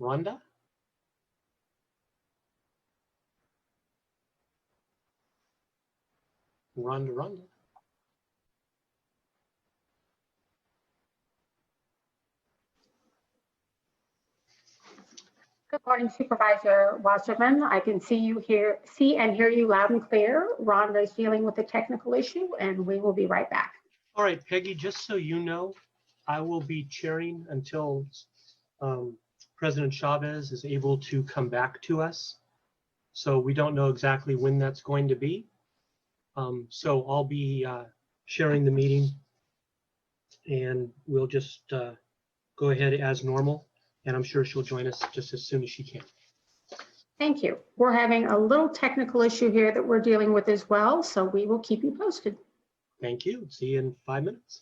Rhonda? Rhonda. Good morning, Supervisor Wasserman. I can see and hear you loud and clear. Rhonda is dealing with a technical issue, and we will be right back. All right, Peggy, just so you know, I will be chairing until President Chavez is able to come back to us. So we don't know exactly when that's going to be. So I'll be sharing the meeting, and we'll just go ahead as normal. And I'm sure she'll join us just as soon as she can. Thank you. We're having a little technical issue here that we're dealing with as well, so we will keep you posted. Thank you. See you in 5 minutes.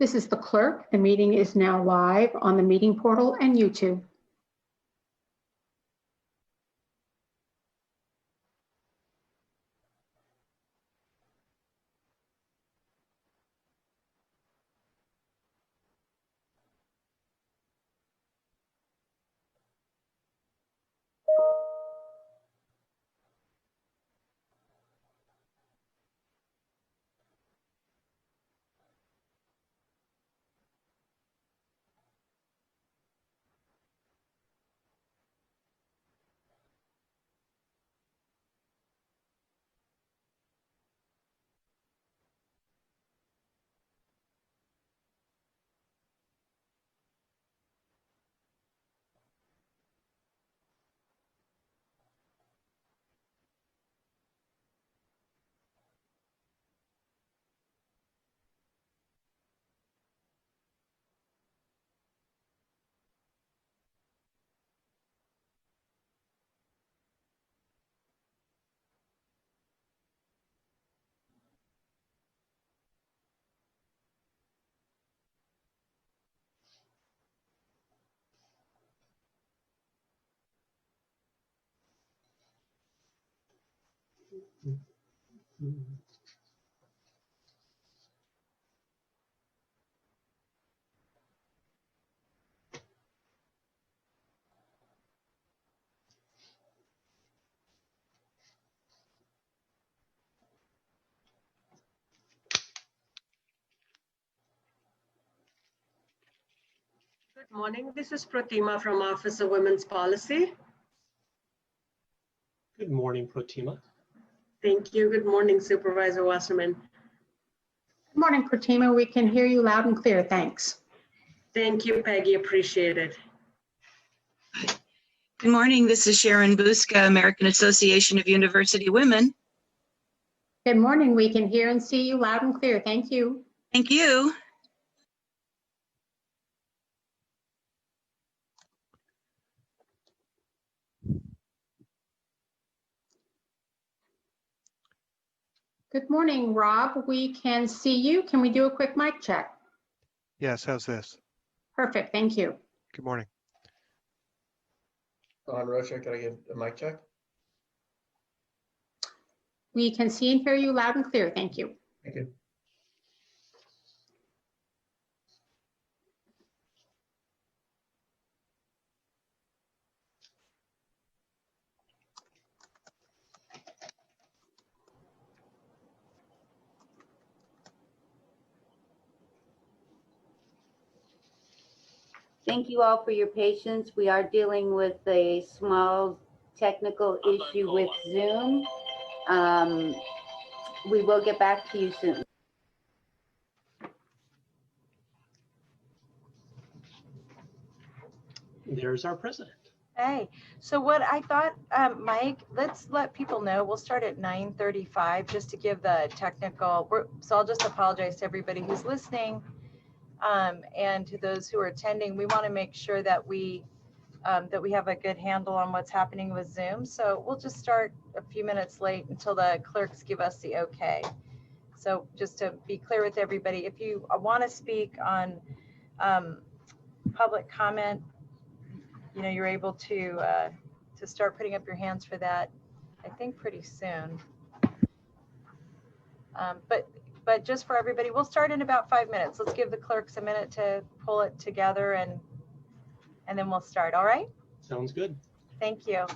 This is the clerk. The meeting is now live on the meeting portal and YouTube. Good morning. This is Pratima from Office of Women's Policy. Good morning, Pratima. Thank you. Good morning, Supervisor Wasserman. Good morning, Pratima. We can hear you loud and clear. Thanks. Thank you, Peggy. Appreciate it. Good morning. This is Sharon Buska, American Association of University Women. Good morning. We can hear and see you loud and clear. Thank you. Thank you. Good morning, Rob. We can see you. Can we do a quick mic check? Yes, how's this? Perfect. Thank you. Good morning. On Rocha, can I get a mic check? We can see and hear you loud and clear. Thank you. Thank you. Thank you all for your patience. We are dealing with a small technical issue with Zoom. We will get back to you soon. There's our president. Hey, so what I thought, Mike, let's let people know. We'll start at 9:35 just to give the technical. So I'll just apologize to everybody who's listening and to those who are attending. We want to make sure that we have a good handle on what's happening with Zoom. So we'll just start a few minutes late until the clerks give us the okay. So just to be clear with everybody, if you want to speak on public comment, you know, you're able to to start putting up your hands for that, I think pretty soon. But just for everybody, we'll start in about 5 minutes. Let's give the clerks a minute to pull it together and then we'll start, all right? Sounds good. Thank you.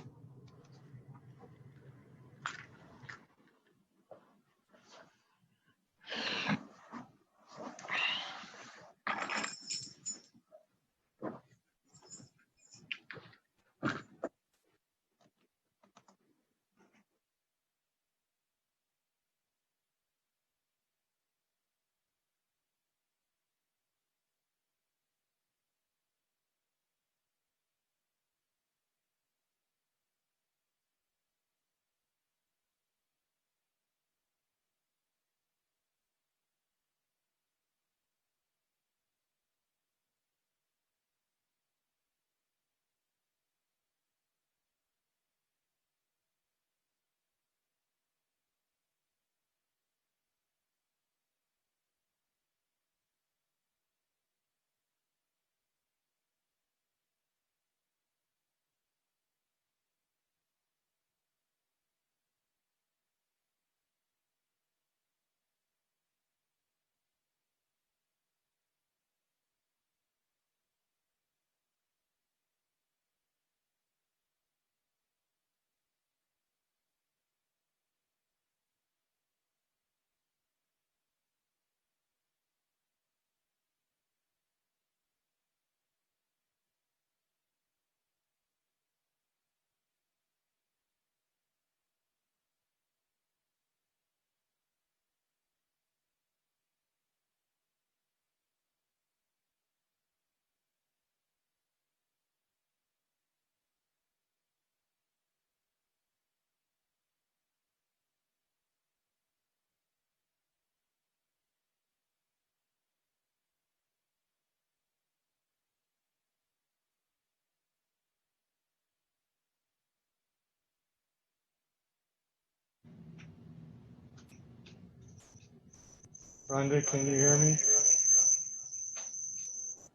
Rhonda, can you hear me?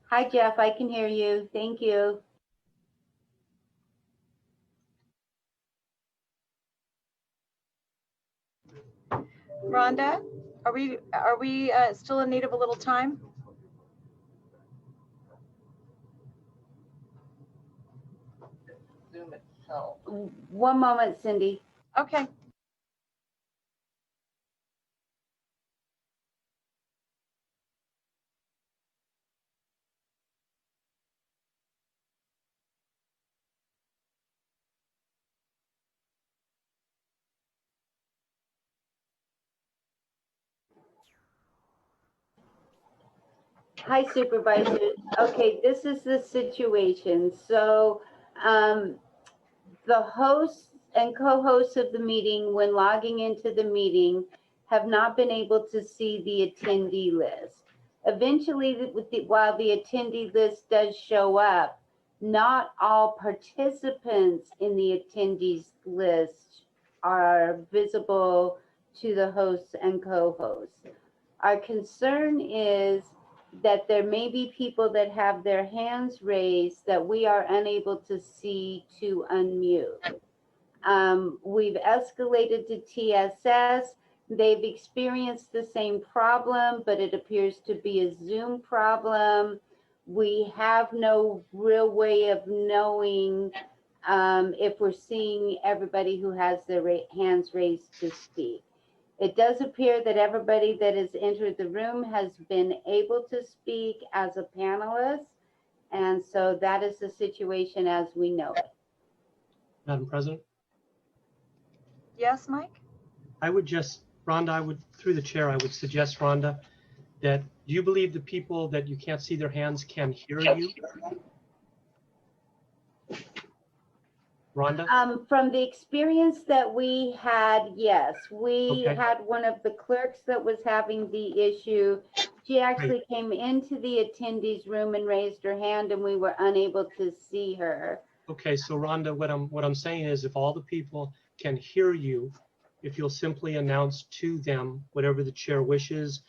Hi, Jeff, I can hear you. Thank you. Rhonda, are we still in need of a little time? One moment, Cindy. Okay. Hi, Supervisors. Okay, this is the situation. So the hosts and co-hosts of the meeting, when logging into the meeting, have not been able to see the attendee list. Eventually, while the attendee list does show up, not all participants in the attendees list are visible to the hosts and co-hosts. Our concern is that there may be people that have their hands raised that we are unable to see to unmute. We've escalated to TSS. They've experienced the same problem, but it appears to be a Zoom problem. We have no real way of knowing if we're seeing everybody who has their hands raised to speak. It does appear that everybody that has entered the room has been able to speak as a panelist. And so that is the situation as we know it. Madam President, Yes, Mike? I would just, Rhonda, through the chair, I would suggest, Rhonda, that do you believe the people that you can't see their hands can hear you? Rhonda? From the experience that we had, yes, we Okay. had one of the clerks that was having the issue. She actually came into the attendees room and raised her hand and we were unable to see her. Okay, so Rhonda, what I'm saying is if all the people can hear you, if you'll simply announce to them whatever the chair wishes,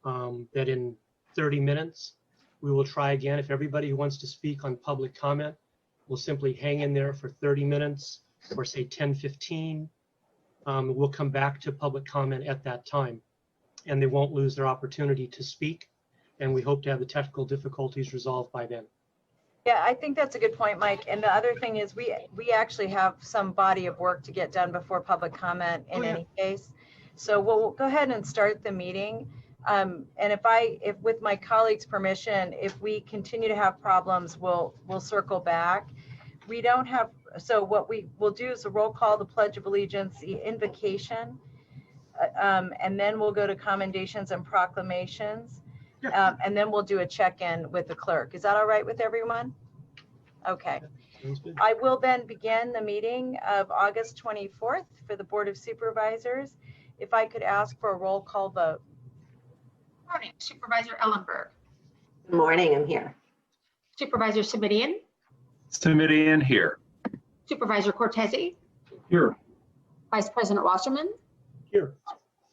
that in 30 minutes, we will try again. If everybody who wants to speak on public comment will simply hang in there for 30 minutes or say 10, 15. We'll come back to public comment at that time, and they won't lose their opportunity to speak. And we hope to have the technical difficulties resolved by then. Yeah, I think that's a good point, Mike. And the other thing is we actually have some body of work to get done before public comment in any case. So we'll go ahead and start the meeting. And if with my colleagues' permission, if we continue to have problems, we'll circle back. We don't have, so what we will do is a roll call, the Pledge of Allegiance, the invocation, and then we'll go to commendations and proclamations. And then we'll do a check-in with the clerk. Is that all right with everyone? Okay. Sounds good. I will then begin the meeting of August 24th for the Board of Supervisors. If I could ask for a roll call vote. Morning, Supervisor Ellenberg. Good morning, I'm here. Supervisor Simitian. Simitian here. Supervisor Cortese. Here. Vice President Wasserman. Here.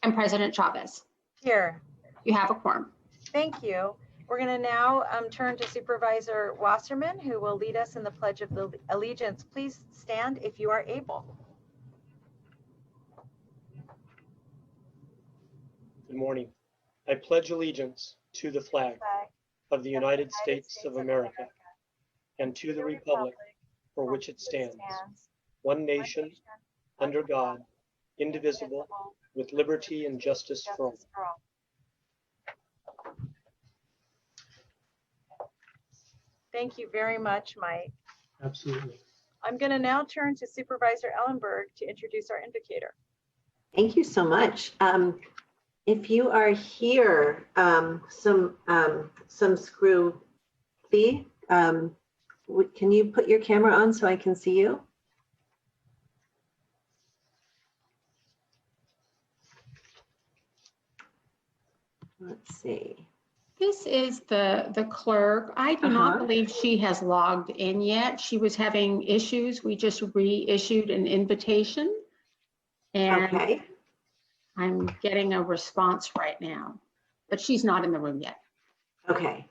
And President Chavez. Here. You have a quorum. Thank you. We're going to now turn to Supervisor Wasserman, who will lead us in the Pledge of Allegiance. Please stand if you are able. Good morning. I pledge allegiance to the flag of the United States of America and to the republic for which it stands, one nation, under God, indivisible, with liberty and justice for all. Thank you very much, Mike. Absolutely. I'm going to now turn to Supervisor Ellenberg to introduce our invocator. Thank you so much. If you are here, some screw fee, can you put your camera on so I can see you? Let's see. This is the clerk. I do not believe she has logged in yet. She was having issues. We just reissued an invitation. And Okay. I'm getting a response right now, but she's not in the room yet. Okay.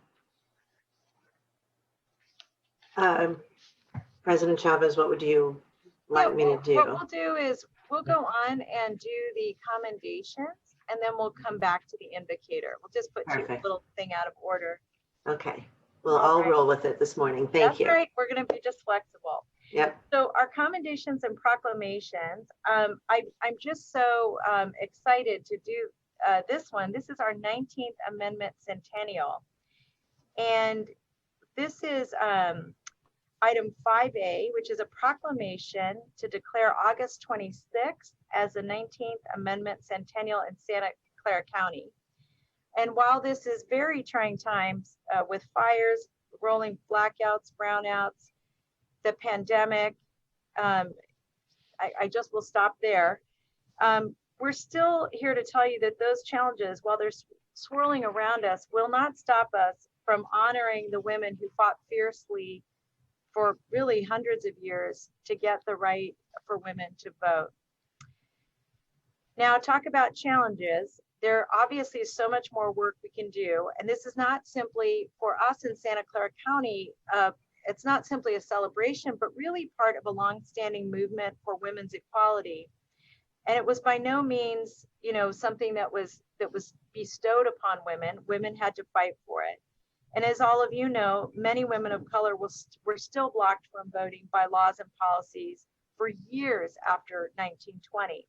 President Chavez, what would you like me to do? What we'll do is we'll go on and do the commendations, and then we'll come back to the invocator. We'll just put your Perfect. little thing out of order. Okay. Well, All I'll right. roll with it this morning. Thank you. That's right. We're going to be just flexible. Yep. So our commendations and proclamations, I'm just so excited to do this one. This is our 19th Amendment Centennial. And this is item 5A, which is a proclamation to declare August 26th as the 19th Amendment Centennial in Santa Clara County. And while this is very trying times with fires, rolling blackouts, brownouts, the pandemic, I just will stop there. We're still here to tell you that those challenges, while they're swirling around us, will not stop us from honoring the women who fought fiercely for really hundreds of years to get the right for women to vote. Now, talk about challenges. There obviously is so much more work we can do. And this is not simply for us in Santa Clara County, it's not simply a celebration, but really part of a longstanding movement for women's equality. And it was by no means, something that was bestowed upon women. Women had to fight for it. And as all of you know, many women of color were still blocked from voting by laws and policies for years after 1920.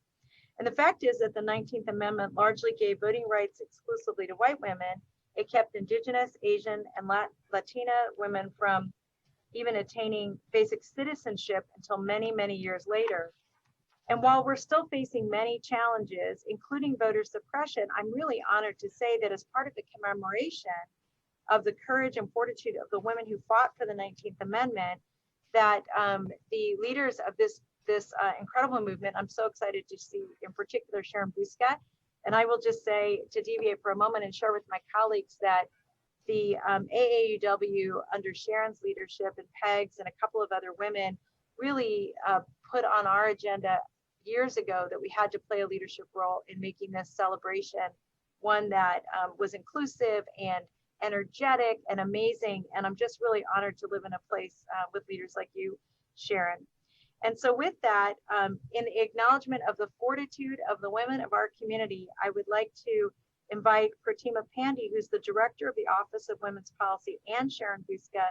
And the fact is that the 19th Amendment largely gave voting rights exclusively to white women. It kept Indigenous, Asian, and Latina women from even attaining basic citizenship until many, many years later. And while we're still facing many challenges, including voter suppression, I'm really honored to say that as part of the commemoration of the courage and fortitude of the women who fought for the 19th Amendment, that the leaders of this incredible movement, I'm so excited to see in particular Sharon Busca. And I will just say, to deviate for a moment and share with my colleagues that the AAUW under Sharon's leadership and Peg's and a couple of other women really put on our agenda years ago that we had to play a leadership role in making this celebration one that was inclusive and energetic and amazing. And I'm just really honored to live in a place with leaders like you, Sharon. And so with that, in acknowledgement of the fortitude of the women of our community, I would like to invite Pratima Pandey, who's the director of the Office of Women's Policy, and Sharon Buska,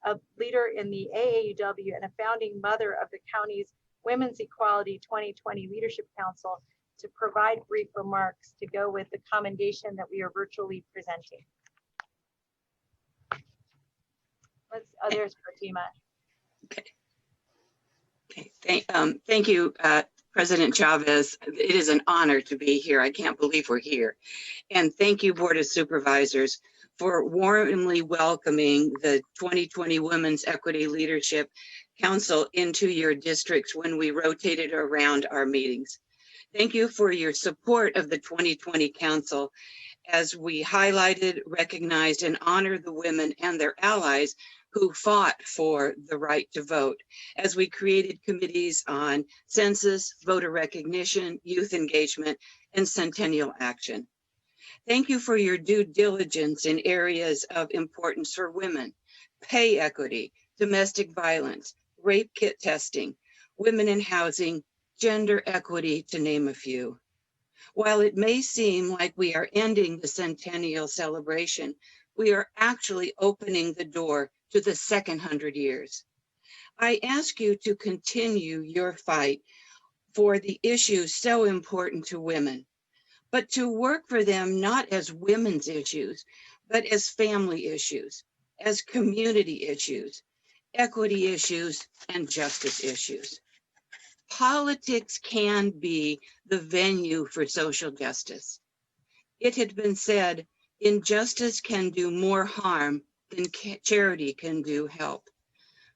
a leader in the AAUW and a founding mother of the county's Women's Equality 2020 Leadership Council, to provide brief remarks to go with the commendation that we are virtually presenting. There's Pratima. Okay. Thank you, President Chavez. It is an honor to be here. I can't believe we're here. And thank you, Board of Supervisors, for warmly welcoming the 2020 Women's Equity Leadership Council into your districts when we rotated around our meetings. Thank you for your support of the 2020 Council as we highlighted, recognized, and honored the women and their allies who fought for the right to vote, as we created committees on census, voter recognition, youth engagement, and centennial action. Thank you for your due diligence in areas of importance for women: pay equity, domestic violence, rape kit testing, women in housing, gender equity, to name a few. While it may seem like we are ending the centennial celebration, we are actually opening the door to the second 100 years. I ask you to continue your fight for the issues so important to women, but to work for them not as women's issues, but as family issues, as community issues, equity issues, and justice issues. Politics can be the venue for social justice. It had been said, injustice can do more harm than charity can do help.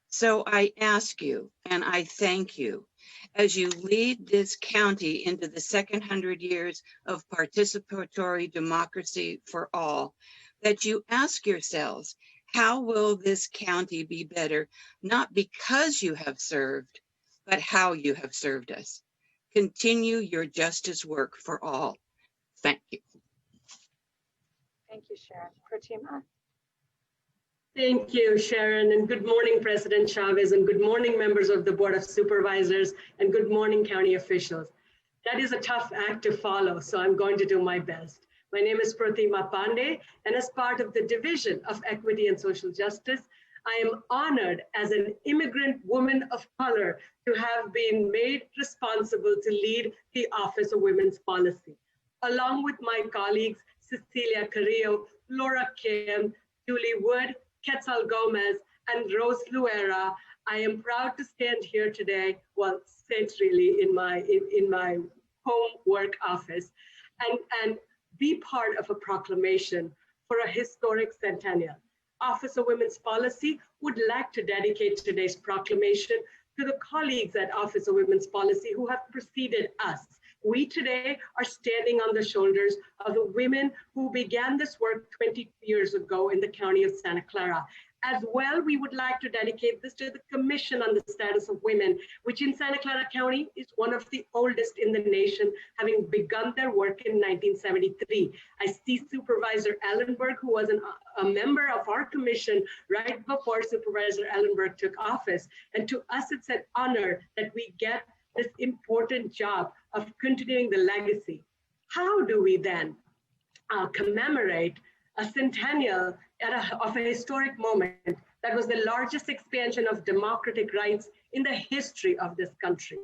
So I ask you, and I thank you, as you lead this county into the second 100 years of participatory democracy for all, that you ask yourselves, how will this county be better, not because you have served, but how you have served us. Continue your justice work for all. Thank you. Thank you, Sharon. Pratima. Thank you, Sharon, and good morning, President Chavez, and good morning, members of the Board of Supervisors, and good morning, county officials. That is a tough act to follow, so I'm going to do my best. My name is Pratima Pandey, and as part of the Division of Equity and Social Justice, I am honored as an immigrant woman of color to have been made responsible to lead the Office of Women's Policy. Along with my colleagues, Cecilia Carrillo, Laura Kim, Julie Wood, Quetzal Gomez, and Rose Luera, I am proud to stand here today, well, sit really in my home work office, and be part of a proclamation for a historic centennial. Office of Women's Policy would like to dedicate today's proclamation to the colleagues at Office of Women's Policy who have preceded us. We today are standing on the shoulders of the women who began this work 20 years ago in the county of Santa Clara. As well, we would like to dedicate this to the Commission on the Status of Women, which in Santa Clara County is one of the oldest in the nation, having begun their work in 1973. I see Supervisor Ellenberg, who was a member of our commission right before Supervisor Ellenberg took office. And to us, it's an honor that we get this important job of continuing the legacy. How do we then commemorate a centennial of a historic moment that was the largest expansion of democratic rights in the history of this country?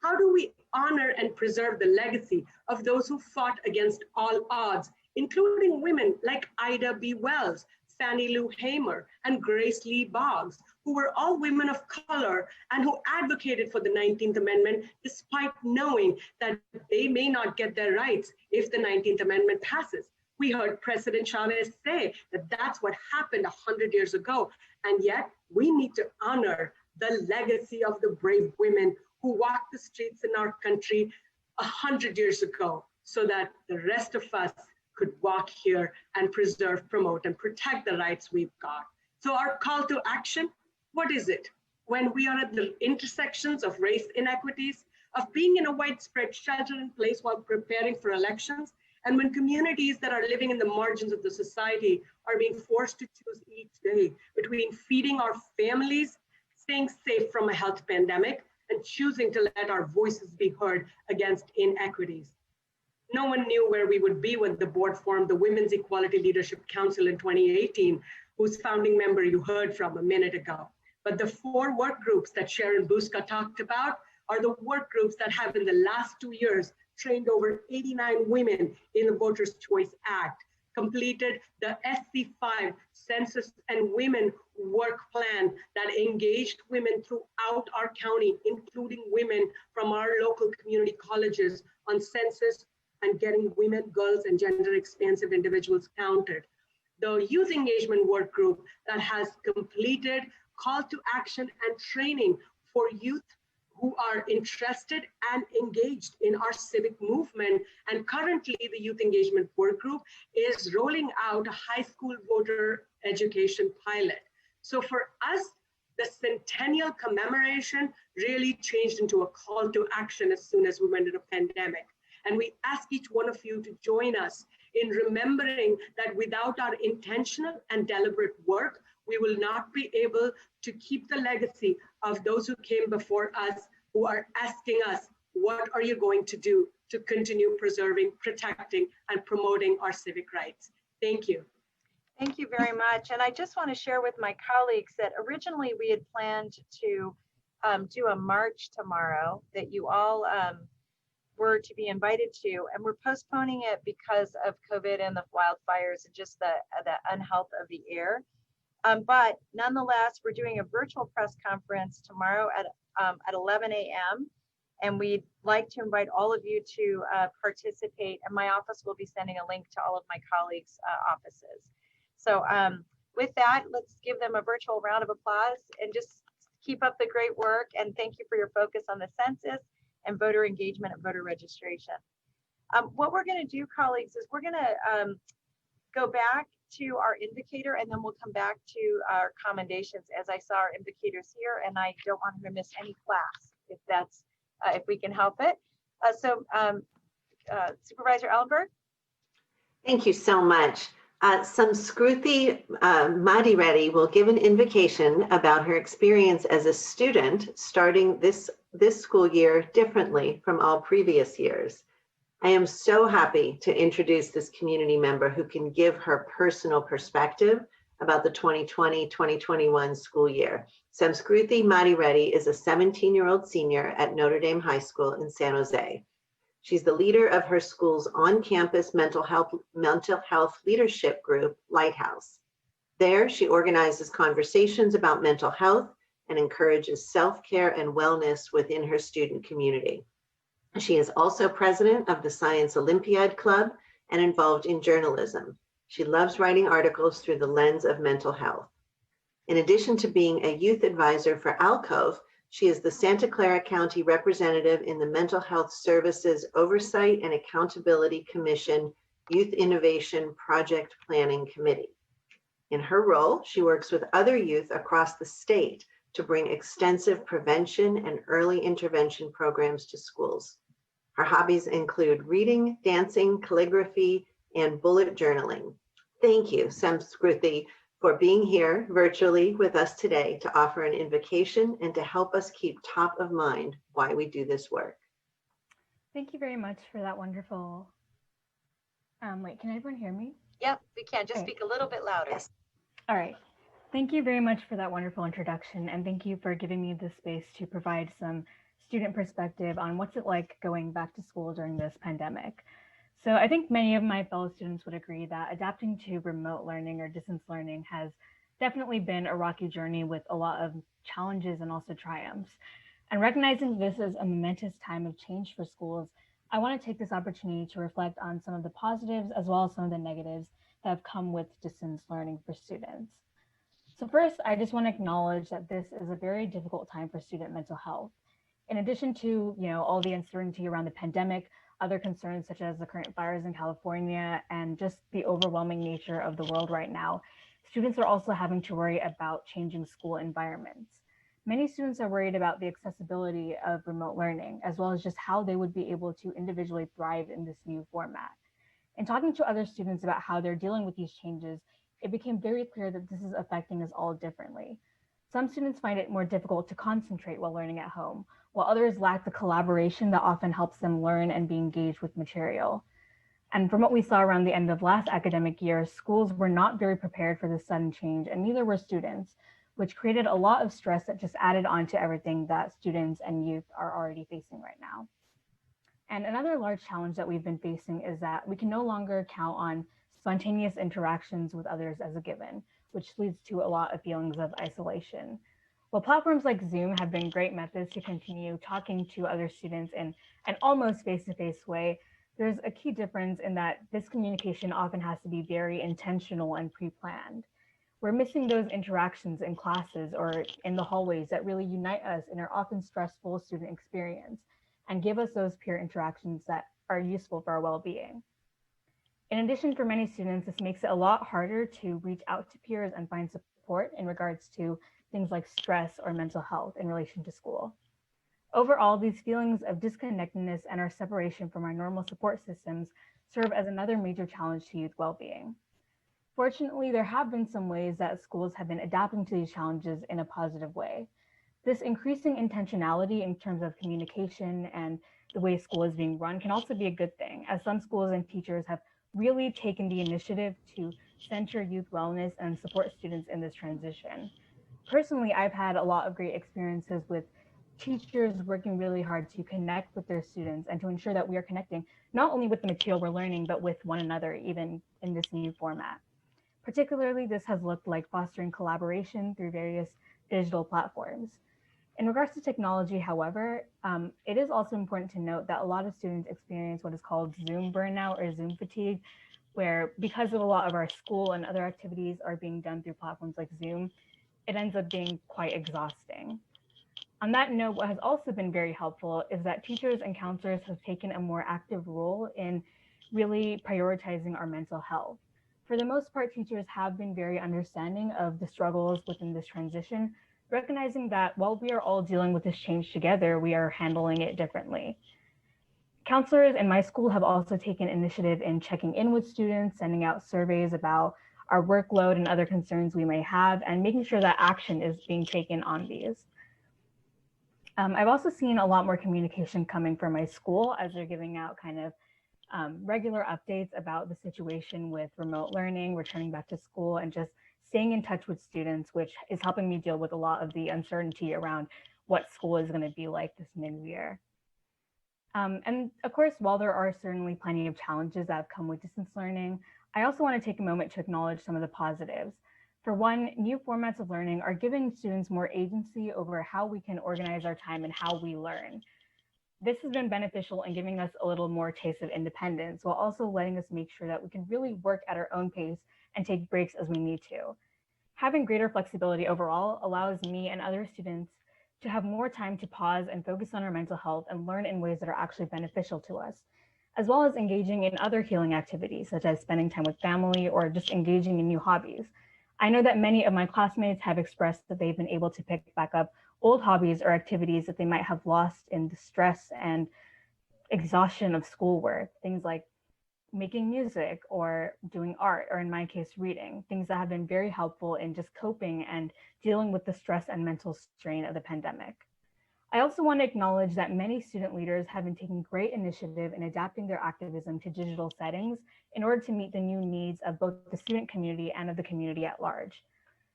How do we honor and preserve the legacy of those who fought against all odds, including women like Ida B. Wells, Fannie Lou Hamer, and Grace Lee Boggs, who were all women of color and who advocated for the 19th Amendment despite knowing that they may not get their rights if the 19th Amendment passes? We heard President Chavez say that that's what happened 100 years ago. And yet we need to honor the legacy of the brave women who walked the streets in our country 100 years ago so that the rest of us could walk here and preserve, promote, and protect the rights we've got. So our call to action, what is it? When we are at the intersections of race inequities, of being in a widespread shelter in place while preparing for elections, And when communities that are living in the margins of the society are being forced to choose each day between feeding our families, staying safe from a health pandemic, and choosing to let our voices be heard against inequities. No one knew where we would be when the board formed the Women's Equality Leadership Council in 2018, whose founding member you heard from a minute ago. But the 4 work groups that Sharon Buska talked about are the work groups that have in the last 2 years trained over 89 women in the Voters' Choice Act, completed the SC5 Census and Women Work Plan that engaged women throughout our county, including women from our local community colleges on census and getting women, girls, and gender expansive individuals counted. The Youth Engagement Work Group that has completed call to action and training for youth who are interested and engaged in our civic movement. And currently the Youth Engagement Work Group is rolling out a high school voter education pilot. So for us, the centennial commemoration really changed into a call to action as soon as we went into a pandemic. And we ask each one of you to join us in remembering that without our intentional and deliberate work, we will not be able to keep the legacy of those who came before us, who are asking us, what are you going to do to continue preserving, protecting, and promoting our civic rights? Thank you. Thank you very much. And I just want to share with my colleagues that originally we had planned to do a march tomorrow that you all were to be invited to, and we're postponing it because of COVID and the wildfires and just the unhealth of the air. But nonetheless, we're doing a virtual press conference tomorrow at 11 a.m. And we'd like to invite all of you to participate. And my office will be sending a link to all of my colleagues' offices. So with that, let's give them a virtual round of applause and just keep up the great work. And thank you for your focus on the census and voter engagement and voter registration. What we're going to do, colleagues, is we're going to go back to our invocator, and then we'll come back to our commendations, as I saw our invocators here, and I don't want her to miss any class if that's if we can help it. Supervisor Ellenberg. Thank you so much. Samskruti Madireddy will give an invocation about her experience as a student starting this school year differently from all previous years. I am so happy to introduce this community member who can give her personal perspective about the 2020-2021 school year. Samskruti Madireddy is a 17-year-old senior at Notre Dame High School in San Jose. She's the leader of her school's on-campus mental health leadership group, Lighthouse. There, she organizes conversations about mental health and encourages self-care and wellness within her student community. She is also president of the Science Olympiad Club and involved in journalism. She loves writing articles through the lens of mental health. In addition to being a youth advisor for Alcove, she is the Santa Clara County representative in the Mental Health Services Oversight and Accountability Commission Youth Innovation Project Planning Committee. In her role, she works with other youth across the state to bring extensive prevention and early intervention programs to schools. Her hobbies include reading, dancing, calligraphy, and bullet journaling. Thank you, Samskruti, for being here virtually with us today to offer an invocation and to help us keep top of mind why we do this work. Thank you very much for that wonderful, wait, can everyone hear me? Yep, we can. Just speak a little bit louder. Yes. All right. Thank you very much for that wonderful introduction, and thank you for giving me the space to provide some student perspective on what's it like going back to school during this pandemic. So I think many of my fellow students would agree that adapting to remote learning or distance learning has definitely been a rocky journey with a lot of challenges and also triumphs. And recognizing this is a momentous time of change for schools, I want to take this opportunity to reflect on some of the positives as well as some of the negatives that have come with distance learning for students. So first, I just want to acknowledge that this is a very difficult time for student mental health. In addition to, all the uncertainty around the pandemic, other concerns such as the current fires in California and just the overwhelming nature of the world right now, students are also having to worry about changing school environments. Many students are worried about the accessibility of remote learning, as well as just how they would be able to individually thrive in this new format. In talking to other students about how they're dealing with these changes, it became very clear that this is affecting us all differently. Some students find it more difficult to concentrate while learning at home, while others lack the collaboration that often helps them learn and be engaged with material. And from what we saw around the end of last academic year, schools were not very prepared for this sudden change, and neither were students, which created a lot of stress that just added on to everything that students and youth are already facing right now. And another large challenge that we've been facing is that we can no longer count on spontaneous interactions with others as a given, which leads to a lot of feelings of isolation. While platforms like Zoom have been great methods to continue talking to other students in an almost face-to-face way, there's a key difference in that this communication often has to be very intentional and pre-planned. We're missing those interactions in classes or in the hallways that really unite us in our often stressful student experience and give us those peer interactions that are useful for our well-being. In addition, for many students, this makes it a lot harder to reach out to peers and find support in regards to things like stress or mental health in relation to school. Overall, these feelings of disconnectedness and our separation from our normal support systems serve as another major challenge to youth well-being. Fortunately, there have been some ways that schools have been adapting to these challenges in a positive way. This increasing intentionality in terms of communication and the way school is being run can also be a good thing, as some schools and teachers have really taken the initiative to center youth wellness and support students in this transition. Personally, I've had a lot of great experiences with teachers working really hard to connect with their students and to ensure that we are connecting not only with the material we're learning, but with one another, even in this new format. Particularly, this has looked like fostering collaboration through various digital platforms. In regards to technology, however, it is also important to note that a lot of students experience what is called Zoom burnout or Zoom fatigue, where because of a lot of our school and other activities are being done through platforms like Zoom, it ends up being quite exhausting. On that note, what has also been very helpful is that teachers and counselors have taken a more active role in really prioritizing our mental health. For the most part, teachers have been very understanding of the struggles within this transition, recognizing that while we are all dealing with this change together, we are handling it differently. Counselors in my school have also taken initiative in checking in with students, sending out surveys about our workload and other concerns we may have, and making sure that action is being taken on these. I've also seen a lot more communication coming from my school as they're giving out kind of regular updates about the situation with remote learning, returning back to school, and just staying in touch with students, which is helping me deal with a lot of the uncertainty around what school is going to be like this new year. And of course, while there are certainly plenty of challenges that have come with distance learning, I also want to take a moment to acknowledge some of the positives. For one, new formats of learning are giving students more agency over how we can organize our time and how we learn. This has been beneficial in giving us a little more taste of independence, while also letting us make sure that we can really work at our own pace and take breaks as we need to. Having greater flexibility overall allows me and other students to have more time to pause and focus on our mental health and learn in ways that are actually beneficial to us, as well as engaging in other healing activities, such as spending time with family or just engaging in new hobbies. I know that many of my classmates have expressed that they've been able to pick back up old hobbies or activities that they might have lost in the stress and exhaustion of schoolwork, things like making music or doing art, or in my case, reading, things that have been very helpful in just coping and dealing with the stress and mental strain of the pandemic. I also want to acknowledge that many student leaders have been taking great initiative in adapting their activism to digital settings in order to meet the new needs of both the student community and of the community at large.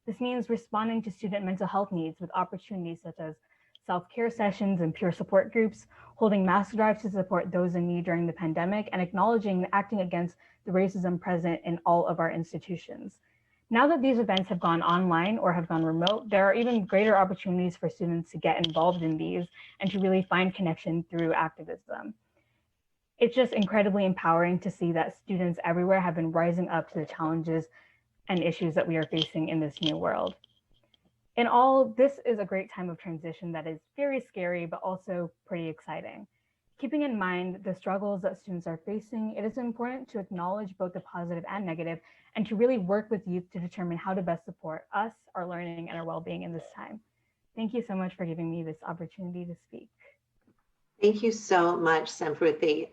This means responding to student mental health needs with opportunities such as self-care sessions and peer support groups, holding mask drives to support those in need during the pandemic, and acknowledging and acting against the racism present in all of our institutions. Now that these events have gone online or have gone remote, there are even greater opportunities for students to get involved in these and to really find connection through activism. It's just incredibly empowering to see that students everywhere have been rising up to the challenges and issues that we are facing in this new world. In all, this is a great time of transition that is very scary, but also pretty exciting. Keeping in mind the struggles that students are facing, it is important to acknowledge both the positive and negative, and to really work with youth to determine how to best support us, our learning, and our well-being in this time. Thank you so much for giving me this opportunity to speak. Thank you so much, Samruthi.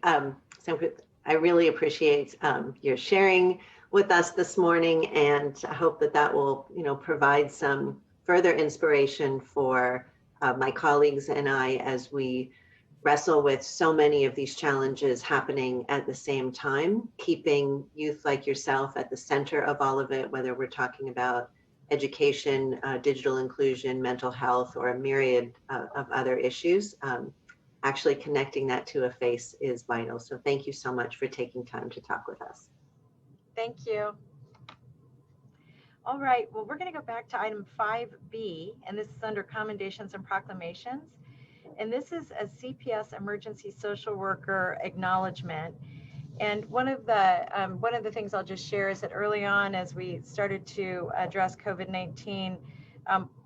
I really appreciate your sharing with us this morning, and I hope that that will, provide some further inspiration for my colleagues and I as we wrestle with so many of these challenges happening at the same time, keeping youth like yourself at the center of all of it, whether we're talking about education, digital inclusion, mental health, or a myriad of other issues. Actually connecting that to a face is vital. So thank you so much for taking time to talk with us. Thank you. All right, well, we're going to go back to item 5B, and this is under commendations and proclamations. And this is a CPS emergency social worker acknowledgement. And one of the things I'll just share is that early on, as we started to address COVID-19,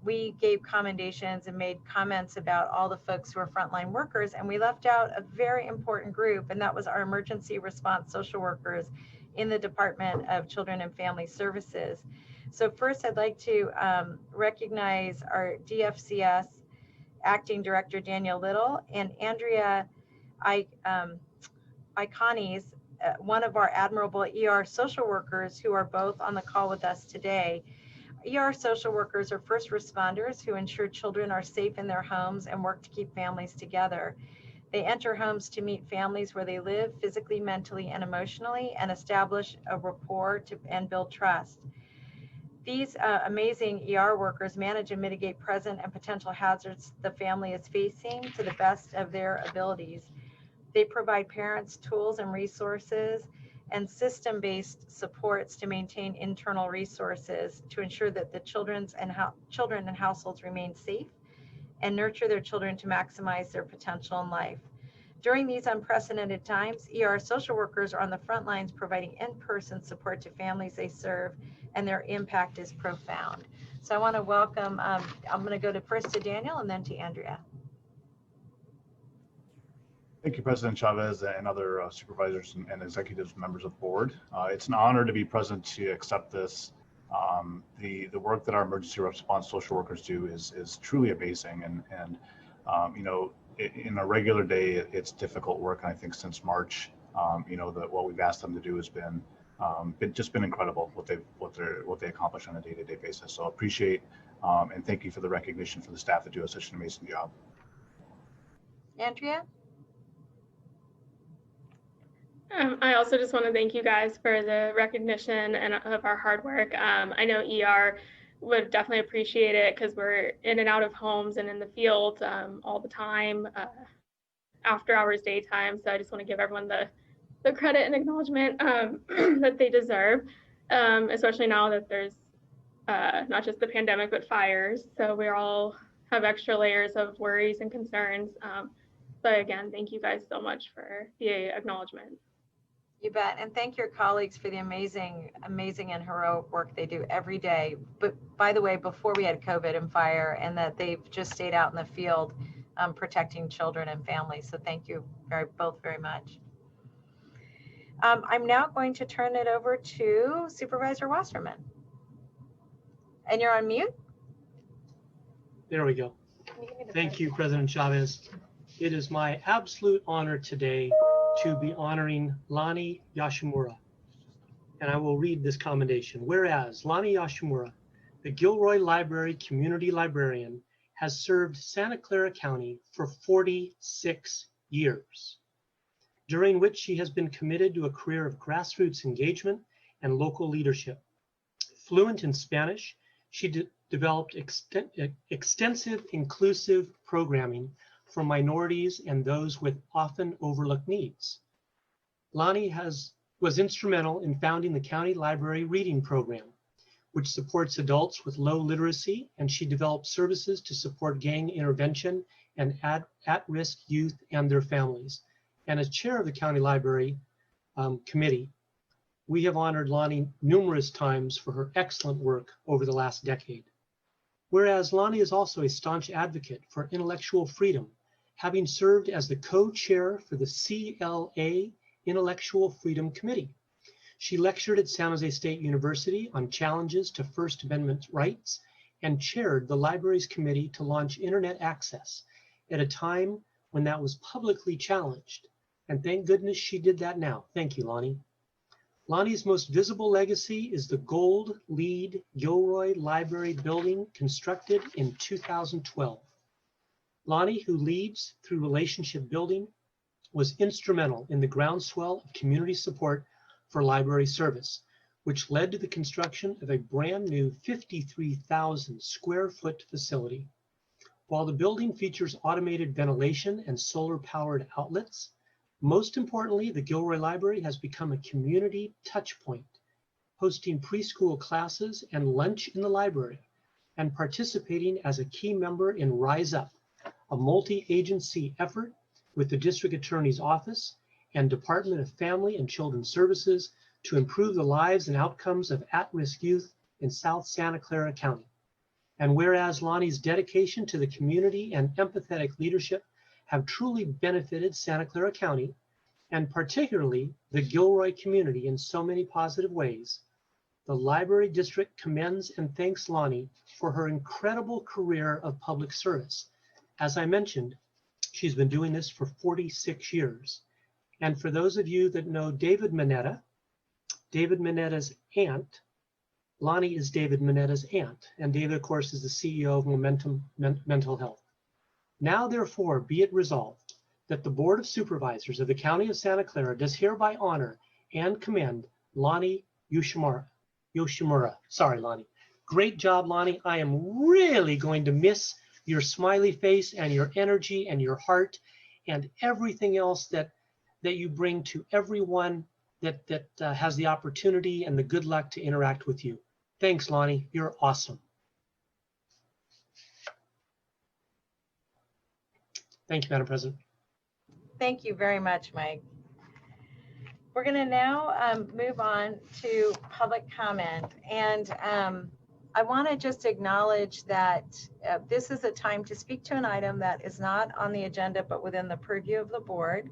we gave commendations and made comments about all the folks who are frontline workers, and we left out a very important group, and that was our emergency response social workers in the Department of Children and Family Services. So first, I'd like to recognize our DFCS Acting Director Daniel Little and Andrea Icones, one of our admirable ER social workers who are both on the call with us today. ER social workers are first responders who ensure children are safe in their homes and work to keep families together. They enter homes to meet families where they live physically, mentally, and emotionally, and establish a rapport and build trust. These amazing ER workers manage and mitigate present and potential hazards the family is facing to the best of their abilities. They provide parents tools and resources and system-based supports to maintain internal resources to ensure that the children and households remain safe and nurture their children to maximize their potential in life. During these unprecedented times, ER social workers are on the front lines providing in-person support to families they serve, and their impact is profound. So I want to welcome, I'm going to go first to Daniel and then to Andrea. Thank you, President Chavez and other supervisors and executives, members of the board. It's an honor to be present to accept this. The work that our emergency response social workers do is truly amazing, and in a regular day, it's difficult work. And I think since March, what we've asked them to do has been incredible. What they accomplish on a day-to-day basis. So appreciate and thank you for the recognition for the staff that do such an amazing job. Andrea? I also just want to thank you guys for the recognition and of our hard work. I know ER would definitely appreciate it because we're in and out of homes and in the field all the time, after hours, daytime. So I just want to give everyone the credit and acknowledgement that they deserve, especially now that there's not just the pandemic, but fires. So we all have extra layers of worries and concerns. But again, thank you guys so much for the acknowledgement. You bet. And thank your colleagues for the amazing and heroic work they do every day. But by the way, before we had COVID and fire, and that they've just stayed out in the field protecting children and families. So thank you both very much. I'm now going to turn it over to Supervisor Wasserman. And you're on mute. There we go. Thank you, President Chavez. It is my absolute honor today to be honoring Lani Yoshimura. And I will read this commendation. Whereas Lani Yoshimura, the Gilroy Library Community Librarian, has served Santa Clara County for 46 years, during which she has been committed to a career of grassroots engagement and local leadership. Fluent in Spanish, she developed extensive inclusive programming for minorities and those with often overlooked needs. Lani was instrumental in founding the County Library Reading Program, which supports adults with low literacy, and she developed services to support gang intervention and at-risk youth and their families. And as chair of the County Library Committee, we have honored Lani numerous times for her excellent work over the last decade. Whereas Lani is also a staunch advocate for intellectual freedom, having served as the co-chair for the CLA Intellectual Freedom Committee. She lectured at San Jose State University on challenges to First Amendment rights and chaired the library's committee to launch internet access at a time when that was publicly challenged. And thank goodness she did that now. Thank you, Lonnie. Lonnie's most visible legacy is the gold LEED Gilroy Library building constructed in 2012. Lonnie, who leads through relationship building, was instrumental in the groundswell of community support for library service, which led to the construction of a brand new 53,000 square foot facility. While the building features automated ventilation and solar powered outlets, most importantly, the Gilroy Library has become a community touch point, hosting preschool classes and lunch in the library, and participating as a key member in Rise Up, a multi-agency effort with the District Attorney's Office and Department of Family and Children's Services to improve the lives and outcomes of at-risk youth in South Santa Clara County. And whereas Lonnie's dedication to the community and empathetic leadership have truly benefited Santa Clara County, and particularly the Gilroy community in so many positive ways, the Library District commends and thanks Lonnie for her incredible career of public service. As I mentioned, she's been doing this for 46 years. And for those of you that know David Minetta's aunt, Lonnie is David Minetta's aunt, and David, of course, is the CEO of Momentum Mental Health. Now, therefore, be it resolved that the Board of Supervisors of the County of Santa Clara does hereby honor and commend Lonnie Yoshimura. Sorry, Lonnie. Great job, Lonnie. I am really going to miss your smiley face and your energy and your heart and everything else that you bring to everyone that has the opportunity and the good luck to interact with you. Thanks, Lonnie. You're awesome. Thank you, Madam President. Thank you very much, Mike. We're going to now move on to public comment. And I want to just acknowledge that this is a time to speak to an item that is not on the agenda, but within the purview of the board.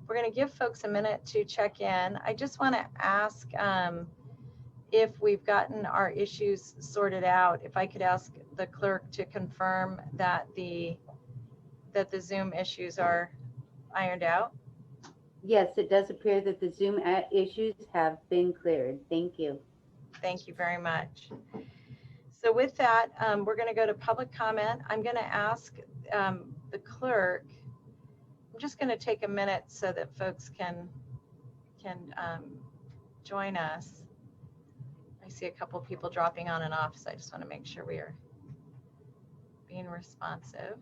We're going to give folks a minute to check in. I just want to ask if we've gotten our issues sorted out. If I could ask the clerk to confirm that the Zoom issues are ironed out. Yes, it does appear that the Zoom issues have been cleared. Thank you. Thank you very much. So with that, we're going to go to public comment. I'm going to ask the clerk. I'm just going to take a minute so that folks can join us. I see a couple of people dropping on and off, so I just want to make sure we are being responsive.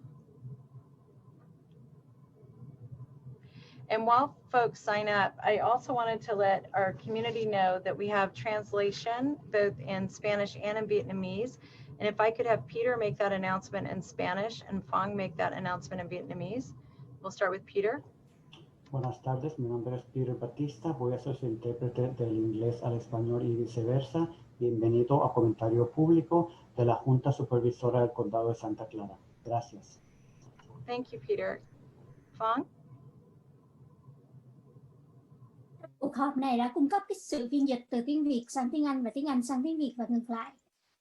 And while folks sign up, I also wanted to let our community know that we have translation both in Spanish and in Vietnamese. And if I could have Peter make that announcement in Spanish and Phong make that announcement in Vietnamese. We'll start with Peter. Buenas tardes, mi nombre es Peter Batista, voy a ser su intérprete del inglés al español y viceversa. Bienvenido a comentario público de la Junta Supervisora del Condado de Santa Clara. Gracias. Thank you, Peter. Phong? Cuộc họp này đã cung cấp cái sự phiên dịch từ tiếng Việt sang tiếng Anh và tiếng Anh sang tiếng Việt và ngược lại.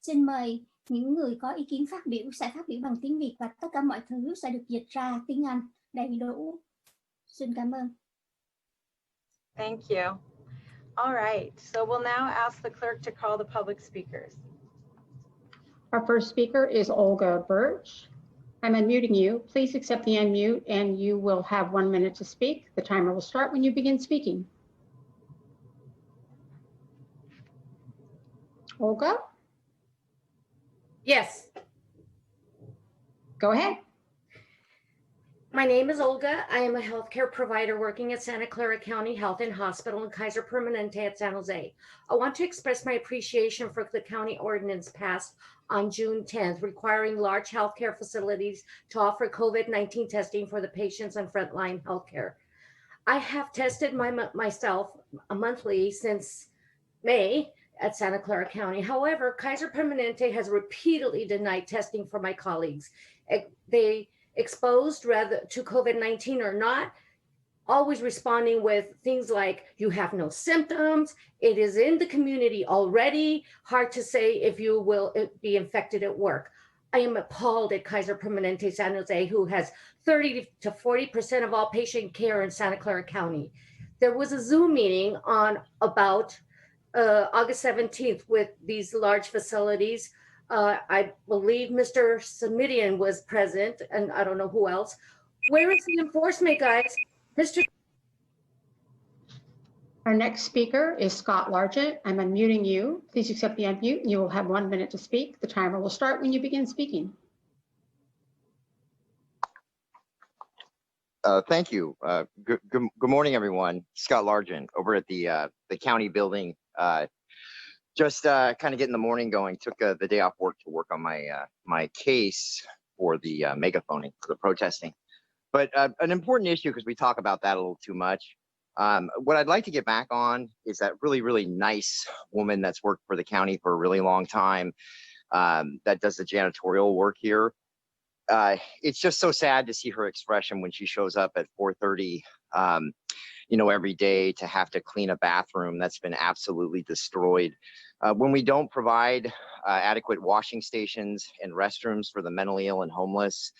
Xin mời những người có ý kiến phát biểu sẽ phát biểu bằng tiếng Việt và tất cả mọi thứ sẽ được dịch ra tiếng Anh đầy đủ. Xin cảm ơn. Thank you. All right, so we'll now ask the clerk to call the public speakers. Our first speaker is Olga Birch. I'm unmuting you. Please accept the unmute and you will have 1 minute to speak. The timer will start when you begin speaking. Olga? Yes. Go ahead. My name is Olga. I am a healthcare provider working at Santa Clara County Health and Hospital in Kaiser Permanente at San Jose. I want to express my appreciation for the county ordinance passed on June 10th, requiring large healthcare facilities to offer COVID-19 testing for the patients and frontline healthcare. I have tested myself monthly since May at Santa Clara County. However, Kaiser Permanente has repeatedly denied testing for my colleagues. They exposed rather to COVID-19 or not, always responding with things like, you have no symptoms, it is in the community already, hard to say if you will be infected at work. I am appalled at Kaiser Permanente San Jose, who has 30 to 40% of all patient care in Santa Clara County. There was a Zoom meeting on about August 17th with these large facilities. I believe Mr. Samidian was present, and I don't know who else. Where is the enforcement, guys? Mr. Our next speaker is Scott Largent. I'm unmuting you. Please accept the unmute and you will have 1 minute to speak. The timer will start when you begin speaking. Thank you. Good morning, everyone. Scott Largent over at the county building. Just kind of getting the morning going. Took the day off work to work on my case for the megaphoning, for the protesting. But an important issue, because we talk about that a little too much. What I'd like to get back on is that really nice woman that's worked for the county for a really long time, that does the janitorial work here. It's just so sad to see her expression when she shows up at 4:30, every day to have to clean a bathroom that's been absolutely destroyed. When we don't provide adequate washing stations and restrooms for the mentally ill and homeless,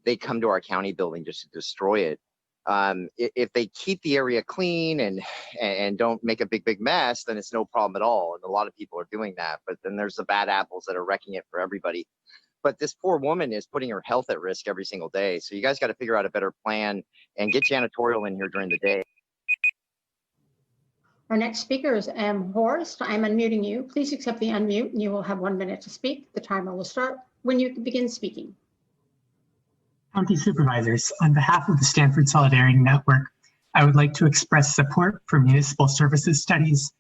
they come to our county building just to destroy it. If they keep the area clean and don't make a big mess, then it's no problem at all. And a lot of people are doing that. But then there's the bad apples that are wrecking it for everybody. But this poor woman is putting her health at risk every single day. So you guys got to figure out a better plan and get janitorial in here during the day. Our next speaker is M. Horst. I'm unmuting you. Please accept the unmute and you will have 1 minute to speak. The timer will start when you begin speaking. County Supervisors, on behalf of the Stanford Solidarity Network, I would like to express support for municipal services studies,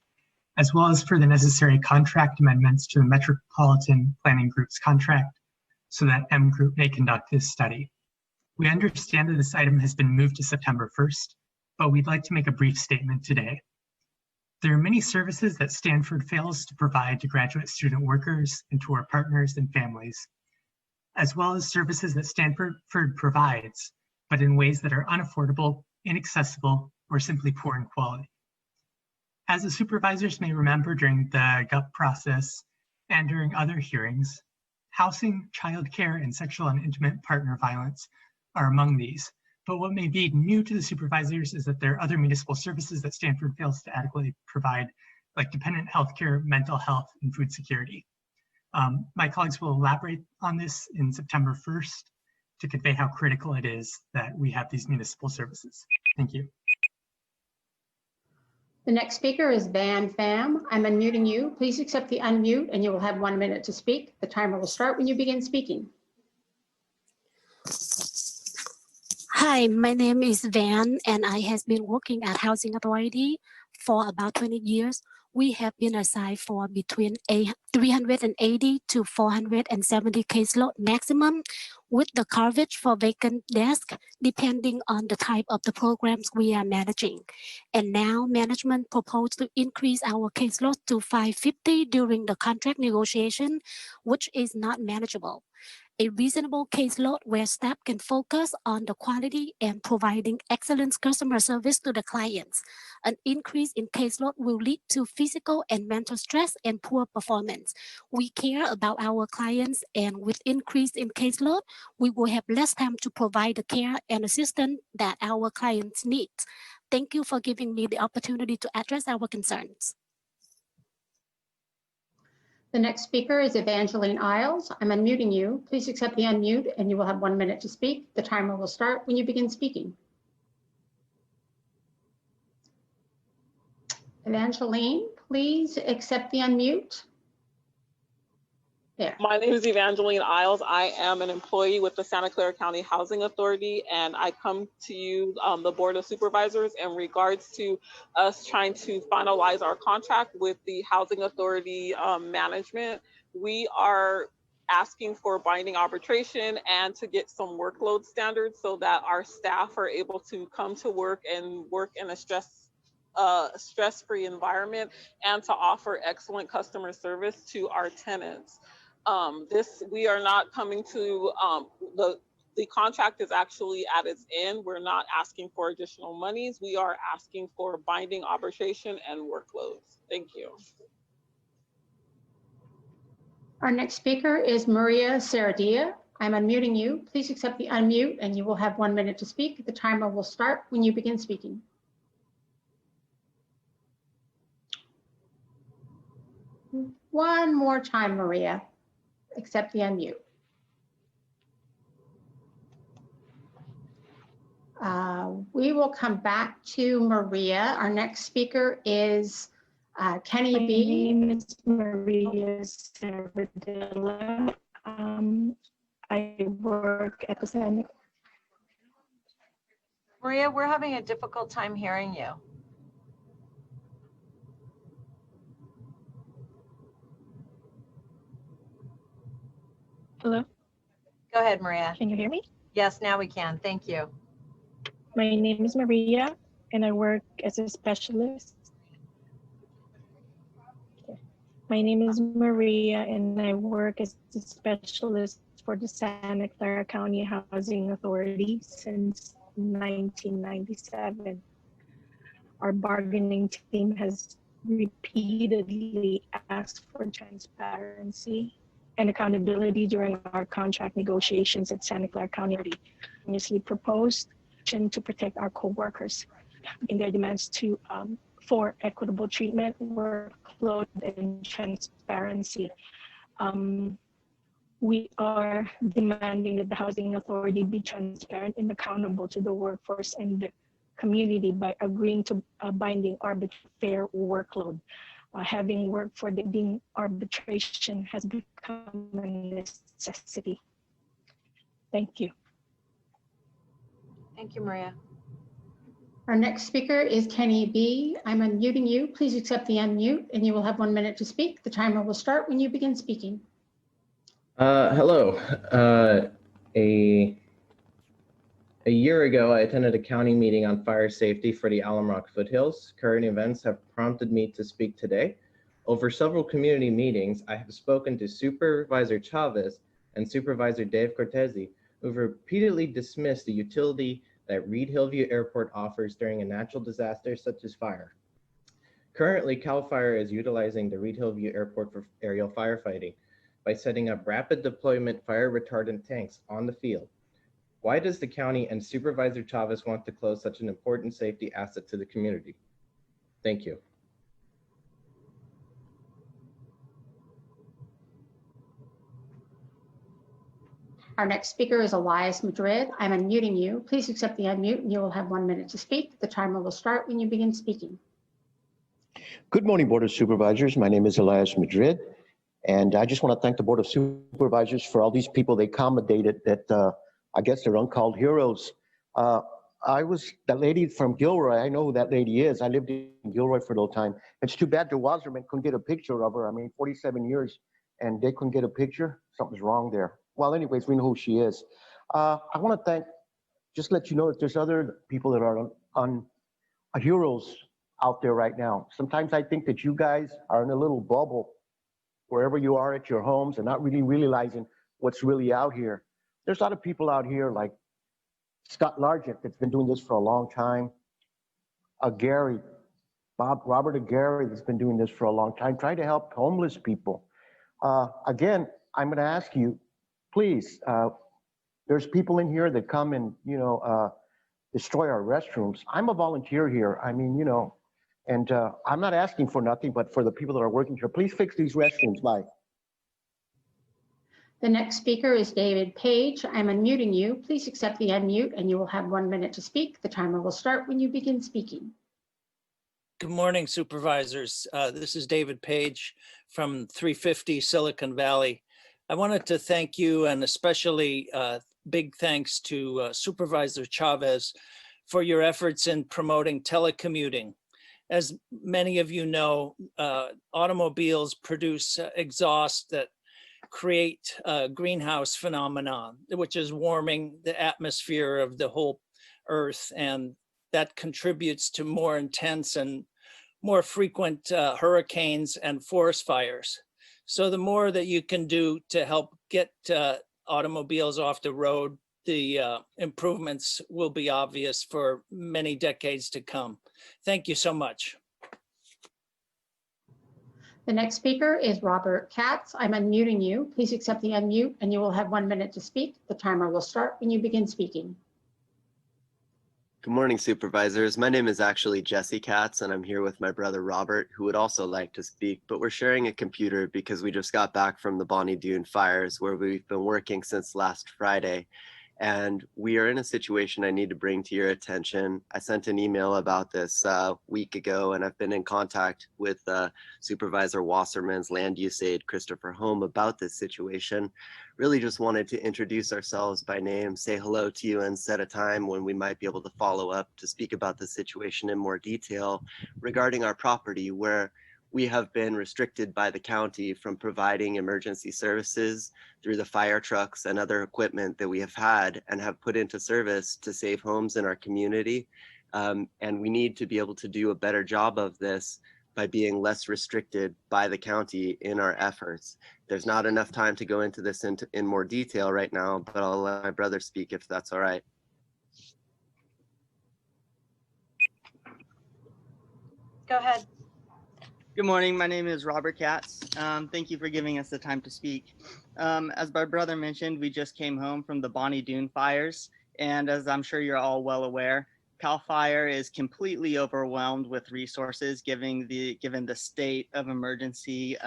as well as for the necessary contract amendments to the Metropolitan Planning Group's contract, so that M Group may conduct this study. We understand that this item has been moved to September 1st, but we'd like to make a brief statement today. There are many services that Stanford fails to provide to graduate student workers and to our partners and families, as well as services that Stanford provides, but in ways that are unaffordable, inaccessible, or simply poor in quality. As the supervisors may remember during the GUP process and during other hearings, housing, childcare, and sexual and intimate partner violence are among these. But what may be new to the supervisors is that there are other municipal services that Stanford fails to adequately provide, like dependent healthcare, mental health, and food security. My colleagues will elaborate on this in September 1st to convey how critical it is that we have these municipal services. Thank you. The next speaker is Van Pham. I'm unmuting you. Please accept the unmute and you will have 1 minute to speak. The timer will start when you begin speaking. Hi, my name is Van and I have been working at Housing Authority for about 20 years. We have been assigned for between 380 to 470 caseload maximum, with the coverage for vacant desk depending on the type of the programs we are managing. And now management proposed to increase our caseload to 550 during the contract negotiation, which is not manageable. A reasonable caseload where staff can focus on the quality and providing excellent customer service to the clients. An increase in caseload will lead to physical and mental stress and poor performance. We care about our clients, and with increase in caseload, we will have less time to provide the care and assistance that our clients need. Thank you for giving me the opportunity to address our concerns. The next speaker is Evangeline Isles. I'm unmuting you. Please accept the unmute and you will have 1 minute to speak. The timer will start when you begin speaking. Evangeline, please accept the unmute. There. My name is Evangeline Isles. I am an employee with the Santa Clara County Housing Authority, and I come to you, the Board of Supervisors, in regards to us trying to finalize our contract with the Housing Authority management. We are asking for binding arbitration and to get some workload standards so that our staff are able to come to work and work in a stress-free environment, and to offer excellent customer service to our tenants. We are not coming to, the contract is actually at its end. We're not asking for additional monies. We are asking for binding arbitration and workloads. Thank you. Our next speaker is Maria Saradia. I'm unmuting you. Please accept the unmute and you will have 1 minute to speak. The timer will start when you begin speaking. One more time, Maria. Accept the unmute. We will come back to Maria. Our next speaker is Kenny B. My name is Maria Ceremonial. I work at the Senate. Maria, we're having a difficult time hearing you. Hello? Go ahead, Maria. Can you hear me? Yes, now we can. Thank you. My name is Maria, and I work as a specialist. My name is Maria, and I work as a specialist for the Santa Clara County Housing Authority since 1997. Our bargaining team has repeatedly asked for transparency and accountability during our contract negotiations at Santa Clara County. Initially proposed to protect our co-workers in their demands for equitable treatment, workload, and transparency. We are demanding that the Housing Authority be transparent and accountable to the workforce and the community by agreeing to a binding arbitrary fair workload. Having worked for the being arbitration has become a necessity. Thank you. Thank you, Maria. Our next speaker is Kenny B. I'm unmuting you. Please accept the unmute and you will have 1 minute to speak. The timer will start when you begin speaking. Hello. A year ago, I attended a county meeting on fire safety for the Alum Rock foothills. Current events have prompted me to speak today. Over several community meetings, I have spoken to Supervisor Chavez and Supervisor Dave Cortese, who've repeatedly dismissed the utility that Reed Hillview Airport offers during a natural disaster such as fire. Currently, CAL FIRE is utilizing the Reed Hillview Airport for aerial firefighting by setting up rapid deployment fire retardant tanks on the field. Why does the county and Supervisor Chavez want to close such an important safety asset to the community? Thank you. Our next speaker is Elias Madrid. I'm unmuting you. Please accept the unmute and you will have 1 minute to speak. The timer will start when you begin speaking. Good morning, Board of Supervisors. My name is Elias Madrid, and I just want to thank the Board of Supervisors for all these people they accommodated that I guess they're uncalled heroes. That lady from Gilroy, I know who that lady is. I lived in Gilroy for a little time. It's too bad the Wasserman couldn't get a picture of her. I mean, 47 years and they couldn't get a picture. Something's wrong there. Well, anyways, we know who she is. I want to just let you know that there's other people that are heroes out there right now. Sometimes I think that you guys are in a little bubble wherever you are at your homes and not really realizing what's really out here. There's a lot of people out here like Scott Largent that's been doing this for a long time. Robert Aguirre that's been doing this for a long time, trying to help homeless people. Again, I'm going to ask you, please, there's people in here that come and, destroy our restrooms. I'm a volunteer here. I mean, and I'm not asking for nothing, but for the people that are working here, please fix these restrooms. Bye. The next speaker is David Page. I'm unmuting you. Please accept the unmute and you will have 1 minute to speak. The timer will start when you begin speaking. Good morning, Supervisors. This is David Page from 350 Silicon Valley. I wanted to thank you, and especially big thanks to Supervisor Chavez for your efforts in promoting telecommuting. As many of you know, automobiles produce exhaust that create a greenhouse phenomenon, which is warming the atmosphere of the whole Earth, and that contributes to more intense and more frequent hurricanes and forest fires. So the more that you can do to help get automobiles off the road, the improvements will be obvious for many decades to come. Thank you so much. The next speaker is Robert Katz. I'm unmuting you. Please accept the unmute and you will have 1 minute to speak. The timer will start when you begin speaking. Good morning, supervisors. My name is actually Jesse Katz, and I'm here with my brother Robert, who would also like to speak, but we're sharing a computer because we just got back from the Bonnie Doon fires, where we've been working since last Friday. And we are in a situation I need to bring to your attention. I sent an email about this a week ago, and I've been in contact with Supervisor Wasserman's land use aide, Christopher Holm, about this situation. Really just wanted to introduce ourselves by name, say hello to you, and set a time when we might be able to follow up to speak about the situation in more detail regarding our property, where we have been restricted by the county from providing emergency services through the fire trucks and other equipment that we have had and have put into service to save homes in our community. And we need to be able to do a better job of this by being less restricted by the county in our efforts. There's not enough time to go into this in more detail right now, but I'll let my brother speak if that's all right. Go ahead. Good morning. My name is Robert Katz. Thank you for giving us the time to speak. As my brother mentioned, we just came home from the Bonnie Doon fires. And as I'm sure you're all well aware, CAL FIRE is completely overwhelmed with resources given the state of emergency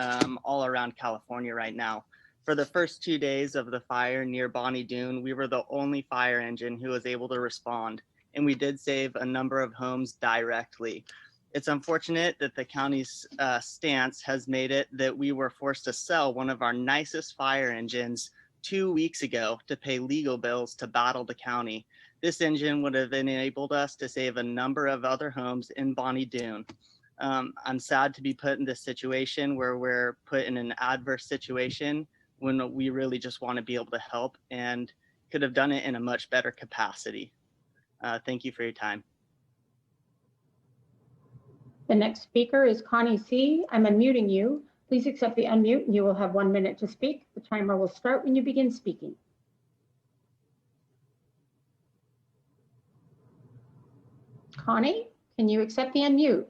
all around California right now. For the first 2 days of the fire near Bonnie Doon, we were the only fire engine who was able to respond. And we did save a number of homes directly. It's unfortunate that the county's stance has made it that we were forced to sell one of our nicest fire engines 2 weeks ago to pay legal bills to battle the county. This engine would have enabled us to save a number of other homes in Bonnie Doon. I'm sad to be put in this situation where we're put in an adverse situation when we really just want to be able to help and could have done it in a much better capacity. Thank you for your time. The next speaker is Connie C. I'm unmuting you. Please accept the unmute and you will have 1 minute to speak. The timer will start when you begin speaking. Connie, can you accept the unmute?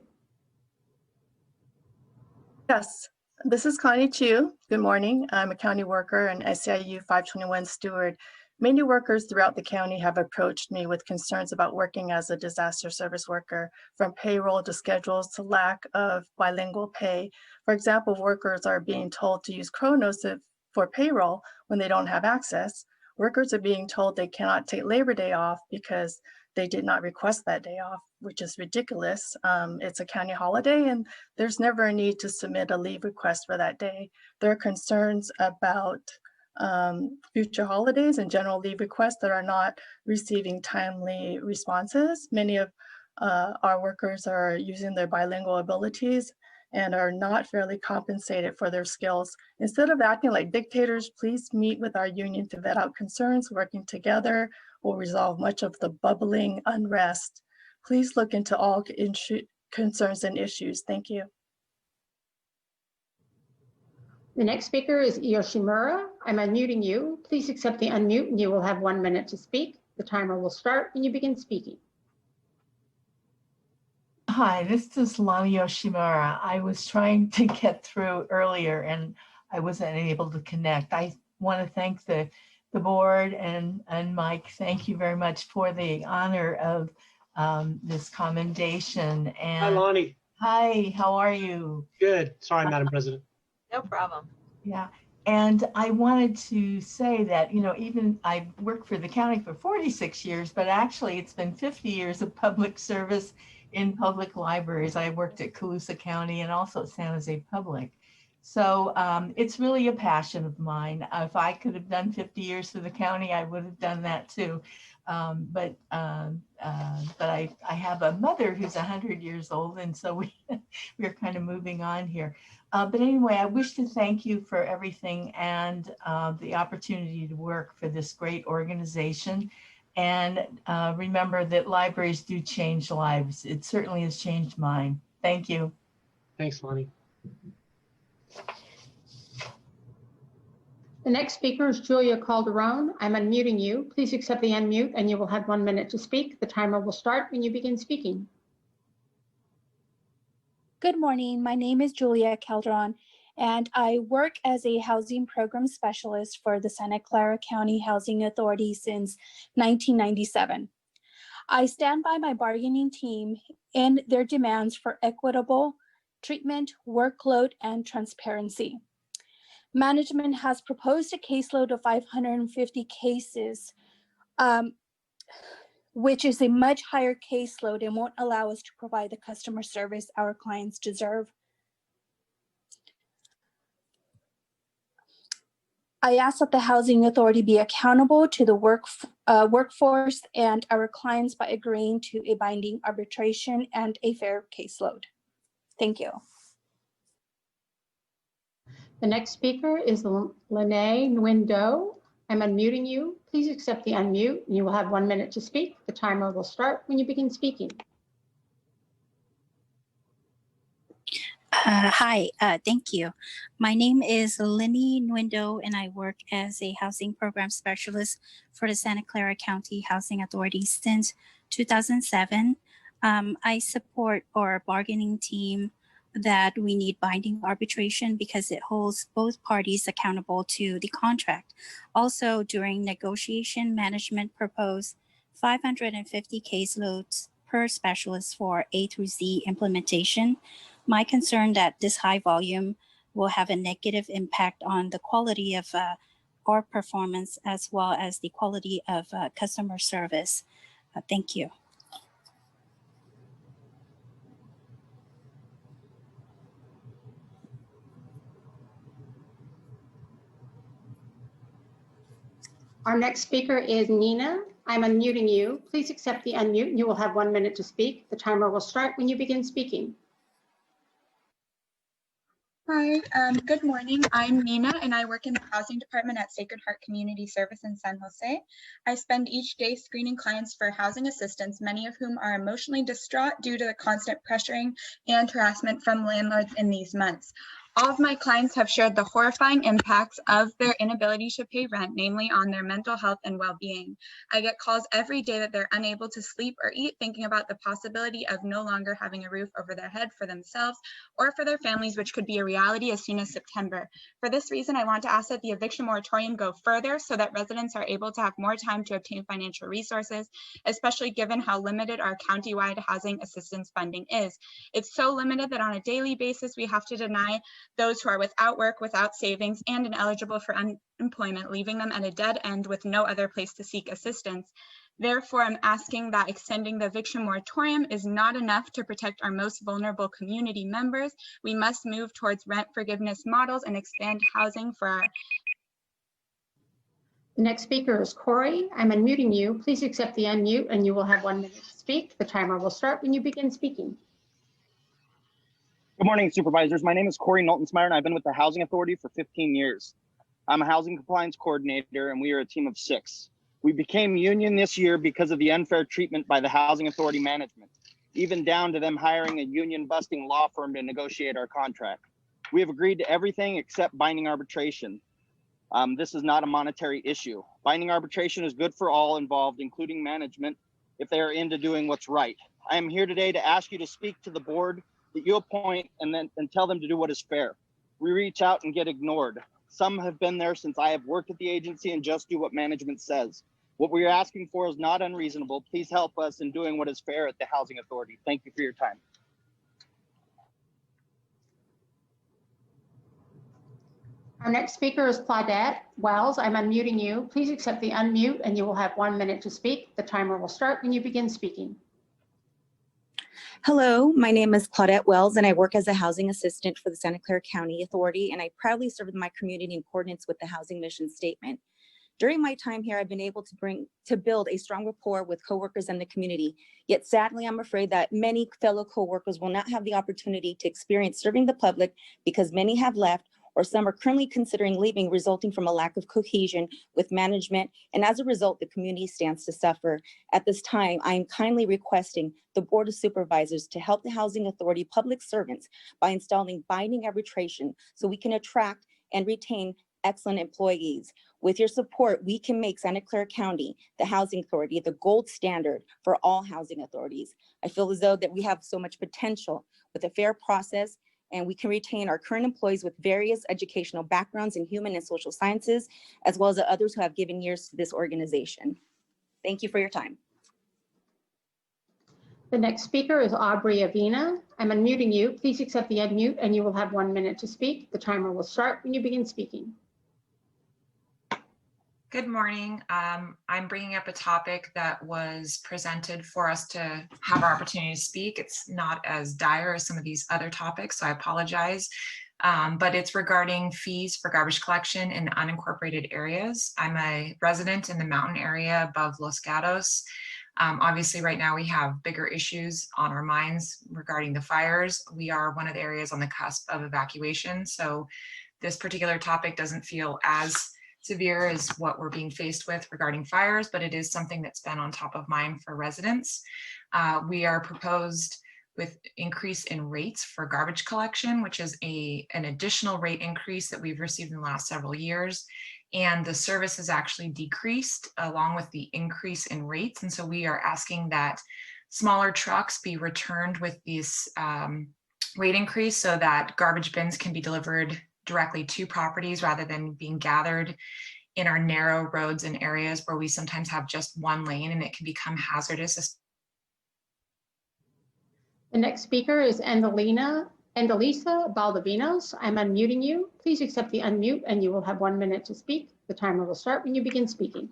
Yes, this is Connie Chu. Good morning. I'm a county worker and SEIU 521 steward. Many workers throughout the county have approached me with concerns about working as a disaster service worker, from payroll to schedules to lack of bilingual pay. For example, workers are being told to use Kronos for payroll when they don't have access. Workers are being told they cannot take Labor Day off because they did not request that day off, which is ridiculous. It's a county holiday and there's never a need to submit a leave request for that day. There are concerns about future holidays and general leave requests that are not receiving timely responses. Many of our workers are using their bilingual abilities and are not fairly compensated for their skills. Instead of acting like dictators, please meet with our union to vet out concerns. Working together will resolve much of the bubbling unrest. Please look into all concerns and issues. Thank you. The next speaker is Yoshimura. I'm unmuting you. Please accept the unmute and you will have 1 minute to speak. The timer will start when you begin speaking. Hi, this is Lani Yoshimura. I was trying to get through earlier and I wasn't able to connect. I want to thank the board and Mike. Thank you very much for the honor of this commendation. And Hi, Lonnie. Hi, how are you? Good. Sorry, Madam President. No problem. Yeah, and I wanted to say that, you know, even I worked for the county for 46 years, but actually it's been 50 years of public service in public libraries. I worked at Colusa County and also San Jose Public. So it's really a passion of mine. If I could have done 50 years for the county, I would have done that too. But I have a mother who's 100 years old, and so we're kind of moving on here. But anyway, I wish to thank you for everything and the opportunity to work for this great organization. And remember that libraries do change lives. It certainly has changed mine. Thank you. Thanks, Lonnie. The next speaker is Julia Calderon. I'm unmuting you. Please accept the unmute and you will have 1 minute to speak. The timer will start when you begin speaking. Good morning. My name is Julia Calderon, and I work as a housing program specialist for the Santa Clara County Housing Authority since 1997. I stand by my bargaining team in their demands for equitable treatment, workload, and transparency. Management has proposed a caseload of 550 cases, which is a much higher caseload and won't allow us to provide the customer service our clients deserve. I ask that the Housing Authority be accountable to the workforce and our clients by agreeing to a binding arbitration and a fair caseload. Thank you. The next speaker is Lene Nguyen-Do. I'm unmuting you. Please accept the unmute. You will have 1 minute to speak. The timer will start when you begin speaking. Hi, thank you. My name is Lini Nguyen-Do, and I work as a housing program specialist for the Santa Clara County Housing Authority since 2007. I support our bargaining team that we need binding arbitration because it holds both parties accountable to the contract. Also, during negotiation, management proposed 550 caseloads per specialist for A through Z implementation. My concern that this high volume will have a negative impact on the quality of our performance as well as the quality of customer service. Thank you. Our next speaker is Nina. I'm unmuting you. Please accept the unmute. You will have 1 minute to speak. The timer will start when you begin speaking. Hi, good morning. I'm Nina and I work in the housing department at Sacred Heart Community Service in San Jose. I spend each day screening clients for housing assistance, many of whom are emotionally distraught due to the constant pressuring and harassment from landlords in these months. All of my clients have shared the horrifying impacts of their inability to pay rent, namely on their mental health and well-being. I get calls every day that they're unable to sleep or eat, thinking about the possibility of no longer having a roof over their head for themselves or for their families, which could be a reality as soon as September. For this reason, I want to ask that the eviction moratorium go further so that residents are able to have more time to obtain financial resources, especially given how limited our countywide housing assistance funding is. It's so limited that on a daily basis, we have to deny those who are without work, without savings, and ineligible for unemployment, leaving them at a dead end with no other place to seek assistance. Therefore, I'm asking that extending the eviction moratorium is not enough to protect our most vulnerable community members. We must move towards rent forgiveness models and expand housing for our... The next speaker is Corey. I'm unmuting you. Please accept the unmute and you will have 1 minute to speak. The timer will start when you begin speaking. Good morning, supervisors. My name is Corey Noltensmeyer, and I've been with the Housing Authority for 15 years. I'm a housing compliance coordinator, and we are a team of 6. We became union this year because of the unfair treatment by the Housing Authority management, even down to them hiring a union-busting law firm to negotiate our contract. We have agreed to everything except binding arbitration. This is not a monetary issue. Binding arbitration is good for all involved, including management, if they are into doing what's right. I am here today to ask you to speak to the board that you appoint and tell them to do what is fair. We reach out and get ignored. Some have been there since I have worked at the agency and just do what management says. What we are asking for is not unreasonable. Please help us in doing what is fair at the Housing Authority. Thank you for your time. Our next speaker is Claudette Wells. I'm unmuting you. Please accept the unmute and you will have 1 minute to speak. The timer will start when you begin speaking. Hello, my name is Claudette Wells and I work as a housing assistant for the Santa Clara County Authority, and I proudly serve my community in accordance with the housing mission statement. During my time here, I've been able to build a strong rapport with coworkers and the community. Yet sadly, I'm afraid that many fellow coworkers will not have the opportunity to experience serving the public because many have left or some are currently considering leaving, resulting from a lack of cohesion with management. And as a result, the community stands to suffer. At this time, I am kindly requesting the Board of Supervisors to help the Housing Authority public servants by installing binding arbitration so we can attract and retain excellent employees. With your support, we can make Santa Clara County, the housing authority, the gold standard for all housing authorities. I feel as though that we have so much potential with a fair process, and we can retain our current employees with various educational backgrounds in human and social sciences, as well as others who have given years to this organization. Thank you for your time. The next speaker is Aubrey Avina. I'm unmuting you. Please accept the unmute and you will have 1 minute to speak. The timer will start when you begin speaking. Good morning. I'm bringing up a topic that was presented for us to have our opportunity to speak. It's not as dire as some of these other topics, so I apologize. But it's regarding fees for garbage collection in unincorporated areas. I'm a resident in the mountain area above Los Gatos. Obviously, right now we have bigger issues on our minds regarding the fires. We are one of the areas on the cusp of evacuation, so this particular topic doesn't feel as severe as what we're being faced with regarding fires, but it is something that's been on top of mind for residents. We are proposed with increase in rates for garbage collection, which is an additional rate increase that we've received in the last several years. And the service has actually decreased along with the increase in rates. And so we are asking that smaller trucks be returned with this rate increase so that garbage bins can be delivered directly to properties rather than being gathered in our narrow roads and areas where we sometimes have just one lane and it can become hazardous. The next speaker is Andalisa Baldovinos. I'm unmuting you. Please accept the unmute and you will have 1 minute to speak. The timer will start when you begin speaking.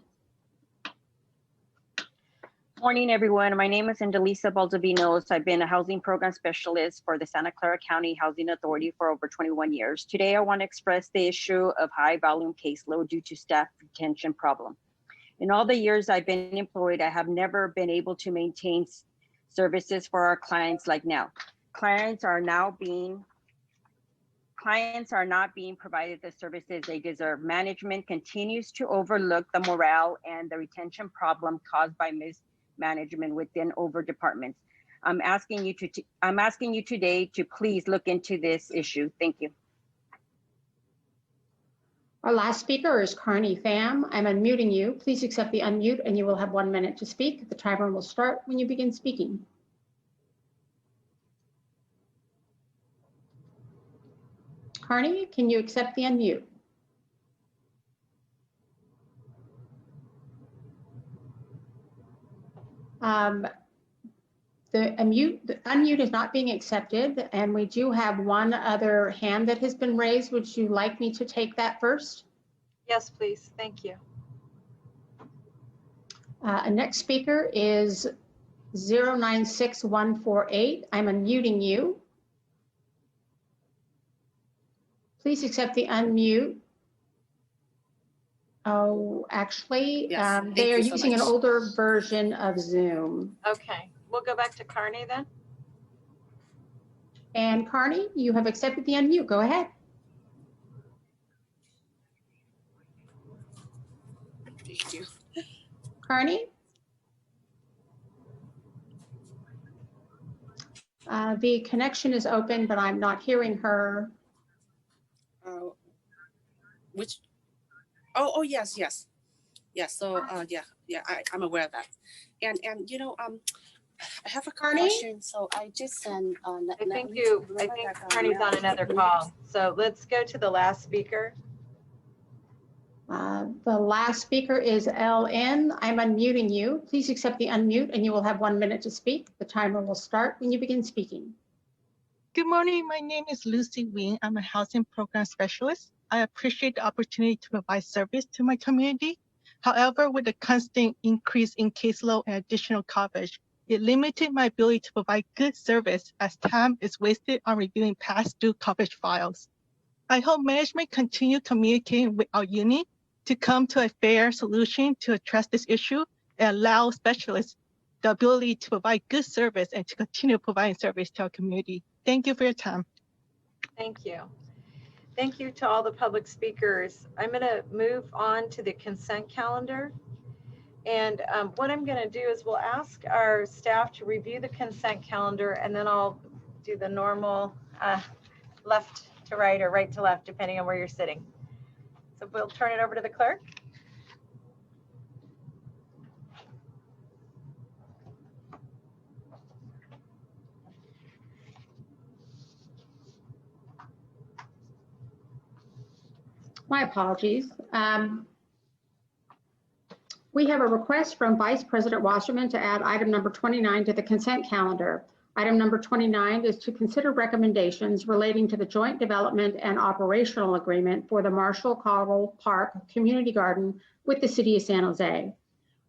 Morning, everyone. My name is Andalisa Baldovinos. I've been a housing program specialist for the Santa Clara County Housing Authority for over 21 years. Today, I want to express the issue of high volume caseload due to staff retention problem. In all the years I've been employed, I have never been able to maintain services for our clients like now. Clients are not being provided the services they deserve. Management continues to overlook the morale and the retention problem caused by mismanagement within over departments. I'm asking you today to please look into this issue. Thank you. Our last speaker is Carney Pham. I'm unmuting you. Please accept the unmute and you will have 1 minute to speak. The timer will start when you begin speaking. Carney, can you accept the unmute? The unmute is not being accepted, and we do have one other hand that has been raised. Would you like me to take that first? Yes, please. Thank you. Next speaker is 096148. I'm unmuting you. Please accept the unmute. Oh, actually, Yes, they are thank you so using an much. older version of Zoom. Okay, we'll go back to Carney then. And Carney, you have accepted the unmute. Go ahead. Thank you. Carney? The connection is open, but I'm not hearing her. Which? Oh yes. So I'm aware of that. And you know, I have a question. So I just sent. I think Carney's on another call. So let's go to the last speaker. The last speaker is LN. I'm unmuting you. Please accept the unmute and you will have 1 minute to speak. The timer will start when you begin speaking. Good morning. My name is Lucy Wing. I'm a housing program specialist. I appreciate the opportunity to provide service to my community. However, with the constant increase in caseload and additional coverage, it limited my ability to provide good service as time is wasted on reviewing past due coverage files. I hope management continue communicating with our union to come to a fair solution to address this issue and allow specialists the ability to provide good service and to continue providing service to our community. Thank you for your time. Thank you. Thank you to all the public speakers. I'm going to move on to the consent calendar. And what I'm going to do is we'll ask our staff to review the consent calendar, and then I'll do the normal left to right or right to left, depending on where you're sitting. So we'll turn it over to the clerk. My apologies. We have a request from Vice President Wasserman to add item number 29 to the consent calendar. Item number 29 is to consider recommendations relating to the joint development and operational agreement for the Marshall Cottle Park Community Garden with the City of San Jose.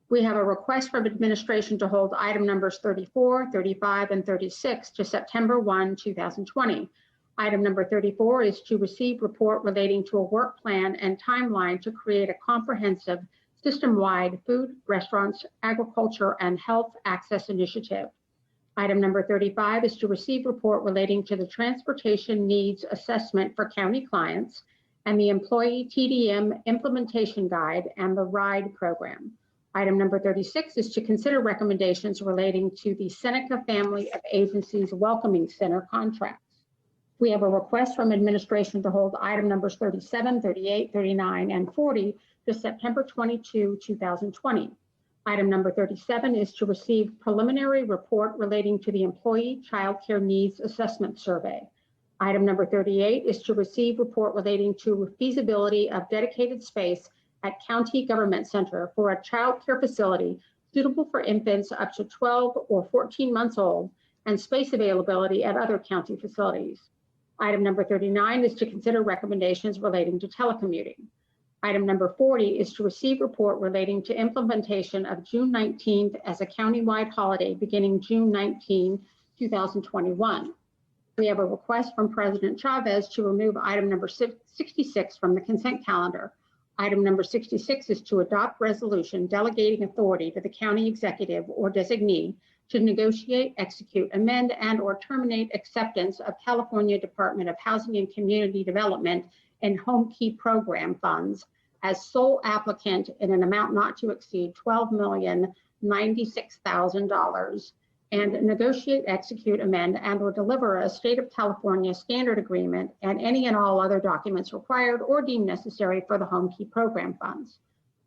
We have a request from administration to hold item numbers 34, 35, and 36 to September 1, 2020. Item number 34 is to receive report relating to a work plan and timeline to create a comprehensive system-wide food, restaurants, agriculture, and health access initiative. Item number 35 is to receive report relating to the transportation needs assessment for county clients and the employee TDM implementation guide and the RIDE program. Item number 36 is to consider recommendations relating to the Seneca Family of Agencies Welcoming Center contracts. We have a request from administration to hold item numbers 37, 38, 39, and 40 to September 22, 2020. Item number 37 is to receive preliminary report relating to the Employee Child Care Needs Assessment Survey. Item number 38 is to receive report relating to feasibility of dedicated space at County Government Center for a child care facility suitable for infants up to 12 or 14 months old and space availability at other county facilities. Item number 39 is to consider recommendations relating to telecommuting. Item number 40 is to receive report relating to implementation of June 19th as a countywide holiday beginning June 19, 2021. We have a request from President Chavez to remove item number 66 from the consent calendar. Item number 66 is to adopt resolution delegating authority to the county executive or designee to negotiate, execute, amend, and or terminate acceptance of California Department of Housing and Community Development and Home Key Program funds as sole applicant in an amount not to exceed $12,096,000 and negotiate, execute, amend, and or deliver a state of California standard agreement and any and all other documents required or deemed necessary for the Home Key Program funds.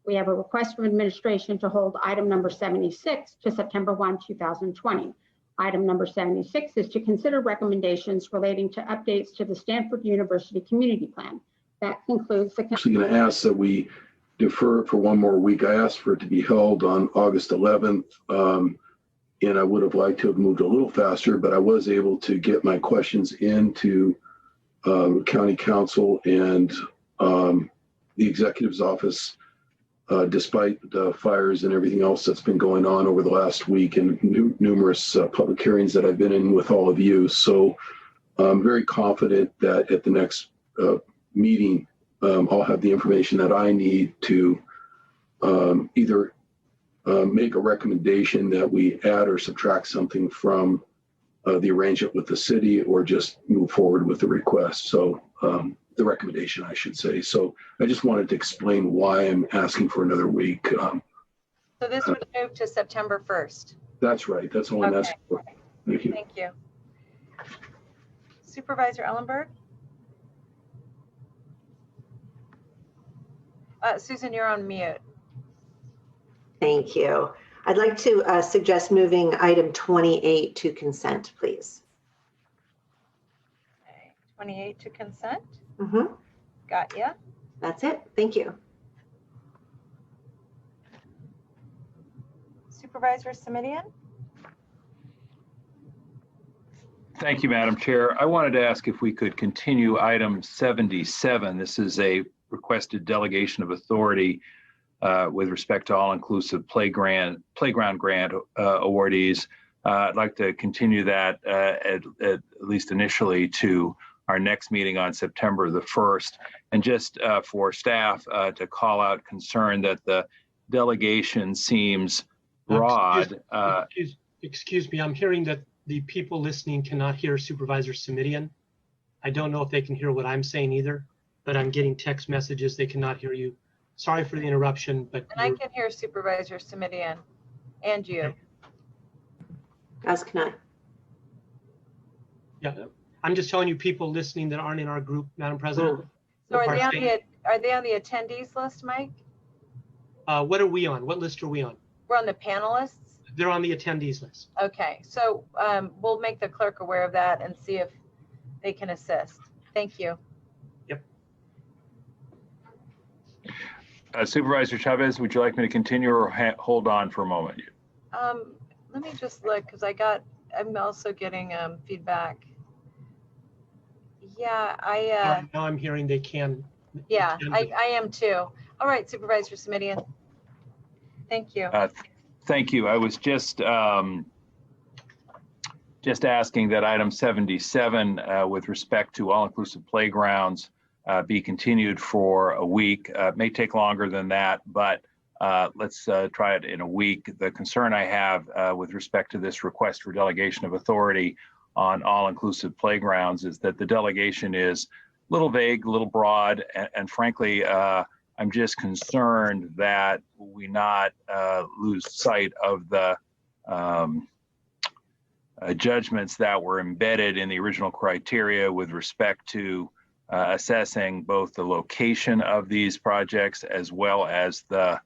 We have a request from administration to hold item number 76 to September 1, 2020. Item number 76 is to consider recommendations relating to updates to the Stanford University Community Plan. That concludes the. I'm actually going to ask that we defer for one more week. I asked for it to be held on August 11th, and I would have liked to have moved a little faster, but I was able to get my questions into County Council and the Executive's office. Despite the fires and everything else that's been going on over the last week and numerous public hearings that I've been in with all of you. So I'm very confident that at the next meeting, I'll have the information that I need to either make a recommendation that we add or subtract something from the arrangement with the city or just move forward with the request. So the recommendation, I should say. So I just wanted to explain why I'm asking for another week. So this would move to September 1st. That's right. That's all I'm asking for. Thank you. Thank you. Supervisor Ellenberg? Susan, you're on mute. Thank you. I'd like to suggest moving item 28 to consent, please. Okay. 28 to consent? Mm-hmm. Got ya. That's it. Thank you. Supervisor Simitian? Thank you, Madam Chair. I wanted to ask if we could continue item 77. This is a requested delegation of authority with respect to all-inclusive playground grant awardees. I'd like to continue that at least initially to our next meeting on September the 1st. And just for staff to call out concern that the delegation seems broad. Excuse me, I'm hearing that the people listening cannot hear Supervisor Simitian. I don't know if they can hear what I'm saying either, but I'm getting text messages they cannot hear you. Sorry for the interruption, but. And I can hear Supervisor Simitian and you. Okay. As can I. Yeah, I'm just telling you people listening that aren't in our group, Madam President. So are they on are they on the attendees list, Mike? What are we on? What list are we on? We're on the panelists. They're on the attendees list. Okay, so we'll make the clerk aware of that and see if they can assist. Thank you. Yep. Supervisor Chavez, would you like me to continue or hold on for a moment? Let me just look because I'm also getting feedback. Yeah, Now I'm hearing they can. yeah, I am too. All right, Supervisor Simitian. Thank you. Thank you. I was just asking that item 77 with respect to all-inclusive playgrounds be continued for a week. It may take longer than that, but let's try it in a week. The concern I have with respect to this request for delegation of authority on all-inclusive playgrounds is that the delegation is a little vague, a little broad, and frankly, I'm just concerned that we not lose sight of the judgments that were embedded in the original criteria with respect to assessing both the location of these projects as well as the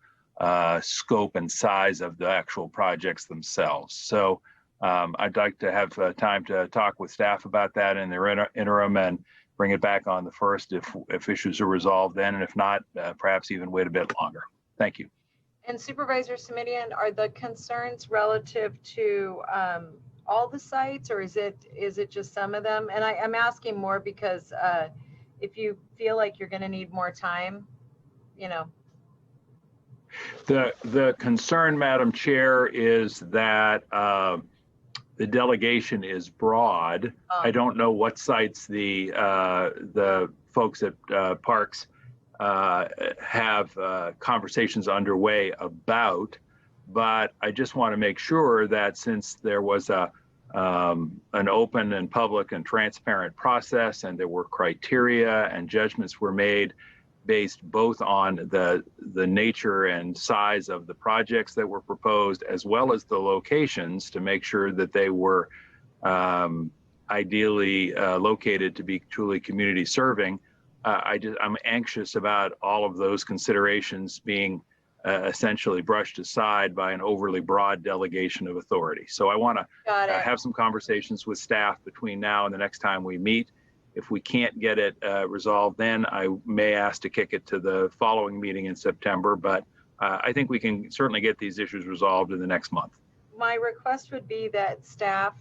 scope and size of the actual projects themselves. So I'd like to have time to talk with staff about that in the interim and bring it back on the first if issues are resolved then, and if not, perhaps even wait a bit longer. Thank you. And Supervisor Simitian, are the concerns relative to all the sites, or is it just some of them? And I'm asking more because if you feel like you're going to need more time, you know. The concern, Madam Chair, is that the delegation is broad. I don't know what sites the folks at Parks have conversations underway about, but I just want to make sure that since there was an open and public and transparent process, and there were criteria and judgments were made based both on the nature and size of the projects that were proposed, as well as the locations, to make sure that they were ideally located to be truly community serving. I'm anxious about all of those considerations being essentially brushed aside by an overly broad delegation of authority. So I want to have some conversations with staff between now and the next time we meet. If we can't get it resolved, then I may ask to kick it to the following meeting in September, but I think we can certainly get these issues resolved in the next month. My request would be that staff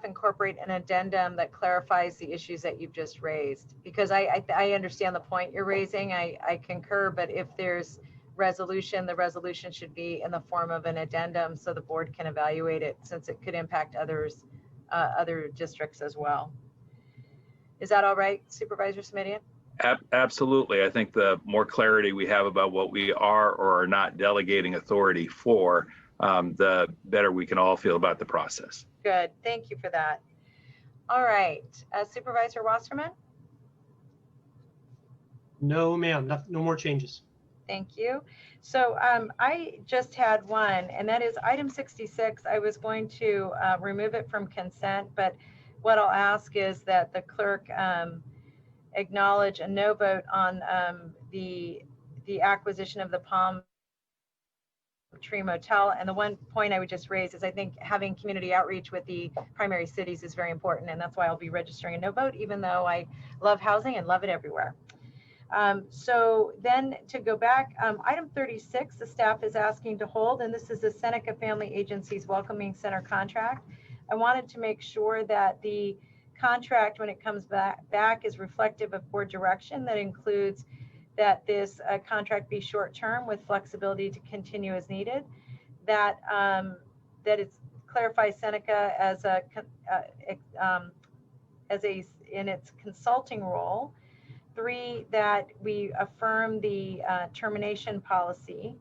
incorporate an addendum that clarifies the issues that you've just raised, because I understand the point you're raising. I concur, but if there's resolution, the resolution should be in the form of an addendum so the board can evaluate it, since it could impact other districts as well. Is that all right, Supervisor Simitian? Absolutely. I think the more clarity we have about what we are or are not delegating authority for, the better we can all feel about the process. Good. Thank you for that. All right. Supervisor Wasserman? No, ma'am. No more changes. Thank you. So I just had one, and that is item 66. I was going to remove it from consent, but what I'll ask is that the clerk acknowledge a no vote on the acquisition of the Palm Tree Motel. And the one point I would just raise is I think having community outreach with the primary cities is very important, and that's why I'll be registering a no vote, even though I love housing and love it everywhere. So then to go back, item 36, the staff is asking to hold, and this is the Seneca Family Agency's Welcoming Center contract. I wanted to make sure that the contract, when it comes back is reflective of board direction that includes that this contract be short-term with flexibility to continue as needed, that it clarifies Seneca as in its consulting role. 3, that we affirm the termination policy,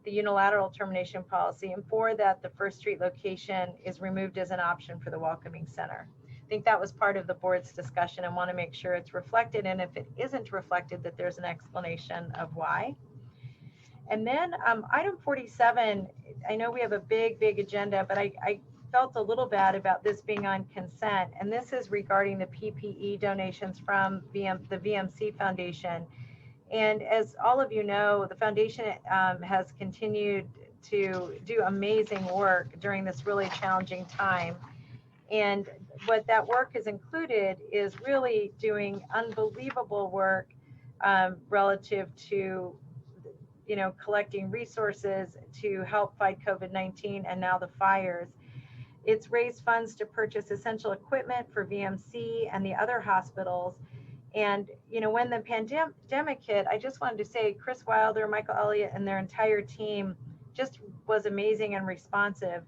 the unilateral termination policy, and 4, that the First Street location is removed as an option for the Welcoming Center. I think that was part of the board's discussion and want to make sure it's reflected, and if it isn't reflected, that there's an explanation of why. And then item 47, I know we have a big agenda, but I felt a little bad about this being on consent. And this is regarding the PPE donations from the VMC Foundation. And as all of you know, the foundation has continued to do amazing work during this really challenging time. And what that work has included is really doing unbelievable work relative to, you know, collecting resources to help fight COVID-19 and now the fires. It's raised funds to purchase essential equipment for VMC and the other hospitals. And, you know, when the pandemic hit, I just wanted to say Chris Wilder, Michael Elliott, and their entire team just was amazing and responsive.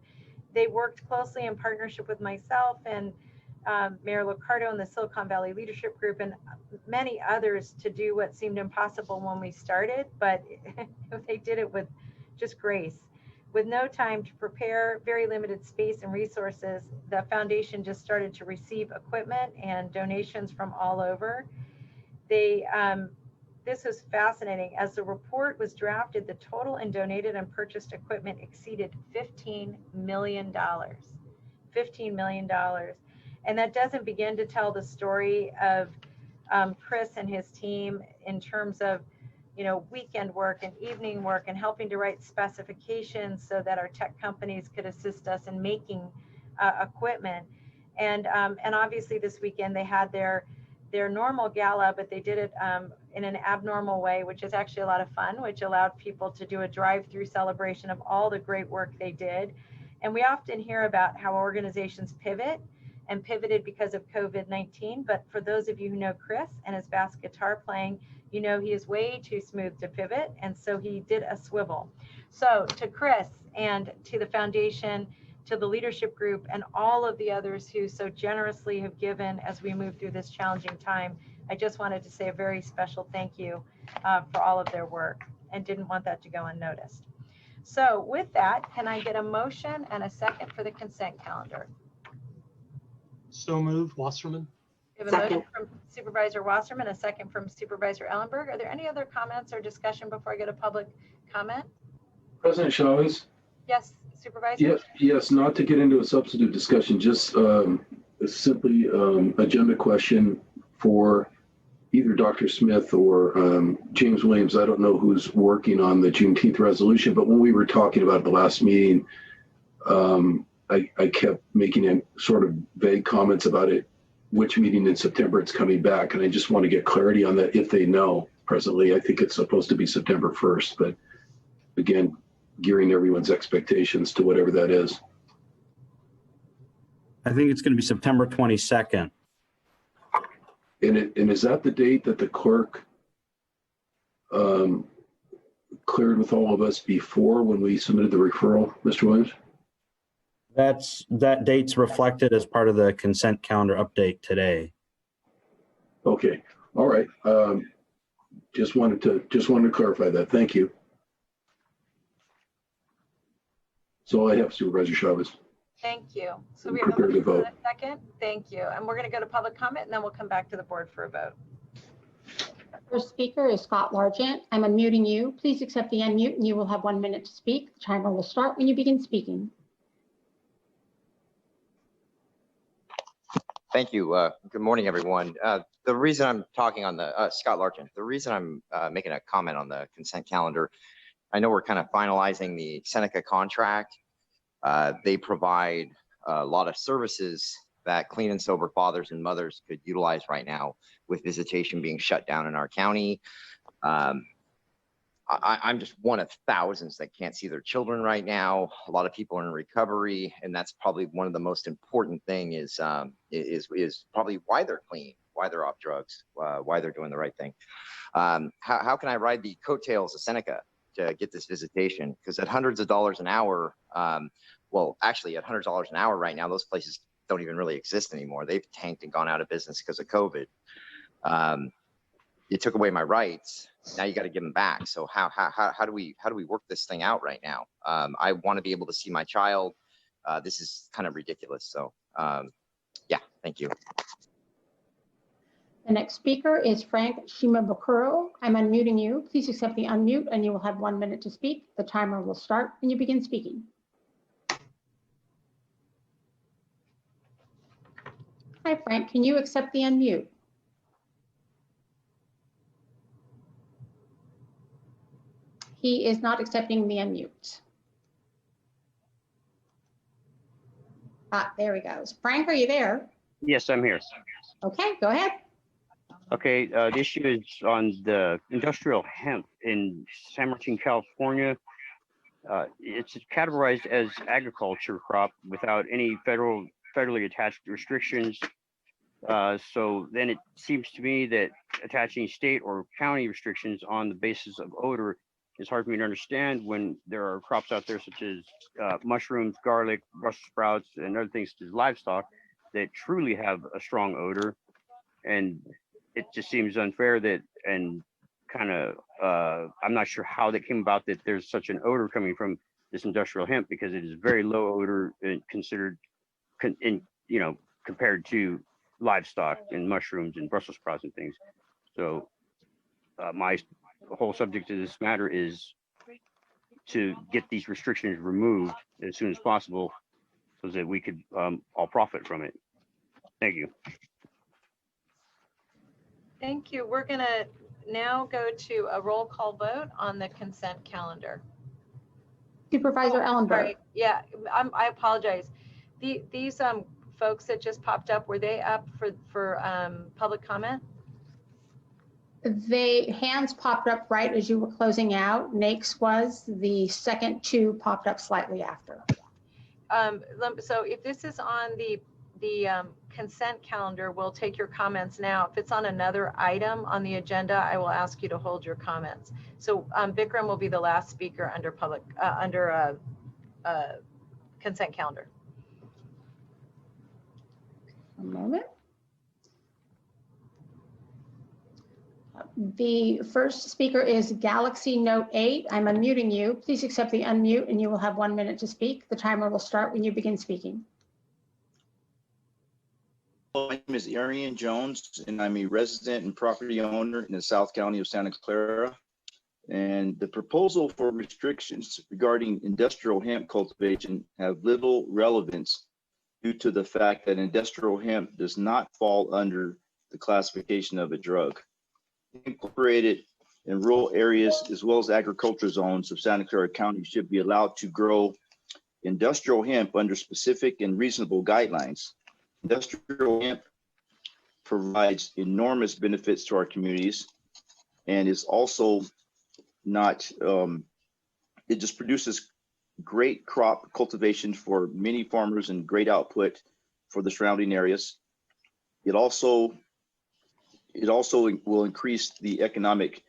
They worked closely in partnership with myself and Mayor Locardo and the Silicon Valley Leadership Group and many others to do what seemed impossible when we started, but they did it with just grace. With no time to prepare, very limited space and resources, the foundation just started to receive equipment and donations from all over. This was fascinating. As the report was drafted, the total in donated and purchased equipment exceeded $15 million. $15 million. And that doesn't begin to tell the story of Chris and his team in terms of, you know, weekend work and evening work and helping to write specifications so that our tech companies could assist us in making equipment. And obviously this weekend they had their normal gala, but they did it in an abnormal way, which is actually a lot of fun, which allowed people to do a drive-through celebration of all the great work they did. And we often hear about how organizations pivot and pivoted because of COVID-19. But for those of you who know Chris and his bass guitar playing, you know he is way too smooth to pivot. And so he did a swivel. So to Chris and to the foundation, to the leadership group, and all of the others who so generously have given as we move through this challenging time, I just wanted to say a very special thank you for all of their work and didn't want that to go unnoticed. So with that, can I get a motion and a second for the consent calendar? So moved, Wasserman. We have a motion from Supervisor Wasserman, a second from Supervisor Ellenberg. Are there any other comments or discussion before I go to public comment? President Chavez? Yes, Supervisor? Yes, not to get into a substantive discussion, just simply agenda question for either Dr. Smith or James Williams. I don't know who's working on the Juneteenth resolution, but when we were talking about the last meeting, I kept making sort of vague comments about it, which meeting in September it's coming back. And I just want to get clarity on that if they know presently. I think it's supposed to be September 1st, but again, gearing everyone's expectations to whatever that is. I think it's going to be September 22nd. And is that the date that the clerk cleared with all of us before when we submitted the referral, Mr. Williams? That date's reflected as part of the consent calendar update today. Okay, all right. Just wanted to clarify that. Thank you. So I have Supervisor Chavez. Thank you. So we have a motion and a second. Thank you. And we're going to go to public comment and then we'll come back to the board for a vote. First speaker is Scott Largent. I'm unmuting you. Please accept the unmute and you will have 1 minute to speak. The timer will start when you begin speaking. Thank you. Good morning, everyone. The reason I'm talking on the, Scott Largent, the reason I'm making a comment on the consent calendar, I know we're kind of finalizing the Seneca contract. They provide a lot of services that clean and sober fathers and mothers could utilize right now with visitation being shut down in our county. I'm just one of thousands that can't see their children right now. A lot of people are in recovery, and that's probably one of the most important thing is probably why they're clean, why they're off drugs, why they're doing the right thing. How can I ride the coattails of Seneca to get this visitation? Because at hundreds of dollars an hour, well, actually at $100 an hour right now, those places don't even really exist anymore. They've tanked and gone out of business because of COVID. You took away my rights. Now you got to give them back. So how do we work this thing out right now? I want to be able to see my child. This is kind of ridiculous. So yeah, thank you. The next speaker is Frank Shimabukuro. I'm unmuting you. Please accept the unmute and you will have 1 minute to speak. The timer will start when you begin speaking. Hi, Frank. Can you accept the unmute? He is not accepting the unmute. Ah, there he goes. Frank, are you there? Yes, I'm here. Okay, go ahead. Okay, the issue is on the industrial hemp in San Martin, California. It's categorized as agriculture crop without any federally attached restrictions. So then it seems to me that attaching state or county restrictions on the basis of odor is hard for me to understand when there are crops out there such as mushrooms, garlic, Brussels sprouts, and other things to livestock that truly have a strong odor. And it just seems unfair that, and kind of, I'm not sure how that came about that there's such an odor coming from this industrial hemp, because it is very low odor and considered, compared to livestock and mushrooms and Brussels sprouts and things. So my whole subject to this matter is to get these restrictions removed as soon as possible so that we could all profit from it. Thank you. Thank you. We're going to now go to a roll call vote on the consent calendar. Supervisor Ellenberg. Sorry. Yeah, I apologize. These folks that just popped up, were they up for public comment? Hands popped up right as you were closing out. Nake's was. The second two popped up slightly after. So if this is on the consent calendar, we'll take your comments now. If it's on another item on the agenda, I will ask you to hold your comments. So Bikram will be the last speaker under consent calendar. A moment. The first speaker is Galaxy Note 8. I'm unmuting you. Please accept the unmute and you will have 1 minute to speak. The timer will start when you begin speaking. My name is Arian Jones, and I'm a resident and property owner in the South County of Santa Clara. And the proposal for restrictions regarding industrial hemp cultivation have little relevance due to the fact that industrial hemp does not fall under the classification of a drug. Incorporated in rural areas as well as agriculture zones of Santa Clara County should be allowed to grow industrial hemp under specific and reasonable guidelines. Industrial hemp provides enormous benefits to our communities and is also not, it just produces great crop cultivation for many farmers and great output for the surrounding areas. It also will increase the economic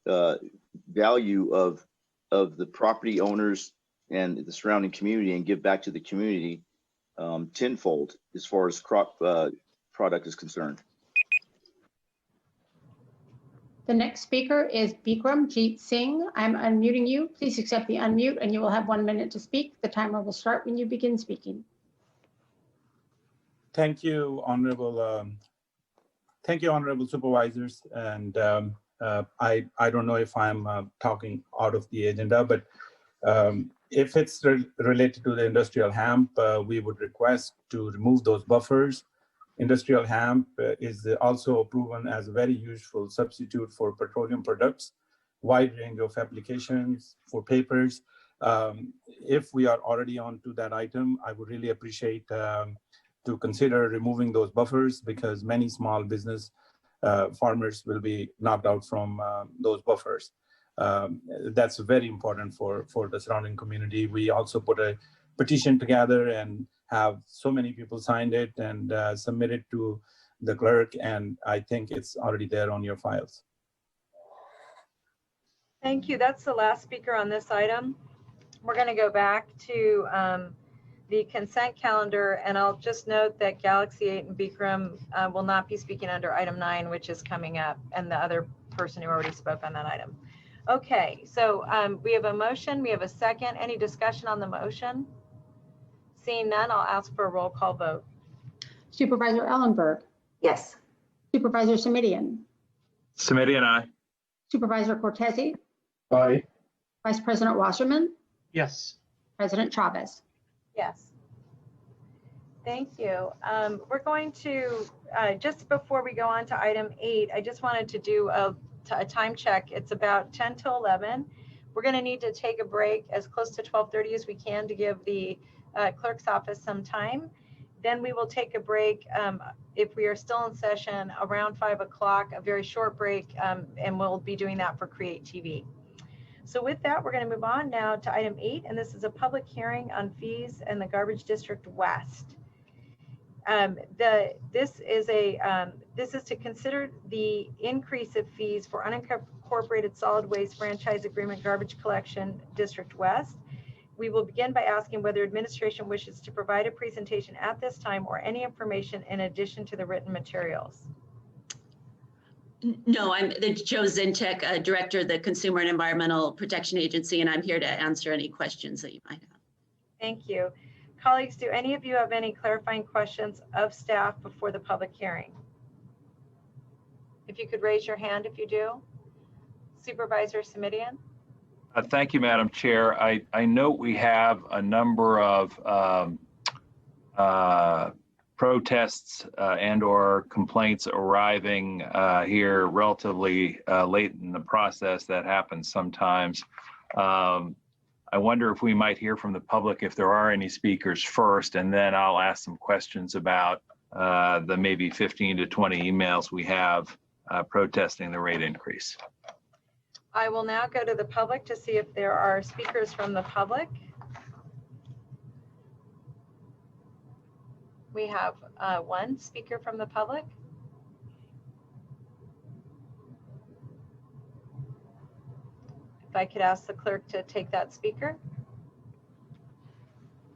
value of the property owners and the surrounding community and give back to the community tenfold as far as crop product is concerned. The next speaker is Bikram Jeet Singh. I'm unmuting you. Please accept the unmute and you will have 1 minute to speak. The timer will start when you begin speaking. Thank you, Honorable Supervisors. And I don't know if I'm talking out of the agenda, but if it's related to the industrial hemp, we would request to remove those buffers. Industrial hemp is also proven as a very useful substitute for petroleum products, wide range of applications for papers. If we are already on to that item, I would really appreciate to consider removing those buffers, because many small business farmers will be knocked out from those buffers. That's very important for the surrounding community. We also put a petition together and have so many people signed it and submitted to the clerk, and I think it's already there on your files. Thank you. That's the last speaker on this item. We're going to go back to the consent calendar, and I'll just note that Galaxy 8 and Bikram will not be speaking under item 9, which is coming up, and the other person who already spoke on that item. Okay, so we have a motion, we have a second. Any discussion on the motion? Seeing none, I'll ask for a roll call vote. Supervisor Ellenberg. Yes. Supervisor Semidion, Semidion, aye. Supervisor Cortese, Aye. Vice President Wasserman, Yes. President Chavez. Yes. Thank you. We're going to, just before we go on to item 8, I just wanted to do a time check. It's about 10 to 11. We're going to need to take a break as close to 12:30 as we can to give the clerk's office some time. Then we will take a break if we are still in session around 5 o'clock, a very short break, and we'll be doing that for Create TV. So with that, we're going to move on now to item 8, and this is a public hearing on fees in the Garbage District West. This is to consider the increase of fees for unincorporated solid waste franchise agreement garbage collection District West. We will begin by asking whether administration wishes to provide a presentation at this time or any information in addition to the written materials. No, I'm Joe Zintek, Director of the Consumer and Environmental Protection Agency, and I'm here to answer any questions that you might have. Thank you. Colleagues, do any of you have any clarifying questions of staff before the public hearing? If you could raise your hand if you do. Supervisor Semidion. Thank you, Madam Chair. I note we have a number of protests and/or complaints arriving here relatively late in the process. That happens sometimes. I wonder if we might hear from the public if there are any speakers first, and then I'll ask some questions about the maybe 15 to 20 emails we have protesting the rate increase. I will now go to the public to see if there are speakers from the public. We have one speaker from the public. If I could ask the clerk to take that speaker.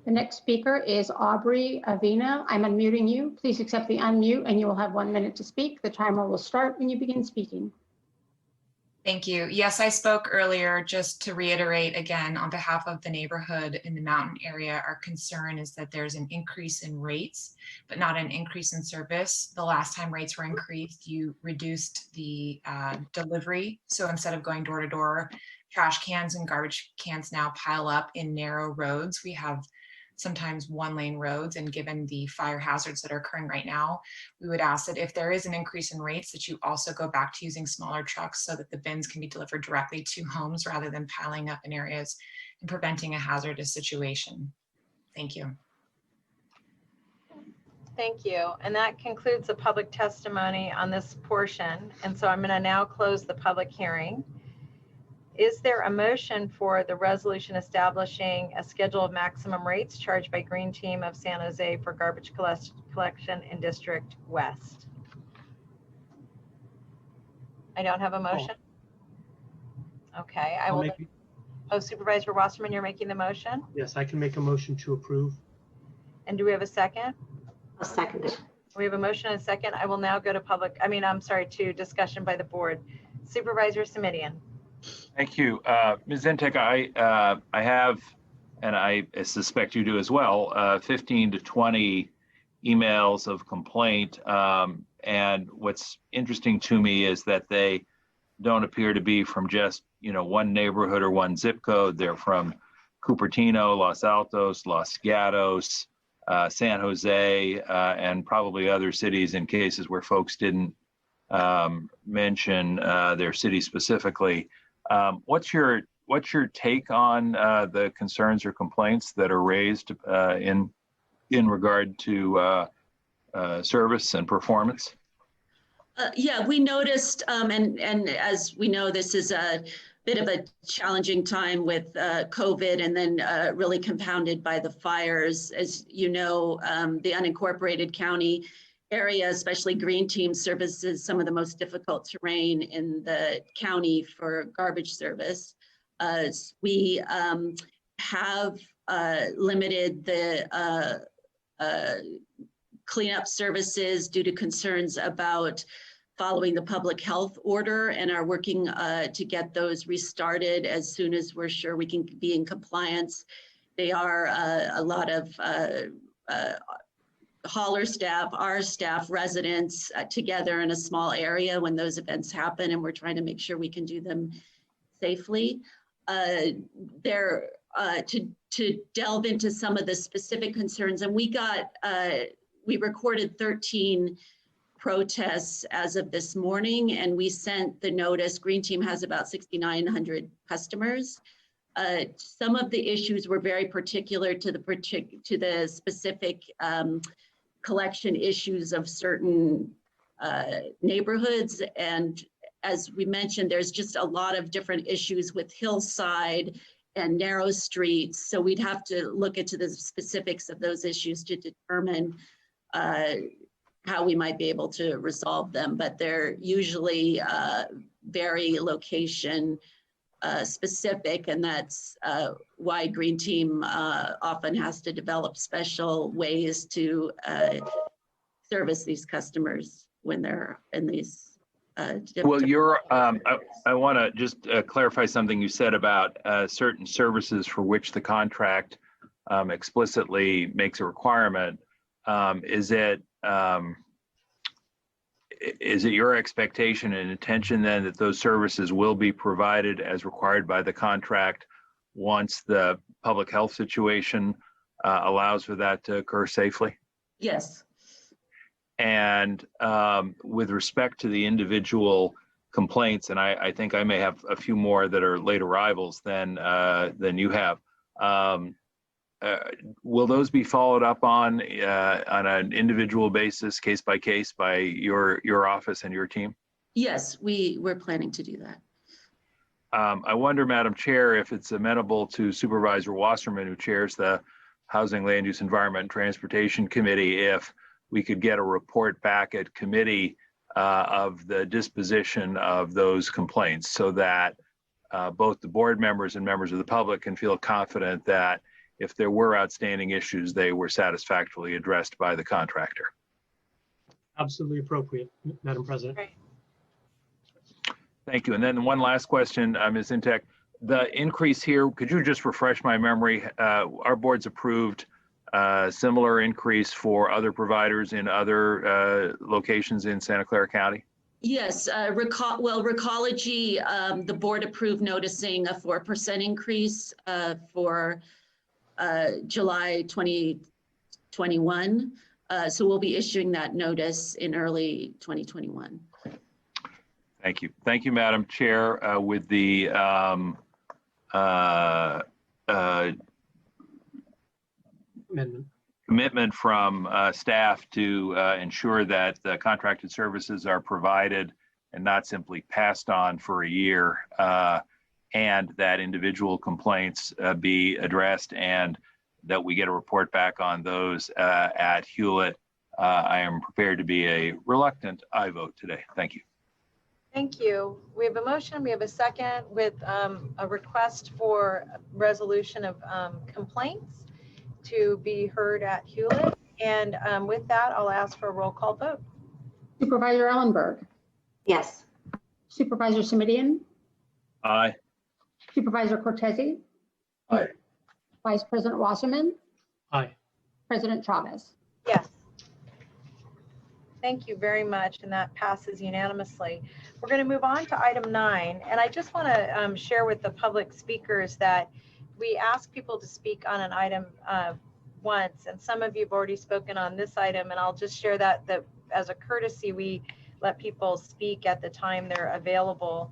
The next speaker is Aubrey Avina. I'm unmuting you. Please accept the unmute and you will have 1 minute to speak. The timer will start when you begin speaking. Thank you. Yes, I spoke earlier. Just to reiterate again, on behalf of the neighborhood in the mountain area, our concern is that there's an increase in rates, but not an increase in service. The last time rates were increased, you reduced the delivery. So instead of going door to door, trash cans and garbage cans now pile up in narrow roads. We have sometimes 1-lane roads, and given the fire hazards that are occurring right now, we would ask that if there is an increase in rates, that you also go back to using smaller trucks so that the bins can be delivered directly to homes rather than piling up in areas and preventing a hazardous situation. Thank you. Thank you. And that concludes the public testimony on this portion. And so I'm going to now close the public hearing. Is there a motion for the resolution establishing a schedule of maximum rates charged by Green Team of San Jose for garbage collection in District West? I don't have a motion. Okay, I will. Oh, Supervisor Wasserman, you're making the motion? Yes, I can make a motion to approve. And do we have a second? I'll second it. We have a motion and a second. I will now go to to discussion by the board. Supervisor Semidion. Thank you. Ms. Zintek, I have, and I suspect you do as well, 15 to 20 emails of complaint. And what's interesting to me is that they don't appear to be from just, one neighborhood or one zip code. They're from Cupertino, Los Altos, Los Gatos, San Jose, and probably other cities in cases where folks didn't mention their city specifically. What's your take on the concerns or complaints that are raised in regard to service and performance? Yeah, we noticed, and as we know, this is a bit of a challenging time with COVID, and then really compounded by the fires. As you know, the unincorporated county area, especially Green Team, services some of the most difficult terrain in the county for garbage service. We have limited the cleanup services due to concerns about following the public health order, and are working to get those restarted as soon as we're sure we can be in compliance. They are a lot of hauler staff, our staff, residents together in a small area when those events happen, and we're trying to make sure we can do them safely. To delve into some of the specific concerns, and we recorded 13 protests as of this morning, and we sent the notice. Green Team has about 6,900 customers. Some of the issues were very particular to the specific collection issues of certain neighborhoods. And as we mentioned, there's just a lot of different issues with Hillside and narrow streets. So we'd have to look into the specifics of those issues to determine how we might be able to resolve them. But they're usually very location specific, and that's why Green Team often has to develop special ways to service these customers when they're in these. Well, I want to just clarify something you said about certain services for which the contract explicitly makes a requirement. Is it your expectation and intention then that those services will be provided as required by the contract once the public health situation allows for that to occur safely? Yes. And with respect to the individual complaints, and I think I may have a few more that are late arrivals than you have, will those be followed up on an individual basis, case by case, by your office and your team? Yes, we're planning to do that. I wonder, Madam Chair, if it's amenable to Supervisor Wasserman, who chairs the Housing, Land Use, Environment, and Transportation Committee, if we could get a report back at committee of the disposition of those complaints, so that both the board members and members of the public can feel confident that if there were outstanding issues, they were satisfactorily addressed by the contractor. Absolutely appropriate, Madam President. Right. Thank you. And then one last question, Ms. Intek. The increase here, could you just refresh my memory? Our board's approved similar increase for other providers in other locations in Santa Clara County? Yes, Recology, the board approved noticing a 4% increase for July 2021. So we'll be issuing that notice in early 2021. Thank you. Thank you, Madam Chair. With the commitment from staff to ensure that the contracted services are provided and not simply passed on for a year, and that individual complaints be addressed, and that we get a report back on those at Hewlett, I am prepared to be a reluctant aye vote today. Thank you. Thank you. We have a motion. We have a second with a request for resolution of complaints to be heard at Hewlett. And with that, I'll ask for a roll call vote. Supervisor Ellenberg. Yes. Supervisor Simidian. Aye. Supervisor Cortese. Aye. Vice President Wasserman. Aye. President Chavez. Yes. Thank you very much, and that passes unanimously. We're going to move on to item 9, and I just want to share with the public speakers that we ask people to speak on an item once, and some of you have already spoken on this item, and I'll just share that as a courtesy, we let people speak at the time they're available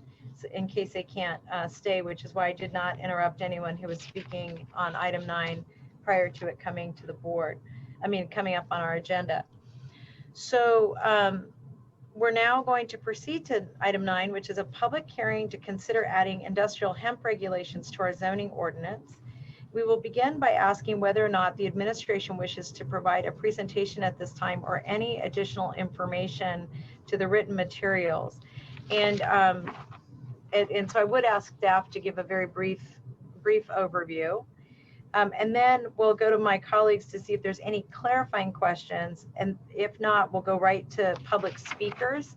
in case they can't stay, which is why I did not interrupt anyone who was speaking on item 9 prior to it coming to the board. Coming up on our agenda. So we're now going to proceed to item 9, which is a public hearing to consider adding industrial hemp regulations to our zoning ordinance. We will begin by asking whether or not the administration wishes to provide a presentation at this time or any additional information to the written materials. And so I would ask staff to give a very brief overview. And then we'll go to my colleagues to see if there's any clarifying questions. And if not, we'll go right to public speakers.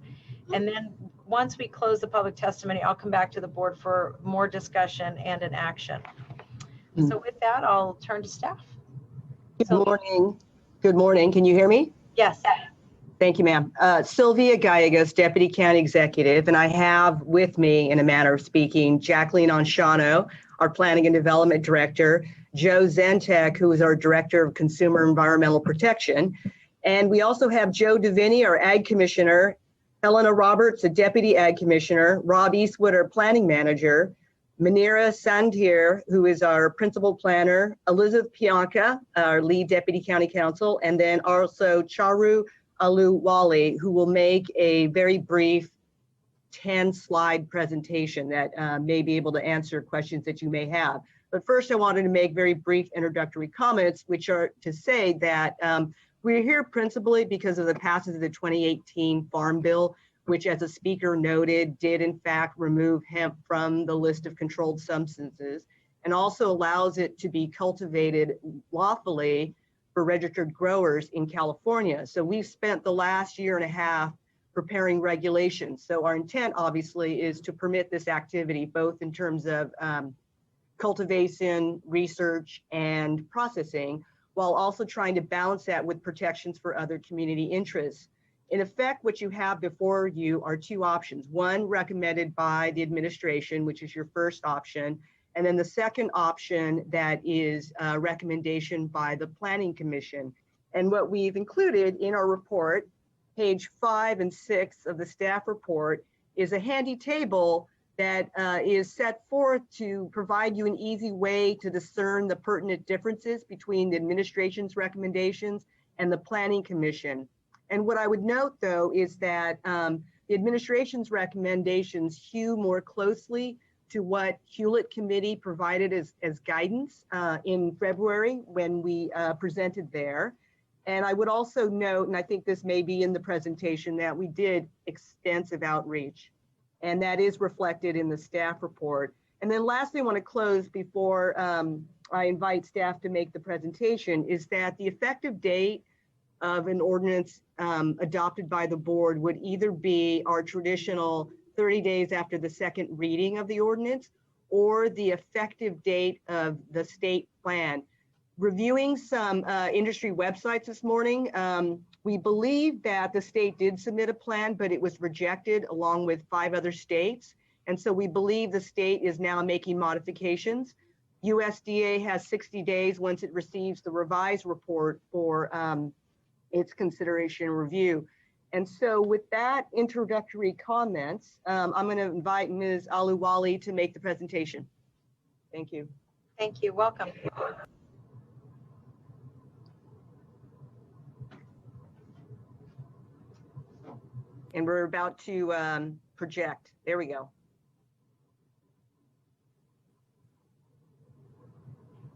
And then once we close the public testimony, I'll come back to the board for more discussion and an action. So with that, I'll turn to staff. Good morning. Good morning. Can you hear me? Yes. Thank you, ma'am. Sylvia Gallegos, Deputy County Executive, and I have with me, in a manner of speaking, Jacqueline Onshano, our Planning and Development Director, Joe Zentek, who is our Director of Consumer Environmental Protection, and we also have Joe Davini, our Ag Commissioner, Helena Roberts, the Deputy Ag Commissioner, Rob Eastwood, our Planning Manager, Manira Sandhir, who is our Principal Planner, Elizabeth Pianka, our Lead Deputy County Counsel, and then also Charu Aluwali, who will make a very brief 10-slide presentation that may be able to answer questions that you may have. But first, I wanted to make very brief introductory comments, which are to say that we're here principally because of the passage of the 2018 Farm Bill, which, as a speaker noted, did in fact remove hemp from the list of controlled substances and also allows it to be cultivated lawfully for registered growers in California. So we've spent the last year and a half preparing regulations. So our intent obviously is to permit this activity, both in terms of cultivation, research, and processing, while also trying to balance that with protections for other community interests. In effect, what you have before you are two options. One recommended by the administration, which is your first option, and then the second option that is a recommendation by the Planning Commission. And what we've included in our report, page 5 and 6 of the staff report, is a handy table that is set forth to provide you an easy way to discern the pertinent differences between the administration's recommendations and the Planning Commission. And what I would note, though, is that the administration's recommendations hew more closely to what Hewlett Committee provided as guidance in February when we presented there. And I would also note, and I think this may be in the presentation, that we did extensive outreach, and that is reflected in the staff report. And then lastly, I want to close before I invite staff to make the presentation, is that the effective date of an ordinance adopted by the board would either be our traditional 30 days after the second reading of the ordinance or the effective date of the state plan. Reviewing some industry websites this morning, we believe that the state did submit a plan, but it was rejected along with 5 other states. And so we believe the state is now making modifications. USDA has 60 days once it receives the revised report for its consideration and review. And so with that introductory comments, I'm going to invite Ms. Aluwali to make the presentation. Thank you. Thank you. Welcome. And we're about to project. There we go.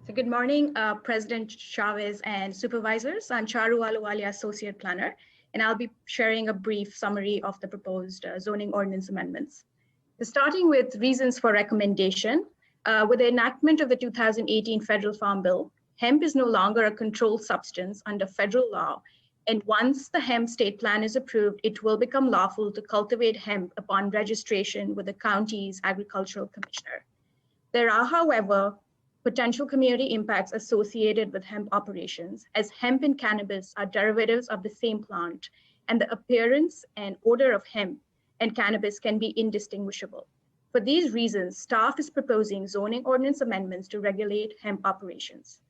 So good morning, President Chavez and supervisors. I'm Charu Aluwali, Associate Planner, and I'll be sharing a brief summary of the proposed zoning ordinance amendments. So starting with reasons for recommendation, with the enactment of the 2018 Federal Farm Bill, hemp is no longer a controlled substance under federal law, and once the hemp state plan is approved, it will become lawful to cultivate hemp upon registration with the county's agricultural commissioner. There are, however, potential community impacts associated with hemp operations, as hemp and cannabis are derivatives of the same plant, and the appearance and odor of hemp and cannabis can be indistinguishable. For these reasons, staff is proposing zoning ordinance amendments to regulate hemp operations.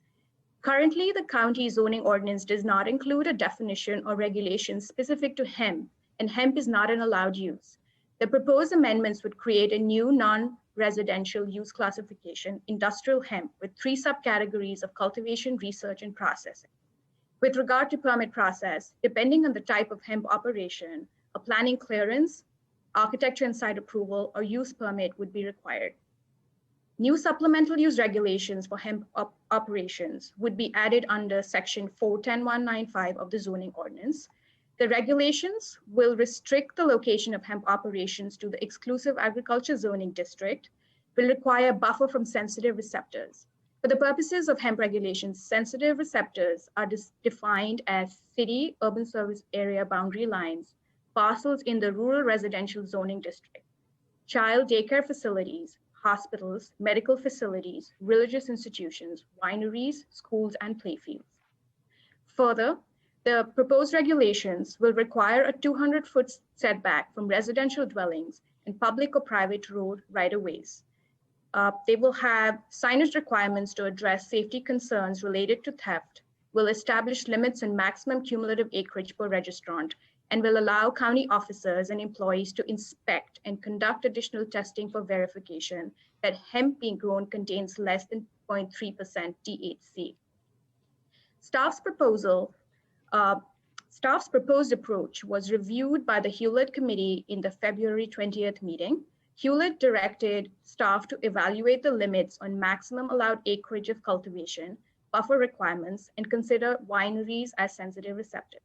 Currently, the county zoning ordinance does not include a definition or regulation specific to hemp, and hemp is not an allowed use. The proposed amendments would create a new non-residential use classification, industrial hemp, with 3 subcategories of cultivation, research, and processing. With regard to permit process, depending on the type of hemp operation, a planning clearance, architecture and site approval, or use permit would be required. New supplemental use regulations for hemp operations would be added under section 410.195 of the zoning ordinance. The regulations will restrict the location of hemp operations to the exclusive agriculture zoning district, will require a buffer from sensitive receptors. For the purposes of hemp regulations, sensitive receptors are defined as city, urban service area boundary lines, parcels in the rural residential zoning district, child daycare facilities, hospitals, medical facilities, religious institutions, wineries, schools, and playfields. Further, the proposed regulations will require a 200-foot setback from residential dwellings and public or private road right-of-ways. They will have signage requirements to address safety concerns related to theft, will establish limits and maximum cumulative acreage per registrant, and will allow county officers and employees to inspect and conduct additional testing for verification that hemp being grown contains less than 0.3% THC. Staff's proposed approach was reviewed by the Hewlett Committee in the February 20th meeting. Hewlett directed staff to evaluate the limits on maximum allowed acreage of cultivation, buffer requirements, and consider wineries as sensitive receptors.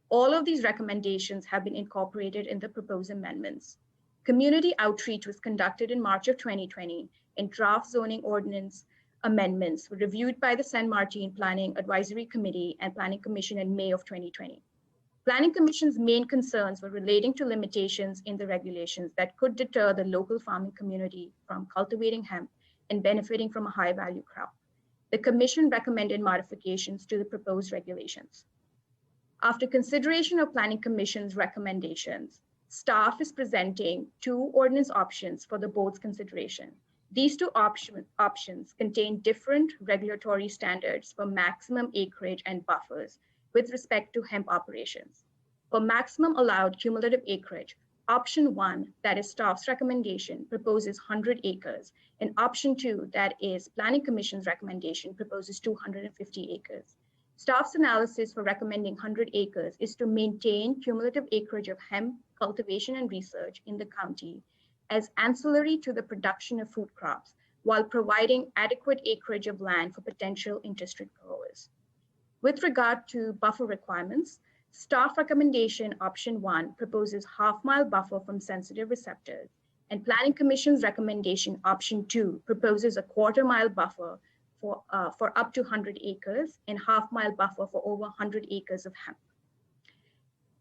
All of these recommendations have been incorporated in the proposed amendments. Community outreach was conducted in March of 2020, and draft zoning ordinance amendments were reviewed by the San Martin Planning Advisory Committee and Planning Commission in May of 2020. Planning Commission's main concerns were relating to limitations in the regulations that could deter the local farming community from cultivating hemp and benefiting from a high value crop. The Commission recommended modifications to the proposed regulations. After consideration of Planning Commission's recommendations, staff is presenting 2 ordinance options for the board's consideration. These 2 options contain different regulatory standards for maximum acreage and buffers with respect to hemp operations. For maximum allowed cumulative acreage, option 1, that is staff's recommendation, proposes 100 acres, and option 2, that is Planning Commission's recommendation, proposes 250 acres. Staff's analysis for recommending 100 acres is to maintain cumulative acreage of hemp cultivation and research in the county as ancillary to the production of food crops, while providing adequate acreage of land for potential interdistrict growers. With regard to buffer requirements, staff recommendation option 1 proposes half-mile buffer from sensitive receptors, and Planning Commission's recommendation option 2 proposes a quarter-mile buffer for up to 100 acres and half-mile buffer for over 100 acres of hemp.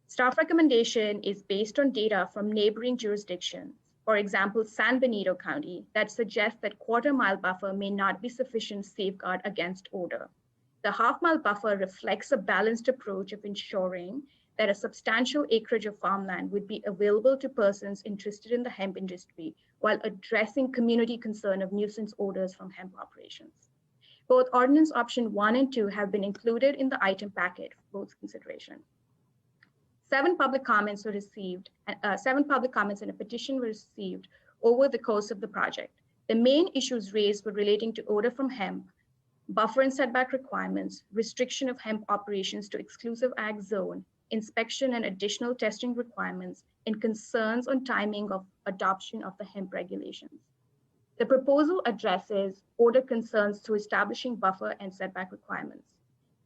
Staff recommendation is based on data from neighboring jurisdictions, for example, San Benito County, that suggests that quarter-mile buffer may not be sufficient safeguard against odor. The half-mile buffer reflects a balanced approach of ensuring that a substantial acreage of farmland would be available to persons interested in the hemp industry while addressing community concern of nuisance odors from hemp operations. Both ordinance option 1 and 2 have been included in the item packet for both consideration. 7 public comments were received, 7 public comments and a petition were received over the course of the project. The main issues raised were relating to odor from hemp, buffer and setback requirements, restriction of hemp operations to exclusive ag zone, inspection and additional testing requirements, and concerns on timing of adoption of the hemp regulations. The proposal addresses odor concerns through establishing buffer and setback requirements.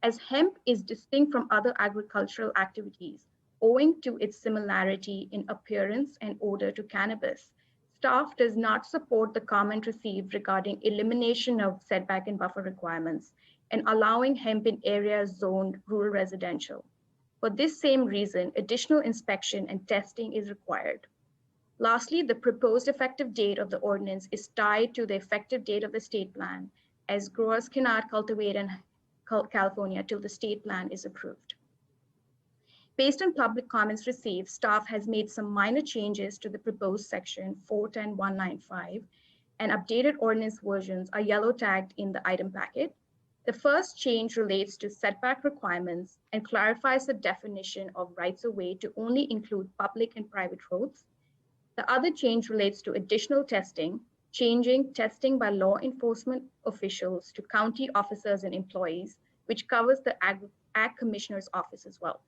As hemp is distinct from other agricultural activities, owing to its similarity in appearance and odor to cannabis, staff does not support the comment received regarding elimination of setback and buffer requirements and allowing hemp in areas zoned rural residential. For this same reason, additional inspection and testing is required. Lastly, the proposed effective date of the ordinance is tied to the effective date of the state plan, as growers cannot cultivate in California till the state plan is approved. Based on public comments received, staff has made some minor changes to the proposed section 410.195, and updated ordinance versions are yellow tagged in the item packet. The first change relates to setback requirements and clarifies the definition of rights of way to only include public and private roads. The other change relates to additional testing, changing testing by law enforcement officials to county officers and employees, which covers the Ag Commissioner's office as well.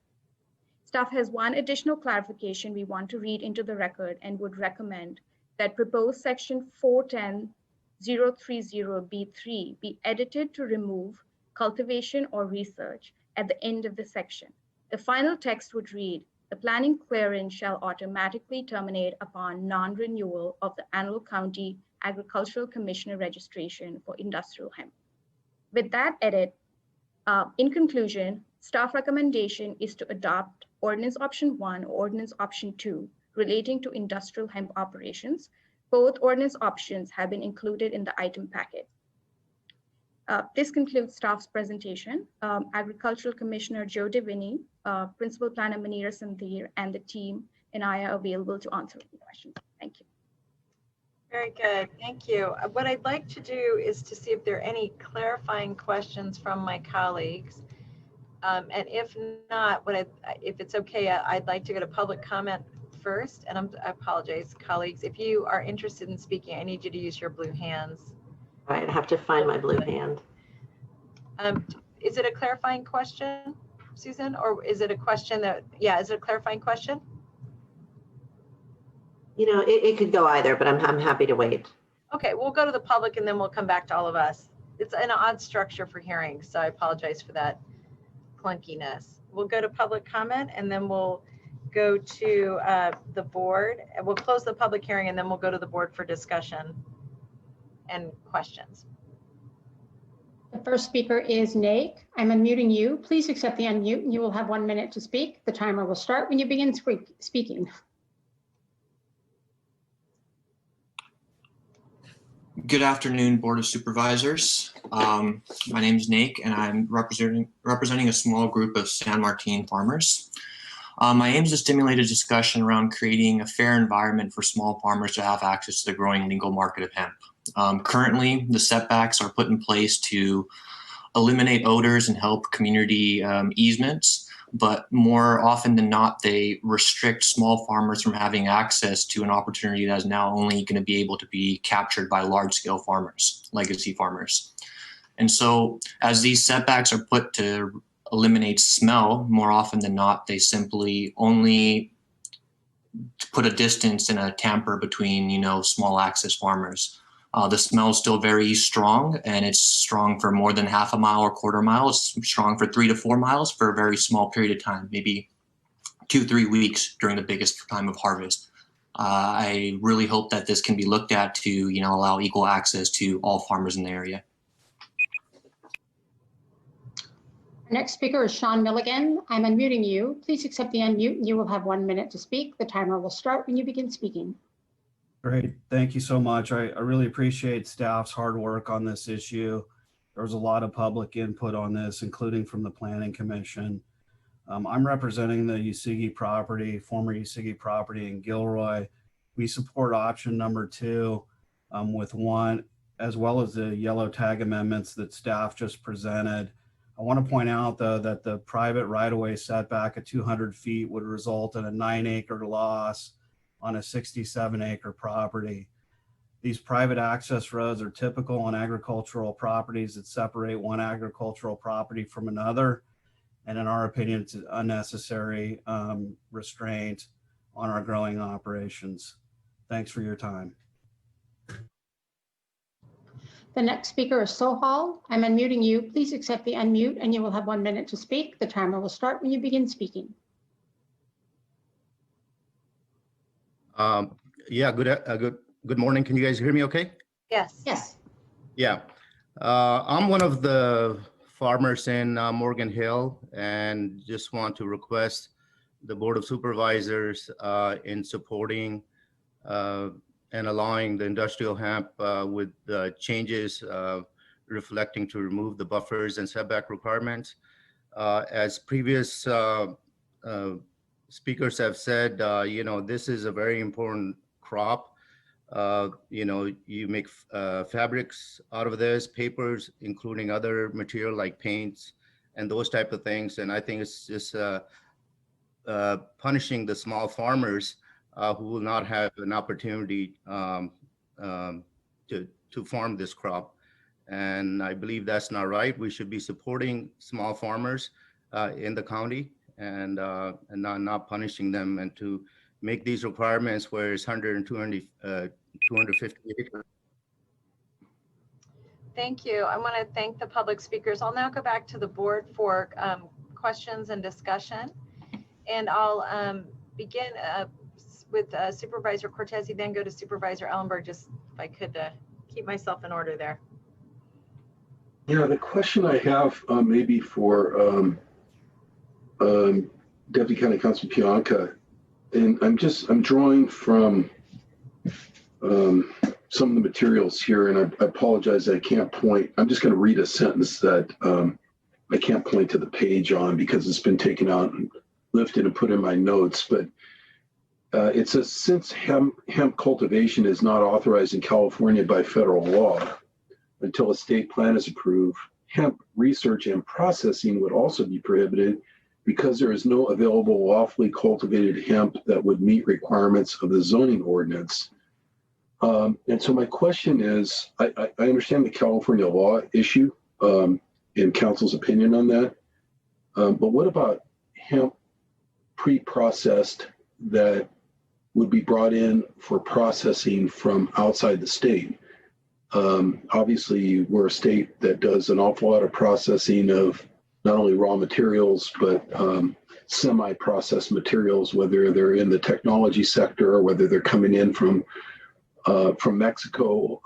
Staff has one additional clarification we want to read into the record and would recommend that proposed section 410.030B3 be edited to remove cultivation or research at the end of the section. The final text would read, the planning clearance shall automatically terminate upon non-renewal of the annual county agricultural commissioner registration for industrial hemp. With that edit, in conclusion, staff recommendation is to adopt ordinance option 1 or ordinance option 2 relating to industrial hemp operations. Both ordinance options have been included in the item packet. This concludes staff's presentation. Agricultural Commissioner Joe DeVinny, Principal Planner Manira Sandhir, and the team and I are available to answer any questions. Thank you. Very good, thank you. What I'd like to do is to see if there are any clarifying questions from my colleagues. And if not, if it's okay, I'd like to go to public comment first. And I apologize, colleagues. If you are interested in speaking, I need you to use your blue hands. All right, I have to find my blue hand. Is it a clarifying question, Susan? Or is it a question that, yeah, is it a clarifying question? You know, it could go either, but I'm happy to wait. Okay, we'll go to the public and then we'll come back to all of us. It's an odd structure for hearings, so I apologize for that clunkiness. We'll go to public comment and then we'll go to the board. And we'll close the public hearing and then we'll go to the board for discussion and questions. The first speaker is Nate. I'm unmuting you. Please accept the unmute and you will have 1 minute to speak. The timer will start when you begin speaking. Good afternoon, Board of Supervisors. My name is Nate, and I'm representing a small group of San Martin farmers. My aim is to stimulate a discussion around creating a fair environment for small farmers to have access to the growing legal market of hemp. Currently, the setbacks are put in place to eliminate odors and help community easements. But more often than not, they restrict small farmers from having access to an opportunity that is now only going to be able to be captured by large-scale farmers, legacy farmers. And so as these setbacks are put to eliminate smell, more often than not, they simply only put a distance and a tamper between, small access farmers. The smell is still very strong, and it's strong for more than half a mile or quarter mile. It's strong for 3 to 4 miles for a very small period of time, maybe 2-3 weeks during the biggest time of harvest. I really hope that this can be looked at to, allow equal access to all farmers in the area. Our next speaker is Sean Milligan. I'm unmuting you. Please accept the unmute and you will have 1 minute to speak. The timer will start when you begin speaking. Great, thank you so much. I really appreciate staff's hard work on this issue. There was a lot of public input on this, including from the Planning Commission. I'm representing the Usigi property, former Usigi property in Gilroy. We support option number 2 with 1, as well as the yellow tag amendments that staff just presented. I want to point out, though, that the private right-of-way setback at 200 feet would result in a 9-acre loss on a 67-acre property. These private access roads are typical on agricultural properties that separate one agricultural property from another. And in our opinion, it's an unnecessary restraint on our growing operations. Thanks for your time. The next speaker is Sohal. I'm unmuting you. Please accept the unmute and you will have 1 minute to speak. The timer will start when you begin speaking. Yeah, good morning. Can you guys hear me okay? Yes. Yes. Yeah. I'm one of the farmers in Morgan Hill and just want to request the Board of Supervisors in supporting and allowing the industrial hemp with changes reflecting to remove the buffers and setback requirements. As previous speakers have said, this is a very important crop. You make fabrics out of this, papers, including other material like paints and those type of things. And I think it's just punishing the small farmers who will not have an opportunity to farm this crop. And I believe that's not right. We should be supporting small farmers in the county and not punishing them, and to make these requirements where it's 100 and 250 acres. Thank you. I want to thank the public speakers. I'll now go back to the board for questions and discussion. And I'll begin with Supervisor Cortese, then go to Supervisor Ellenberg, just if I could keep myself in order there. Yeah, the question I have maybe for Deputy County Counsel Pianka, and I'm drawing from some of the materials here, and I apologize that I can't point. I'm just going to read a sentence that I can't point to the page on because it's been taken out and lifted and put in my notes. But it says, since hemp cultivation is not authorized in California by federal law until a state plan is approved, hemp research and processing would also be prohibited because there is no available lawfully cultivated hemp that would meet requirements of the zoning ordinance. And so my question is, I understand the California law issue and council's opinion on that, but what about hemp pre-processed that would be brought in for processing from outside the state? Obviously, we're a state that does an awful lot of processing of not only raw materials, but semi-processed materials, whether they're in the technology sector or whether they're coming in from Mexico,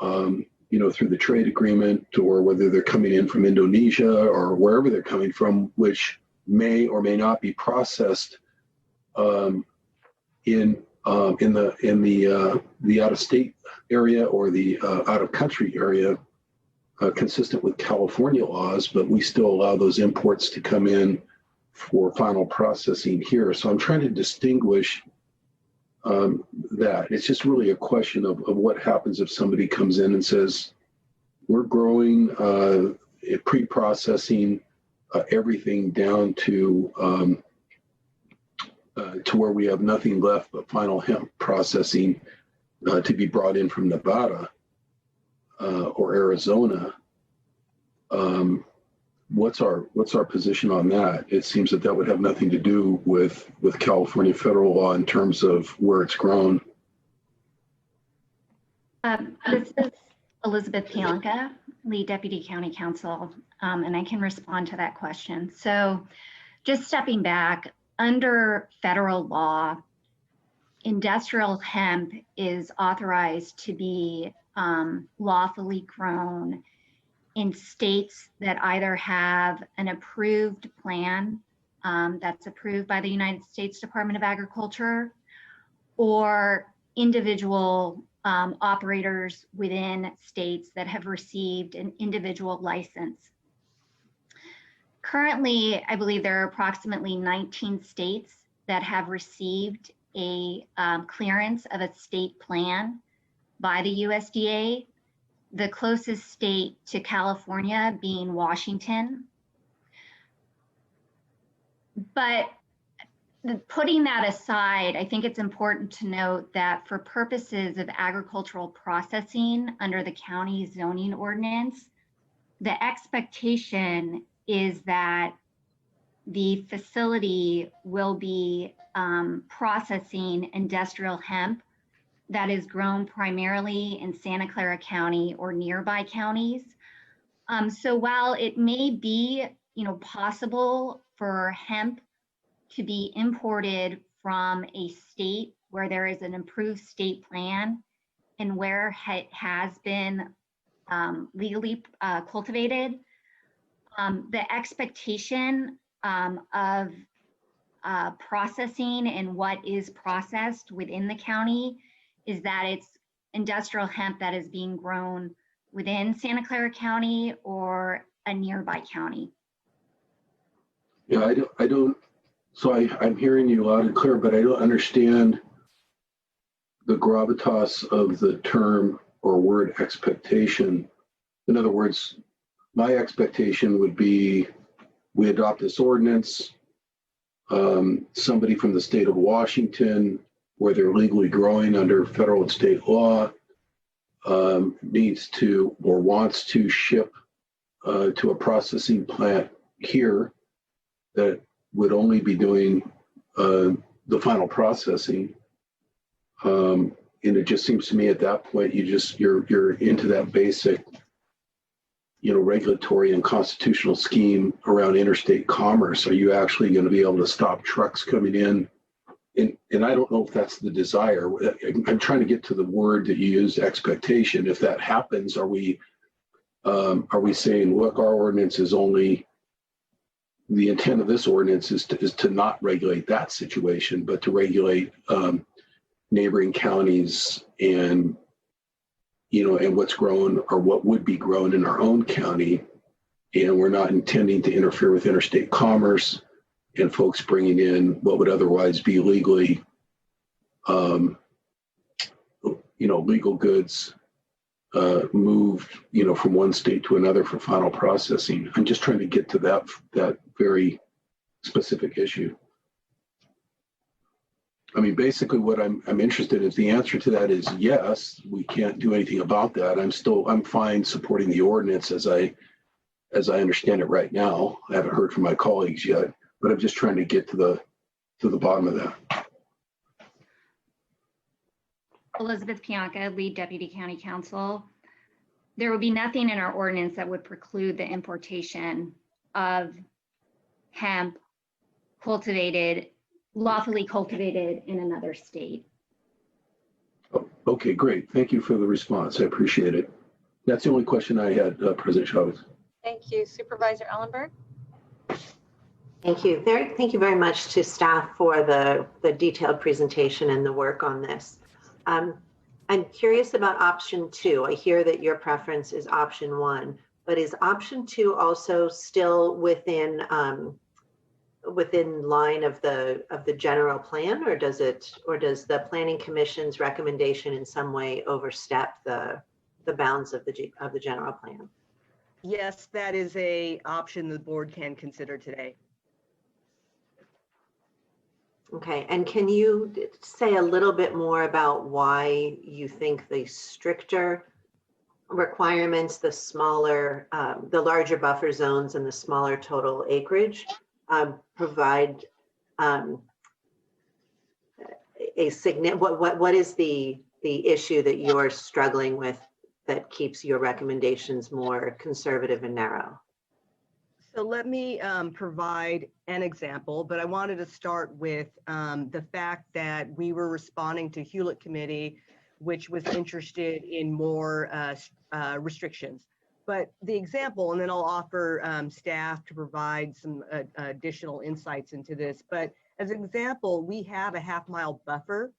through the trade agreement, or whether they're coming in from Indonesia or wherever they're coming from, which may or may not be processed in the out-of-state area or the out-of-country area, consistent with California laws, but we still allow those imports to come in for final processing here. So I'm trying to distinguish that. It's just really a question of what happens if somebody comes in and says, we're growing, pre-processing everything down to where we have nothing left but final hemp processing to be brought in from Nevada or Arizona. What's our position on that? It seems that would have nothing to do with California federal law in terms of where it's grown. This is Elizabeth Palenka, Lead Deputy County Counsel, and I can respond to that question. So just stepping back, under federal law, industrial hemp is authorized to be lawfully grown in states that either have an approved plan that's approved by the United States Department of Agriculture, or individual operators within states that have received an individual license. Currently, I believe there are approximately 19 states that have received a clearance of a state plan by the USDA, the closest state to California being Washington. But putting that aside, I think it's important to note that for purposes of agricultural processing under the county zoning ordinance, the expectation is that the facility will be processing industrial hemp that is grown primarily in Santa Clara County or nearby counties. So while it may be, possible for hemp to be imported from a state where there is an approved state plan and where it has been legally cultivated, the expectation of processing and what is processed within the county is that it's industrial hemp that is being grown within Santa Clara County or a nearby county. Yeah, I don't. So I'm hearing you loud and clear, but I don't understand the gravitas of the term or word expectation. In other words, my expectation would be we adopt this ordinance, somebody from the state of Washington, where they're legally growing under federal and state law, needs to or wants to ship to a processing plant here that would only be doing the final processing. And it just seems to me at that point, you're into that basic, regulatory and constitutional scheme around interstate commerce. Are you actually going to be able to stop trucks coming in? And I don't know if that's the desire. I'm trying to get to the word that you used, expectation. If that happens, are we saying, look, our ordinance is only, the intent of this ordinance is to not regulate that situation, but to regulate neighboring counties and and what's grown or what would be grown in our own county. And we're not intending to interfere with interstate commerce and folks bringing in what would otherwise be legally, legal goods moved, from one state to another for final processing. I'm just trying to get to that very specific issue. I mean, basically what I'm interested in, is the answer to that is yes, we can't do anything about that. I'm fine supporting the ordinance as I understand it right now. I haven't heard from my colleagues yet, but I'm just trying to get to the bottom of that. Elizabeth Pianca, Lead Deputy County Counsel. There would be nothing in our ordinance that would preclude the importation of hemp lawfully cultivated in another state. Okay, great. Thank you for the response. I appreciate it. That's the only question I had, President Chavez. Thank you. Supervisor Ellenberg? Thank you. Thank you very much to staff for the detailed presentation and the work on this. I'm curious about option 2. I hear that your preference is option 1, but is option 2 also still within line of the general plan, or does the Planning Commission's recommendation in some way overstep the bounds of the general plan? Yes, that is a option the board can consider today. Okay, and can you say a little bit more about why you think the stricter requirements, the larger buffer zones and the smaller total acreage provide what is the issue that you're struggling with that keeps your recommendations more conservative and narrow? So let me provide an example, but I wanted to start with the fact that we were responding to Hewlett Committee, which was interested in more restrictions. But the example, and then I'll offer staff to provide some additional insights into this. But as an example, we have a half-mile buffer.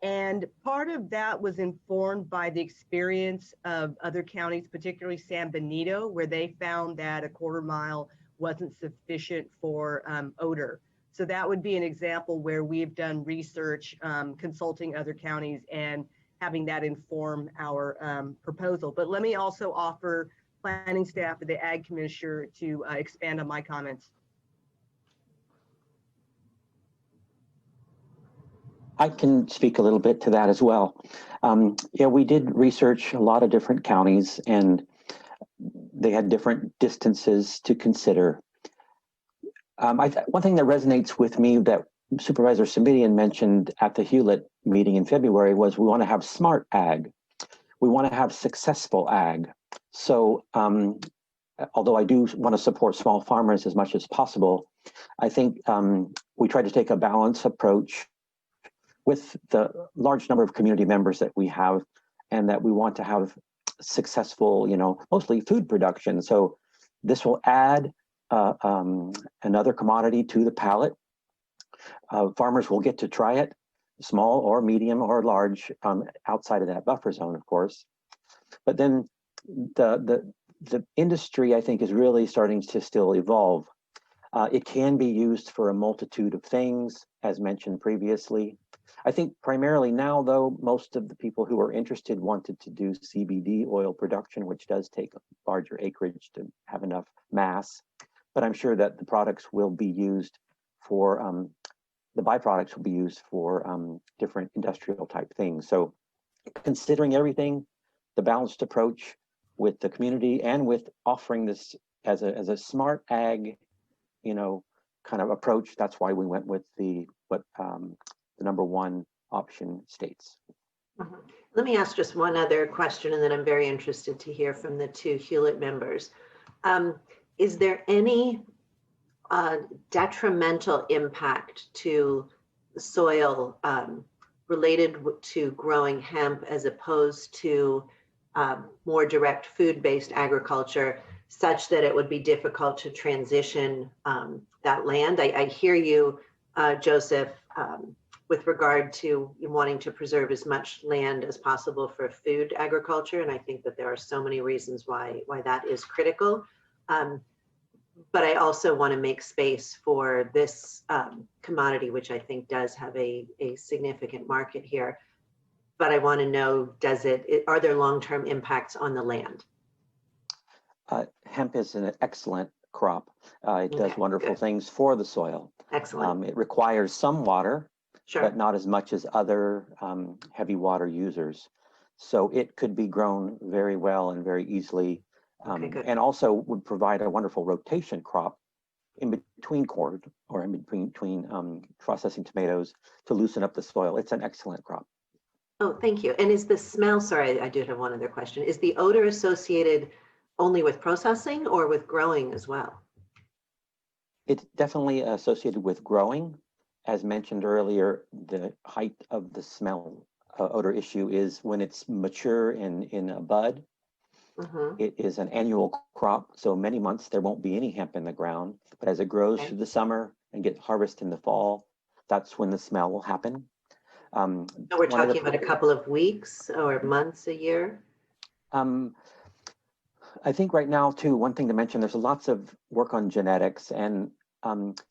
And part of that was informed by the experience of other counties, particularly San Benito, where they found that a quarter mile wasn't sufficient for odor. So that would be an example where we've done research, consulting other counties and having that inform our proposal. But let me also offer planning staff and the Ag Commissioner to expand on my comments. I can speak a little bit to that as well. Yeah, we did research a lot of different counties and they had different distances to consider. One thing that resonates with me that Supervisor Simitian mentioned at the Hewlett meeting in February was we want to have smart ag. We want to have successful ag. So although I do want to support small farmers as much as possible, I think we try to take a balanced approach with the large number of community members that we have, and that we want to have successful, mostly food production. So this will add another commodity to the pallet. Farmers will get to try it, small or medium or large, outside of that buffer zone, of course. But then the industry, I think, is really starting to still evolve. It can be used for a multitude of things, as mentioned previously. I think primarily now, though, most of the people who are interested wanted to do CBD oil production, which does take larger acreage to have enough mass. But I'm sure that the products will be used for, the byproducts will be used for different industrial type things. So considering everything, the balanced approach with the community and with offering this as a smart ag, kind of approach, that's why we went with what the number 1 option states. Let me ask just one other question, and then I'm very interested to hear from the 2 Hewlett members. Is there any detrimental impact to the soil related to growing hemp as opposed to more direct food-based agriculture, such that it would be difficult to transition that land? I hear you, Joseph, with regard to wanting to preserve as much land as possible for food agriculture. And I think that there are so many reasons why that is critical. But I also want to make space for this commodity, which I think does have a significant market here. But I want to know, are there long-term impacts on the land? Hemp is an excellent crop. It does wonderful things for the soil. Excellent. It requires some water, sure, but not as much as other heavy water users. So it could be grown very well and very easily, and also would provide a wonderful rotation crop in between corn or in between processing tomatoes to loosen up the soil. It's an excellent crop. Oh, thank you. And is the smell, sorry, I do have one other question. Is the odor associated only with processing or with growing as well? It's definitely associated with growing. As mentioned earlier, the height of the smell odor issue is when it's mature in a bud. It is an annual crop, so many months there won't be any hemp in the ground. But as it grows through the summer and get harvested in the fall, that's when the smell will happen. So we're talking about a couple of weeks or months, a year? I think right now too, one thing to mention, there's lots of work on genetics, and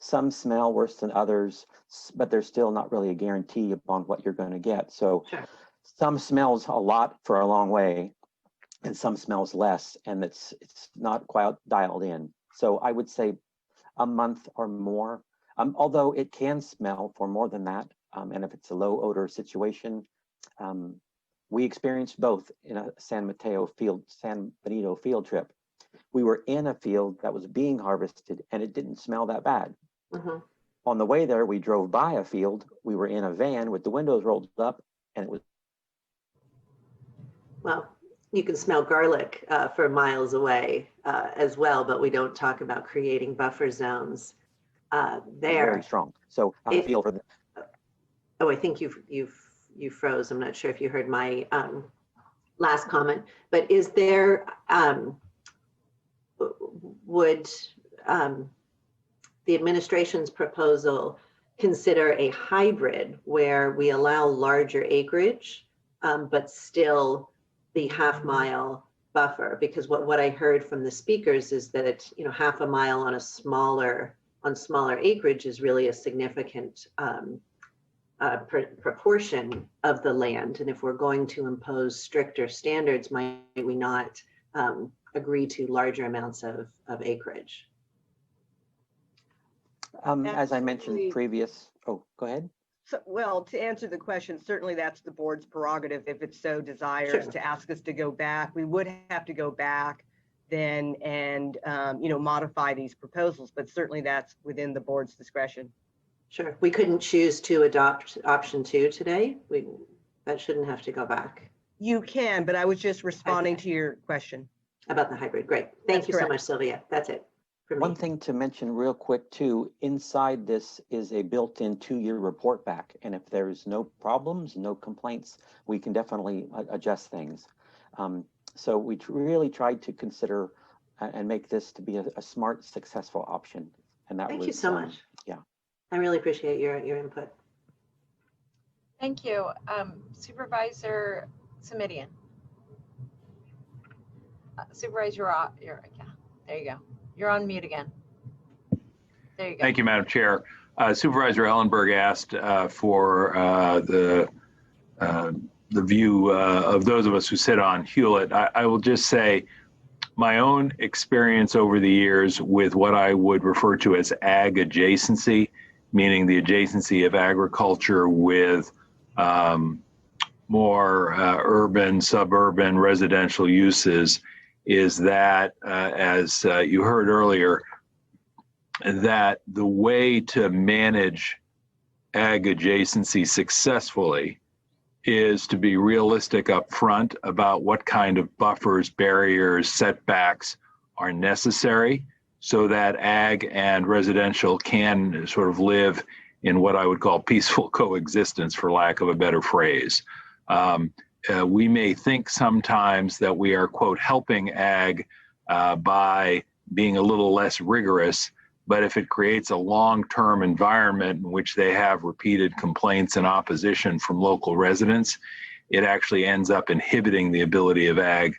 some smell worse than others, but there's still not really a guarantee upon what you're going to get. So some smells a lot for a long way, and some smells less, and it's not quite dialed in. So I would say a month or more, although it can smell for more than that. And if it's a low odor situation, we experienced both in a San Benito field trip. We were in a field that was being harvested and it didn't smell that bad. On the way there, we drove by a field. We were in a van with the windows rolled up, and it was. Well, you can smell garlic for miles away as well, but we don't talk about creating buffer zones there. Very strong. So I feel for the. Oh, I think you froze. I'm not sure if you heard my last comment, but is there, would the administration's proposal consider a hybrid where we allow larger acreage, but still the half-mile buffer? Because what I heard from the speakers is that, half a mile on smaller acreage is really a significant proportion of the land. And if we're going to impose stricter standards, might we not agree to larger amounts of acreage? As I mentioned previous, go ahead. So, well, to answer the question, certainly that's the board's prerogative if it so desires to ask us to go back. We would have to go back then and modify these proposals, but certainly that's within the board's discretion. Sure. We couldn't choose to adopt option 2 today. That shouldn't have to go back. You can, but I was just responding to your question. About the hybrid. Great. Thank you so much, Sylvia. That's it. One thing to mention real quick too, inside this is a built-in 2-year report back. And if there's no problems, no complaints, we can definitely adjust things. So we really tried to consider and make this to be a smart, successful option. And that Thank you so much. Yeah. I really appreciate your input. Thank you. Supervisor Semidian. Supervisor, yeah, there you go. You're on mute again. There you go. Thank you, Madam Chair. Supervisor Ellenberg asked for the view of those of us who sit on Hewlett. I will just say my own experience over the years with what I would refer to as ag adjacency, meaning the adjacency of agriculture with more urban, suburban, residential uses, is that, as you heard earlier, that the way to manage ag adjacency successfully is to be realistic up front about what kind of buffers, barriers, setbacks are necessary so that ag and residential can sort of live in what I would call peaceful coexistence, for lack of a better phrase. We may think sometimes that we are, quote, helping ag by being a little less rigorous, But if it creates a long-term environment in which they have repeated complaints and opposition from local residents, it actually ends up inhibiting the ability of ag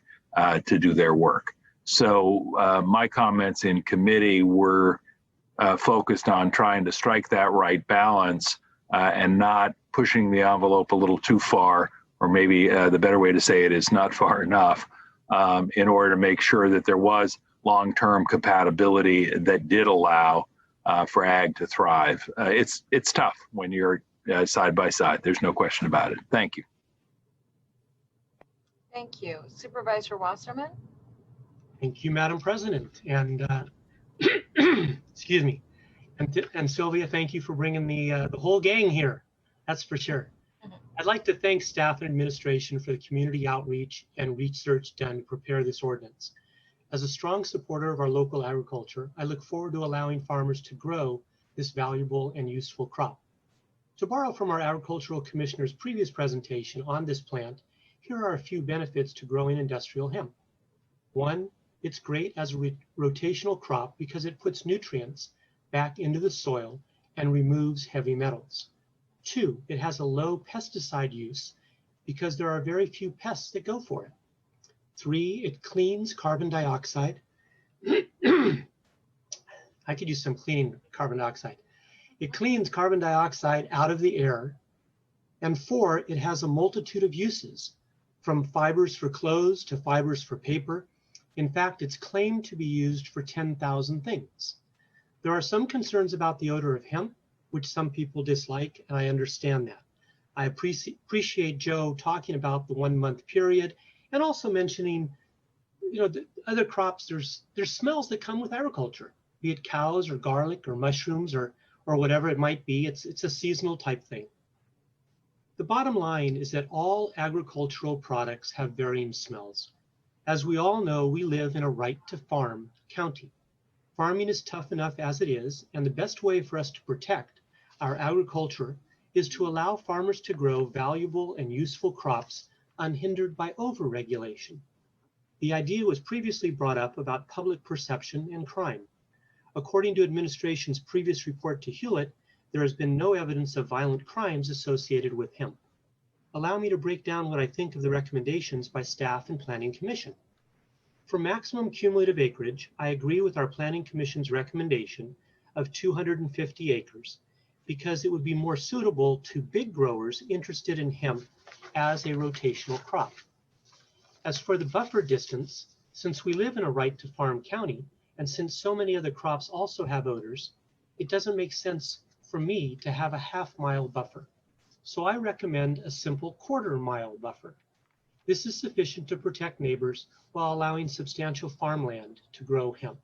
to do their work. So my comments in committee were focused on trying to strike that right balance and not pushing the envelope a little too far, or maybe the better way to say it is not far enough, in order to make sure that there was long-term compatibility that did allow for ag to thrive. It's tough when you're side by side. There's no question about it. Thank you. Thank you. Supervisor Wasserman? Thank you, Madam President. And excuse me. And Sylvia, thank you for bringing the whole gang here. That's for sure. I'd like to thank staff and administration for the community outreach and research done to prepare this ordinance. As a strong supporter of our local agriculture, I look forward to allowing farmers to grow this valuable and useful crop. To borrow from our Agricultural Commissioner's previous presentation on this plant, here are a few benefits to growing industrial hemp. One, it's great as a rotational crop because it puts nutrients back into the soil and removes heavy metals. Two, it has a low pesticide use because there are very few pests that go for it. Three, it cleans carbon dioxide. I could use some cleaning carbon dioxide. It cleans carbon dioxide out of the air. And four, it has a multitude of uses, from fibers for clothes to fibers for paper. In fact, it's claimed to be used for 10,000 things. There are some concerns about the odor of hemp, which some people dislike, and I understand that. I appreciate Joe talking about the 1 month period and also mentioning, the other crops, there's smells that come with agriculture, be it cows or garlic or mushrooms or whatever it might be. It's a seasonal type thing. The bottom line is that all agricultural products have varying smells. As we all know, we live in a right to farm county. Farming is tough enough as it is, and the best way for us to protect our agriculture is to allow farmers to grow valuable and useful crops unhindered by overregulation. The idea was previously brought up about public perception and crime. According to administration's previous report to Hewlett, there has been no evidence of violent crimes associated with hemp. Allow me to break down what I think of the recommendations by staff and Planning Commission. For maximum cumulative acreage, I agree with our Planning Commission's recommendation of 250 acres because it would be more suitable to big growers interested in hemp as a rotational crop. As for the buffer distance, since we live in a right to farm county, and since so many other crops also have odors, it doesn't make sense for me to have a half-mile buffer. So I recommend a simple quarter-mile buffer. This is sufficient to protect neighbors while allowing substantial farmland to grow hemp.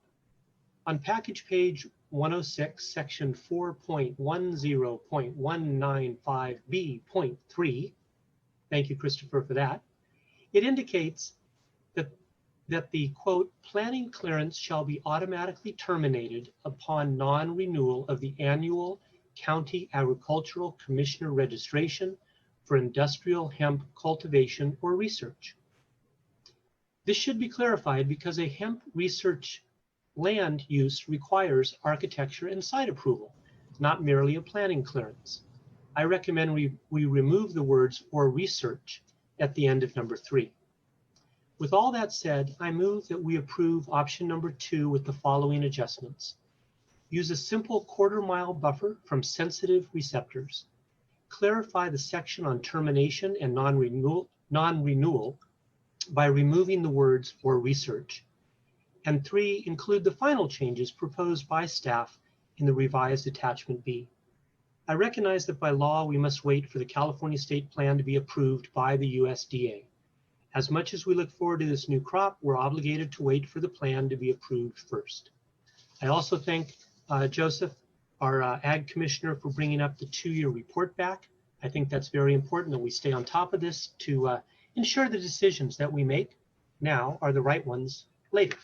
On package page 106, section 4.10.195B.3, thank you, Christopher, for that, it indicates that the, quote, planning clearance shall be automatically terminated upon non-renewal of the annual County Agricultural Commissioner registration for industrial hemp cultivation or research. This should be clarified because a hemp research land use requires architecture and site approval, not merely a planning clearance. I recommend we remove the words "or research" at the end of number 3. With all that said, I move that we approve option number 2 with the following adjustments. Use a simple quarter-mile buffer from sensitive receptors. Clarify the section on termination and non-renewal by removing the words "or research." And 3, include the final changes proposed by staff in the revised attachment B. I recognize that by law, we must wait for the California State Plan to be approved by the USDA. As much as we look forward to this new crop, we're obligated to wait for the plan to be approved first. I also thank Joseph, our Ag Commissioner, for bringing up the 2-year report back. I think that's very important that we stay on top of this to ensure the decisions that we make now are the right ones later.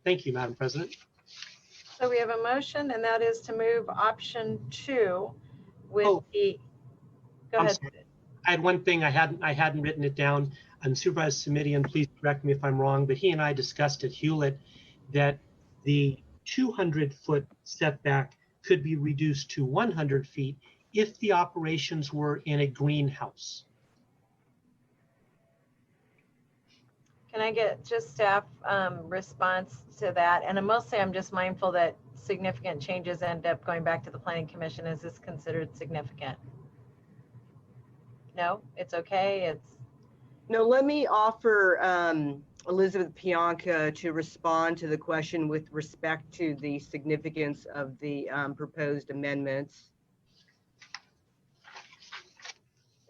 Thank you, Madam President. So we have a motion, and that is to move option 2 with the, go ahead. I had one thing I hadn't written it down. And Supervisor Simidian, please correct me if I'm wrong, but he and I discussed at Hewlett that the 200-foot setback could be reduced to 100 feet if the operations were in a greenhouse. Can I get just staff response to that? And mostly I'm just mindful that significant changes end up going back to the Planning Commission. Is this considered significant? No, it's okay. It's No, let me offer Elizabeth Pianka to respond to the question with respect to the significance of the proposed amendments.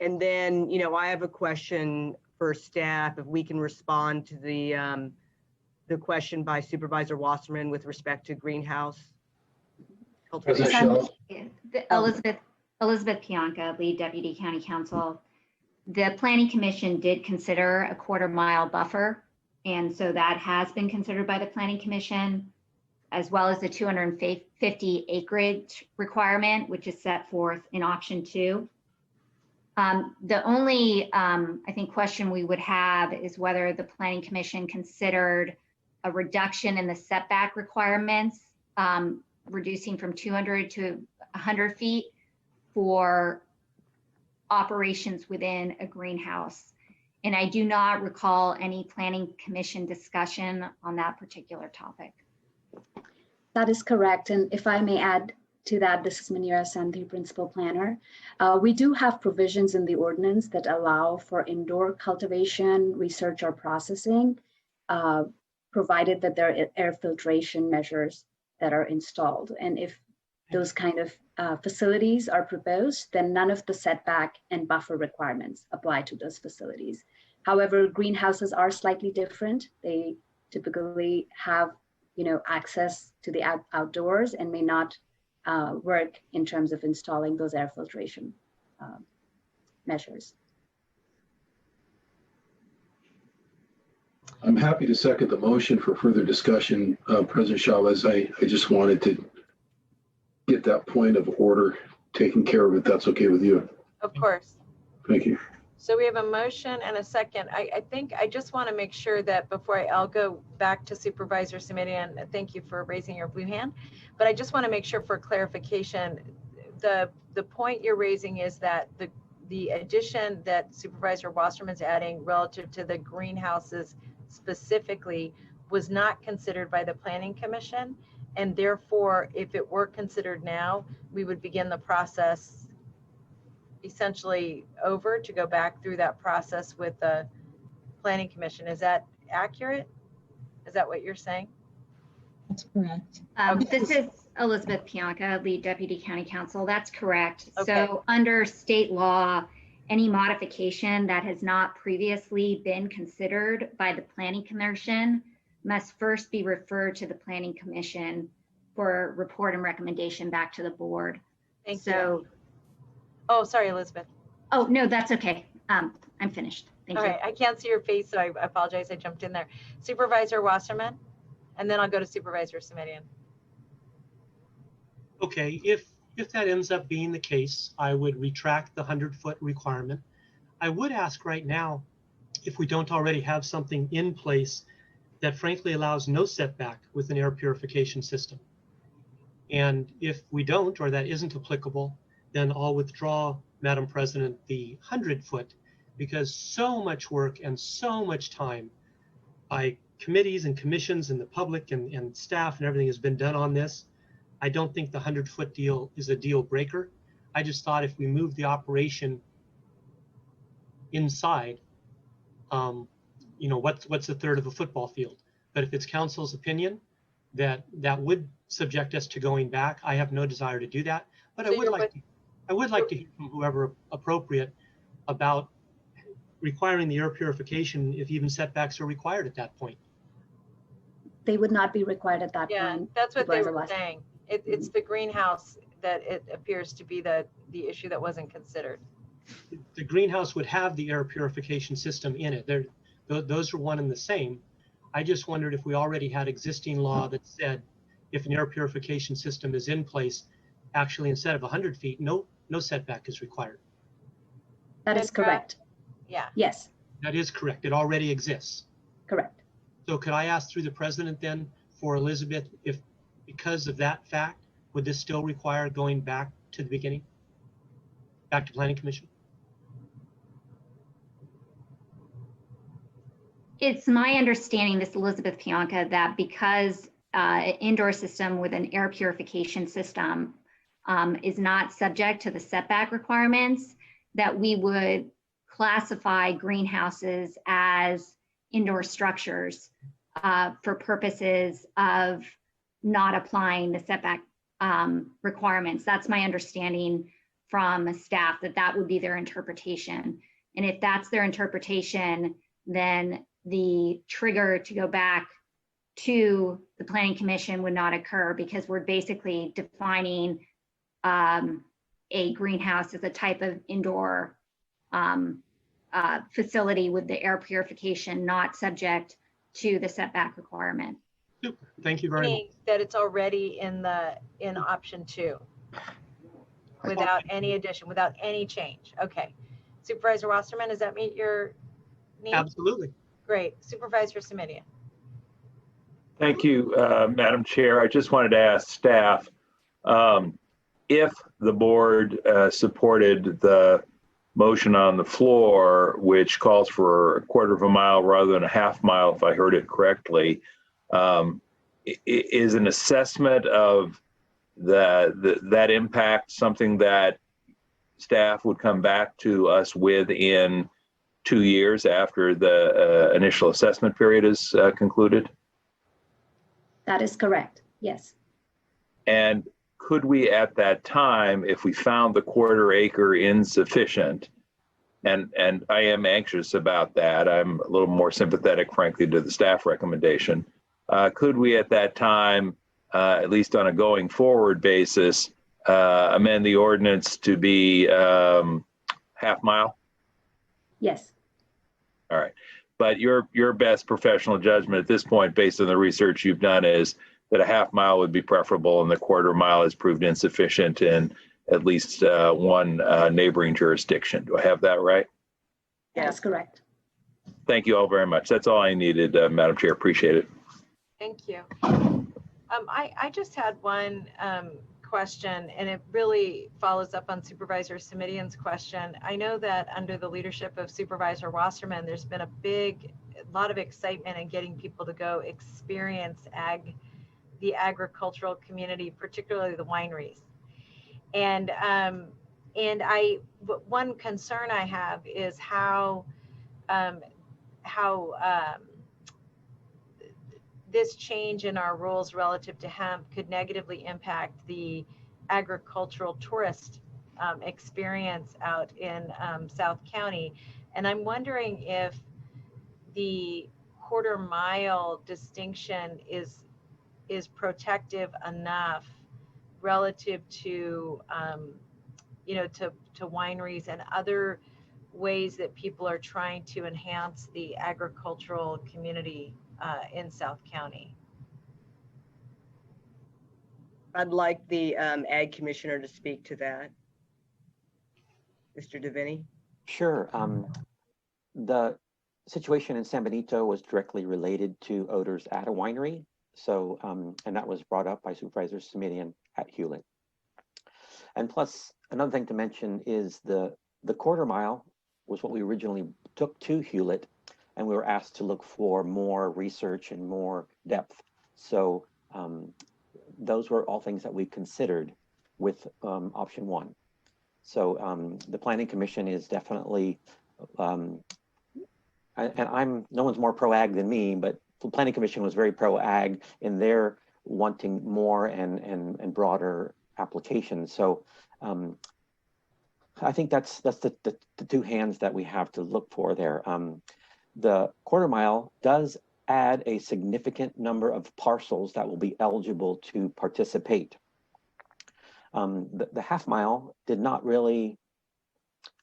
And then, you know, I have a question for staff, if we can respond to the question by Supervisor Wasserman with respect to greenhouse cultivation. Elizabeth Pianka, Lead Deputy County Counsel. The Planning Commission did consider a 1/4 mile buffer. And so that has been considered by the Planning Commission, as well as the 250 acreage requirement, which is set forth in option 2. The only, I think, question we would have is whether the Planning Commission considered a reduction in the setback requirements, reducing from 200 to 100 feet for operations within a greenhouse. And I do not recall any Planning Commission discussion on that particular topic. That is correct. And if I may add to that, this is Manira Sandhi, Principal Planner. We do have provisions in the ordinance that allow for indoor cultivation, research, or processing, provided that there are air filtration measures that are installed. And if those kind of facilities are proposed, then none of the setback and buffer requirements apply to those facilities. However, greenhouses are slightly different. They typically have, you know, access to the outdoors and may not work in terms of installing those air filtration measures. I'm happy to second the motion for further discussion. President Chavez, I just wanted to get that point of order taken care of, if that's okay with you. of course. Thank you. So we have a motion and a second. I think I just want to make sure that before I'll go back to Supervisor Simitian, and thank you for raising your blue hand, but I just want to make sure for clarification, the point you're raising is that the addition that Supervisor Wasserman's adding relative to the greenhouses specifically was not considered by the Planning Commission. And therefore, if it were considered now, we would begin the process essentially over to go back through that process with the Planning Commission. Is that accurate? Is that what you're saying? That's correct. This is Elizabeth Pianka, Lead Deputy County Counsel. That's correct. Okay. So under state law, any modification that has not previously been considered by the Planning Commission must first be referred to the Planning Commission for report and recommendation back to the board. Thank you. Oh, sorry, Elizabeth. Oh, no, that's okay. I'm finished. Thank you. All right, I can't see your face, so I apologize. I jumped in there. Supervisor Wasserman, and then I'll go to Supervisor Simitian. Okay, if that ends up being the case, I would retract the 100-foot requirement. I would ask right now if we don't already have something in place that frankly allows no setback with an air purification system. And if we don't, or that isn't applicable, then I'll withdraw, Madam President, the 100-foot, because so much work and so much time by committees and commissions and the public and staff and everything has been done on this. I don't think the 100-foot deal is a deal breaker. I just thought if we move the operation inside, you know, what's a third of a football field? But if it's council's opinion that would subject us to going back, I have no desire to do that. But So I would like to hear from whoever appropriate about requiring the air purification if even setbacks are required at that point. They would not be required at that Yeah, point. that's what they Supervisor were Wasserman. saying. It's the greenhouse that it appears to be the issue that wasn't considered. The greenhouse would have the air purification system in it. Those are one and the same. I just wondered if we already had existing law that said if an air purification system is in place, actually instead of 100 feet, no setback is required. That is correct. Yeah. Yes, That is correct. It already exists. correct. So could I ask through the president then for Elizabeth, if because of that fact, would this still require going back to the beginning? Back to Planning Commission? It's my understanding, this Elizabeth Pianka, that because indoor system with an air purification system is not subject to the setback requirements, that we would classify greenhouses as indoor structures for purposes of not applying the setback requirements. That's my understanding from staff, that that would be their interpretation. And if that's their interpretation, then the trigger to go back to the Planning Commission would not occur, because we're basically defining a greenhouse as a type of indoor facility with the air purification not subject to the setback requirement. Super. Thank you very much. That it's already in option 2 without any addition, without any change. Okay. Supervisor Wasserman, does that meet your need? Absolutely. Great. Supervisor Simidian. Thank you, Madam Chair. I just wanted to ask staff, if the board supported the motion on the floor, which calls for 1/4 mile rather than a 1/2 mile, if I heard it correctly, is an assessment of that impact something that staff would come back to us with in 2 years after the initial assessment period is concluded? That is correct, yes. And could we at that time, if we found the 1/4 acre insufficient, and I am anxious about that, I'm a little more sympathetic, frankly, to the staff recommendation, could we at that time, at least on a going forward basis, amend the ordinance to be 1/2 mile? Yes. All right. But your best professional judgment at this point, based on the research you've done, is that a 1/2 mile would be preferable and the 1/4 mile has proved insufficient in at least one neighboring jurisdiction. Do I have that right? That is correct. Thank you all very much. That's all I needed, Madam Chair. Appreciate it. Thank you. I just had one question, and it really follows up on Supervisor Simidian's question. I know that under the leadership of Supervisor Wasserman, there's been a lot of excitement in getting people to go experience the agricultural community, particularly the wineries. And one concern I have is how this change in our rules relative to hemp could negatively impact the agricultural tourist experience out in South County. And I'm wondering if the 1/4 mile distinction is protective enough relative to to wineries and other ways that people are trying to enhance the agricultural community in South County. I'd like the Ag Commissioner to speak to that. Mr. DeVinny? Sure. The situation in San Benito was directly related to odors at a winery. So, and that was brought up by Supervisor Simidian at Hewlett. And plus, another thing to mention is the 1/4 mile was what we originally took to Hewlett, and we were asked to look for more research and more depth. So those were all things that we considered with option 1. So the Planning Commission is definitely, and no one's more pro-ag than me, but the Planning Commission was very pro-ag in their wanting more and broader applications. So I think that's the 2 hands that we have to look for there. The 1/4 mile does add a significant number of parcels that will be eligible to participate. The 1/2 mile did not really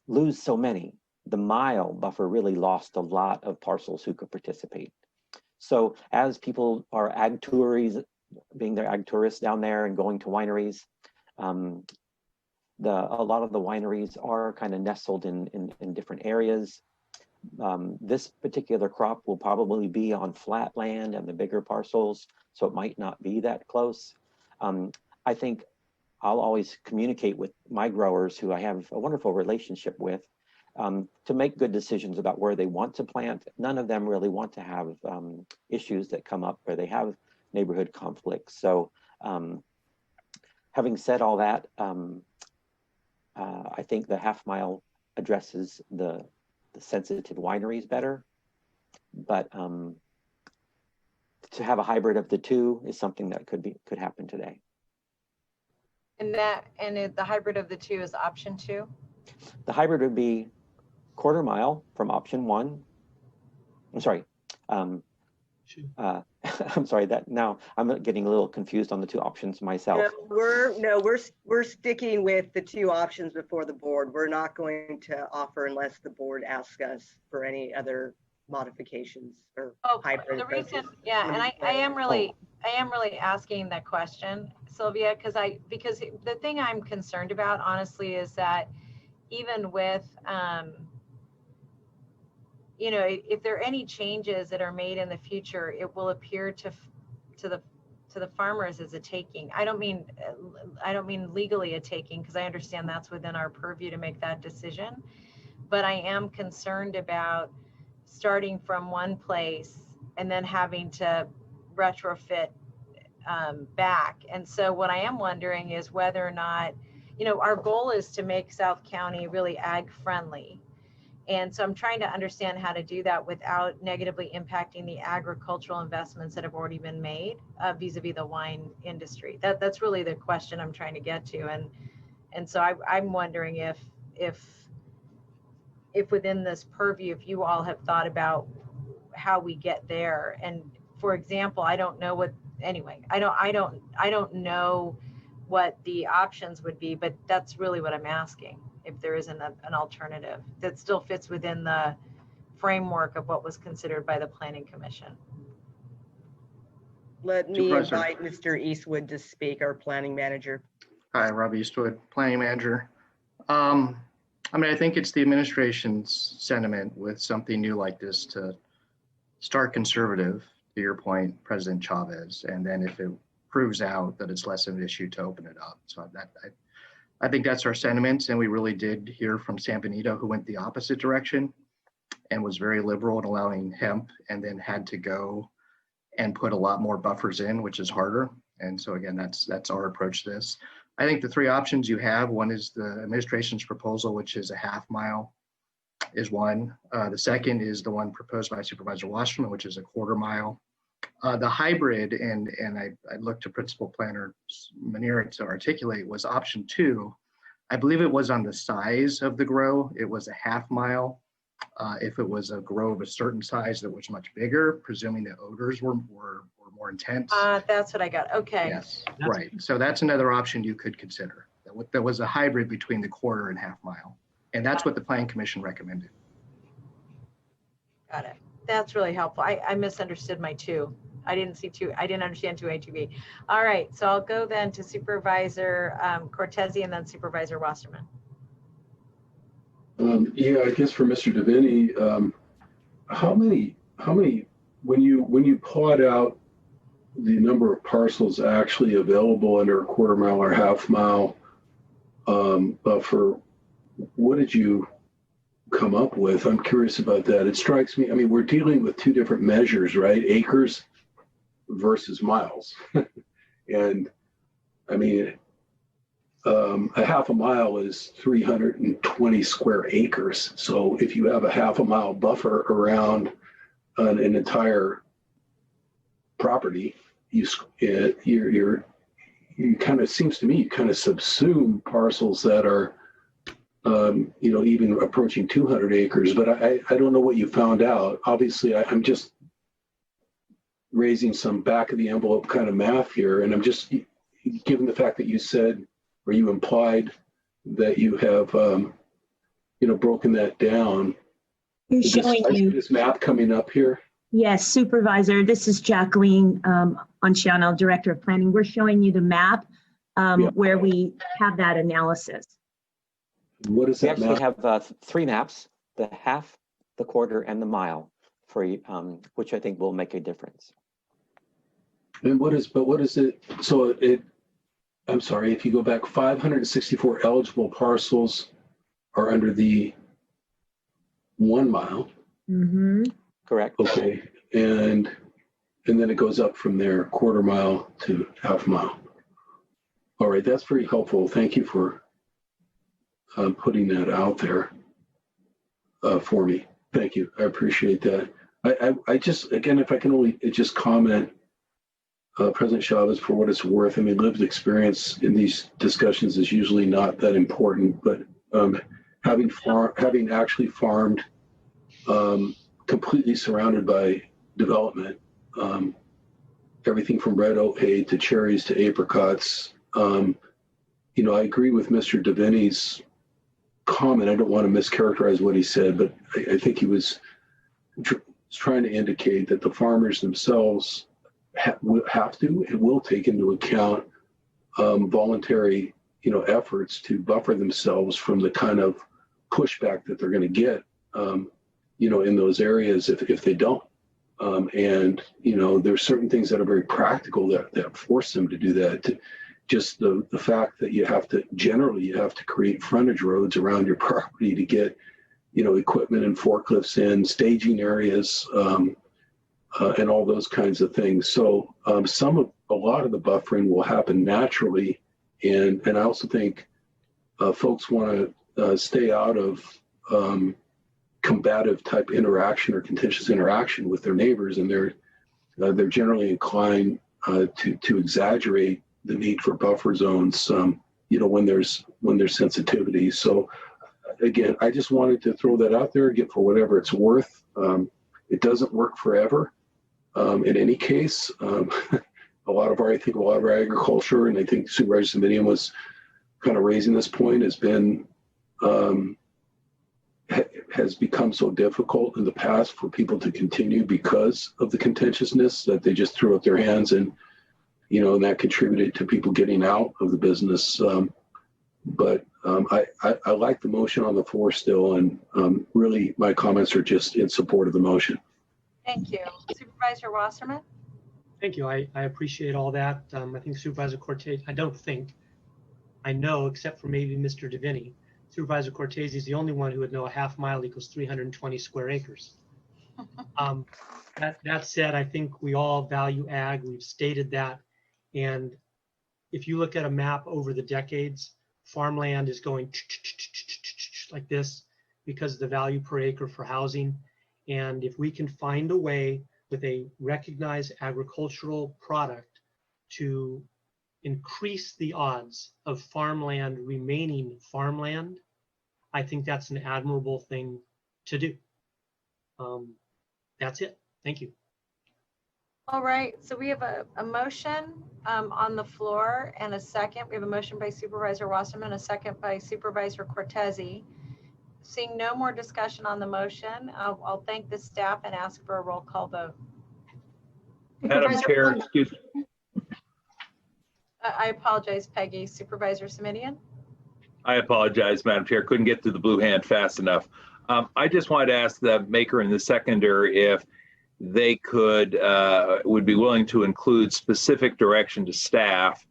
lose so many. The mile buffer really lost a lot of parcels who could participate. So as people are ag tourists, being their ag tourists down there and going to wineries, a lot of the wineries are kind of nestled in different areas. This particular crop will probably be on flat land and the bigger parcels, so it might not be that close. I think I'll always communicate with my growers who I have a wonderful relationship with to make good decisions about where they want to plant. None of them really want to have issues that come up where they have neighborhood conflicts. So having said all that, I think the half mile addresses the sensitive wineries better, but to have a hybrid of the two is something that could happen today. And the hybrid of the two is option 2? The hybrid would be quarter mile from option 1. I'm sorry. I'm sorry that now I'm getting a little confused on the two options myself. We're sticking with the 2 options before the board. We're not going to offer unless the board asks us for any other modifications or hybrid. The reason, and I am really asking that question, Sylvia, because the thing I'm concerned about, honestly, is that even with if there are any changes that are made in the future, it will appear to the farmers as a taking. I don't mean legally a taking, because I understand that's within our purview to make that decision, but I am concerned about starting from one place and then having to retrofit back. And so what I am wondering is whether or not, our goal is to make South County really ag friendly. And so I'm trying to understand how to do that without negatively impacting the agricultural investments that have already been made vis-a-vis the wine industry. That's really the question I'm trying to get to. And so I'm wondering if within this purview, if you all have thought about how we get there. And for example, I don't know what the options would be, but that's really what I'm asking. If there isn't an alternative that still fits within the framework of what was considered by the Planning Commission. Let me invite Mr. Eastwood to speak, our planning manager. Hi, Rob Eastwood, planning manager. I think it's the administration's sentiment with something new like this to start conservative, to your point, President Chavez, and then if it proves out that it's less of an issue, to open it up. So I think that's our sentiments, and we really did hear from San Benito, who went the opposite direction and was very liberal in allowing hemp, and then had to go and put a lot more buffers in, which is harder. And so again, that's our approach to this. I think the 3 options you have, one is the administration's proposal, which is a half mile, is one. The second is the one proposed by Supervisor Wasserman, which is a quarter mile. The hybrid, and I looked to Principal Planner Manera to articulate, was option 2. I believe it was on the size of the grow. It was a half mile. If it was a grow of a certain size that was much bigger, presuming the odors were more intense. That's what I got. Okay. Yes, right. So that's another option you could consider. That was a hybrid between the quarter and half mile. And that's what the Planning Commission recommended. Got it. That's really helpful. I misunderstood my 2. I didn't see 2. I didn't understand 2A, 2B. All right. So I'll go then to Supervisor Cortese and then Supervisor Wasserman. Yeah, I guess for Mr. Davini, how many, when you plot out the number of parcels actually available under a quarter mile or half mile buffer, what did you come up with? I'm curious about that. It strikes me, we're dealing with 2 different measures, right? Acres versus miles. And a half a mile is 320 square acres. So if you have a half a mile buffer around an entire property, you kind of, seems to me, you kind of subsume parcels that are even approaching 200 acres, but I don't know what you found out. Obviously, I'm just raising some back of the envelope kind of math here. And I'm just, given the fact that you said, or you implied that you have, broken that down. Is this map coming up here? Yes, Supervisor, this is Jacqueline Anciano, Director of Planning. We're showing you the map where we have that analysis. What is that? We actually have 3 maps: the half, the quarter, and the mile, for which I think will make a difference. And what is it? So I'm sorry, if you go back, 564 eligible parcels are under the 1 mile. Correct. Okay, and then it goes up from there, 1/4 mile to 1/2 mile. All right, that's very helpful. Thank you for putting that out there for me. Thank you. I appreciate that. I just, again, if I can only just comment, President Chavez, for what it's worth, I mean, lived experience in these discussions is usually not that important, but having actually farmed completely surrounded by development, everything from red oak hay to cherries to apricots. You know, I agree with Mr. Davini's comment. I don't want to mischaracterize what he said, but I think he was trying to indicate that the farmers themselves have to and will take into account voluntary, you know, efforts to buffer themselves from the kind of pushback that they're going to get, you know, in those areas if they don't. And, you know, there's certain things that are very practical that force them to do that. Just the fact that you have to create frontage roads around your property to get, you know, equipment and forklifts in, staging areas, and all those kinds of things. So a lot of the buffering will happen naturally. And I also think folks want to stay out of combative type interaction or contentious interaction with their neighbors, and they're generally inclined to exaggerate the need for buffer zones, you know, when there's sensitivity. So again, I just wanted to throw that out there again for whatever it's worth. It doesn't work forever. In any case, a lot of our agriculture, and I think Supervisor Ceremonial was kind of raising this point, has become so difficult in the past for people to continue because of the contentiousness that they just threw up their hands, and, you know, and that contributed to people getting out of the business. But I like the motion on the floor still, and really my comments are just in support of the motion. Thank you. Supervisor Wasserman? Thank you. I appreciate all that. I think Supervisor Cortez, I know, except for maybe Mr. Davini, Supervisor Cortez is the only one who would know a 1/2 mile equals 320 square acres. That said, I think we all value ag. We've stated that. And if you look at a map over the decades, farmland is going like this because of the value per acre for housing. And if we can find a way with a recognized agricultural product to increase the odds of farmland remaining farmland, I think that's an admirable thing to do. That's it. Thank you. All right, so we have a motion on the floor and a second. We have a motion by Supervisor Wasserman, a second by Supervisor Cortez. Seeing no more discussion on the motion, I'll thank the staff and ask for a roll call vote. Madam Chair, excuse me. I apologize, Peggy. Supervisor Ceremonial? I apologize, Madam Chair. Couldn't get to the blue hand fast enough. I just wanted to ask the maker and the seconder if they would be willing to include specific direction to staff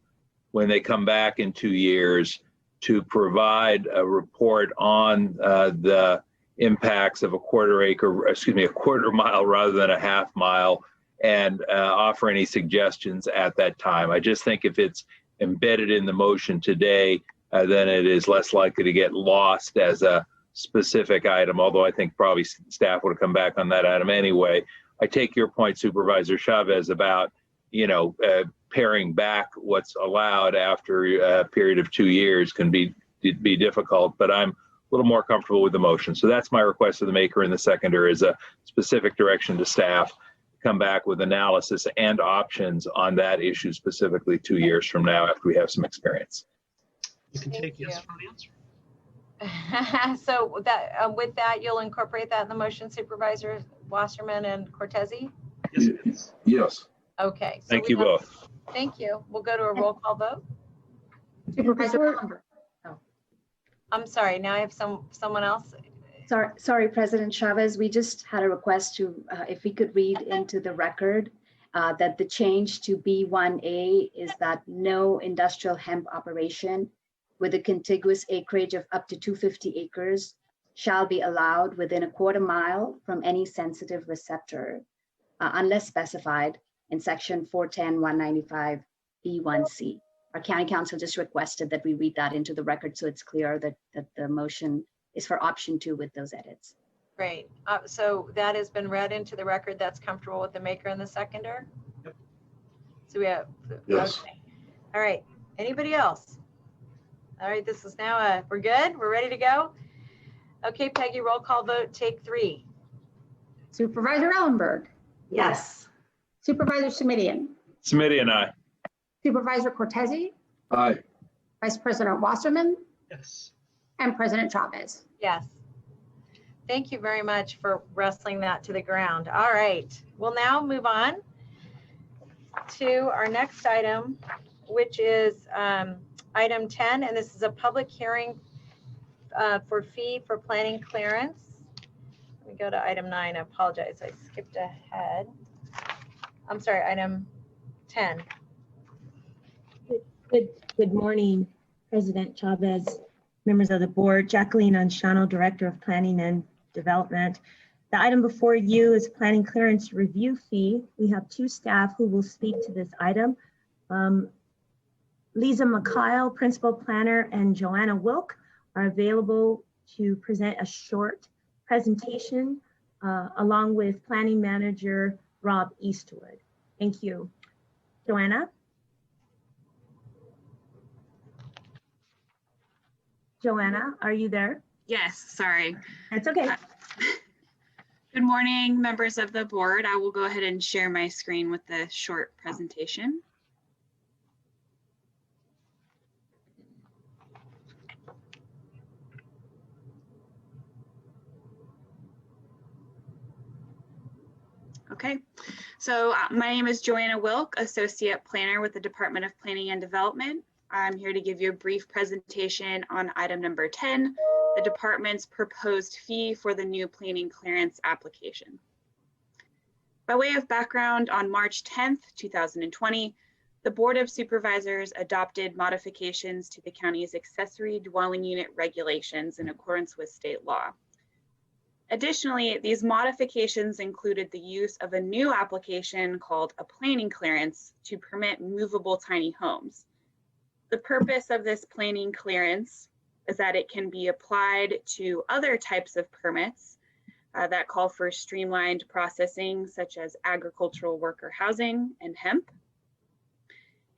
when they come back in 2 years to provide a report on the impacts of a 1/4 mile rather than a 1/2 mile, and offer any suggestions at that time. I just think if it's embedded in the motion today, then it is less likely to get lost as a specific item, although I think probably staff would have come back on that item anyway. I take your point, Supervisor Chavez, about, you know, paring back what's allowed after a period of 2 years can be difficult, but I'm a little more comfortable with the motion. So that's my request of the maker and the seconder, is a specific direction to staff, come back with analysis and options on that issue specifically 2 years from now after we have some experience. You can take yes for the answer. So that with that, you'll incorporate that in the motion, Supervisor Wasserman and Cortez? Yes. Okay. So thank you both. Thank you. We'll go to a roll call vote. Supervisor. I'm sorry. Now I have someone else. Sorry, President Chavez, we just had a request to, if we could read into the record that the change to B1A is that no industrial hemp operation with a contiguous acreage of up to 250 acres shall be allowed within a quarter-mile from any sensitive receptor, unless specified in section 410-195 B1C. Our county council just requested that we read that into the record so it's clear that the motion is for option 2 with those edits. Great. So that has been read into the record. That's comfortable with the maker and the seconder? Yep. So we have, Yes. okay. All right. Anybody else? All right, this is now, we're good? We're ready to go? Okay, Peggy, roll call vote, take 3. Supervisor Ellenberg, Yes. Supervisor Simidian, Smitty and I. Supervisor Cortese, Aye. Vice President Wasserman, Yes. and President Chavez. Yes. Thank you very much for wrestling that to the ground. All right, we'll now move on to our next item, which is item 10, and this is a public hearing for fee for planning clearance. Let me go to item 9. I apologize, I skipped ahead. I'm sorry, item 10. Good morning, President Chavez, members of the board. Jacqueline Anshano, Director of Planning and Development. The item before you is planning clearance review fee. We have 2 staff who will speak to this item. Lisa McKyle, Principal Planner, and Joanna Wilk are available to present a short presentation along with Planning Manager Rob Eastwood. Thank you. Joanna? Joanna, are you there? Yes, sorry. That's okay. Good morning, members of the board. I will go ahead and share my screen with the short presentation. Okay, so my name is Joanna Wilk, Associate Planner with the Department of Planning and Development. I'm here to give you a brief presentation on item number 10, the department's proposed fee for the new planning clearance application. By way of background, on March 10th, 2020, the Board of Supervisors adopted modifications to the county's accessory dwelling unit regulations in accordance with state law. Additionally, these modifications included the use of a new application called a planning clearance to permit movable tiny homes. The purpose of this planning clearance is that it can be applied to other types of permits that call for streamlined processing, such as agricultural worker housing and hemp.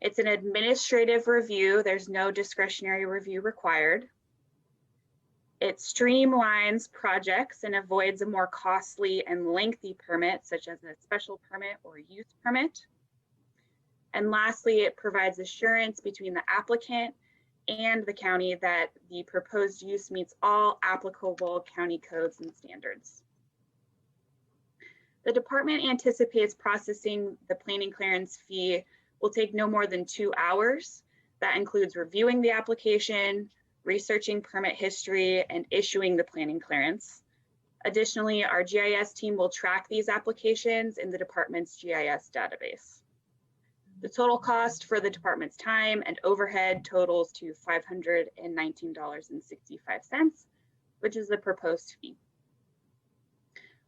It's an administrative review. There's no discretionary review required. It streamlines projects and avoids a more costly and lengthy permit, such as a special permit or use permit. And lastly, it provides assurance between the applicant and the county that the proposed use meets all applicable county codes and standards. The department anticipates processing the planning clearance fee will take no more than 2 hours. That includes reviewing the application, researching permit history, and issuing the planning clearance. Additionally, our GIS team will track these applications in the department's GIS database. The total cost for the department's time and overhead totals to $519.65, which is the proposed fee.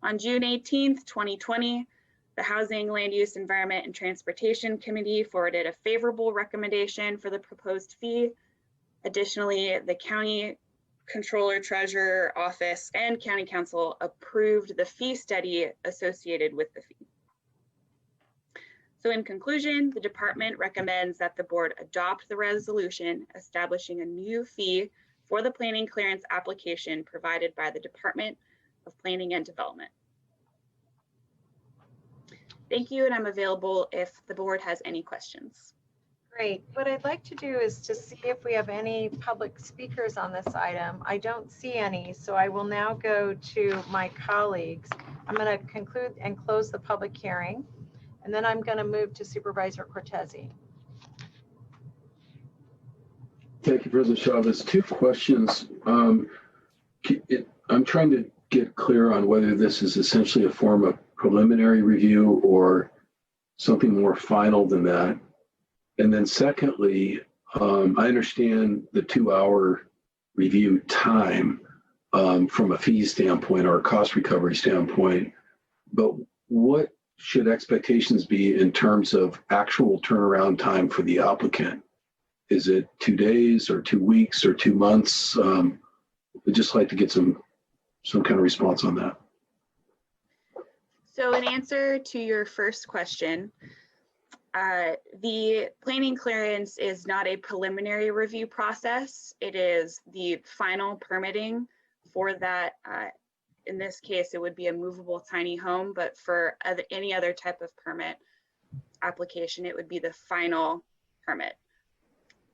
On June 18th, 2020, the Housing, Land Use, Environment, and Transportation Committee forwarded a favorable recommendation for the proposed fee. Additionally, the County Controller, Treasurer Office, and County Council approved the fee study associated with the fee. So in conclusion, the department recommends that the board adopt the resolution establishing a new fee for the planning clearance application provided by the Department of Planning and Development. Thank you, and I'm available if the board has any questions. Great. What I'd like to do is to see if we have any public speakers on this item. I don't see any, so I will now go to my colleagues. I'm going to conclude and close the public hearing, and then I'm going to move to Supervisor Cortese. Thank you, President Chavez. 2 questions. I'm trying to get clear on whether this is essentially a form of preliminary review or something more final than that? And then secondly, I understand the 2-hour review time from a fee standpoint or a cost recovery standpoint, but what should expectations be in terms of actual turnaround time for the applicant? Is it 2 days or 2 weeks or 2 months? I'd just like to get some kind of response on that. So in answer to your first question, the planning clearance is not a preliminary review process. It is the final permitting for that. In this case, it would be a movable tiny home, but for any other type of permit application, it would be the final permit.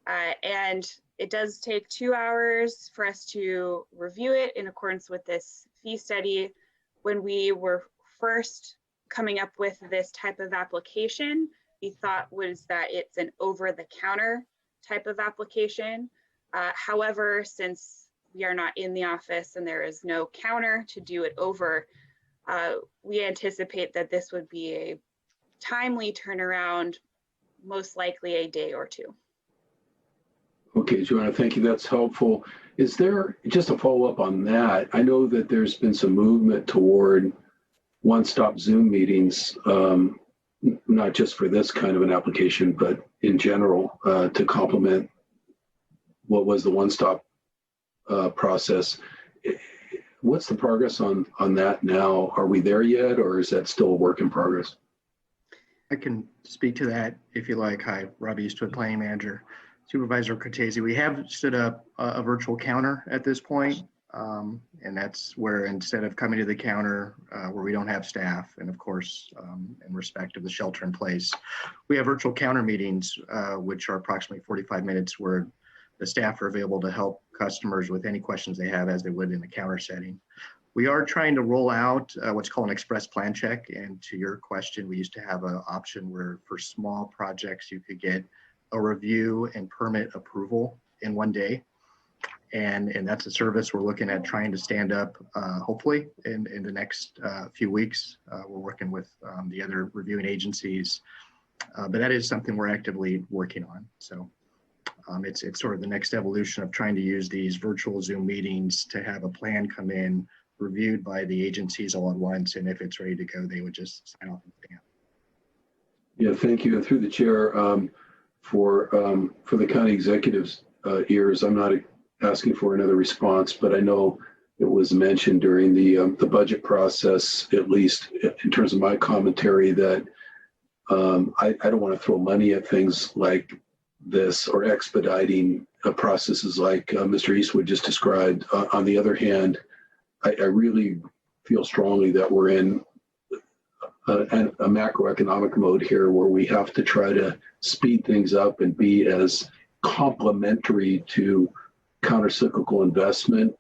And it does take 2 hours for us to review it in accordance with this fee study. When we were first coming up with this type of application, the thought was that it's an over-the-counter type of application. However, since we are not in the office and there is no counter to do it over, we anticipate that this would be a timely turnaround, most likely a day or 2. Okay, Joanna, thank you. That's helpful. Is there, just a follow-up on that, I know that there's been some movement toward one-stop Zoom meetings, not just for this kind of an application, but in general, to complement what was the one-stop process. What's the progress on that now? Are we there yet, or is that still a work in progress? I can speak to that if you like. Hi, Robbie Eastwood, Planning Manager. Supervisor Cortese, we have stood up a virtual counter at this point, and that's where instead of coming to the counter where we don't have staff, and of course, in respect of the shelter in place, we have virtual counter meetings, which are approximately 45 minutes where the staff are available to help customers with any questions they have as they would in the counter setting. We are trying to roll out what's called an express plan check. And to your question, we used to have an option where for small projects, you could get a review and permit approval in 1 day. And that's a service we're looking at trying to stand up, hopefully in the next few weeks. We're working with the other reviewing agencies, but that is something we're actively working on. So it's sort of the next evolution of trying to use these virtual Zoom meetings to have a plan come in, reviewed by the agencies all at once. And if it's ready to go, they would just sign off and stamp. Yeah, thank you. And through the chair, for the county executive's ears, I'm not asking for another response, but I know it was mentioned during the budget process, at least in terms of my commentary, that I don't want to throw money at things like this or expediting processes like Mr. Eastwood just described. On the other hand, I really feel strongly that we're in a macroeconomic mode here where we have to try to speed things up and be as complementary to countercyclical investment,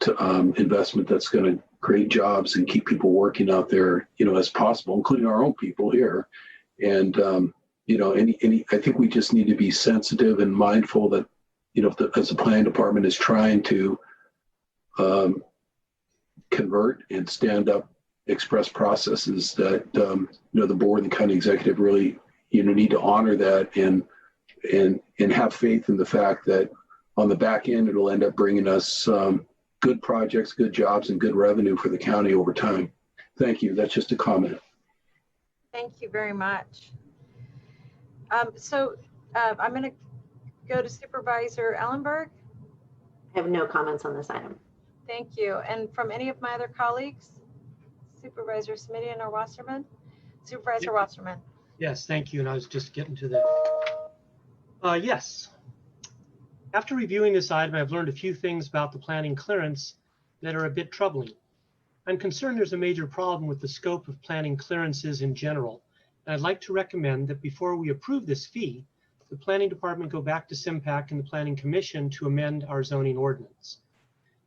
investment that's going to create jobs and keep people working out there, as possible, including our own people here. And, I think we just need to be sensitive and mindful that, as the planning department is trying to convert and stand up express processes, that the board and the county executive really need to honor that and have faith in the fact that on the back end it'll end up bringing us good projects, good jobs, and good revenue for the county over time. Thank you. That's just a comment. Thank you very much. I'm going to go to Supervisor Ellenberg. I have no comments on this item. Thank you. And from any of my other colleagues, Supervisor Smitty or Wasserman? Supervisor Wasserman. Yes, thank you. And I was just getting to that. Yes. After reviewing this item, I've learned a few things about the planning clearance that are a bit troubling. I'm concerned there's a major problem with the scope of planning clearances in general, and I'd like to recommend that before we approve this fee, the planning department go back to SIMPAC and the Planning Commission to amend our zoning ordinance.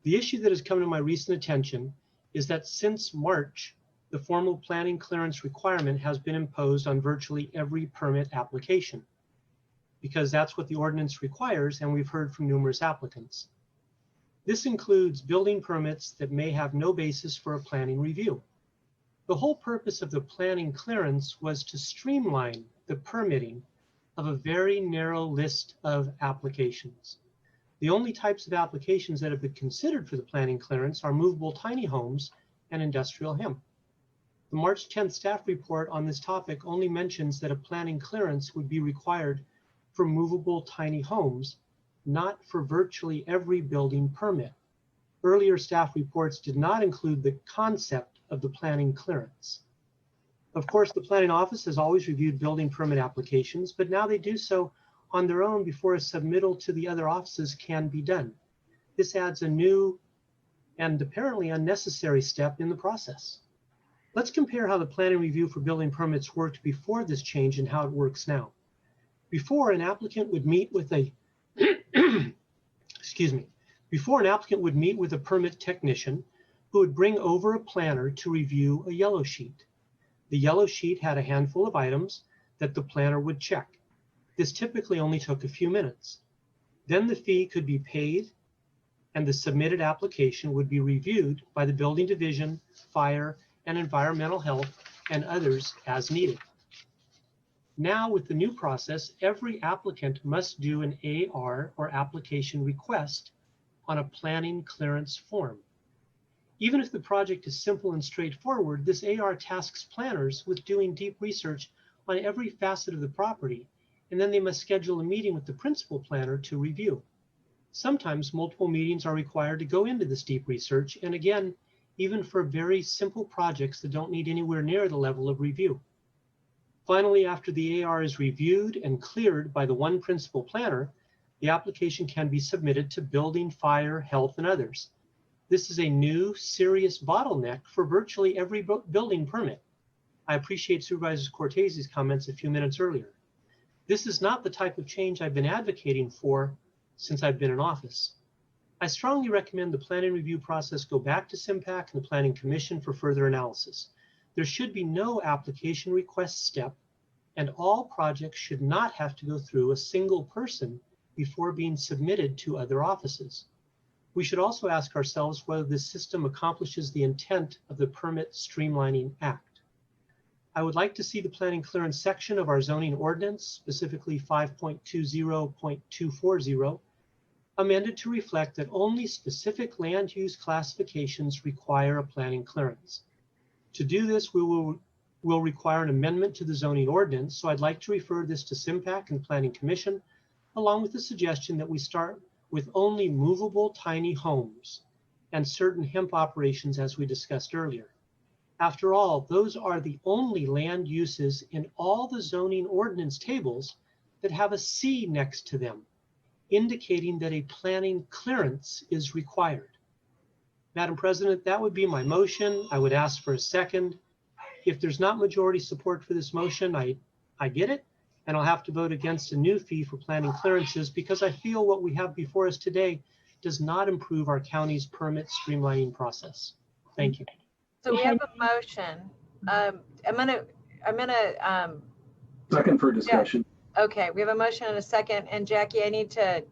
The issue that has come to my recent attention is that since March, the formal planning clearance requirement has been imposed on virtually every permit application, because that's what the ordinance requires, and we've heard from numerous applicants. This includes building permits that may have no basis for a planning review. The whole purpose of the planning clearance was to streamline the permitting of a very narrow list of applications. The only types of applications that have been considered for the planning clearance are movable tiny homes and industrial hemp. The March 10th staff report on this topic only mentions that a planning clearance would be required for movable tiny homes, not for virtually every building permit. Earlier staff reports did not include the concept of the planning clearance. Of course, the planning office has always reviewed building permit applications, but now they do so on their own before a submittal to the other offices can be done. This adds a new and apparently unnecessary step in the process. Let's compare how the planning review for building permits worked before this change and how it works now. Before, an applicant would meet with a Before, an applicant would meet with a permit technician who would bring over a planner to review a yellow sheet. The yellow sheet had a handful of items that the planner would check. This typically only took a few minutes. Then the fee could be paid and the submitted application would be reviewed by the building division, fire, and environmental health, and others as needed. Now, with the new process, every applicant must do an AR or application request on a planning clearance form. Even if the project is simple and straightforward, this AR tasks planners with doing deep research on every facet of the property, and then they must schedule a meeting with the principal planner to review. Sometimes multiple meetings are required to go into this deep research, and again, even for very simple projects that don't need anywhere near the level of review. Finally, after the AR is reviewed and cleared by the one principal planner, the application can be submitted to building, fire, health, and others. This is a new serious bottleneck for virtually every building permit. I appreciate Supervisor Cortese's comments a few minutes earlier. This is not the type of change I've been advocating for since I've been in office. I strongly recommend the planning review process go back to SIMPAC and the Planning Commission for further analysis. There should be no application request step, and all projects should not have to go through a single person before being submitted to other offices. We should also ask ourselves whether this system accomplishes the intent of the Permit Streamlining Act. I would like to see the planning clearance section of our zoning ordinance, specifically 5.20.240, amended to reflect that only specific land use classifications require a planning clearance. To do this, we will require an amendment to the zoning ordinance, so I'd like to refer this to SIMPAC and Planning Commission, along with the suggestion that we start with only movable tiny homes and certain hemp operations as we discussed earlier. After all, those are the only land uses in all the zoning ordinance tables that have a C next to them, indicating that a planning clearance is required. Madam President, that would be my motion. I would ask for a second. If there's not majority support for this motion, I get it, and I'll have to vote against a new fee for planning clearances because I feel what we have before us today does not improve our county's permit streamlining process. Thank you. So we have a motion. I'm gonna Second for discussion. Yeah. Okay, we have a motion and a second, and Jackie, I need to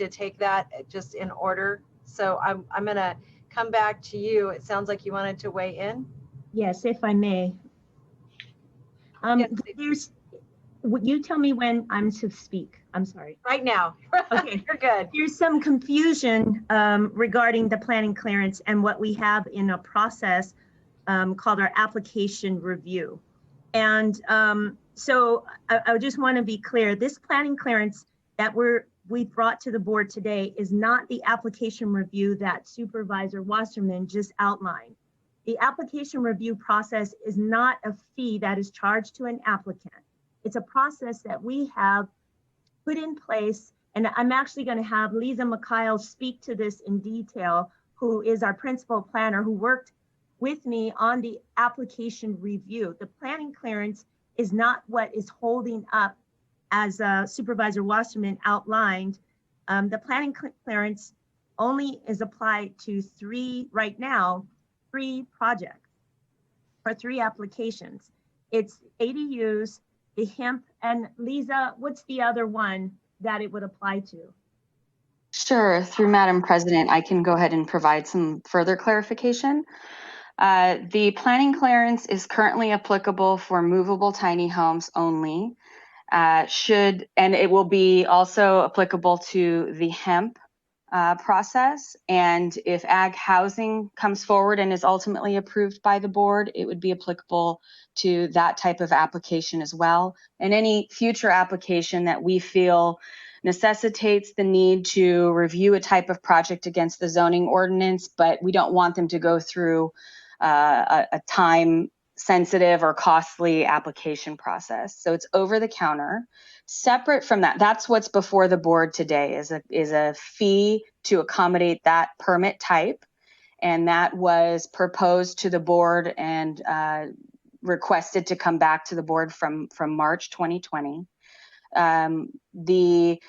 take that just in order. So I'm gonna come back to you. It sounds like you wanted to weigh in. Yes, if I may. Would you tell me when I'm to speak? I'm sorry. Right now. Okay, you're good. There's some confusion regarding the planning clearance and what we have in a process called our application review. And so I just want to be clear, this planning clearance that we brought to the board today is not the application review that Supervisor Wasserman just outlined. The application review process is not a fee that is charged to an applicant. It's a process that we have put in place, and I'm actually going to have Lisa Mikhail speak to this in detail, who is our principal planner who worked with me on the application review. The planning clearance is not what is holding up, as Supervisor Wasserman outlined. The planning clearance only is applied to three projects or 3 applications. It's ADUs, the hemp, and Lisa, what's the other one that it would apply to? Sure, through Madam President, I can go ahead and provide some further clarification. The planning clearance is currently applicable for movable tiny homes only. And it will be also applicable to the hemp process. And if ag housing comes forward and is ultimately approved by the board, it would be applicable to that type of application as well. And any future application that we feel necessitates the need to review a type of project against the zoning ordinance, but we don't want them to go through a time sensitive or costly application process. So it's over the counter. Separate from that, that's what's before the board today is a fee to accommodate that permit type. And that was proposed to the board and requested to come back to the board from March 2020. The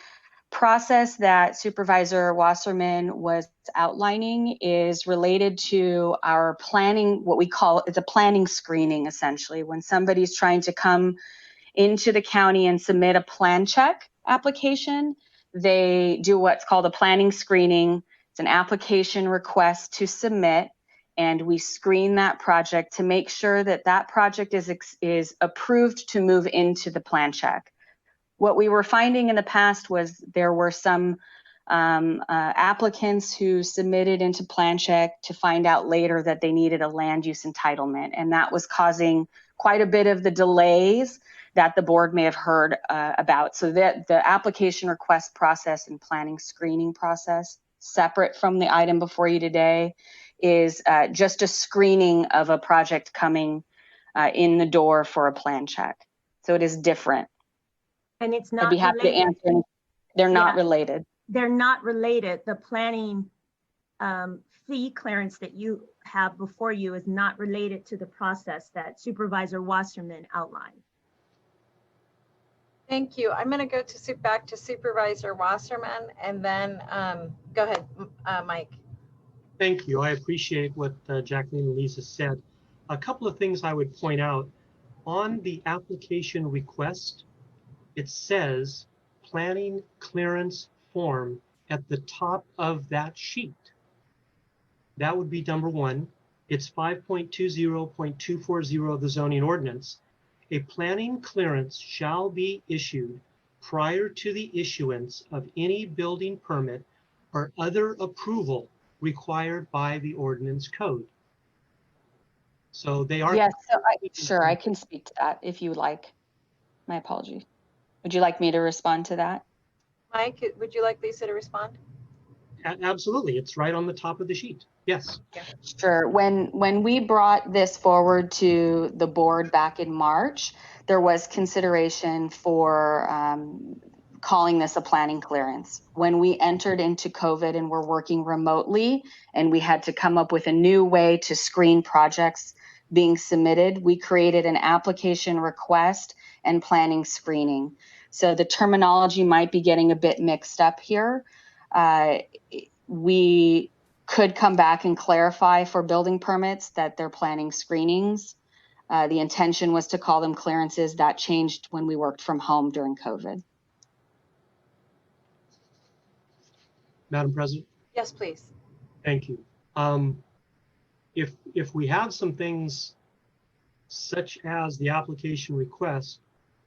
process that Supervisor Wasserman was outlining is related to our planning, what we call it's a planning screening, essentially. When somebody's trying to come into the county and submit a plan check application, they do what's called a planning screening. It's an application request to submit, and we screen that project to make sure that that project is approved to move into the plan check. What we were finding in the past was there were some applicants who submitted into plan check to find out later that they needed a land use entitlement, and that was causing quite a bit of the delays that the board may have heard about. So that the application request process and planning screening process, separate from the item before you today, is just a screening of a project coming in the door for a plan check. So it is different. And it's not I'd be happy related. to answer. They're not Yeah. related. They're not related. The planning fee clearance that you have before you is not related to the process that Supervisor Wasserman outlined. Thank you. I'm going to go to back to Supervisor Wasserman, and then go ahead, Mike. Thank you. I appreciate what Jacqueline and Lisa said. A couple of things I would point out. On the application request, it says planning clearance form at the top of that sheet. That would be number one. It's 5.20.240 of the zoning ordinance. A planning clearance shall be issued prior to the issuance of any building permit or other approval required by the ordinance code. So they are. Yes, so sure, I can speak to that if you would like. My apologies. Would you like me to respond to that? Mike, would you like Lisa to respond? Absolutely. It's right on the top of the sheet. Yes. Sure. When we brought this forward to the board back in March, there was consideration for calling this a planning clearance. When we entered into COVID and were working remotely and we had to come up with a new way to screen projects being submitted, we created an application request and planning screening. So the terminology might be getting a bit mixed up here. We could come back and clarify for building permits that they're planning screenings. The intention was to call them clearances. That changed when we worked from home during COVID. Madam President? Yes, please. Thank you. If we have some things such as the application request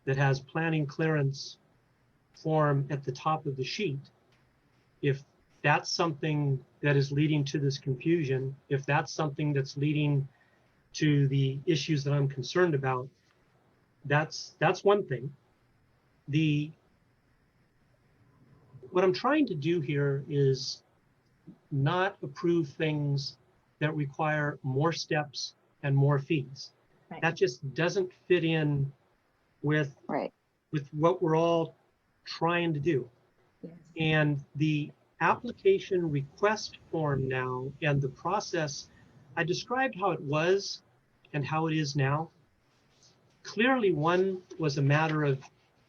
that has planning clearance form at the top of the sheet, if that's something that is leading to this confusion, if that's something that's leading to the issues that I'm concerned about, that's one thing. What I'm trying to do here is not approve things that require more steps and more fees. Right. That just doesn't fit in with what we're all trying to do. Yes. And the application request form now and the process, I described how it was and how it is now. Clearly one was a matter of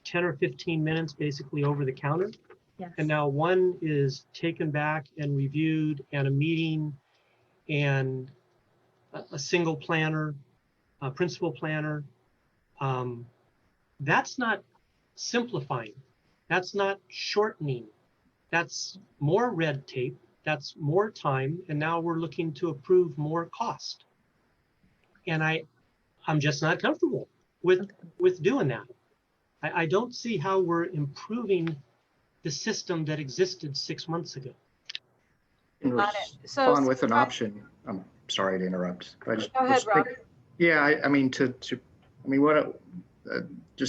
10 or 15 minutes basically over the counter. Yes. And now one is taken back and reviewed, and a meeting and a single planner, a principal planner. That's not simplifying. That's not shortening. That's more red tape. That's more time. And now we're looking to approve more cost. And I'm just not comfortable with doing that. I don't see how we're improving the system that existed 6 months ago. In Got it. So respond with an option. I'm sorry to interrupt. Go ahead, Rob. Yeah, I mean, just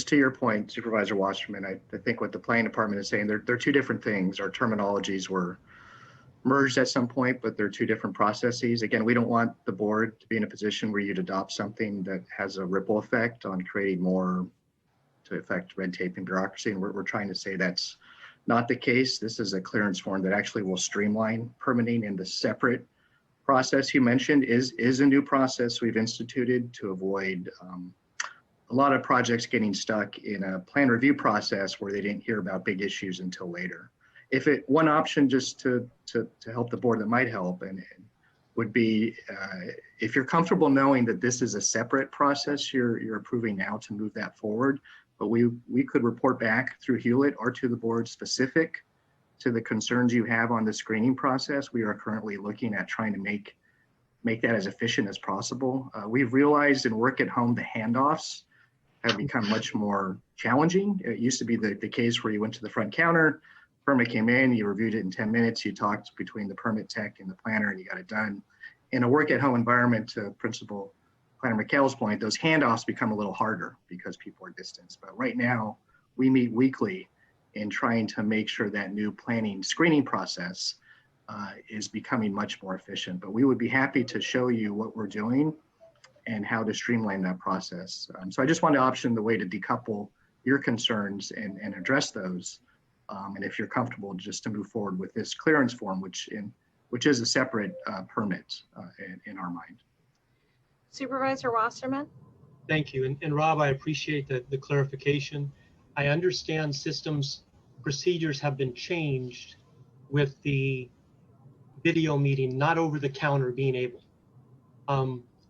to your point, Supervisor Wasserman, I think what the planning department is saying, they're two different things. Our terminologies were merged at some point, but they're two different processes. Again, we don't want the board to be in a position where you'd adopt something that has a ripple effect on creating more to affect red tape and bureaucracy. And we're trying to say that's not the case. This is a clearance form that actually will streamline permitting, in the separate process you mentioned is a new process we've instituted to avoid a lot of projects getting stuck in a plan review process where they didn't hear about big issues until later. One option just to help the board that might help and would be if you're comfortable knowing that this is a separate process you're approving now to move that forward, but we could report back through Hewlett or to the board specific to the concerns you have on the screening process. We are currently looking at trying to make that as efficient as possible. We've realized in work at home, the handoffs have become much more challenging. It used to be the case where you went to the front counter, permit came in, you reviewed it in 10 minutes, you talked between the permit tech and the planner and you got it done. In a work at home environment, to Principal Planner McHale's point, those handoffs become a little harder because people are distanced. But right now, we meet weekly in trying to make sure that new planning screening process is becoming much more efficient. But we would be happy to show you what we're doing and how to streamline that process. So I just wanted to option the way to decouple your concerns and address those. And if you're comfortable, just to move forward with this clearance form, which is a separate permit in our mind. Supervisor Wasserman? Thank you. And Rob, I appreciate the clarification. I understand systems procedures have been changed with the video meeting, not over the counter being able.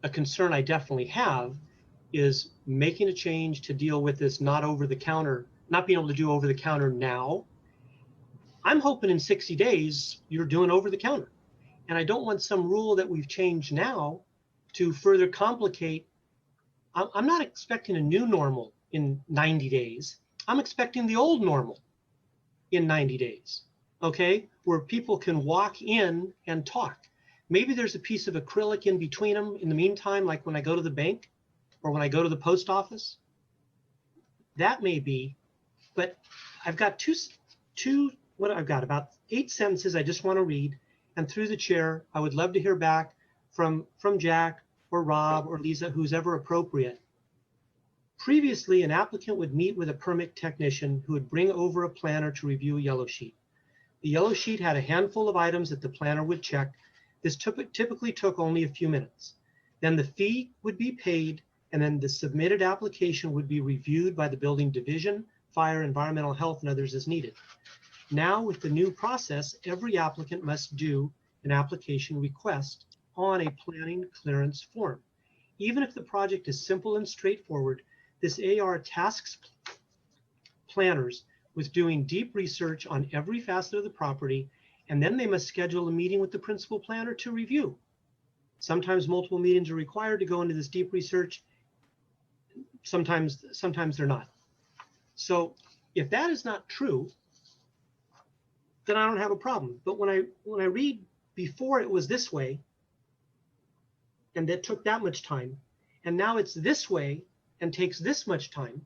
A concern I definitely have is making a change to deal with this not being able to do over the counter now. I'm hoping in 60 days you're doing over the counter. And I don't want some rule that we've changed now to further complicate. I'm not expecting a new normal in 90 days. I'm expecting the old normal in 90 days, okay? Where people can walk in and talk. Maybe there's a piece of acrylic in between them in the meantime, like when I go to the bank or when I go to the post office. That may be, but I've got I've got about 8 sentences I just want to read. And through the chair, I would love to hear back from Jack or Rob or Lisa, who's ever appropriate. Previously, an applicant would meet with a permit technician who would bring over a planner to review a yellow sheet. The yellow sheet had a handful of items that the planner would check. This typically took only a few minutes. Then the fee would be paid, and then the submitted application would be reviewed by the building division, fire, environmental health, and others as needed. Now, with the new process, every applicant must do an application request on a planning clearance form. Even if the project is simple and straightforward, this AR tasks planners with doing deep research on every facet of the property, and then they must schedule a meeting with the principal planner to review. Sometimes multiple meetings are required to go into this deep research. Sometimes they're not. So if that is not true, then I don't have a problem. But when I read before it was this way, and that took that much time, and now it's this way and takes this much time,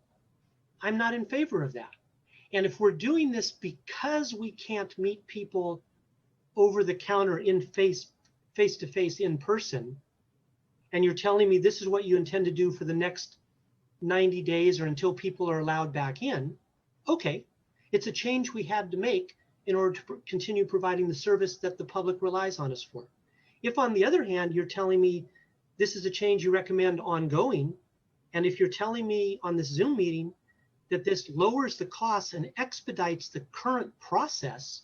I'm not in favor of that. And if we're doing this because we can't meet people over the counter in face to face in person, and you're telling me this is what you intend to do for the next 90 days or until people are allowed back in, okay, it's a change we had to make in order to continue providing the service that the public relies on us for. If on the other hand, you're telling me this is a change you recommend ongoing, and if you're telling me on this Zoom meeting that this lowers the costs and expedites the current process,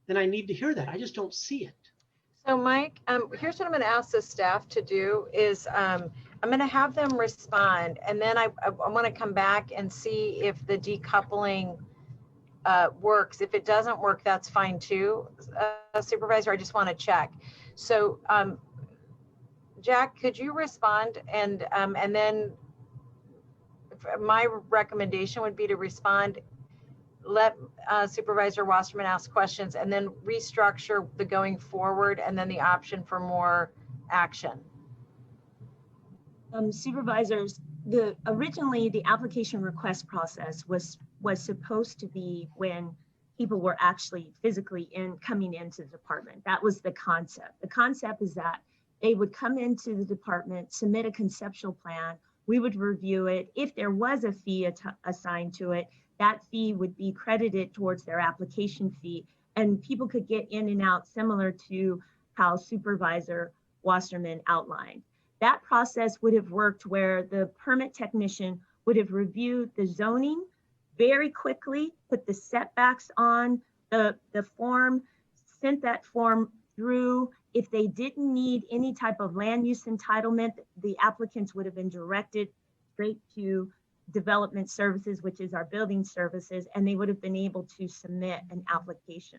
then I need to hear that. I just don't see it. So Mike, here's what I'm going to ask the staff to do is I'm going to have them respond, and then I want to come back and see if the decoupling works. If it doesn't work, that's fine too. Supervisor, I just want to check. So Jack, could you respond? And then my recommendation would be to respond, let Supervisor Wasserman ask questions, and then restructure the going forward, and then the option for more action. Supervisors, originally the application request process was supposed to be when people were actually physically coming into the department. That was the concept. The concept is that they would come into the department, submit a conceptual plan, we would review it. If there was a fee assigned to it, that fee would be credited towards their application fee, and people could get in and out similar to how Supervisor Wasserman outlined. That process would have worked where the permit technician would have reviewed the zoning very quickly, put the setbacks on the form, sent that form through. If they didn't need any type of land use entitlement, the applicants would have been directed straight to development services, which is our building services, and they would have been able to submit an application.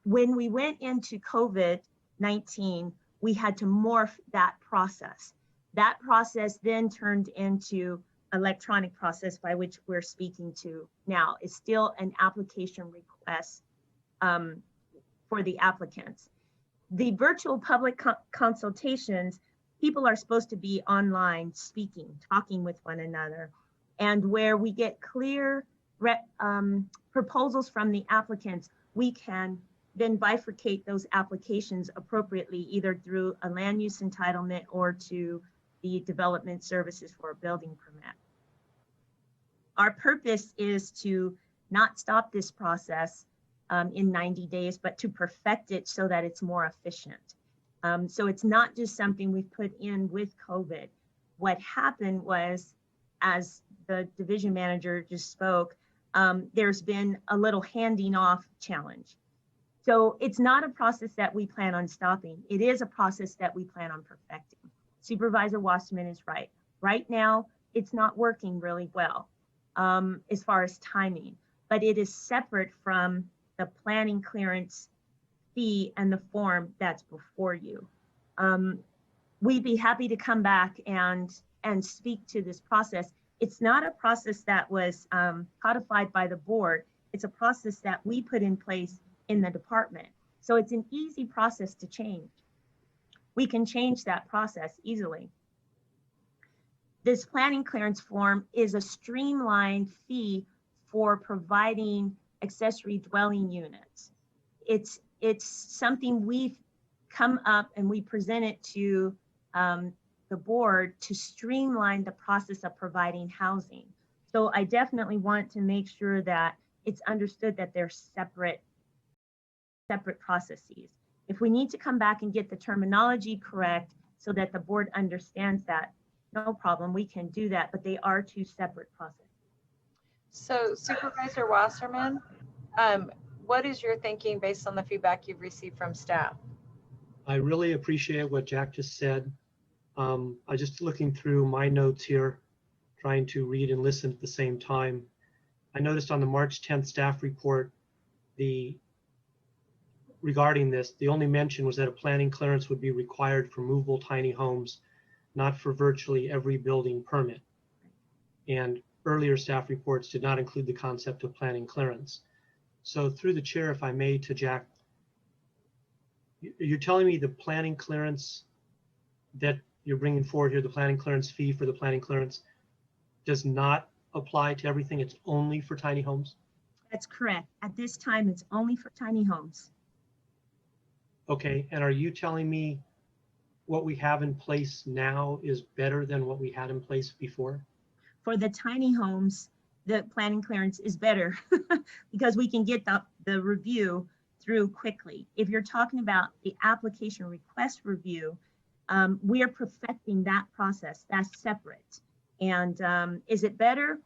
When we went into COVID-19, we had to morph that process. That process then turned into electronic process by which we're speaking to now. Is still an application request for the applicants. The virtual public consultations, people are supposed to be online speaking, talking with one another, and where we get clear proposals from the applicants, we can then bifurcate those applications appropriately, either through a land use entitlement or to the development services for a building permit. Our purpose is to not stop this process in 90 days, but to perfect it so that it's more efficient. So it's not just something we've put in with COVID. What happened was, as the division manager just spoke, there's been a little handing off challenge. So it's not a process that we plan on stopping. It is a process that we plan on perfecting. Supervisor Wasserman is right. Right now, it's not working really well as far as timing, but it is separate from the planning clearance fee and the form that's before you. We'd be happy to come back and speak to this process. It's not a process that was codified by the board. It's a process that we put in place in the department. So it's an easy process to change. We can change that process easily. This planning clearance form is a streamlined fee for providing accessory dwelling units. It's something we've come up and we present it to the board to streamline the process of providing housing. So I definitely want to make sure that it's understood that they're separate processes. If we need to come back and get the terminology correct so that the board understands that, no problem, we can do that, but they are two separate processes. So Supervisor Wasserman, what is your thinking based on the feedback you've received from staff? I really appreciate what Jack just said. I just looking through my notes here, trying to read and listen at the same time. I noticed on the March 10th staff report, regarding this, the only mention was that a planning clearance would be required for movable tiny homes, not for virtually every building permit. And earlier staff reports did not include the concept of planning clearance. So through the chair, if I may, to Jack, you're telling me the planning clearance that you're bringing forward here, the planning clearance fee for the planning clearance, does not apply to everything, it's only for tiny homes? That's correct. At this time, it's only for tiny homes. Okay, and are you telling me what we have in place now is better than what we had in place before? For the tiny homes, the planning clearance is better because we can get the review through quickly. If you're talking about the application request review, we are perfecting that process. That's separate. And is it better?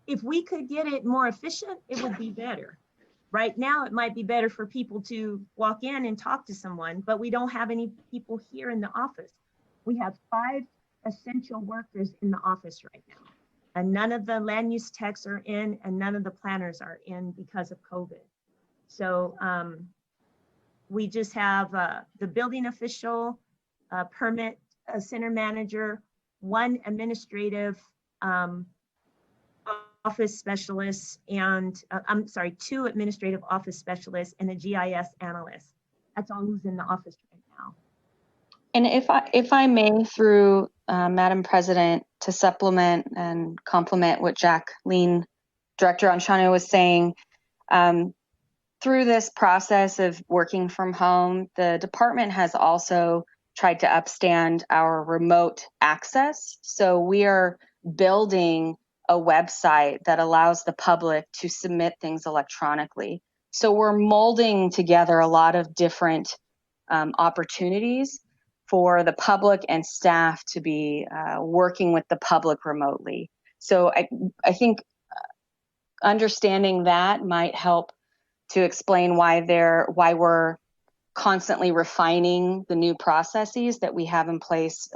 If we could get it more efficient, it would be better. Right now, it might be better for people to walk in and talk to someone, but we don't have any people here in the office. We have 5 essential workers in the office right now, and none of the land use techs are in and none of the planners are in because of COVID. So we just have the building official, permit center manager, 1 administrative office specialists, and 2 administrative office specialists and a GIS analyst. That's all who's in the office right now. And if I may, through Madam President, to supplement and complement what Jacqueline, Director Anshano, was saying, through this process of working from home, the department has also tried to upstand our remote access. So we are building a website that allows the public to submit things electronically. So we're molding together a lot of different opportunities for the public and staff to be working with the public remotely. So I think understanding that might help to explain why we're constantly refining the new processes that we have in place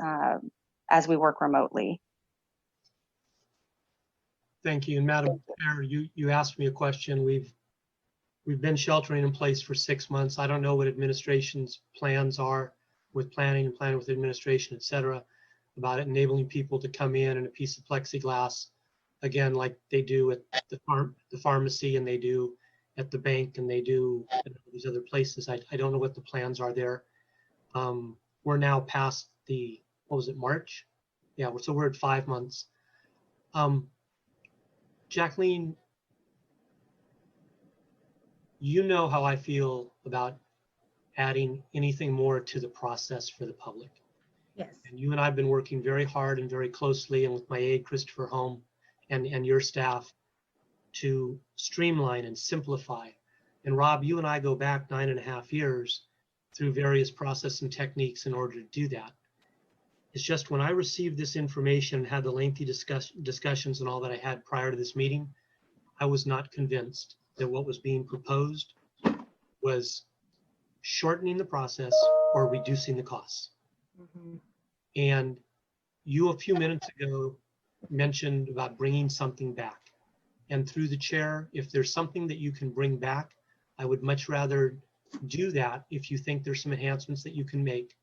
as we work remotely. Thank you. And Madam Chair, you asked me a question. We've been sheltering in place for 6 months. I don't know what administration's plans are with planning and planning with administration, et cetera, about enabling people to come in a piece of plexiglass, again, like they do at the pharmacy, and they do at the bank, and they do at these other places. I don't know what the plans are there. We're now past what was it, March? Yeah, so we're at 5 months. Jacqueline, you know how I feel about adding anything more to the process for the public. Yes. And you and I have been working very hard and very closely, and with my aide, Christopher Home, and your staff, to streamline and simplify. And Rob, you and I go back 9.5 years through various process and techniques in order to do that. It's just when I received this information and had the lengthy discussions and all that I had prior to this meeting, I was not convinced that what was being proposed was shortening the process or reducing the costs. Mm-hmm. And you a few minutes ago mentioned about bringing something back. And through the chair, if there's something that you can bring back, I would much rather do that if you think there's some enhancements that you can make.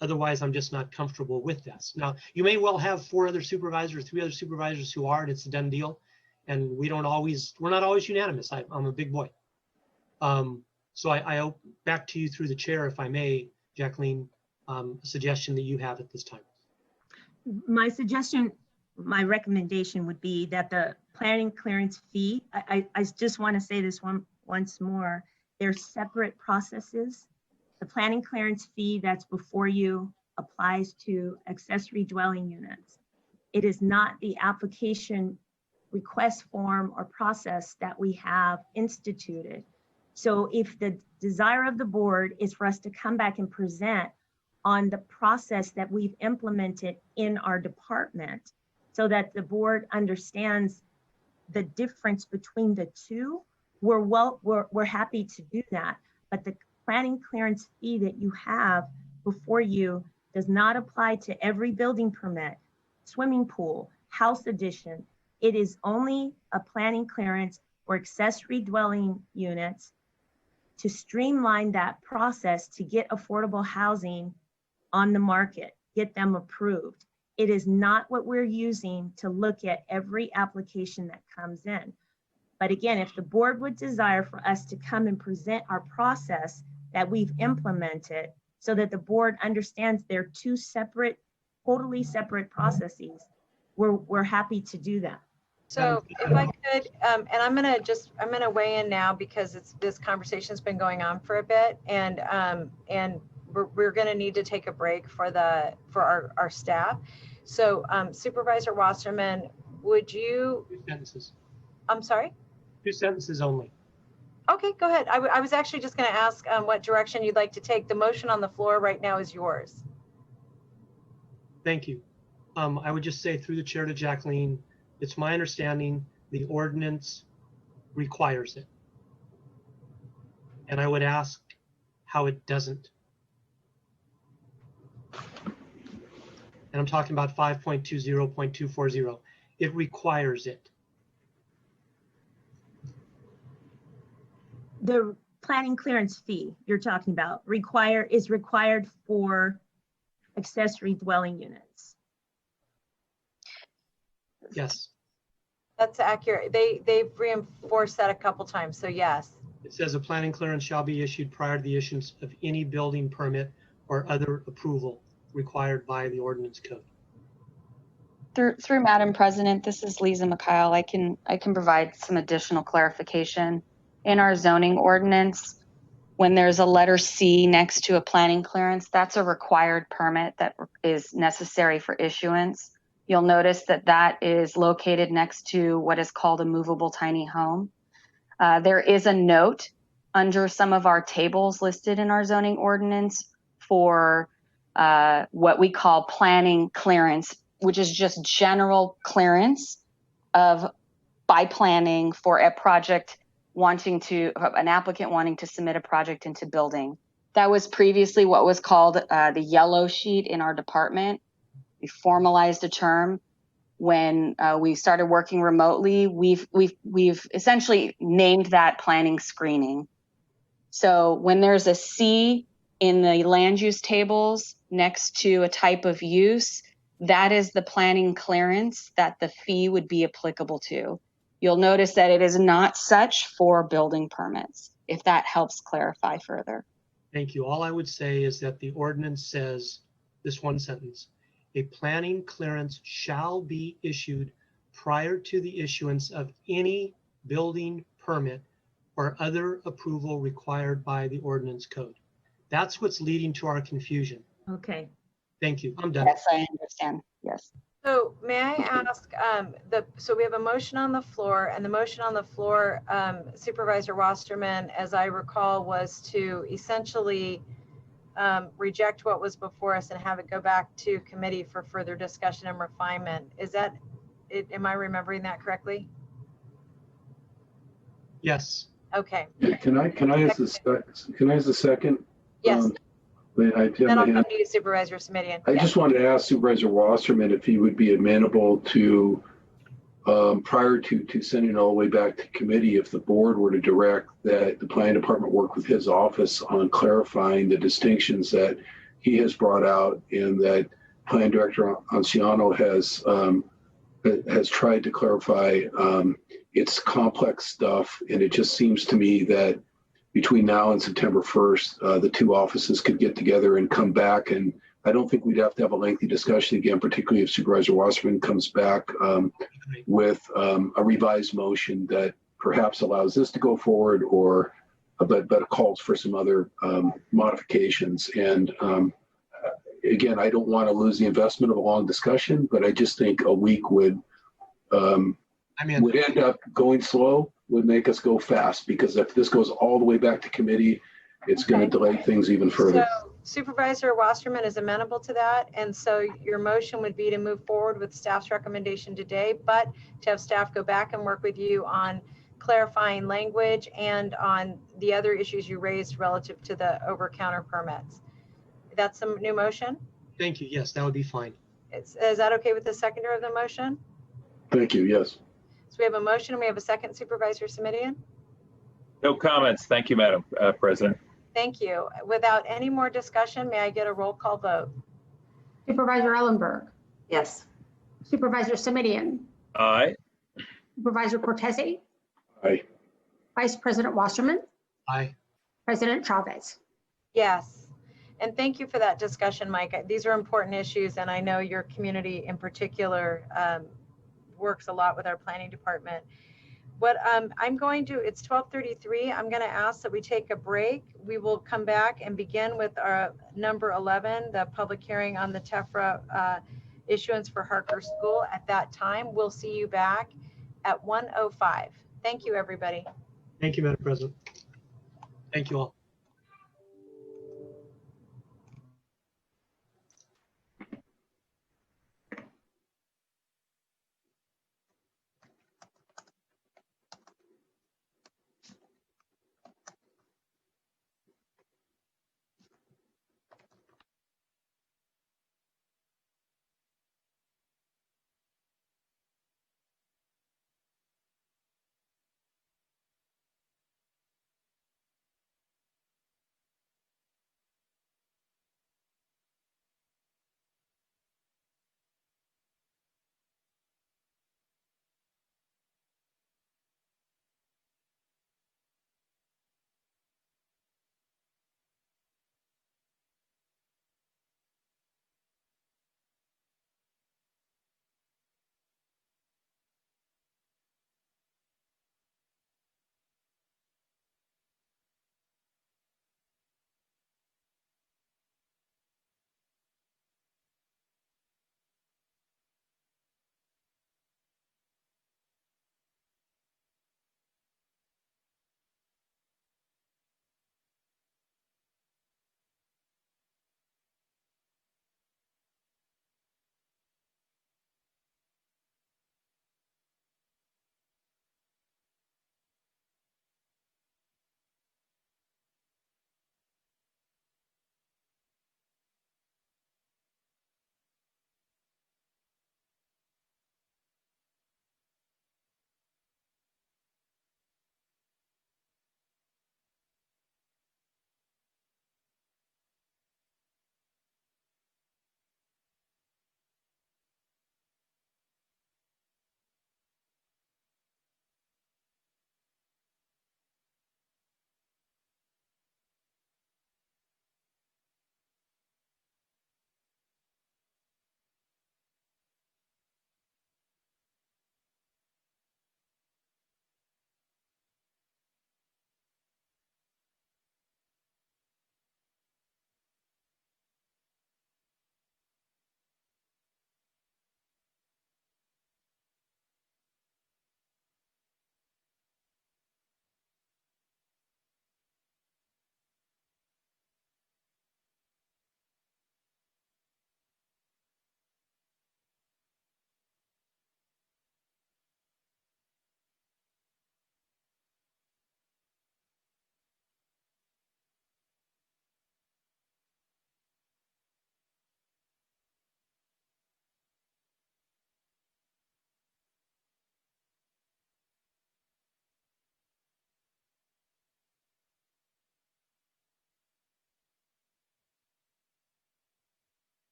Otherwise, I'm just not comfortable with this. Now, you may well have 4 other supervisors, 3 other supervisors who are, and it's a done deal. And we're not always unanimous. I'm a big boy. So I back to you through the chair, if I may, Jacqueline, a suggestion that you have at this time. My suggestion, my recommendation would be that the planning clearance fee, I just want to say this once more, they're separate processes. The planning clearance fee that's before you applies to accessory dwelling units. It is not the application request form or process that we have instituted. So if the desire of the board is for us to come back and present on the process that we've implemented in our department so that the board understands the difference between the two, we're happy to do that. But the planning clearance fee that you have before you does not apply to every building permit, swimming pool, house addition. It is only a planning clearance for accessory dwelling units to streamline that process to get affordable housing on the market, get them approved. It is not what we're using to look at every application that comes in. But again, if the board would desire for us to come and present our process that we've implemented so that the board understands they're 2 separate, totally separate processes, we're happy to do that. So if I could, and I'm gonna weigh in now because this conversation's been going on for a bit, and we're gonna need to take a break for our staff. So Supervisor Wasserman, would you? 2 sentences. I'm sorry? 2 sentences only. Okay, go ahead. I was actually just gonna ask what direction you'd like to take. The motion on the floor right now is yours. Thank you. I would just say through the chair to Jacqueline, it's my understanding the ordinance requires it. And I would ask how it doesn't. And I'm talking about 5.20.240. It requires it. The planning clearance fee you're talking about is required for accessory dwelling units? Yes, That's accurate. They've reinforced that a couple times, so yes. it says a planning clearance shall be issued prior to the issuance of any building permit or other approval required by the ordinance code. Through Madam President, this is Lisa Mikhail. I can provide some additional clarification. In our zoning ordinance, when there's a letter C next to a planning clearance, that's a required permit that is necessary for issuance. You'll notice that that is located next to what is called a movable tiny home. There is a note under some of our tables listed in our zoning ordinance for what we call planning clearance, which is just general clearance by planning for an applicant wanting to submit a project into building. That was previously what was called the yellow sheet in our department. We formalized a term when we started working remotely. We've essentially named that planning screening. So when there's a C in the land use tables next to a type of use, that is the planning clearance that the fee would be applicable to. You'll notice that it is not such for building permits, if that helps clarify further. Thank you. All I would say is that the ordinance says this one sentence: a planning clearance shall be issued prior to the issuance of any building permit or other approval required by the ordinance code. That's what's leading to our confusion. Okay. Thank you. I'm done. Yes, I understand. Yes. So may I ask, so we have a motion on the floor, and the motion on the floor, Supervisor Wasserman, as I recall, was to essentially reject what was before us and have it go back to committee for further discussion and refinement. Is that it? Am I remembering that correctly? Yes. Okay. Can I ask the second? Yes. Then I'll come I to you, Supervisor Simidian. just wanted to ask Supervisor Wasserman if he would be amenable to, prior to sending it all the way back to committee, if the board were to direct that the planning department work with his office on clarifying the distinctions that he has brought out and that Plan Director Anciano has tried to clarify. It's complex stuff, and it just seems to me that between now and September 1st, the two offices could get together and come back. And I don't think we'd have to have a lengthy discussion again, particularly if Supervisor Wasserman comes back with a revised motion that perhaps allows this to go forward, or but calls for some other modifications. And again, I don't want to lose the investment of a long discussion, but I just think a week would end up going slow, would make us go fast, because if this goes all the way back to committee, it's going to delay things even further. So Supervisor Wasserman is amenable to that. And so your motion would be to move forward with staff's recommendation today, but to have staff go back and work with you on clarifying language and on the other issues you raised relative to the over-counter permits. That's a new motion? Thank you. Yes, that would be fine. Is that okay with the seconder of the motion? Thank you. Yes. So we have a motion and we have a second, Supervisor Simidian. No comments. Thank you, Madam President. Thank you. Without any more discussion, may I get a roll call vote? Supervisor Ellenberg. Yes. Supervisor Simidian. Aye. Supervisor Cortese. Aye. Vice President Wasserman. Aye. President Chavez. Yes. And thank you for that discussion, Mike. These are important issues, and I know your community in particular works a lot with our planning department. What I'm going to, it's 12:33. I'm going to ask that we take a break. We will come back and begin with our number 11, the public hearing on the TEFRA issuance for Harker School. At that time, we'll see you back at 1:05. Thank you, everybody. Thank you, Madam President. Thank you all.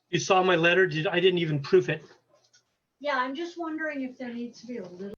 You saw my letter? I didn't even proof it. Yeah, I'm just wondering if there needs to be a little.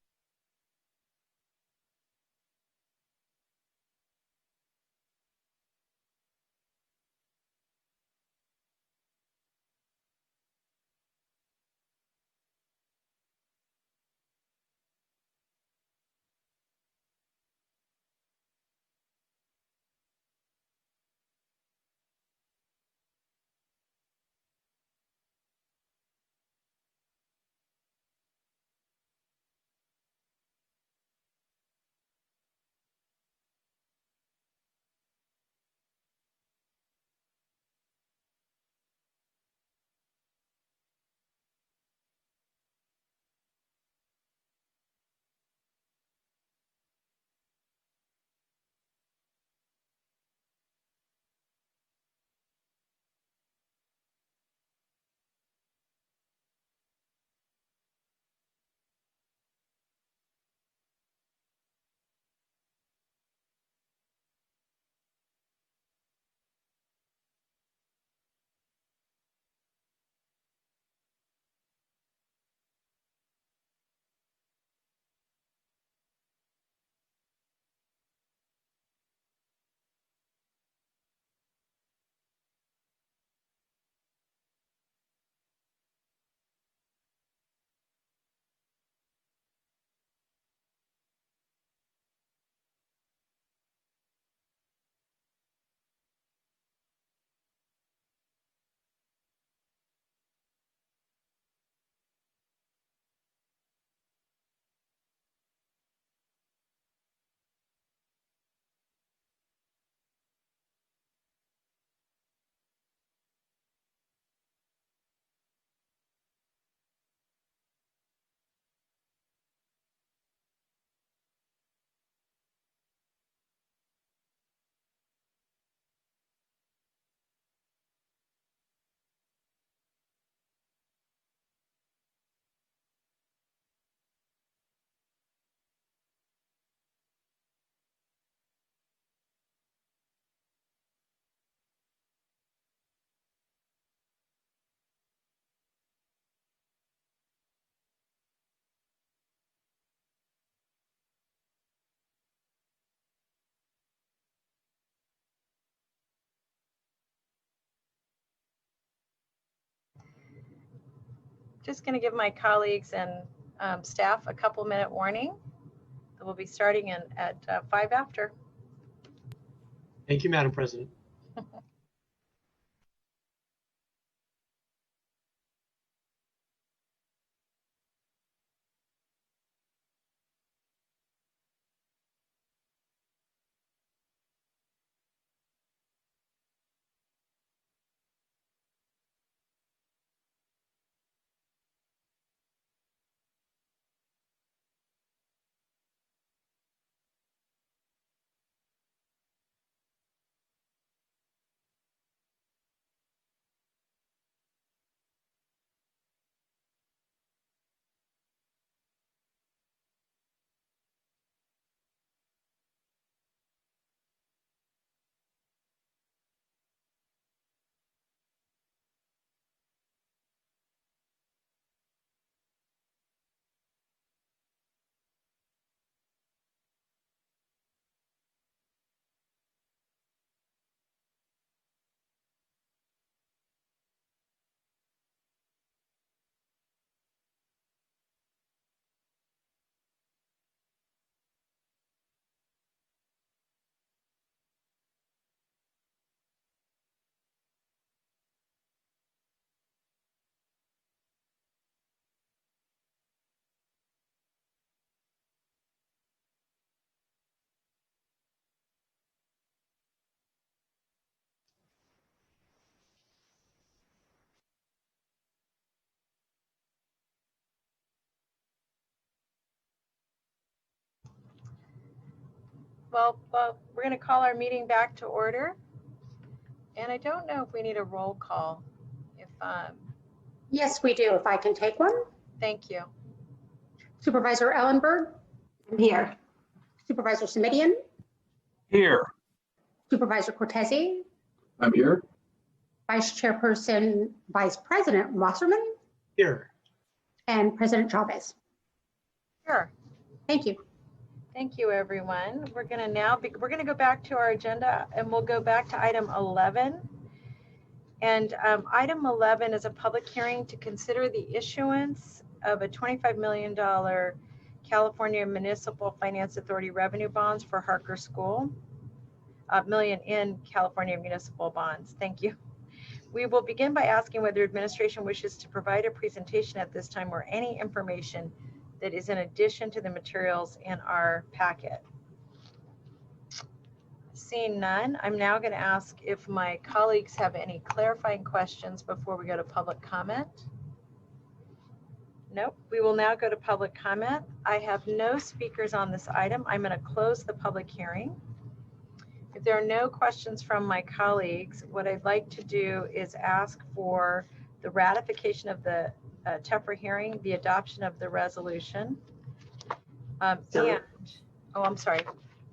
Just going to give my colleagues and staff a couple-minute warning. We'll be starting at 5 after. Thank you, Madam President. Well, we're going to call our meeting back to order. And I don't know if we need a roll call. Yes, we do. If I can take one. Thank you. Supervisor Ellenberg. I'm here. Supervisor Simidian. Here. Supervisor Cortese. I'm here. Vice Chairperson, Vice President Wasserman, Here. and President Chavez. Sure. Thank you. Thank you, everyone. We're going to go back to our agenda, and we'll go back to item 11. And item 11 is a public hearing to consider the issuance of a $25 million California Municipal Finance Authority revenue bonds for Harker School. Million in California municipal bonds. Thank you. We will begin by asking whether administration wishes to provide a presentation at this time or any information that is in addition to the materials in our packet. Seeing none, I'm now going to ask if my colleagues have any clarifying questions before we go to public comment. Nope. We will now go to public comment. I have no speakers on this item. I'm going to close the public hearing. If there are no questions from my colleagues, what I'd like to do is ask for the ratification of the TEFRA hearing, the adoption of the resolution. Oh, I'm sorry.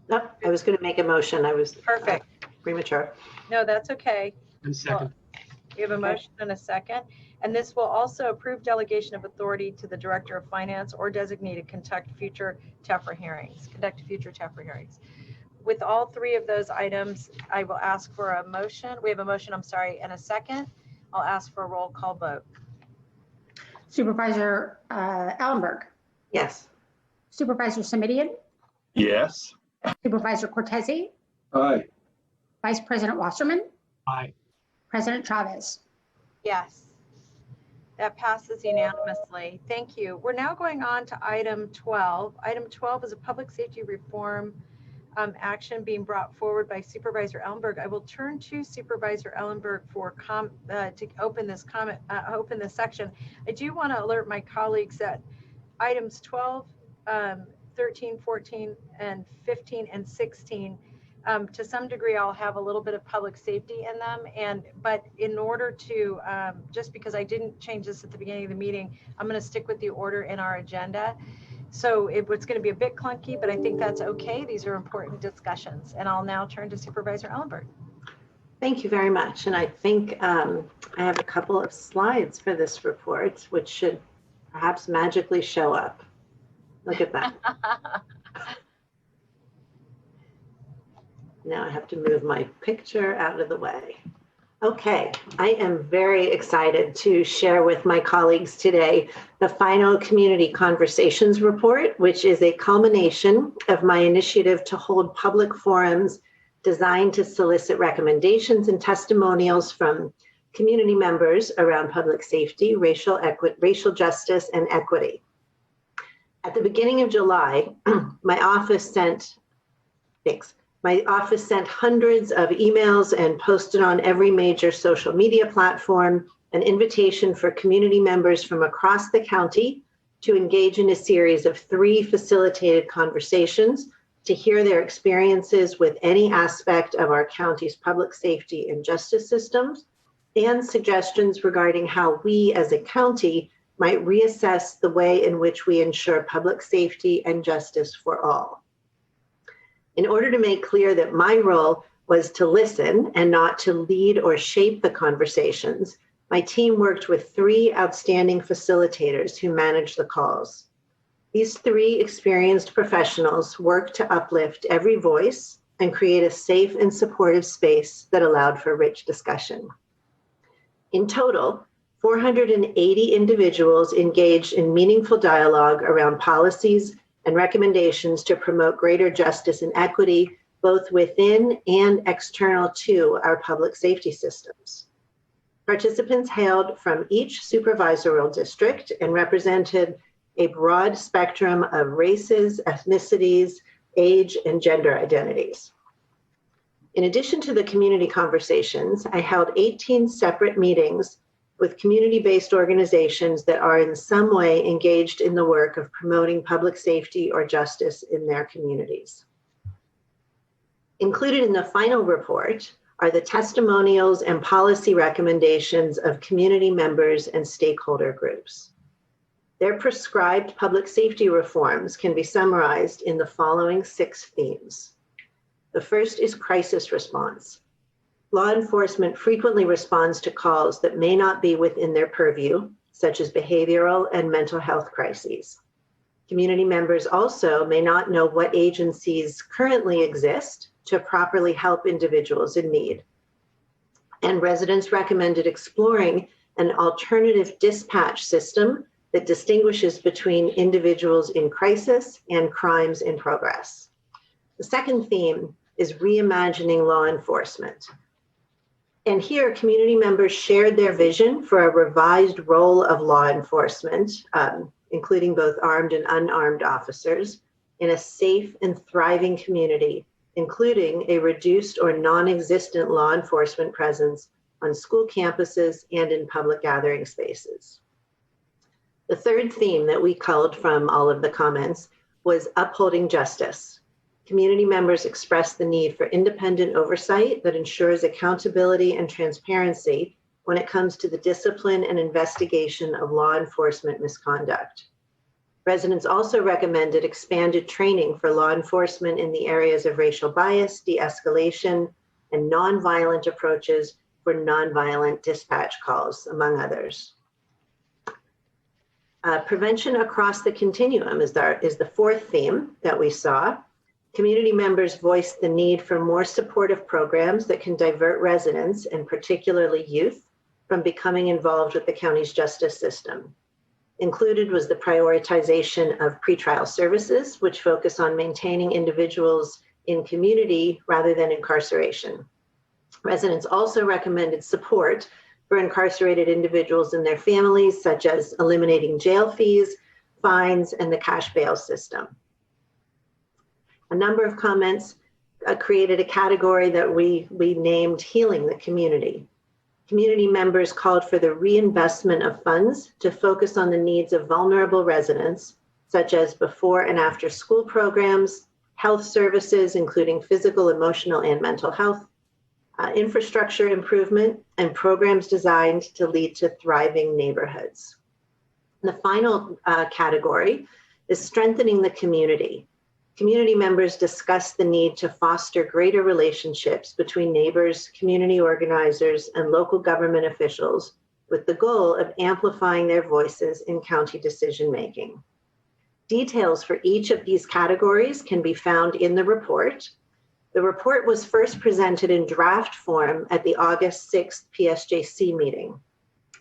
Nope, I was going to make a motion. I was perfect. Premature. No, that's okay. And second. We have a motion and a second. And this will also approve delegation of authority to the Director of Finance or designee to conduct future TEFRA hearings. With all three of those items, I will ask for a motion. We have a motion, I'm sorry, and a second. I'll ask for a roll call vote. Supervisor Ellenberg. Yes. Supervisor Semidian. Yes. Supervisor Cortese. Aye. Vice President Wasserman. Aye. President Chavez. Yes. That passes unanimously. Thank you. We're now going on to item 12. Item 12 is a public safety reform action being brought forward by Supervisor Ellenberg. I will turn to Supervisor Ellenberg for to open this section. I do want to alert my colleagues that items 12, 13, 14, and 15 and 16, to some degree, I'll have a little bit of public safety in them. But in order to, just because I didn't change this at the beginning of the meeting, I'm going to stick with the order in our agenda. So it's going to be a bit clunky, but I think that's okay. These are important discussions. And I'll now turn to Supervisor Ellenberg. Thank you very much. And I think I have a couple of slides for this report, which should perhaps magically show up. Look at that. Now I have to move my picture out of the way. Okay, I am very excited to share with my colleagues today the final Community Conversations report, which is a culmination of my initiative to hold public forums designed to solicit recommendations and testimonials from community members around public safety, racial justice, and equity. At the beginning of July, my office sent hundreds of emails and posted on every major social media platform an invitation for community members from across the county to engage in a series of 3 facilitated conversations to hear their experiences with any aspect of our county's public safety and justice systems, and suggestions regarding how we as a county might reassess the way in which we ensure public safety and justice for all. In order to make clear that my role was to listen and not to lead or shape the conversations, my team worked with 3 outstanding facilitators who managed the calls. These 3 experienced professionals worked to uplift every voice and create a safe and supportive space that allowed for rich discussion. In total, 480 individuals engaged in meaningful dialogue around policies and recommendations to promote greater justice and equity, both within and external to our public safety systems. Participants hailed from each supervisorial district and represented a broad spectrum of races, ethnicities, age, and gender identities. In addition to the community conversations, I held 18 separate meetings with community-based organizations that are in some way engaged in the work of promoting public safety or justice in their communities. Included in the final report are the testimonials and policy recommendations of community members and stakeholder groups. Their prescribed public safety reforms can be summarized in the following 6 themes. The first is crisis response. Law enforcement frequently responds to calls that may not be within their purview, such as behavioral and mental health crises. Community members also may not know what agencies currently exist to properly help individuals in need. And residents recommended exploring an alternative dispatch system that distinguishes between individuals in crisis and crimes in progress. The second theme is reimagining law enforcement. And here, community members shared their vision for a revised role of law enforcement, including both armed and unarmed officers, in a safe and thriving community, including a reduced or non-existent law enforcement presence on school campuses and in public gathering spaces. The third theme that we culled from all of the comments was upholding justice. Community members expressed the need for independent oversight that ensures accountability and transparency when it comes to the discipline and investigation of law enforcement misconduct. Residents also recommended expanded training for law enforcement in the areas of racial bias, de-escalation, and nonviolent approaches for nonviolent dispatch calls, among others. Prevention across the continuum is the fourth theme that we saw. Community members voiced the need for more supportive programs that can divert residents, and particularly youth, from becoming involved with the county's justice system. Included was the prioritization of pretrial services, which focus on maintaining individuals in community rather than incarceration. Residents also recommended support for incarcerated individuals and their families, such as eliminating jail fees, fines, and the cash bail system. A number of comments created a category that we named healing the community. Community members called for the reinvestment of funds to focus on the needs of vulnerable residents, such as before and after school programs, health services, including physical, emotional, and mental health, infrastructure improvement, and programs designed to lead to thriving neighborhoods. The final category is strengthening the community. Community members discussed the need to foster greater relationships between neighbors, community organizers, and local government officials with the goal of amplifying their voices in county decision-making. Details for each of these categories can be found in the report. The report was first presented in draft form at the August 6th PSJC meeting.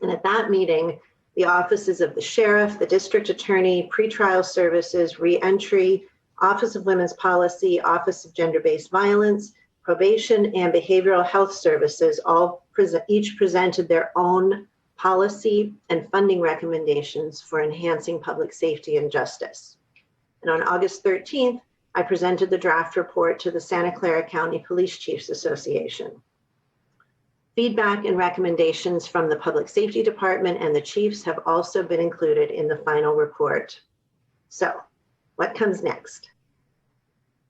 And at that meeting, the offices of the sheriff, the district attorney, pretrial services, reentry, Office of Women's Policy, Office of Gender-Based Violence, Probation, and Behavioral Health Services each presented their own policy and funding recommendations for enhancing public safety and justice. And on August 13th, I presented the draft report to the Santa Clara County Police Chiefs Association. Feedback and recommendations from the Public Safety Department and the chiefs have also been included in the final report. So, what comes next?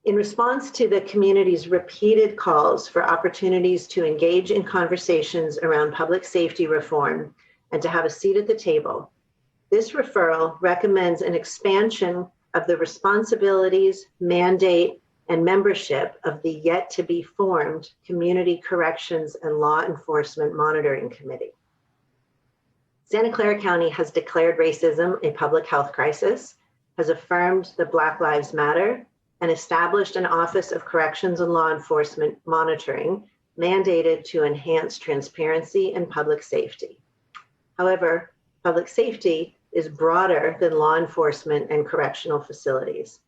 In response to the community's repeated calls for opportunities to engage in conversations around public safety reform and to have a seat at the table, this referral recommends an expansion of the responsibilities, mandate, and membership of the yet-to-be-formed Community Corrections and Law Enforcement Monitoring Committee. Santa Clara County has declared racism a public health crisis, has affirmed that Black Lives Matter, and established an Office of Corrections and Law Enforcement Monitoring mandated to enhance transparency and public safety. However, public safety is broader than law enforcement and correctional facilities.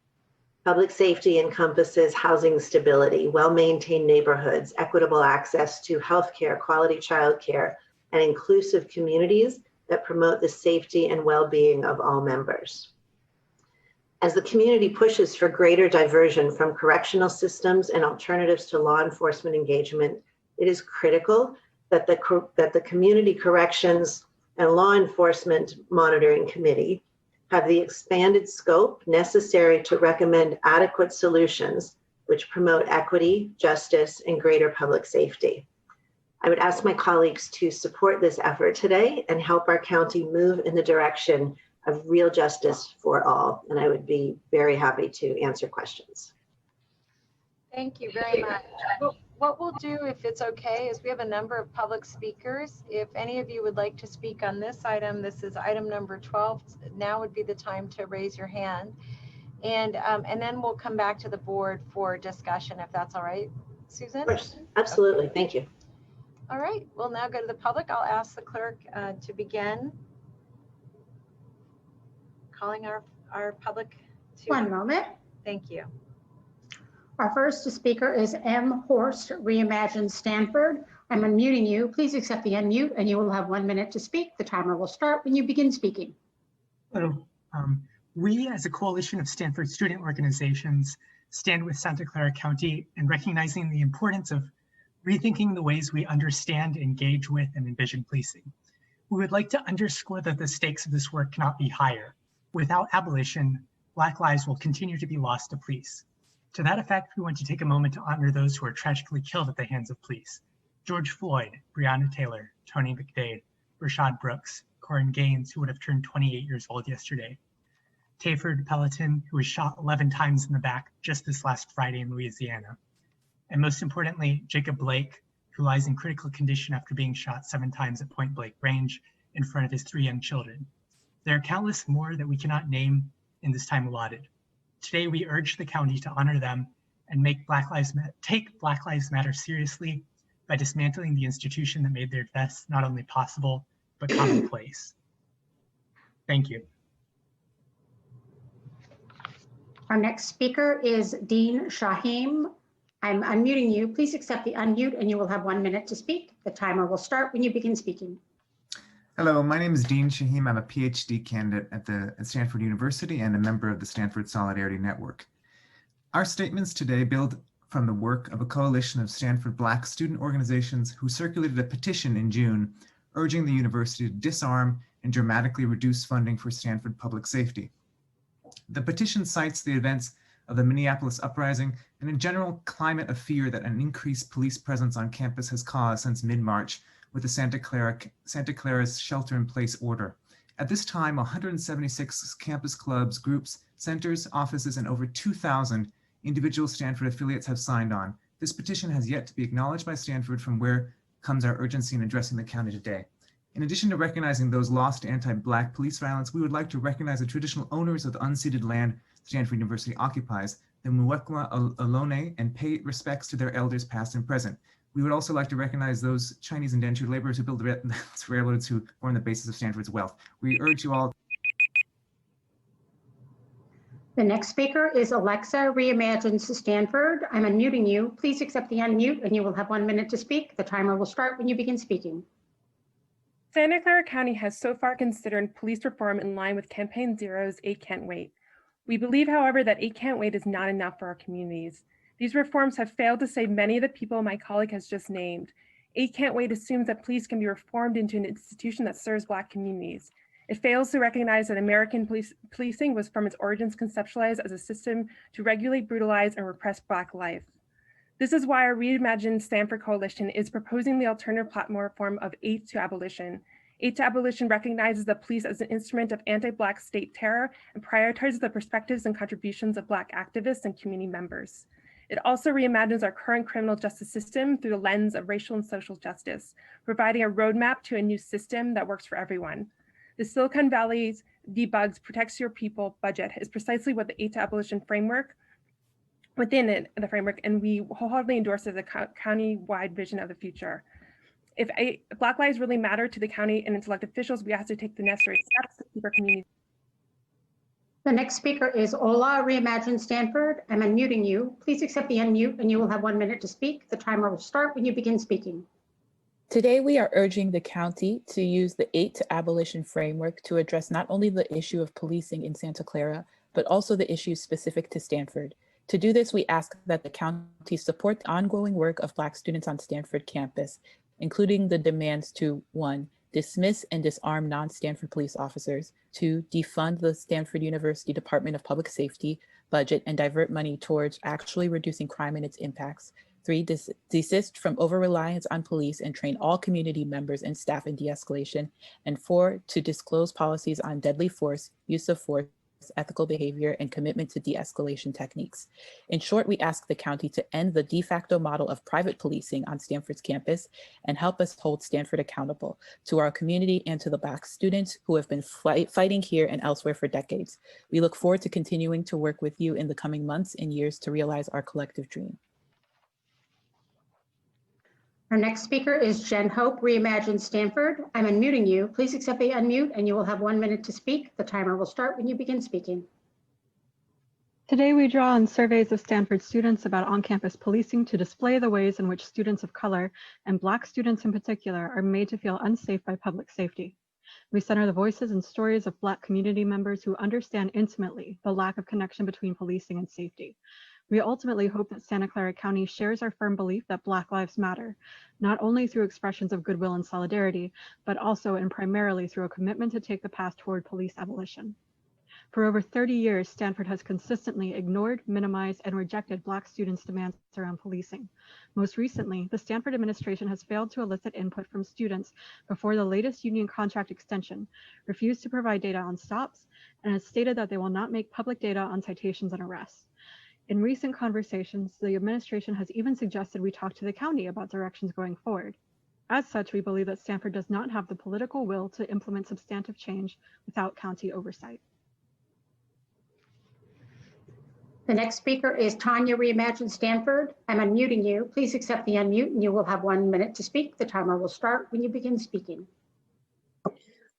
Public safety encompasses housing stability, well-maintained neighborhoods, equitable access to healthcare, quality childcare, and inclusive communities that promote the safety and well-being of all members. As the community pushes for greater diversion from correctional systems and alternatives to law enforcement engagement, it is critical that the Community Corrections and Law Enforcement Monitoring Committee have the expanded scope necessary to recommend adequate solutions which promote equity, justice, and greater public safety. I would ask my colleagues to support this effort today and help our county move in the direction of real justice for all. And I would be very happy to answer questions. Thank you very much. What we'll do, if it's okay, is we have a number of public speakers. If any of you would like to speak on this item, this is item number 12. Now would be the time to raise your hand. And then we'll come back to the board for discussion, if that's all right, Susan? Of course, absolutely. Okay. Thank you. All right, we'll now go to the public. I'll ask the clerk to begin calling our public to. One moment. Thank you. Our first speaker is M. Horst, Reimagine Stanford. I'm unmuting you. Please accept the unmute and you will have 1 minute to speak. The timer will start when you begin speaking. Hello. We, as a coalition of Stanford student organizations, stand with Santa Clara County in recognizing the importance of rethinking the ways we understand, engage with, and envision policing. We would like to underscore that the stakes of this work cannot be higher. Without abolition, Black lives will continue to be lost to police. To that effect, we want to take a moment to honor those who were tragically killed at the hands of police. George Floyd, Breonna Taylor, Tony McDade, Rashad Brooks, Corin Gaines, who would have turned 28 years old yesterday. Tayford Pelleton, who was shot 11 times in the back just this last Friday in Louisiana. And most importantly, Jacob Blake, who lies in critical condition after being shot 7 times at point blank range in front of his 3 young children. There are countless more that we cannot name in this time allotted. Today, we urge the county to honor them and take Black Lives Matter seriously by dismantling the institution that made their deaths not only possible, but commonplace. Thank you. Our next speaker is Dean Shaheen. I'm unmuting you. Please accept the unmute and you will have 1 minute to speak. The timer will start when you begin speaking. Hello, my name is Dean Shaheen. I'm a PhD candidate at Stanford University and a member of the Stanford Solidarity Network. Our statements today build from the work of a coalition of Stanford Black student organizations who circulated a petition in June urging the university to disarm and dramatically reduce funding for Stanford public safety. The petition cites the events of the Minneapolis uprising and a general climate of fear that an increased police presence on campus has caused since mid-March with the Santa Clara's shelter-in-place order. At this time, 176 campus clubs, groups, centers, offices, and over 2,000 individual Stanford affiliates have signed on. This petition has yet to be acknowledged by Stanford, from where comes our urgency in addressing the county today. In addition to recognizing those lost to anti-Black police violence, we would like to recognize the traditional owners of the unceded land Stanford University occupies, the Muwekma Ohlone, and pay respects to their elders past and present. We would also like to recognize those Chinese indentured laborers who built the railroads who form the basis of Stanford's wealth. We urge you all. The next speaker is Alexa, Reimagine Stanford. I'm unmuting you. Please accept the unmute and you will have 1 minute to speak. The timer will start when you begin speaking. Santa Clara County has so far considered police reform in line with Campaign Zero's 8 Can't Wait. We believe, however, that 8 Can't Wait is not enough for our communities. These reforms have failed to save many of the people my colleague has just named. 8 Can't Wait assumes that police can be reformed into an institution that serves Black communities. It fails to recognize that American policing was from its origins conceptualized as a system to regulate, brutalize, and repress Black life. This is why our Reimagine Stanford Coalition is proposing the alternative platform of 8 to Abolition. 8 to Abolition recognizes the police as an instrument of anti-Black state terror and prioritizes the perspectives and contributions of Black activists and community members. It also reimagines our current criminal justice system through the lens of racial and social justice, providing a roadmap to a new system that works for everyone. The Silicon Valley's debugs protects your people budget is precisely what the 8 to Abolition framework within the framework, and we wholeheartedly endorse as a county-wide vision of the future. If Black lives really matter to the county and its elected officials, we have to take the necessary steps to keep our community. The next speaker is Ola, Reimagine Stanford. I'm unmuting you. Please accept the unmute and you will have 1 minute to speak. The timer will start when you begin speaking. Today, we are urging the county to use the 8 to Abolition framework to address not only the issue of policing in Santa Clara, but also the issues specific to Stanford. To do this, we ask that the county support the ongoing work of Black students on Stanford campus, including the demands to 1, dismiss and disarm non-Stanford police officers, 2, defund the Stanford University Department of Public Safety budget and divert money towards actually reducing crime and its impacts, 3, desist from over-reliance on police and train all community members and staff in de-escalation, and 4, to disclose policies on deadly force, use of force, ethical behavior, and commitment to de-escalation techniques. In short, we ask the county to end the de facto model of private policing on Stanford's campus and help us hold Stanford accountable to our community and to the Black students who have been fighting here and elsewhere for decades. We look forward to continuing to work with you in the coming months and years to realize our collective dream. Our next speaker is Jen Hope, Reimagine Stanford. I'm unmuting you. Please accept the unmute and you will have 1 minute to speak. The timer will start when you begin speaking. Today we draw on surveys of Stanford students about on-campus policing to display the ways in which students of color, and Black students in particular, are made to feel unsafe by public safety. We center the voices and stories of Black community members who understand intimately the lack of connection between policing and safety. We ultimately hope that Santa Clara County shares our firm belief that Black lives matter, not only through expressions of goodwill and solidarity, but also and primarily through a commitment to take the path toward police abolition. For over 30 years, Stanford has consistently ignored, minimized, and rejected Black students' demands around policing. Most recently, the Stanford administration has failed to elicit input from students before the latest union contract extension, refused to provide data on stops, and has stated that they will not make public data on citations and arrests. In recent conversations, the administration has even suggested we talk to the county about directions going forward. As such, we believe that Stanford does not have the political will to implement substantive change without county oversight. The next speaker is Tanya, Reimagine Stanford. I'm unmuting you. Please accept the unmute and you will have 1 minute to speak. The timer will start when you begin speaking.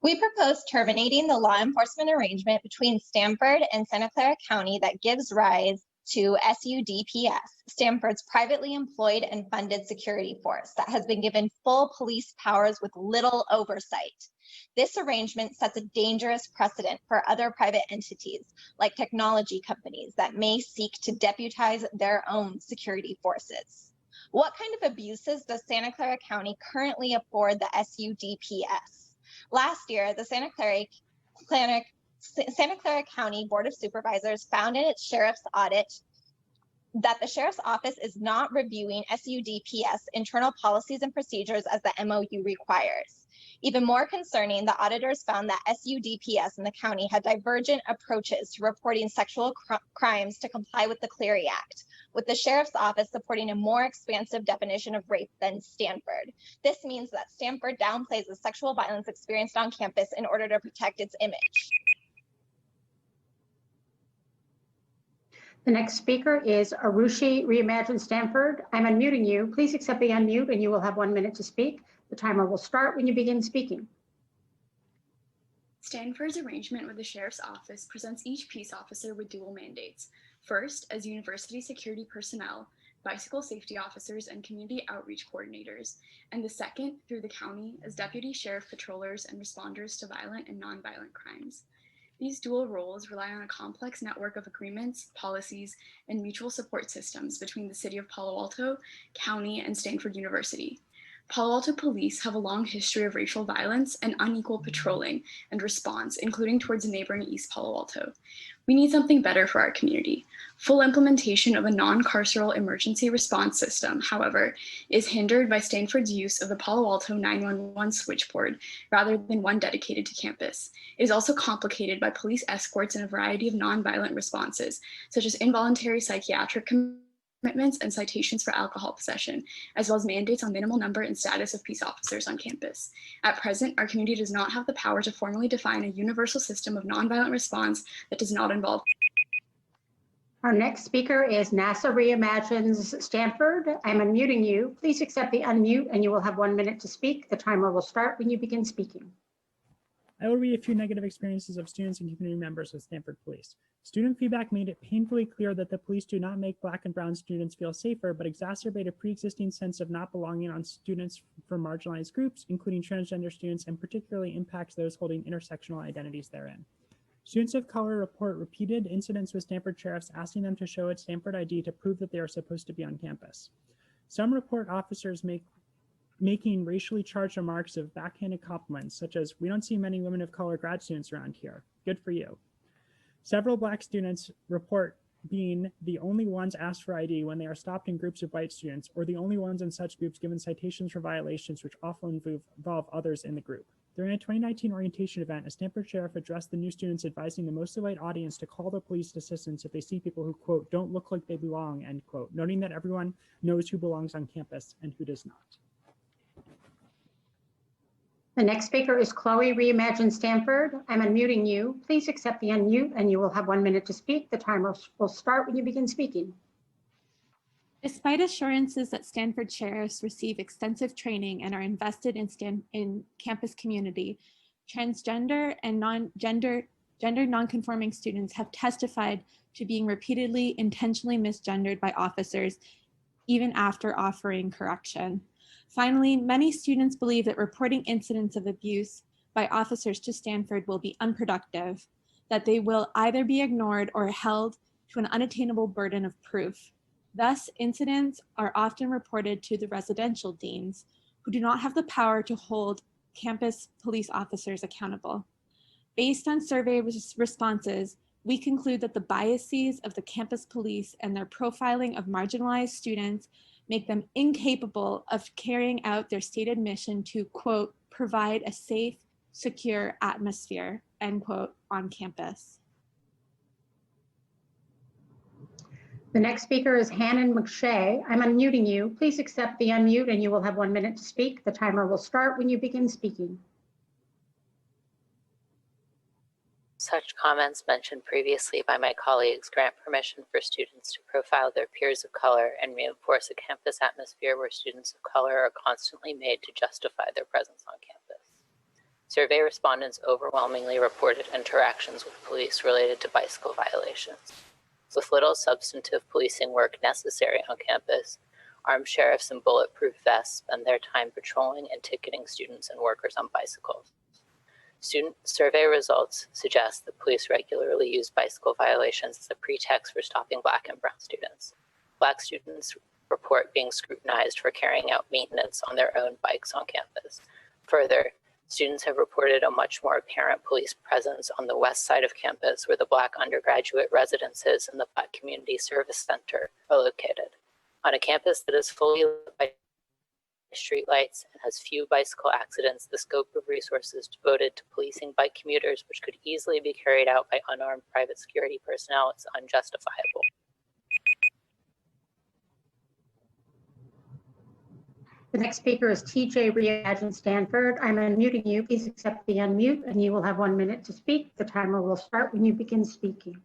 We propose terminating the law enforcement arrangement between Stanford and Santa Clara County that gives rise to SUDPS, Stanford's privately employed and funded security force that has been given full police powers with little oversight. This arrangement sets a dangerous precedent for other private entities like technology companies that may seek to deputize their own security forces. What kind of abuses does Santa Clara County currently afford the SUDPS? Last year, the Santa Clara County Board of Supervisors found in its sheriff's audit that the sheriff's office is not reviewing SUDPS internal policies and procedures as the MOU requires. Even more concerning, the auditors found that SUDPS in the county had divergent approaches to reporting sexual crimes to comply with the Clery Act, with the sheriff's office supporting a more expansive definition of rape than Stanford. This means that Stanford downplays the sexual violence experienced on campus in order to protect its image. The next speaker is Arushi, Reimagine Stanford. I'm unmuting you. Please accept the unmute and you will have 1 minute to speak. The timer will start when you begin speaking. Stanford's arrangement with the Sheriff's Office presents each peace officer with dual mandates. First, as university security personnel, bicycle safety officers, and community outreach coordinators, and the second, through the county, as deputy sheriff patrollers and responders to violent and nonviolent crimes. These dual roles rely on a complex network of agreements, policies, and mutual support systems between the city of Palo Alto, county, and Stanford University. Palo Alto police have a long history of racial violence and unequal patrolling and response, including towards neighboring East Palo Alto. We need something better for our community. Full implementation of a non-carceral emergency response system, however, is hindered by Stanford's use of the Palo Alto 911 switchboard rather than one dedicated to campus. It is also complicated by police escorts and a variety of nonviolent responses, such as involuntary psychiatric commitments and citations for alcohol possession, as well as mandates on minimal number and status of peace officers on campus. At present, our community does not have the power to formally define a universal system of nonviolent response that does not involve. Our next speaker is NASA Reimagines Stanford. I'm unmuting you. Please accept the unmute and you will have 1 minute to speak. The timer will start when you begin speaking. I will read a few negative experiences of students and community members with Stanford Police. Student feedback made it painfully clear that the police do not make Black and Brown students feel safer, but exacerbate a pre-existing sense of not belonging on students from marginalized groups, including transgender students, and particularly impacts those holding intersectional identities therein. Students of color report repeated incidents with Stanford sheriffs asking them to show a Stanford ID to prove that they are supposed to be on campus. Some report officers making racially charged remarks of backhanded compliments, such as, "We don't see many women of color grad students around here. Good for you." Several Black students report being the only ones asked for ID when they are stopped in groups of white students, or the only ones in such groups given citations for violations which often involve others in the group. During a 2019 orientation event, a Stanford sheriff addressed the new students, advising the mostly white audience to call the police assistance if they see people who, quote, don't look like they belong, end quote, noting that everyone knows who belongs on campus and who does not. The next speaker is Chloe Reimagine Stanford. I'm unmuting you. Please accept the unmute and you will have 1 minute to speak. The timer will start when you begin speaking. Despite assurances that Stanford sheriffs receive extensive training and are invested in campus community, transgender and gender nonconforming students have testified to being repeatedly intentionally misgendered by officers, even after offering correction. Finally, many students believe that reporting incidents of abuse by officers to Stanford will be unproductive, that they will either be ignored or held to an unattainable burden of proof. Thus, incidents are often reported to the residential deans, who do not have the power to hold campus police officers accountable. Based on survey responses, we conclude that the biases of the campus police and their profiling of marginalized students make them incapable of carrying out their stated mission to, quote, provide a safe, secure atmosphere, end quote, on campus. The next speaker is Hannon McShay. I'm unmuting you. Please accept the unmute and you will have 1 minute to speak. The timer will start when you begin speaking. Such comments mentioned previously by my colleagues grant permission for students to profile their peers of color and reinforce a campus atmosphere where students of color are constantly made to justify their presence on campus. Survey respondents overwhelmingly reported interactions with police related to bicycle violations. With little substantive policing work necessary on campus, armed sheriffs in bulletproof vests spend their time patrolling and ticketing students and workers on bicycles. Student survey results suggest that police regularly use bicycle violations as a pretext for stopping Black and brown students. Black students report being scrutinized for carrying out maintenance on their own bikes on campus. Further, students have reported a much more apparent police presence on the west side of campus, where the Black undergraduate residences and the Black Community Service Center are located. On a campus that is fully lit by streetlights and has few bicycle accidents, the scope of resources devoted to policing bike commuters, which could easily be carried out by unarmed private security personnel, is unjustifiable. The next speaker is TJ Reimagine Stanford. I'm unmuting you. Please accept the unmute and you will have 1 minute to speak. The timer will start when you begin speaking.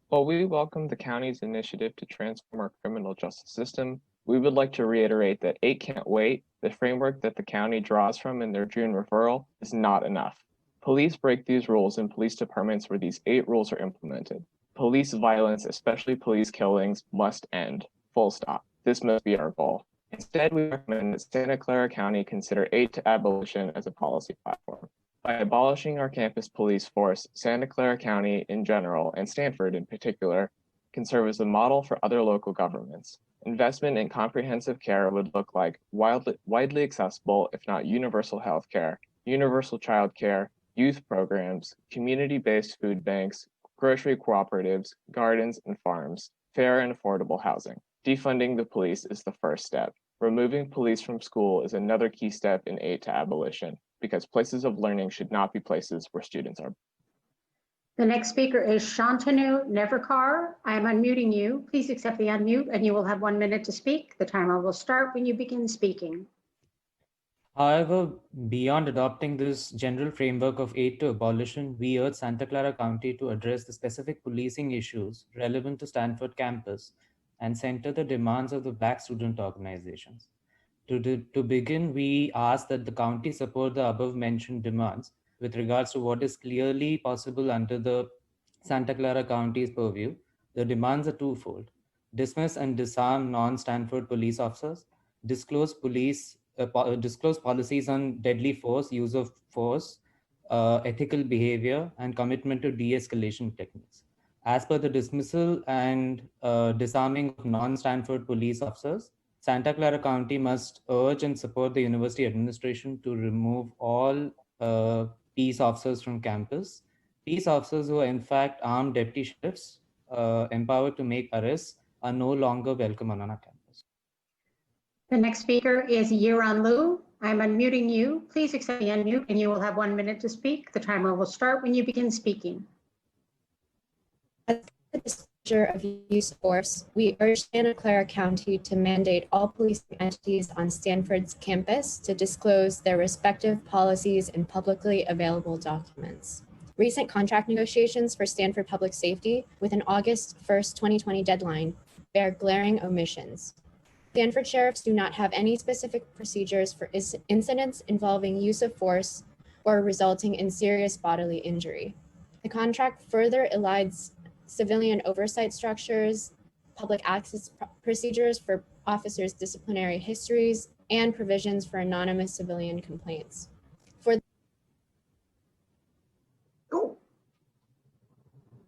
While we welcome the county's initiative to transform our criminal justice system, we would like to reiterate that 8 Can't Wait, the framework that the county draws from in their June referral, is not enough. Police break these rules in police departments where these 8 rules are implemented. Police violence, especially police killings, must end. Full stop. This must be our goal. Instead, we recommend that Santa Clara County consider 8 to abolition as a policy platform. By abolishing our campus police force, Santa Clara County in general, and Stanford in particular, can serve as a model for other local governments. Investment in comprehensive care would look like widely accessible, if not universal health care, universal child care, youth programs, community-based food banks, grocery cooperatives, gardens, and farms, fair and affordable housing. Defunding the police is the first step. Removing police from school is another key step in 8 to abolition, because places of learning should not be places where students are. The next speaker is Shantanu Nevarkar. I am unmuting you. Please accept the unmute and you will have 1 minute to speak. The timer will start when you begin speaking. However, beyond adopting this general framework of 8 to abolition, we urge Santa Clara County to address the specific policing issues relevant to Stanford campus and center the demands of the Black student organizations. To begin, we ask that the county support the above mentioned demands with regards to what is clearly possible under the Santa Clara County's purview. The demands are twofold: dismiss and disarm non-Stanford police officers, disclose policies on deadly force, use of force, ethical behavior, and commitment to de-escalation techniques. As per the dismissal and disarming of non-Stanford police officers, Santa Clara County must urge and support the university administration to remove all peace officers from campus. Peace officers who are in fact armed deputy sheriffs empowered to make arrests are no longer welcome on our campus. The next speaker is Yiran Lu. I'm unmuting you. Please accept the unmute and you will have 1 minute to speak. The timer will start when you begin speaking. As the disclosure of use of force, we urge Santa Clara County to mandate all policing entities on Stanford's campus to disclose their respective policies in publicly available documents. Recent contract negotiations for Stanford Public Safety with an August 1st, 2020 deadline bear glaring omissions. Stanford sheriffs do not have any specific procedures for incidents involving use of force or resulting in serious bodily injury. The contract further elides civilian oversight structures, public access procedures for officers' disciplinary histories, and provisions for anonymous civilian complaints.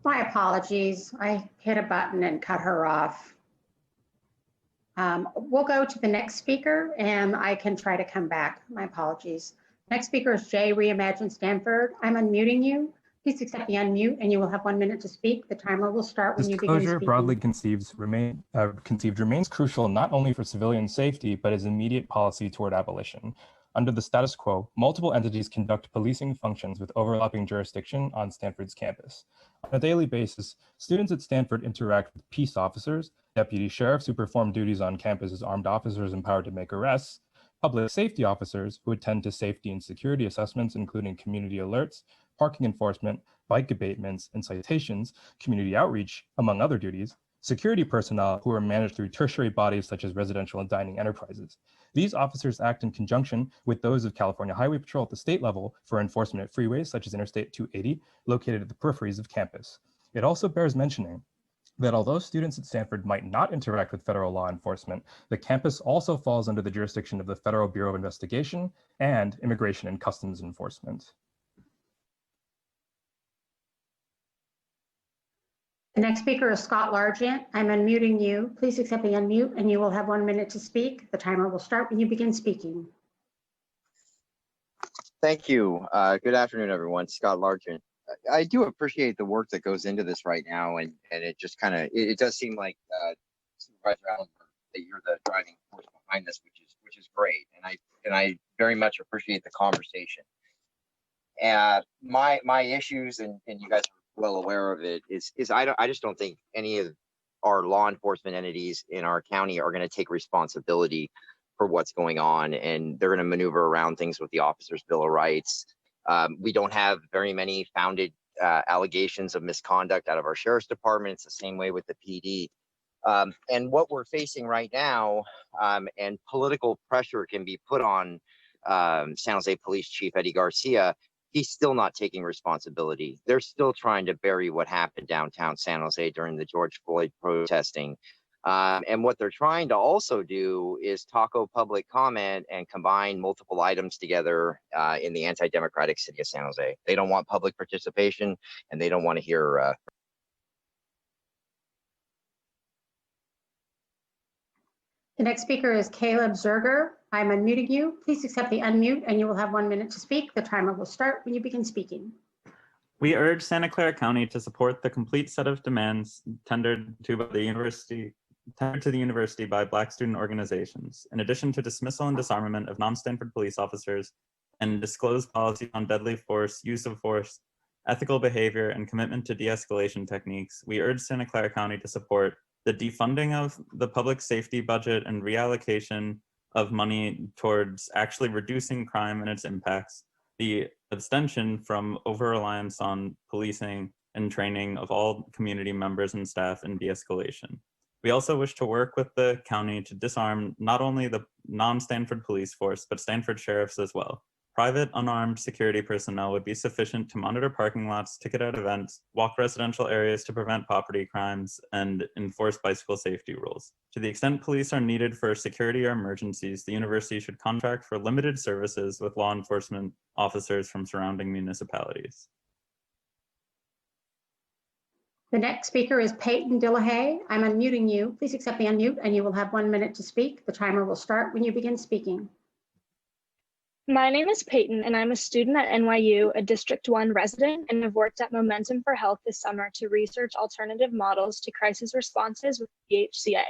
My apologies. I hit a button and cut her off. We'll go to the next speaker and I can try to come back. My apologies. Next speaker is Jay, Reimagine Stanford. I'm unmuting you. Please accept the unmute and you will have 1 minute to speak. The timer will start when you begin Disclosure speaking. broadly conceived remains crucial not only for civilian safety, but as immediate policy toward abolition. Under the status quo, multiple entities conduct policing functions with overlapping jurisdiction on Stanford's campus. On a daily basis, students at Stanford interact with peace officers, deputy sheriffs who perform duties on campus as armed officers empowered to make arrests, public safety officers who attend to safety and security assessments, including community alerts, parking enforcement, bike abatements, and citations, community outreach, among other duties, security personnel who are managed through tertiary bodies such as residential and dining enterprises. These officers act in conjunction with those of California Highway Patrol at the state level for enforcement at freeways such as Interstate 280, located at the peripheries of campus. It also bears mentioning that although students at Stanford might not interact with federal law enforcement, the campus also falls under the jurisdiction of the Federal Bureau of Investigation and Immigration and Customs Enforcement. The next speaker is Scott Largent. I'm unmuting you. Please accept the unmute and you will have 1 minute to speak. The timer will start when you begin speaking. Thank you. Good afternoon, everyone. Scott Largent. I do appreciate the work that goes into this right now, and it just kind of it does seem like Supervisor Allen, that you're the driving force behind this, which is great, and I very much appreciate the conversation. My issues, and you guys are well aware of it, is I just don't think any of our law enforcement entities in our county are going to take responsibility for what's going on, and they're going to maneuver around things with the Officers' Bill of Rights. We don't have very many founded allegations of misconduct out of our sheriff's department. It's the same way with the PD. And what we're facing right now, and political pressure can be put on San Jose Police Chief Eddie Garcia. He's still not taking responsibility. They're still trying to bury what happened downtown San Jose during the George Floyd protesting. And what they're trying to also do is taco public comment and combine multiple items together in the anti-democratic city of San Jose. They don't want public participation, and they don't want to hear. The next speaker is Caleb Zerger. I'm unmuting you. Please accept the unmute and you will have 1 minute to speak. The timer will start when you begin speaking. We urge Santa Clara County to support the complete set of demands tendered to the university by Black student organizations, in addition to dismissal and disarmament of non-Stanford police officers and disclosed policy on deadly force, use of force, ethical behavior, and commitment to de-escalation techniques. We urge Santa Clara County to support the defunding of the public safety budget and reallocation of money towards actually reducing crime and its impacts, the abstention from over-reliance on policing and training of all community members and staff in de-escalation. We also wish to work with the county to disarm not only the non-Stanford police force, but Stanford sheriffs as well. Private unarmed security personnel would be sufficient to monitor parking lots, ticket out events, walk residential areas to prevent property crimes, and enforce bicycle safety rules. To the extent police are needed for security or emergencies, the university should contract for limited services with law enforcement officers from surrounding municipalities. The next speaker is Peyton Dillahay. I'm unmuting you. Please accept the unmute and you will have 1 minute to speak. The timer will start when you begin speaking. My name is Peyton, and I'm a student at NYU, a District 1 resident, and have worked at Momentum for Health this summer to research alternative models to crisis responses with PHCA,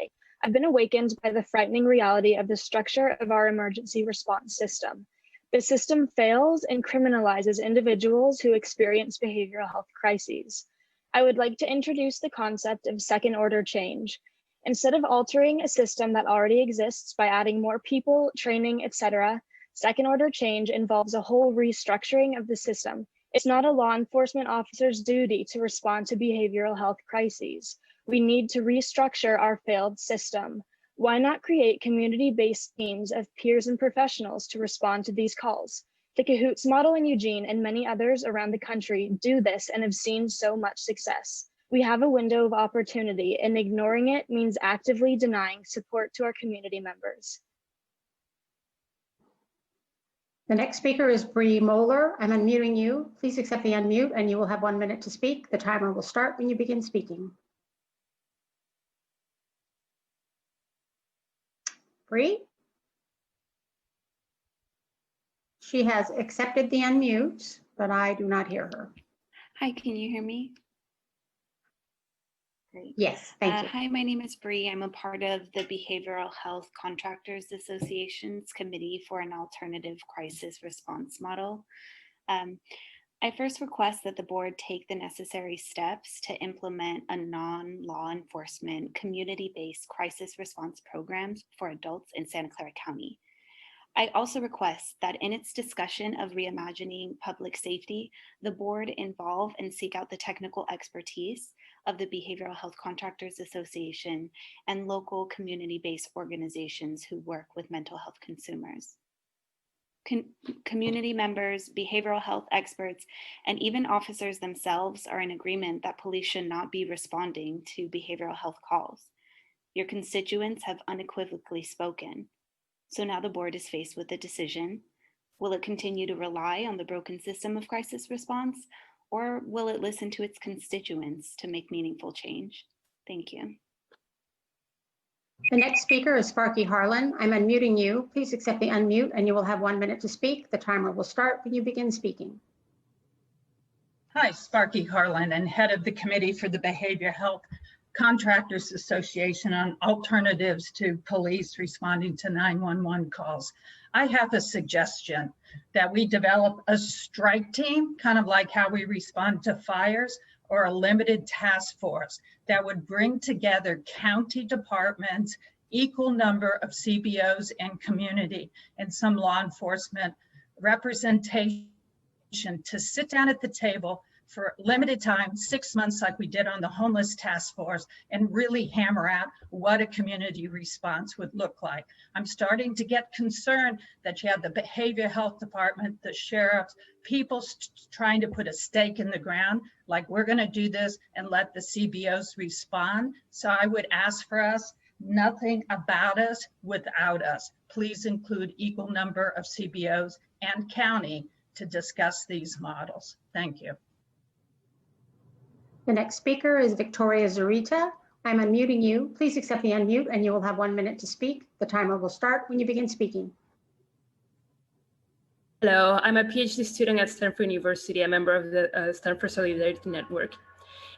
I've been awakened by the frightening reality of the structure of our emergency response system. The system fails and criminalizes individuals who experience behavioral health crises. I would like to introduce the concept of second order change. Instead of altering a system that already exists by adding more people, training, etc., second order change involves a whole restructuring of the system. It's not a law enforcement officer's duty to respond to behavioral health crises. We need to restructure our failed system. Why not create community-based teams of peers and professionals to respond to these calls? The Cahoots model in Eugene and many others around the country do this and have seen so much success. We have a window of opportunity, and ignoring it means actively denying support to our community members. The next speaker is Bree Moeller. I'm unmuting you. Please accept the unmute and you will have 1 minute to speak. The timer will start when you begin speaking. Bree? She has accepted the unmute, but I do not hear her. Hi, can you hear me? Great. Yes, thank you. Hi, my name is Bree. I'm a part of the Behavioral Health Contractors Association's Committee for an Alternative Crisis Response Model. I first request that the board take the necessary steps to implement a non-law enforcement community-based crisis response programs for adults in Santa Clara County. I also request that in its discussion of reimagining public safety, the board involve and seek out the technical expertise of the Behavioral Health Contractors Association and local community-based organizations who work with mental health consumers. Community members, behavioral health experts, and even officers themselves are in agreement that police should not be responding to behavioral health calls. Your constituents have unequivocally spoken. So now the board is faced with a decision. Will it continue to rely on the broken system of crisis response, or will it listen to its constituents to make meaningful change? Thank you. The next speaker is Sparky Harlan. I'm unmuting you. Please accept the unmute and you will have 1 minute to speak. The timer will start when you begin speaking. Hi, Sparky Harlan, and head of the Committee for the Behavior Health Contractors Association on alternatives to police responding to 911 calls. I have a suggestion that we develop a strike team, kind of like how we respond to fires, or a limited task force that would bring together county departments, equal number of CBOs and community, and some law enforcement representation to sit down at the table for limited time, 6 months like we did on the homeless task force, and really hammer out what a community response would look like. I'm starting to get concerned that you have the behavior health department, the sheriffs, people trying to put a stake in the ground, like we're gonna do this and let the CBOs respond. So I would ask for us, nothing about us without us. Please include equal number of CBOs and county to discuss these models. Thank you. The next speaker is Victoria Zarita. I'm unmuting you. Please accept the unmute and you will have 1 minute to speak. The timer will start when you begin speaking. Hello, I'm a PhD student at Stanford University, a member of the Stanford Solidarity Network.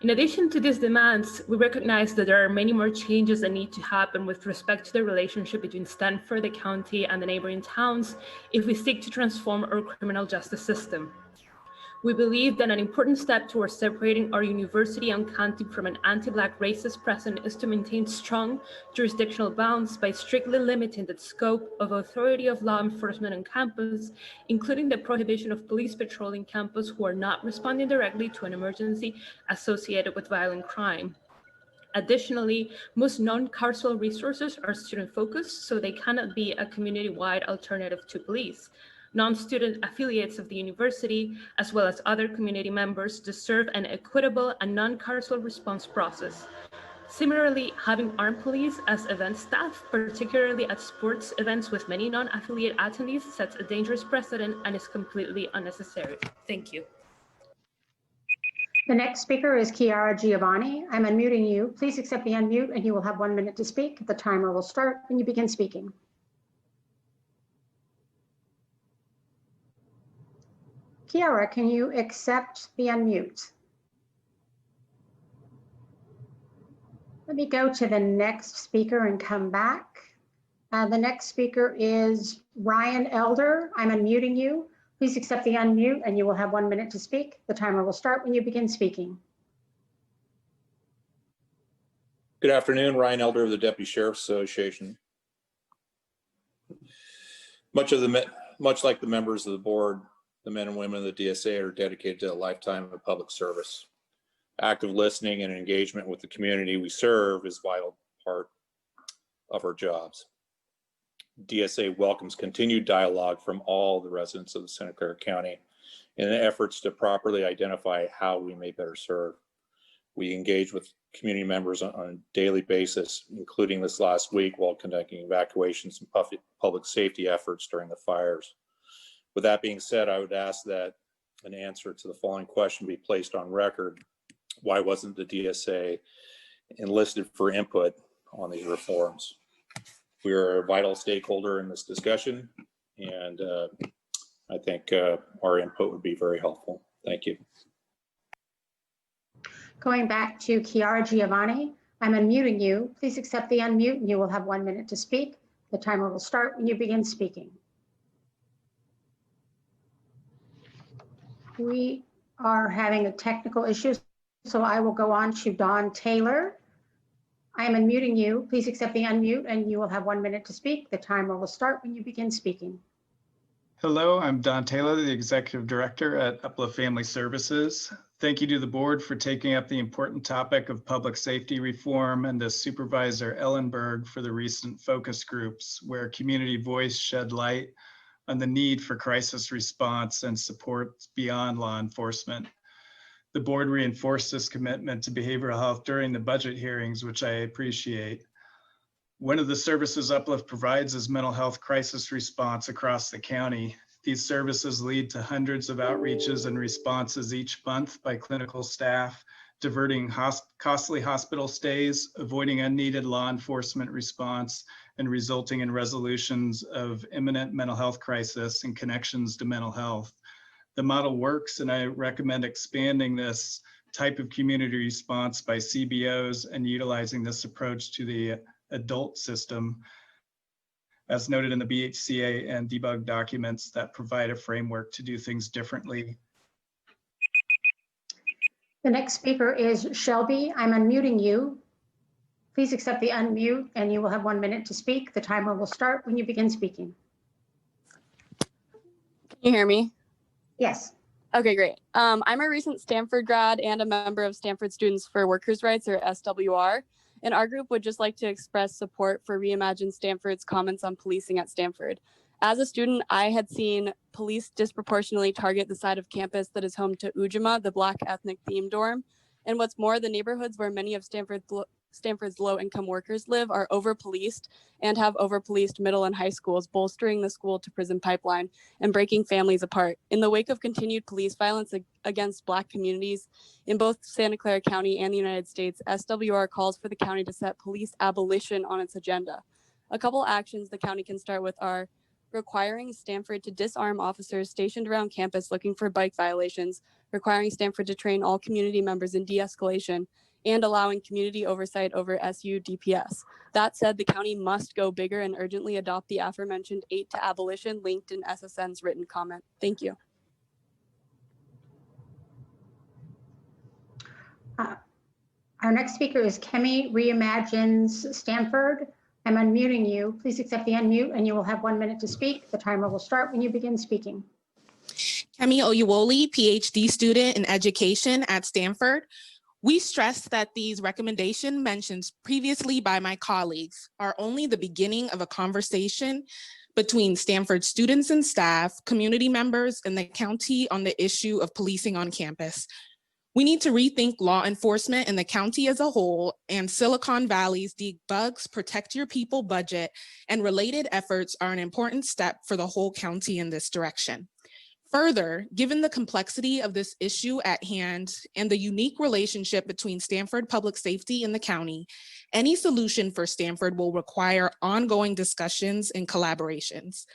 In addition to these demands, we recognize that there are many more changes that need to happen with respect to the relationship between Stanford, the county, and the neighboring towns if we seek to transform our criminal justice system. We believe that an important step towards separating our university and county from an anti-Black racist precedent is to maintain strong jurisdictional bounds by strictly limiting the scope of authority of law enforcement on campus, including the prohibition of police patrolling campus who are not responding directly to an emergency associated with violent crime. Additionally, most non-carceral resources are student-focused, so they cannot be a community-wide alternative to police. Non-student affiliates of the university, as well as other community members, deserve an equitable and non-carceral response process. Similarly, having armed police as event staff, particularly at sports events with many non-affiliate attendees, sets a dangerous precedent and is completely unnecessary. Thank you. The next speaker is Chiara Giovanni. I'm unmuting you. Please accept the unmute and you will have 1 minute to speak. The timer will start when you begin speaking. Chiara, can you accept the unmute? Let me go to the next speaker and come back. The next speaker is Ryan Elder. I'm unmuting you. Please accept the unmute and you will have 1 minute to speak. The timer will start when you begin speaking. Good afternoon, Ryan Elder of the Deputy Sheriff's Association. Much like the members of the board, the men and women of the DSA are dedicated to a lifetime of public service. Active listening and engagement with the community we serve is a vital part of our jobs. DSA welcomes continued dialogue from all the residents of the Santa Clara County in efforts to properly identify how we may better serve. We engage with community members on a daily basis, including this last week while conducting evacuations and public safety efforts during the fires. With that being said, I would ask that an answer to the following question be placed on record. Why wasn't the DSA enlisted for input on these reforms? We are a vital stakeholder in this discussion, and I think our input would be very helpful. Thank you. Going back to Chiara Giovanni, I'm unmuting you. Please accept the unmute and you will have 1 minute to speak. The timer will start when you begin speaking. We are having a technical issue, so I will go on to Don Taylor. I am unmuting you. Please accept the unmute and you will have 1 minute to speak. The timer will start when you begin speaking. Hello, I'm Don Taylor, the Executive Director at Uplift Family Services. Thank you to the board for taking up the important topic of public safety reform and to Supervisor Ellenberg for the recent focus groups where community voice shed light on the need for crisis response and support beyond law enforcement. The board reinforced this commitment to behavioral health during the budget hearings, which I appreciate. One of the services Uplift provides is mental health crisis response across the county. These services lead to hundreds of outreaches and responses each month by clinical staff, diverting costly hospital stays, avoiding unneeded law enforcement response, and resulting in resolutions of imminent mental health crisis and connections to mental health. The model works, and I recommend expanding this type of community response by CBOs and utilizing this approach to the adult system, as noted in the BHCA and debug documents that provide a framework to do things differently. The next speaker is Shelby. I'm unmuting you. Please accept the unmute and you will have 1 minute to speak. The timer will start when you begin speaking. Can you hear me? Yes. Okay, great. I'm a recent Stanford grad and a member of Stanford Students for Workers' Rights, or SWR. And our group would just like to express support for Reimagine Stanford's comments on policing at Stanford. As a student, I had seen police disproportionately target the side of campus that is home to Ujima, the Black ethnic theme dorm. And what's more, the neighborhoods where many of Stanford's low-income workers live are over-policed and have over-policed middle and high schools, bolstering the school-to-prison pipeline and breaking families apart. In the wake of continued police violence against Black communities in both Santa Clara County and the United States, SWR calls for the county to set police abolition on its agenda. A couple actions the county can start with are requiring Stanford to disarm officers stationed around campus looking for bike violations, requiring Stanford to train all community members in de-escalation, and allowing community oversight over SUDPS. That said, the county must go bigger and urgently adopt the aforementioned 8 to abolition linked in SSN's written comment. Thank you. Our next speaker is Kemi Reimagines Stanford. I'm unmuting you. Please accept the unmute and you will have 1 minute to speak. The timer will start when you begin speaking. Kemi Oyewole, PhD student in education at Stanford. We stress that these recommendations mentioned previously by my colleagues are only the beginning of a conversation between Stanford students and staff, community members, and the county on the issue of policing on campus. We need to rethink law enforcement in the county as a whole, and Silicon Valley's Debugs Protect Your People budget and related efforts are an important step for the whole county in this direction. Further, given the complexity of this issue at hand and the unique relationship between Stanford Public Safety and the county, any solution for Stanford will require ongoing discussions and collaborations.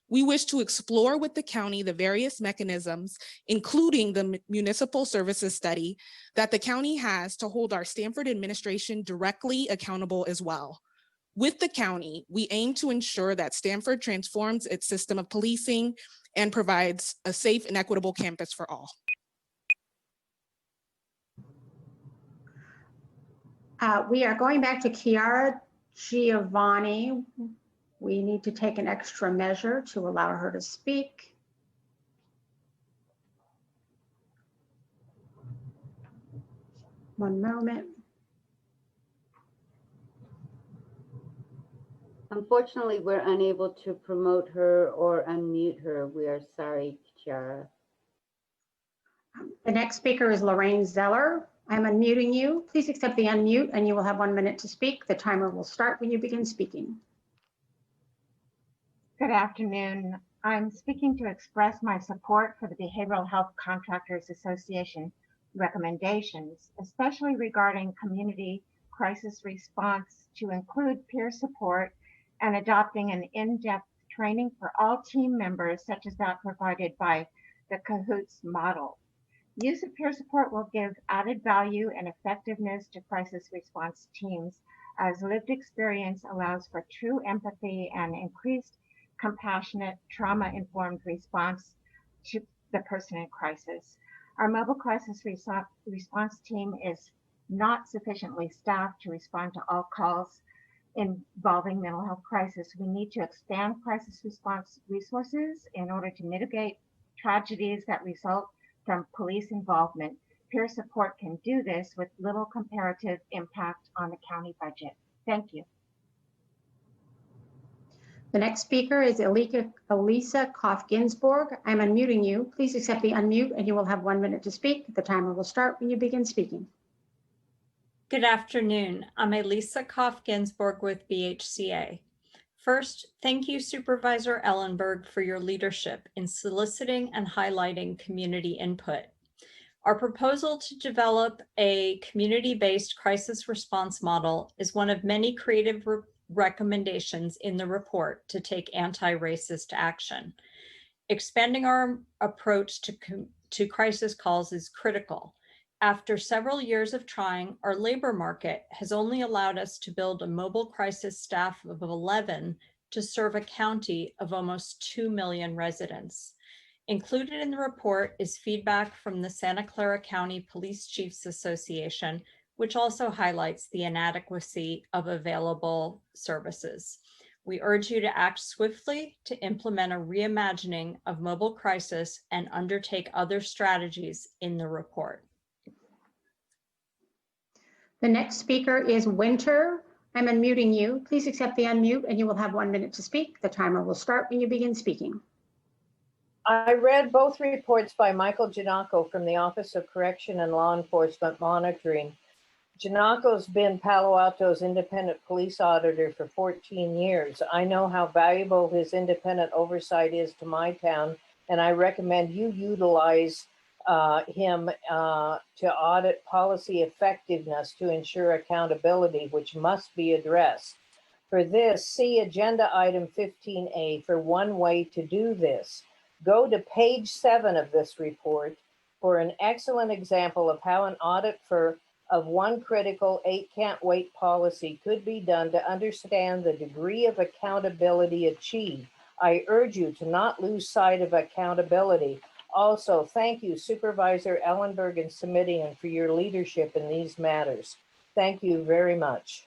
We wish to explore with the county the various mechanisms, including the municipal services study, that the county has to hold our Stanford administration directly accountable as well. With the county, we aim to ensure that Stanford transforms its system of policing and provides a safe and equitable campus for all. We are going back to Chiara Giovanni. We need to take an extra measure to allow her to speak. One moment. Unfortunately, we're unable to promote her or unmute her. We are sorry, Chiara. The next speaker is Lorraine Zeller. I'm unmuting you. Please accept the unmute and you will have 1 minute to speak. The timer will start when you begin speaking. Good afternoon. I'm speaking to express my support for the Behavioral Health Contractors Association recommendations, especially regarding community crisis response to include peer support and adopting an in-depth training for all team members, such as that provided by the CAHOOTS model. Use of peer support will give added value and effectiveness to crisis response teams, as lived experience allows for true empathy and increased compassionate, trauma-informed response to the person in crisis. Our mobile crisis response team is not sufficiently staffed to respond to all calls involving mental health crisis. We need to expand crisis response resources in order to mitigate tragedies that result from police involvement. Peer support can do this with little comparative impact on the county budget. Thank you. The next speaker is Elisa Koff-Ginsburg. I'm unmuting you. Please accept the unmute and you will have 1 minute to speak. The timer will start when you begin speaking. Good afternoon. I'm Elisa Koff-Ginsburg with BHCA. First, thank you, Supervisor Ellenberg, for your leadership in soliciting and highlighting community input. Our proposal to develop a community-based crisis response model is one of many creative recommendations in the report to take anti-racist action. Expanding our approach to crisis calls is critical. After several years of trying, our labor market has only allowed us to build a mobile crisis staff of 11 to serve a county of almost 2 million residents. Included in the report is feedback from the Santa Clara County Police Chiefs Association, which also highlights the inadequacy of available services. We urge you to act swiftly to implement a reimagining of mobile crisis and undertake other strategies in the report. The next speaker is Winter. I'm unmuting you. Please accept the unmute and you will have 1 minute to speak. The timer will start when you begin speaking. I read both reports by Michael Giannacco from the Office of Correction and Law Enforcement Monitoring. Giannacco's been Palo Alto's independent police auditor for 14 years. I know how valuable his independent oversight is to my town, and I recommend you utilize him to audit policy effectiveness to ensure accountability, which must be addressed. For this, see Agenda Item 15A for one way to do this. Go to page 7 of this report for an excellent example of how an audit of one critical 8 can't wait policy could be done to understand the degree of accountability achieved. I urge you to not lose sight of accountability. Also, thank you, Supervisor Ellenberg and Simidian, for your leadership in these matters. Thank you very much.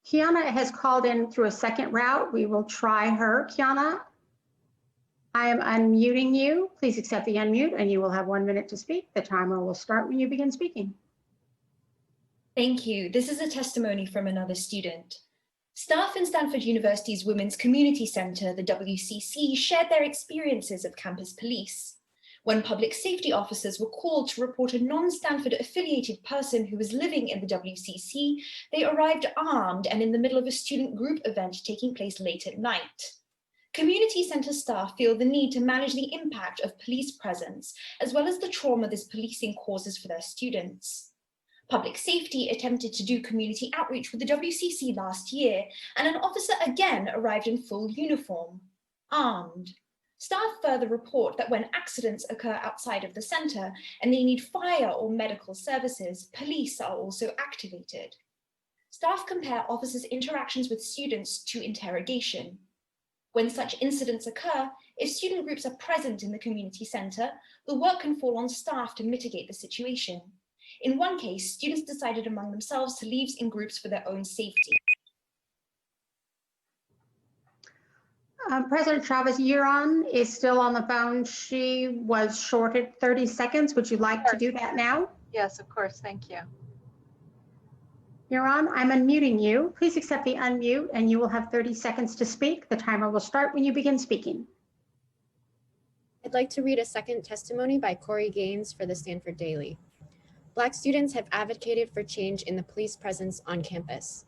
Kiana has called in through a second route. We will try her. Kiana, I am unmuting you. Please accept the unmute and you will have 1 minute to speak. The timer will start when you begin speaking. Thank you. This is a testimony from another student. Staff in Stanford University's Women's Community Center, the WCC, shared their experiences of campus police. When public safety officers were called to report a non-Stanford affiliated person who was living in the WCC, they arrived armed and in the middle of a student group event taking place late at night. Community center staff feel the need to manage the impact of police presence, as well as the trauma this policing causes for their students. Public safety attempted to do community outreach with the WCC last year, and an officer again arrived in full uniform, armed. Staff further report that when accidents occur outside of the centre and they need fire or medical services, police are also activated. Staff compare officers' interactions with students to interrogation. When such incidents occur, if student groups are present in the community centre, the work can fall on staff to mitigate the situation. In one case, students decided among themselves to leave in groups for their own safety. President Chavez Yeron is still on the phone. She was shorted 30 seconds. Would you like to do that now? Yes, of course. Thank you. Yeron, I'm unmuting you. Please accept the unmute and you will have 30 seconds to speak. The timer will start when you begin speaking. I'd like to read a second testimony by Corey Gaines for the Stanford Daily. Black students have advocated for change in the police presence on campus.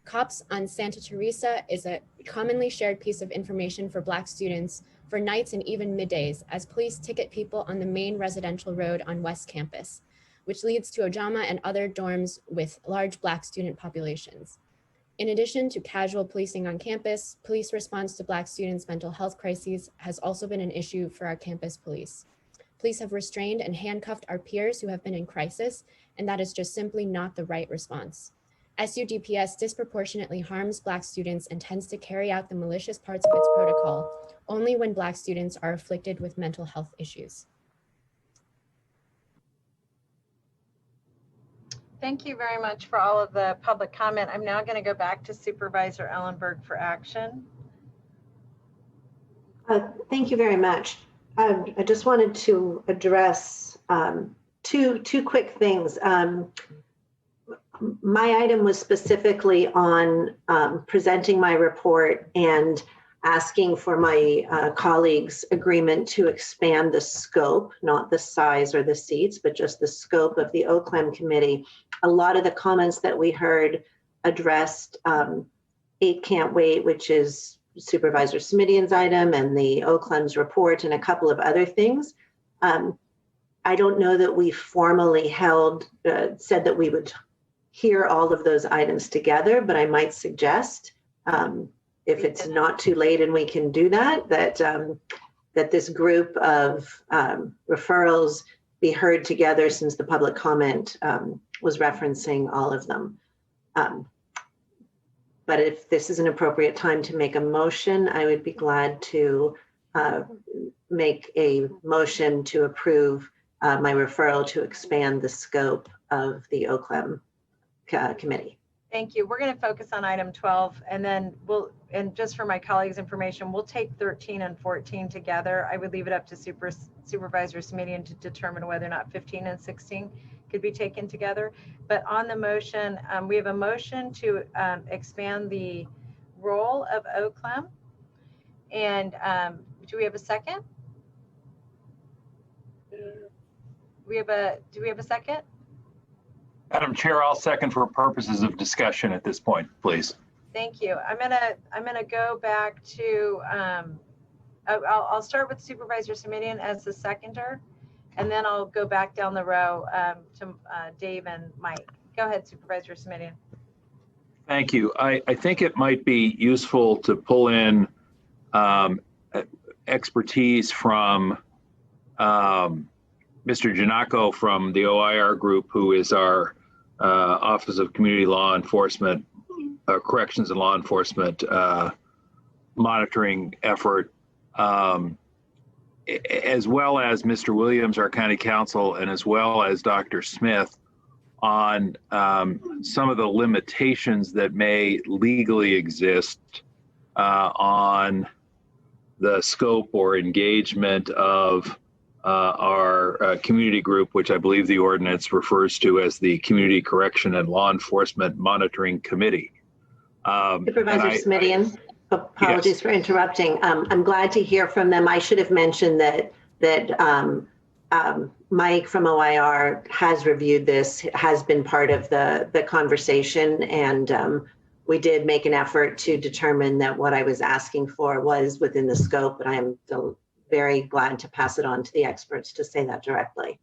Cops on Santa Teresa is a commonly shared piece of information for Black students for nights and even middays as police ticket people on the main residential road on West Campus, which leads to Ojama and other dorms with large Black student populations. In addition to casual policing on campus, police response to Black students' mental health crises has also been an issue for our campus police. Police have restrained and handcuffed our peers who have been in crisis, and that is just simply not the right response. SUDPS disproportionately harms Black students and tends to carry out the malicious parts of its protocol only when Black students are afflicted with mental health issues. Thank you very much for all of the public comment. I'm now going to go back to Supervisor Ellenberg for action. Thank you very much. I just wanted to address two quick things. My item was specifically on presenting my report and asking for my colleagues' agreement to expand the scope, not the size or the seats, but just the scope of the OCLEM committee. A lot of the comments that we heard addressed 8 Can't Wait, which is Supervisor Smidian's item, and the OCLEM's report, and a couple of other things. I don't know that we formally said that we would hear all of those items together, but I might suggest, if it's not too late and we can do that, that this group of referrals be heard together, since the public comment was referencing all of them. But if this is an appropriate time to make a motion, I would be glad to make a motion to approve my referral to expand the scope of the OCLEM committee. Thank you. We're going to focus on item 12, and then and just for my colleagues' information, we'll take 13 and 14 together. I would leave it up to Supervisor Smidian to determine whether or not 15 and 16 could be taken together. But on the motion, we have a motion to expand the role of OCLEM. And do we have a second? Do we have a second? Madam Chair, I'll second for purposes of discussion at this point, please. Thank you. I'm gonna go back to I'll start with Supervisor Smidian as the seconder, and then I'll go back down the row to Dave and Mike. Go ahead, Supervisor Smidian. Thank you. I think it might be useful to pull in expertise from Mr. Giannaco from the OIR group, who is our Office of Community Law Enforcement, Corrections and Law Enforcement monitoring effort, as well as Mr. Williams, our county counsel, and as well as Dr. Smith, on some of the limitations that may legally exist on the scope or engagement of our community group, which I believe the ordinance refers to as the Community Correction and Law Enforcement Monitoring Committee. Supervisor Smidian, apologies for interrupting. I'm glad to hear from them. I should have mentioned that Mike from OIR has reviewed this, has been part of the conversation, and we did make an effort to determine that what I was asking for was within the scope, but I am very glad to pass it on to the experts to say that directly.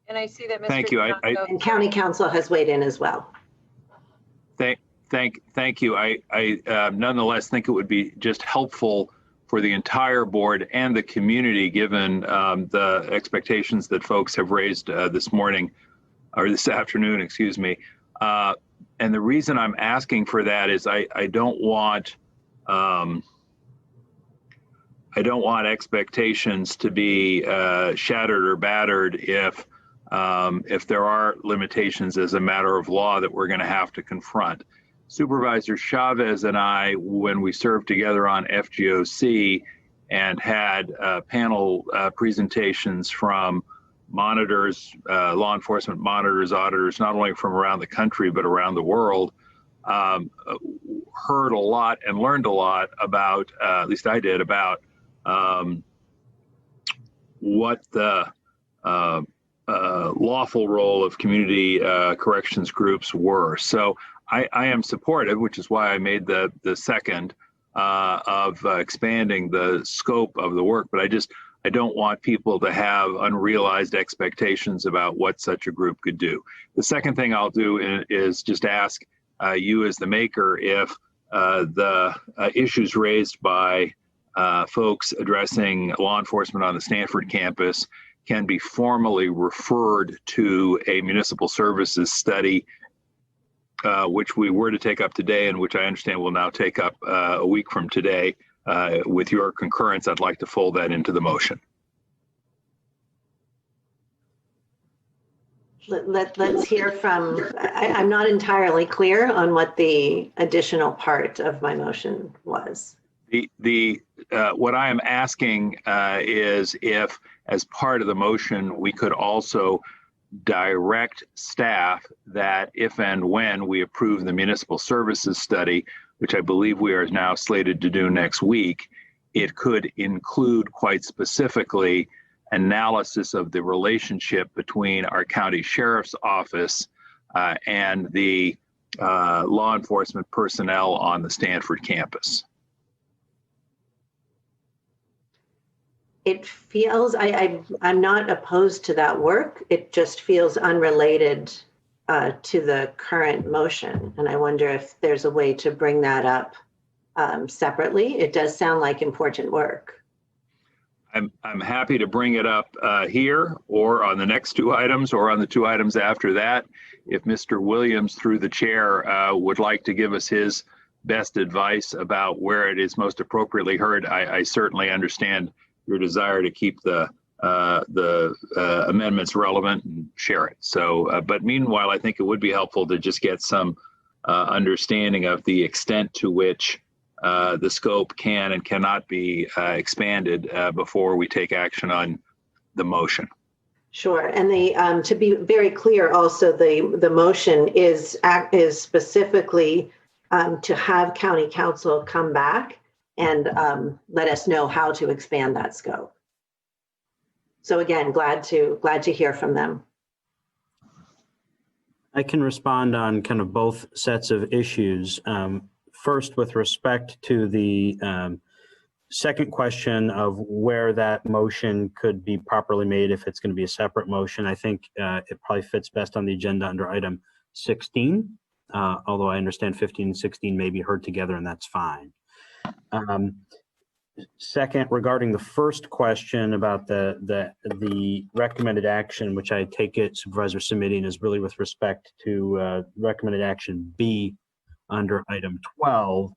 And I see that Mr. Thank you. And County Council has weighed in as well. Thank you. I nonetheless think it would be just helpful for the entire board and the community, given the expectations that folks have raised this morning, or this afternoon, excuse me. And the reason I'm asking for that is I don't want expectations to be shattered or battered if there are limitations as a matter of law that we're going to have to confront. Supervisor Chavez and I, when we served together on FGOC and had panel presentations from monitors, law enforcement monitors, auditors, not only from around the country, but around the world, heard a lot and learned a lot about, at least I did, about what the lawful role of community corrections groups were. So I am supportive, which is why I made the second of expanding the scope of the work, but I don't want people to have unrealized expectations about what such a group could do. The second thing I'll do is just ask you as the maker if the issues raised by folks addressing law enforcement on the Stanford campus can be formally referred to a municipal services study, which we were to take up today and which I understand will now take up a week from today. With your concurrence, I'd like to fold that into the motion. Let's hear from, I'm not entirely clear on what the additional part of my motion was. What I am asking is if, as part of the motion, we could also direct staff that if and when we approve the municipal services study, which I believe we are now slated to do next week, it could include quite specifically analysis of the relationship between our county sheriff's office and the law enforcement personnel on the Stanford campus. It feels, I'm not opposed to that work. It just feels unrelated to the current motion. And I wonder if there's a way to bring that up separately. It does sound like important work. I'm happy to bring it up here or on the next two items or on the two items after that. If Mr. Williams, through the chair, would like to give us his best advice about where it is most appropriately heard, I certainly understand your desire to keep the amendments relevant and share it. So, but meanwhile, I think it would be helpful to just get some understanding of the extent to which the scope can and cannot be expanded before we take action on the motion. Sure, and the to be very clear, also the motion is specifically to have county council come back and let us know how to expand that scope. So again, glad to hear from them. I can respond on kind of both sets of issues. First, with respect to the second question of where that motion could be properly made, if it's going to be a separate motion, I think it probably fits best on the agenda under item 16, although I understand 15 and 16 may be heard together, and that's fine. Second, regarding the first question about the recommended action, which I take it Supervisor submitting is really with respect to recommended action B under item 12.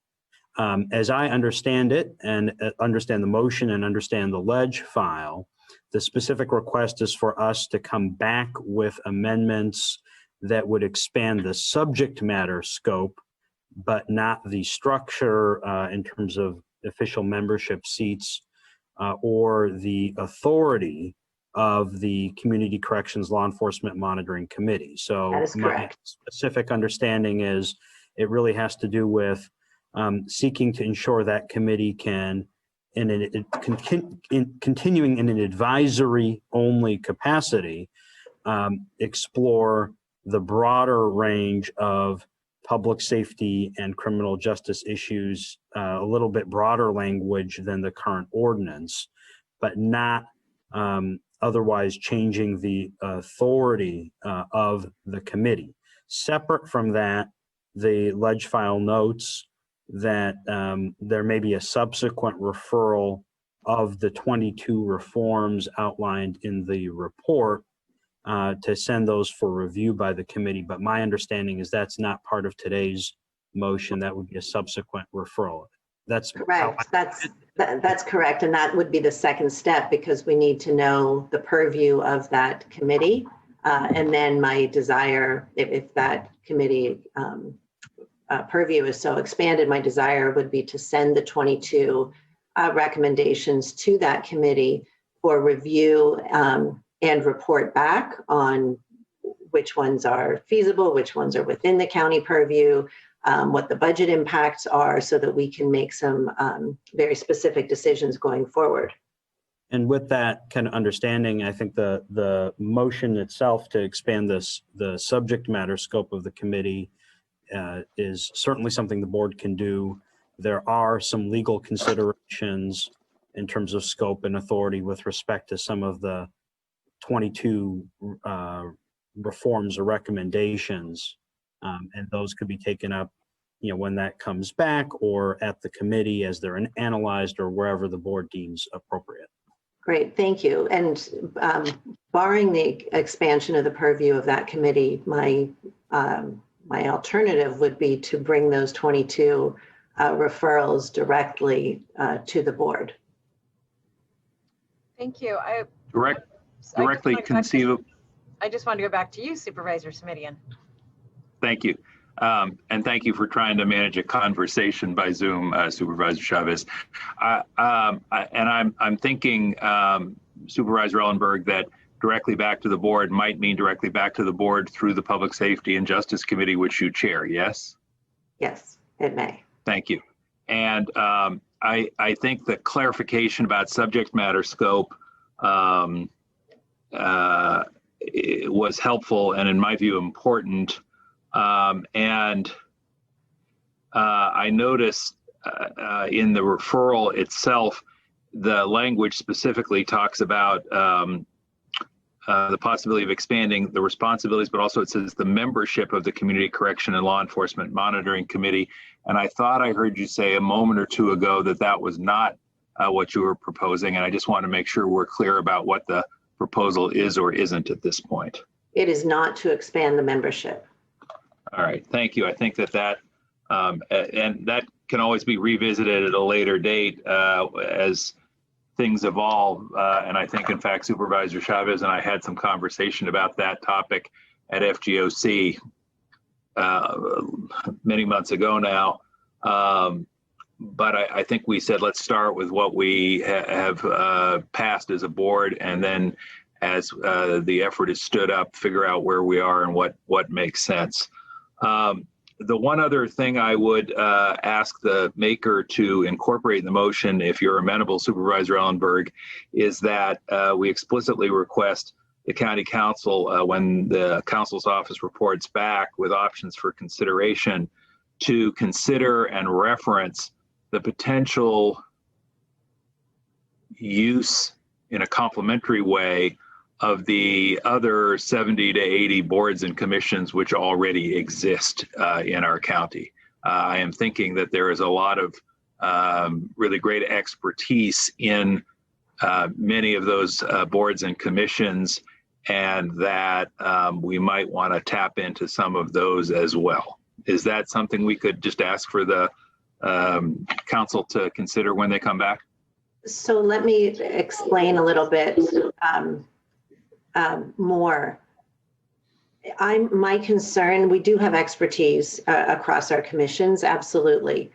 As I understand it and understand the motion and understand the ledge file, the specific request is for us to come back with amendments that would expand the subject matter scope, but not the structure in terms of official membership seats or the authority of the Community Corrections Law Enforcement Monitoring Committee. So that is correct. My specific understanding is it really has to do with seeking to ensure that committee can, continuing in an advisory only capacity, explore the broader range of public safety and criminal justice issues, a little bit broader language than the current ordinance, but not otherwise changing the authority of the committee. Separate from that, the ledge file notes that there may be a subsequent referral of the 22 reforms outlined in the report to send those for review by the committee. But my understanding is that's not part of today's motion. That would be a subsequent referral. That's correct. That's correct. And that would be the second step, because we need to know the purview of that committee. And then my desire, if that committee purview is so expanded, my desire would be to send the 22 recommendations to that committee for review and report back on which ones are feasible, which ones are within the county purview, what the budget impacts are, so that we can make some very specific decisions going forward. And with that kind of understanding, I think the motion itself to expand the subject matter scope of the committee is certainly something the board can do. There are some legal considerations in terms of scope and authority with respect to some of the 22 reforms or recommendations, and those could be taken up, when that comes back, or at the committee as they're analyzed, or wherever the board deems appropriate. Great, thank you. And barring the expansion of the purview of that committee, my alternative would be to bring those 22 referrals directly to the board. Thank you. Directly conceivable. I just want to go back to you, Supervisor Smidian. Thank you. And thank you for trying to manage a conversation by Zoom, Supervisor Chavez. I'm thinking, Supervisor Ellenberg, that directly back to the board might mean directly back to the board through the Public Safety and Justice Committee, which you chair, yes? Yes, it may. Thank you. And I think the clarification about subject matter scope it was helpful and, in my view, important. I noticed in the referral itself, the language specifically talks about the possibility of expanding the responsibilities, but also it says the membership of the Community Correction and Law Enforcement Monitoring Committee. And I thought I heard you say a moment or two ago that that was not what you were proposing. And I just want to make sure we're clear about what the proposal is or isn't at this point. It is not to expand the membership. All right, thank you. I think that and that can always be revisited at a later date as things evolve. And I think, in fact, Supervisor Chavez and I had some conversation about that topic at FGOC many months ago now. But I think we said, let's start with what we have passed as a board, and then as the effort is stood up, figure out where we are and what makes sense. The one other thing I would ask the maker to incorporate in the motion, if you're amenable, Supervisor Ellenberg, is that we explicitly request the county council, when the council's office reports back with options for consideration, to consider and reference the potential use in a complementary way of the other 70 to 80 boards and commissions which already exist in our county. I am thinking that there is a lot of really great expertise in many of those boards and commissions, and that we might want to tap into some of those as well. Is that something we could just ask for the council to consider when they come back? So let me explain a little bit more. My concern, we do have expertise across our commissions, absolutely.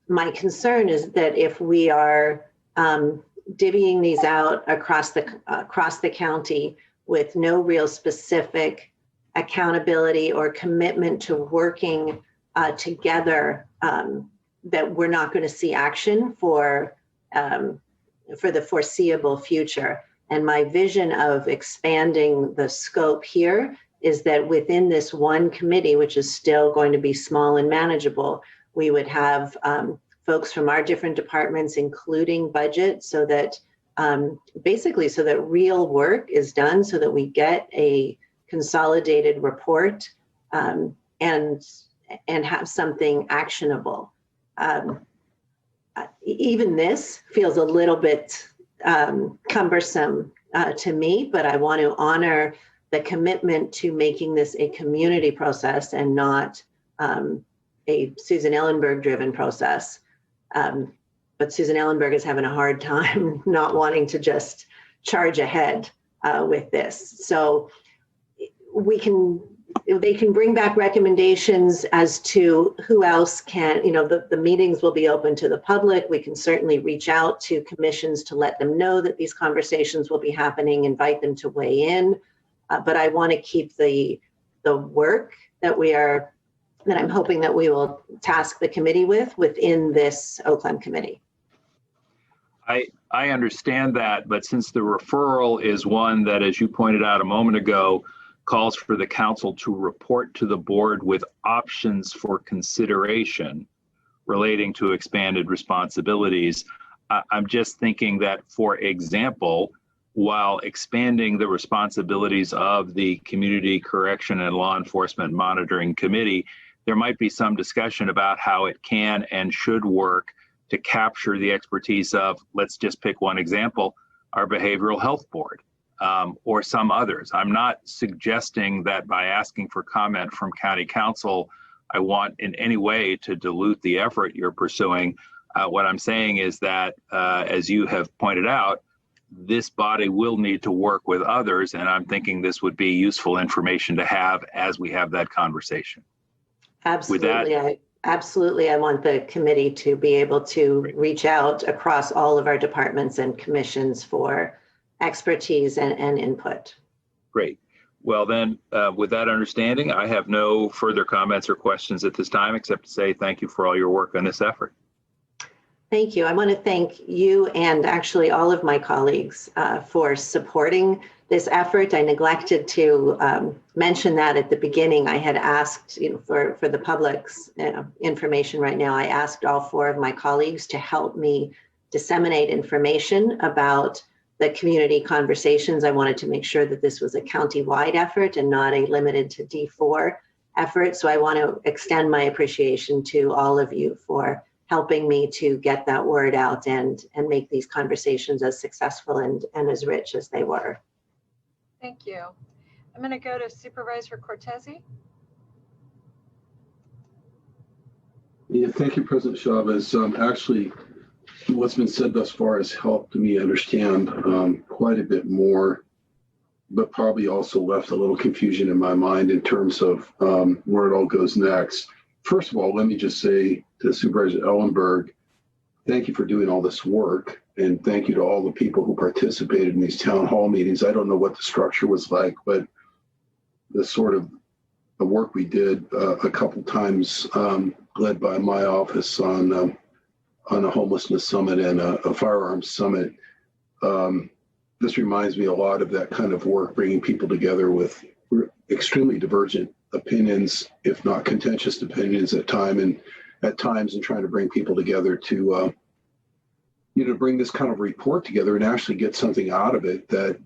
My concern is that if we are divvying these out across the county with no real specific accountability or commitment to working together, that we're not going to see action for the foreseeable future. And my vision of expanding the scope here is that within this one committee, which is still going to be small and manageable, we would have folks from our different departments, including budget, so that basically so that real work is done, so that we get a consolidated report and have something actionable. Even this feels a little bit cumbersome to me, but I want to honor the commitment to making this a community process and not a Susan Ellenberg driven process. But Susan Ellenberg is having a hard time not wanting to just charge ahead with this. So they can bring back recommendations as to who else can, the meetings will be open to the public. We can certainly reach out to commissions to let them know that these conversations will be happening, invite them to weigh in. But I want to keep the work that I'm hoping that we will task the committee within this OCLEM committee. I understand that, but since the referral is one that, as you pointed out a moment ago, calls for the council to report to the board with options for consideration relating to expanded responsibilities, I'm just thinking that, for example, while expanding the responsibilities of the Community Correction and Law Enforcement Monitoring Committee, there might be some discussion about how it can and should work to capture the expertise of, let's just pick one example, our Behavioral Health Board. Or some others. I'm not suggesting that by asking for comment from County Council, I want in any way to dilute the effort you're pursuing. What I'm saying is that, as you have pointed out, this body will need to work with others, and I'm thinking this would be useful information to have as we have that conversation. Absolutely. Absolutely. I want the committee to be able to reach out across all of our departments and commissions for expertise and input. Great. Well then, with that understanding, I have no further comments or questions at this time, except to say thank you for all your work on this effort. Thank you. I want to thank you and actually all of my colleagues for supporting this effort. I neglected to mention that at the beginning. I had asked, for the public's information right now, I asked all 4 of my colleagues to help me disseminate information about the community conversations. I wanted to make sure that this was a county-wide effort and not a limited to D4 effort. So I want to extend my appreciation to all of you for helping me to get that word out and make these conversations as successful and as rich as they were. Thank you. I'm going to go to Supervisor Cortese. Yeah, thank you, President Chavez. Actually, what's been said thus far has helped me understand quite a bit more, but probably also left a little confusion in my mind in terms of where it all goes next. First of all, let me just say to Supervisor Ellenberg, thank you for doing all this work, and thank you to all the people who participated in these town hall meetings. I don't know what the structure was like, but the sort of the work we did a couple times, led by my office on a homelessness summit and a firearms summit. This reminds me a lot of that kind of work, bringing people together with extremely divergent opinions, if not contentious opinions at times, and trying to bring people together to, bring this kind of report together and actually get something out of it that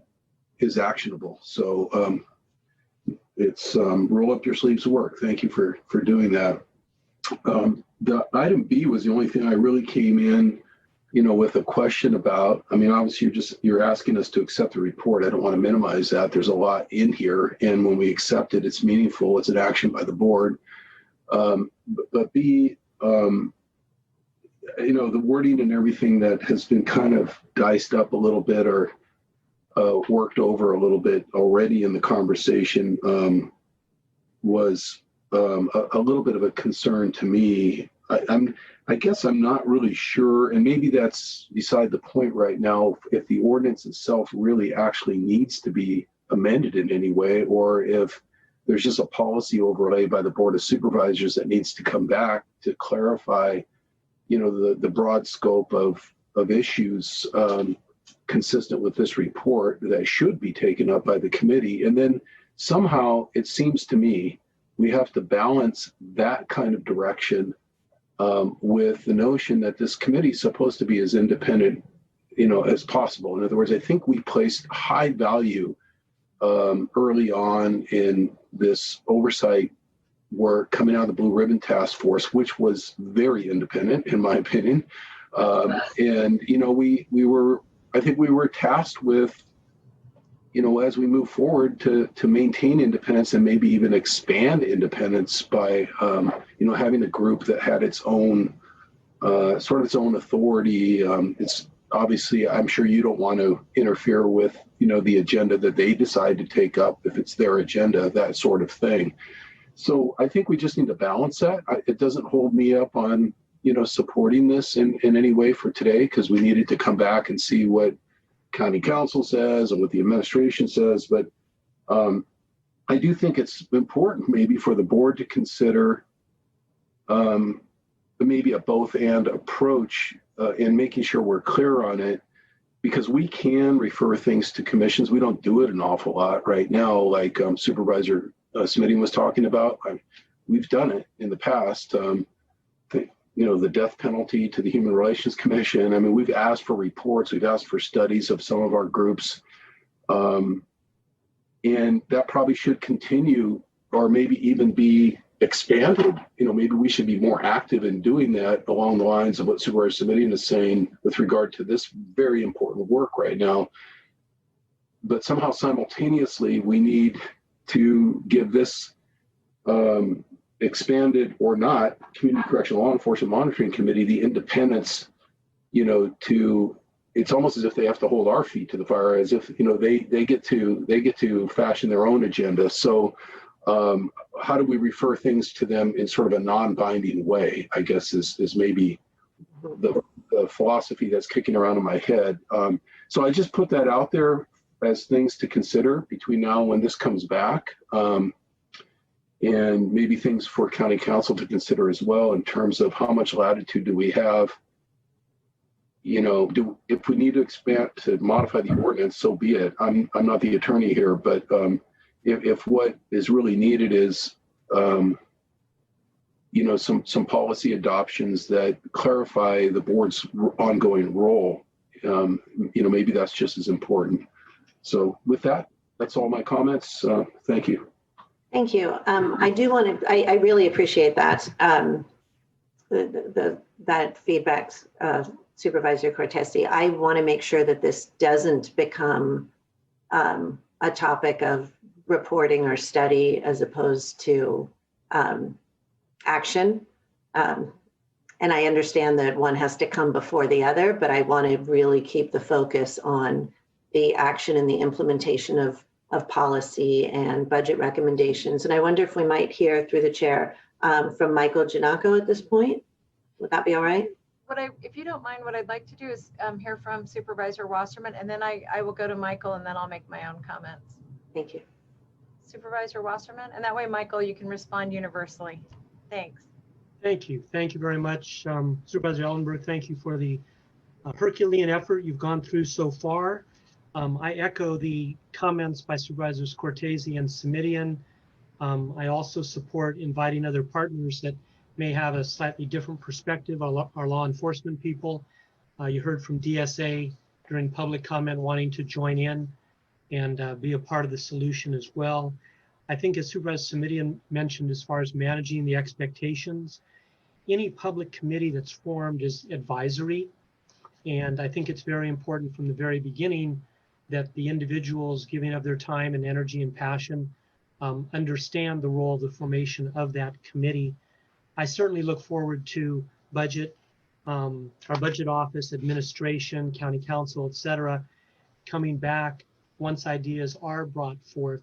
is actionable. So it's roll up your sleeves work. Thank you for doing that. The item B was the only thing I really came in, with a question about. I mean, obviously you're asking us to accept the report. I don't want to minimize that. There's a lot in here, and when we accept it, it's meaningful. It's an action by the board. But B, the wording and everything that has been kind of diced up a little bit or worked over a little bit already in the conversation was a little bit of a concern to me. I guess I'm not really sure, and maybe that's beside the point right now, if the ordinance itself really actually needs to be amended in any way, or if there's just a policy overlay by the Board of Supervisors that needs to come back to clarify, the broad scope of issues consistent with this report that should be taken up by the committee. And then somehow it seems to me we have to balance that kind of direction with the notion that this committee is supposed to be as independent as possible. In other words, I think we placed high value early on in this oversight work coming out of the Blue Ribbon Task Force, which was very independent, in my opinion. And I think we were tasked with, as we move forward to maintain independence and maybe even expand independence by, having a group that had its own, sort of its own authority. It's obviously, I'm sure you don't want to interfere with, the agenda that they decide to take up, if it's their agenda, that sort of thing. So I think we just need to balance that. It doesn't hold me up on, supporting this in any way for today, because we needed to come back and see what county council says and what the administration says. But I do think it's important maybe for the board to consider maybe a both and approach in making sure we're clear on it, because we can refer things to commissions. We don't do it an awful lot right now, like Supervisor Smitty was talking about. We've done it in the past. The death penalty to the Human Relations Commission. I mean, we've asked for reports, we've asked for studies of some of our groups. And that probably should continue, or maybe even be expanded. Maybe we should be more active in doing that along the lines of what Supervisor Smitty is saying with regard to this very important work right now. But somehow simultaneously, we need to give this expanded or not Community Correctional Law Enforcement Monitoring Committee the independence, it's almost as if they have to hold our feet to the fire, as if they get to fashion their own agenda. So how do we refer things to them in sort of a non-binding way, I guess is maybe the philosophy that's kicking around in my head. So I just put that out there as things to consider between now and when this comes back. And maybe things for county council to consider as well, in terms of how much latitude do we have. If we need to expand to modify the ordinance, so be it. I'm not the attorney here, but if what is really needed is some policy adoptions that clarify the board's ongoing role, maybe that's just as important. So with that, that's all my comments. Thank you. Thank you. I really appreciate that. That feedback, Supervisor Cortese. I want to make sure that this doesn't become a topic of reporting or study as opposed to action. And I understand that one has to come before the other, but I want to really keep the focus on the action and the implementation of policy and budget recommendations. And I wonder if we might hear through the chair from Michael Giannacco at this point. Would that be all right? If you don't mind, what I'd like to do is hear from Supervisor Wasserman, and then I will go to Michael, and then I'll make my own comments. Thank you. Supervisor Wasserman, and that way, Michael, you can respond universally. Thanks. Thank you. Thank you very much. Supervisor Ellenberg, thank you for the Herculean effort you've gone through so far. I echo the comments by Supervisors Cortese and Simidian. I also support inviting other partners that may have a slightly different perspective, our law enforcement people. You heard from DSA during public comment wanting to join in and be a part of the solution as well. I think as Supervisor Simidian mentioned, as far as managing the expectations, any public committee that's formed is advisory. And I think it's very important from the very beginning that the individuals giving of their time and energy and passion understand the role of the formation of that committee. I certainly look forward to budget, our budget office, administration, county council, et cetera, coming back once ideas are brought forth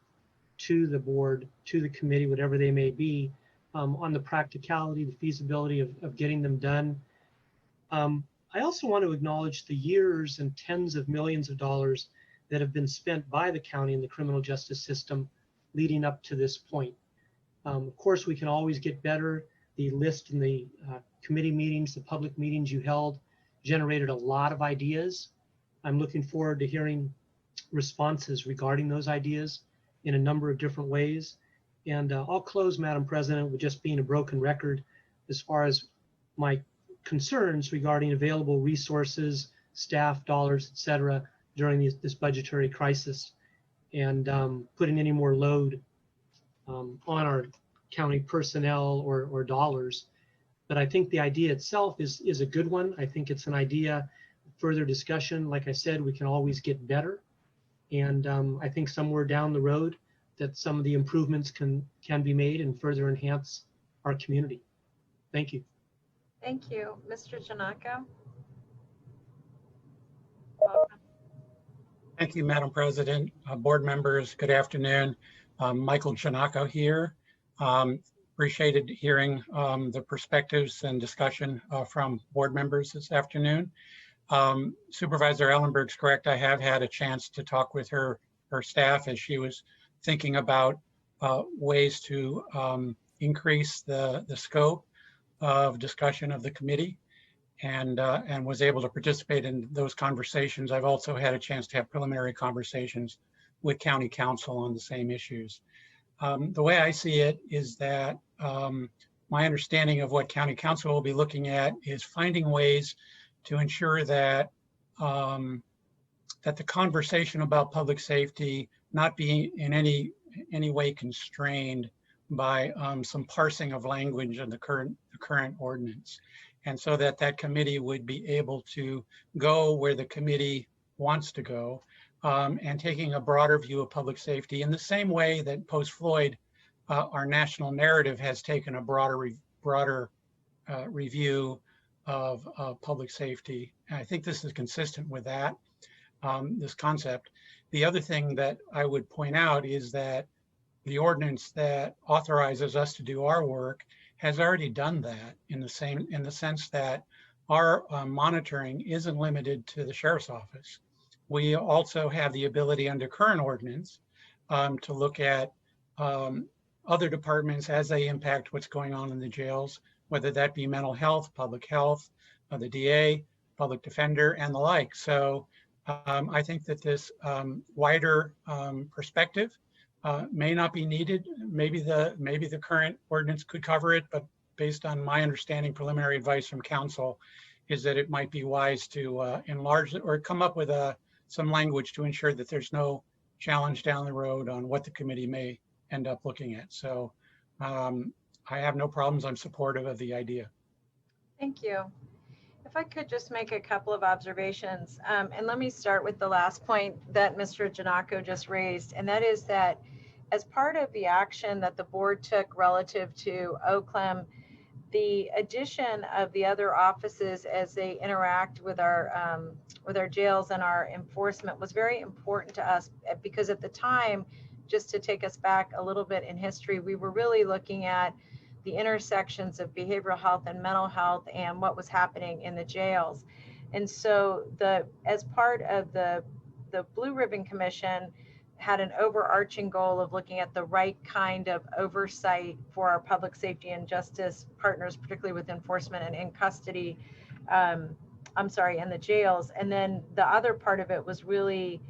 to the board, to the committee, whatever they may be, on the practicality, the feasibility of getting them done. I also want to acknowledge the years and tens of millions of dollars that have been spent by the county and the criminal justice system leading up to this point. Of course, we can always get better. The list and the committee meetings, the public meetings you held generated a lot of ideas. I'm looking forward to hearing responses regarding those ideas in a number of different ways. And I'll close, Madam President, with just being a broken record as far as my concerns regarding available resources, staff dollars, et cetera, during this budgetary crisis, and putting any more load on our county personnel or dollars. But I think the idea itself is a good one. I think it's an idea, further discussion. Like I said, we can always get better. And I think somewhere down the road that some of the improvements can be made and further enhance our community. Thank you. Thank you. Mr. Giannakko? Thank you, Madam President. Board members, good afternoon. Michael Giannakko here. Appreciated hearing the perspectives and discussion from board members this afternoon. Supervisor Ellenberg's correct. I have had a chance to talk with her staff as she was thinking about ways to increase the scope of discussion of the committee, and was able to participate in those conversations. I've also had a chance to have preliminary conversations with county council on the same issues. The way I see it is that my understanding of what county council will be looking at is finding ways to ensure that that the conversation about public safety not be in any way constrained by some parsing of language in the current ordinance, and so that committee would be able to go where the committee wants to go, and taking a broader view of public safety in the same way that post-Floyd, our national narrative has taken a broader review of public safety. And I think this is consistent with that, this concept. The other thing that I would point out is that the ordinance that authorizes us to do our work has already done that in the sense that our monitoring isn't limited to the sheriff's office. We also have the ability under current ordinance to look at other departments as they impact what's going on in the jails, whether that be mental health, public health, the DA, public defender, and the like. So I think that this wider perspective may not be needed. Maybe the current ordinance could cover it, but based on my understanding, preliminary advice from council is that it might be wise to enlarge it or come up with some language to ensure that there's no challenge down the road on what the committee may end up looking at. So I have no problems. I'm supportive of the idea. Thank you. If I could just make a couple of observations, and let me start with the last point that Mr. Giannakko just raised, and that is that as part of the action that the board took relative to OCLEM, the addition of the other offices as they interact with our jails and our enforcement was very important to us, because at the time, just to take us back a little bit in history, we were really looking at the intersections of behavioral health and mental health and what was happening in the jails. And so as part of the Blue Ribbon Commission had an overarching goal of looking at the right kind of oversight for our public safety and justice partners, particularly with enforcement and in custody, in the jails. And then the other part of it was really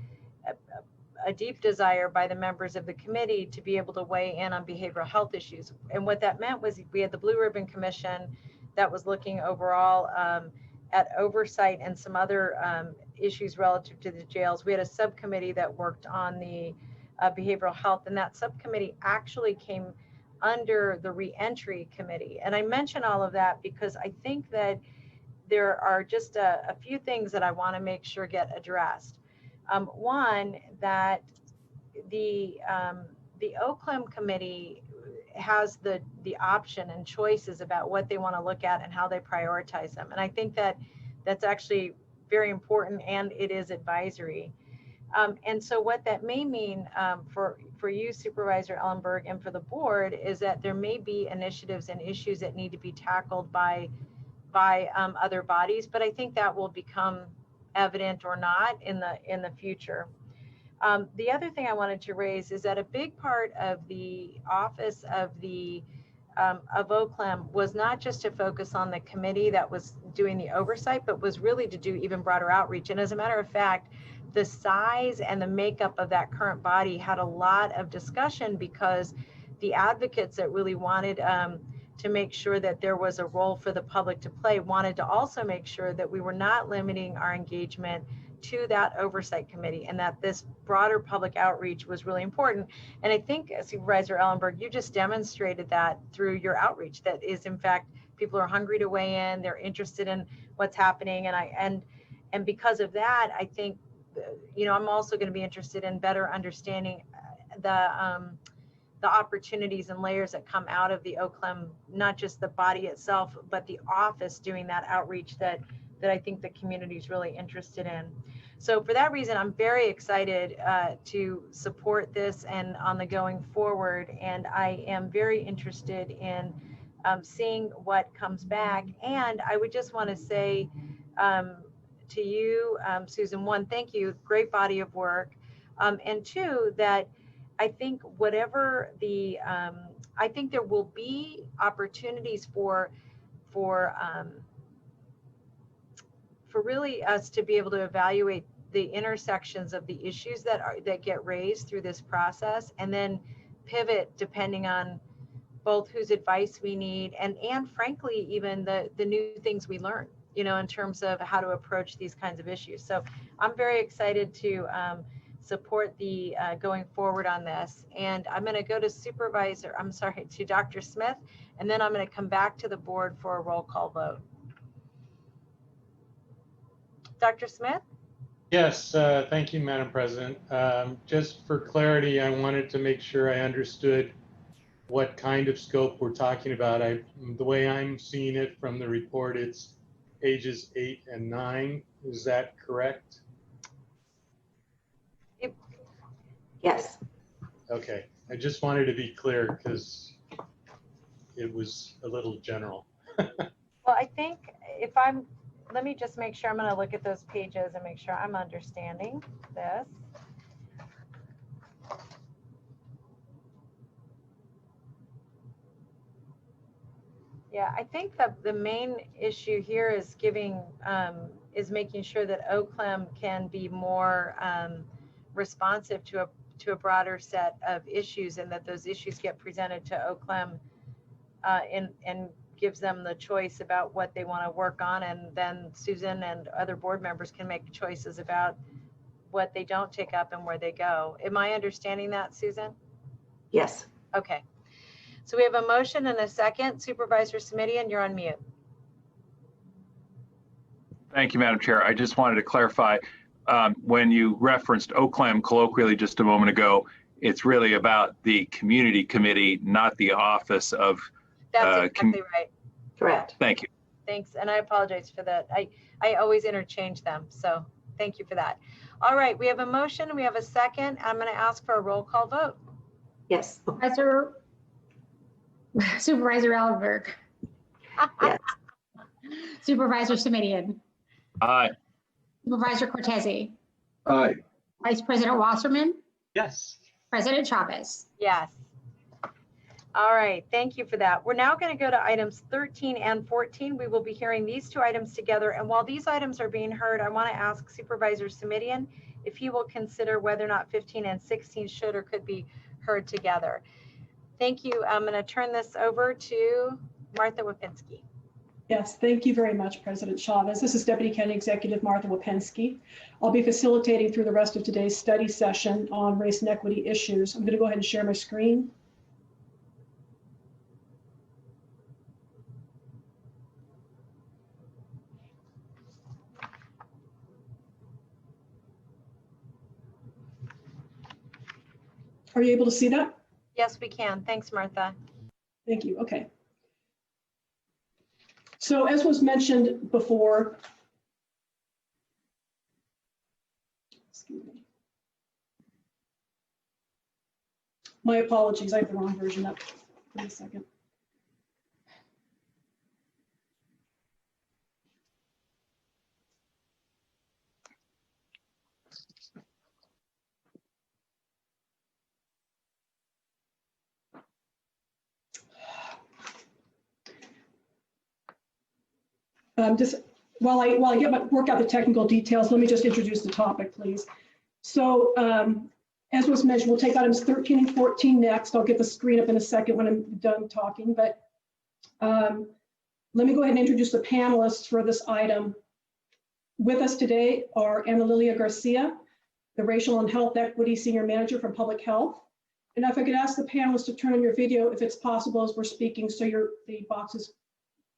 a deep desire by the members of the committee to be able to weigh in on behavioral health issues. And what that meant was we had the Blue Ribbon Commission that was looking overall at oversight and some other issues relative to the jails. We had a subcommittee that worked on the behavioral health, and that subcommittee actually came under the reentry committee. And I mention all of that because I think that there are just a few things that I want to make sure get addressed. One, that the OCLEM committee has the option and choices about what they want to look at and how they prioritize them. And I think that that's actually very important, and it is advisory. And so what that may mean for you, Supervisor Ellenberg, and for the board is that there may be initiatives and issues that need to be tackled by other bodies, but I think that will become evident or not in the future. The other thing I wanted to raise is that a big part of the office of OCLEM was not just to focus on the committee that was doing the oversight, but was really to do even broader outreach. And as a matter of fact, the size and the makeup of that current body had a lot of discussion because the advocates that really wanted to make sure that there was a role for the public to play, wanted to also make sure that we were not limiting our engagement to that oversight committee, and that this broader public outreach was really important. And I think Supervisor Ellenberg, you just demonstrated that through your outreach, that is in fact, people are hungry to weigh in, they're interested in what's happening. And because of that, I think, you know, I'm also going to be interested in better understanding the opportunities and layers that come out of the OCLEM, not just the body itself, but the office doing that outreach that I think the community is really interested in. So for that reason, I'm very excited to support this and on the going forward. And I am very interested in seeing what comes back. And I would just want to say to you, Susan, one, thank you, great body of work. And two, that I think whatever the, I think there will be opportunities for really us to be able to evaluate the intersections of the issues that get raised through this process, and then pivot depending on both whose advice we need and frankly, even the new things we learn, you know, in terms of how to approach these kinds of issues. So I'm very excited to support the going forward on this. And I'm going to go to Dr. Smith, and then I'm going to come back to the board for a roll call vote. Dr. Smith? Yes, thank you, Madam President. Just for clarity, I wanted to make sure I understood what kind of scope we're talking about. The way I'm seeing it from the report, it's pages 8 and 9. Is that correct? Yes. Okay, I just wanted to be clear because it was a little general. Well, I think let me just make sure, I'm going to look at those pages and make sure I'm understanding this. Yeah, I think that the main issue here is is making sure that OCLEM can be more responsive to a broader set of issues, and that those issues get presented to OCLEM and gives them the choice about what they want to work on, and then Susan and other board members can make choices about what they don't take up and where they go. Am I understanding that, Susan? Yes. Okay. So we have a motion and a second. Supervisor Simitian, you're on mute. Thank you, Madam Chair. I just wanted to clarify, when you referenced OCLEM colloquially just a moment ago, it's really about the community committee, not the office of. That's exactly right. Correct. Thank you. Thanks, and I apologize for that. I always interchange them, so thank you for that. All right, we have a motion, we have a second. I'm going to ask for a roll call vote. Yes. Supervisor Ellenberg. Yes. Supervisor Simitian. Aye. Supervisor Cortese. Aye. Vice President Wasserman. Yes. President Chavez. Yes. All right, thank you for that. We're now going to go to items 13 and 14. We will be hearing these two items together. And while these items are being heard, I want to ask Supervisor Simitian if he will consider whether or not 15 and 16 should or could be heard together. Thank you. I'm going to turn this over to Martha Wapinski. Yes, thank you very much, President Chavez. This is Deputy County Executive Martha Wapinski. I'll be facilitating through the rest of today's study session on race and equity issues. I'm going to go ahead and share my screen. Are you able to see that? Yes, we can. Thanks, Martha. Thank you. Okay. So as was mentioned before, excuse me. My apologies, I have the wrong version up. Wait a second. Just while I work out the technical details, let me just introduce the topic, please. So as was mentioned, we'll take items 13 and 14 next. I'll get the screen up in a second when I'm done talking, but Let me go ahead and introduce the panelists for this item. With us today are Ana Lilia Garcia, the Racial and Health Equity Senior Manager from Public Health. And if I could ask the panelists to turn on your video if it's possible as we're speaking, so the boxes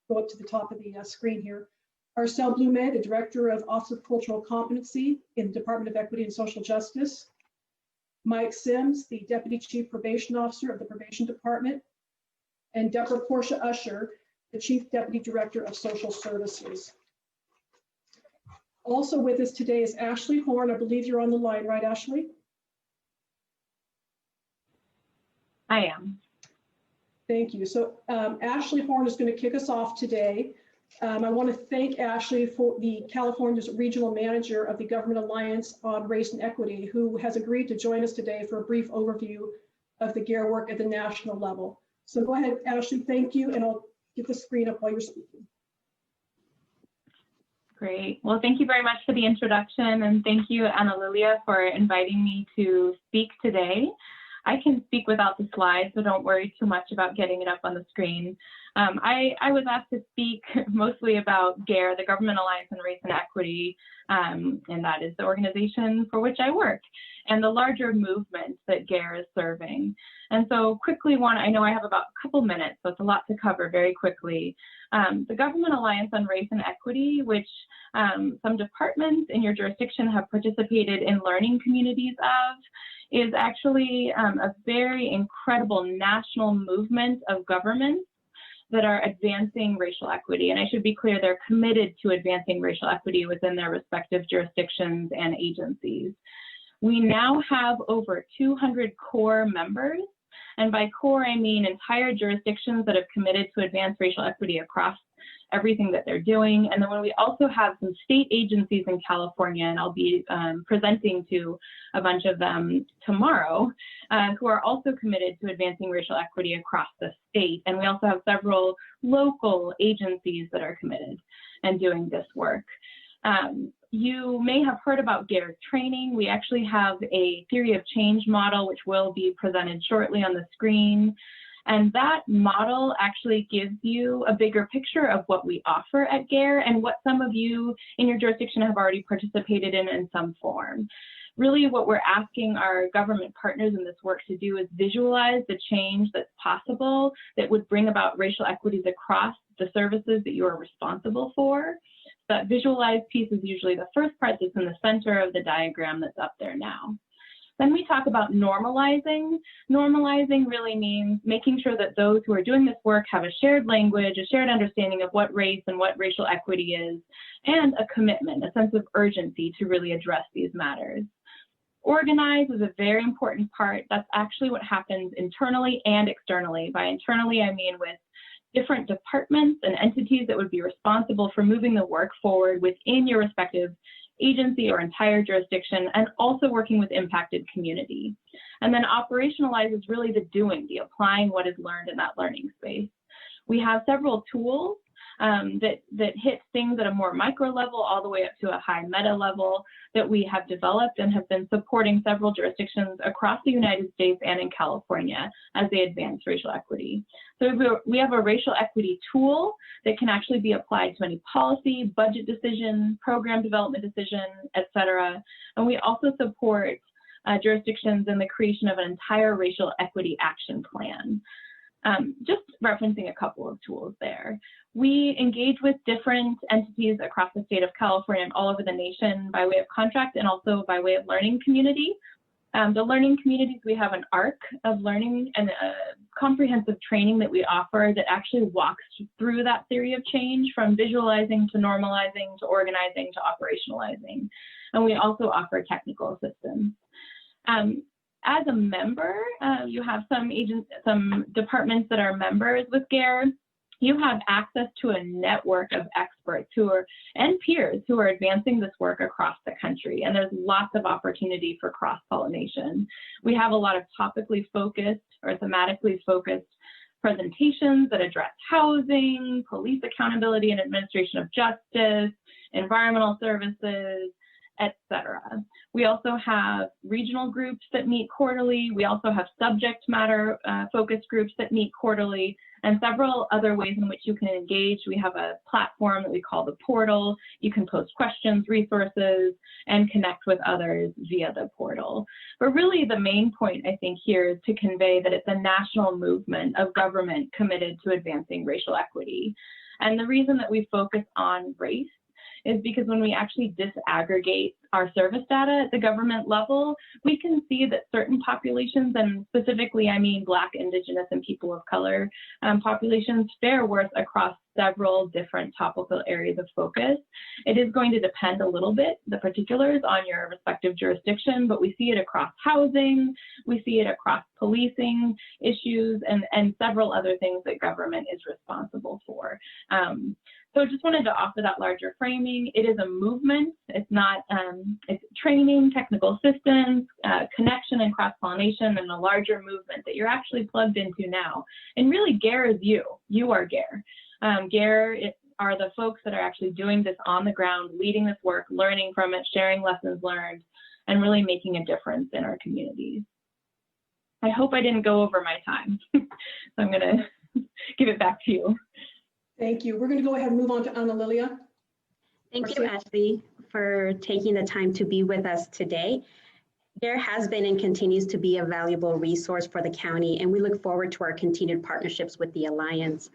go up to the top of the screen here. Arcel Blume, the Director of Office of Cultural Competency in the Department of Equity and Social Justice. Mike Sims, the Deputy Chief Probation Officer of the Probation Department. And Deborah Portia Usher, the Chief Deputy Director of Social Services. Also with us today is Ashley Horn. I believe you're on the line, right, Ashley? I am. Thank you. So Ashley Horn is going to kick us off today. I want to thank Ashley, for the California's Regional Manager of the Government Alliance on Race and Equity, who has agreed to join us today for a brief overview of the GARE work at the national level. So go ahead, Ashley, thank you, and I'll get the screen up while you're speaking. Great. Well, thank you very much for the introduction, and thank you, Ana Lilia, for inviting me to speak today. I can speak without the slides, so don't worry too much about getting it up on the screen. I was asked to speak mostly about GARE, the Government Alliance on Race and Equity, and that is the organization for which I work, and the larger movement that GARE is serving. And so quickly, I know I have about a couple minutes, so it's a lot to cover very quickly. The Government Alliance on Race and Equity, which some departments in your jurisdiction have participated in learning communities of, is actually a very incredible national movement of governments that are advancing racial equity. And I should be clear, they're committed to advancing racial equity within their respective jurisdictions and agencies. We now have over 200 core members. And by core, I mean entire jurisdictions that have committed to advance racial equity across everything that they're doing. And then when we also have some state agencies in California, and I'll be presenting to a bunch of them tomorrow, who are also committed to advancing racial equity across the state. And we also have several local agencies that are committed and doing this work. You may have heard about GARE training. We actually have a theory of change model, which will be presented shortly on the screen. And that model actually gives you a bigger picture of what we offer at GARE and what some of you in your jurisdiction have already participated in some form. Really what we're asking our government partners in this work to do is visualize the change that's possible that would bring about racial equities across the services that you are responsible for. That visualized piece is usually the first part that's in the center of the diagram that's up there now. Then we talk about normalizing. Normalizing really means making sure that those who are doing this work have a shared language, a shared understanding of what race and what racial equity is, and a commitment, a sense of urgency to really address these matters. Organize is a very important part. That's actually what happens internally and externally. By internally, I mean with different departments and entities that would be responsible for moving the work forward within your respective agency or entire jurisdiction, and also working with impacted community. And then operationalize is really the doing, the applying what is learned in that learning space. We have several tools that hit things at a more micro level all the way up to a high meta level that we have developed and have been supporting several jurisdictions across the United States and in California as they advance racial equity. So we have a racial equity tool that can actually be applied to any policy, budget decision, program development decision, et cetera. And we also support jurisdictions in the creation of an entire racial equity action plan. Just referencing a couple of tools there. We engage with different entities across the state of California and all over the nation by way of contract and also by way of learning community. The learning communities, we have an arc of learning and a comprehensive training that we offer that actually walks through that theory of change from visualizing to normalizing to organizing to operationalizing. And we also offer technical assistance. As a member, you have some departments that are members with GARE. You have access to a network of experts and peers who are advancing this work across the country. And there's lots of opportunity for cross-pollination. We have a lot of topically focused or thematically focused presentations that address housing, police accountability and administration of justice, environmental services, etc. We also have regional groups that meet quarterly. We also have subject matter focus groups that meet quarterly, and several other ways in which you can engage. We have a platform that we call the portal. You can post questions, resources, and connect with others via the portal. But really the main point, I think, here is to convey that it's a national movement of government committed to advancing racial equity. And the reason that we focus on race is because when we actually disaggregate our service data at the government level, we can see that certain populations, and specifically I mean Black, Indigenous, and people of color populations, fare worse across several different topical areas of focus. It is going to depend a little bit, the particulars, on your respective jurisdiction, but we see it across housing, we see it across policing issues, and several other things that government is responsible for. So I just wanted to offer that larger framing. It is a movement. It's not, it's training, technical assistance, connection and cross-pollination, and a larger movement that you're actually plugged into now. And really, GARE is you. You are GARE. GARE are the folks that are actually doing this on the ground, leading this work, learning from it, sharing lessons learned, and really making a difference in our communities. I hope I didn't go over my time. So I'm going to give it back to you. Thank you. We're going to go ahead and move on to Ana Lilia. Thank you, Ashley, for taking the time to be with us today. GARE has been and continues to be a valuable resource for the county, and we look forward to our continued partnerships with the Alliance.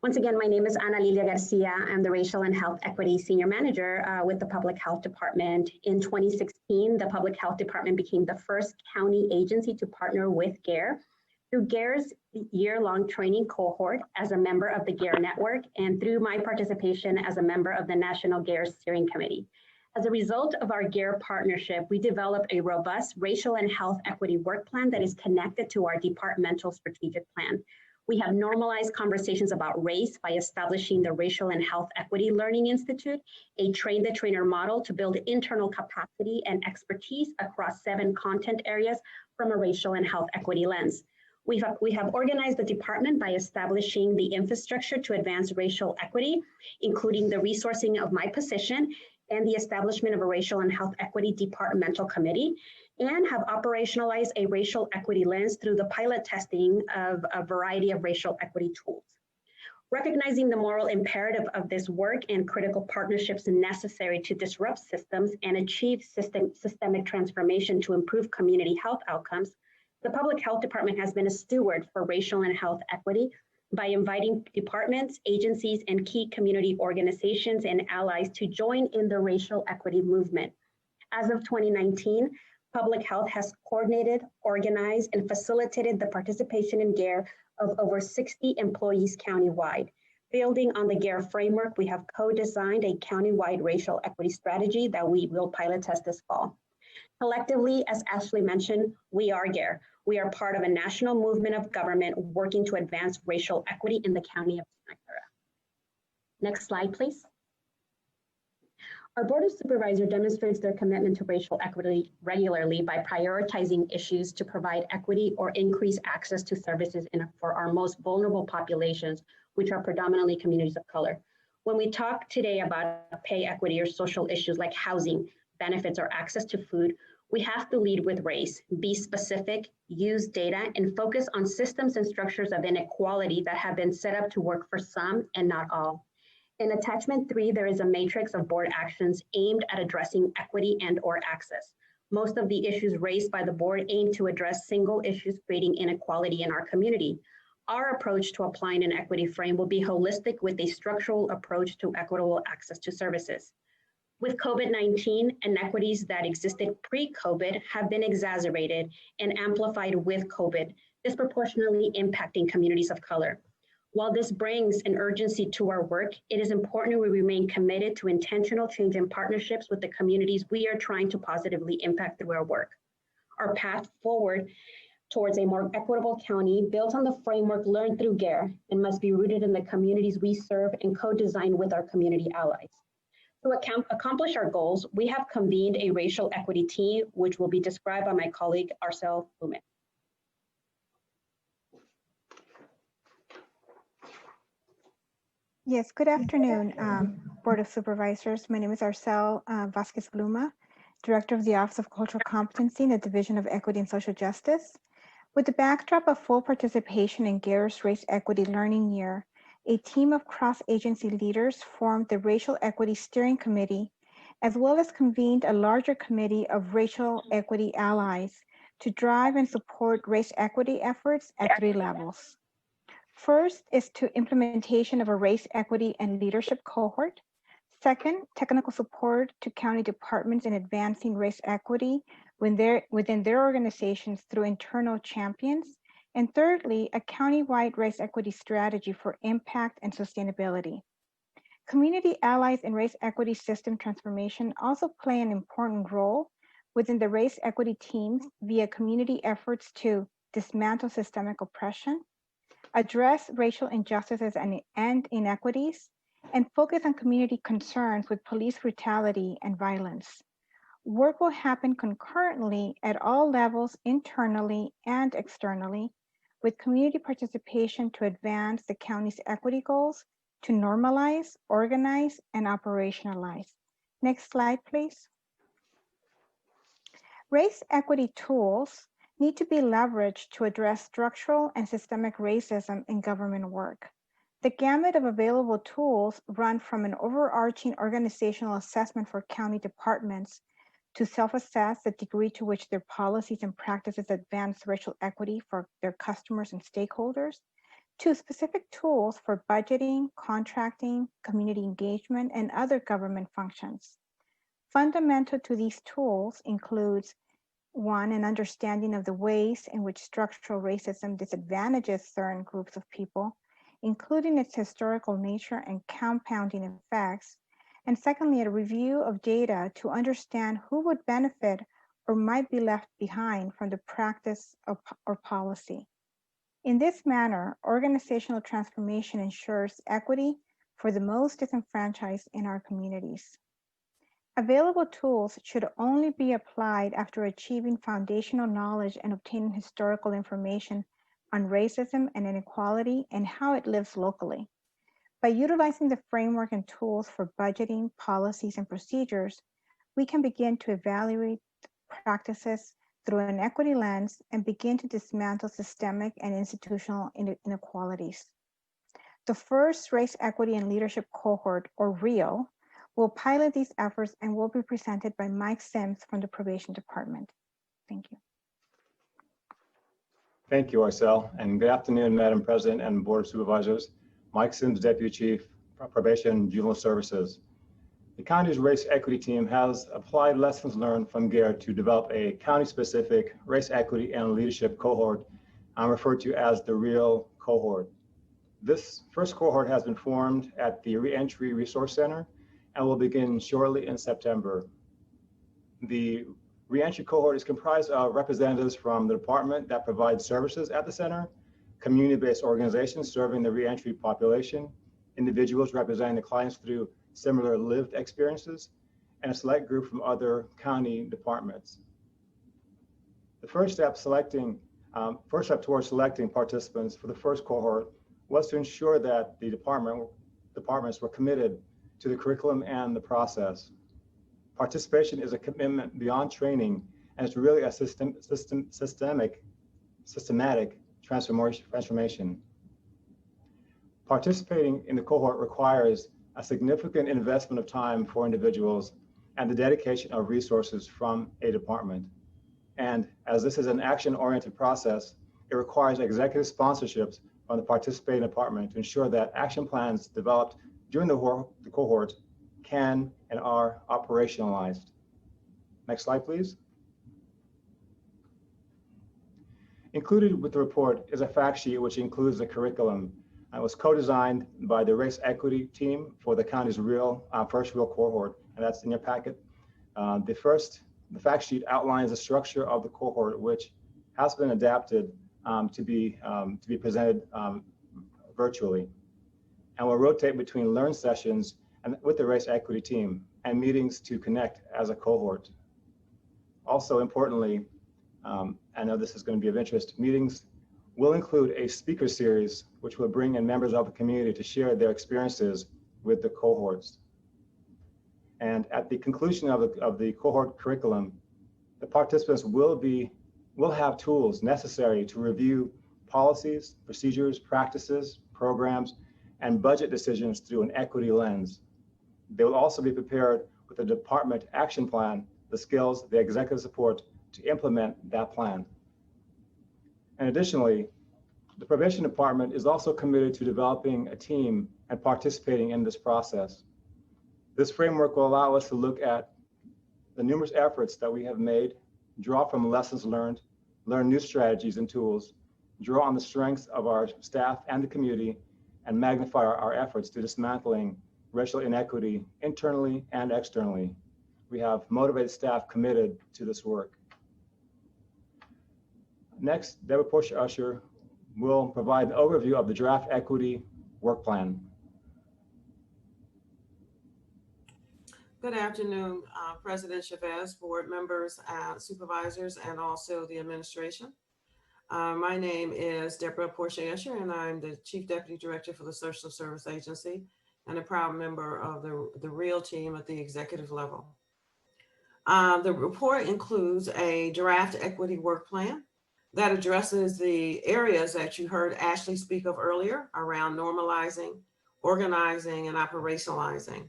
Once again, my name is Ana Lilia Garcia. I'm the Racial and Health Equity Senior Manager with the Public Health Department. In 2016, the Public Health Department became the first county agency to partner with GARE. Through GARE's year-long training cohort as a member of the GARE network, and through my participation as a member of the National GARE Steering Committee. As a result of our GARE partnership, we developed a robust racial and health equity work plan that is connected to our departmental strategic plan. We have normalized conversations about race by establishing the Racial and Health Equity Learning Institute, a train-the-trainer model to build internal capacity and expertise across 7 content areas from a racial and health equity lens. We have organized the department by establishing the infrastructure to advance racial equity, including the resourcing of my position and the establishment of a racial and health equity departmental committee, and have operationalized a racial equity lens through the pilot testing of a variety of racial equity tools. Recognizing the moral imperative of this work and critical partnerships necessary to disrupt systems and achieve systemic transformation to improve community health outcomes, the Public Health Department has been a steward for racial and health equity by inviting departments, agencies, and key community organizations and allies to join in the racial equity movement. As of 2019, Public Health has coordinated, organized, and facilitated the participation in GARE of over 60 employees countywide. Building on the GARE framework, we have co-designed a countywide racial equity strategy that we will pilot test this fall. Collectively, as Ashley mentioned, we are GARE. We are part of a national movement of government working to advance racial equity in the county of Santa Clara. Next slide, please. Our Board of Supervisors demonstrates their commitment to racial equity regularly by prioritizing issues to provide equity or increase access to services for our most vulnerable populations, which are predominantly communities of color. When we talk today about pay equity or social issues like housing, benefits, or access to food, we have to lead with race, be specific, use data, and focus on systems and structures of inequality that have been set up to work for some and not all. In attachment 3, there is a matrix of board actions aimed at addressing equity and/or access. Most of the issues raised by the board aim to address single issues creating inequality in our community. Our approach to applying an equity frame will be holistic with a structural approach to equitable access to services. With COVID-19, inequities that existed pre-COVID have been exacerbated and amplified with COVID, disproportionately impacting communities of color. While this brings an urgency to our work, it is important we remain committed to intentional change in partnerships with the communities we are trying to positively impact through our work. Our path forward towards a more equitable county built on the framework learned through GARE and must be rooted in the communities we serve and co-design with our community allies. To accomplish our goals, we have convened a racial equity team, which will be described by my colleague, Arcel Lumen. Yes, good afternoon, Board of Supervisors. My name is Arcel Vasquez Bluma, Director of the Office of Cultural Competency in the Division of Equity and Social Justice. With the backdrop of full participation in GARE's Race Equity Learning Year, a team of cross-agency leaders formed the Racial Equity Steering Committee, as well as convened a larger committee of racial equity allies to drive and support race equity efforts at 3 levels. First is to implementation of a race equity and leadership cohort. Second, technical support to county departments in advancing race equity within their organizations through internal champions. And thirdly, a countywide race equity strategy for impact and sustainability. Community allies in race equity system transformation also play an important role within the race equity teams via community efforts to dismantle systemic oppression, address racial injustices and inequities, and focus on community concerns with police brutality and violence. Work will happen concurrently at all levels, internally and externally, with community participation to advance the county's equity goals, to normalize, organize, and operationalize. Next slide, please. Race equity tools need to be leveraged to address structural and systemic racism in government work. The gamut of available tools run from an overarching organizational assessment for county departments to self-assess the degree to which their policies and practices advance racial equity for their customers and stakeholders, to specific tools for budgeting, contracting, community engagement, and other government functions. Fundamental to these tools includes 1, an understanding of the ways in which structural racism disadvantages certain groups of people, including its historical nature and compounding effects. And secondly, a review of data to understand who would benefit or might be left behind from the practice or policy. In this manner, organizational transformation ensures equity for the most disenfranchised in our communities. Available tools should only be applied after achieving foundational knowledge and obtaining historical information on racism and inequality and how it lives locally. By utilizing the framework and tools for budgeting, policies, and procedures, we can begin to evaluate practices through an equity lens and begin to dismantle systemic and institutional inequalities. The first Race Equity and Leadership Cohort, or REO, will pilot these efforts and will be presented by Mike Sims from the Probation Department. Thank you. Thank you, Arcel, and good afternoon, Madam President and Board of Supervisors. Mike Sims, Deputy Chief, Probation and Juvenile Services. The county's race equity team has applied lessons learned from GARE to develop a county-specific race equity and leadership cohort referred to as the REO cohort. This first cohort has been formed at the Reentry Resource Center and will begin shortly in September. The Reentry cohort is comprised of representatives from the department that provides services at the center, community-based organizations serving the reentry population, individuals representing the clients through similar lived experiences, and a select group from other county departments. The first step towards selecting participants for the first cohort was to ensure that the departments were committed to the curriculum and the process. Participation is a commitment beyond training, and it's really a systematic transformation. Participating in the cohort requires a significant investment of time for individuals and the dedication of resources from a department. And as this is an action-oriented process, it requires executive sponsorships from the participating department to ensure that action plans developed during the cohort can and are operationalized. Next slide, please. Included with the report is a fact sheet which includes the curriculum. It was co-designed by the race equity team for the county's first REO cohort, and that's in your packet. The fact sheet outlines the structure of the cohort, which has been adapted to be presented virtually, and will rotate between learn sessions and with the race equity team and meetings to connect as a cohort. Also importantly, I know this is going to be of interest, meetings will include a speaker series which will bring in members of the community to share their experiences with the cohorts. And at the conclusion of the cohort curriculum, the participants will have tools necessary to review policies, procedures, practices, programs, and budget decisions through an equity lens. They will also be prepared with a department action plan, the skills, the executive support to implement that plan. And additionally, the probation department is also committed to developing a team and participating in this process. This framework will allow us to look at the numerous efforts that we have made, draw from lessons learned, learn new strategies and tools, draw on the strengths of our staff and the community, and magnify our efforts to dismantling racial inequity internally and externally. We have motivated staff committed to this work. Next, Deborah Portia-Usher will provide an overview of the draft equity work plan. Good afternoon, President Chavez, board members, supervisors, and also the administration. My name is Deborah Portia-Usher, and I'm the Chief Deputy Director for the Social Service Agency and a proud member of the REAL team at the executive level. The report includes a draft equity work plan that addresses the areas that you heard Ashley speak of earlier around normalizing, organizing, and operationalizing.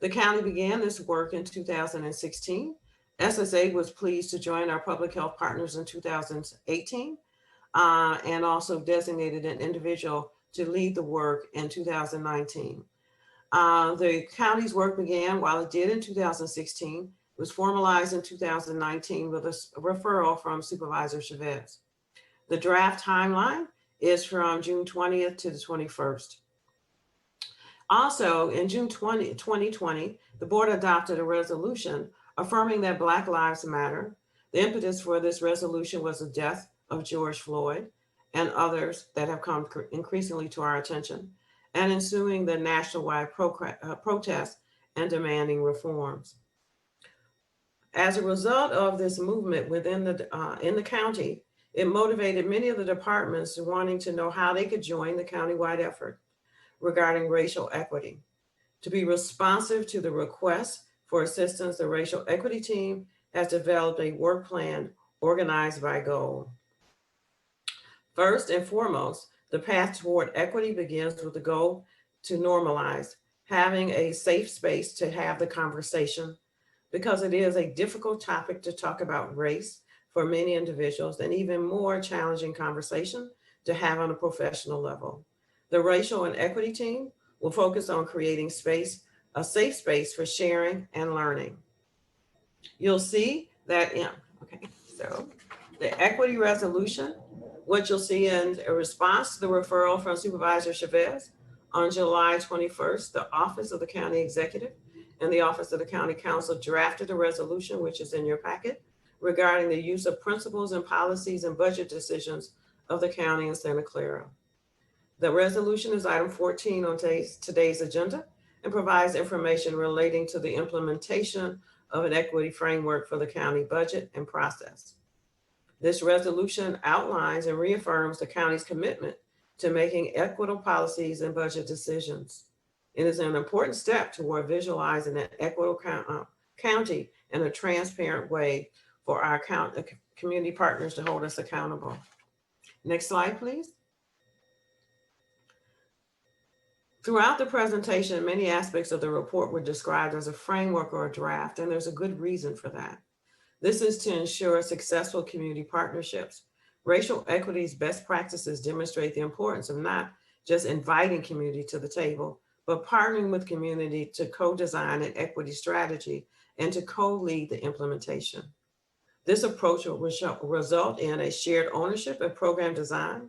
The county began this work in 2016. SSA was pleased to join our public health partners in 2018 and also designated an individual to lead the work in 2019. The county's work began, while it did in 2016, was formalized in 2019 with a referral from Supervisor Chavez. The draft timeline is from June 20th to the 21st. Also, in June 2020, the board adopted a resolution affirming that Black Lives Matter. The impetus for this resolution was the death of George Floyd and others that have come increasingly to our attention, and ensuing the nationwide protest and demanding reforms. As a result of this movement within in the county, it motivated many of the departments wanting to know how they could join the countywide effort regarding racial equity. To be responsive to the request for assistance, the racial equity team has developed a work plan organized by goal. First and foremost, the path toward equity begins with the goal to normalize, having a safe space to have the conversation, because it is a difficult topic to talk about race for many individuals, and even more challenging conversation to have on a professional level. The racial and equity team will focus on creating space, a safe space for sharing and learning. You'll see that so the equity resolution, what you'll see in a response to the referral from Supervisor Chavez on July 21st, the Office of the County Executive and the Office of the County Council drafted a resolution, which is in your packet, regarding the use of principles and policies and budget decisions of the county in Santa Clara. The resolution is item 14 on today's agenda and provides information relating to the implementation of an equity framework for the county budget and process. This resolution outlines and reaffirms the county's commitment to making equitable policies and budget decisions. It is an important step toward visualizing an equitable county in a transparent way for our community partners to hold us accountable. Next slide, please. Throughout the presentation, many aspects of the report were described as a framework or a draft, and there's a good reason for that. This is to ensure successful community partnerships. Racial equity's best practices demonstrate the importance of not just inviting community to the table, but partnering with community to co-design an equity strategy and to co-lead the implementation. This approach will result in a shared ownership of program design,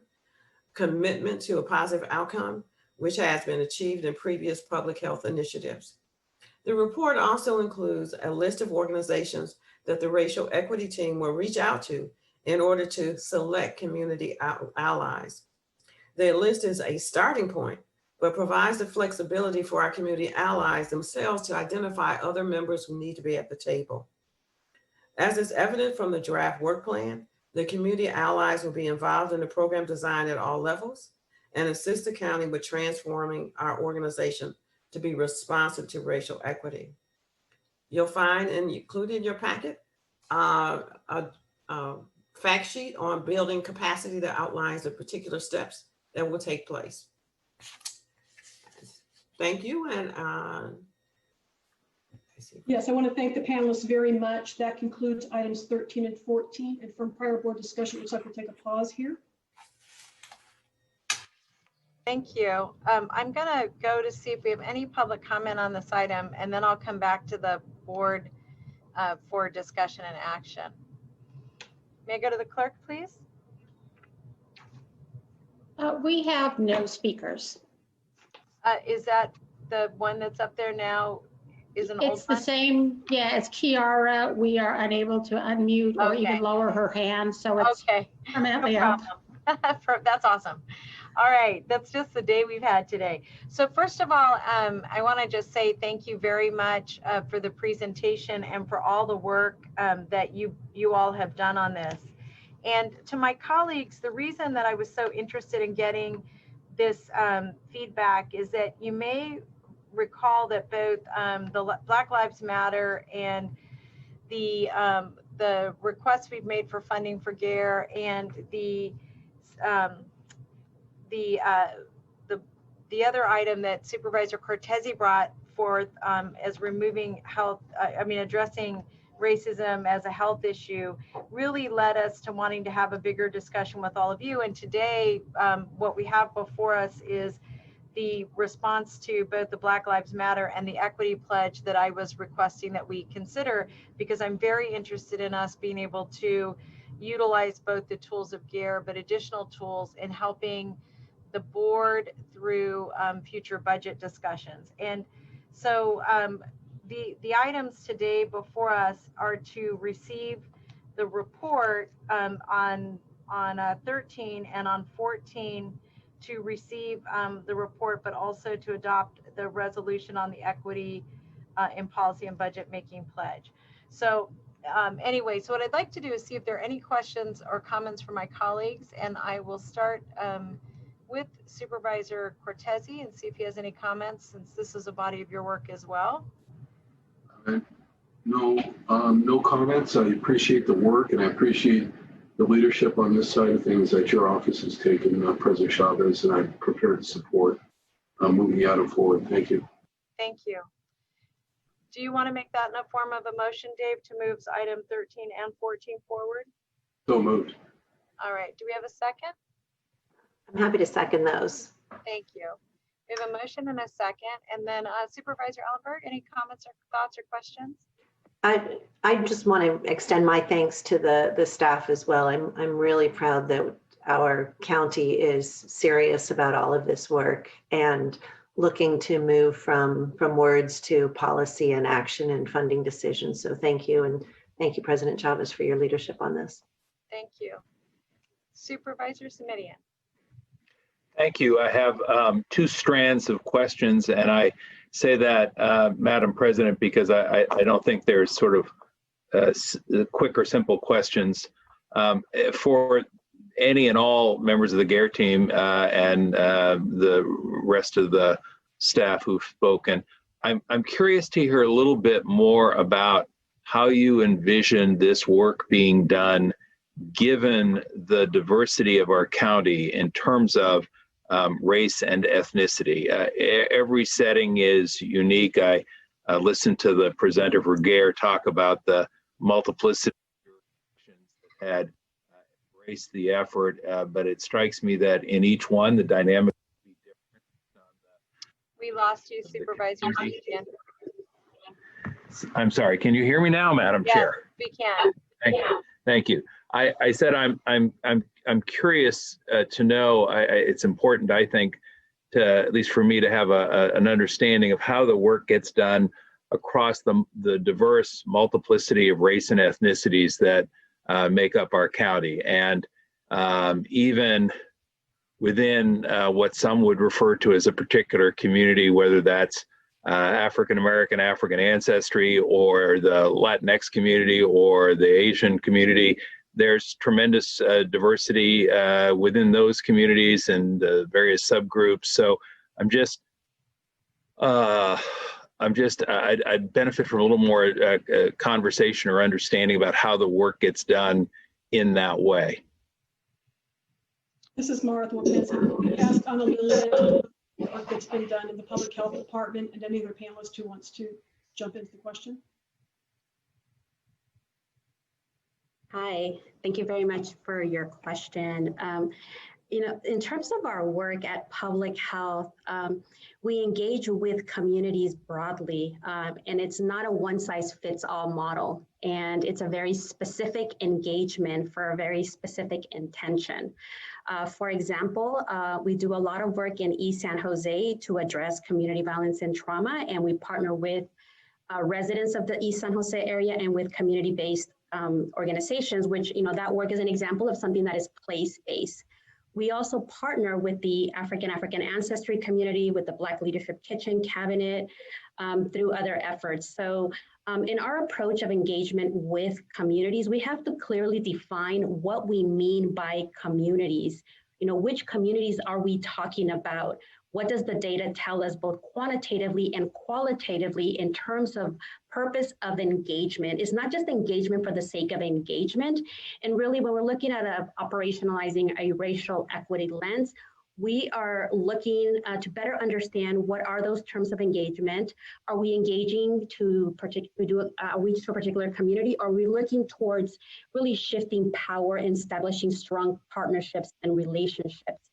commitment to a positive outcome, which has been achieved in previous public health initiatives. The report also includes a list of organizations that the racial equity team will reach out to in order to select community allies. The list is a starting point, but provides the flexibility for our community allies themselves to identify other members who need to be at the table. As is evident from the draft work plan, the community allies will be involved in the program design at all levels and assist the county with transforming our organization to be responsive to racial equity. You'll find and included in your packet a fact sheet on building capacity that outlines the particular steps that will take place. Thank you. And yes, I want to thank the panelists very much. That concludes items 13 and 14. And from prior board discussion, it looks like we'll take a pause here. Thank you. I'm going to go to see if we have any public comment on this item, and then I'll come back to the board for discussion and action. May I go to the clerk, please? We have no speakers. Is that the one that's up there now? Is an old It's the one? same, yeah, it's Kiara. We are unable to unmute or even lower her hand, so it's permanently up. That's awesome. All right, that's just the day we've had today. So first of all, I want to just say thank you very much for the presentation and for all the work that you all have done on this. And to my colleagues, the reason that I was so interested in getting this feedback is that you may recall that both the Black Lives Matter and the requests we've made for funding for GARE and the other item that Supervisor Cortese brought forth as removing health, addressing racism as a health issue really led us to wanting to have a bigger discussion with all of you. And today, what we have before us is the response to both the Black Lives Matter and the equity pledge that I was requesting that we consider, because I'm very interested in us being able to utilize both the tools of GARE, but additional tools in helping the board through future budget discussions. And so the items today before us are to receive the report on 13 and on 14 to receive the report, but also to adopt the resolution on the equity in policy and budget making pledge. So anyway, so what I'd like to do is see if there are any questions or comments from my colleagues, and I will start with Supervisor Cortese and see if he has any comments, since this is a body of your work as well. No comments. I appreciate the work, and I appreciate the leadership on this side of things that your office has taken, President Chavez, and I'm prepared to support moving the item forward. Thank you. Thank you. Do you want to make that in a form of a motion, Dave, to move item 13 and 14 forward? So moved. All right. Do we have a second? I'm happy to second those. Thank you. We have a motion and a second. And then Supervisor Ellenberg, any comments or thoughts or questions? I just want to extend my thanks to the staff as well. I'm really proud that our county is serious about all of this work and looking to move from words to policy and action and funding decisions. So thank you, and thank you, President Chavez, for your leadership on this. Thank you. Supervisor Simidian. Thank you. I have two strands of questions, and I say that, Madam President, because I don't think there's sort of quick or simple questions. For any and all members of the GARE team and the rest of the staff who've spoken, I'm curious to hear a little bit more about how you envision this work being done, given the diversity of our county in terms of race and ethnicity. Every setting is unique. I listened to the presenter for GARE talk about the multiplicity of jurisdictions that had embraced the effort, but it strikes me that in each one, the dynamic would be different. We lost you, Supervisor Simidian. I'm sorry, can you hear me now, Madam Yes, Chair? we can. Thank you. I said I'm curious to know. It's important, I think, to at least for me to have an understanding of how the work gets done across the diverse multiplicity of race and ethnicities that make up our county, and even within what some would refer to as a particular community, whether that's African American, African ancestry, or the Latinx community, or the Asian community. There's tremendous diversity within those communities and various subgroups. So I'm just I'd benefit from a little more conversation or understanding about how the work gets done in that way. This is Martha Wilkinson. We asked Anna work that's been done in the public health department, and any other panelist who wants to jump into the question. Hi, thank you very much for your question. In terms of our work at public health, we engage with communities broadly, and it's not a one-size-fits-all model, and it's a very specific engagement for a very specific intention. For example, we do a lot of work in East San Jose to address community violence and trauma, and we partner with residents of the East San Jose area and with community-based organizations, which, that work is an example of something that is place-based. We also partner with the African ancestry community, with the Black Leadership Kitchen Cabinet, through other efforts. So in our approach of engagement with communities, we have to clearly define what we mean by communities. Which communities are we talking about? What does the data tell us, both quantitatively and qualitatively, in terms of purpose of engagement? It's not just engagement for the sake of engagement. And really, when we're looking at operationalizing a racial equity lens, we are looking to better understand what are those terms of engagement. Are we engaging to outreach to a particular community? Are we looking towards really shifting power and establishing strong partnerships and relationships?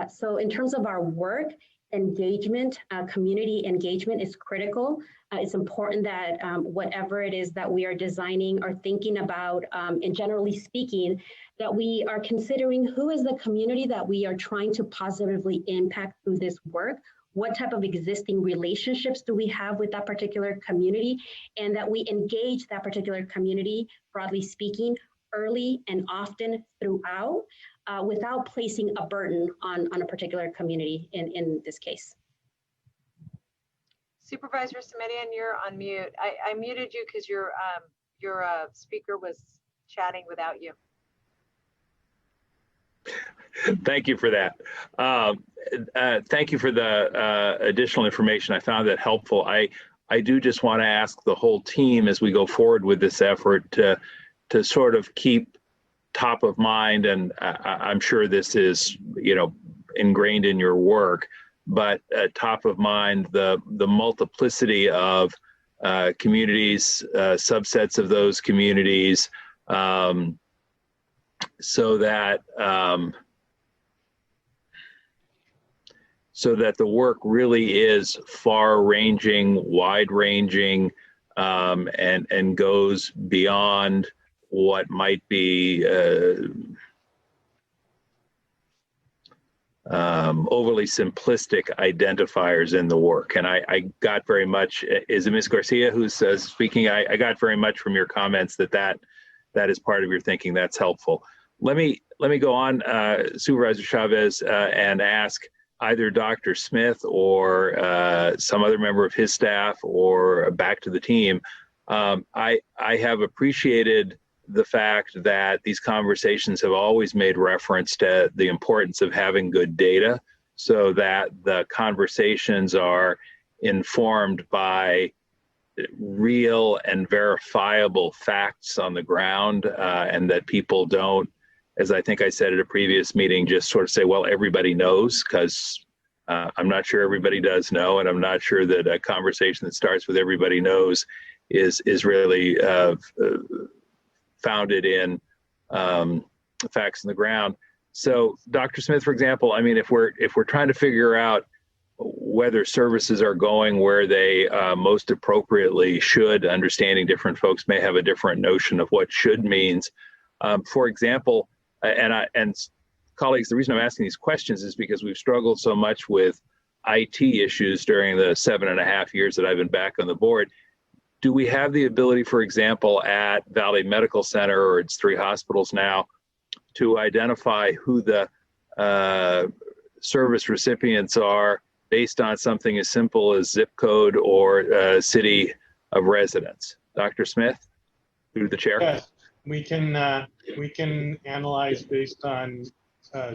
So in terms of our work, engagement, community engagement is critical. It's important that whatever it is that we are designing or thinking about, and generally speaking, that we are considering who is the community that we are trying to positively impact through this work. What type of existing relationships do we have with that particular community, and that we engage that particular community, broadly speaking, early and often throughout, without placing a burden on a particular community in this case. Supervisor Simitian, you're on mute. I muted you because your speaker was chatting without you. Thank you for that. Thank you for the additional information. I found that helpful. I do just want to ask the whole team as we go forward with this effort to sort of keep top of mind, and I'm sure this is, ingrained in your work, but top of mind, the multiplicity of communities, subsets of those communities, so that the work really is far-ranging, wide-ranging, and goes beyond what might be overly simplistic identifiers in the work. And I got very much, is it Ms. Garcia who's speaking? I got very much from your comments that is part of your thinking. That's helpful. Let me go on, Supervisor Chavez, and ask either Dr. Smith or some other member of his staff or back to the team. I have appreciated the fact that these conversations have always made reference to the importance of having good data so that the conversations are informed by real and verifiable facts on the ground, and that people don't, as I think I said at a previous meeting, just sort of say, well, everybody knows, because I'm not sure everybody does know, and I'm not sure that a conversation that starts with everybody knows is really founded in facts on the ground. So Dr. Smith, for example, I mean, if we're trying to figure out whether services are going where they most appropriately should, understanding different folks may have a different notion of what should means. For example, and colleagues, the reason I'm asking these questions is because we've struggled so much with IT issues during the 7.5 years that I've been back on the board. Do we have the ability, for example, at Valley Medical Center, or its 3 hospitals now, to identify who the service recipients are based on something as simple as zip code or city of residence? Dr. Smith, through the chair. Yes, we can analyze based on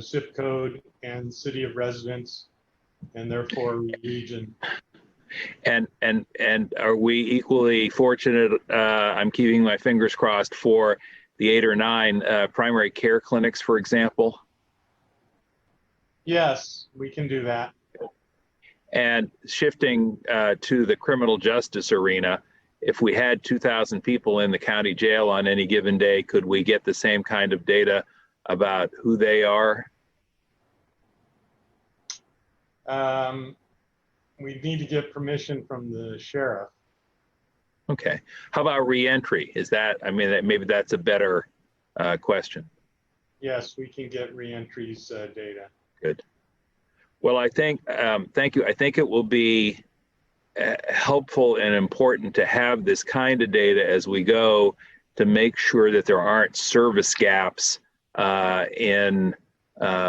zip code and city of residence, and therefore region. And are we equally fortunate? I'm keeping my fingers crossed for the 8 or 9 primary care clinics, for example. Yes, we can do that. And shifting to the criminal justice arena, if we had 2,000 people in the county jail on any given day, could we get the same kind of data about who they are? We need to get permission from the sheriff. Okay. How about reentry? Is that, I mean, maybe that's a better question. Yes, we can get reentries data. Good. Well, I think, thank you. I think it will be helpful and important to have this kind of data as we go to make sure that there aren't service gaps in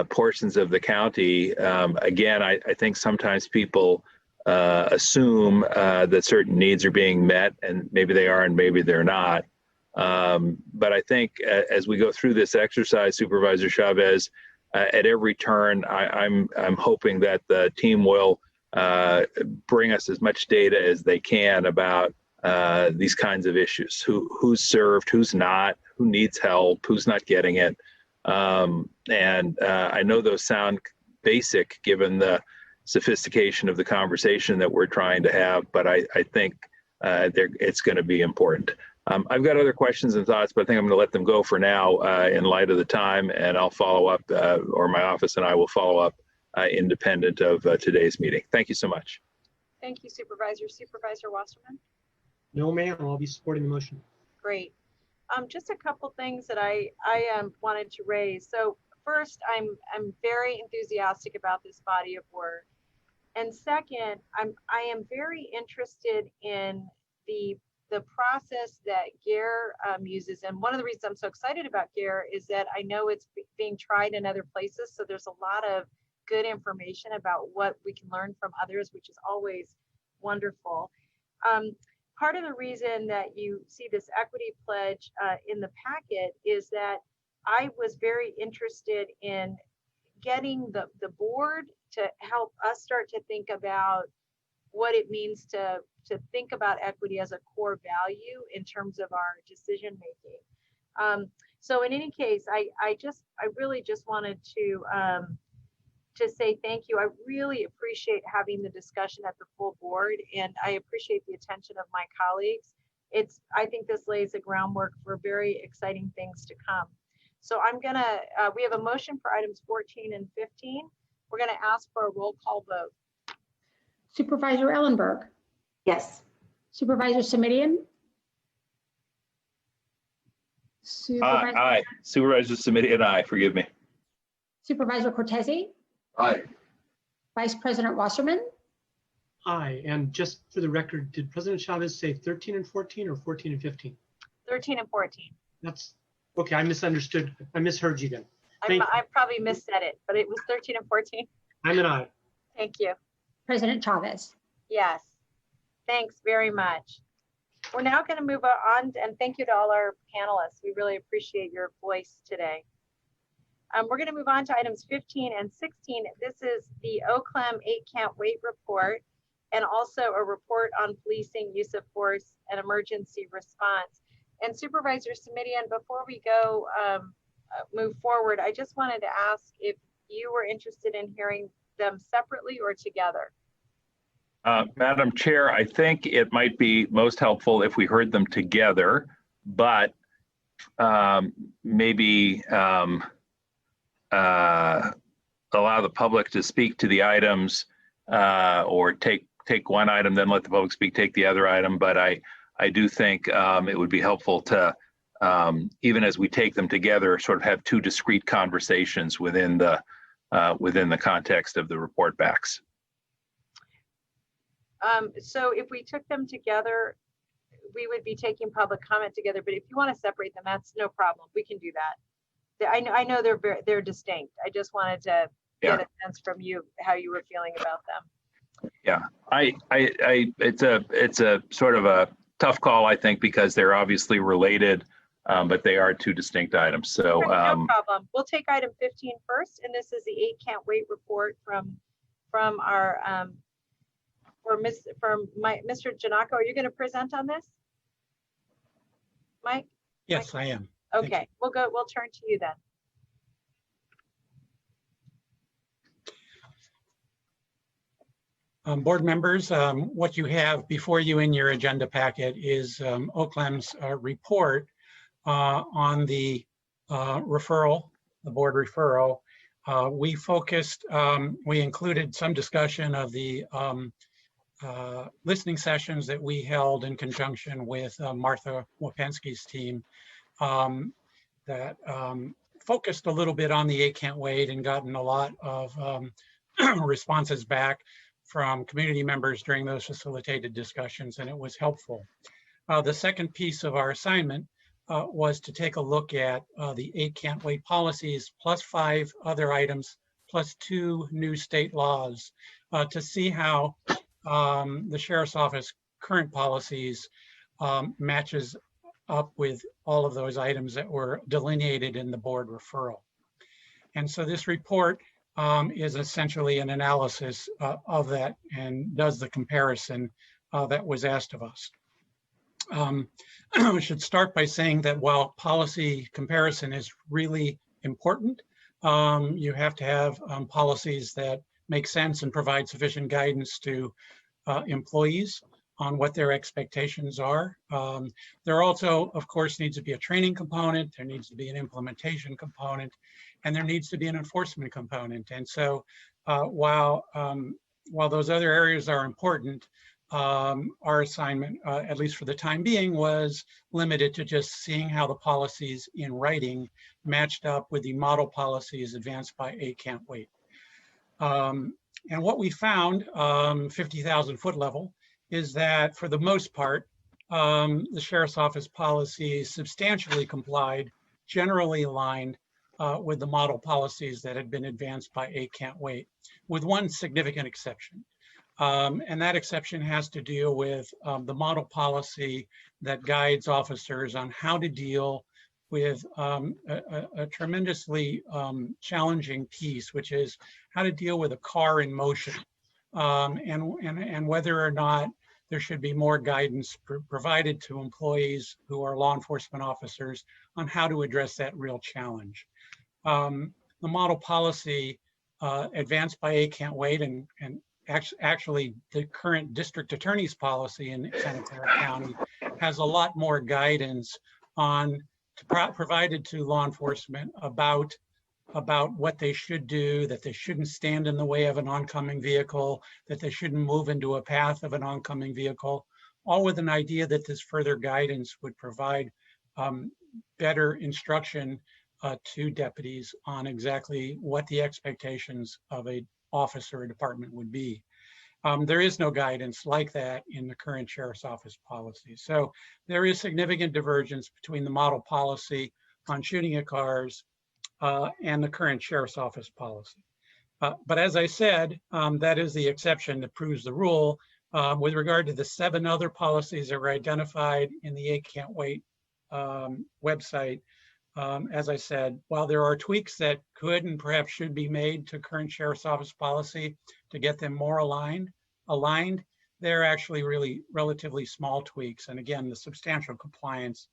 portions of the county. Again, I think sometimes people assume that certain needs are being met, and maybe they are and maybe they're not. But I think as we go through this exercise, Supervisor Chavez, at every turn, I'm hoping that the team will bring us as much data as they can about these kinds of issues. Who's served, who's not, who needs help, who's not getting it. And I know those sound basic given the sophistication of the conversation that we're trying to have, but I think it's going to be important. I've got other questions and thoughts, but I think I'm going to let them go for now in light of the time, and I'll follow up, or my office and I will follow up independent of today's meeting. Thank you so much. Thank you, Supervisor. Supervisor Wasserman? No, ma'am. I'll be supporting the motion. Great. Just a couple things that I wanted to raise. So first, I'm very enthusiastic about this body of work. And second, I am very interested in the process that GARE uses. And one of the reasons I'm so excited about GARE is that I know it's being tried in other places. So there's a lot of good information about what we can learn from others, which is always wonderful. Part of the reason that you see this equity pledge in the packet is that I was very interested in getting the board to help us start to think about what it means to think about equity as a core value in terms of our decision making. So in any case, I really just wanted to say thank you. I really appreciate having the discussion at the full board, and I appreciate the attention of my colleagues. I think this lays the groundwork for very exciting things to come. So we have a motion for items 14 and 15. We're gonna ask for a roll call vote. Supervisor Ellenberg. Yes. Supervisor Semidion. Aye. Supervisor Semidion, aye. Forgive me. Supervisor Cortese. Aye. Vice President Wasserman. Aye. And just for the record, did President Chavez say 13 and 14 or 14 and 15? 13 and 14. That's okay. I misunderstood. I misheard you then. I probably missaid it, but it was 13 and 14. I'm an aye. Thank you. President Chavez. Yes. Thanks very much. We're now going to move on, and thank you to all our panelists. We really appreciate your voice today. We're going to move on to items 15 and 16. This is the OCLEM 8 Can't Wait report, and also a report on policing, use of force, and emergency response. And Supervisor Semidion, before we go move forward, I just wanted to ask if you were interested in hearing them separately or together. Madam Chair, I think it might be most helpful if we heard them together, but maybe allow the public to speak to the items, or take one item, then let the public speak, take the other item. But I do think it would be helpful to, even as we take them together, sort of have two discrete conversations within the context of the report backs. So if we took them together, we would be taking public comment together, but if you want to separate them, that's no problem. We can do that. I know they're distinct. I just wanted to get a sense from you how you were feeling about them. Yeah, it's a sort of a tough call, I think, because they're obviously related, but they are two distinct items. So no problem. We'll take item 15 first, and this is the 8 Can't Wait report from our Mr. Giannaco, are you going to present on this? Mike? Yes, I am. Thank Okay, we'll turn to you then. Board members, what you have before you in your agenda packet is OCLAM's report on the referral, the board referral. We included some discussion of the listening sessions that we held in conjunction with Martha Wapensky's team that focused a little bit on the 8 Can't Wait and gotten a lot of responses back from community members during those facilitated discussions, and it was helpful. The second piece of our assignment was to take a look at the 8 Can't Wait policies plus 5 other items plus 2 new state laws to see how the Sheriff's Office current policies matches up with all of those items that were delineated in the board referral. And so this report is essentially an analysis of that and does the comparison that was asked of us. I should start by saying that while policy comparison is really important, you have to have policies that make sense and provide sufficient guidance to employees on what their expectations are. There also, of course, needs to be a training component, there needs to be an implementation component, and there needs to be an enforcement component. And so while those other areas are important, our assignment, at least for the time being, was limited to just seeing how the policies in writing matched up with the model policies advanced by 8 Can't Wait. And what we found, 50,000 foot level, is that for the most part, the Sheriff's Office policies substantially complied, generally aligned with the model policies that had been advanced by 8 Can't Wait, with one significant exception. And that exception has to deal with the model policy that guides officers on how to deal with a tremendously challenging piece, which is how to deal with a car in motion. And whether or not there should be more guidance provided to employees who are law enforcement officers on how to address that real challenge. The model policy advanced by 8 Can't Wait and actually the current district attorney's policy in Santa Clara County has a lot more guidance provided to law enforcement about what they should do, that they shouldn't stand in the way of an oncoming vehicle, that they shouldn't move into a path of an oncoming vehicle, all with an idea that this further guidance would provide better instruction to deputies on exactly what the expectations of an officer or department would be. There is no guidance like that in the current Sheriff's Office policy. So there is significant divergence between the model policy on shooting at cars and the current Sheriff's Office policy. But as I said, that is the exception that proves the rule. With regard to the 7 other policies that were identified in the 8 Can't Wait website, as I said, while there are tweaks that could and perhaps should be made to current Sheriff's Office policy to get them more aligned, they're actually really relatively small tweaks. And again, the substantial compliance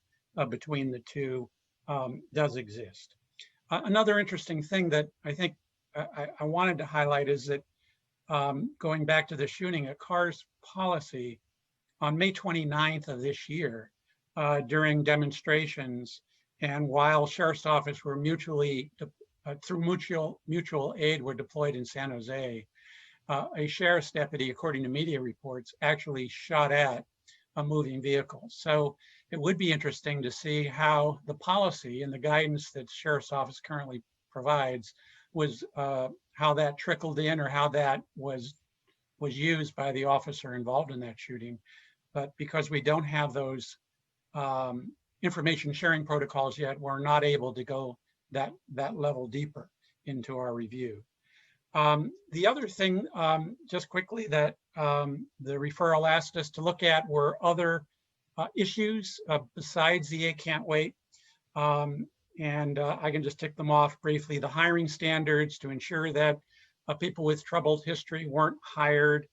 between the two does exist. Another interesting thing that I think I wanted to highlight is that going back to the shooting at cars policy, on May 29th of this year, during demonstrations, and while Sheriff's Office were through mutual aid were deployed in San Jose, a sheriff's deputy, according to media reports, actually shot at a moving vehicle. So it would be interesting to see how the policy and the guidance that the Sheriff's Office currently provides was how that trickled in or how that was used by the officer involved in that shooting. But because we don't have those information sharing protocols yet, we're not able to go that level deeper into our review. The other thing, just quickly, that the referral asked us to look at were other issues besides the 8 Can't Wait. And I can just tick them off briefly. The hiring standards to ensure that people with troubled history weren't hired.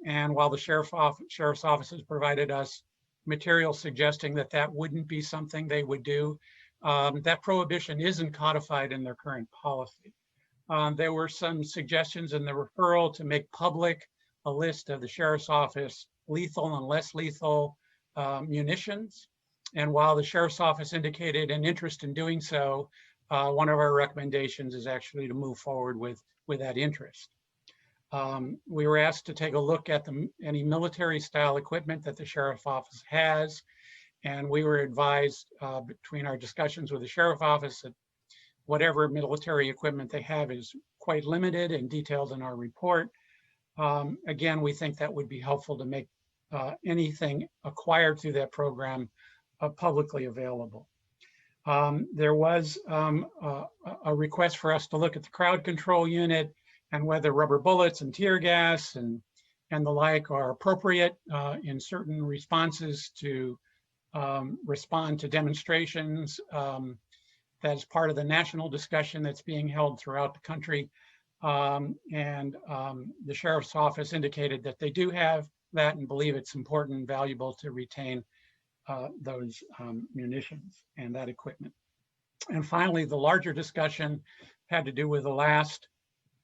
And while the sheriff's office has provided us material suggesting that that wouldn't be something they would do, that prohibition isn't codified in their current policy. There were some suggestions in the referral to make public a list of the sheriff's office lethal and less lethal munitions. And while the sheriff's office indicated an interest in doing so, one of our recommendations is actually to move forward with that interest. We were asked to take a look at any military style equipment that the sheriff's office has. And we were advised between our discussions with the sheriff's office that whatever military equipment they have is quite limited and detailed in our report. Again, we think that would be helpful to make anything acquired through that program publicly available. There was a request for us to look at the crowd control unit and whether rubber bullets and tear gas and the like are appropriate in certain responses to respond to demonstrations. That is part of the national discussion that's being held throughout the country. The sheriff's office indicated that they do have that and believe it's important and valuable to retain those munitions and that equipment. And finally, the larger discussion had to do with the last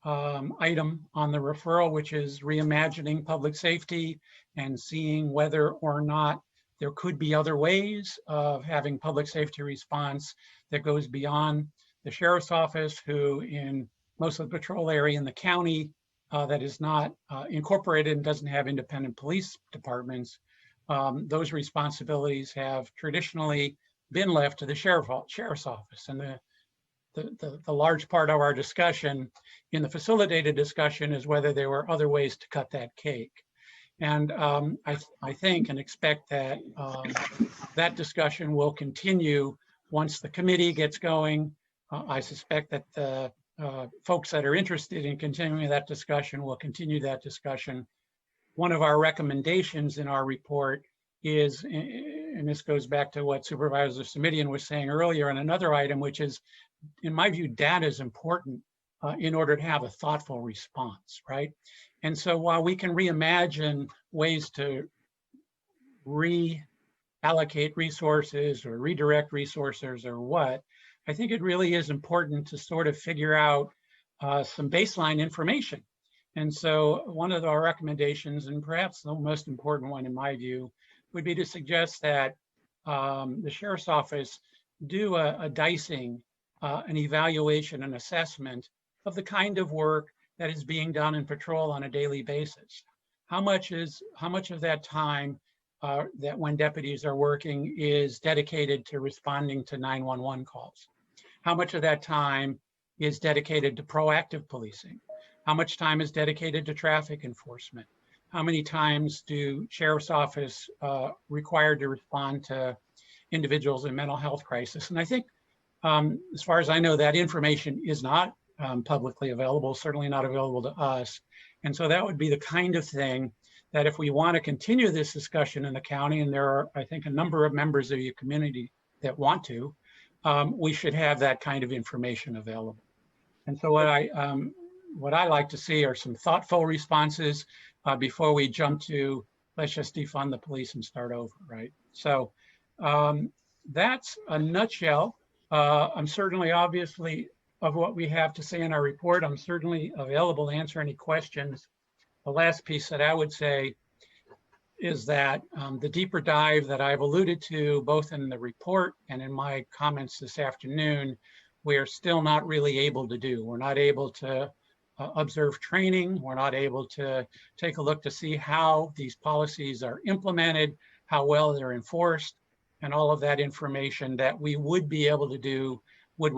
item on the referral, which is reimagining public safety and seeing whether or not there could be other ways of having public safety response that goes beyond the sheriff's office, who in most of the patrol area in the county that is not incorporated and doesn't have independent police departments, those responsibilities have traditionally been left to the sheriff's office. And the large part of our discussion in the facilitated discussion is whether there were other ways to cut that cake. And I think and expect that that discussion will continue once the committee gets going. I suspect that the folks that are interested in continuing that discussion will continue that discussion. One of our recommendations in our report is, and this goes back to what Supervisor Simitian was saying earlier on another item, which is, in my view, data is important in order to have a thoughtful response, right? And so while we can reimagine ways to reallocate resources or redirect resources or what, I think it really is important to sort of figure out some baseline information. And so one of our recommendations, and perhaps the most important one in my view, would be to suggest that the sheriff's office do a dicing, an evaluation, an assessment of the kind of work that is being done in patrol on a daily basis. How much of that time that when deputies are working is dedicated to responding to 911 calls? How much of that time is dedicated to proactive policing? How much time is dedicated to traffic enforcement? How many times do sheriff's office required to respond to individuals in mental health crisis? And I think, as far as I know, that information is not publicly available, certainly not available to us. And so that would be the kind of thing that if we want to continue this discussion in the county, and there are, I think, a number of members of your community that want to, we should have that kind of information available. And so what I like to see are some thoughtful responses before we jump to, let's just defund the police and start over, right? So that's a nutshell. I'm certainly, obviously, of what we have to say in our report, I'm certainly available to answer any questions. The last piece that I would say is that the deeper dive that I've alluded to, both in the report and in my comments this afternoon, we are still not really able to do. We're not able to observe training. We're not able to take a look to see how these policies are implemented, how well they're enforced, and all of that information that we would be able to do were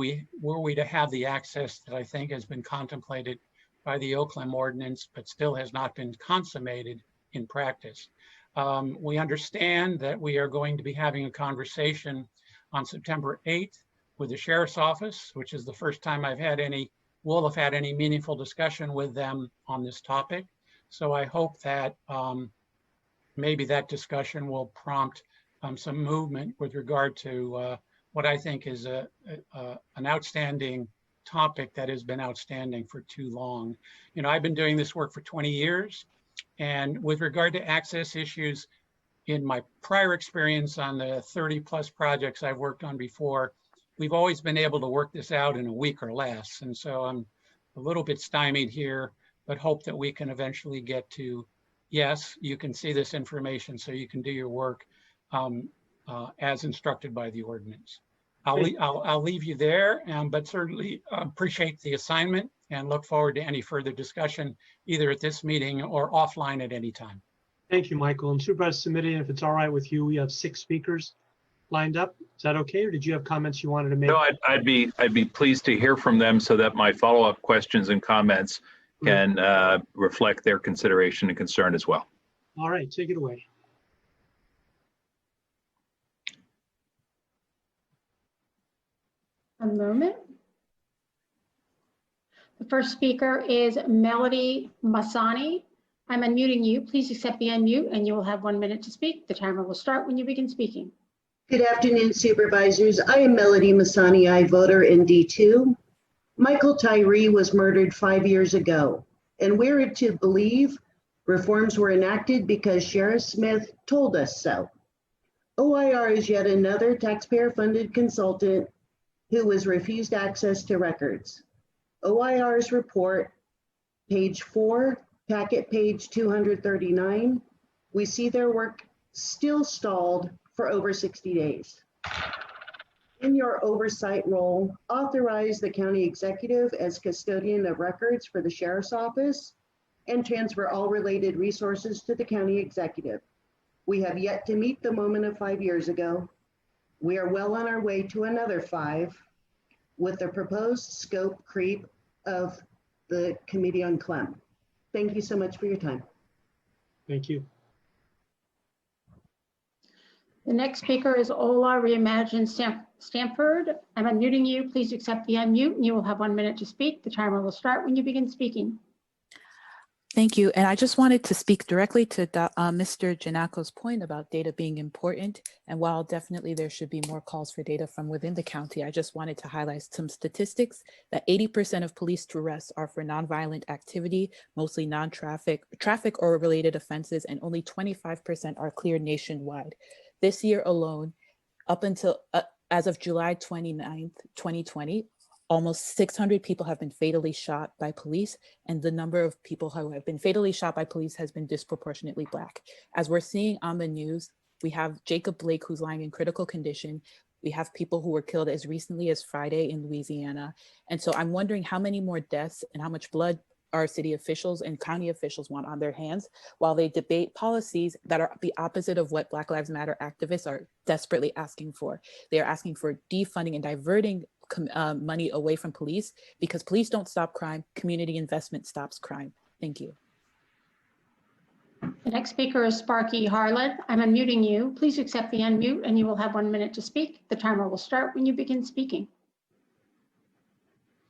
we to have the access that I think has been contemplated by the OCLEM ordinance, but still has not been consummated in practice. We understand that we are going to be having a conversation on September 8th with the Sheriff's Office, which is the first time we'll have had any meaningful discussion with them on this topic. So I hope that maybe that discussion will prompt some movement with regard to what I think is an outstanding topic that has been outstanding for too long. You know, I've been doing this work for 20 years. And with regard to access issues, in my prior experience on the 30+ projects I've worked on before, we've always been able to work this out in a week or less. And so I'm a little bit stymied here, but hope that we can eventually get to, yes, you can see this information so you can do your work as instructed by the ordinance. I'll leave you there, but certainly appreciate the assignment and look forward to any further discussion either at this meeting or offline at any time. Thank you, Michael. And Supervisor Simitian, if it's all right with you, we have 6 speakers lined up. Is that okay, or did you have comments you wanted to make? No, I'd be pleased to hear from them so that my follow-up questions and comments can reflect their consideration and concern as well. All right, take it away. A moment. The first speaker is Melody Masani. I'm unmuting you. Please accept the unmute and you will have 1 minute to speak. The timer will start when you begin speaking. Good afternoon, Supervisors. I am Melody Masani, I voter in D2. Michael Tyree was murdered 5 years ago, and we're to believe reforms were enacted because Sheriff Smith told us so. OIR is yet another taxpayer-funded consultant who was refused access to records. OIR's report, page 4, packet page 239, we see their work still stalled for over 60 days. In your oversight role, authorize the county executive as custodian of records for the sheriff's office and transfer all related resources to the county executive. We have yet to meet the moment of 5 years ago. We are well on our way to another 5 with the proposed scope creep of the Committee on Clem. Thank you so much for your time. Thank you. The next speaker is Ola Reimagine Stanford. I'm unmuting you. Please accept the unmute and you will have 1 minute to speak. The timer will start when you begin speaking. Thank you. And I just wanted to speak directly to Mr. Giannako's point about data being important. And while definitely there should be more calls for data from within the county, I just wanted to highlight some statistics that 80% of police arrests are for nonviolent activity, mostly traffic or related offenses, and only 25% are clear nationwide. This year alone, up until as of July 29th, 2020, almost 600 people have been fatally shot by police, and the number of people who have been fatally shot by police has been disproportionately Black. As we're seeing on the news, we have Jacob Blake, who's lying in critical condition. We have people who were killed as recently as Friday in Louisiana. And so I'm wondering how many more deaths and how much blood our city officials and county officials want on their hands while they debate policies that are the opposite of what Black Lives Matter activists are desperately asking for. They are asking for defunding and diverting money away from police because police don't stop crime, community investment stops crime. Thank you. The next speaker is Sparky Harlan. I'm unmuting you. Please accept the unmute and you will have 1 minute to speak. The timer will start when you begin speaking.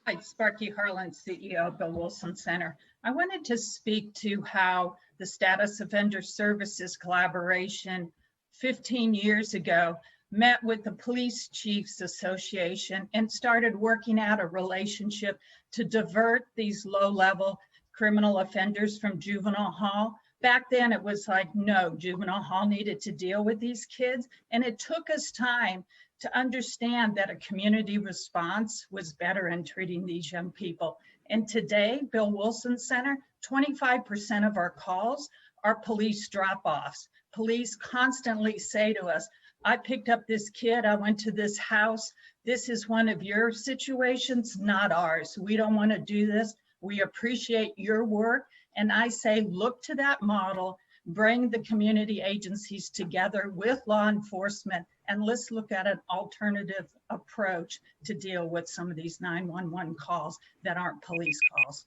Hi, Sparky Harlan, CEO of Bill Wilson Center. I wanted to speak to how the Status Offender Services collaboration 15 years ago met with the Police Chiefs Association and started working out a relationship to divert these low-level criminal offenders from juvenile hall. Back then it was like, no, juvenile hall needed to deal with these kids. And it took us time to understand that a community response was better in treating these young people. And today, Bill Wilson Center, 25% of our calls are police drop-offs. Police constantly say to us, I picked up this kid, I went to this house. This is one of your situations, not ours. We don't want to do this. We appreciate your work. And I say, look to that model, bring the community agencies together with law enforcement, and let's look at an alternative approach to deal with some of these 911 calls that aren't police calls.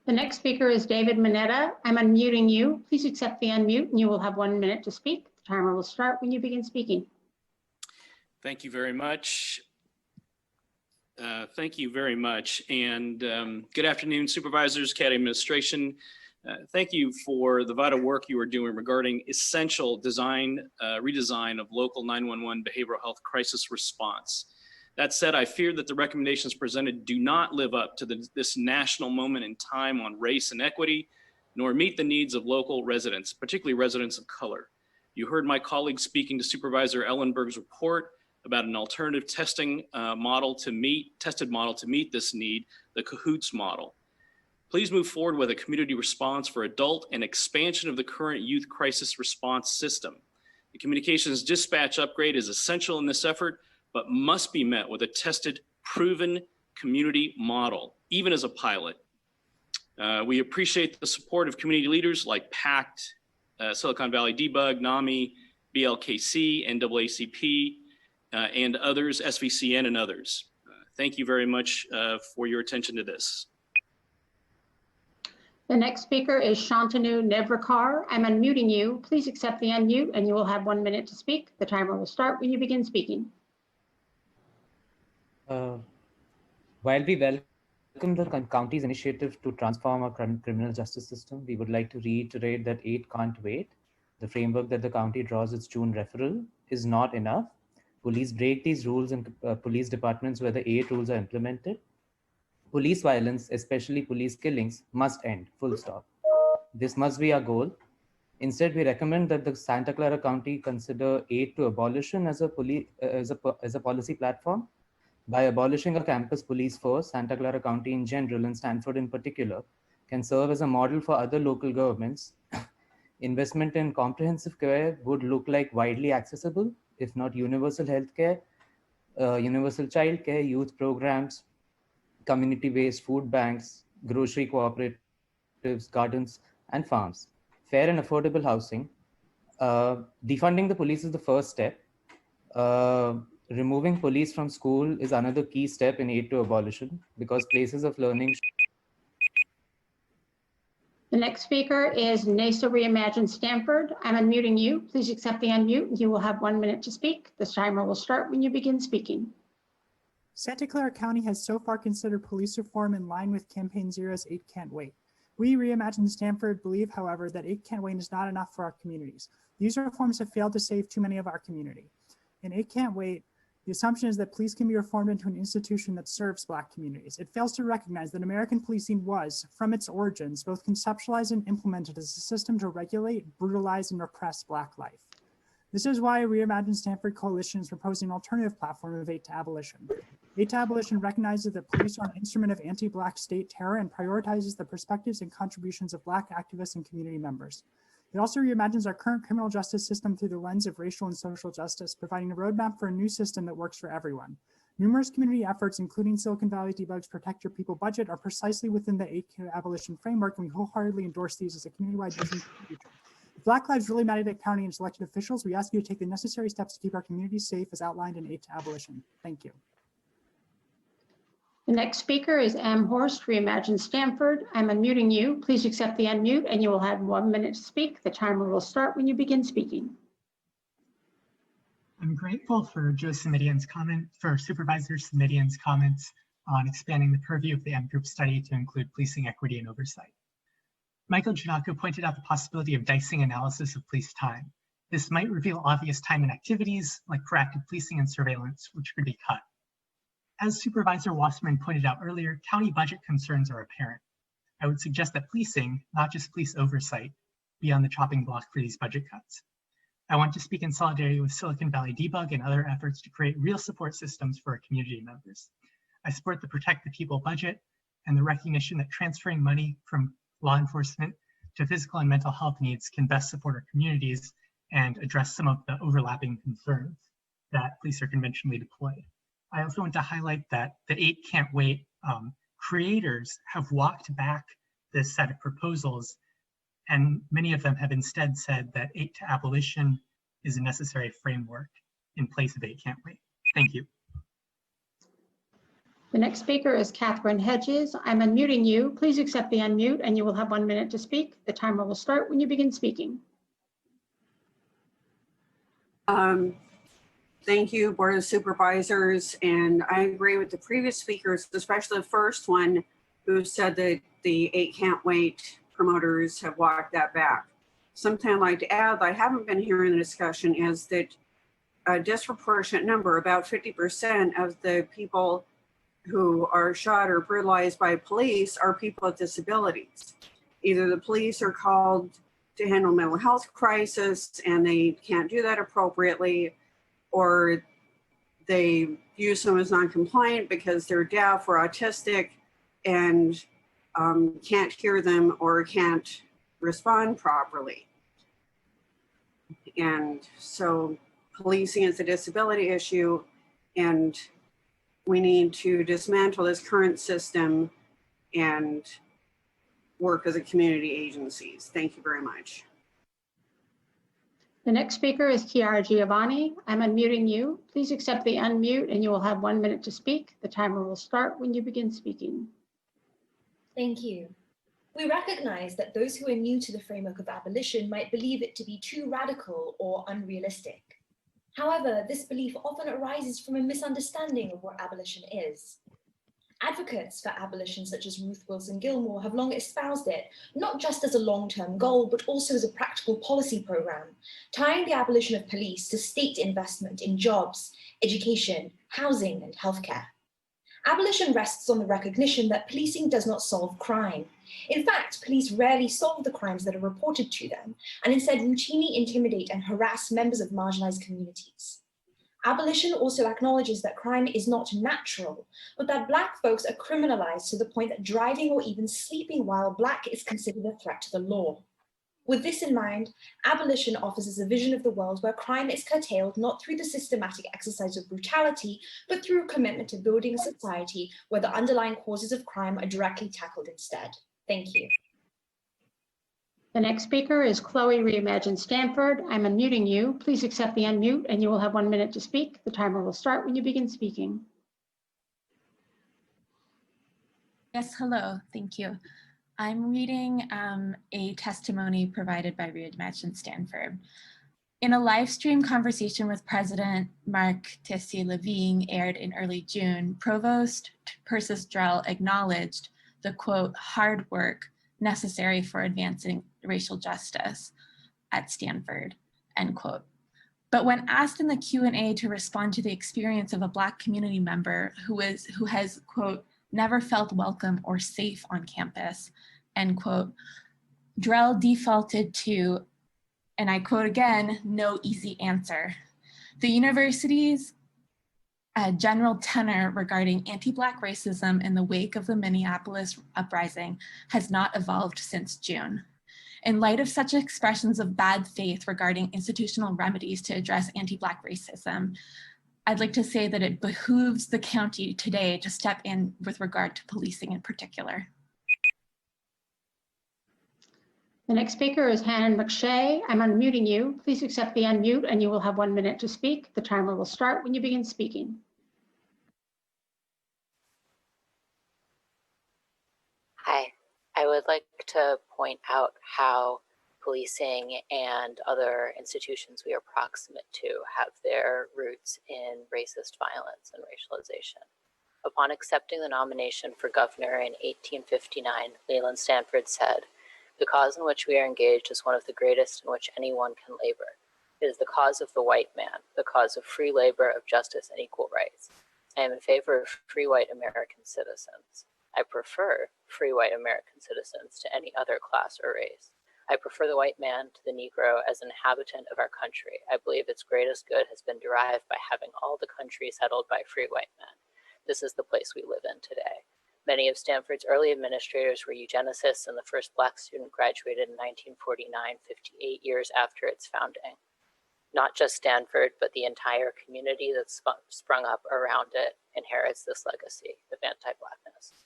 The next speaker is David Mineta. I'm unmuting you. Please accept the unmute and you will have 1 minute to speak. The timer will start when you begin speaking. Thank you very much. And good afternoon, supervisors, county administration. Thank you for the vital work you are doing regarding essential redesign of local 911 behavioral health crisis response. That said, I fear that the recommendations presented do not live up to this national moment in time on race and equity, nor meet the needs of local residents, particularly residents of color. You heard my colleague speaking to Supervisor Ellenberg's report about an alternative testing model to meet this need, the CAHOOTS model. Please move forward with a community response for adult and expansion of the current youth crisis response system. The communications dispatch upgrade is essential in this effort, but must be met with a tested, proven community model, even as a pilot. We appreciate the support of community leaders like PACT, Silicon Valley Debug, NAMI, BLKC, NAACP, and others, SVCN and others. Thank you very much for your attention to this. The next speaker is Shantanu Nevrakar. I'm unmuting you. Please accept the unmute and you will have 1 minute to speak. The timer will start when you begin speaking. While we welcome the county's initiative to transform our criminal justice system, we would like to reiterate that 8 can't wait. The framework that the county draws its June referral is not enough. Police break these rules in police departments where the 8 rules are implemented. Police violence, especially police killings, must end, full stop. This must be our goal. Instead, we recommend that the Santa Clara County consider aid to abolition as a policy platform. By abolishing a campus police force, Santa Clara County in general and Stanford in particular can serve as a model for other local governments. Investment in comprehensive care would look like widely accessible, if not universal health care, universal child care, youth programs, community-based food banks, grocery cooperatives, gardens, and farms, fair and affordable housing. Defunding the police is the first step. Removing police from school is another key step in aid to abolition because places of learning. The next speaker is NASA Reimagine Stanford. I'm unmuting you. Please accept the unmute. You will have 1 minute to speak. This timer will start when you begin speaking. Santa Clara County has so far considered police reform in line with Campaign Zero's 8 Can't Wait. We Reimagine Stanford believe, however, that 8 Can't Wait is not enough for our communities. These reforms have failed to save too many of our community. In 8 Can't Wait, the assumption is that police can be reformed into an institution that serves Black communities. It fails to recognize that American policing was, from its origins, both conceptualized and implemented as a system to regulate, brutalize, and repress Black life. This is why Reimagine Stanford Coalition is proposing an alternative platform of 8 to Abolition. 8 to Abolition recognizes that police are an instrument of anti-Black state terror and prioritizes the perspectives and contributions of Black activists and community members. It also reimagines our current criminal justice system through the lens of racial and social justice, providing a roadmap for a new system that works for everyone. Numerous community efforts, including Silicon Valley Debug's Protect Your People budget, are precisely within the 8 to Abolition framework, and we wholeheartedly endorse these as a community-wide vision for the future. If Black lives really mattered at county and its elected officials, we ask you to take the necessary steps to keep our communities safe as outlined in 8 to Abolition. Thank you. The next speaker is M. Horst, Reimagine Stanford. I'm unmuting you. Please accept the unmute and you will have 1 minute to speak. The timer will start when you begin speaking. I'm grateful for Joe Simitian's comment, for Supervisor Simitian's comments on expanding the purview of the M Group study to include policing equity and oversight. Michael Giannacco pointed out the possibility of dicing analysis of police time. This might reveal obvious time and activities like proactive policing and surveillance, which could be cut. As Supervisor Wasserman pointed out earlier, county budget concerns are apparent. I would suggest that policing, not just police oversight, be on the chopping block for these budget cuts. I want to speak in solidarity with Silicon Valley Debug and other efforts to create real support systems for our community members. I support the Protect the People budget and the recognition that transferring money from law enforcement to physical and mental health needs can best support our communities and address some of the overlapping concerns that police are conventionally deployed. I also want to highlight that the 8 Can't Wait creators have walked back this set of proposals, and many of them have instead said that 8 to Abolition is a necessary framework in place of 8 Can't Wait. Thank you. The next speaker is Catherine Hedges. I'm unmuting you. Please accept the unmute and you will have 1 minute to speak. The timer will start when you begin speaking. Thank you, Board of Supervisors. And I agree with the previous speakers, especially the first one who said that the 8 Can't Wait promoters have walked that back. Something I'd like to add that I haven't been hearing in the discussion is that a disproportionate number, about 50% of the people who are shot or brutalized by police are people with disabilities. Either the police are called to handle mental health crisis and they can't do that appropriately, or they view someone as non-compliant because they're deaf or autistic and can't hear them or can't respond properly. And so policing is a disability issue, and we need to dismantle this current system and work as a community agencies. Thank you very much. The next speaker is Chiara Giovanni. I'm unmuting you. Please accept the unmute and you will have 1 minute to speak. The timer will start when you begin speaking. Thank you. We recognize that those who are new to the framework of abolition might believe it to be too radical or unrealistic. However, this belief often arises from a misunderstanding of what abolition is. Advocates for abolition, such as Ruth Wilson Gilmore, have long espoused it, not just as a long-term goal, but also as a practical policy program, tying the abolition of police to state investment in jobs, education, housing, and healthcare. Abolition rests on the recognition that policing does not solve crime. In fact, police rarely solve the crimes that are reported to them, and instead routinely intimidate and harass members of marginalized communities. Abolition also acknowledges that crime is not natural, but that Black folks are criminalized to the point that driving or even sleeping while Black is considered a threat to the law. With this in mind, abolition offers us a vision of the world where crime is curtailed not through the systematic exercise of brutality, but through a commitment to building a society where the underlying causes of crime are directly tackled instead. Thank you. The next speaker is Chloe Reimagine Stanford. I'm unmuting you. Please accept the unmute and you will have 1 minute to speak. The timer will start when you begin speaking. Yes, hello, thank you. I'm reading a testimony provided by Reimagine Stanford. In a live stream conversation with President Mark Tessier-Levine aired in early June, Provost Persis Drell acknowledged the quote, hard work necessary for advancing racial justice at Stanford, end quote. But when asked in the Q&A to respond to the experience of a Black community member who has, quote, never felt welcome or safe on campus, end quote, Drell defaulted to, and I quote again, no easy answer. The university's general tenor regarding anti-Black racism in the wake of the Minneapolis uprising has not evolved since June. In light of such expressions of bad faith regarding institutional remedies to address anti-Black racism, I'd like to say that it behooves the county today to step in with regard to policing in particular. The next speaker is Hannon McShay. I'm unmuting you. Please accept the unmute and you will have 1 minute to speak. The timer will start when you begin speaking. Hi, I would like to point out how policing and other institutions we are proximate to have their roots in racist violence and racialization. Upon accepting the nomination for governor in 1859, Leland Stanford said, "The cause in which we are engaged is one of the greatest in which anyone can labor. It is the cause of the white man, the cause of free labor, of justice and equal rights. I am in favor of free white American citizens. I prefer free white American citizens to any other class or race. I prefer the white man to the Negro as an inhabitant of our country. I believe its greatest good has been derived by having all the country settled by free white men. This is the place we live in today." Many of Stanford's early administrators were eugenicists, and the first Black student graduated in 1949, 58 years after its founding. Not just Stanford, but the entire community that sprung up around it inherits this legacy of anti-Blackness.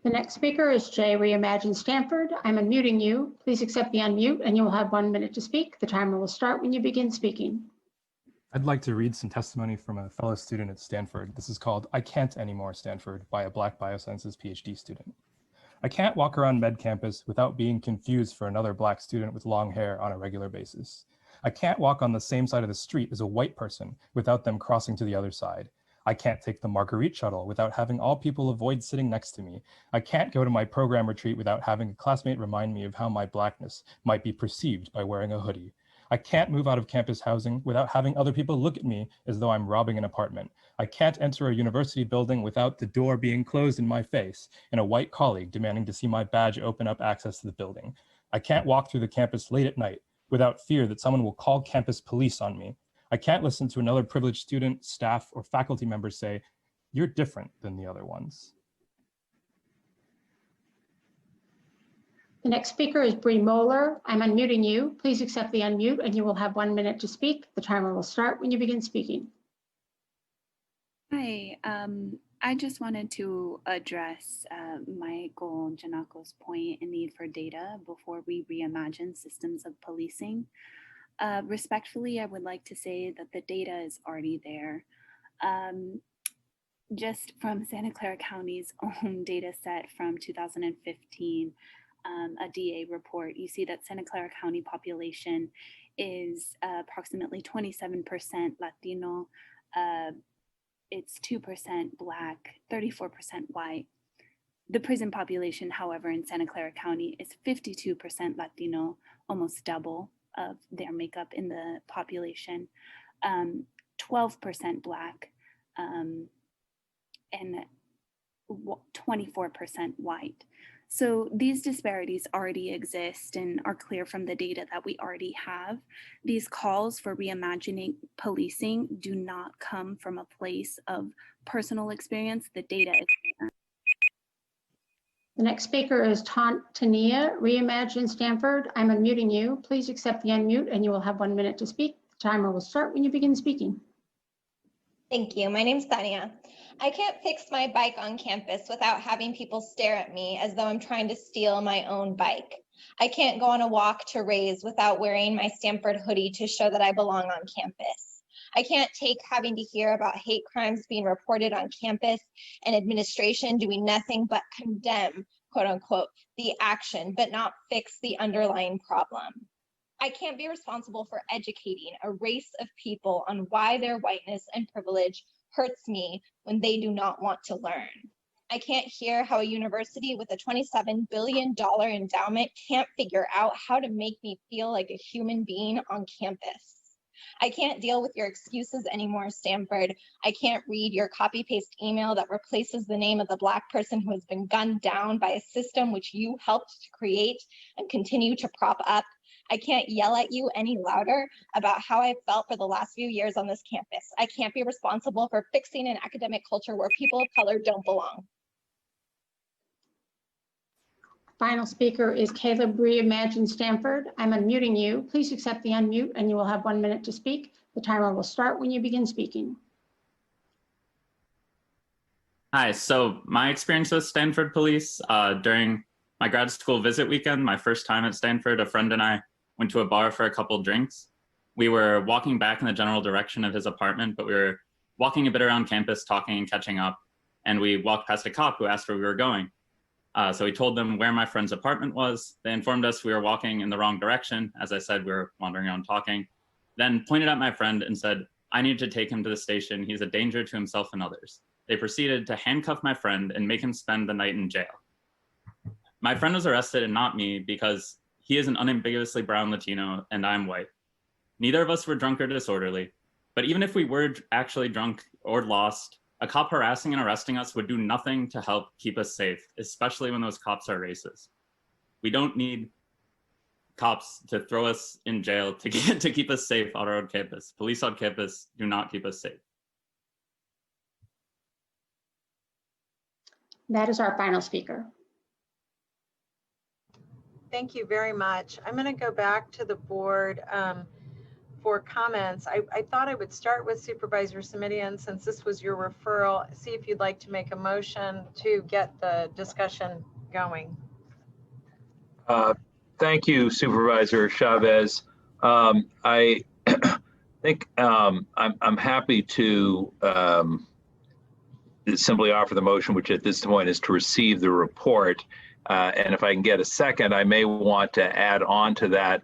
The next speaker is Jay Reimagine Stanford. I'm unmuting you. Please accept the unmute and you will have 1 minute to speak. The timer will start when you begin speaking. I'd like to read some testimony from a fellow student at Stanford. This is called "I Can't Anymore, Stanford" by a Black Biosciences PhD student. "I can't walk around med campus without being confused for another Black student with long hair on a regular basis. I can't walk on the same side of the street as a white person without them crossing to the other side. I can't take the Marguerite shuttle without having all people avoid sitting next to me. I can't go to my program retreat without having a classmate remind me of how my Blackness might be perceived by wearing a hoodie. I can't move out of campus housing without having other people look at me as though I'm robbing an apartment. I can't enter a university building without the door being closed in my face and a white colleague demanding to see my badge open up access to the building. I can't walk through the campus late at night without fear that someone will call campus police on me. I can't listen to another privileged student, staff, or faculty member say, "You're different than the other ones." The next speaker is Bree Moeller. I'm unmuting you. Please accept the unmute and you will have 1 minute to speak. The timer will start when you begin speaking. Hi, I just wanted to address Michael Janako's point and need for data before we reimagine systems of policing. Respectfully, I would like to say that the data is already there. Just from Santa Clara County's own data set from 2015, a DA report, you see that Santa Clara County population is approximately 27% Latino, it's 2% Black, 34% white. The prison population, however, in Santa Clara County is 52% Latino, almost double of their makeup in the population, 12% Black, and 24% white. So these disparities already exist and are clear from the data that we already have. These calls for reimagining policing do not come from a place of personal experience. The data is there. The next speaker is Tania Reimagine Stanford. I'm unmuting you. Please accept the unmute and you will have 1 minute to speak. The timer will start when you begin speaking. Thank you. My name's Tania. I can't fix my bike on campus without having people stare at me as though I'm trying to steal my own bike. I can't go on a walk to Raise without wearing my Stanford hoodie to show that I belong on campus. I can't take having to hear about hate crimes being reported on campus and administration doing nothing but condemn, quote unquote, the action, but not fix the underlying problem. I can't be responsible for educating a race of people on why their whiteness and privilege hurts me when they do not want to learn. I can't hear how a university with a $27 billion endowment can't figure out how to make me feel like a human being on campus. I can't deal with your excuses anymore, Stanford. I can't read your copy-paste email that replaces the name of the Black person who has been gunned down by a system which you helped to create and continue to prop up. I can't yell at you any louder about how I felt for the last few years on this campus. I can't be responsible for fixing an academic culture where people of color don't belong. Final speaker is Caleb Reimagine Stanford. I'm unmuting you. Please accept the unmute and you will have 1 minute to speak. The timer will start when you begin speaking. Hi, so my experience with Stanford Police during my grad school visit weekend, my first time at Stanford, a friend and I went to a bar for a couple drinks. We were walking back in the general direction of his apartment, but we were walking a bit around campus, talking and catching up. And we walked past a cop who asked where we were going. So we told them where my friend's apartment was. They informed us we were walking in the wrong direction. As I said, we were wandering around talking. Then pointed at my friend and said, "I need to take him to the station. He's a danger to himself and others." They proceeded to handcuff my friend and make him spend the night in jail. My friend was arrested and not me because he is an unambiguously brown Latino and I'm white. Neither of us were drunk or disorderly, but even if we were actually drunk or lost, a cop harassing and arresting us would do nothing to help keep us safe, especially when those cops are racist. We don't need cops to throw us in jail to keep us safe on our own campus. Police on campus do not keep us safe. That is our final speaker. Thank you very much. I'm going to go back to the board for comments. I thought I would start with Supervisor Ceremonial, since this was your referral, see if you'd like to make a motion to get the discussion going. Thank you, Supervisor Chavez. I think I'm happy to simply offer the motion, which at this point is to receive the report. And if I can get a second, I may want to add on to that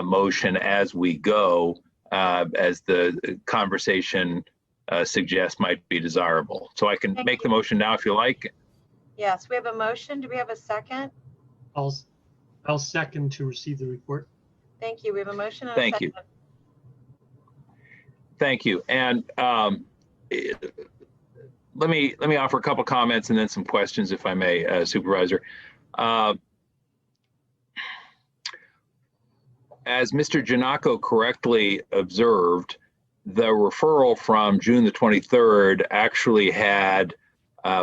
motion as we go, as the conversation suggests might be desirable. So I can make the motion now if you like. Yes, we have a motion. Do we have a second? I'll second to receive the report. Thank you. We have a motion and a Thank second. you. Thank you. And let me offer a couple comments and then some questions, if I may, Supervisor. As Mr. Giannacco correctly observed, the referral from June the 23rd actually had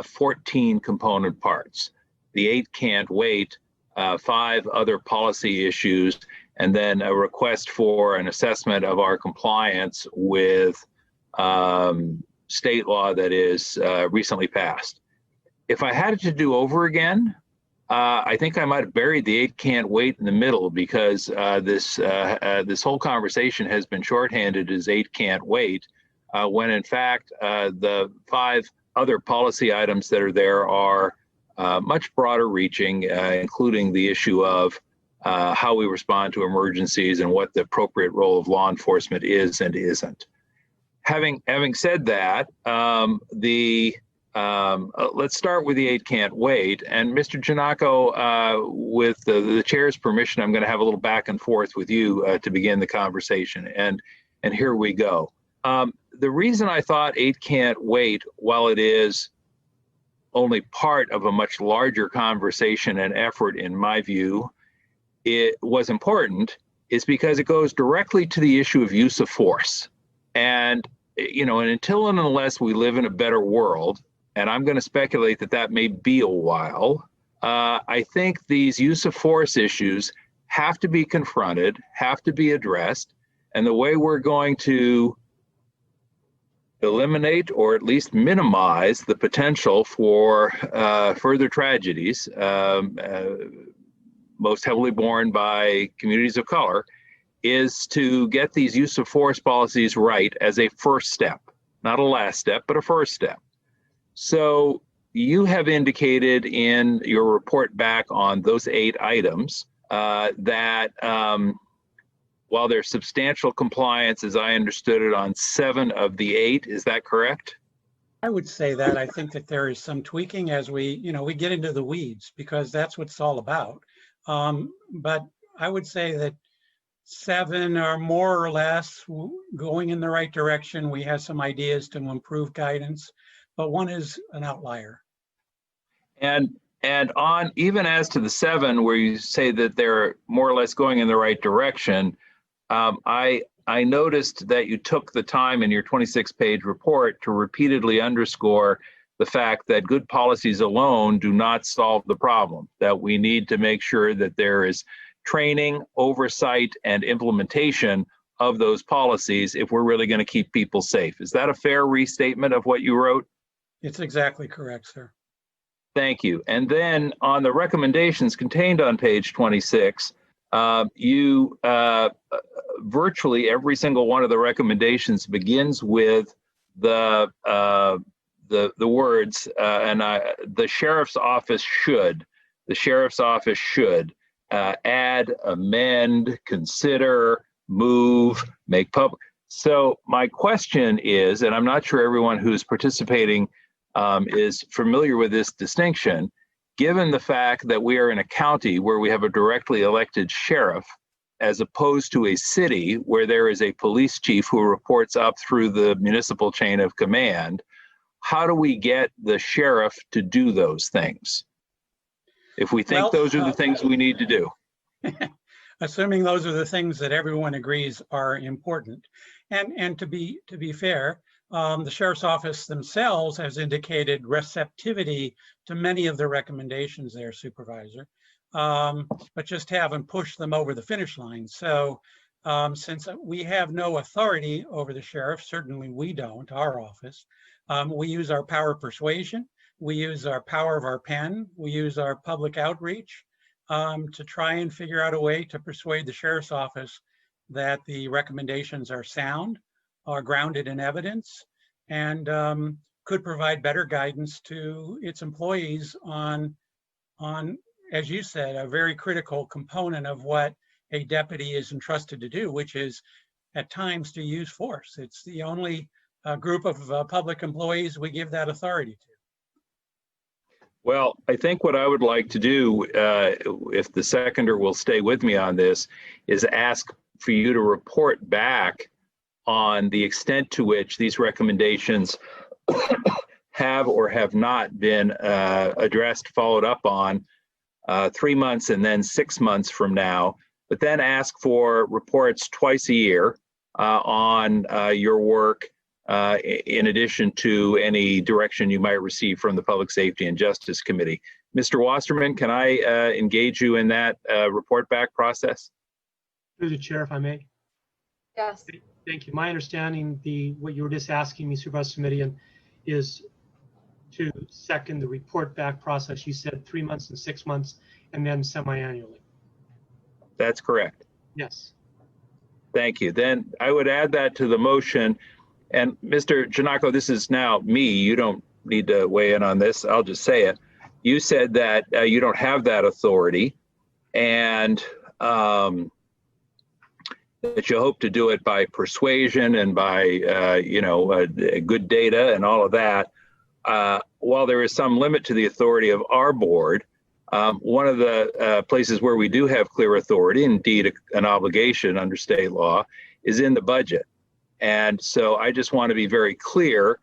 14 component parts. The 8 can't wait, 5 other policy issues, and then a request for an assessment of our compliance with state law that is recently passed. If I had it to do over again, I think I might have buried the 8 can't wait in the middle, because this whole conversation has been shorthanded as 8 can't wait, when in fact the 5 other policy items that are there are much broader reaching, including the issue of how we respond to emergencies and what the appropriate role of law enforcement is and isn't. Having said that, let's start with the 8 can't wait. And Mr. Giannacco, with the chair's permission, I'm going to have a little back and forth with you to begin the conversation. And here we go. The reason I thought 8 can't wait, while it is only part of a much larger conversation and effort, in my view, it was important, is because it goes directly to the issue of use of force. And, you know, and until and unless we live in a better world, and I'm going to speculate that that may be a while, I think these use of force issues have to be confronted, have to be addressed. And the way we're going to eliminate or at least minimize the potential for further tragedies, most heavily borne by communities of color, is to get these use of force policies right as a first step, not a last step, but a first step. So you have indicated in your report back on those 8 items that while there's substantial compliance, as I understood it, on 7 of the 8, is that correct? I would say that I think that there is some tweaking as we get into the weeds, because that's what it's all about. But I would say that 7 are more or less going in the right direction. We have some ideas to improve guidance, but 1 is an outlier. And on, even as to the 7, where you say that they're more or less going in the right direction, I noticed that you took the time in your 26-page report to repeatedly underscore the fact that good policies alone do not solve the problem, that we need to make sure that there is training, oversight, and implementation of those policies if we're really going to keep people safe. Is that a fair restatement of what you wrote? It's exactly correct, sir. Thank you. And then on the recommendations contained on page 26, you virtually every single one of the recommendations begins with the words the sheriff's office should. The sheriff's office should add, amend, consider, move, make public. So my question is, and I'm not sure everyone who's participating is familiar with this distinction, given the fact that we are in a county where we have a directly elected sheriff, as opposed to a city where there is a police chief who reports up through the municipal chain of command, how do we get the sheriff to do those things? If we think those are the things we need to do. Assuming those are the things that everyone agrees are important. And to be fair, the sheriff's office themselves has indicated receptivity to many of the recommendations there, Supervisor, but just haven't pushed them over the finish line. So since we have no authority over the sheriff, certainly we don't, our office, we use our power of persuasion, we use our power of our pen, we use our public outreach to try and figure out a way to persuade the sheriff's office that the recommendations are sound, are grounded in evidence, and could provide better guidance to its employees on, as you said, a very critical component of what a deputy is entrusted to do, which is at times to use force. It's the only group of public employees we give that authority to. Well, I think what I would like to do, if the seconder will stay with me on this, is ask for you to report back on the extent to which these recommendations have or have not been addressed, followed up on 3 months and then 6 months from now, but then ask for reports twice a year on your work in addition to any direction you might receive from the Public Safety and Justice Committee. Mr. Wasserman, can I engage you in that report back process? Through the chair, if I may. Yes. Thank you. My understanding, what you were just asking me, Supervisor Smitian, is to second the report back process. You said 3 months and 6 months, and then semi-annually. That's correct. Yes. Thank you. Then I would add that to the motion. And Mr. Giannakko, this is now me. You don't need to weigh in on this. I'll just say it. You said that you don't have that authority, and that you hope to do it by persuasion and by good data and all of that. While there is some limit to the authority of our board, one of the places where we do have clear authority, indeed an obligation under state law, is in the budget. And so I just want to be very clear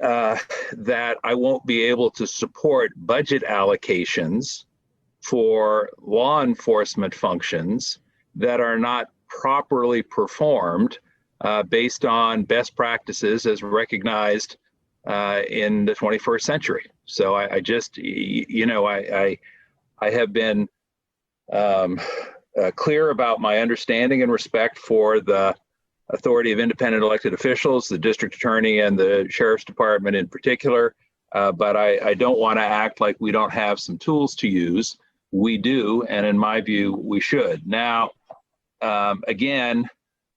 that I won't be able to support budget allocations for law enforcement functions that are not properly performed based on best practices as recognized in the 21st century. So I just, I have been clear about my understanding and respect for the authority of independent elected officials, the district attorney and the sheriff's department in particular, but I don't want to act like we don't have some tools to use. We do, and in my view, we should. Now, again,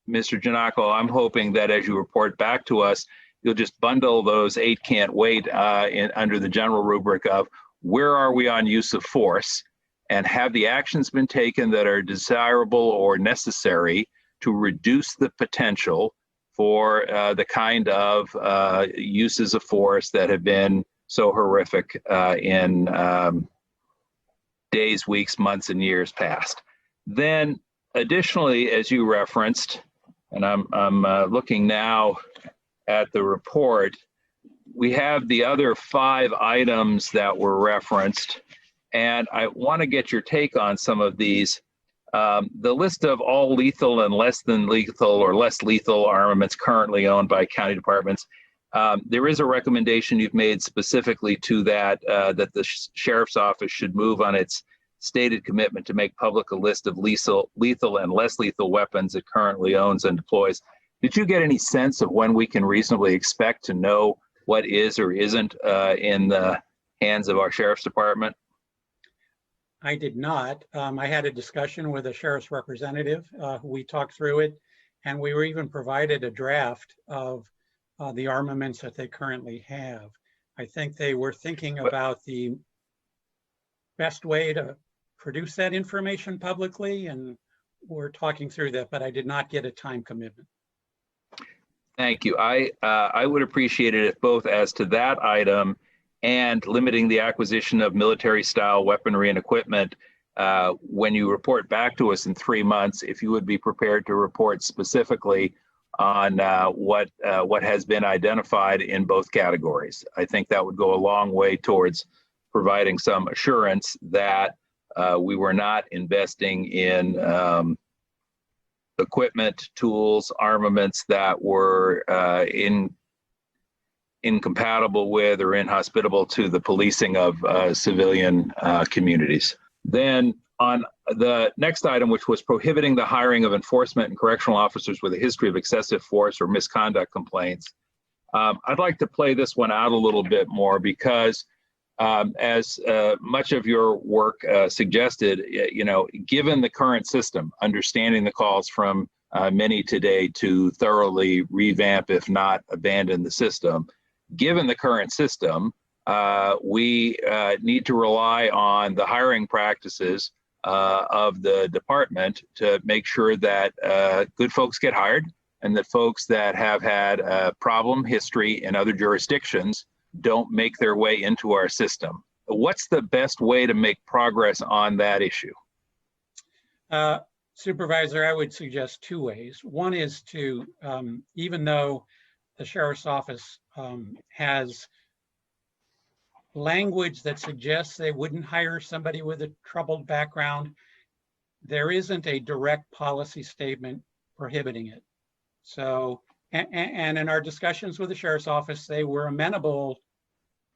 Mr. Giannakko, I'm hoping that as you report back to us, you'll just bundle those 8 can't wait under the general rubric of where are we on use of force, and have the actions been taken that are desirable or necessary to reduce the potential for the kind of uses of force that have been so horrific in days, weeks, months, and years past. Then additionally, as you referenced, and I'm looking now at the report, we have the other 5 items that were referenced, and I want to get your take on some of these. The list of all lethal and less than lethal or less lethal armaments currently owned by county departments. There is a recommendation you've made specifically to that, that the sheriff's office should move on its stated commitment to make public a list of lethal and less lethal weapons it currently owns and deploys. Did you get any sense of when we can reasonably expect to know what is or isn't in the hands of our sheriff's department? I did not. I had a discussion with a sheriff's representative. We talked through it, and we were even provided a draft of the armaments that they currently have. I think they were thinking about the best way to produce that information publicly, and we're talking through that, but I did not get a time commitment. Thank you. I would appreciate it if both as to that item and limiting the acquisition of military-style weaponry and equipment, when you report back to us in 3 months, if you would be prepared to report specifically on what has been identified in both categories. I think that would go a long way towards providing some assurance that we were not investing in equipment, tools, armaments that were incompatible with or inhospitable to the policing of civilian communities. Then on the next item, which was prohibiting the hiring of enforcement and correctional officers with a history of excessive force or misconduct complaints, I'd like to play this one out a little bit more because as much of your work suggested, given the current system, understanding the calls from many today to thoroughly revamp, if not abandon the system, given the current system, we need to rely on the hiring practices of the department to make sure that good folks get hired and that folks that have had a problem history in other jurisdictions don't make their way into our system. What's the best way to make progress on that issue? Supervisor, I would suggest two ways. One is to, even though the Sheriff's Office has language that suggests they wouldn't hire somebody with a troubled background, there isn't a direct policy statement prohibiting it. So, and in our discussions with the Sheriff's Office, they were amenable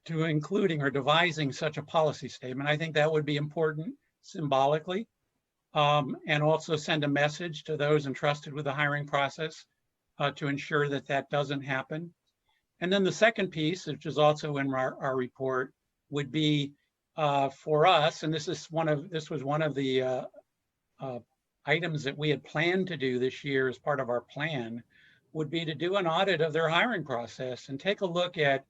to including or devising such a policy statement. I think that would be important symbolically, and also send a message to those entrusted with the hiring process to ensure that that doesn't happen. And then the second piece, which is also in our report, would be for us, and this was one of the items that we had planned to do this year as part of our plan, would be to do an audit of their hiring process and take a look at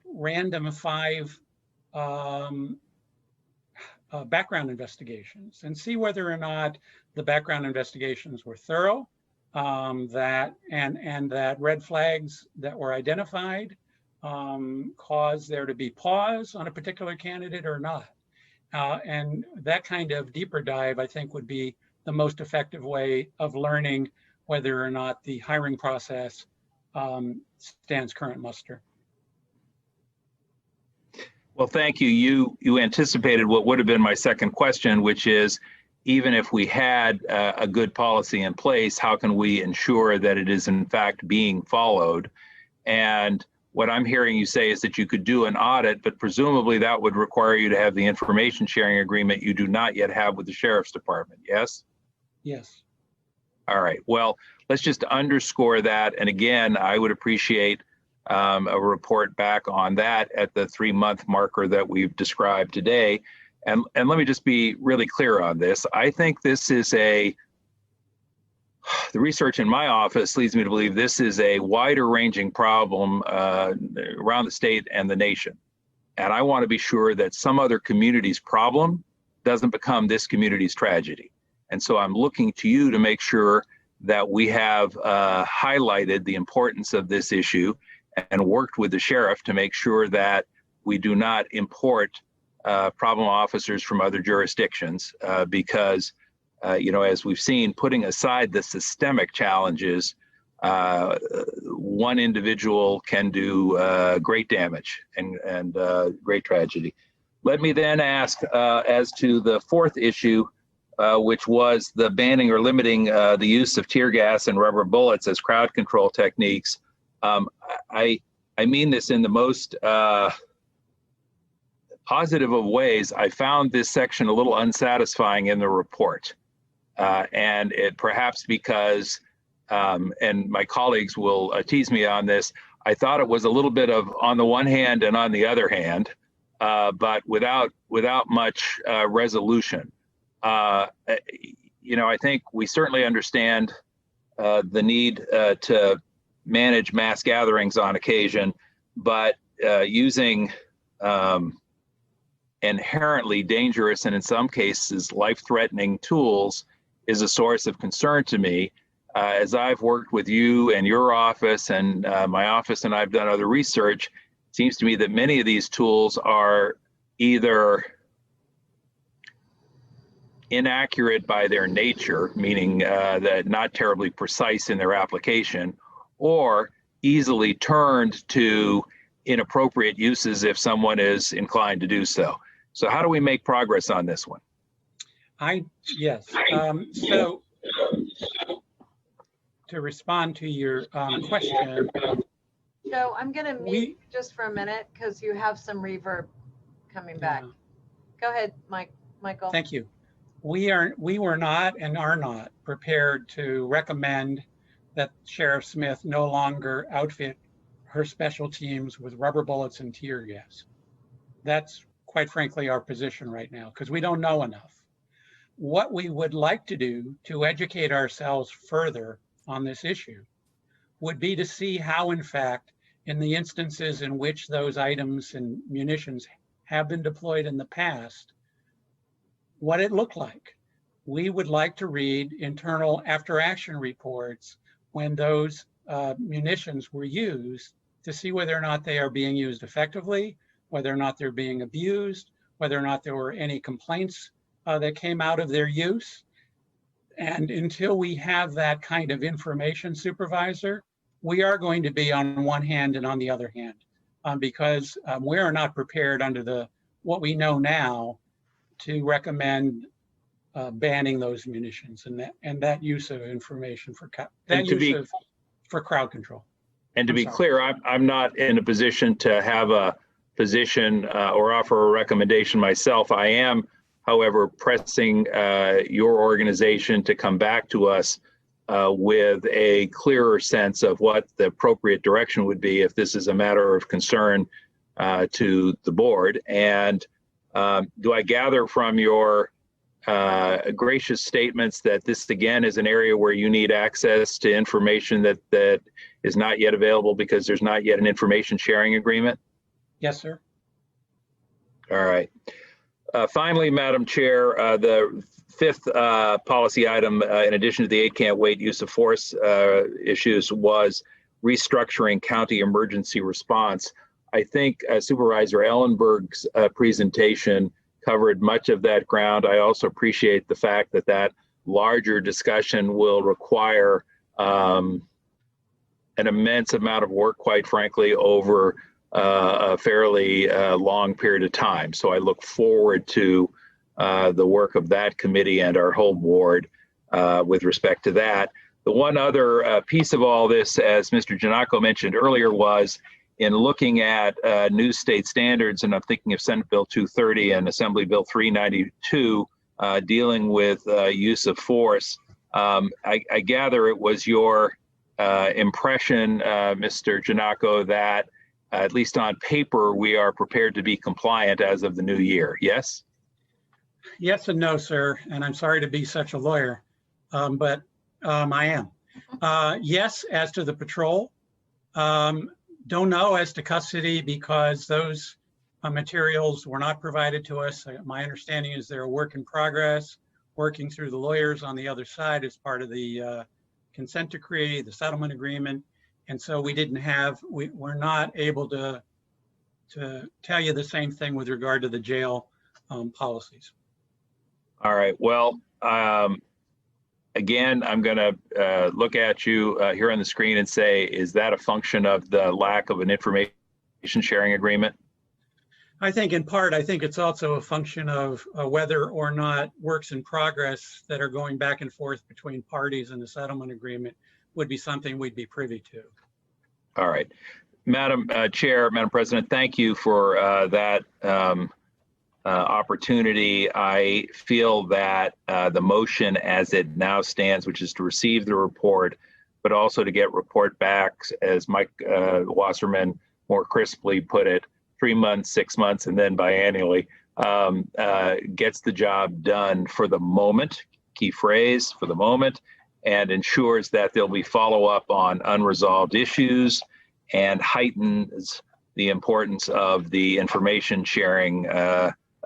random 5 background investigations and see whether or not the background investigations were thorough, that red flags that were identified caused there to be pause on a particular candidate or not. And that kind of deeper dive, I think, would be the most effective way of learning whether or not the hiring process stands current muster. Well, thank you. You anticipated what would have been my second question, which is, even if we had a good policy in place, how can we ensure that it is in fact being followed? And what I'm hearing you say is that you could do an audit, but presumably that would require you to have the information sharing agreement you do not yet have with the Sheriff's Department, yes? Yes. All right, well, let's just underscore that. And again, I would appreciate a report back on that at the 3-month marker that we've described today. And let me just be really clear on this. I think this is the research in my office leads me to believe this is a wider ranging problem around the state and the nation. And I want to be sure that some other community's problem doesn't become this community's tragedy. And so I'm looking to you to make sure that we have highlighted the importance of this issue and worked with the sheriff to make sure that we do not import problem officers from other jurisdictions because, as we've seen, putting aside the systemic challenges, one individual can do great damage and great tragedy. Let me then ask as to the fourth issue, which was the banning or limiting the use of tear gas and rubber bullets as crowd control techniques. I mean this in the most positive of ways. I found this section a little unsatisfying in the report. And it perhaps because, and my colleagues will tease me on this, I thought it was a little bit of on the one hand and on the other hand, but without much resolution. I think we certainly understand the need to manage mass gatherings on occasion, but using inherently dangerous and in some cases life-threatening tools is a source of concern to me. As I've worked with you and your office and my office and I've done other research, it seems to me that many of these tools are either inaccurate by their nature, meaning that not terribly precise in their application, or easily turned to inappropriate uses if someone is inclined to do so. So how do we make progress on this one? Yes. So to respond to your question. Joe, I'm going to mute just for a minute because you have some reverb coming back. Go ahead, Michael. Thank you. We were not and are not prepared to recommend that Sheriff Smith no longer outfit her special teams with rubber bullets and tear gas. That's quite frankly our position right now because we don't know enough. What we would like to do to educate ourselves further on this issue would be to see how, in fact, in the instances in which those items and munitions have been deployed in the past, what it looked like. We would like to read internal after action reports when those munitions were used to see whether or not they are being used effectively, whether or not they're being abused, whether or not there were any complaints that came out of their use. And until we have that kind of information, Supervisor, we are going to be on one hand and on the other hand, because we are not prepared under what we know now to recommend banning those munitions and that use of information for crowd control. And to be clear, I'm not in a position to have a position or offer a recommendation myself. I am, however, pressing your organization to come back to us with a clearer sense of what the appropriate direction would be if this is a matter of concern to the board. And do I gather from your gracious statements that this again is an area where you need access to information that is not yet available because there's not yet an information sharing agreement? Yes, sir. All right. Finally, Madam Chair, the fifth policy item, in addition to the 8 can't wait use of force issues, was restructuring county emergency response. I think Supervisor Ellenberg's presentation covered much of that ground. I also appreciate the fact that that larger discussion will require an immense amount of work, quite frankly, over a fairly long period of time. So I look forward to the work of that committee and our whole board with respect to that. The one other piece of all this, as Mr. Giannacco mentioned earlier, was in looking at new state standards, and I'm thinking of Senate Bill 230 and Assembly Bill 392 dealing with use of force. I gather it was your impression, Mr. Giannacco, that at least on paper, we are prepared to be compliant as of the new year, yes? Yes and no, sir. And I'm sorry to be such a lawyer, but I am. Yes, as to the patrol. Don't know as to custody because those materials were not provided to us. My understanding is they're a work in progress, working through the lawyers on the other side as part of the consent decree, the settlement agreement. And so we're not able to tell you the same thing with regard to the jail policies. All right. Well, again, I'm going to look at you here on the screen and say, is that a function of the lack of an information sharing agreement? I think in part, I think it's also a function of whether or not works in progress that are going back and forth between parties in the settlement agreement would be something we'd be privy to. All right. Madam Chair, Madam President, thank you for that opportunity. I feel that the motion as it now stands, which is to receive the report, but also to get report backs, as Mike Wasserman more crisply put it, 3 months, 6 months, and then biannually, gets the job done for the moment, key phrase, for the moment, and ensures that there'll be follow-up on unresolved issues and heightens the importance of the information sharing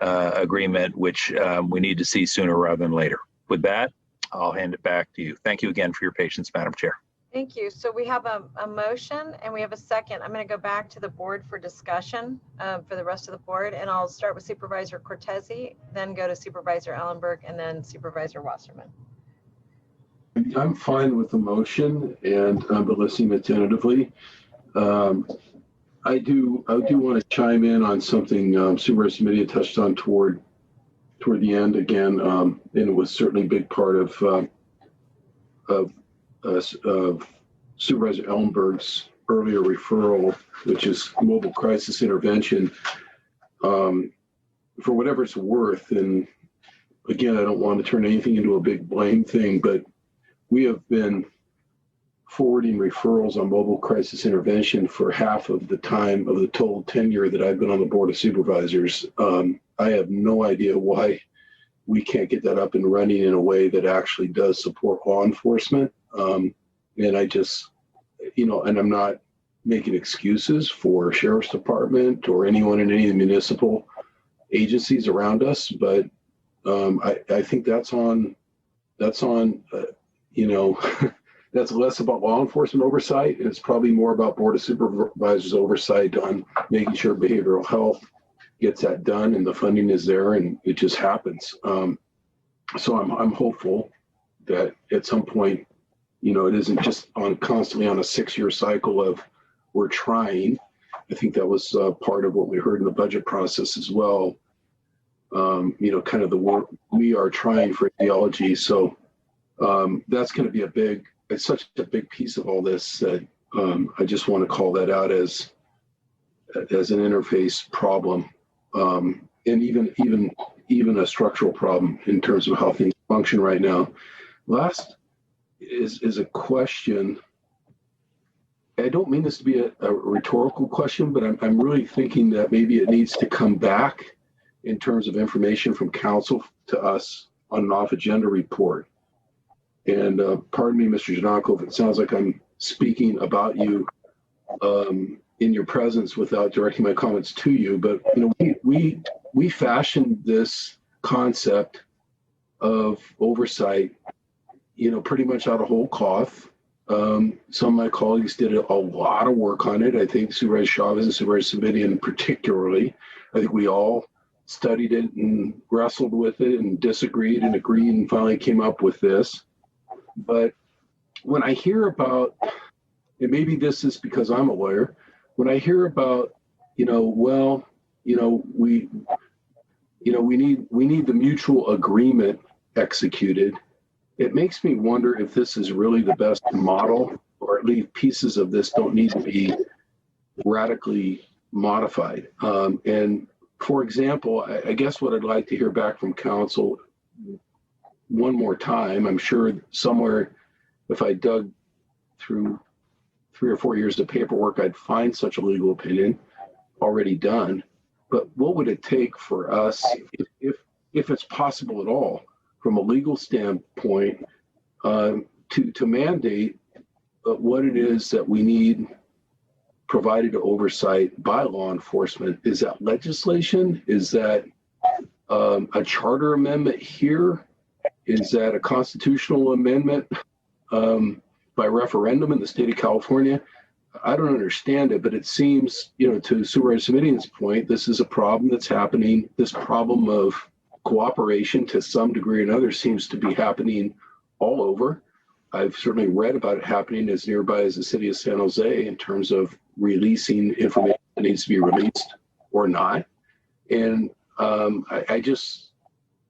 agreement, which we need to see sooner rather than later. With that, I'll hand it back to you. Thank you again for your patience, Madam Chair. Thank you. So we have a motion and we have a second. I'm going to go back to the board for discussion for the rest of the board, and I'll start with Supervisor Cortese, then go to Supervisor Ellenberg, and then Supervisor Wasserman. I'm fine with the motion, and I've been listening attentively. I do want to chime in on something Supervisor Media touched on toward the end again, and it was certainly a big part of Supervisor Ellenberg's earlier referral, which is mobile crisis intervention. For whatever it's worth, and again, I don't want to turn anything into a big blame thing, but we have been forwarding referrals on mobile crisis intervention for half of the time of the total tenure that I've been on the Board of Supervisors. I have no idea why we can't get that up and running in a way that actually does support law enforcement. And I just, and I'm not making excuses for Sheriff's Department or anyone in any of the municipal agencies around us, but I think that's on that's less about law enforcement oversight. And it's probably more about Board of Supervisors oversight on making sure behavioral health gets that done and the funding is there and it just happens. So I'm hopeful that at some point, you know, it isn't just constantly on a 6-year cycle of we're trying. I think that was part of what we heard in the budget process as well. You know, kind of the work we are trying for ideology. So that's going to be it's such a big piece of all this that I just want to call that out as an interface problem, and even a structural problem in terms of how things function right now. Last is a question. I don't mean this to be a rhetorical question, but I'm really thinking that maybe it needs to come back in terms of information from council to us on an off-agenda report. And pardon me, Mr. Janako, if it sounds like I'm speaking about you in your presence without directing my comments to you, but you know, we fashioned this concept of oversight, you know, pretty much out of whole cloth. Some of my colleagues did a lot of work on it. I think Supervisor Chavez and Supervisor Simitian particularly. I think we all studied it and wrestled with it and disagreed and agreed and finally came up with this. But when I hear about, and maybe this is because I'm a lawyer, when I hear about, you know, well, you know, we need the mutual agreement executed, it makes me wonder if this is really the best model, or at least pieces of this don't need to be radically modified. And for example, I guess what I'd like to hear back from council one more time, I'm sure somewhere if I dug through 3 or 4 years of paperwork, I'd find such a legal opinion already done. But what would it take for us, if it's possible at all, from a legal standpoint, to mandate what it is that we need provided to oversight by law enforcement? Is that legislation? Is that a charter amendment here? Is that a constitutional amendment by referendum in the state of California? I don't understand it, but it seems, you know, to Supervisor Simitian's point, this is a problem that's happening. This problem of cooperation to some degree or another seems to be happening all over. I've certainly read about it happening as nearby as the city of San Jose in terms of releasing information that needs to be released or not. And I just,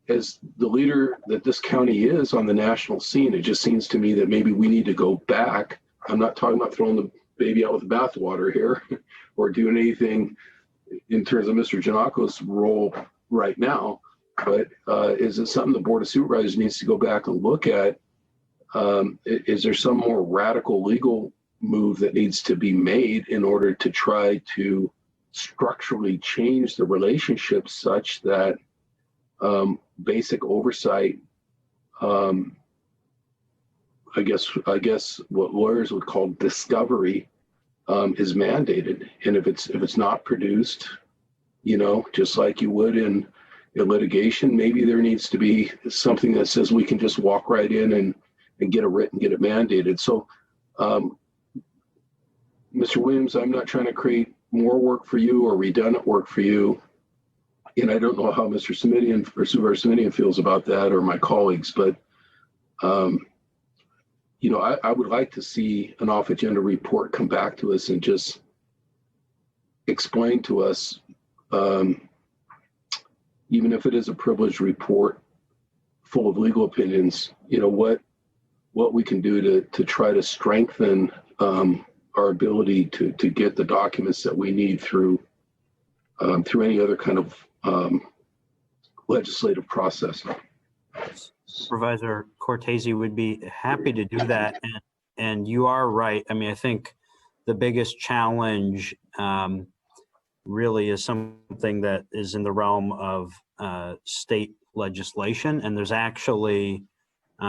as the leader that this county is on the national scene, it just seems to me that maybe we need to go back. I'm not talking about throwing the baby out with the bathwater here or doing anything in terms of Mr. Janako's role right now, but is it something the Board of Supervisors needs to go back and look at? Is there some more radical legal move that needs to be made in order to try to structurally change the relationship such that basic oversight, I guess what lawyers would call discovery, is mandated. And if it's not produced, you know, just like you would in litigation, maybe there needs to be something that says we can just walk right in and get a writ and get it mandated. So, Mr. Williams, I'm not trying to create more work for you or redundant work for you. And I don't know how Mr. Simitian or Supervisor Simitian feels about that, or my colleagues, but you know, I would like to see an off-agenda report come back to us and just explain to us, even if it is a privileged report full of legal opinions, you know, what we can do to try to strengthen our ability to get the documents that we need through any other kind of legislative process. Supervisor Cortese would be happy to do that. And you are right. I mean, I think the biggest challenge really is something that is in the realm of state legislation. And there's actually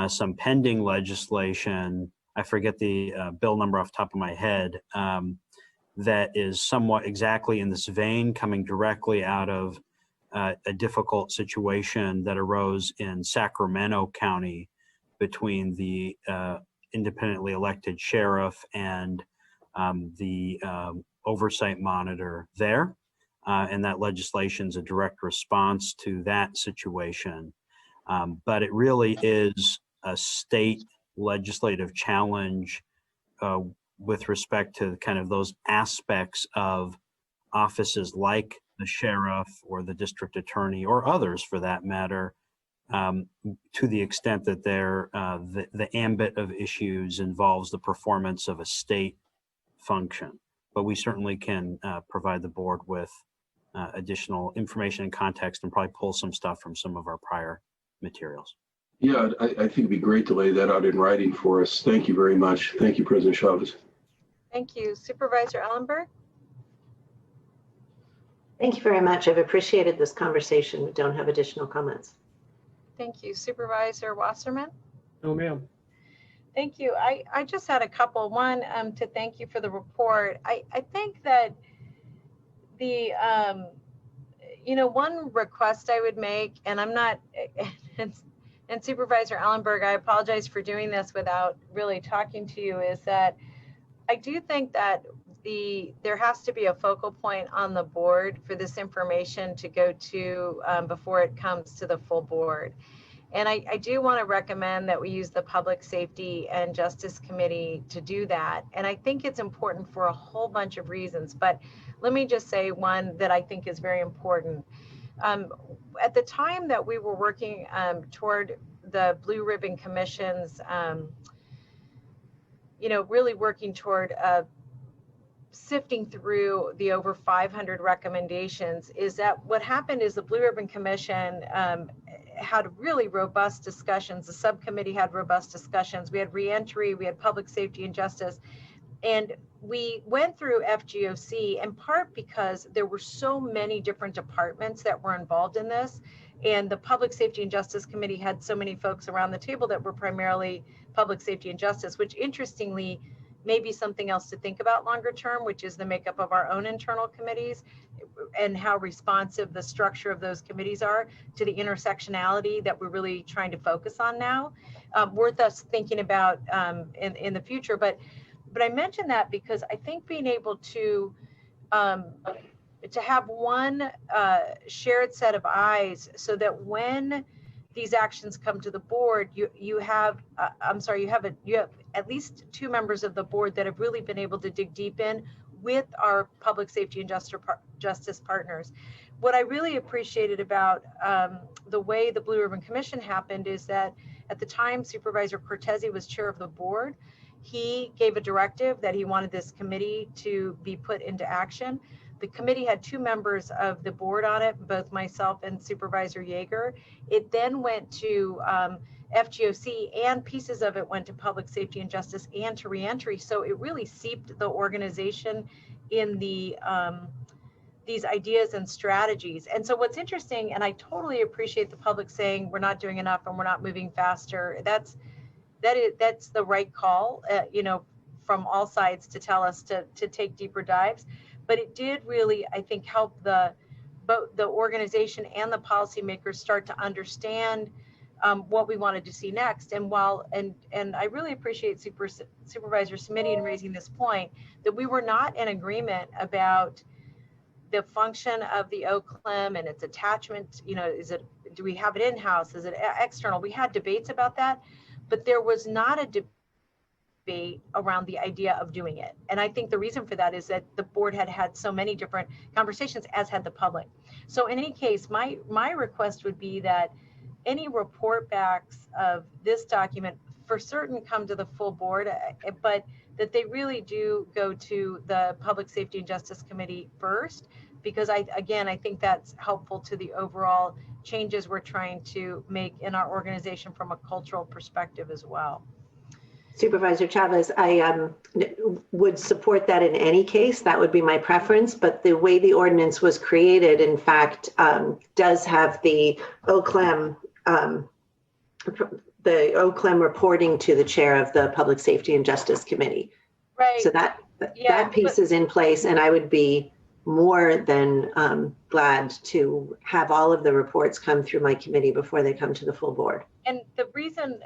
some pending legislation, I forget the bill number off the top of my head, that is somewhat exactly in this vein, coming directly out of a difficult situation that arose in Sacramento County between the independently elected sheriff and the oversight monitor there. And that legislation is a direct response to that situation. But it really is a state legislative challenge with respect to kind of those aspects of offices like the sheriff or the district attorney or others for that matter, to the extent that the ambit of issues involves the performance of a state function. But we certainly can provide the board with additional information and context and probably pull some stuff from some of our prior materials. Yeah, I think it'd be great to lay that out in writing for us. Thank you very much. Thank you, President Chavez. Thank you. Supervisor Ellenberg? Thank you very much. I've appreciated this conversation. We don't have additional comments. Thank you. Supervisor Wasserman? No, ma'am. Thank you. I just had a couple. One, to thank you for the report. I think that the, one request I would make, and I'm not, and Supervisor Ellenberg, I apologize for doing this without really talking to you, is that I do think that there has to be a focal point on the board for this information to go to before it comes to the full board. And I do want to recommend that we use the Public Safety and Justice Committee to do that. And I think it's important for a whole bunch of reasons, but let me just say one that I think is very important. At the time that we were working toward the Blue Ribbon Commission's, really working toward sifting through the over 500 recommendations, is that what happened is the Blue Ribbon Commission had really robust discussions. The subcommittee had robust discussions. We had reentry, we had public safety and justice. And we went through FGOC in part because there were so many different departments that were involved in this. And the Public Safety and Justice Committee had so many folks around the table that were primarily public safety and justice, which interestingly may be something else to think about longer term, which is the makeup of our own internal committees and how responsive the structure of those committees are to the intersectionality that we're really trying to focus on now. Worth us thinking about in the future. But I mention that because I think being able to have one shared set of eyes so that when these actions come to the board, you have at least two members of the board that have really been able to dig deep in with our public safety and justice partners. What I really appreciated about the way the Blue Ribbon Commission happened is that at the time Supervisor Cortese was chair of the board, he gave a directive that he wanted this committee to be put into action. The committee had two members of the board on it, both myself and Supervisor Yeager. It then went to FGOC, and pieces of it went to public safety and justice and to reentry. So it really seeped the organization in the these ideas and strategies. And so what's interesting, and I totally appreciate the public saying we're not doing enough and we're not moving faster. That's the right call, from all sides to tell us to take deeper dives. But it did really, I think, help both the organization and the policymakers start to understand what we wanted to see next. And I really appreciate Supervisor Smitty in raising this point, that we were not in agreement about the function of the OCLIM and its attachment. Do we have it in-house? Is it external? We had debates about that, but there was not a debate around the idea of doing it. And I think the reason for that is that the board had so many different conversations, as had the public. So in any case, my request would be that any report backs of this document for certain come to the full board, but that they really do go to the Public Safety and Justice Committee first, because I think that's helpful to the overall changes we're trying to make in our organization from a cultural perspective as well. Supervisor Chavez, I would support that in any case. That would be my preference. But the way the ordinance was created, in fact, does have the OCLIM reporting to the chair of the Public Safety and Justice Committee. Right. So that piece is in place, and I would be more than glad to have all of the reports come through my committee before they come to the full board. And the reason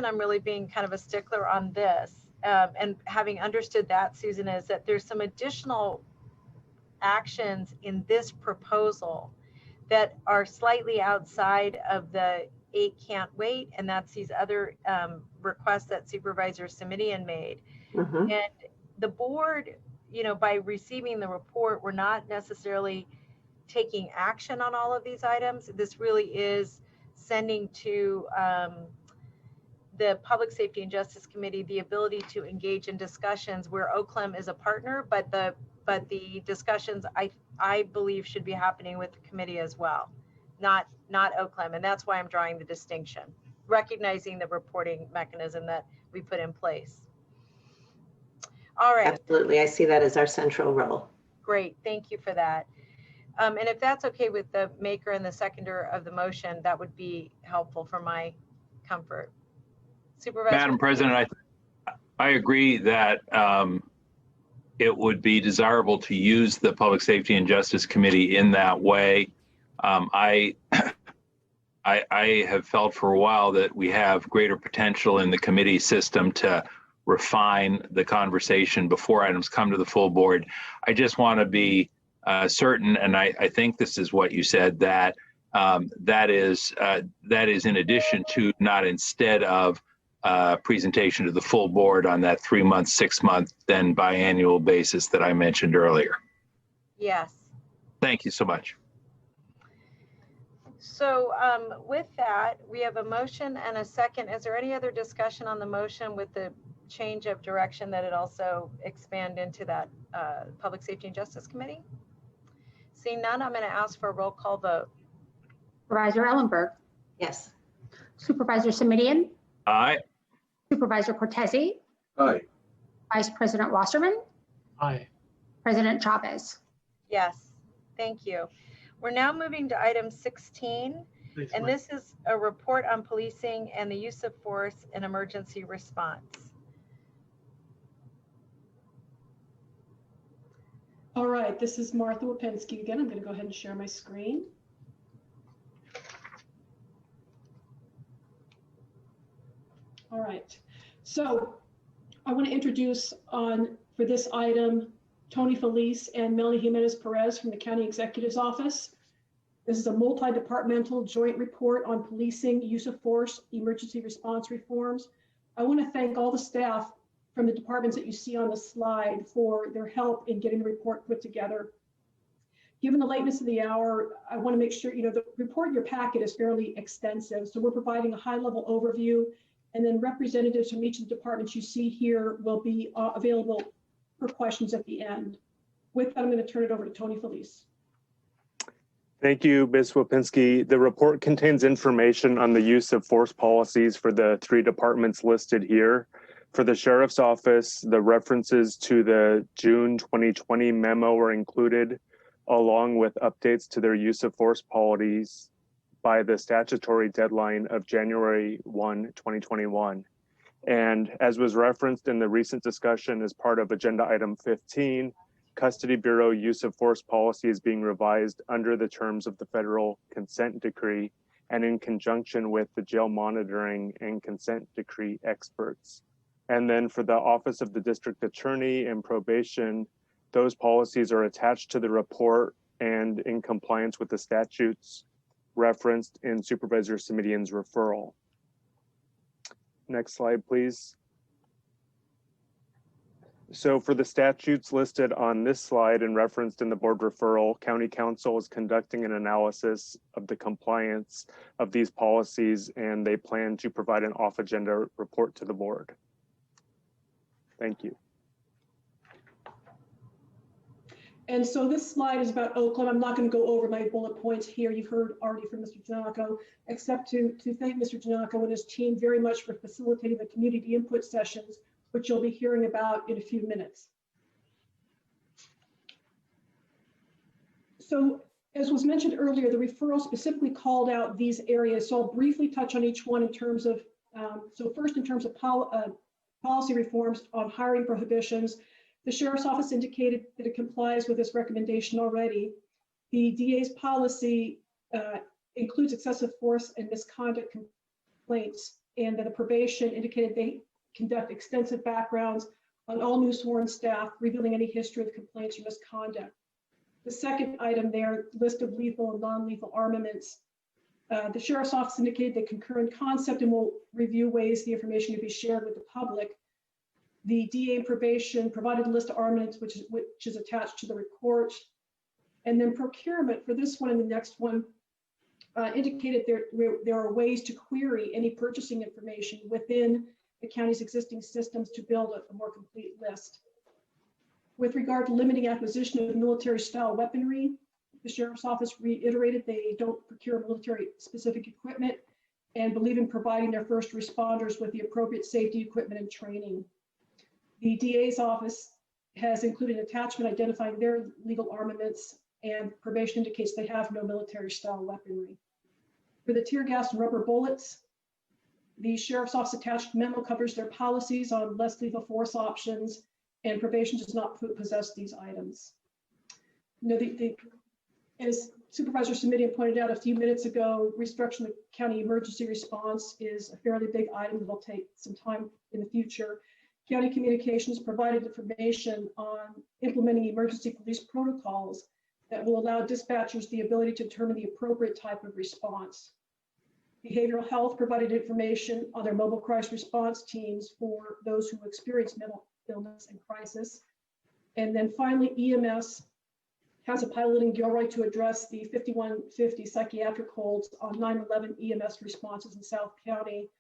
I'm really being kind of a stickler on this, and having understood that, Susan, is that there's some additional actions in this proposal that are slightly outside of the 8 can't wait, and that's these other requests that Supervisor Simitian made. Mm-hmm. And the board, you know, by receiving the report, we're not necessarily taking action on all of these items. This really is sending to the Public Safety and Justice Committee the ability to engage in discussions where OCLEM is a partner, but the discussions I believe should be happening with the committee as well, not OCLEM, and that's why I'm drawing the distinction, recognizing the reporting mechanism that we put in place. All right. Absolutely, I see that as our central role. Great, thank you for that. And if that's okay with the maker and the seconder of the motion, that would be helpful for my comfort. Supervisor. Madam President, I agree that it would be desirable to use the Public Safety and Justice Committee in that way. I have felt for a while that we have greater potential in the committee system to refine the conversation before items come to the full board. I just want to be certain, and I think this is what you said, that that is in addition to, not instead of, presentation to the full board on that 3-month, 6-month, then biannual basis that I mentioned earlier. Yes. Thank you so much. So with that, we have a motion and a second. Is there any other discussion on the motion with the change of direction that it also expand into that Public Safety and Justice Committee? Seeing none, I'm going to ask for a roll call vote. Supervisor Ellenberg. Yes. Supervisor Simitian. Aye. Supervisor Cortese. Aye. Vice President Wasserman. Aye. President Chavez. Yes, thank you. We're now moving to item 16, and this is a report on policing and the use of force in emergency response. All right, this is Martha Wapensky again. I'm going to go ahead and share my screen. All right, so I want to introduce for this item, Tony Felice and Melanie Jimenez Perez from the County Executive's Office. This is a multi-departmental joint report on policing, use of force, emergency response reforms. I want to thank all the staff from the departments that you see on the slide for their help in getting the report put together. Given the lateness of the hour, I want to make sure, the report in your packet is fairly extensive. So we're providing a high-level overview, and then representatives from each of the departments you see here will be available for questions at the end. With that, I'm going to turn it over to Tony Felice. Thank you, Ms. Wapensky. The report contains information on the use of force policies for the 3 departments listed here. For the Sheriff's Office, the references to the June 2020 memo were included, along with updates to their use of force policies by the statutory deadline of January 1, 2021. And as was referenced in the recent discussion as part of agenda item 15, Custody Bureau use of force policy is being revised under the terms of the federal consent decree and in conjunction with the jail monitoring and consent decree experts. And then for the Office of the District Attorney and probation, those policies are attached to the report and in compliance with the statutes referenced in Supervisor Simitian's referral. Next slide, please. So for the statutes listed on this slide and referenced in the board referral, County Council is conducting an analysis of the compliance of these policies, and they plan to provide an off-agenda report to the board. Thank you. And so this slide is about OCLEM. I'm not going to go over my bullet points here. You've heard already from Mr. Giannaco, except to thank Mr. Giannaco and his team very much for facilitating the community input sessions, which you'll be hearing about in a few minutes. So as was mentioned earlier, the referral specifically called out these areas. So I'll briefly touch on each one in terms of, so first in terms of policy reforms on hiring prohibitions. The Sheriff's Office indicated that it complies with this recommendation already. The DA's policy includes excessive force and misconduct complaints, and that the probation indicated they conduct extensive backgrounds on all new sworn staff, revealing any history of complaints or misconduct. The second item there, list of lethal and non-lethal armaments. The Sheriff's Office indicated they concur in concept and will review ways the information can be shared with the public. The DA and probation provided a list of armaments, which is attached to the report. And then procurement for this one and the next one indicated there are ways to query any purchasing information within the county's existing systems to build a more complete list. With regard to limiting acquisition of military-style weaponry, the Sheriff's Office reiterated they don't procure military-specific equipment and believe in providing their first responders with the appropriate safety equipment and training. The DA's office has included an attachment identifying their legal armaments, and probation indicates they have no military-style weaponry. For the tear gas and rubber bullets, the Sheriff's Office attached memo covers their policies on less lethal force options, and probation does not possess these items. You know, as Supervisor Simitian pointed out a few minutes ago, restructuring the county emergency response is a fairly big item that will take some time in the future. County Communications provided information on implementing emergency police protocols that will allow dispatchers the ability to determine the appropriate type of response. Behavioral Health provided information on their mobile crisis response teams for those who experience mental illness and crisis. And then finally, EMS has a pilot in Gilroy to address the 5150 psychiatric holds on 9/11 EMS responses in South County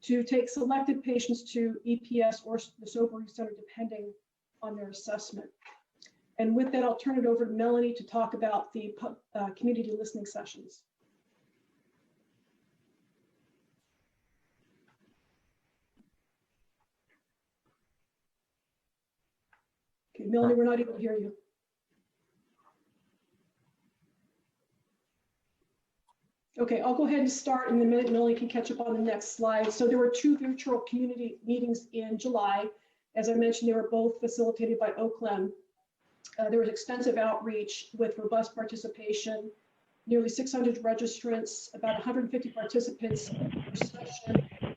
to take selected patients to EPS or the sobering center, depending on their assessment. And with that, I'll turn it over to Melanie to talk about the community listening sessions. Okay, Melanie, we're not able to hear you. Okay, I'll go ahead and start in a minute. Melanie can catch up on the next slide. So there were 2 virtual community meetings in July. As I mentioned, they were both facilitated by OCLEM. There was extensive outreach with robust participation, nearly 600 registrants, about 150 participants per session,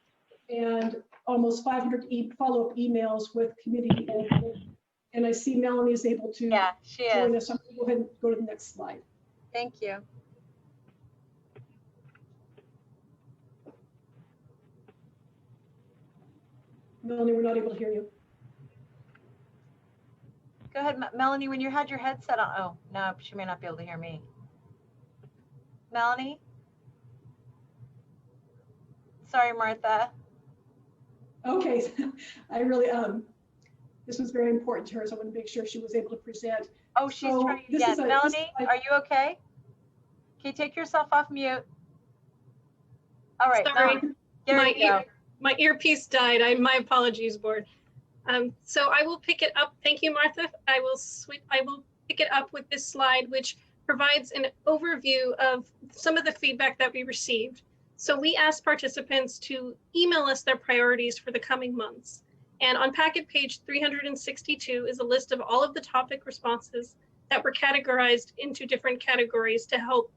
and almost 500 follow-up emails with community input. And I see Melanie is able to join us. I'm going to go ahead and go to the next slide. Thank you. Melanie, we're not able to hear you. Go ahead, Melanie, when you had your headset on. Oh, no, she may not be able to hear me. Melanie? Sorry, Martha. Okay, I really, this was very important to her, so I want to make sure she was able to present. Oh, she's trying again. Melanie, are you okay? Can you take yourself off mute? All right. Sorry, Melanie, my earpiece died. My apologies, board. So I will pick it up. Thank you, Martha. I will pick it up with this slide, which provides an overview of some of the feedback that we received. So we asked participants to email us their priorities for the coming months. And on packet page 362 is a list of all of the topic responses that were categorized into different categories to help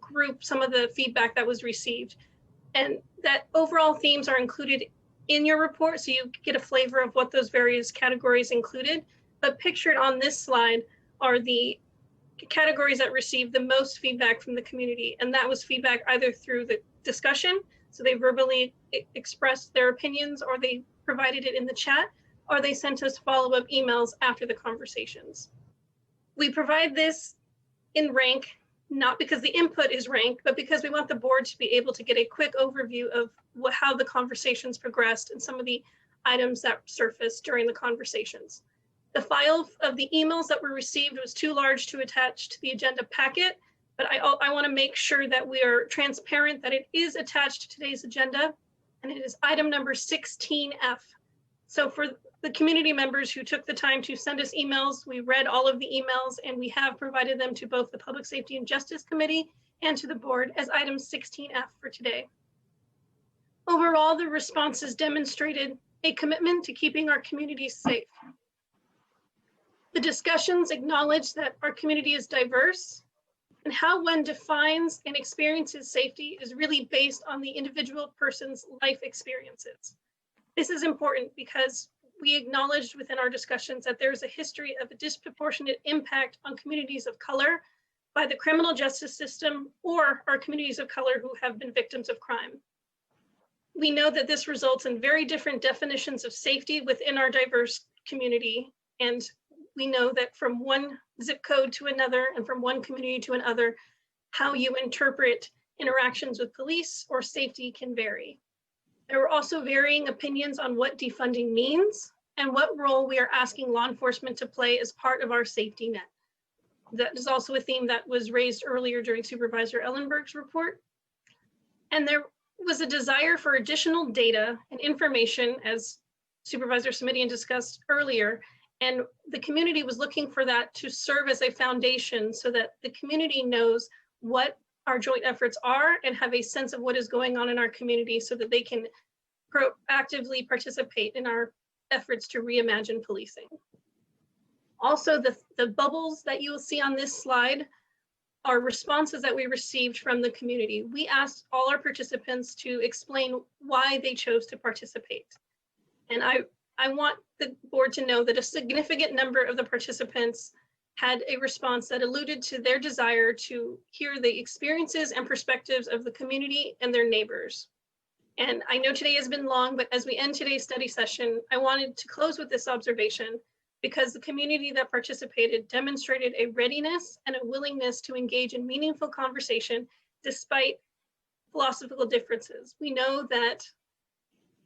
group some of the feedback that was received. And that overall themes are included in your report, so you get a flavor of what those various categories included. But pictured on this slide are the categories that received the most feedback from the community. And that was feedback either through the discussion, so they verbally expressed their opinions, or they provided it in the chat, or they sent us follow-up emails after the conversations. We provide this in rank, not because the input is ranked, but because we want the board to be able to get a quick overview of how the conversations progressed and some of the items that surfaced during the conversations. The file of the emails that were received was too large to attach to the agenda packet, but I want to make sure that we are transparent that it is attached to today's agenda, and it is item number 16F. So for the community members who took the time to send us emails, we read all of the emails, and we have provided them to both the Public Safety and Justice Committee and to the board as item 16F for today. Overall, the responses demonstrated a commitment to keeping our communities safe. The discussions acknowledge that our community is diverse and how one defines and experiences safety is really based on the individual person's life experiences. This is important because we acknowledged within our discussions that there is a history of a disproportionate impact on communities of color by the criminal justice system or our communities of color who have been victims of crime. We know that this results in very different definitions of safety within our diverse community. And we know that from one zip code to another and from one community to another, how you interpret interactions with police or safety can vary. There are also varying opinions on what defunding means and what role we are asking law enforcement to play as part of our safety net. That is also a theme that was raised earlier during Supervisor Ellenberg's report. And there was a desire for additional data and information, as Supervisor Simitian discussed earlier, and the community was looking for that to serve as a foundation so that the community knows what our joint efforts are and have a sense of what is going on in our community so that they can proactively participate in our efforts to reimagine policing. Also, the bubbles that you will see on this slide are responses that we received from the community. We asked all our participants to explain why they chose to participate. And I want the board to know that a significant number of the participants had a response that alluded to their desire to hear the experiences and perspectives of the community and their neighbors. And I know today has been long, but as we end today's study session, I wanted to close with this observation because the community that participated demonstrated a readiness and a willingness to engage in meaningful conversation despite philosophical differences. We know that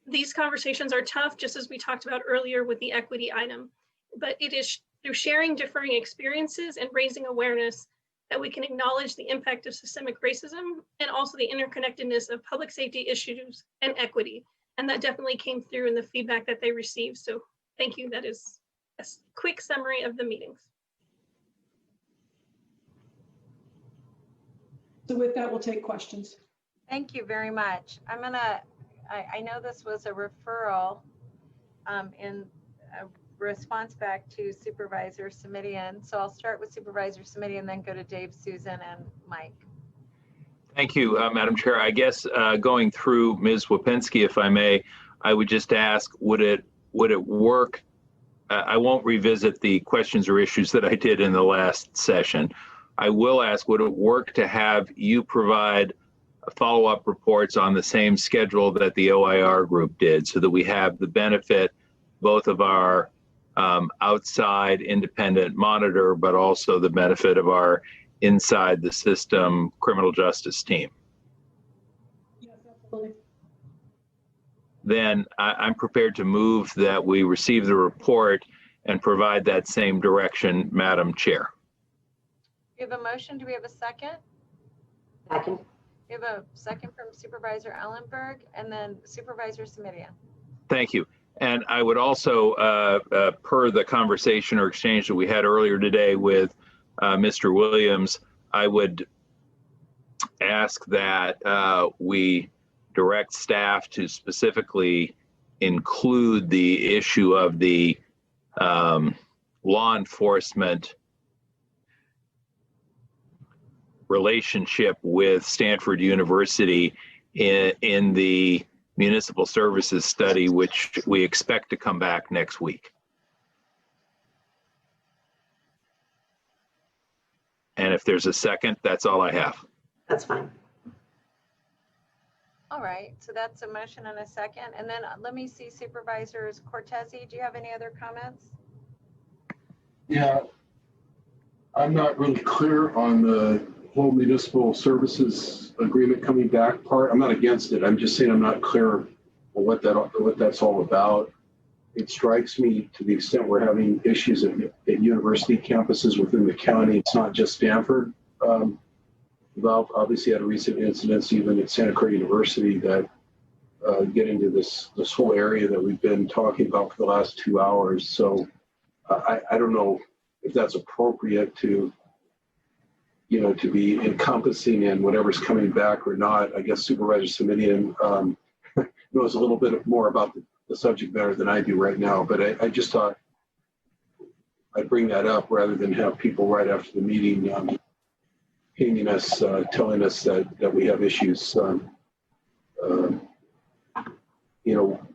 these conversations are tough, just as we talked about earlier with the equity item, but it is through sharing differing experiences and raising awareness that we can acknowledge the impact of systemic racism and also the interconnectedness of public safety issues and equity. And that definitely came through in the feedback that they received. So thank you. That is a quick summary of the meetings. So with that, we'll take questions. Thank you very much. I know this was a referral in a response back to Supervisor Simitian. So I'll start with Supervisor Simitian and then go to Dave, Susan, and Mike. Thank you, Madam Chair. I guess going through Ms. Wapinski, if I may, I would just ask, would it work? I won't revisit the questions or issues that I did in the last session. I will ask, would it work to have you provide follow-up reports on the same schedule that the OIR group did so that we have the benefit both of our outside independent monitor, but also the benefit of our inside the system criminal justice team? Yes, absolutely. Then I'm prepared to move that we receive the report and provide that same direction, Madam Chair. We have a motion. Do we have a second? Second. We have a second from Supervisor Ellenberg and then Supervisor Simitian. Thank you. And I would also, per the conversation or exchange that we had earlier today with Mr. Williams, I would ask that we direct staff to specifically include the issue of the law enforcement relationship with Stanford University in the municipal services study, which we expect to come back next week. And if there's a second, that's all I have. That's fine. All right, so that's a motion and a second. And then let me see Supervisors Cortese, do you have any other comments? Yeah, I'm not really clear on the whole municipal services agreement coming back part. I'm not against it. I'm just saying I'm not clear on what that's all about. It strikes me, to the extent we're having issues at university campuses within the county, it's not just Stanford. We've obviously had recent incidents even at Santa Cruz University that get into this whole area that we've been talking about for the last 2 hours. So I don't know if that's appropriate to to be encompassing in whatever's coming back or not. I guess Supervisor Simitian knows a little bit more about the subject matter than I do right now, but I just thought I'd bring that up rather than have people right after the meeting pinging us, telling us that we have issues,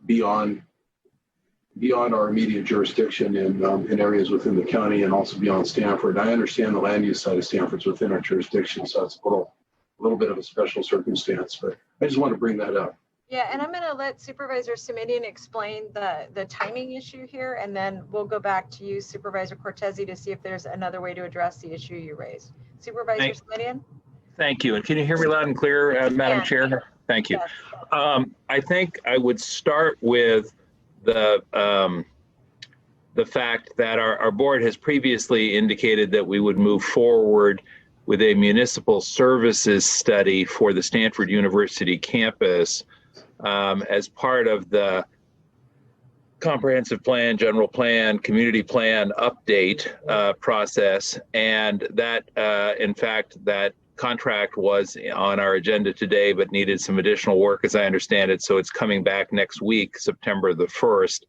beyond our immediate jurisdiction in areas within the county and also beyond Stanford. I understand the land use side of Stanford's within our jurisdiction, so it's a little bit of a special circumstance, but I just want to bring that up. Yeah, and I'm going to let Supervisor Simitian explain the timing issue here, and then we'll go back to you, Supervisor Cortese, to see if there's another way to address the issue you raised. Supervisor Simitian? Thank you. And can you hear me loud and clear, Madam Chair? Thank you. Yes. I think I would start with the fact that our board has previously indicated that we would move forward with a municipal services study for the Stanford University campus as part of the comprehensive plan, general plan, community plan update process. And that, in fact, that contract was on our agenda today, but needed some additional work, as I understand it. So it's coming back next week, September the 1st.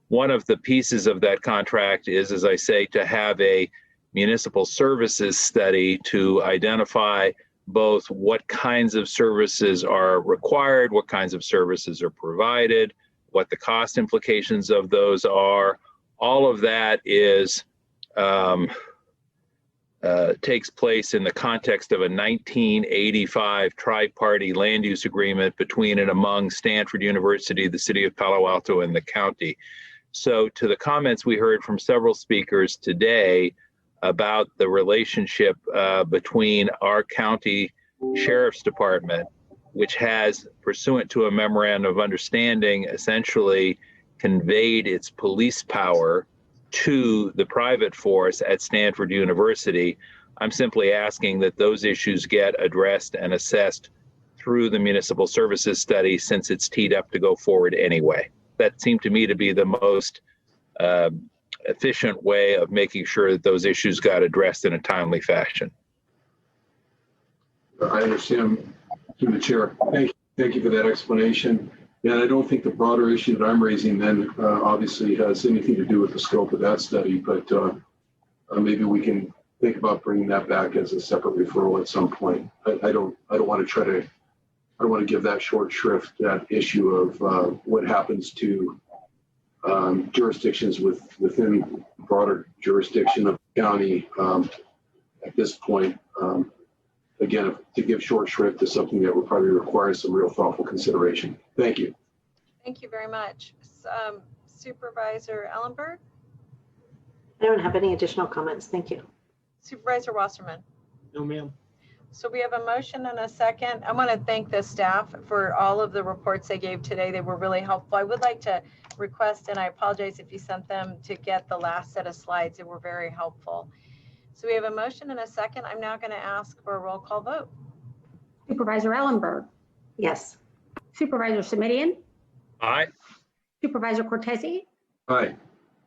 One of the pieces of that contract is, as I say, to have a municipal services study to identify both what kinds of services are required, what kinds of services are provided, what the cost implications of those are. All of that is takes place in the context of a 1985 tri-party land use agreement between and among Stanford University, the city of Palo Alto, and the county. So to the comments we heard from several speakers today about the relationship between our county sheriff's department, which has, pursuant to a memorandum of understanding, essentially conveyed its police power to the private force at Stanford University. I'm simply asking that those issues get addressed and assessed through the municipal services study, since it's teed up to go forward anyway. That seemed to me to be the most efficient way of making sure that those issues got addressed in a timely fashion. I understand, through the chair. Thank you for that explanation. And I don't think the broader issue that I'm raising then obviously has anything to do with the scope of that study, but maybe we can think about bringing that back as a separate referral at some point. I don't want to give that short shrift, that issue of what happens to jurisdictions within broader jurisdiction of the county at this point. Again, to give short shrift to something that would probably require some real thoughtful consideration. Thank you. Thank you very much. Supervisor Ellenberg? I don't have any additional comments. Thank you. Supervisor Wasserman? No, ma'am. So we have a motion and a second. I want to thank the staff for all of the reports they gave today. They were really helpful. I would like to request, and I apologize if you sent them, to get the last set of slides. They were very helpful. So we have a motion and a second. I'm now going to ask for a roll call vote. Supervisor Ellenberg? Yes. Supervisor Simitian? Aye. Supervisor Cortese? Aye.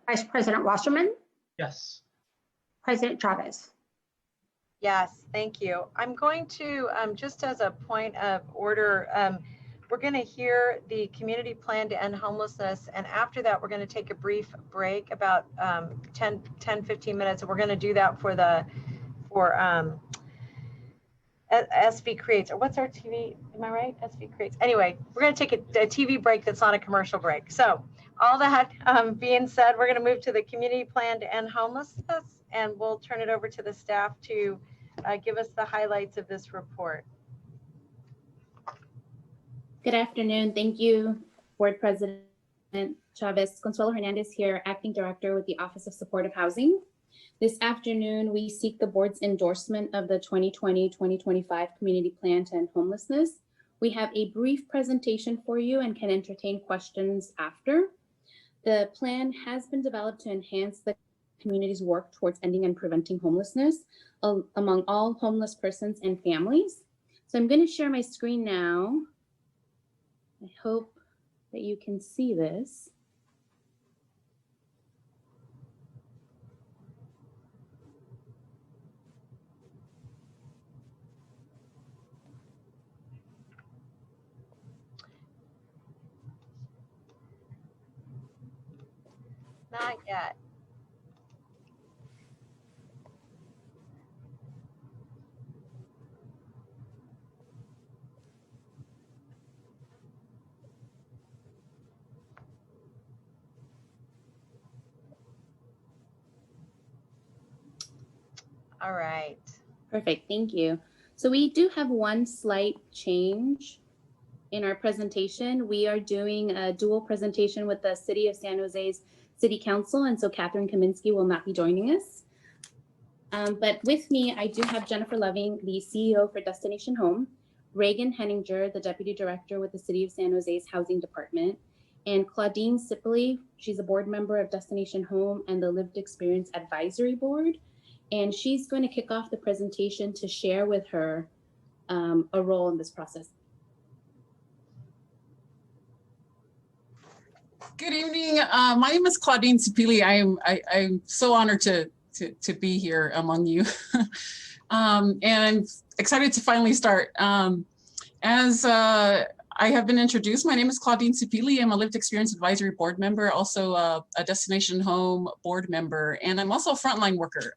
Vice President Wasserman? Yes. President Chavez? Yes, thank you. I'm going to, just as a point of order, we're going to hear the community plan to end homelessness. And after that, we're going to take a brief break, about 10-15 minutes. And we're going to do that for SV Creates, or what's our TV? Am I right? SV Creates. Anyway, we're going to take a TV break that's not a commercial break. So all that being said, we're going to move to the community plan to end homelessness, and we'll turn it over to the staff to give us the highlights of this report. Good afternoon. Thank you, Board President Chavez. Consuelo Hernandez here, Acting Director with the Office of Supportive Housing. This afternoon, we seek the board's endorsement of the 2020-2025 Community Plan to End Homelessness. We have a brief presentation for you and can entertain questions after. The plan has been developed to enhance the community's work towards ending and preventing homelessness among all homeless persons and families. So I'm going to share my screen now. I hope that you can see this. Not yet. All right. Perfect, thank you. So we do have one slight change in our presentation. We are doing a dual presentation with the City of San Jose's City Council, and so Catherine Kaminsky will not be joining us. But with me, I do have Jennifer Loving, the CEO for Destination Home, Reagan Henninger, the Deputy Director with the City of San Jose's Housing Department, and Claudine Sipley, she's a board member of Destination Home and the Lived Experience Advisory Board. And she's going to kick off the presentation to share with her a role in this process. Good evening. My name is Claudine Sipili. I'm so honored to be here among you. And I'm excited to finally start. As I have been introduced, my name is Claudine Sipili. I'm a Lived Experience Advisory Board member, also a Destination Home board member, and I'm also a frontline worker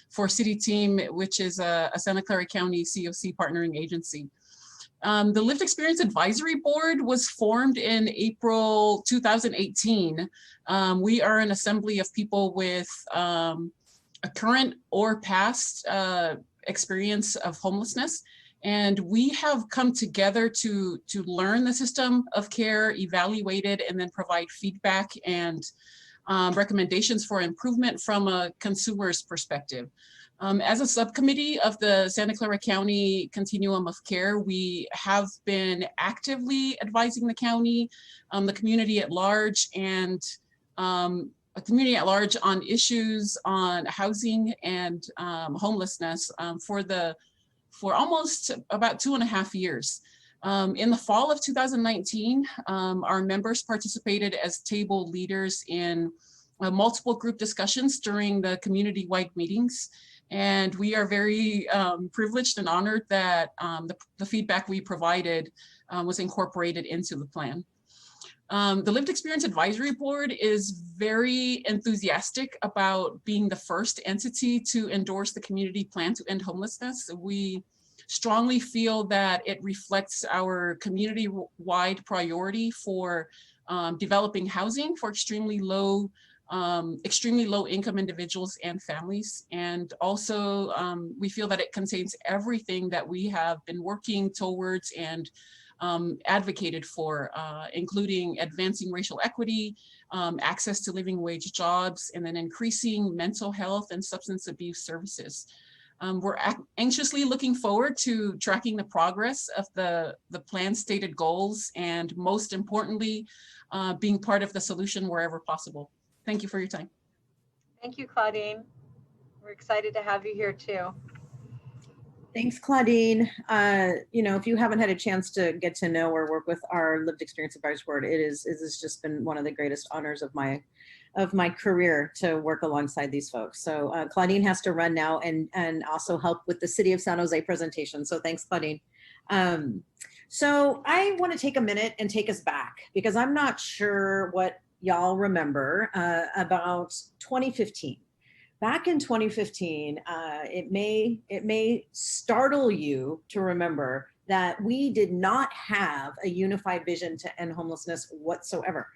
for City Team, which is a Santa Clara County COC partnering agency. The Lived Experience Advisory Board was formed in April 2018. We are an assembly of people with a current or past experience of homelessness. And we have come together to learn the system of care, evaluate it, and then provide feedback and recommendations for improvement from a consumer's perspective. As a subcommittee of the Santa Clara County Continuum of Care, we have been actively advising the county, the community at large, and a community at large on issues on housing and homelessness for almost about 2.5 years. In the fall of 2019, our members participated as table leaders in multiple group discussions during the community-wide meetings. And we are very privileged and honored that the feedback we provided was incorporated into the plan. The Lived Experience Advisory Board is very enthusiastic about being the first entity to endorse the community plan to end homelessness. We strongly feel that it reflects our community-wide priority for developing housing for extremely low income individuals and families. And also we feel that it contains everything that we have been working towards and advocated for, including advancing racial equity, access to living wage jobs, and then increasing mental health and substance abuse services. We're anxiously looking forward to tracking the progress of the plan's stated goals, and most importantly, being part of the solution wherever possible. Thank you for your time. Thank you, Claudine. We're excited to have you here too. Thanks, Claudine. You know, if you haven't had a chance to get to know or work with our Lived Experience Advisory Board, it has just been one of the greatest honors of my career to work alongside these folks. So Claudine has to run now and also help with the City of San Jose presentation. So thanks, Claudine. So I want to take a minute and take us back, because I'm not sure what y'all remember about 2015. Back in 2015, it may startle you to remember that we did not have a unified vision to end homelessness whatsoever.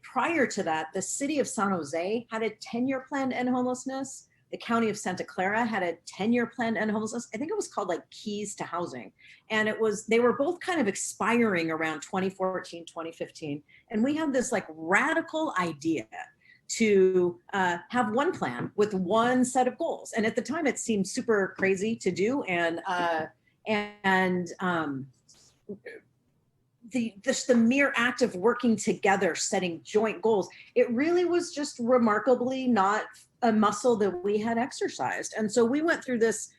Prior to that, the City of San Jose had a 10-year plan to end homelessness. The County of Santa Clara had a 10-year plan to end homelessness. I think it was called like Keys to Housing. And they were both kind of expiring around 2014, 2015. And we had this like radical idea to have one plan with one set of goals. And at the time it seemed super crazy to do. And the mere act of working together, setting joint goals, it really was just remarkably not a muscle that we had exercised. And so we went through this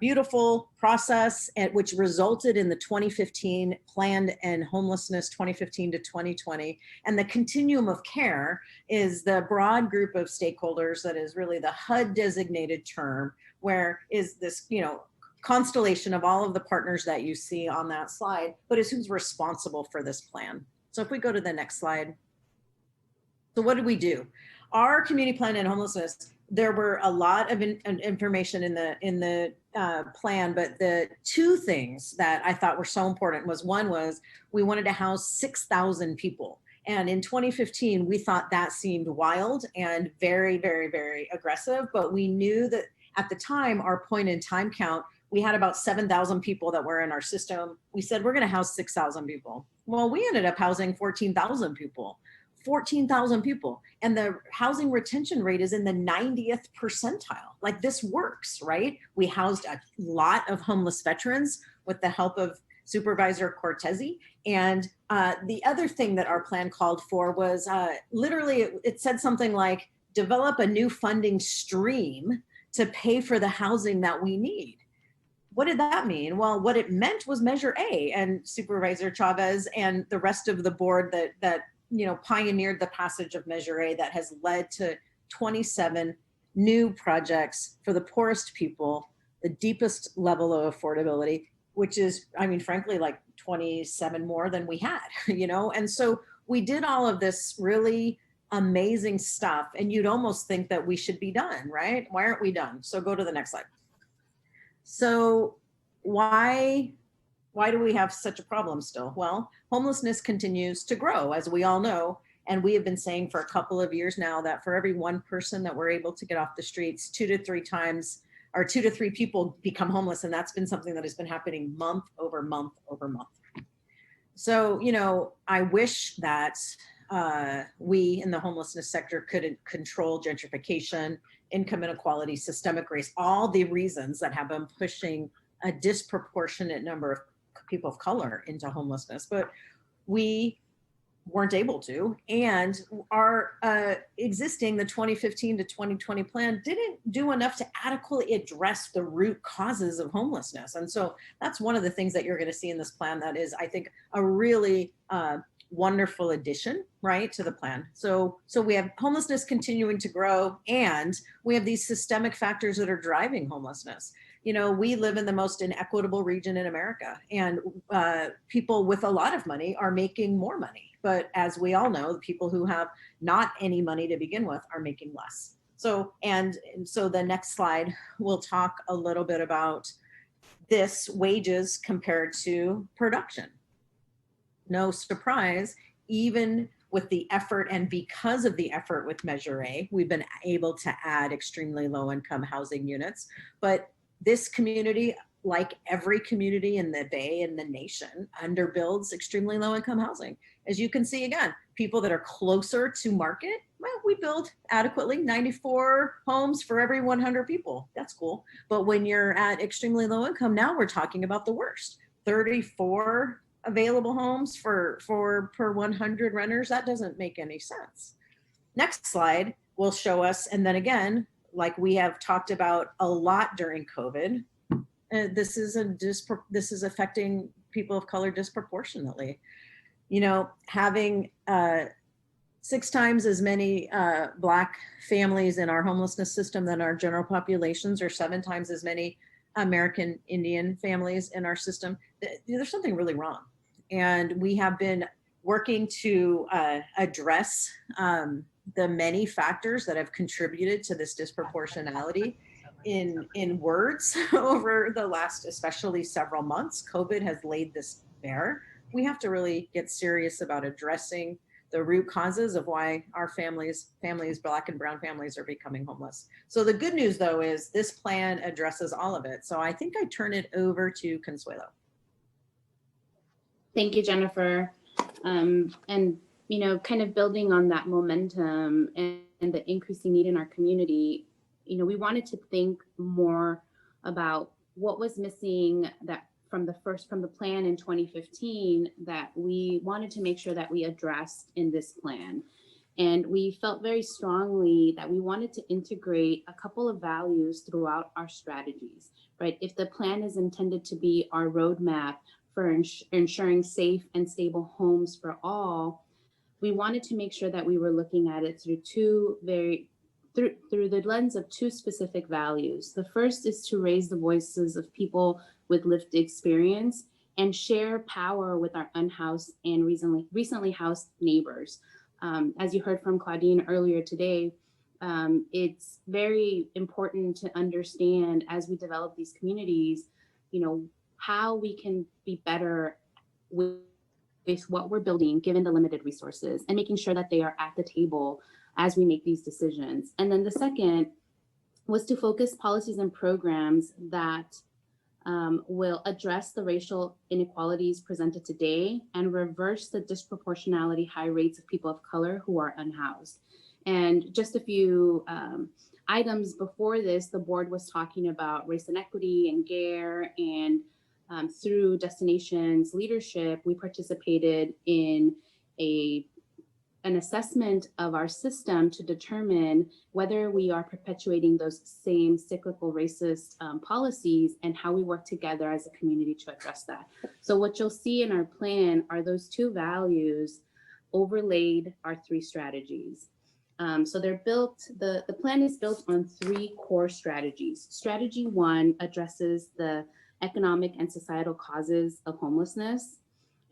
beautiful process, which resulted in the 2015 Plan to End Homelessness 2015 to 2020. And the continuum of care is the broad group of stakeholders that is really the HUD designated term, where is this, you know, constellation of all of the partners that you see on that slide, but is who's responsible for this plan. So if we go to the next slide. So what did we do? Our community plan and homelessness, there were a lot of information in the plan, but the two things that I thought were so important was, one was we wanted to house 6,000 people. And in 2015, we thought that seemed wild and very, very, very aggressive. But we knew that at the time, our point in time count, we had about 7,000 people that were in our system. We said, we're going to house 6,000 people. Well, we ended up housing 14,000 people. 14,000 people. And the housing retention rate is in the 90th percentile. Like, this works, right? We housed a lot of homeless veterans with the help of Supervisor Cortese. And the other thing that our plan called for was literally, it said something like, develop a new funding stream to pay for the housing that we need. What did that mean? Well, what it meant was Measure A, and Supervisor Chavez and the rest of the board that pioneered the passage of Measure A that has led to 27 new projects for the poorest people, the deepest level of affordability, which is, I mean, frankly, like 27 more than we had, And so we did all of this really amazing stuff, and you'd almost think that we should be done, right? Why aren't we done? So go to the next slide. So why do we have such a problem still? Well, homelessness continues to grow, as we all know. And we have been saying for a couple of years now that for every one person that we're able to get off the streets, 2 to 3 people become homeless. And that's been something that has been happening month over month over month. So, I wish that we in the homelessness sector could control gentrification, income inequality, systemic race, all the reasons that have been pushing a disproportionate number of people of color into homelessness, but we weren't able to. And our existing, the 2015 to 2020 plan didn't do enough to adequately address the root causes of homelessness. And so that's one of the things that you're going to see in this plan that is, I think, a really wonderful addition, right, to the plan. So we have homelessness continuing to grow, and we have these systemic factors that are driving homelessness. We live in the most inequitable region in America, and people with a lot of money are making more money. But as we all know, the people who have not any money to begin with are making less. So the next slide, we'll talk a little bit about this, wages compared to production. No surprise, even with the effort and because of the effort with Measure A, we've been able to add extremely low income housing units. But this community, like every community in the Bay and the nation, underbuilds extremely low income housing. As you can see, again, people that are closer to market, well, we build adequately, 94 homes for every 100 people. That's cool. But when you're at extremely low income, now we're talking about the worst. 34 available homes per 100 renters. That doesn't make any sense. Next slide will show us, and then again, like we have talked about a lot during COVID, this is affecting people of color disproportionately. Having 6 times as many Black families in our homelessness system than our general populations, or 7 times as many American Indian families in our system, there's something really wrong. And we have been working to address the many factors that have contributed to this disproportionality in words over the last, especially several months. COVID has laid this bare. We have to really get serious about addressing the root causes of why our families, Black and brown families, are becoming homeless. So the good news, though, is this plan addresses all of it. So I think I turn it over to Consuelo. Thank you, Jennifer. And, kind of building on that momentum and the increasing need in our community, we wanted to think more about what was missing that from the plan in 2015 that we wanted to make sure that we addressed in this plan. And we felt very strongly that we wanted to integrate a couple of values throughout our strategies, right? If the plan is intended to be our roadmap for ensuring safe and stable homes for all, we wanted to make sure that we were looking at it through the lens of 2 specific values. The first is to raise the voices of people with lived experience and share power with our unhoused and recently housed neighbors. As you heard from Claudine earlier today, it's very important to understand as we develop these communities, how we can be better with what we're building given the limited resources and making sure that they are at the table as we make these decisions. And then the second was to focus policies and programs that will address the racial inequalities presented today and reverse the disproportionality high rates of people of color who are unhoused. And just a few items before this, the board was talking about race and equity and GARE, and through Destinations leadership, we participated in an assessment of our system to determine whether we are perpetuating those same cyclical racist policies and how we work together as a community to address that. So what you'll see in our plan are those two values overlaid our three strategies. So they're built, the plan is built on three core strategies. Strategy one addresses the economic and societal causes of homelessness.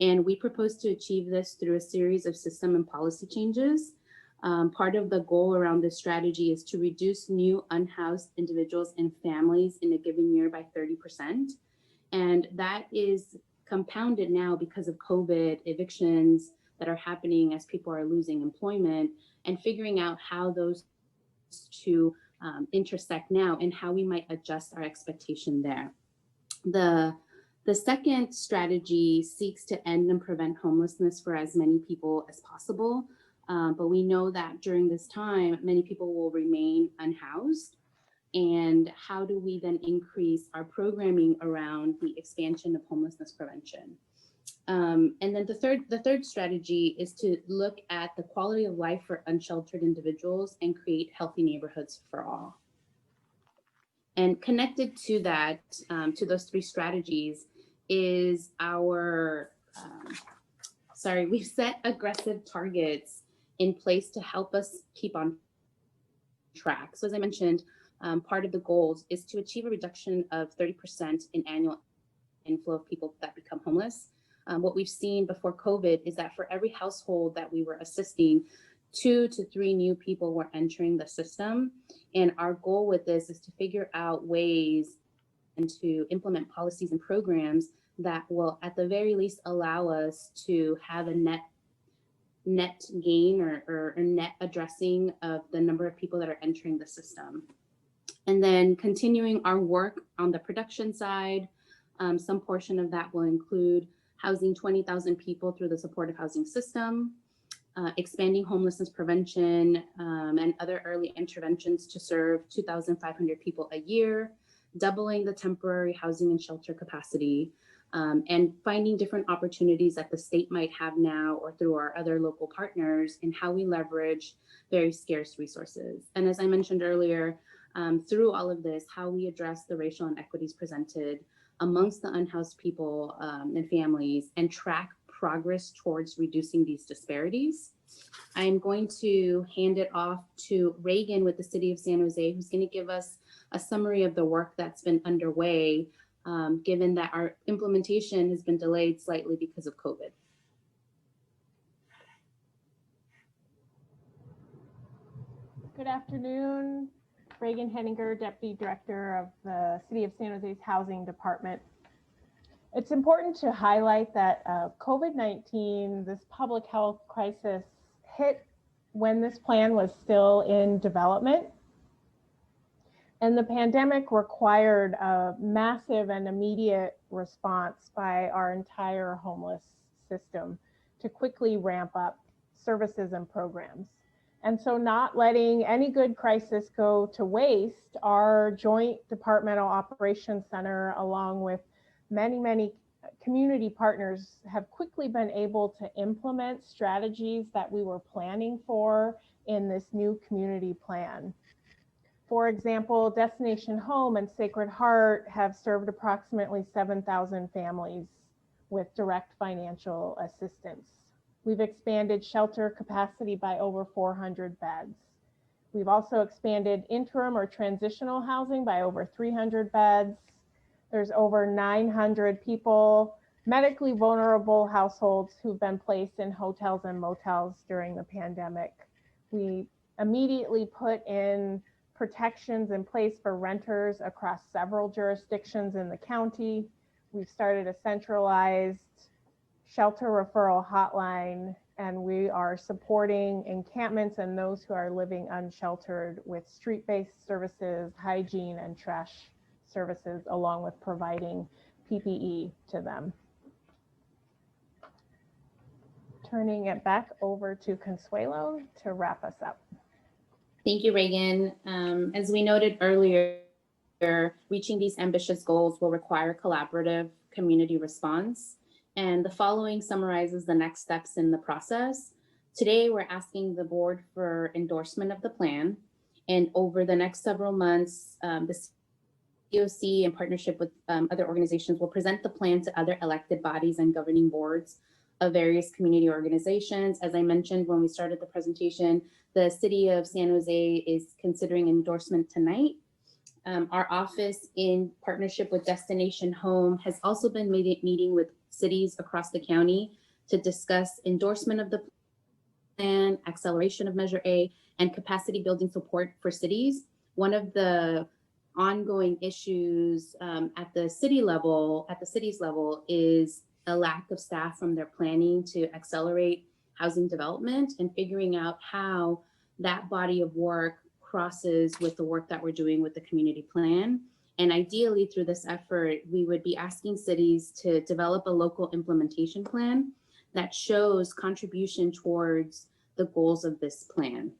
And we propose to achieve this through a series of system and policy changes. Part of the goal around this strategy is to reduce new unhoused individuals and families in a given year by 30%. And that is compounded now because of COVID, evictions that are happening as people are losing employment, and figuring out how those two intersect now and how we might adjust our expectation there. The second strategy seeks to end and prevent homelessness for as many people as possible. But we know that during this time, many people will remain unhoused. And how do we then increase our programming around the expansion of homelessness prevention? And then the third strategy is to look at the quality of life for unsheltered individuals and create healthy neighborhoods for all. And connected to that, to those three strategies, is our, we've set aggressive targets in place to help us keep on track. So as I mentioned, part of the goals is to achieve a reduction of 30% in annual inflow of people that become homeless. What we've seen before COVID is that for every household that we were assisting, 2 to 3 new people were entering the system. And our goal with this is to figure out ways and to implement policies and programs that will at the very least allow us to have a net gain or net addressing of the number of people that are entering the system. And then continuing our work on the production side, some portion of that will include housing 20,000 people through the supportive housing system, expanding homelessness prevention and other early interventions to serve 2,500 people a year, doubling the temporary housing and shelter capacity, and finding different opportunities that the state might have now or through our other local partners in how we leverage very scarce resources. And as I mentioned earlier, through all of this, how we address the racial inequities presented amongst the unhoused people and families and track progress towards reducing these disparities. I'm going to hand it off to Reagan with the City of San Jose, who's going to give us a summary of the work that's been underway, given that our implementation has been delayed slightly because of COVID. Good afternoon. Reagan Henninger, Deputy Director of the City of San Jose's Housing Department. It's important to highlight that COVID-19, this public health crisis, hit when this plan was still in development. And the pandemic required a massive and immediate response by our entire homeless system to quickly ramp up services and programs. And so not letting any good crisis go to waste, our Joint Departmental Operations Center, along with many community partners, have quickly been able to implement strategies that we were planning for in this new community plan. For example, Destination Home and Sacred Heart have served approximately 7,000 families with direct financial assistance. We've expanded shelter capacity by over 400 beds. We've also expanded interim or transitional housing by over 300 beds. There's over 900 people, medically vulnerable households who've been placed in hotels and motels during the pandemic. We immediately put in protections in place for renters across several jurisdictions in the county. We've started a centralized shelter referral hotline, and we are supporting encampments and those who are living unsheltered with street-based services, hygiene, and trash services, along with providing PPE to them. Turning it back over to Consuelo to wrap us up. Thank you, Reagan. As we noted earlier, reaching these ambitious goals will require collaborative community response. And the following summarizes the next steps in the process. Today, we're asking the board for endorsement of the plan. And over the next several months, the COC, in partnership with other organizations, will present the plan to other elected bodies and governing boards of various community organizations. As I mentioned when we started the presentation, the City of San Jose is considering endorsement tonight. Our office, in partnership with Destination Home, has also been meeting with cities across the county to discuss endorsement of the plan, acceleration of Measure A, and capacity building support for cities. One of the ongoing issues at the city's level, is a lack of staff from their planning to accelerate housing development, and figuring out how that body of work crosses with the work that we're doing with the community plan. And ideally, through this effort, we would be asking cities to develop a local implementation plan that shows contribution towards the goals of this plan.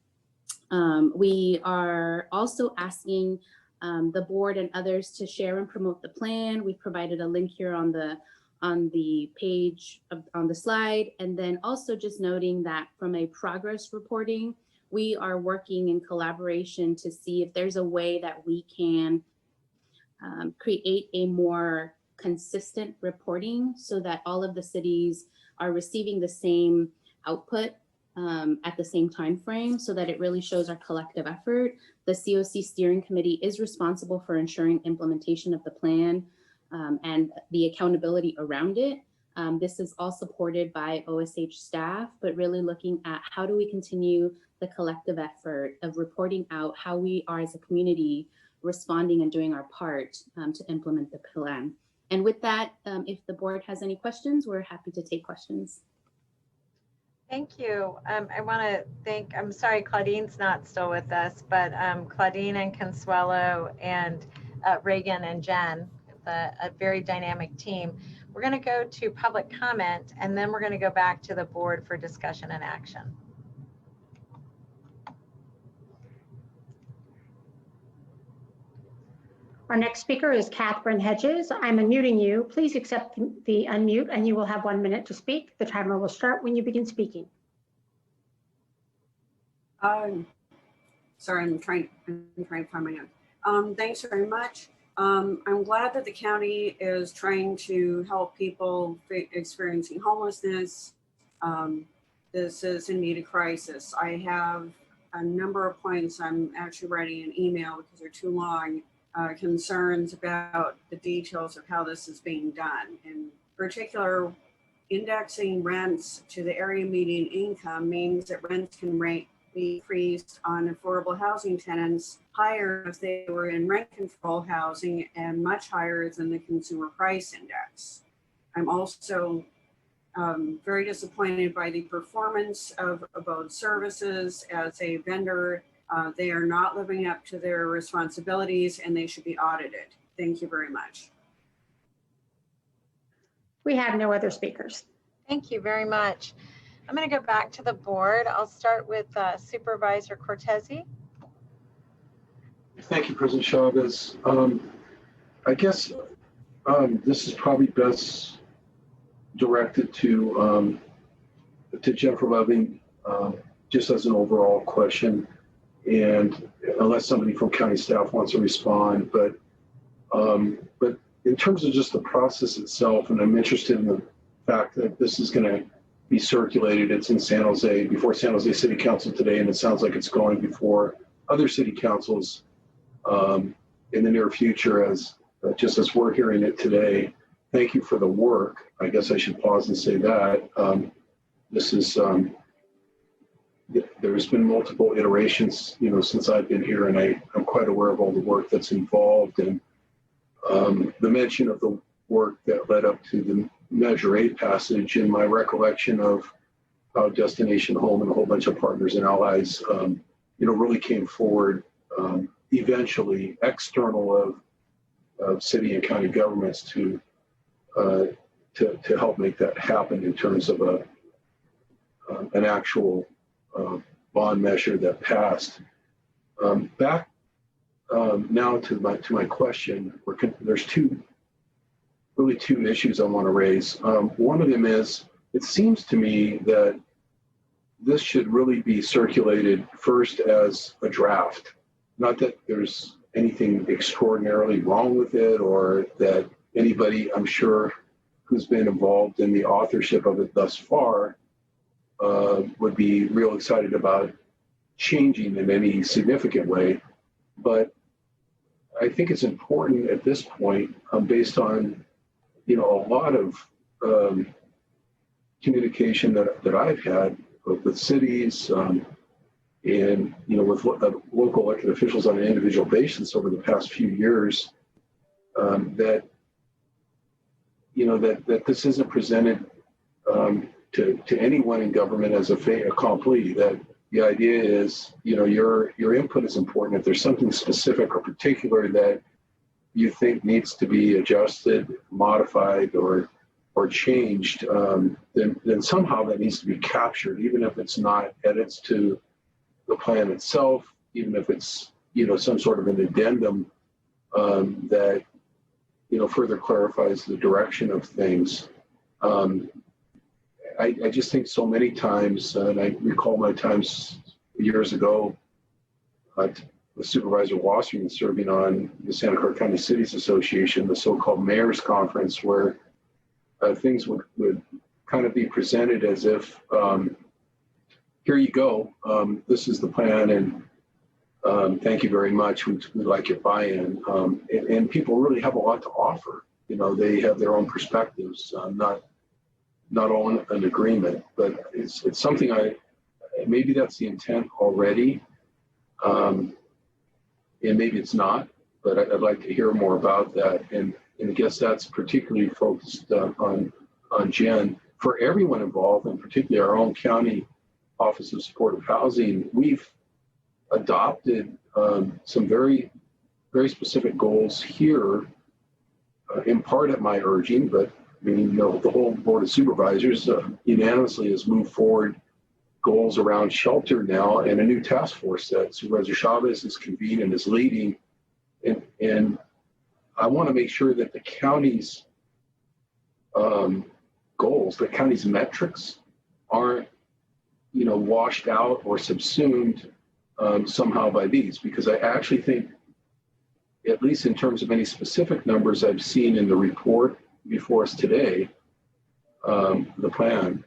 We are also asking the board and others to share and promote the plan. We've provided a link here on the page on the slide. And then also just noting that from a progress reporting, we are working in collaboration to see if there's a way that we can create a more consistent reporting so that all of the cities are receiving the same output at the same time frame, so that it really shows our collective effort. The COC steering committee is responsible for ensuring implementation of the plan and the accountability around it. This is all supported by OSH staff, but really looking at how do we continue the collective effort of reporting out how we are as a community responding and doing our part to implement the plan. And with that, if the board has any questions, we're happy to take questions. Thank you. I want to thank, I'm sorry, Claudine's not still with us, but Claudine and Consuelo and Reagan and Jen, a very dynamic team. We're going to go to public comment, and then we're going to go back to the board for discussion and action. Our next speaker is Catherine Hedges. I'm unmuting you. Please accept the unmute and you will have 1 minute to speak. The timer will start when you begin speaking. Sorry, I'm trying to find my notes. Thanks very much. I'm glad that the county is trying to help people experiencing homelessness. This is indeed a crisis. I have a number of points. I'm actually writing an email because they're too long. Concerns about the details of how this is being done. In particular, indexing rents to the area median income means that rents can be increased on affordable housing tenants higher if they were in rent control housing and much higher than the consumer price index. I'm also very disappointed by the performance of Abode Services as a vendor. They are not living up to their responsibilities and they should be audited. Thank you very much. We have no other speakers. Thank you very much. I'm going to go back to the board. I'll start with Supervisor Cortese. Thank you, President Chavez. I guess this is probably best directed to Jennifer Loving, just as an overall question. And unless somebody from county staff wants to respond, but in terms of just the process itself, and I'm interested in the fact that this is going to be circulated. It's in San Jose, before San Jose City Council today, and it sounds like it's going before other city councils in the near future, as just as we're hearing it today. Thank you for the work. I guess I should pause and say that. This is there's been multiple iterations, since I've been here, and I'm quite aware of all the work that's involved, and the mention of the work that led up to Measure A passage in my recollection of how Destination Home and a whole bunch of partners and allies, really came forward eventually external of city and county governments to help make that happen in terms of an actual bond measure that passed. Back now to my question, there's two issues I want to raise. One of them is, it seems to me that this should really be circulated first as a draft. Not that there's anything extraordinarily wrong with it, or that anybody, I'm sure, who's been involved in the authorship of it thus far would be real excited about changing in any significant way. But I think it's important at this point, based on a lot of communication that I've had with cities and with local elected officials on an individual basis over the past few years, that this isn't presented to anyone in government as a fait accompli. That the idea is, your input is important. If there's something specific or particular that you think needs to be adjusted, modified, or changed, then somehow that needs to be captured, even if it's not edits to the plan itself, even if it's some sort of an addendum that further clarifies the direction of things. I just think so many times, and I recall my times years ago with Supervisor Wasserman serving on the Santa Clara County Cities Association, the so-called Mayor's Conference, where things would kind of be presented as if, here you go, this is the plan, and thank you very much, we'd like your buy-in. And people really have a lot to offer. They have their own perspectives, not all in agreement, but it's something maybe that's the intent already, and maybe it's not, but I'd like to hear more about that. And I guess that's particularly focused on Jen. For everyone involved, and particularly our own county Office of Supportive Housing, we've adopted some very, very specific goals here, in part at my urging, but the whole Board of Supervisors unanimously has moved forward goals around shelter now, and a new task force that Supervisor Chavez is convened and is leading. And I want to make sure that the county's goals, the county's metrics, aren't washed out or subsumed somehow by these, because I actually think, at least in terms of any specific numbers I've seen in the report before us today, the plan,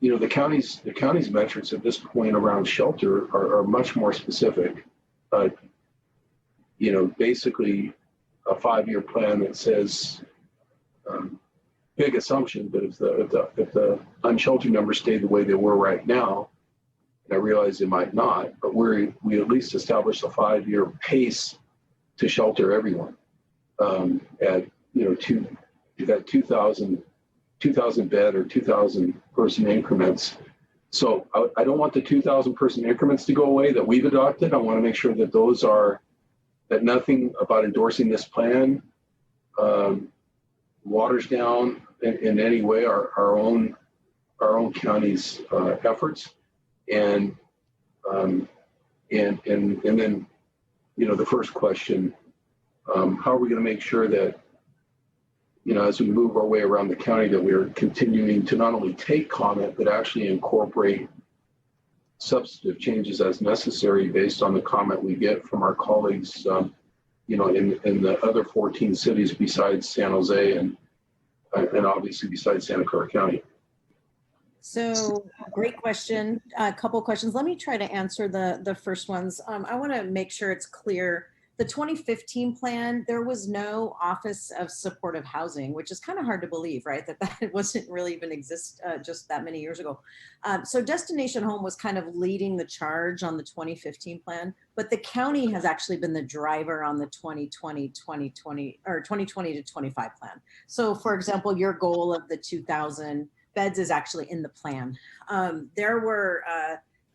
the county's metrics at this point around shelter are much more specific. Basically a 5-year plan that says, big assumption, but if the unsheltered numbers stay the way they were right now, and I realize they might not, but we at least established a 5-year pace to shelter everyone at 2,000 bed or 2,000 person increments. So I don't want the 2,000 person increments to go away that we've adopted. I want to make sure that that nothing about endorsing this plan waters down in any way our own county's efforts, and then the first question, how are we going to make sure that as we move our way around the county, that we're continuing to not only take comment but actually incorporate substantive changes as necessary based on the comment we get from our colleagues in the other 14 cities besides San Jose and obviously besides Santa Clara County. So great question. A couple questions. Let me try to answer the first ones. I want to make sure it's clear The 2015 plan, there was no Office of Supportive Housing, which is kind of hard to believe, right? That wasn't really even exist just that many years ago. So Destination Home was kind of leading the charge on the 2015 plan, but the county has actually been the driver on the 2020 or 2020 to 25 plan. So for example, your goal of the 2,000 beds is actually in the plan. There were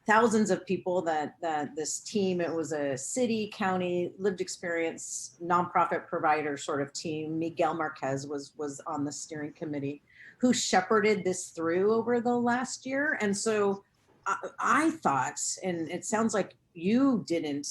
thousands of people that this team, it was a city, county, lived experience, nonprofit provider sort of team. Miguel Marquez was on the steering committee who shepherded this through over the last year. And so I thought, and it sounds like you didn't,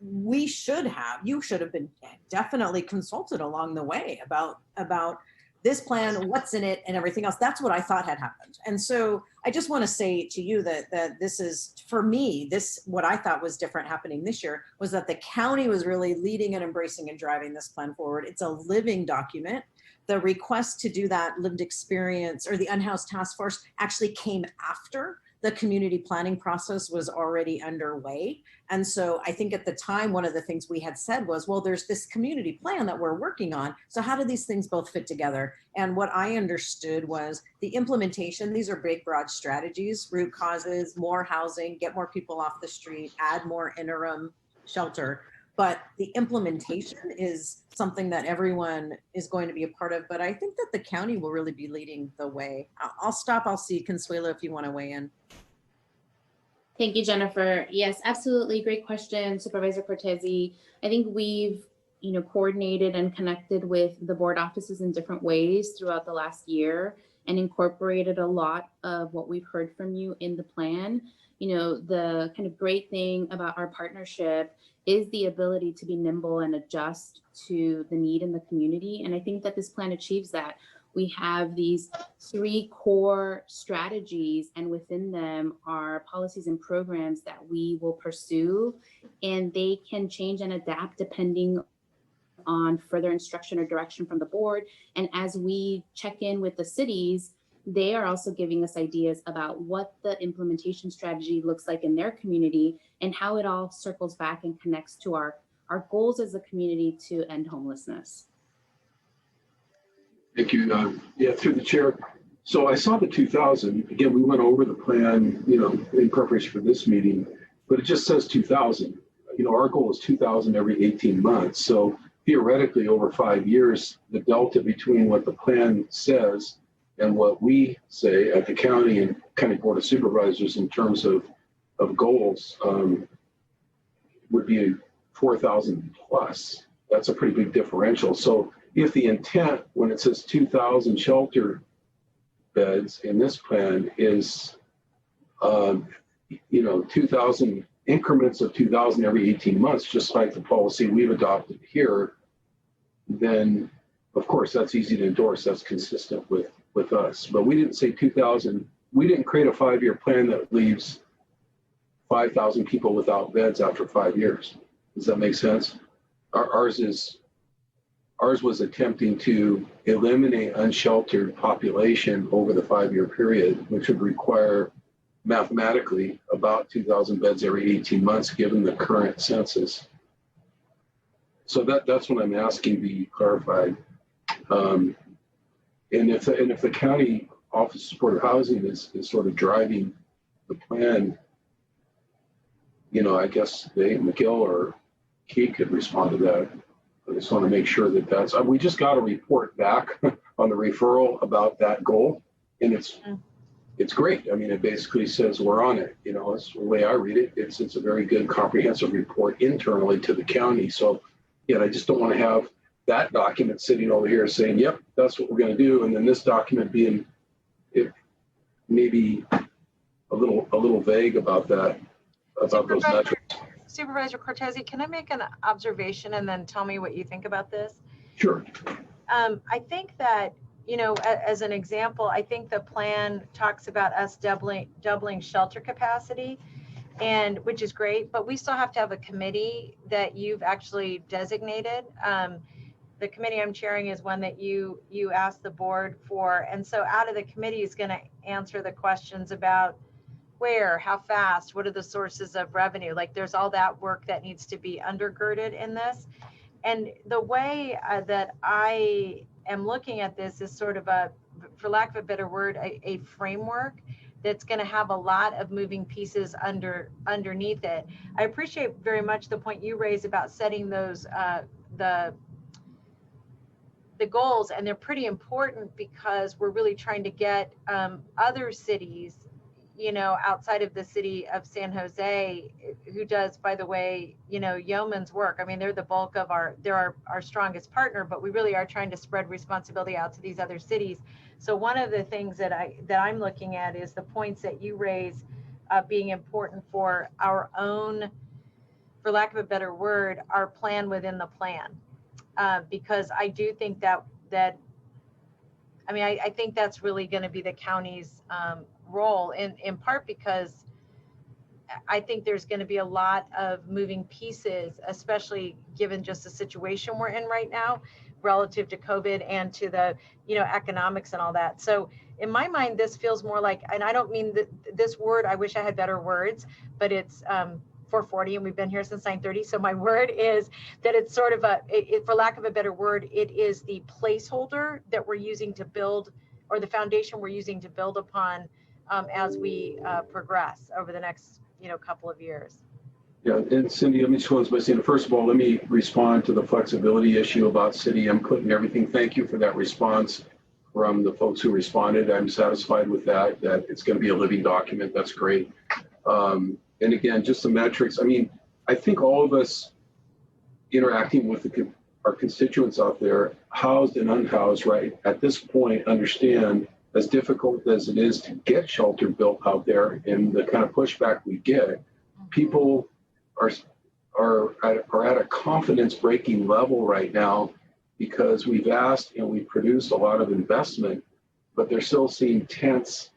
you should have been definitely consulted along the way about this plan, what's in it, and everything else. That's what I thought had happened. And so I just want to say to you that this is, for me, what I thought was different happening this year was that the county was really leading and embracing and driving this plan forward. It's a living document. The request to do that lived experience or the unhoused task force actually came after the community planning process was already underway. And so I think at the time, one of the things we had said was, well, there's this community plan that we're working on. So how do these things both fit together? And what I understood was the implementation, these are big, broad strategies, root causes, more housing, get more people off the street, add more interim shelter. But the implementation is something that everyone is going to be a part of. But I think that the county will really be leading the way. I'll stop. I'll see Consuelo if you want to weigh in. Thank you, Jennifer. Yes, absolutely. Great question, Supervisor Cortese. I think we've coordinated and connected with the board offices in different ways throughout the last year and incorporated a lot of what we've heard from you in the plan. The kind of great thing about our partnership is the ability to be nimble and adjust to the need in the community. And I think that this plan achieves that. We have these 3 core strategies, and within them are policies and programs that we will pursue, and they can change and adapt depending on further instruction or direction from the board. And as we check in with the cities, they are also giving us ideas about what the implementation strategy looks like in their community and how it all circles back and connects to our goals as a community to end homelessness. Thank you. Yeah, through the chair. So I saw the 2,000. Again, we went over the plan, in preparation for this meeting, but it just says 2,000. Our goal is 2,000 every 18 months. So theoretically, over 5 years, the delta between what the plan says and what we say at the county and county board of supervisors in terms of goals would be 4,000 plus. That's a pretty big differential. So if the intent, when it says 2,000 shelter beds in this plan is, 2,000 increments of 2,000 every 18 months, just like the policy we've adopted here, then of course that's easy to endorse. That's consistent with us. But we didn't say 2,000. We didn't create a 5-year plan that leaves 5,000 people without beds after 5 years. Does that make sense? Ours was attempting to eliminate unsheltered population over the 5-year period, which would require mathematically about 2,000 beds every 18 months, given the current census. So that's what I'm asking be clarified. And if the county Office of Supportive Housing is sort of driving the plan, I guess McGill or Key could respond to that. I just want to make sure that that's, we just got a report back on the referral about that goal. And it's great. I mean, it basically says we're on it. It's the way I read it. It's a very good comprehensive report internally to the county. So yeah, I just don't want to have that document sitting over here saying, yep, that's what we're going to do. And then this document being maybe a little vague about that, about those metrics. Supervisor Cortese, can I make an observation and then tell me what you think about this? Sure. I think that, as an example, I think the plan talks about us doubling shelter capacity, and which is great, but we still have to have a committee that you've actually designated. The committee I'm chairing is one that you asked the board for. And so out of the committee is going to answer the questions about where, how fast, what are the sources of revenue? Like there's all that work that needs to be undergirded in this. And the way that I am looking at this is sort of a, for lack of a better word, a framework that's going to have a lot of moving pieces underneath it. I appreciate very much the point you raised about setting those the goals, and they're pretty important because we're really trying to get other cities, you know, outside of the city of San Jose, who does, by the way, you know, yeoman's work. I mean, they're the bulk of they're our strongest partner, but we really are trying to spread responsibility out to these other cities. So one of the things that I'm looking at is the points that you raise being important for our own, for lack of a better word, our plan within the plan. Because I do think that I mean, I think that's really going to be the county's role, in part because I think there's going to be a lot of moving pieces, especially given just the situation we're in right now relative to COVID and to the, you know, economics and all that. So in my mind, this feels more like, and I don't mean this word, I wish I had better words, but it's 4:40 and we've been here since 9:30. So my word is that it's sort of for lack of a better word, it is the placeholder that we're using to build, or the foundation we're using to build upon as we progress over the next, you know, couple of years. Yeah, and Cindy, let me just close by saying, first of all, let me respond to the flexibility issue about city input and everything. Thank you for that response from the folks who responded. I'm satisfied with that it's going to be a living document. That's great. And again, just the metrics. I mean, I think all of us interacting with our constituents out there, housed and unhoused, right, at this point, understand as difficult as it is to get shelter built out there and the kind of pushback we get, people are at a confidence breaking level right now because we've asked and we've produced a lot of investment, but they're still seeing tents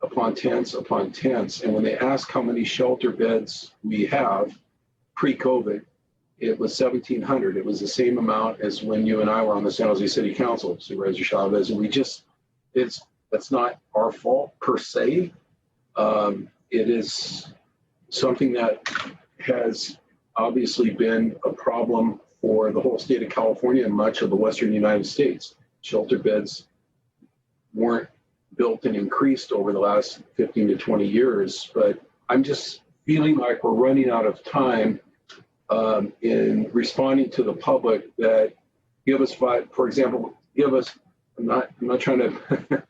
upon tents upon tents. And when they ask how many shelter beds we have pre-COVID, it was 1,700. It was the same amount as when you and I were on the San Jose City Council, Supervisor Chavez, and that's not our fault per se. It is something that has obviously been a problem for the whole state of California and much of the Western United States. Shelter beds weren't built and increased over the last 15 to 20 years, but I'm just feeling like we're running out of time in responding to the public that give us for example, I'm not trying to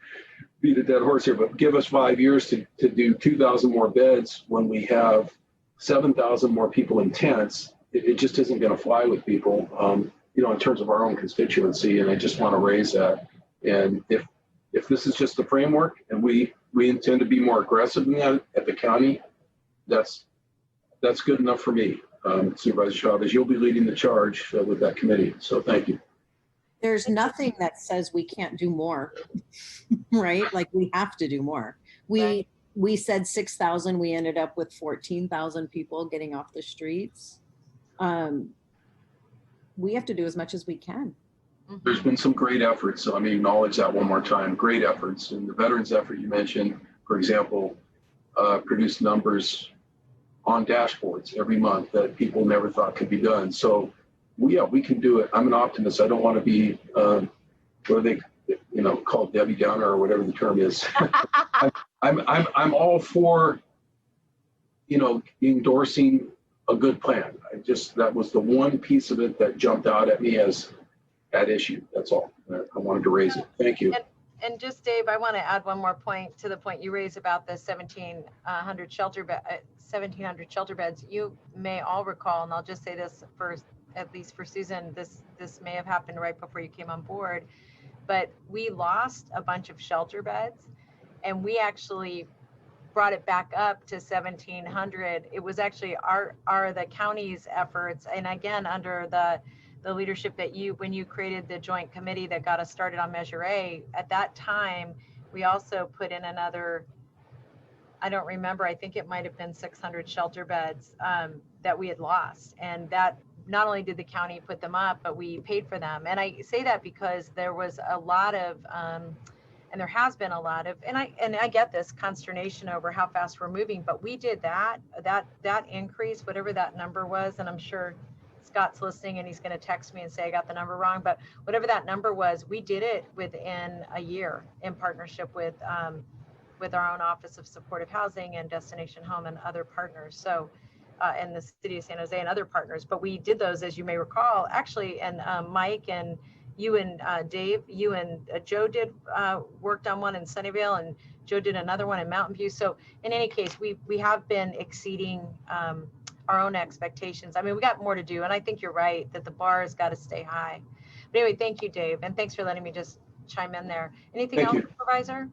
beat a dead horse here, but give us 5 years to do 2,000 more beds when we have 7,000 more people in tents. It just isn't going to fly with people, you know, in terms of our own constituency. And I just want to raise that. And if this is just the framework and we intend to be more aggressive than that at the county, that's good enough for me. Supervisor Chavez, you'll be leading the charge with that committee. So thank you. There's nothing that says we can't do more, right? Like we have to do more. We said 6,000, we ended up with 14,000 people getting off the streets. We have to do as much as we can. There's been some great efforts, so let me acknowledge that one more time. Great efforts. And the veterans effort you mentioned, for example, produced numbers on dashboards every month that people never thought could be done. So we can do it. I'm an optimist. I don't want to be what are they, you know, called Debbie Downer or whatever the term is. I'm all for, you know, endorsing a good plan. That was the one piece of it that jumped out at me as that issue. That's all. I wanted to raise it. Thank you. And just Dave, I want to add one more point to the point you raised about the 1,700 shelter beds. You may all recall, and I'll just say this first, at least for Susan, this may have happened right before you came on board, but we lost a bunch of shelter beds and we actually brought it back up to 1,700. It was actually the county's efforts. And again, under the leadership that when you created the joint committee that got us started on Measure A, at that time, we also put in another, I don't remember, I think it might've been 600 shelter beds that we had lost. And that not only did the county put them up, but we paid for them. And I say that because there was a lot of And there has been a lot of, and I get this consternation over how fast we're moving, but we did that increase, whatever that number was, and I'm sure Scott's listening and he's going to text me and say I got the number wrong, but whatever that number was, we did it within a year in partnership with our own Office of Supportive Housing and Destination Home and other partners. So, and the City of San Jose and other partners, but we did those, as you may recall, actually, and Mike and you and Dave, you and Joe did worked on one in Sunnyvale, and Joe did another one in Mountain View. So in any case, we have been exceeding our own expectations. I mean, we got more to do, and I think you're right that the bar has got to stay high. But anyway, thank you, Dave, and thanks for letting me just chime in there. Anything else, Supervisor?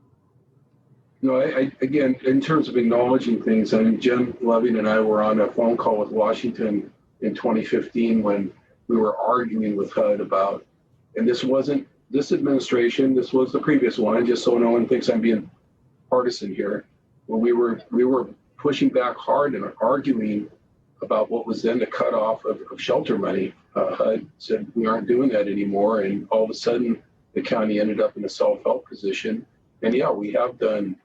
No, I again, in terms of acknowledging things, I mean, Jen Loving and I were on a phone call with Washington in 2015 when we were arguing with HUD about, and this wasn't this administration, this was the previous one, just so no one thinks I'm being partisan here. When we were pushing back hard and arguing about what was then the cutoff of shelter money. HUD said we aren't doing that anymore, and all of a sudden the county ended up in a self-help position. And yeah, we have done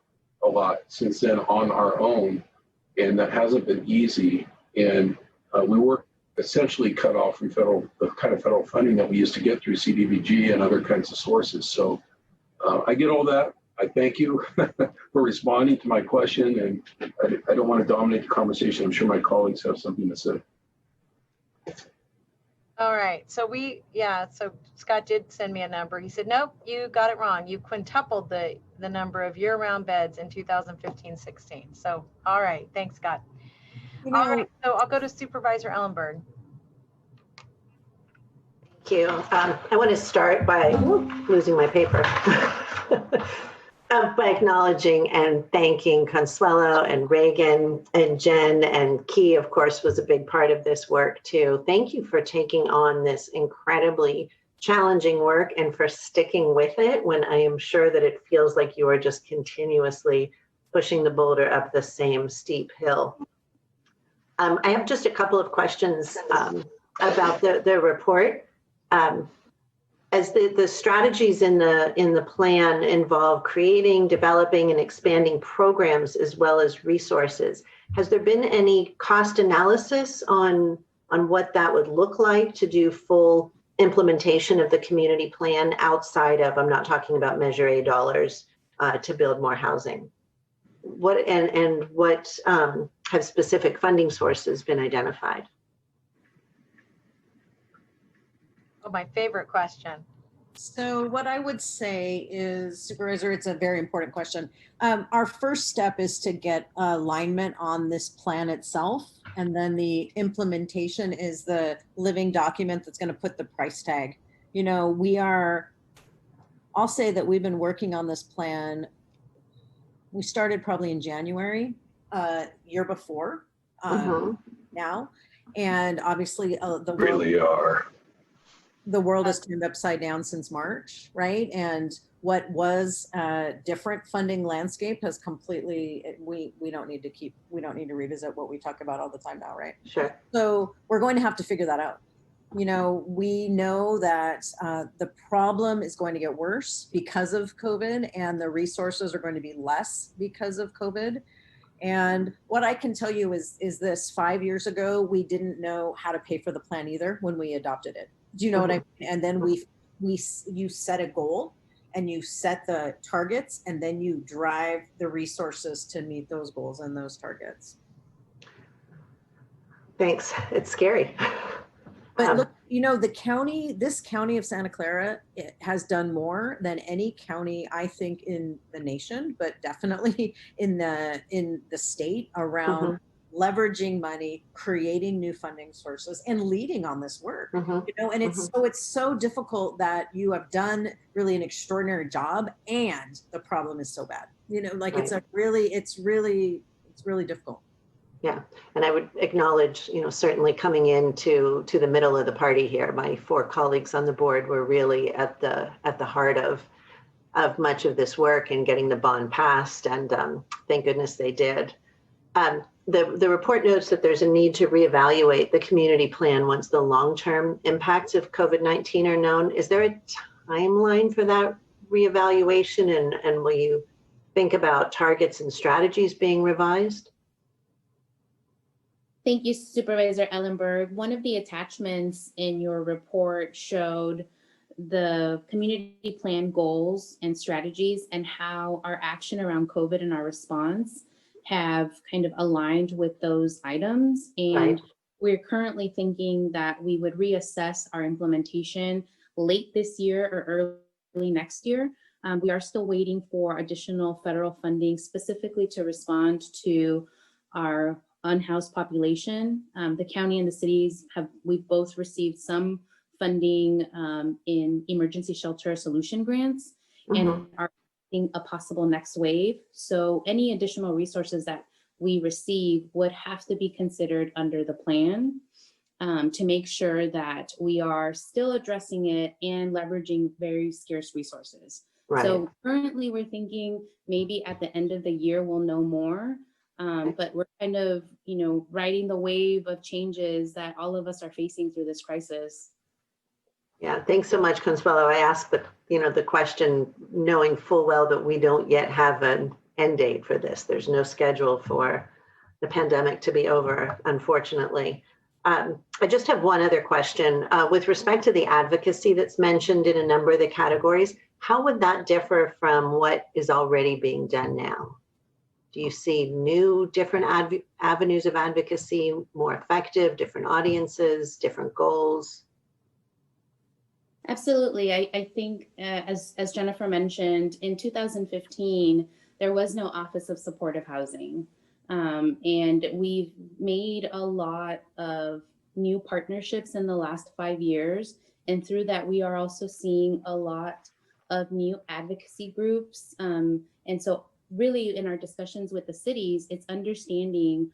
a lot since then on our own, and that hasn't been easy. And we were essentially cut off from the kind of federal funding that we used to get through CDBG and other kinds of sources. So I get all that. I thank you for responding to my question, and I don't want to dominate the conversation. I'm sure my colleagues have something to say. All right, so so Scott did send me a number. He said, nope, you got it wrong. You quintupled the number of year-round beds in 2015-16. So, all right, thanks, Scott. All right, so I'll go to Supervisor Ellenberg. Thank you. I want to start by losing my paper. By acknowledging and thanking Consuelo and Reagan and Jen, and Key, of course, was a big part of this work too. Thank you for taking on this incredibly challenging work and for sticking with it when I am sure that it feels like you are just continuously pushing the boulder up the same steep hill. I have just a couple of questions about the report. As the strategies in the plan involve creating, developing, and expanding programs as well as resources, has there been any cost analysis on what that would look like to do full implementation of the community plan outside of, I'm not talking about Measure A dollars to build more housing? What have specific funding sources been identified? Oh, my favorite question. So what I would say is, Supervisor, it's a very important question. Our first step is to get alignment on this plan itself. And then the implementation is the living document that's going to put the price tag. You know, I'll say that we've been working on this plan. We started probably in January, year before now. And obviously the world has turned upside down since March, right? And what was a different funding landscape has completely, we don't need to revisit what we talk about all the time now, right? Sure. So we're going to have to figure that out. You know, we know that the problem is going to get worse because of COVID, and the resources are going to be less because of COVID. And what I can tell you is this: 5 years ago, we didn't know how to pay for the plan either when we adopted it. Do you know what I mean? And then you set a goal and you set the targets, and then you drive the resources to meet those goals and those targets. Thanks. It's scary. But look, you know, this county of Santa Clara, it has done more than any county, I think, in the nation, but definitely in the state around leveraging money, creating new funding sources, and leading on this work. You know, and it's so difficult that you have done really an extraordinary job, and the problem is so bad. You know, like it's really difficult. Yeah, and I would acknowledge, you know, certainly coming into the middle of the party here, my 4 colleagues on the board were really at the heart of much of this work and getting the bond passed, and thank goodness they did. The report notes that there's a need to reevaluate the community plan once the long-term impacts of COVID-19 are known. Is there a timeline for that reevaluation, and will you think about targets and strategies being revised? Thank you, Supervisor Ellenberg. One of the attachments in your report showed the community plan goals and strategies and how our action around COVID and our response have kind of aligned with those items. And Right. we're currently thinking that we would reassess our implementation late this year or early next year. We are still waiting for additional federal funding specifically to respond to our unhoused population. The county and the cities we've both received some funding in emergency shelter solution grants and are in a possible next wave. So any additional resources that we receive would have to be considered under the plan to make sure that we are still addressing it and leveraging very scarce resources. Right. So currently we're thinking maybe at the end of the year we'll know more, but we're kind of, riding the wave of changes that all of us are facing through this crisis. Yeah, thanks so much, Consuelo. I asked the question knowing full well that we don't yet have an end date for this. There's no schedule for the pandemic to be over, unfortunately. I just have one other question. With respect to the advocacy that's mentioned in a number of the categories, how would that differ from what is already being done now? Do you see new, different avenues of advocacy, more effective, different audiences, different goals? Absolutely. I think as Jennifer mentioned, in 2015, there was no Office of Supportive Housing. And we've made a lot of new partnerships in the last 5 years. And through that, we are also seeing a lot of new advocacy groups. And so really in our discussions with the cities, it's understanding,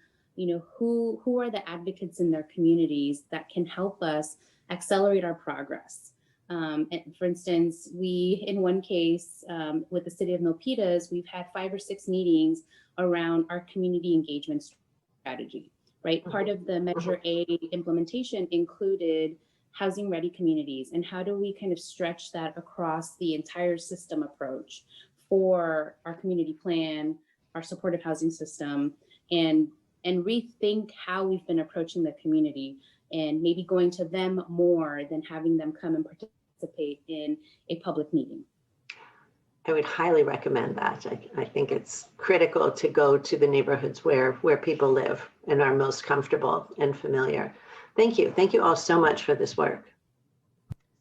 who are the advocates in their communities that can help us accelerate our progress. And for instance, in one case with the city of Milpitas, we've had 5 or 6 meetings around our community engagement strategy, right? Part of the Measure A implementation included housing ready communities, and how do we kind of stretch that across the entire system approach for our community plan, our supportive housing system, and rethink how we've been approaching the community, and maybe going to them more than having them come and participate in a public meeting. I would highly recommend that. I think it's critical to go to the neighborhoods where people live and are most comfortable and familiar. Thank you. Thank you all so much for this work.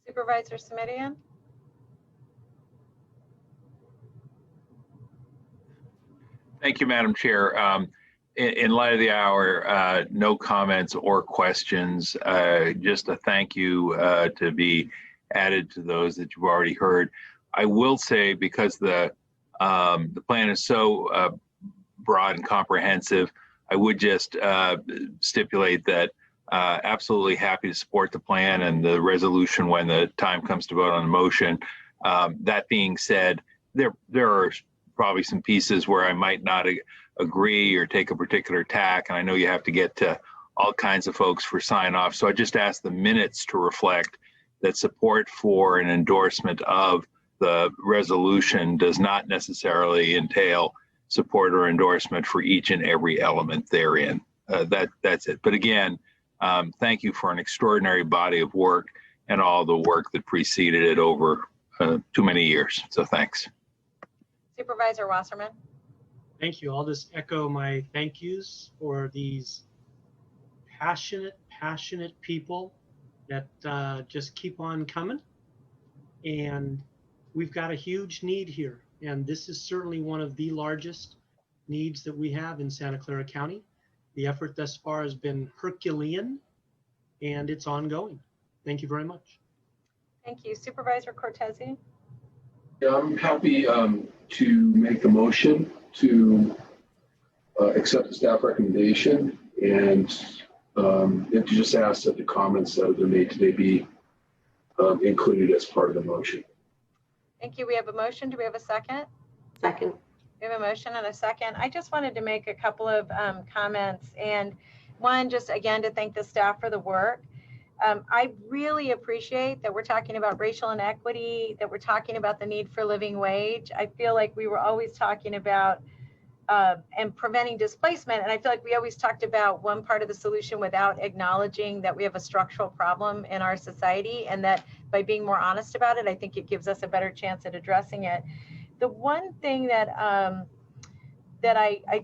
Supervisor Simitian? Thank you, Madam Chair. In light of the hour, no comments or questions. Just a thank you to be added to those that you've already heard. I will say, because the plan is so broad and comprehensive, I would just stipulate that absolutely happy to support the plan and the resolution when the time comes to vote on the motion. That being said, there are probably some pieces where I might not agree or take a particular tack, and I know you have to get to all kinds of folks for sign off. So I just ask the minutes to reflect that support for an endorsement of the resolution does not necessarily entail support or endorsement for each and every element therein. That's it. But again, thank you for an extraordinary body of work and all the work that preceded it over too many years. So thanks. Supervisor Wasserman? Thank you. I'll just echo my thank yous for these passionate people that just keep on coming. And we've got a huge need here. And this is certainly one of the largest needs that we have in Santa Clara County. The effort thus far has been Herculean, and it's ongoing. Thank you very much. Thank you. Supervisor Cortese? Yeah, I'm happy to make the motion to accept the staff recommendation and to just ask that the comments that are made today be included as part of the motion. Thank you. We have a motion. Do we have a second? Second. We have a motion and a second. I just wanted to make a couple of comments, and one, just again to thank the staff for the work. I really appreciate that we're talking about racial inequity, that we're talking about the need for living wage. I feel like we were always talking about and preventing displacement. And I feel like we always talked about one part of the solution without acknowledging that we have a structural problem in our society, and that by being more honest about it, I think it gives us a better chance at addressing it. The one thing that I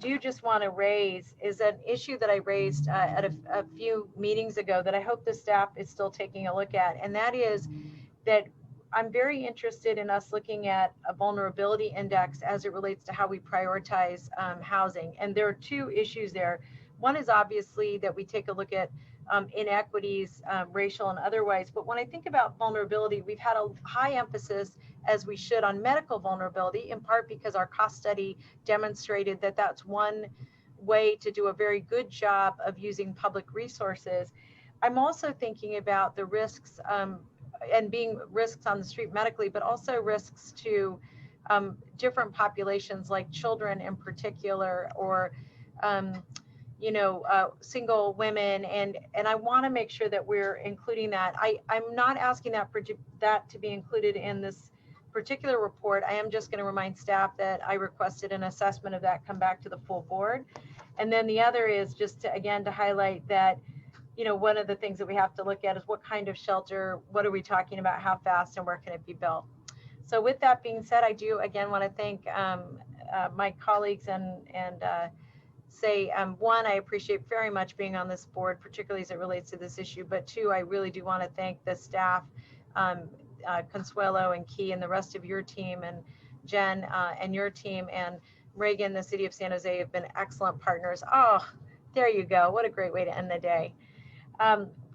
do just want to raise is an issue that I raised at a few meetings ago that I hope the staff is still taking a look at. And that is that I'm very interested in us looking at a vulnerability index as it relates to how we prioritize housing. And there are two issues there. One is obviously that we take a look at inequities, racial and otherwise. But when I think about vulnerability, we've had a high emphasis, as we should, on medical vulnerability, in part because our cost study demonstrated that that's one way to do a very good job of using public resources. I'm also thinking about the risks and being risks on the street medically, but also risks to different populations like children in particular, or single women, and I want to make sure that we're including that. I'm not asking that to be included in this particular report. I am just going to remind staff that I requested an assessment of that come back to the full board. And then the other is just to, again, to highlight that, one of the things that we have to look at is what kind of shelter, what are we talking about, how fast, and where can it be built? So with that being said, I do again want to thank my colleagues and say, one, I appreciate very much being on this board, particularly as it relates to this issue, but two, I really do want to thank the staff, Consuelo and Key and the rest of your team, and Jen and your team, and Reagan, the City of San Jose have been excellent partners. Oh, there you go. What a great way to end the day.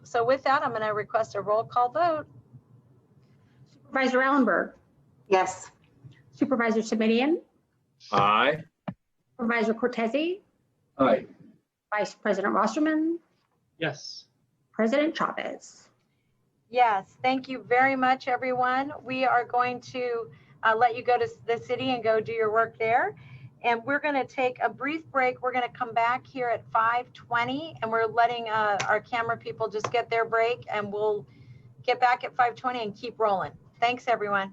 So with that, I'm going to request a roll call vote. Supervisor Ellenberg. Yes. Supervisor Simitian. Aye. Supervisor Cortese. Aye. Vice President Wasserman. Yes. President Chavez. Yes, thank you very much, everyone. We are going to let you go to the city and go do your work there. And we're going to take a brief break. We're going to come back here at 5:20, and we're letting our camera people just get their break, and we'll get back at 5:20 and keep rolling. Thanks, everyone.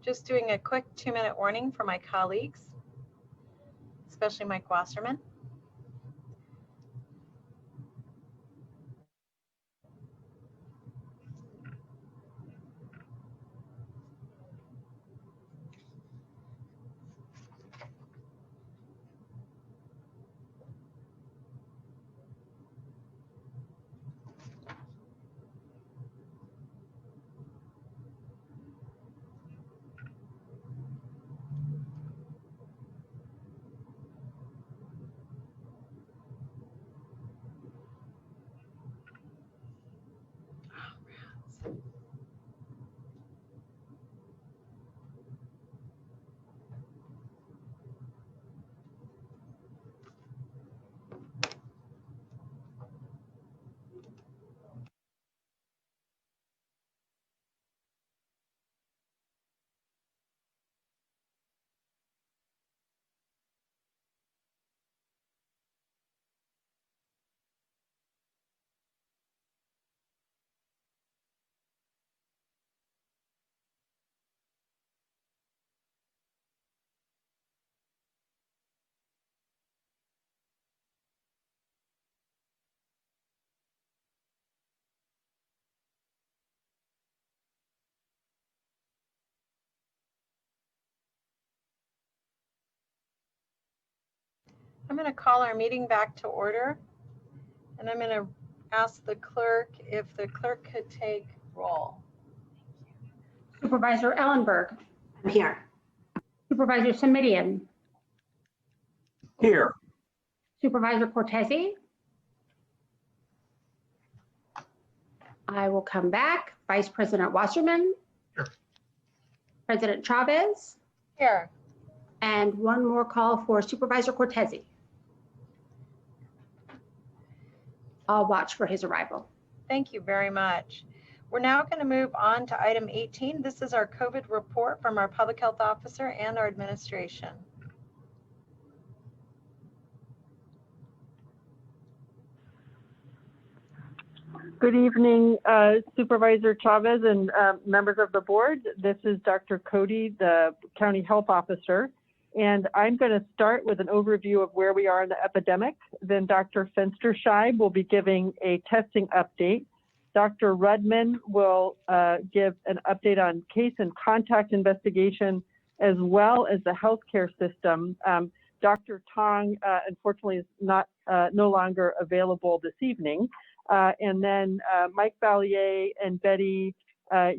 just doing a quick 2-minute warning for my colleagues, especially Mike Wasserman. I'm going to call our meeting back to order, and I'm going to ask the clerk if the clerk could take roll. Supervisor Ellenberg. I'm here. Supervisor Semidian. Here. Supervisor Cortese. I will come back. Vice President Wasserman. Here. President Chavez. Here. And one more call for Supervisor Cortese. I'll watch for his arrival. Thank you very much. We're now going to move on to item 18. This is our COVID report from our public health officer and our administration. Good evening, Supervisor Chavez and members of the board. This is Dr. Cody, the County Health Officer, and I'm going to start with an overview of where we are in the epidemic. Then Dr. Fensterscheib will be giving a testing update. Dr. Rudman will give an update on case and contact investigation, as well as the healthcare system. Dr. Tong, unfortunately, is no longer available this evening. And then Mike Vallier and Betty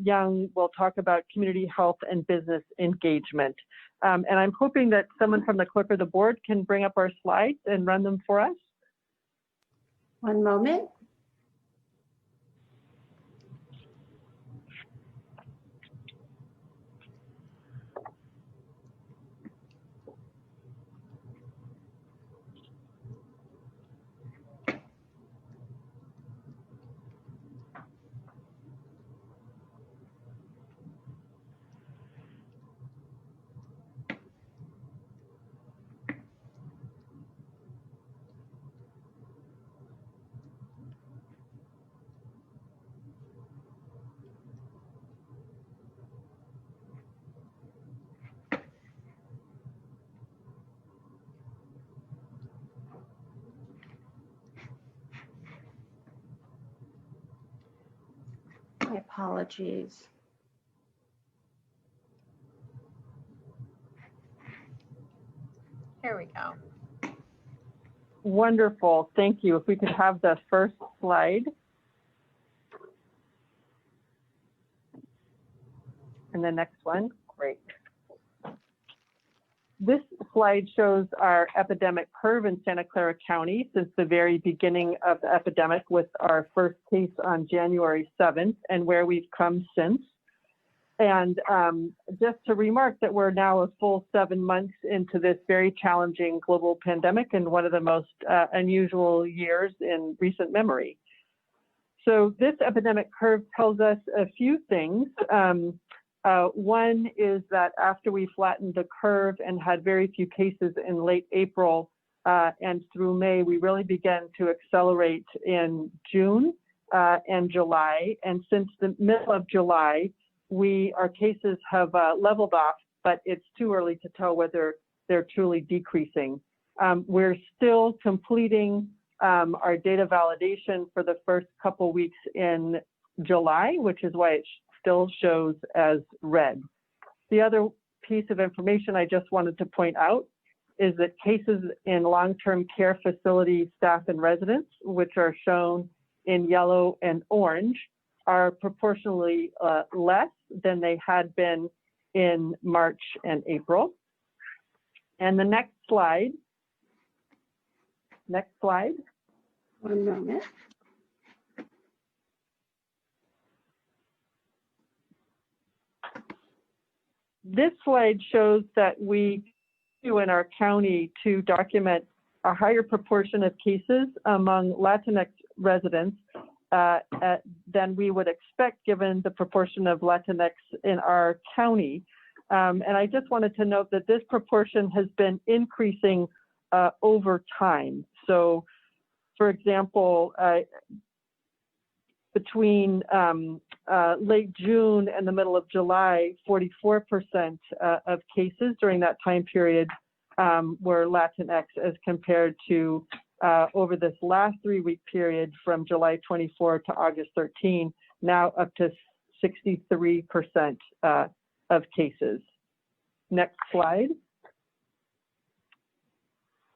Young will talk about community health and business engagement. And I'm hoping that someone from the clerk or the board can bring up our slides and run them for us. One moment. My apologies. Here we go. Wonderful, thank you. If we could have the first slide. And the next one, great. This slide shows our epidemic curve in Santa Clara County since the very beginning of the epidemic, with our first case on January 7th and where we've come since. And just to remark that we're now a full 7 months into this very challenging global pandemic and one of the most unusual years in recent memory. So this epidemic curve tells us a few things. One is that after we flattened the curve and had very few cases in late April and through May, we really began to accelerate in June and July. And since the middle of July, our cases have leveled off, but it's too early to tell whether they're truly decreasing. We're still completing our data validation for the first couple weeks in July, which is why it still shows as red. The other piece of information I just wanted to point out is that cases in long-term care facility staff and residents, which are shown in yellow and orange, are proportionally less than they had been in March and April. And the next slide. One moment. This slide shows that we do in our county to document a higher proportion of cases among Latinx residents than we would expect given the proportion of Latinx in our county. And I just wanted to note that this proportion has been increasing over time. So, for example, between late June and the middle of July, 44% of cases during that time period were Latinx as compared to over this last 3-week period from July 24 to August 13, now up to 63% of cases. Next slide.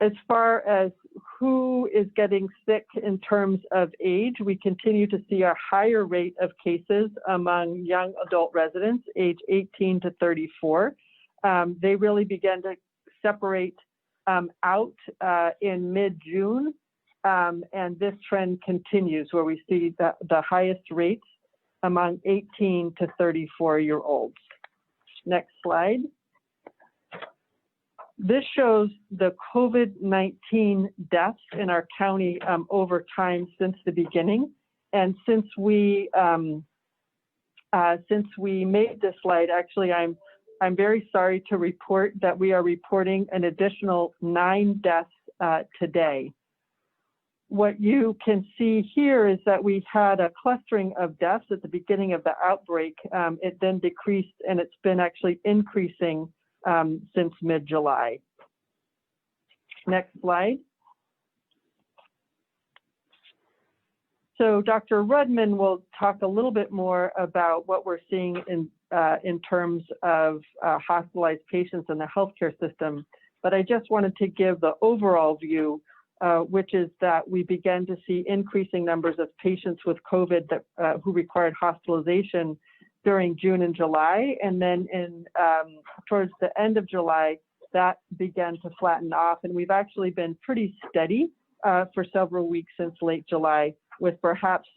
As far as who is getting sick in terms of age, we continue to see a higher rate of cases among young adult residents, age 18 to 34. They really began to separate out in mid-June, and this trend continues where we see the highest rates among 18 to 34-year-olds. Next slide. This shows the COVID-19 deaths in our county over time since the beginning. And since we made this slide, actually, I'm very sorry to report that we are reporting an additional 9 deaths today. What you can see here is that we had a clustering of deaths at the beginning of the outbreak. It then decreased, and it's been actually increasing since mid-July. Next slide. So Dr. Rudman will talk a little bit more about what we're seeing in terms of hospitalized patients in the healthcare system. But I just wanted to give the overall view, which is that we began to see increasing numbers of patients with COVID that, who required hospitalization during June and July, and then towards the end of July, that began to flatten off, and we've actually been pretty steady for several weeks since late July, with perhaps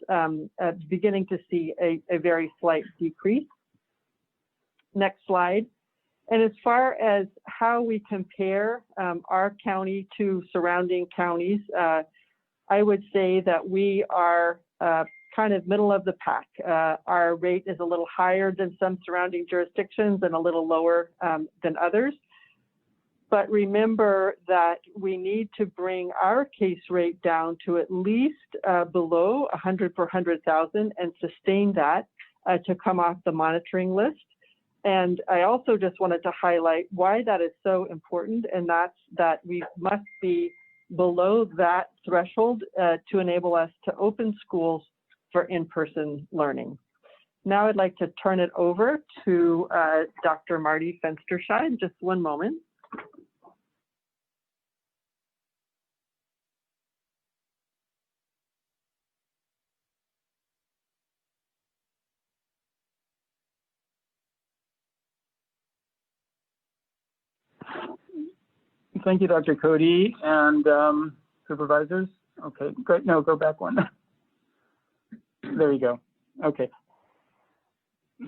beginning to see a very slight decrease. Next slide. And as far as how we compare our county to surrounding counties, I would say that we are kind of middle of the pack. Our rate is a little higher than some surrounding jurisdictions and a little lower than others. But remember that we need to bring our case rate down to at least below 100 per 100,000 and sustain that to come off the monitoring list. And I also just wanted to highlight why that is so important, and that's that we must be below that threshold to enable us to open schools for in-person learning. Now I'd like to turn it over to Dr. Marty Fensterscheid. Just one moment. Thank you, Dr. Cody and supervisors. Okay, great. No, go back one. There you go. Okay.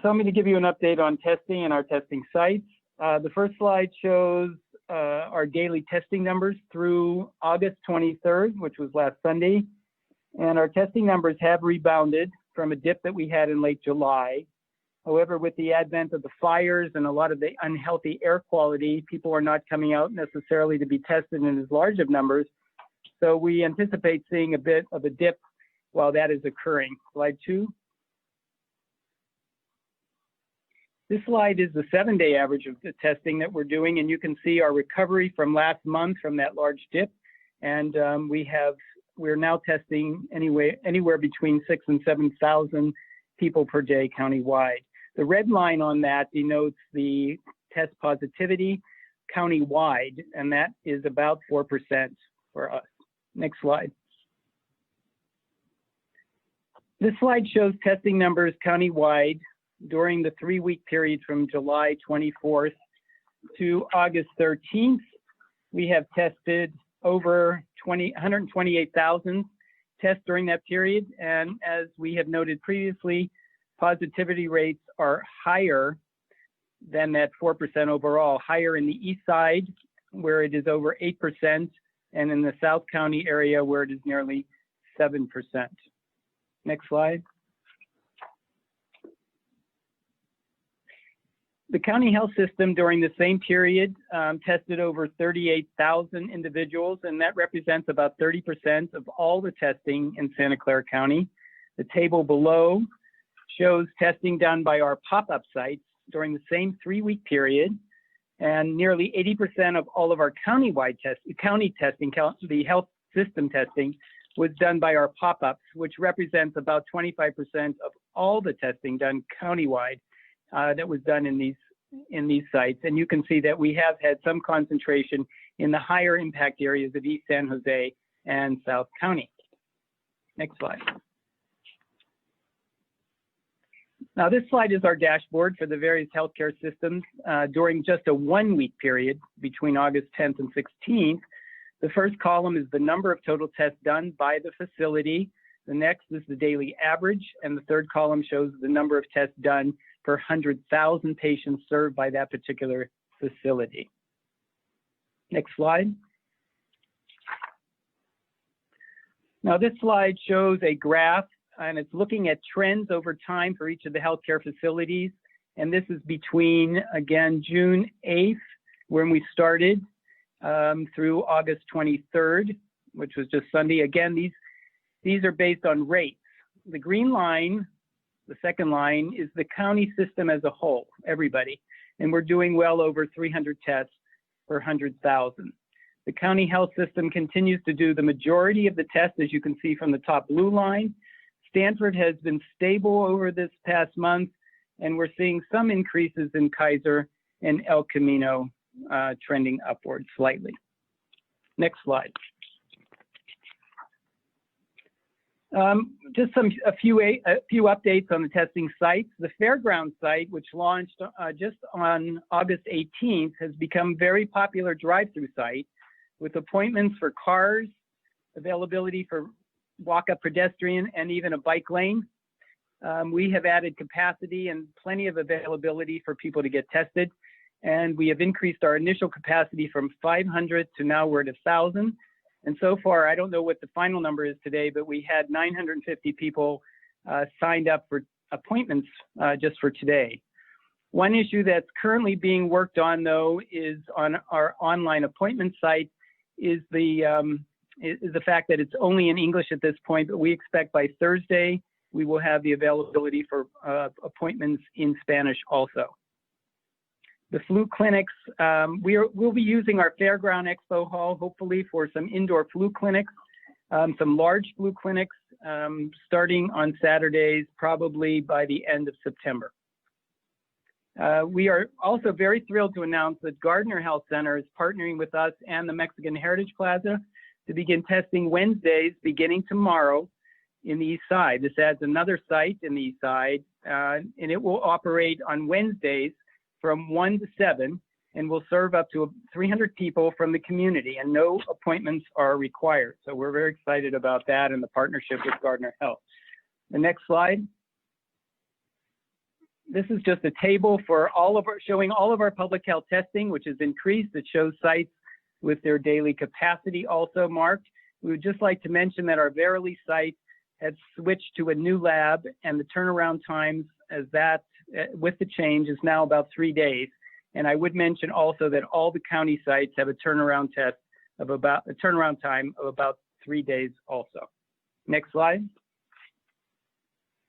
So I'm going to give you an update on testing and our testing sites. The first slide shows our daily testing numbers through August 23rd, which was last Sunday. And our testing numbers have rebounded from a dip that we had in late July. However, with the advent of the fires and a lot of the unhealthy air quality, people are not coming out necessarily to be tested in as large of numbers. So we anticipate seeing a bit of a dip while that is occurring. Slide 2. This slide is the 7-day average of the testing that we're doing, and you can see our recovery from last month from that large dip. And we're now testing anywhere between 6,000 and 7,000 people per day countywide. The red line on that denotes the test positivity countywide, and that is about 4% for us. Next slide. This slide shows testing numbers countywide during the 3-week period from July 24th to August 13th. We have tested over 128,000 tests during that period. And as we have noted previously, positivity rates are higher than that 4% overall, higher in the east side where it is over 8%, and in the South County area where it is nearly 7%. Next slide. The county health system during the same period tested over 38,000 individuals, and that represents about 30% of all the testing in Santa Clara County. The table below shows testing done by our pop-up sites during the same 3-week period, and nearly 80% of all of our countywide county testing, the health system testing, was done by our pop-ups, which represents about 25% of all the testing done countywide that was done in these sites. And you can see that we have had some concentration in the higher impact areas of East San Jose and South County. Next slide. Now this slide is our dashboard for the various healthcare systems during just a 1-week period between August 10th and 16th. The first column is the number of total tests done by the facility. The next is the daily average, and the third column shows the number of tests done per 100,000 patients served by that particular facility. Next slide. Now this slide shows a graph, and it's looking at trends over time for each of the healthcare facilities. And this is between, again, June 8th, when we started, through August 23rd, which was just Sunday. Again, these are based on rates. The green line, the second line, is the county system as a whole, everybody. And we're doing well over 300 tests per 100,000. The county health system continues to do the majority of the tests, as you can see from the top blue line. Stanford has been stable over this past month, and we're seeing some increases in Kaiser and El Camino trending upward slightly. Next slide. Just a few updates on the testing sites. The Fairground site, which launched just on August 18th, has become a very popular drive-through site with appointments for cars, availability for walk-up pedestrian, and even a bike lane. We have added capacity and plenty of availability for people to get tested. And we have increased our initial capacity from 500 to now we're at 1,000. And so far, I don't know what the final number is today, but we had 950 people signed up for appointments just for today. One issue that's currently being worked on, though, is on our online appointment site, is the fact that it's only in English at this point, but we expect by Thursday, we will have the availability for appointments in Spanish also. The flu clinics, we'll be using our Fairground Expo Hall, hopefully, for some indoor flu clinics, some large flu clinics starting on Saturdays, probably by the end of September. We are also very thrilled to announce that Gardner Health Center is partnering with us and the Mexican Heritage Plaza to begin testing Wednesdays beginning tomorrow in the East Side. This adds another site in the East Side, and it will operate on Wednesdays from 1 to 7, and will serve up to 300 people from the community, and no appointments are required. So we're very excited about that and the partnership with Gardner Health. The next slide. This is just a table for showing all of our public health testing, which has increased. It shows sites with their daily capacity also marked. We would just like to mention that our Verily site has switched to a new lab, and the turnaround times with the change is now about 3 days. And I would mention also that all the county sites have a turnaround time of about 3 days also. Next slide.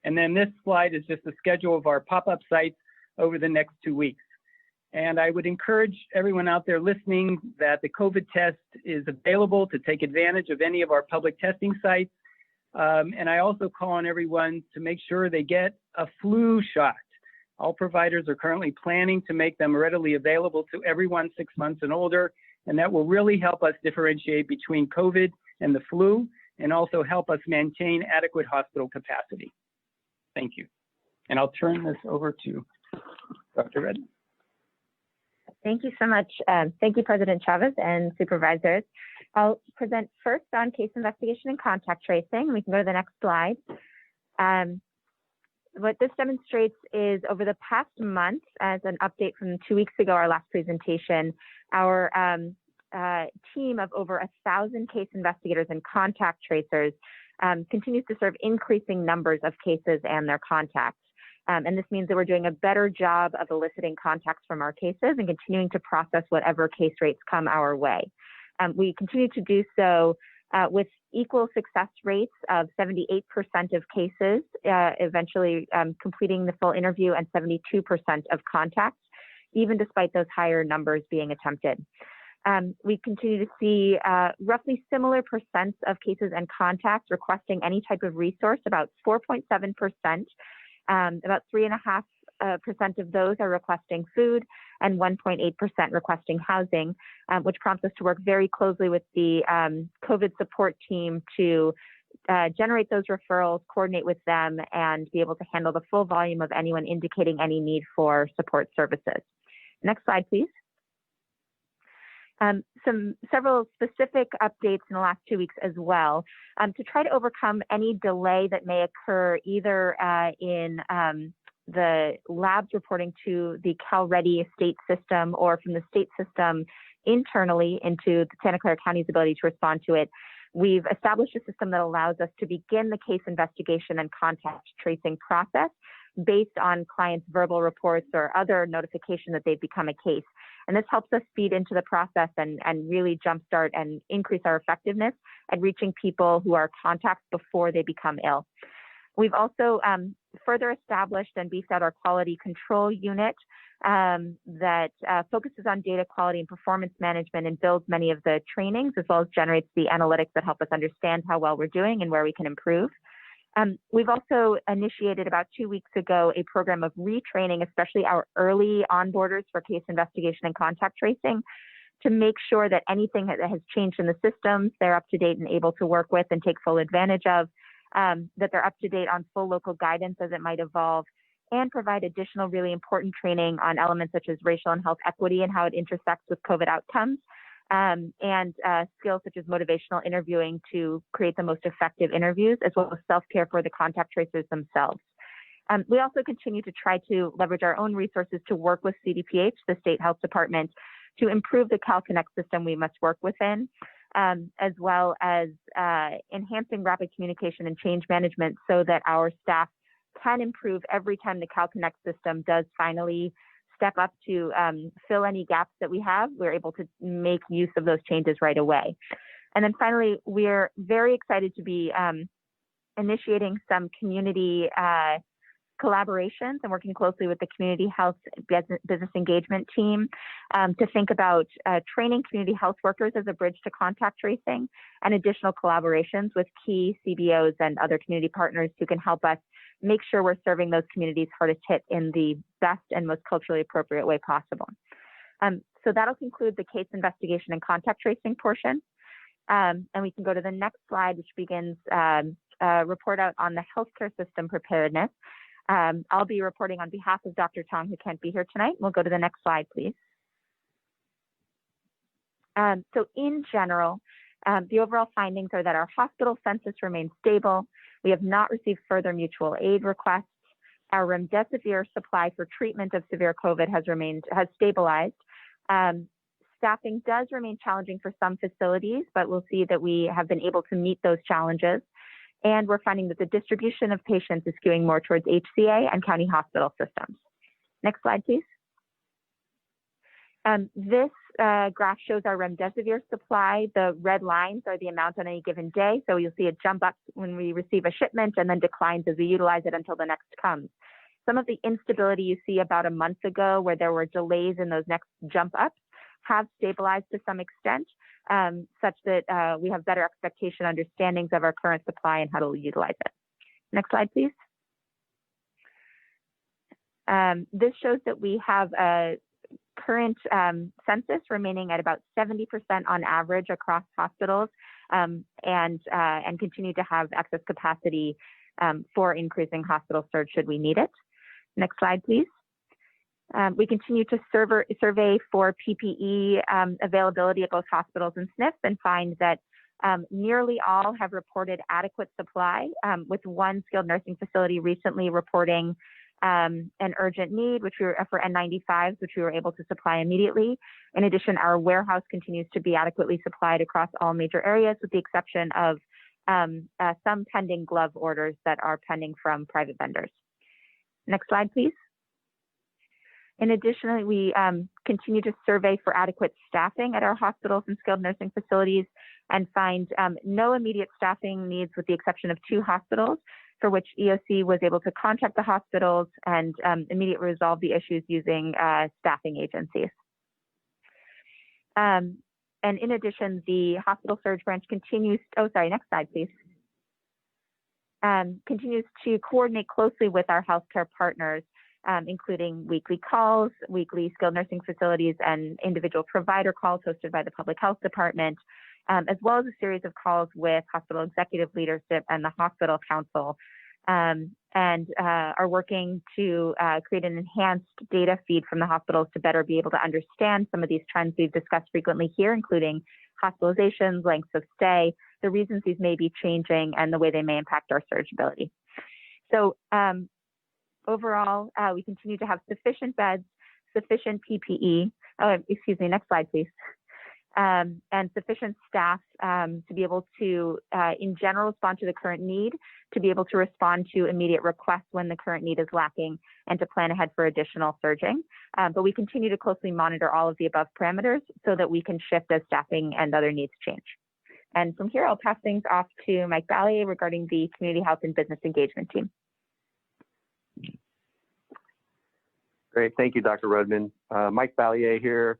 And then this slide is just a schedule of our pop-up sites over the next 2 weeks. And I would encourage everyone out there listening that the COVID test is available to take advantage of any of our public testing sites. And I also call on everyone to make sure they get a flu shot. All providers are currently planning to make them readily available to everyone 6 months and older, and that will really help us differentiate between COVID and the flu, and also help us maintain adequate hospital capacity. Thank you. And I'll turn this over to Dr. Redden. Thank you so much. Thank you, President Chavez and supervisors. I'll present first on case investigation and contact tracing. We can go to the next slide. What this demonstrates is over the past month, as an update from 2 weeks ago, our last presentation, our team of over 1,000 case investigators and contact tracers continues to serve increasing numbers of cases and their contacts. And this means that we're doing a better job of eliciting contacts from our cases and continuing to process whatever case rates come our way. We continue to do so with equal success rates of 78% of cases, eventually completing the full interview, and 72% of contacts, even despite those higher numbers being attempted. We continue to see roughly similar percents of cases and contacts requesting any type of resource, about 4.7%. About 3.5% of those are requesting food, and 1.8% requesting housing, which prompts us to work very closely with the COVID support team to generate those referrals, coordinate with them, and be able to handle the full volume of anyone indicating any need for support services. Next slide, please. Several specific updates in the last 2 weeks as well to try to overcome any delay that may occur either in the labs reporting to the CalReady state system or from the state system internally into Santa Clara County's ability to respond to it. We've established a system that allows us to begin the case investigation and contact tracing process based on clients' verbal reports or other notification that they've become a case. And this helps us feed into the process and really jumpstart and increase our effectiveness at reaching people who are contacts before they become ill. We've also further established and beefed out our quality control unit that focuses on data quality and performance management and builds many of the trainings, as well as generates the analytics that help us understand how well we're doing and where we can improve. We've also initiated about 2 weeks ago a program of retraining, especially our early onboarders for case investigation and contact tracing, to make sure that anything that has changed in the systems, they're up to date and able to work with and take full advantage of, that they're up to date on full local guidance as it might evolve, and provide additional really important training on elements such as racial and health equity and how it intersects with COVID outcomes. And skills such as motivational interviewing to create the most effective interviews, as well as self-care for the contact tracers themselves. We also continue to try to leverage our own resources to work with CDPH, the State Health Department, to improve the CalConnect system we must work within, as well as enhancing rapid communication and change management so that our staff can improve every time the CalConnect system does finally step up to fill any gaps that we have. We're able to make use of those changes right away. And then finally, we're very excited to be initiating some community collaborations and working closely with the community health business engagement team to think about training community health workers as a bridge to contact tracing, and additional collaborations with key CBOs and other community partners who can help us make sure we're serving those communities hardest hit in the best and most culturally appropriate way possible. So that'll conclude the case investigation and contact tracing portion. And we can go to the next slide, which begins a report out on the healthcare system preparedness. I'll be reporting on behalf of Dr. Tong, who can't be here tonight. We'll go to the next slide, please. So in general, the overall findings are that our hospital census remains stable. We have not received further mutual aid requests. Our remdesivir supply for treatment of severe COVID has stabilized. Staffing does remain challenging for some facilities, but we'll see that we have been able to meet those challenges. And we're finding that the distribution of patients is skewing more towards HCA and county hospital systems. Next slide, please. This graph shows our remdesivir supply. The red lines are the amount on any given day. So you'll see a jump up when we receive a shipment and then declines as we utilize it until the next comes. some of the instability you see about a month ago where there were delays in those next jump ups have stabilized to some extent, such that we have better expectation understandings of our current supply and how to utilize it. Next slide, please. This shows that we have a current census remaining at about 70% on average across hospitals, and continue to have excess capacity for increasing hospital surge should we need it. Next slide, please. We continue to survey for PPE availability at both hospitals and SNFs and find that nearly all have reported adequate supply, with one skilled nursing facility recently reporting an urgent need, which we were for N95s, which we were able to supply immediately. In addition, our warehouse continues to be adequately supplied across all major areas, with the exception of some pending glove orders that are pending from private vendors. Next slide, please. In addition, we continue to survey for adequate staffing at our hospitals and skilled nursing facilities and find no immediate staffing needs, with the exception of 2 hospitals for which EOC was able to contact the hospitals and immediately resolve the issues using staffing agencies. And in addition, the hospital surge branch continues, next slide, please. Continues to coordinate closely with our healthcare partners, including weekly calls, weekly skilled nursing facilities, and individual provider calls hosted by the Public Health Department, as well as a series of calls with hospital executive leadership and the hospital council, and are working to create an enhanced data feed from the hospitals to better be able to understand some of these trends we've discussed frequently here, including hospitalizations, lengths of stay, the reasons these may be changing, and the way they may impact our surge ability. So overall, we continue to have sufficient beds, sufficient PPE, next slide, please, and sufficient staff to be able to, in general, respond to the current need, to be able to respond to immediate requests when the current need is lacking, and to plan ahead for additional surging. But we continue to closely monitor all of the above parameters so that we can shift as staffing and other needs change. And from here, I'll pass things off to Mike Ballier regarding the Community Health and Business Engagement Team. Great, thank you, Dr. Rudman. Mike Ballier here,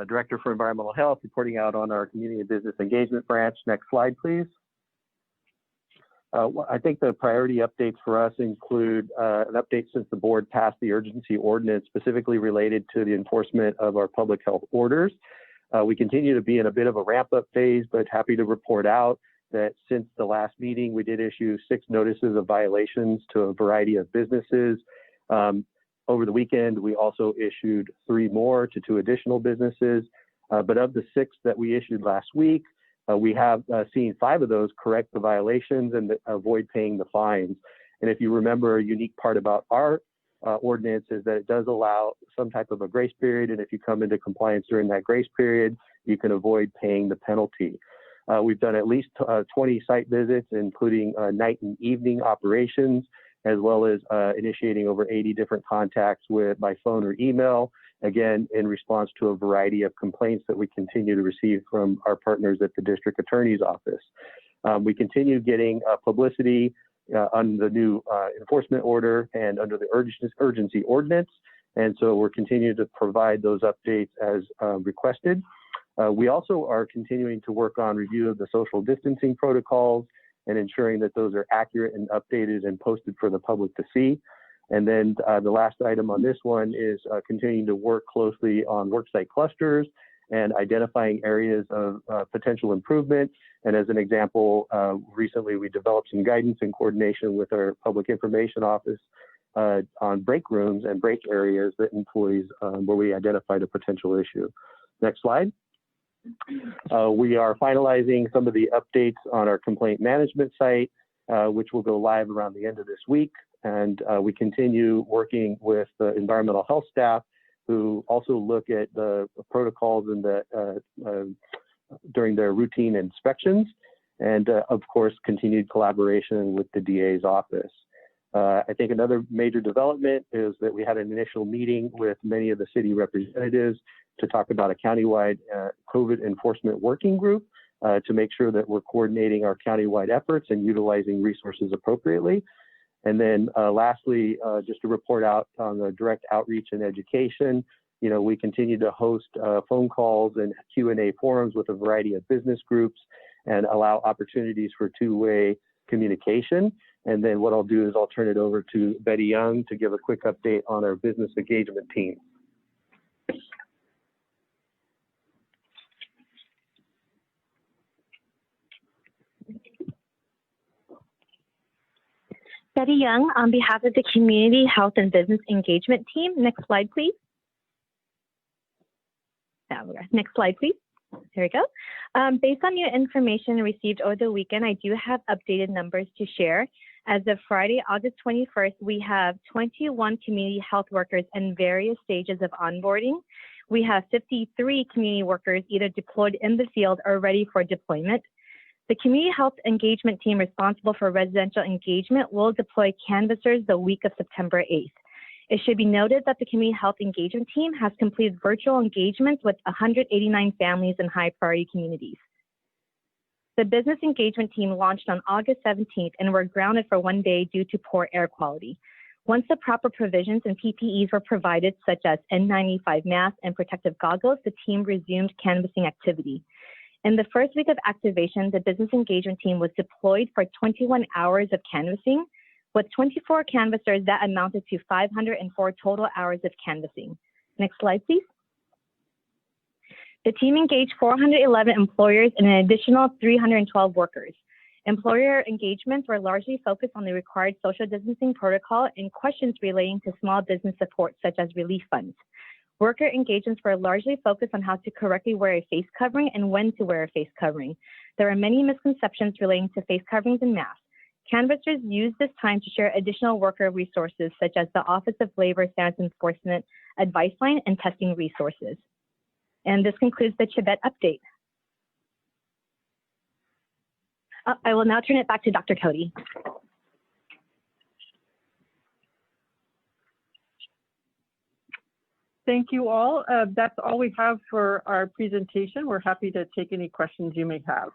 Director for Environmental Health, reporting out on our Community and Business Engagement branch. Next slide, please. I think the priority updates for us include an update since the board passed the urgency ordinance specifically related to the enforcement of our public health orders. We continue to be in a bit of a ramp-up phase, but happy to report out that since the last meeting, we did issue 6 notices of violations to a variety of businesses. Over the weekend, we also issued 3 more to 2 additional businesses. But of the 6 that we issued last week, we have seen 5 of those correct the violations and avoid paying the fines. And if you remember, a unique part about our ordinance is that it does allow some type of a grace period. And if you come into compliance during that grace period, you can avoid paying the penalty. We've done at least 20 site visits, including night and evening operations, as well as initiating over 80 different contacts by phone or email, again, in response to a variety of complaints that we continue to receive from our partners at the District Attorney's Office. We continue getting publicity on the new enforcement order and under the urgency ordinance, and so we're continuing to provide those updates as requested. We also are continuing to work on review of the social distancing protocols and ensuring that those are accurate and updated and posted for the public to see. And then the last item on this one is continuing to work closely on worksite clusters and identifying areas of potential improvement. And as an example, recently we developed some guidance in coordination with our public information office on break rooms and break areas that employees where we identified a potential issue. Next slide. We are finalizing some of the updates on our complaint management site, which will go live around the end of this week. And we continue working with the environmental health staff who also look at the protocols and during their routine inspections. And of course, continued collaboration with the DA's office. I think another major development is that we had an initial meeting with many of the city representatives to talk about a countywide COVID enforcement working group to make sure that we're coordinating our countywide efforts and utilizing resources appropriately. And then lastly, just to report out on the direct outreach and education, you know, we continue to host phone calls and Q&A forums with a variety of business groups and allow opportunities for two-way communication. And then what I'll do is I'll turn it over to Betty Young to give a quick update on our business engagement team. Betty Young on behalf of the Community Health and Business Engagement Team. Next slide, please. Next slide, please. There we go. Based on your information received over the weekend, I do have updated numbers to share. As of Friday, August 21st, we have 21 community health workers in various stages of onboarding. We have 53 community workers either deployed in the field or ready for deployment. The Community Health Engagement Team responsible for residential engagement will deploy canvassers the week of September 8th. It should be noted that the Community Health Engagement Team has completed virtual engagements with 189 families in high priority communities. The Business Engagement Team launched on August 17th and were grounded for 1 day due to poor air quality. Once the proper provisions and PPEs were provided, such as N95 masks and protective goggles, the team resumed canvassing activity. In the first week of activation, the Business Engagement Team was deployed for 21 hours of canvassing, with 24 canvassers that amounted to 504 total hours of canvassing. Next slide, please. The team engaged 411 employers and an additional 312 workers. Employer engagements were largely focused on the required social distancing protocol and questions relating to small business support, such as relief funds. Worker engagements were largely focused on how to correctly wear a face covering and when to wear a face covering. There are many misconceptions relating to face coverings and masks. Canvassers used this time to share additional worker resources, such as the Office of Labor Standards Enforcement Advice Line and testing resources. And this concludes the Chibet update. I will now turn it back to Dr. Cody. Thank you all. That's all we have for our presentation. We're happy to take any questions you may have.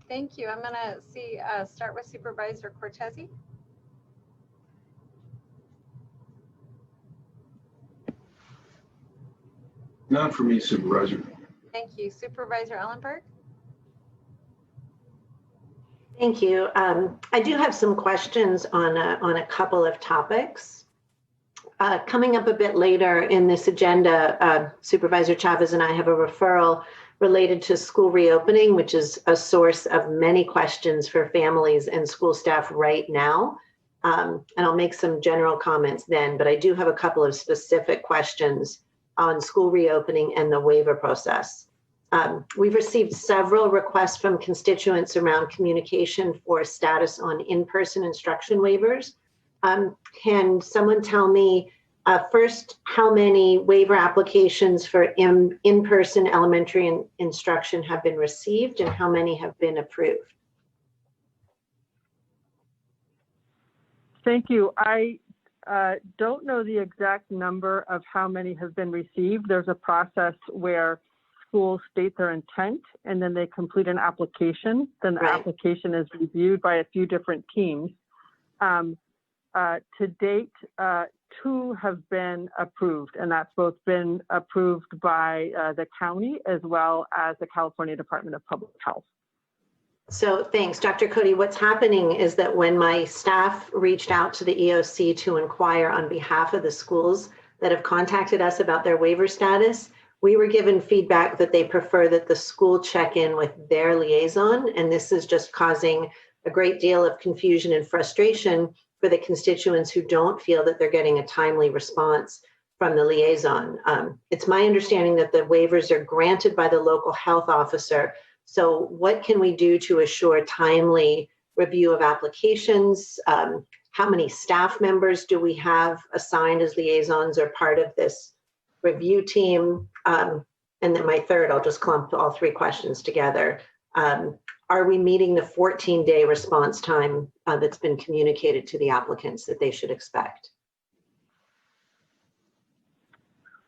Thank you. I'm going to start with Supervisor Cortese. None for me, Supervisor. Thank you. Supervisor Ellenberg. Thank you. I do have some questions on a couple of topics. Coming up a bit later in this agenda, Supervisor Chavez and I have a referral related to school reopening, which is a source of many questions for families and school staff right now. And I'll make some general comments then, but I do have a couple of specific questions on school reopening and the waiver process. We've received several requests from constituents around communication for status on in-person instruction waivers. Can someone tell me first how many waiver applications for in-person elementary instruction have been received and how many have been approved? Thank you. I don't know the exact number of how many have been received. There's a process where schools state their intent and then they complete an application. Then the application is reviewed by a few different teams. To date, 2 have been approved, and that's both been approved by the county as well as the California Department of Public Health. So thanks, Dr. Cody. What's happening is that when my staff reached out to the EOC to inquire on behalf of the schools that have contacted us about their waiver status, we were given feedback that they prefer that the school check in with their liaison, and this is just causing a great deal of confusion and frustration for the constituents who don't feel that they're getting a timely response from the liaison. It's my understanding that the waivers are granted by the local health officer. So what can we do to assure timely review of applications? How many staff members do we have assigned as liaisons or part of this review team? And then my third, I'll just clump all 3 questions together. Are we meeting the 14-day response time that's been communicated to the applicants that they should expect?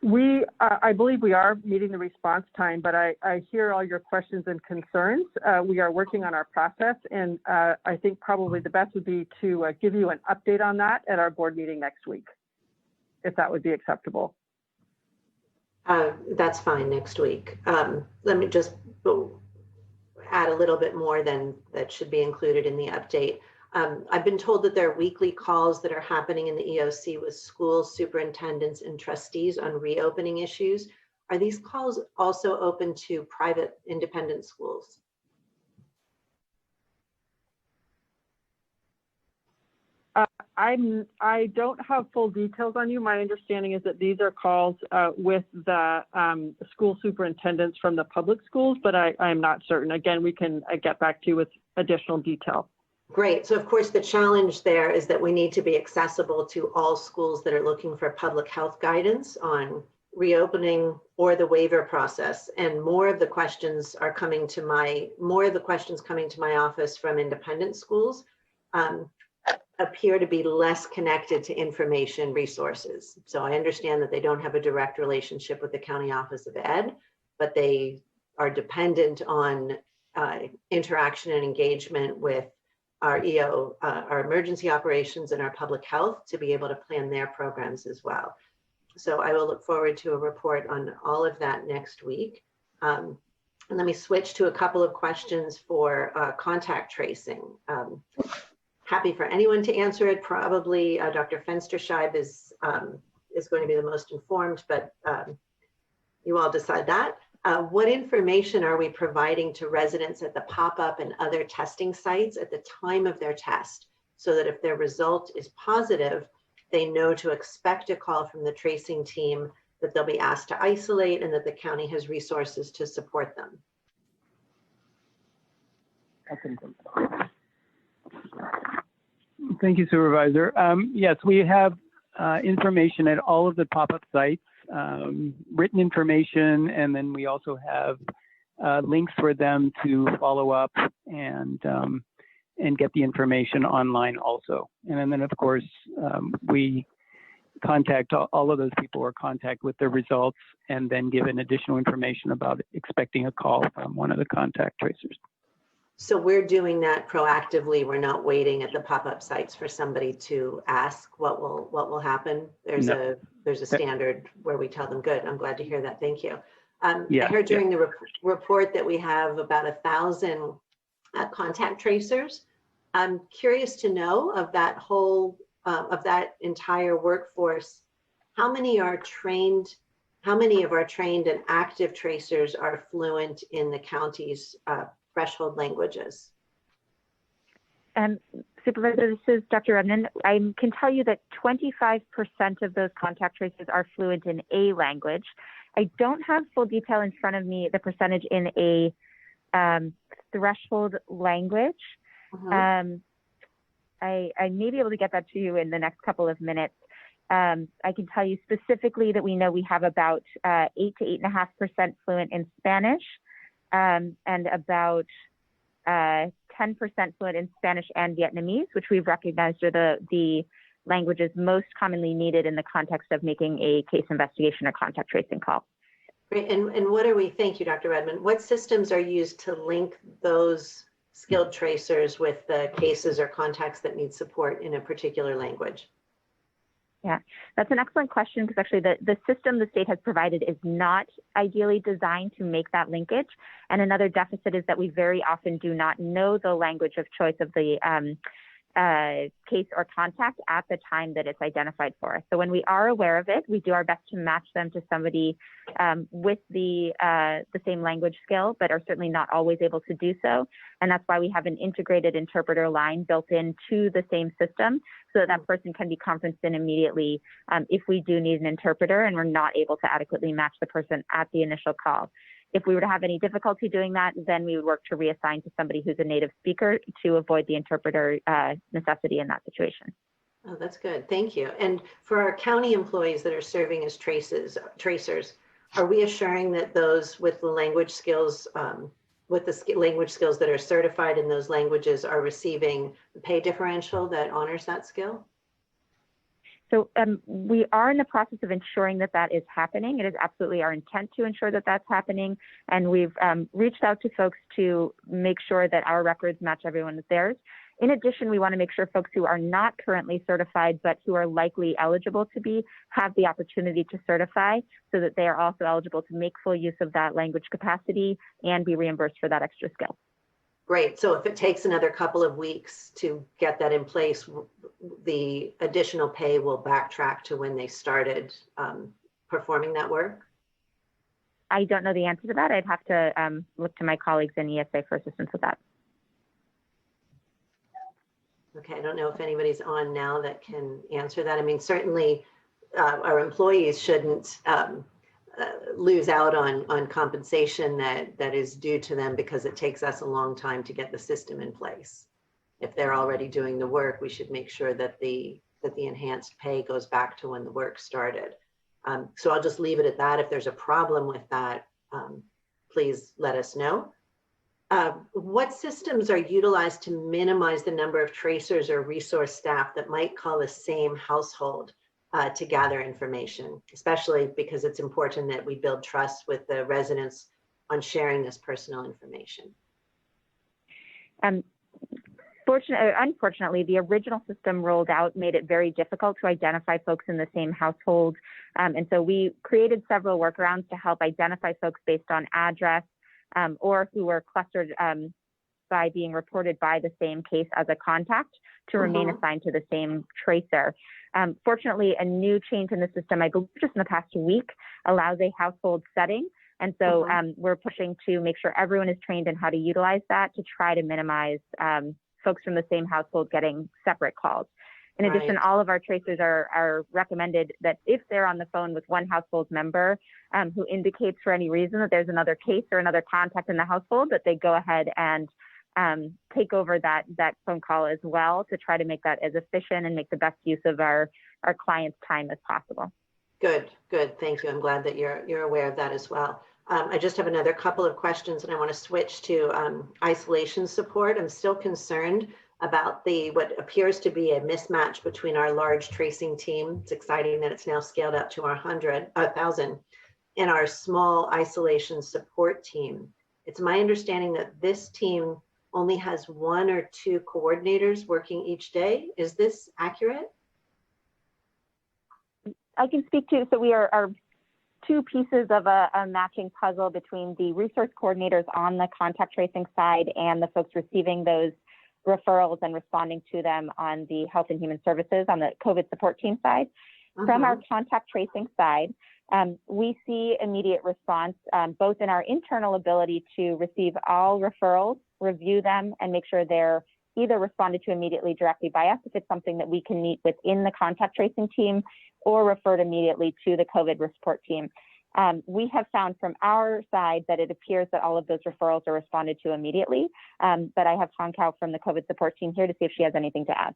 I believe we are meeting the response time, but I hear all your questions and concerns. We are working on our process, and I think probably the best would be to give you an update on that at our board meeting next week, if that would be acceptable. That's fine next week. Let me just add a little bit more than that should be included in the update. I've been told that there are weekly calls that are happening in the EOC with school superintendents and trustees on reopening issues. Are these calls also open to private independent schools? I don't have full details on you. My understanding is that these are calls with the school superintendents from the public schools, but I'm not certain. Again, we can get back to you with additional detail. Great. So of course, the challenge there is that we need to be accessible to all schools that are looking for public health guidance on reopening or the waiver process. And more of the questions coming to my office from independent schools appear to be less connected to information resources. So I understand that they don't have a direct relationship with the County Office of Ed, but they are dependent on interaction and engagement with our EO, our emergency operations and our public health to be able to plan their programs as well. So I will look forward to a report on all of that next week. And let me switch to a couple of questions for contact tracing. Happy for anyone to answer it. Probably Dr. Fensterscheib is going to be the most informed, but you all decide that. What information are we providing to residents at the pop-up and other testing sites at the time of their test, so that if their result is positive, they know to expect a call from the tracing team, that they'll be asked to isolate, and that the county has resources to support them? Thank you, Supervisor. Yes, we have information at all of the pop-up sites, written information, and then we also have links for them to follow up and get the information online also. And then of course, we contact all of those people or contact with their results, and then give an additional information about expecting a call from one of the contact tracers. So we're doing that proactively. We're not waiting at the pop-up sites for somebody to ask what will happen. There's a standard where we tell them, good. I'm glad to hear that. Thank you. I heard during the report that we have about 1,000 contact tracers. I'm curious to know of that whole of that entire workforce, how many are trained? How many of our trained and active tracers are fluent in the county's threshold languages? Supervisor, this is Dr. Redmond. I can tell you that 25% of those contact tracers are fluent in a language. I don't have full detail in front of me, the percentage in a threshold language. I may be able to get that to you in the next couple of minutes. I can tell you specifically that we know we have about 8 to 8.5% fluent in Spanish, and about 10% fluent in Spanish and Vietnamese, which we've recognized are the languages most commonly needed in the context of making a case investigation or contact tracing call. Great. And what are we, thank you, Dr. Redmond, what systems are used to link those skilled tracers with the cases or contacts that need support in a particular language? Yeah, that's an excellent question, because actually the system the state has provided is not ideally designed to make that linkage. And another deficit is that we very often do not know the language of choice of the case or contact at the time that it's identified for us. So when we are aware of it, we do our best to match them to somebody with the same language skill, but are certainly not always able to do so. And that's why we have an integrated interpreter line built into the same system, so that that person can be conferenced in immediately if we do need an interpreter and we're not able to adequately match the person at the initial call. If we were to have any difficulty doing that, then we would work to reassign to somebody who's a native speaker to avoid the interpreter necessity in that situation. Oh, that's good. Thank you. And for our county employees that are serving as tracers, are we assuring that those with the language skills, language skills that are certified in those languages are receiving the pay differential that honors that skill? So we are in the process of ensuring that that is happening. It is absolutely our intent to ensure that that's happening. And we've reached out to folks to make sure that our records match everyone's theirs. In addition, we want to make sure folks who are not currently certified, but who are likely eligible to be, have the opportunity to certify so that they are also eligible to make full use of that language capacity and be reimbursed for that extra skill. Great. So if it takes another couple of weeks to get that in place, the additional pay will backtrack to when they started performing that work? I don't know the answer to that. I'd have to look to my colleagues in ESA for assistance with that. Okay, I don't know if anybody's on now that can answer that. I mean, certainly our employees shouldn't lose out on compensation that is due to them because it takes us a long time to get the system in place. If they're already doing the work, we should make sure that the enhanced pay goes back to when the work started. So I'll just leave it at that. If there's a problem with that, please let us know. What systems are utilized to minimize the number of tracers or resource staff that might call the same household to gather information, especially because it's important that we build trust with the residents on sharing this personal information? Unfortunately, the original system rolled out made it very difficult to identify folks in the same household. And so we created several workarounds to help identify folks based on address, or who were clustered by being reported by the same case as a contact to remain assigned to the same tracer. Fortunately, a new change in the system, I believe just in the past week, allows a household setting. And so we're pushing to make sure everyone is trained in how to utilize that to try to minimize folks from the same household getting separate calls. In addition, all of our tracers are recommended that if they're on the phone with one household member who indicates for any reason that there's another case or another contact in the household, that they go ahead and take over that phone call as well to try to make that as efficient and make the best use of our clients' time as possible. Good, good. Thank you. I'm glad that you're aware of that as well. I just have another couple of questions and I want to switch to isolation support. I'm still concerned about what appears to be a mismatch between our large tracing team. It's exciting that it's now scaled up to our 1,000 and our small isolation support team. It's my understanding that this team only has 1 or 2 coordinators working each day. Is this accurate? I can speak to, so we are 2 pieces of a matching puzzle between the resource coordinators on the contact tracing side and the folks receiving those referrals and responding to them on the Health and Human Services on the COVID support team side. From our contact tracing side, we see immediate response, both in our internal ability to receive all referrals, review them, and make sure they're either responded to immediately directly by us if it's something that we can meet within the contact tracing team, or referred immediately to the COVID support team. We have found from our side that it appears that all of those referrals are responded to immediately, but I have Hong Kao from the COVID support team here to see if she has anything to add.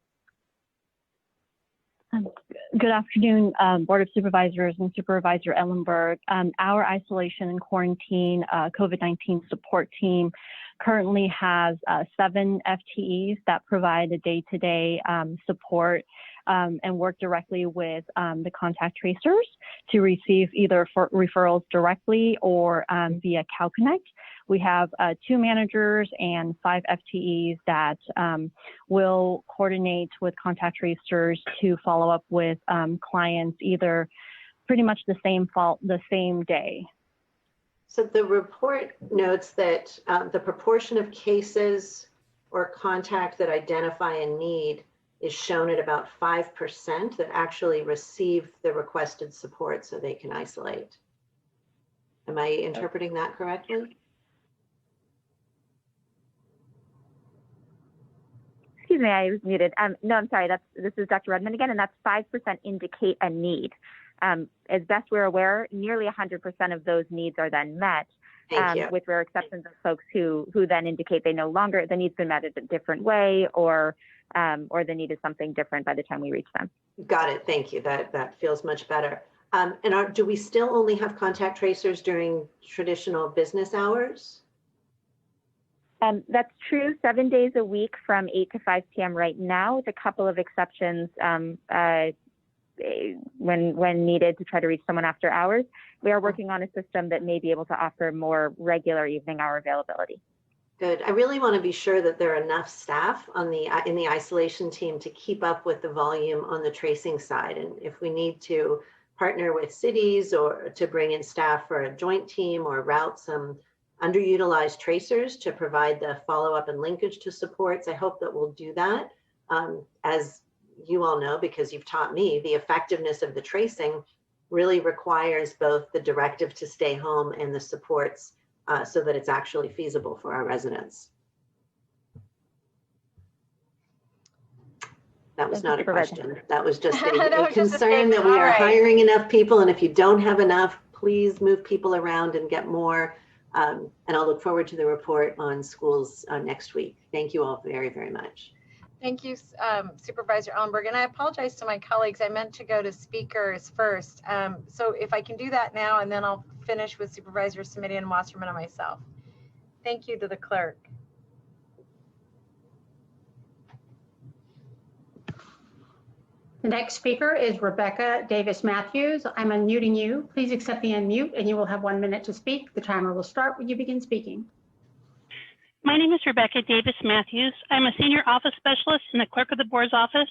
Good afternoon, Board of Supervisors and Supervisor Ellenberg. Our isolation and quarantine COVID-19 support team currently has 7 FTEs that provide a day-to-day support and work directly with the contact tracers to receive either referrals directly or via CalConnect. We have 2 managers and 5 FTEs that will coordinate with contact tracers to follow up with clients either pretty much the same day. So the report notes that the proportion of cases or contact that identify a need is shown at about 5% that actually receive the requested support so they can isolate. Am I interpreting that correctly? Excuse me, I was muted. No, I'm sorry, this is Dr. Redmond again, and that's 5% indicate a need. As best we're aware, nearly 100% of those needs are then met, with rare exceptions of folks who then indicate they no longer, the need's been met in a different way, or the need is something different by the time we reach them. Got it, thank you, that feels much better. And do we still only have contact tracers during traditional business hours? That's true, 7 days a week from 8 to 5 p.m. right now, with a couple of exceptions when needed to try to reach someone after hours. We are working on a system that may be able to offer more regular evening hour availability. Good. I really want to be sure that there are enough staff on in the isolation team to keep up with the volume on the tracing side. And if we need to partner with cities or to bring in staff for a joint team or route some underutilized tracers to provide the follow-up and linkage to supports, I hope that we'll do that. As you all know, because you've taught me, the effectiveness of the tracing really requires both the directive to stay home and the supports so that it's actually feasible for our residents. That was not a question. That was just a concern that we are hiring enough people. And if you don't have enough, please move people around and get more. And I'll look forward to the report on schools next week. Thank you all very, very much. Thank you, Supervisor Ellenberg. And I apologize to my colleagues. I meant to go to speakers first. So if I can do that now, and then I'll finish with Supervisor Simitian, Wasserman, and myself. Thank you to the clerk. The next speaker is Rebecca Davis-Matthews. I'm unmuting you. Please accept the unmute and you will have 1 minute to speak. The timer will start when you begin speaking. My name is Rebecca Davis-Matthews. I'm a senior office specialist in the clerk of the board's office,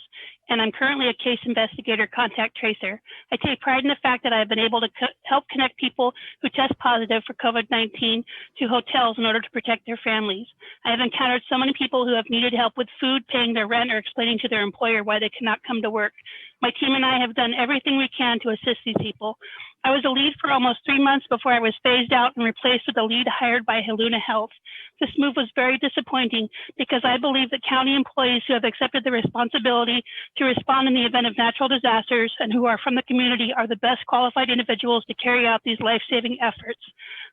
and I'm currently a case investigator contact tracer. I take pride in the fact that I've been able to help connect people who test positive for COVID-19 to hotels in order to protect their families. I have encountered so many people who have needed help with food, paying their rent, or explaining to their employer why they cannot come to work. My team and I have done everything we can to assist these people. I was a lead for almost 3 months before I was phased out and replaced with a lead hired by Haluna Health. This move was very disappointing because I believe that county employees who have accepted the responsibility to respond in the event of natural disasters and who are from the community are the best qualified individuals to carry out these life-saving efforts.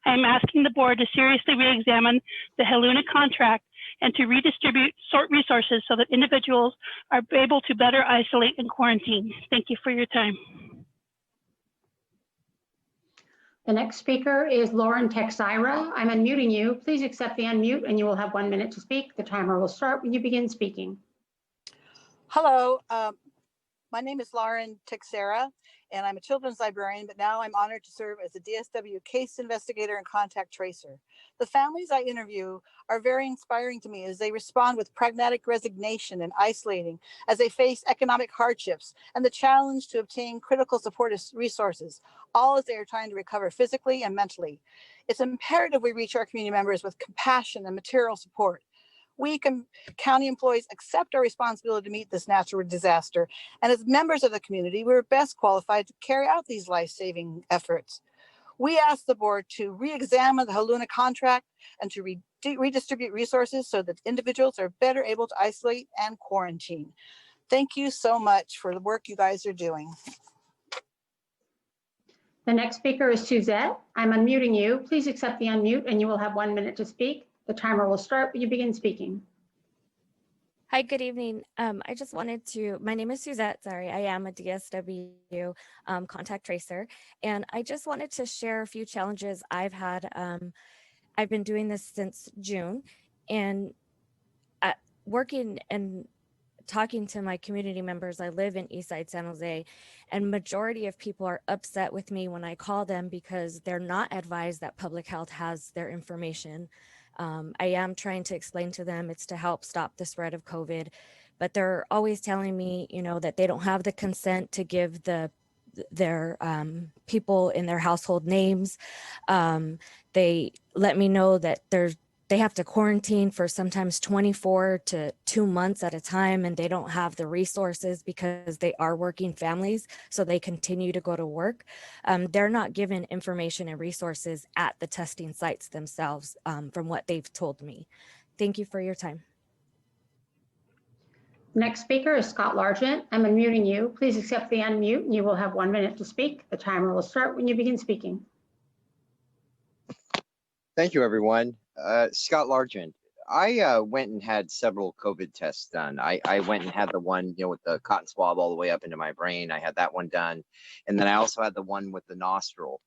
I am asking the board to seriously re-examine the Haluna contract and to redistribute resources so that individuals are able to better isolate and quarantine. Thank you for your time. The next speaker is Lauren Texira. I'm unmuting you. Please accept the unmute and you will have 1 minute to speak. The timer will start when you begin speaking. Hello, my name is Lauren Texera, and I'm a children's librarian, but now I'm honored to serve as a DSW case investigator and contact tracer. The families I interview are very inspiring to me as they respond with pragmatic resignation and isolating as they face economic hardships and the challenge to obtain critical support resources, all as they are trying to recover physically and mentally. It's imperative we reach our community members with compassion and material support. We county employees accept our responsibility to meet this natural disaster. And as members of the community, we're best qualified to carry out these life-saving efforts. We ask the board to re-examine the Haluna contract and to redistribute resources so that individuals are better able to isolate and quarantine. Thank you so much for the work you guys are doing. The next speaker is Suzette. I'm unmuting you. Please accept the unmute and you will have 1 minute to speak. The timer will start when you begin speaking. Hi, good evening. I just wanted to, my name is Suzette, I am a DSW contact tracer, and I just wanted to share a few challenges I've had. I've been doing this since June, and working and talking to my community members. I live in Eastside San Jose, and majority of people are upset with me when I call them because they're not advised that public health has their information. I am trying to explain to them it's to help stop the spread of COVID, but they're always telling me, you know, that they don't have the consent to give their people in their household names. They let me know that they have to quarantine for sometimes 24 to 2 months at a time, and they don't have the resources because they are working families, so they continue to go to work. They're not given information and resources at the testing sites themselves, from what they've told me. Thank you for your time. Next speaker is Scott Largent. I'm unmuting you. Please accept the unmute and you will have 1 minute to speak. The timer will start when you begin speaking. Thank you, everyone. Scott Largent. I went and had several COVID tests done. I went and had the one, you know, with the cotton swab all the way up into my brain. I had that one done. And then I also had the one with the nostril.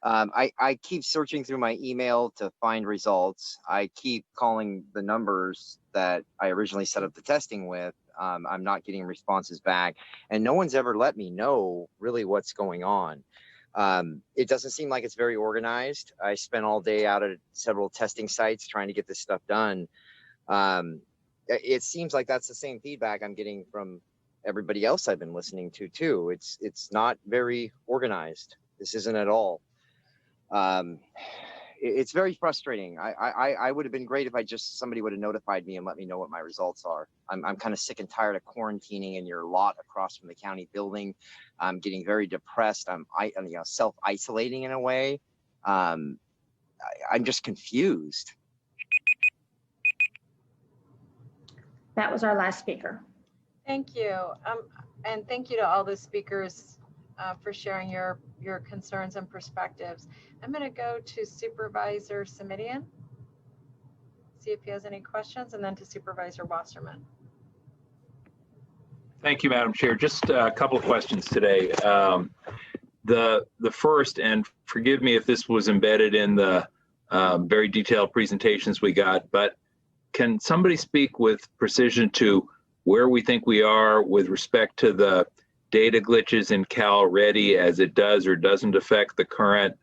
I keep searching through my email to find results. I keep calling the numbers that I originally set up the testing with. I'm not getting responses back, and no one's ever let me know really what's going on. It doesn't seem like it's very organized. I spent all day out at several testing sites trying to get this stuff done. It seems like that's the same feedback I'm getting from everybody else I've been listening to too. It's not very organized. This isn't at all. It's very frustrating. I would have been great if somebody would have notified me and let me know what my results are. I'm kind of sick and tired of quarantining in your lot across from the county building. I'm getting very depressed. I'm self-isolating in a way. I'm just confused. That was our last speaker. Thank you. And thank you to all the speakers for sharing your concerns and perspectives. I'm going to go to Supervisor Simitian, see if he has any questions, and then to Supervisor Wasserman. Thank you, Madam Chair. Just a couple of questions today. The first, and forgive me if this was embedded in the very detailed presentations we got, but can somebody speak with precision to where we think we are with respect to the data glitches in CalReady as it does or doesn't affect the current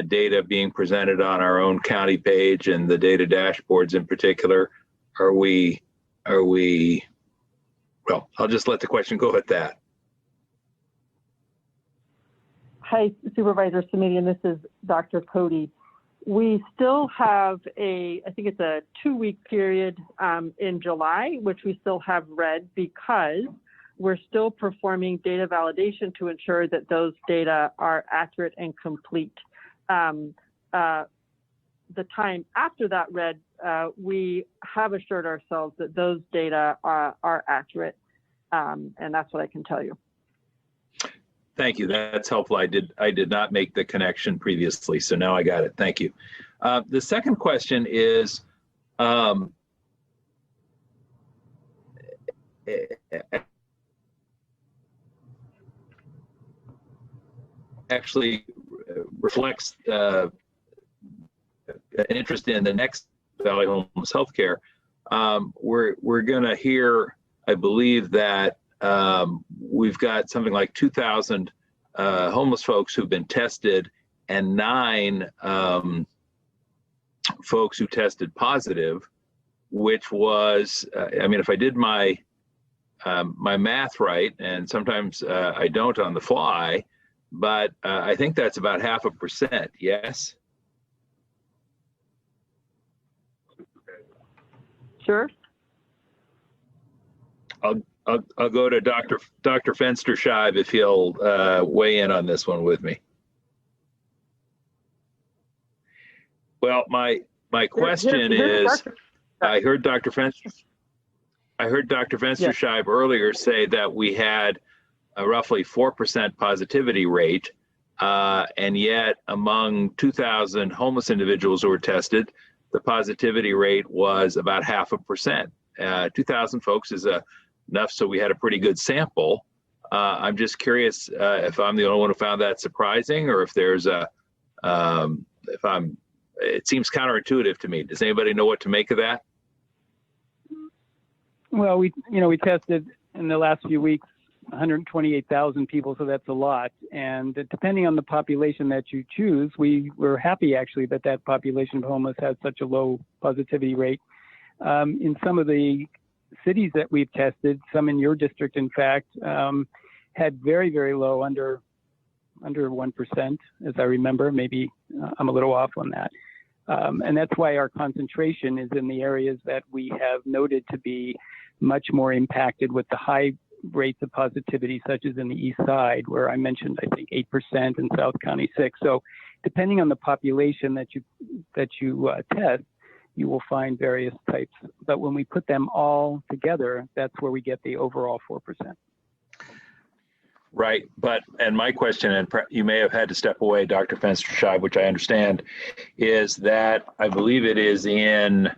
data being presented on our own county page and the data dashboards in particular? Are we, well, I'll just let the question go at that. Hi, Supervisor Simitian, this is Dr. Cody. We still have I think it's a 2-week period in July, which we still have read because we're still performing data validation to ensure that those data are accurate and complete. The time after that read, we have assured ourselves that those data are accurate, and that's what I can tell you. Thank you. That's helpful. I did not make the connection previously, so now I got it. Thank you. The second question is, actually reflects an interest in the next Valley Homeless Healthcare. We're going to hear, I believe, that we've got something like 2,000 homeless folks who've been tested and 9 folks who tested positive, which was, I mean, if I did my my math right, and sometimes I don't on the fly, but I think that's about 0.5%, yes? Sure. I'll go to Dr. Fenster-Scheib if he'll weigh in on this one with me. Well, my question is, I heard Dr. Fenster-Scheib earlier say that we had a roughly 4% positivity rate, and yet among 2,000 homeless individuals who were tested, the positivity rate was about 0.5%. 2,000 folks is enough so we had a pretty good sample. I'm just curious if I'm the only one who found that surprising, or if there's it seems counterintuitive to me. Does anybody know what to make of that? Well, we tested in the last few weeks 128,000 people, so that's a lot. And depending on the population that you choose, we were happy actually that population of homeless has such a low positivity rate. In some of the cities that we've tested, some in your district, in fact, had very, very low, under 1%, as I remember. Maybe I'm a little off on that. And that's why our concentration is in the areas that we have noted to be much more impacted with the high rates of positivity, such as in the East Side, where I mentioned, I think, 8%, and South County 6%. So depending on the population that you test, you will find various types. But when we put them all together, that's where we get the overall 4%. Right, and my question, and you may have had to step away, Dr. Fenster-Scheib, which I understand, is that I believe it is in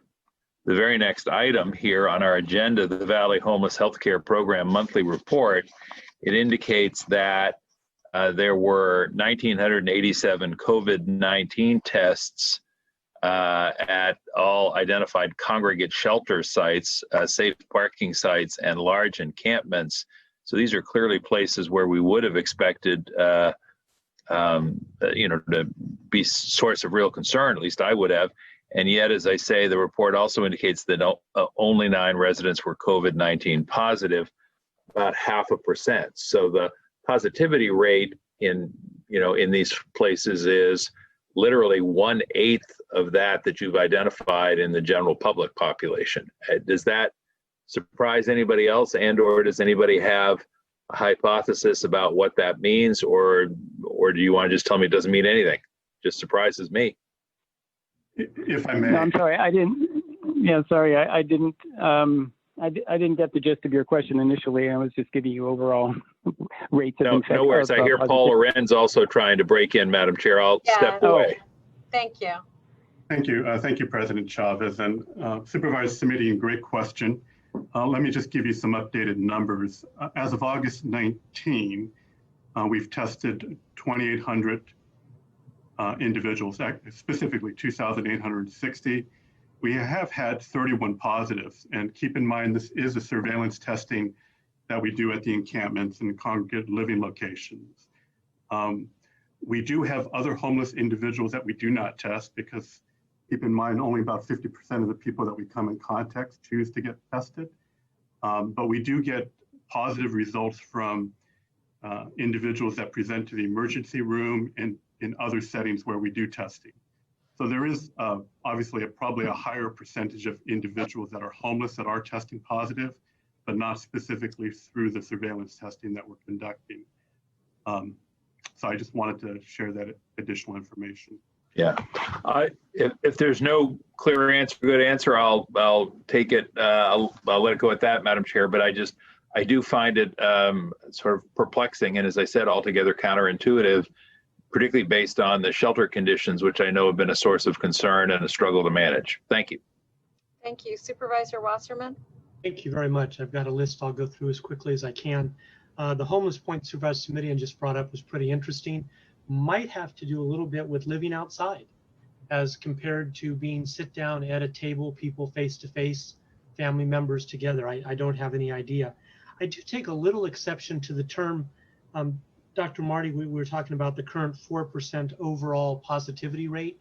the very next item here on our agenda, the Valley Homeless Healthcare Program monthly report. It indicates that there were 1,987 COVID-19 tests at all identified congregate shelter sites, safe parking sites, and large encampments. So these are clearly places where we would have expected, to be source of real concern. At least I would have. And yet, as I say, the report also indicates that only 9 residents were COVID-19 positive, about 0.5%. So the positivity rate in these places is literally 1/8 of that you've identified in the general public population. Does that surprise anybody else, and/or does anybody have a hypothesis about what that means, or do you want to just tell me it doesn't mean anything? Just surprises me. If I may. No, I'm sorry, I didn't. Yeah, sorry, I didn't. I didn't get the gist of your question initially. I was just giving you overall rates of infection. No worries. I hear Paul Lorenz also trying to break in, Madam Chair. I'll step away. Thank you. Thank you. Thank you, President Chavez. And Supervisor Simidian, great question. Let me just give you some updated numbers. As of August 19, we've tested 2,800 individuals, specifically 2,860. We have had 31 positives, and keep in mind this is a surveillance testing that we do at the encampments and congregate living locations. We do have other homeless individuals that we do not test because keep in mind only about 50% of the people that we come in contact choose to get tested. But we do get positive results from individuals that present to the emergency room and in other settings where we do testing. So there is obviously probably a higher percentage of individuals that are homeless that are testing positive, but not specifically through the surveillance testing that we're conducting. So I just wanted to share that additional information. Yeah, if there's no clear answer, good answer, I'll take it. I'll let it go at that, Madam Chair. But I do find it sort of perplexing, and as I said, altogether counterintuitive, particularly based on the shelter conditions, which I know have been a source of concern and a struggle to manage. Thank you. Thank you. Supervisor Wasserman. Thank you very much. I've got a list I'll go through as quickly as I can. The homeless point Supervisor Simidian just brought up was pretty interesting. Might have to do a little bit with living outside as compared to being sit down at a table, people face to face, family members together. I don't have any idea. I do take a little exception to the term, Dr. Marty, we were talking about the current 4% overall positivity rate.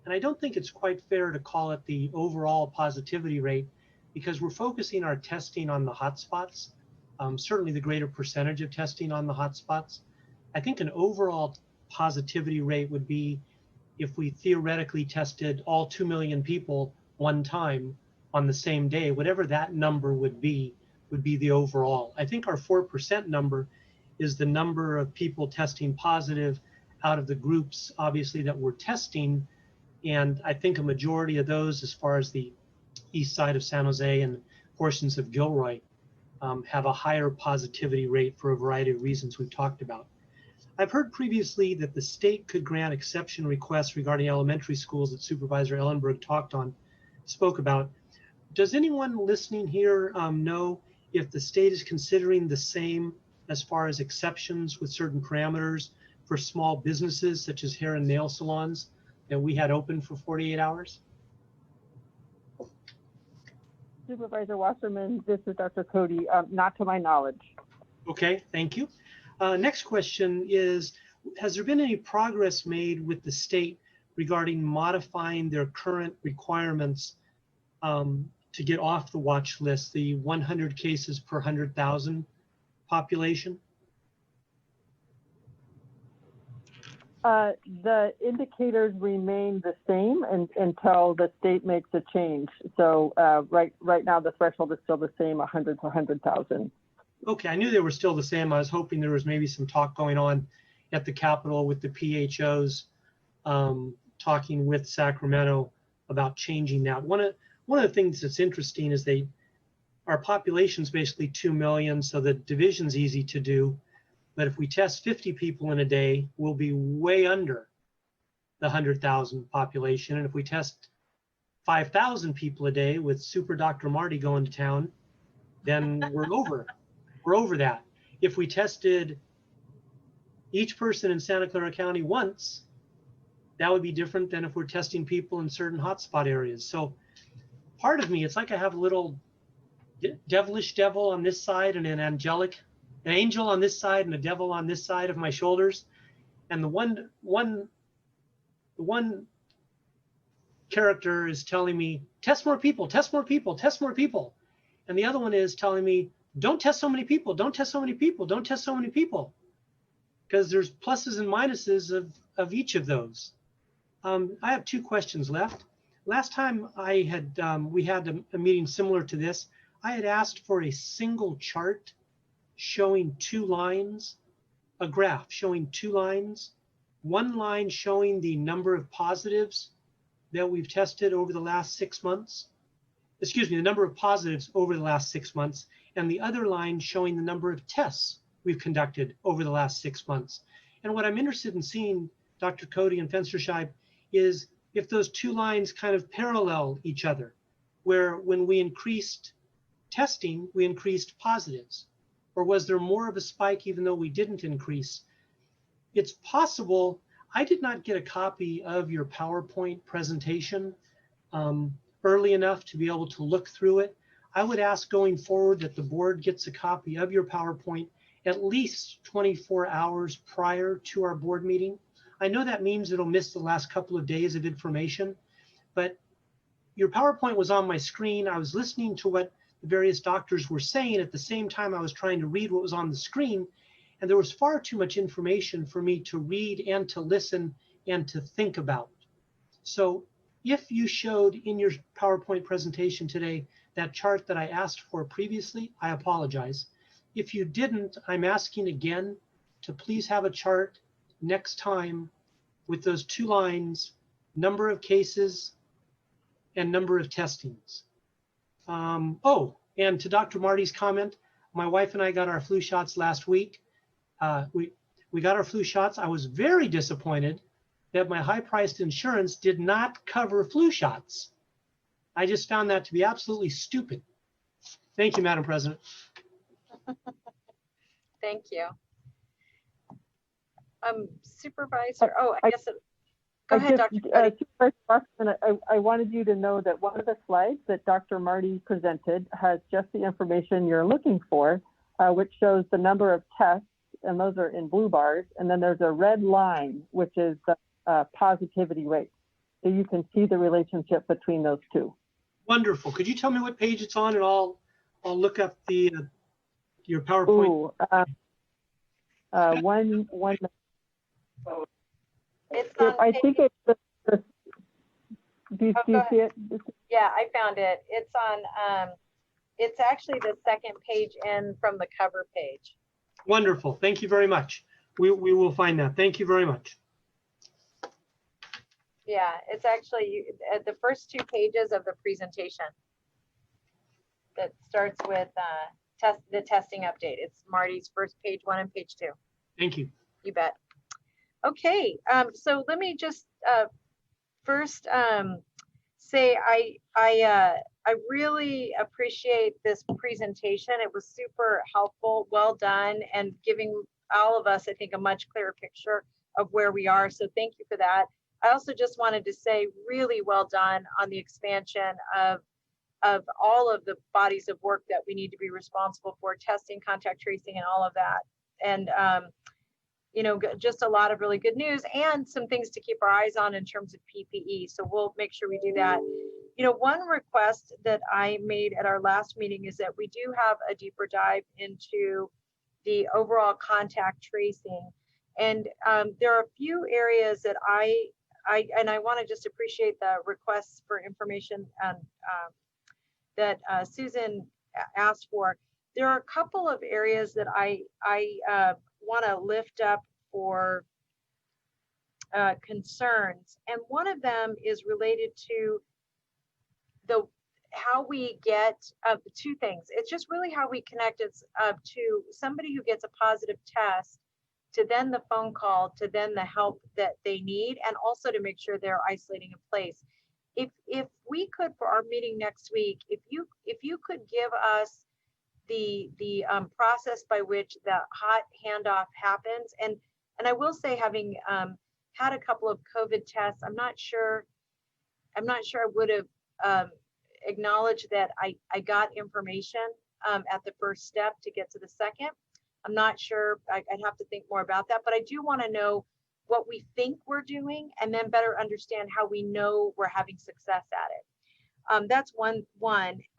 And I don't think it's quite fair to call it the overall positivity rate because we're focusing our testing on the hotspots, certainly the greater percentage of testing on the hotspots. I think an overall positivity rate would be if we theoretically tested all 2 million people one time on the same day, whatever that number would be the overall. I think our 4% number is the number of people testing positive out of the groups, obviously, that we're testing. And I think a majority of those, as far as the east side of San Jose and portions of Gilroy, have a higher positivity rate for a variety of reasons we've talked about. I've heard previously that the state could grant exception requests regarding elementary schools that Supervisor Ellenberg spoke about. Does anyone listening here know if the state is considering the same as far as exceptions with certain parameters for small businesses such as hair and nail salons that we had open for 48 hours? Supervisor Wasserman, this is Dr. Cody. Not to my knowledge. Okay, thank you. Next question is, has there been any progress made with the state regarding modifying their current requirements to get off the watch list, the 100 cases per 100,000 population? The indicators remain the same until the state makes a change. So right now the threshold is still the same, 100 to 100,000. Okay, I knew they were still the same. I was hoping there was maybe some talk going on at the Capitol with the PHOs talking with Sacramento about changing that. One of the things that's interesting is our population's basically 2 million, so the division's easy to do. But if we test 50 people in a day, we'll be way under the 100,000 population. And if we test 5,000 people a day with Super Dr. Marty going to town, then we're over that. If we tested each person in Santa Clara County once, that would be different than if we're testing people in certain hotspot areas. So part of me, it's like I have a little devilish devil on this side and an angel on this side and a devil on this side of my shoulders. And the one character is telling me, test more people, test more people, test more people. And the other one is telling me, don't test so many people, don't test so many people, don't test so many people. Because there's pluses and minuses of each of those. I have 2 questions left. Last time we had a meeting similar to this, I had asked for a single chart showing 2 lines, a graph showing 2 lines, 1 line showing the number of positives that we've tested over the last 6 months. Excuse me, the number of positives over the last 6 months, and the other line showing the number of tests we've conducted over the last 6 months. And what I'm interested in seeing, Dr. Cody and Fensterscheib, is if those 2 lines kind of parallel each other, where when we increased testing, we increased positives, or was there more of a spike even though we didn't increase? It's possible. I did not get a copy of your PowerPoint presentation early enough to be able to look through it. I would ask going forward that the board gets a copy of your PowerPoint at least 24 hours prior to our board meeting. I know that means it'll miss the last couple of days of information, but your PowerPoint was on my screen. I was listening to what the various doctors were saying at the same time I was trying to read what was on the screen, and there was far too much information for me to read and to listen and to think about. So if you showed in your PowerPoint presentation today that chart that I asked for previously, I apologize. If you didn't, I'm asking again to please have a chart next time with those 2 lines, number of cases and number of testings. Oh, and to Dr. Marty's comment, my wife and I got our flu shots last week. We got our flu shots. I was very disappointed that my high-priced insurance did not cover flu shots. I just found that to be absolutely stupid. Thank you, Madam President. Thank you. Supervisor, I guess, go ahead, Dr. Cody. I wanted you to know that one of the slides that Dr. Marty presented has just the information you're looking for, which shows the number of tests, and those are in blue bars. And then there's a red line, which is the positivity rate. So you can see the relationship between those 2. Wonderful. Could you tell me what page it's on, and I'll look up the your PowerPoint. Ooh, one. It's on I think it's do you see it? Yeah, I found it. It's on, it's actually the 2nd page in from the cover page. Wonderful. Thank you very much. We will find that. Thank you very much. Yeah, it's actually at the first 2 pages of the presentation that starts with the testing update. It's Marty's first page 1 and page 2. Thank you. You bet. Okay, so let me just first say I really appreciate this presentation. It was super helpful, well done, and giving all of us, I think, a much clearer picture of where we are. So thank you for that. I also just wanted to say really well done on the expansion of all of the bodies of work that we need to be responsible for, testing, contact tracing, and all of that. And you know, just a lot of really good news and some things to keep our eyes on in terms of PPE. So we'll make sure we do that. You know, one request that I made at our last meeting is that we do have a deeper dive into the overall contact tracing. And there are a few areas that I want to just appreciate the requests for information that Susan asked for. There are a couple of areas that I want to lift up for concerns, and one of them is related to how we get 2 things. It's just really how we connect it to somebody who gets a positive test, to then the phone call, to then the help that they need, and also to make sure they're isolating in place. If we could, for our meeting next week, if you could give us the process by which the hot handoff happens, and I will say, having had a couple of COVID tests. I'm not sure I would have acknowledged that I got information at the first step to get to the second. I'm not sure, I'd have to think more about that, but I do want to know what we think we're doing and then better understand how we know we're having success at it. That's one.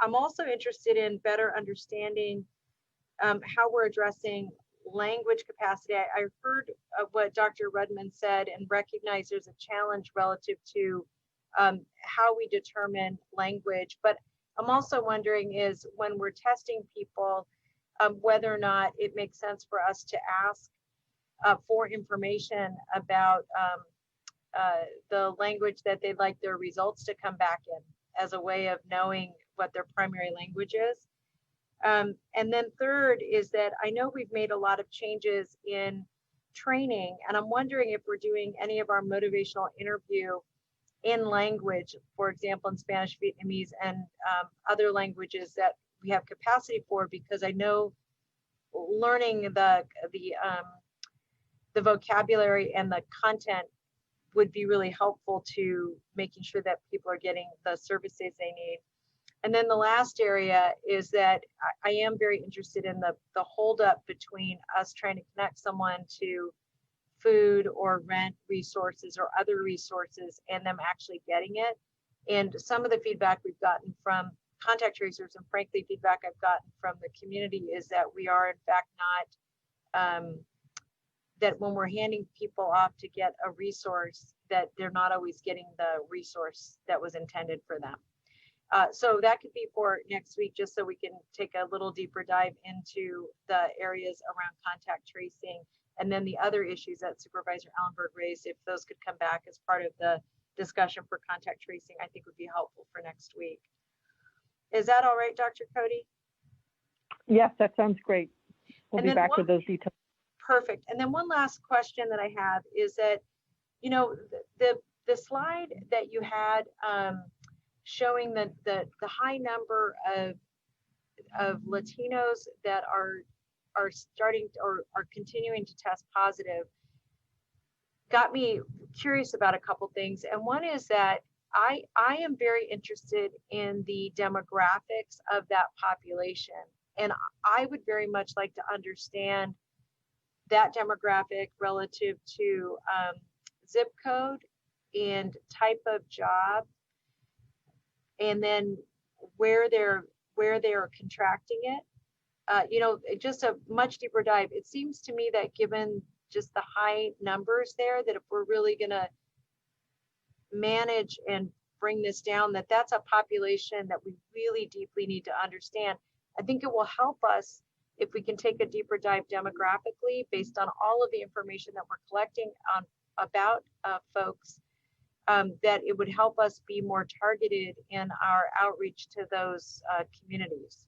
I'm also interested in better understanding how we're addressing language capacity. I heard what Dr. Redmond said and recognize there's a challenge relative to how we determine language, but I'm also wondering is when we're testing people, whether or not it makes sense for us to ask for information about the language that they'd like their results to come back in as a way of knowing what their primary language is. And then third is that I know we've made a lot of changes in training, and I'm wondering if we're doing any of our motivational interview in language, for example, in Spanish, Vietnamese, and other languages that we have capacity for, because I know learning the vocabulary and the content would be really helpful to making sure that people are getting the services they need. And then the last area is that I am very interested in the holdup between us trying to connect someone to food or rent resources or other resources and them actually getting it. And some of the feedback we've gotten from contact tracers, and frankly, feedback I've gotten from the community, is that we are in fact not, that when we're handing people off to get a resource, that they're not always getting the resource that was intended for them. So that could be for next week, just so we can take a little deeper dive into the areas around contact tracing. And then the other issues that Supervisor Ellenberg raised, if those could come back as part of the discussion for contact tracing, I think would be helpful for next week. Is that all right, Dr. Cody? Yes, that sounds great. We'll be back with those details. Perfect. And then one last question that I have is that, you know, the slide that you had showing the high number of Latinos that are starting or are continuing to test positive got me curious about a couple things. And one is that I am very interested in the demographics of that population. And I would very much like to understand that demographic relative to zip code and type of job, and then where they're contracting it. You know, just a much deeper dive. It seems to me that given just the high numbers there, that if we're really going to manage and bring this down, that's a population that we really deeply need to understand. I think it will help us if we can take a deeper dive demographically based on all of the information that we're collecting about folks, that it would help us be more targeted in our outreach to those communities.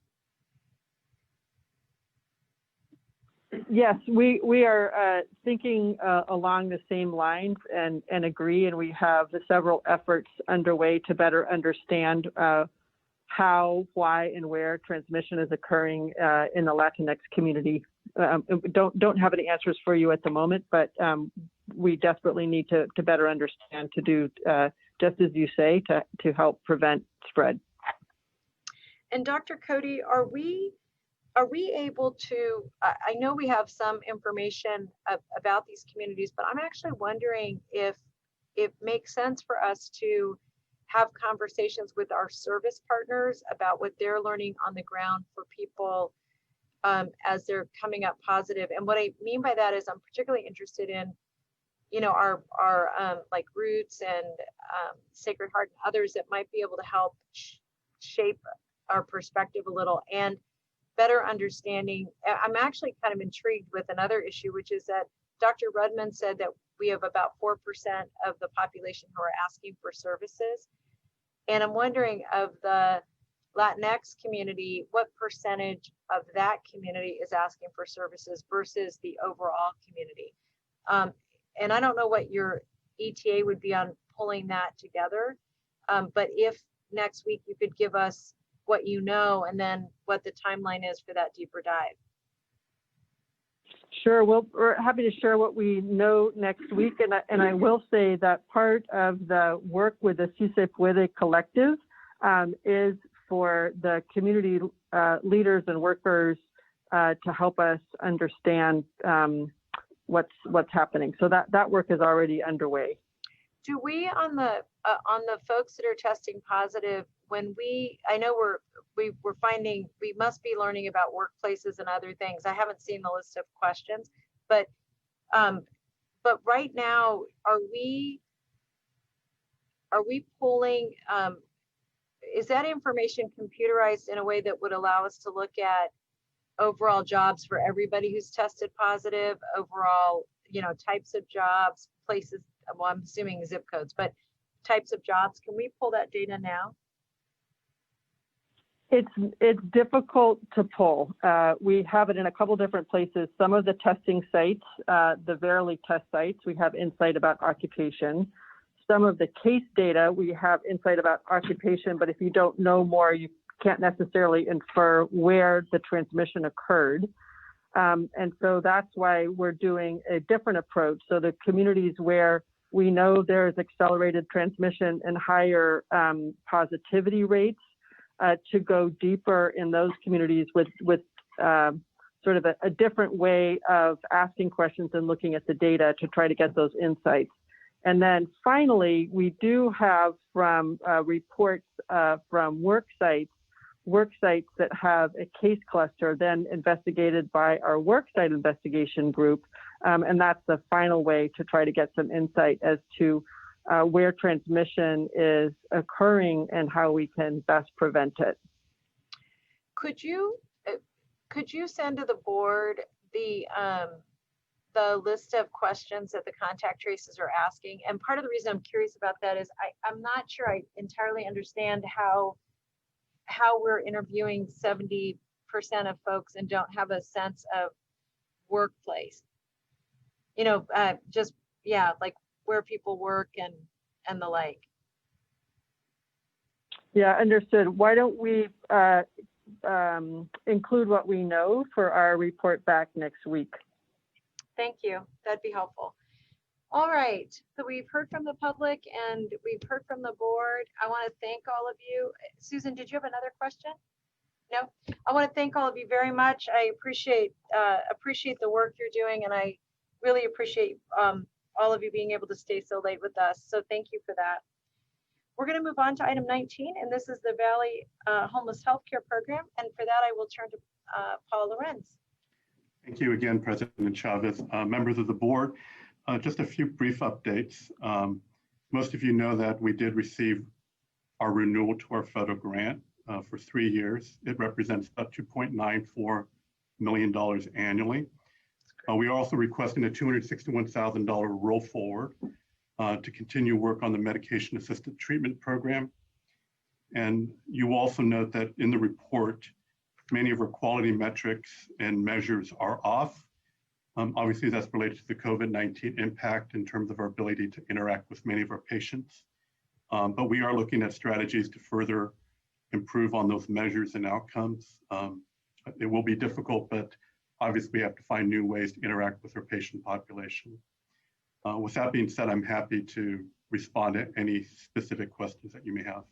Yes, we are thinking along the same lines and agree, and we have several efforts underway to better understand how, why, and where transmission is occurring in the Latinx community. Don't have any answers for you at the moment, but we desperately need to better understand, to do just as you say, to help prevent spread. And Dr. Cody, are we able to, I know we have some information about these communities, but I'm actually wondering if it makes sense for us to have conversations with our service partners about what they're learning on the ground for people as they're coming up positive. And what I mean by that is I'm particularly interested in, you know, our like Roots and Sacred Heart and others that might be able to help shape our perspective a little, and better understanding. I'm actually kind of intrigued with another issue, which is that Dr. Rudman said that we have about 4% of the population who are asking for services. And I'm wondering, of the Latinx community, what percentage of that community is asking for services versus the overall community? And I don't know what your ETA would be on pulling that together, but if next week you could give us what you know, and then what the timeline is for that deeper dive. Sure. Well, we're happy to share what we know next week. And I will say that part of the work with the Si Se Puede collective is for the community leaders and workers to help us understand what's happening. So that work is already underway. Do we on the folks that are testing positive, when I know we're finding we must be learning about workplaces and other things. I haven't seen the list of questions, but right now, are we pulling, is that information computerized in a way that would allow us to look at overall jobs for everybody who's tested positive, overall, types of jobs, places, well, I'm assuming zip codes, but types of jobs? Can we pull that data now? It's difficult to pull. We have it in a couple different places. Some of the testing sites, the Verily test sites, we have insight about occupation. Some of the case data, we have insight about occupation, but if you don't know more, you can't necessarily infer where the transmission occurred. And so that's why we're doing a different approach. So the communities where we know there's accelerated transmission and higher positivity rates, to go deeper in those communities with sort of a different way of asking questions and looking at the data to try to get those insights. And then finally, we do have from reports from work sites that have a case cluster then investigated by our worksite investigation group. And that's the final way to try to get some insight as to where transmission is occurring and how we can best prevent it. Could you send to the board the list of questions that the contact tracers are asking? And part of the reason I'm curious about that is I'm not sure I entirely understand how we're interviewing 70% of folks and don't have a sense of workplace. Just, yeah, like where people work and the like. Yeah, understood. Why don't we include what we know for our report back next week? Thank you. That'd be helpful. All right. So we've heard from the public and we've heard from the board. I want to thank all of you. Susan, did you have another question? No? I want to thank all of you very much. I appreciate the work you're doing, and I really appreciate all of you being able to stay so late with us. So thank you for that. We're going to move on to item 19, and this is the Valley Homeless Healthcare Program. And for that, I will turn to Paul Lorenz. Thank you again, President Chavez. Members of the board, just a few brief updates. Most of you know that we did receive our renewal to our federal grant for 3 years. It represents about $2.94 million annually. We are also requesting a $261,000 roll forward to continue work on the medication assisted treatment program. And you will also note that in the report, many of our quality metrics and measures are off. Obviously, that's related to the COVID-19 impact in terms of our ability to interact with many of our patients. But we are looking at strategies to further improve on those measures and outcomes. It will be difficult, but obviously we have to find new ways to interact with our patient population. With that being said, I'm happy to respond to any specific questions that you may have.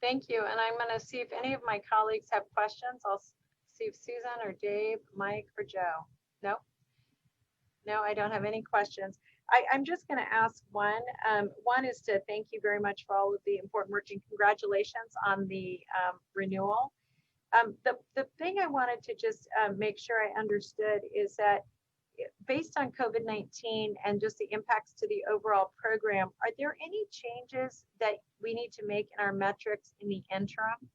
Thank you. And I'm going to see if any of my colleagues have questions. I'll see if Susan or Dave, Mike, or Joe. No? No, I don't have any questions. I'm just going to ask one. One is to thank you very much for all of the important work and congratulations on the renewal. The thing I wanted to just make sure I understood is that based on COVID-19 and just the impacts to the overall program, are there any changes that we need to make in our metrics in the interim?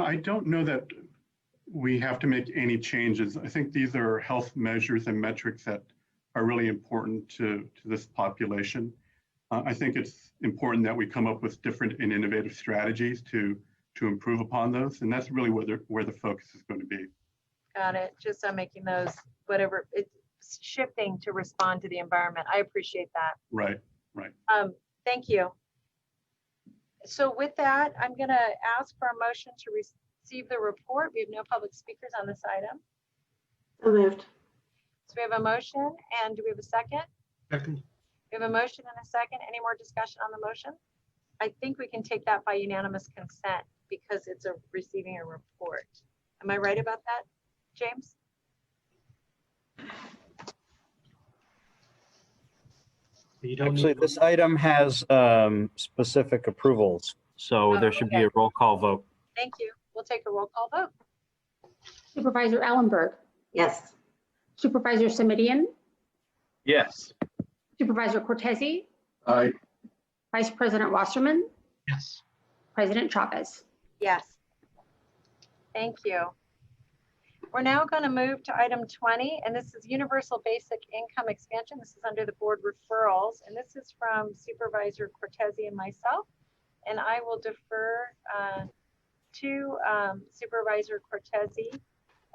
I don't know that we have to make any changes. I think these are health measures and metrics that are really important to this population. I think it's important that we come up with different and innovative strategies to improve upon those. And that's really where the focus is going to be. Got it. Just on making those, whatever, it's shifting to respond to the environment. I appreciate that. Right, right. Thank you. So with that, I'm going to ask for a motion to receive the report. We have no public speakers on this item. So moved. So we have a motion, and do we have a second? Second. We have a motion and a second. Any more discussion on the motion? I think we can take that by unanimous consent because it's receiving a report. Am I right about that, James? Actually, this item has specific approvals, so there should be a roll call vote. Thank you. We'll take a roll call vote. Supervisor Ellenberg, Yes. Supervisor Semidion, Yes. Supervisor Cortese, Aye. Vice President Wasserman, Yes. President Chavez. Yes. Thank you. We're now going to move to item 20, and this is universal basic income expansion. This is under the board referrals, and this is from Supervisor Cortese and myself. And I will defer to Supervisor Cortese.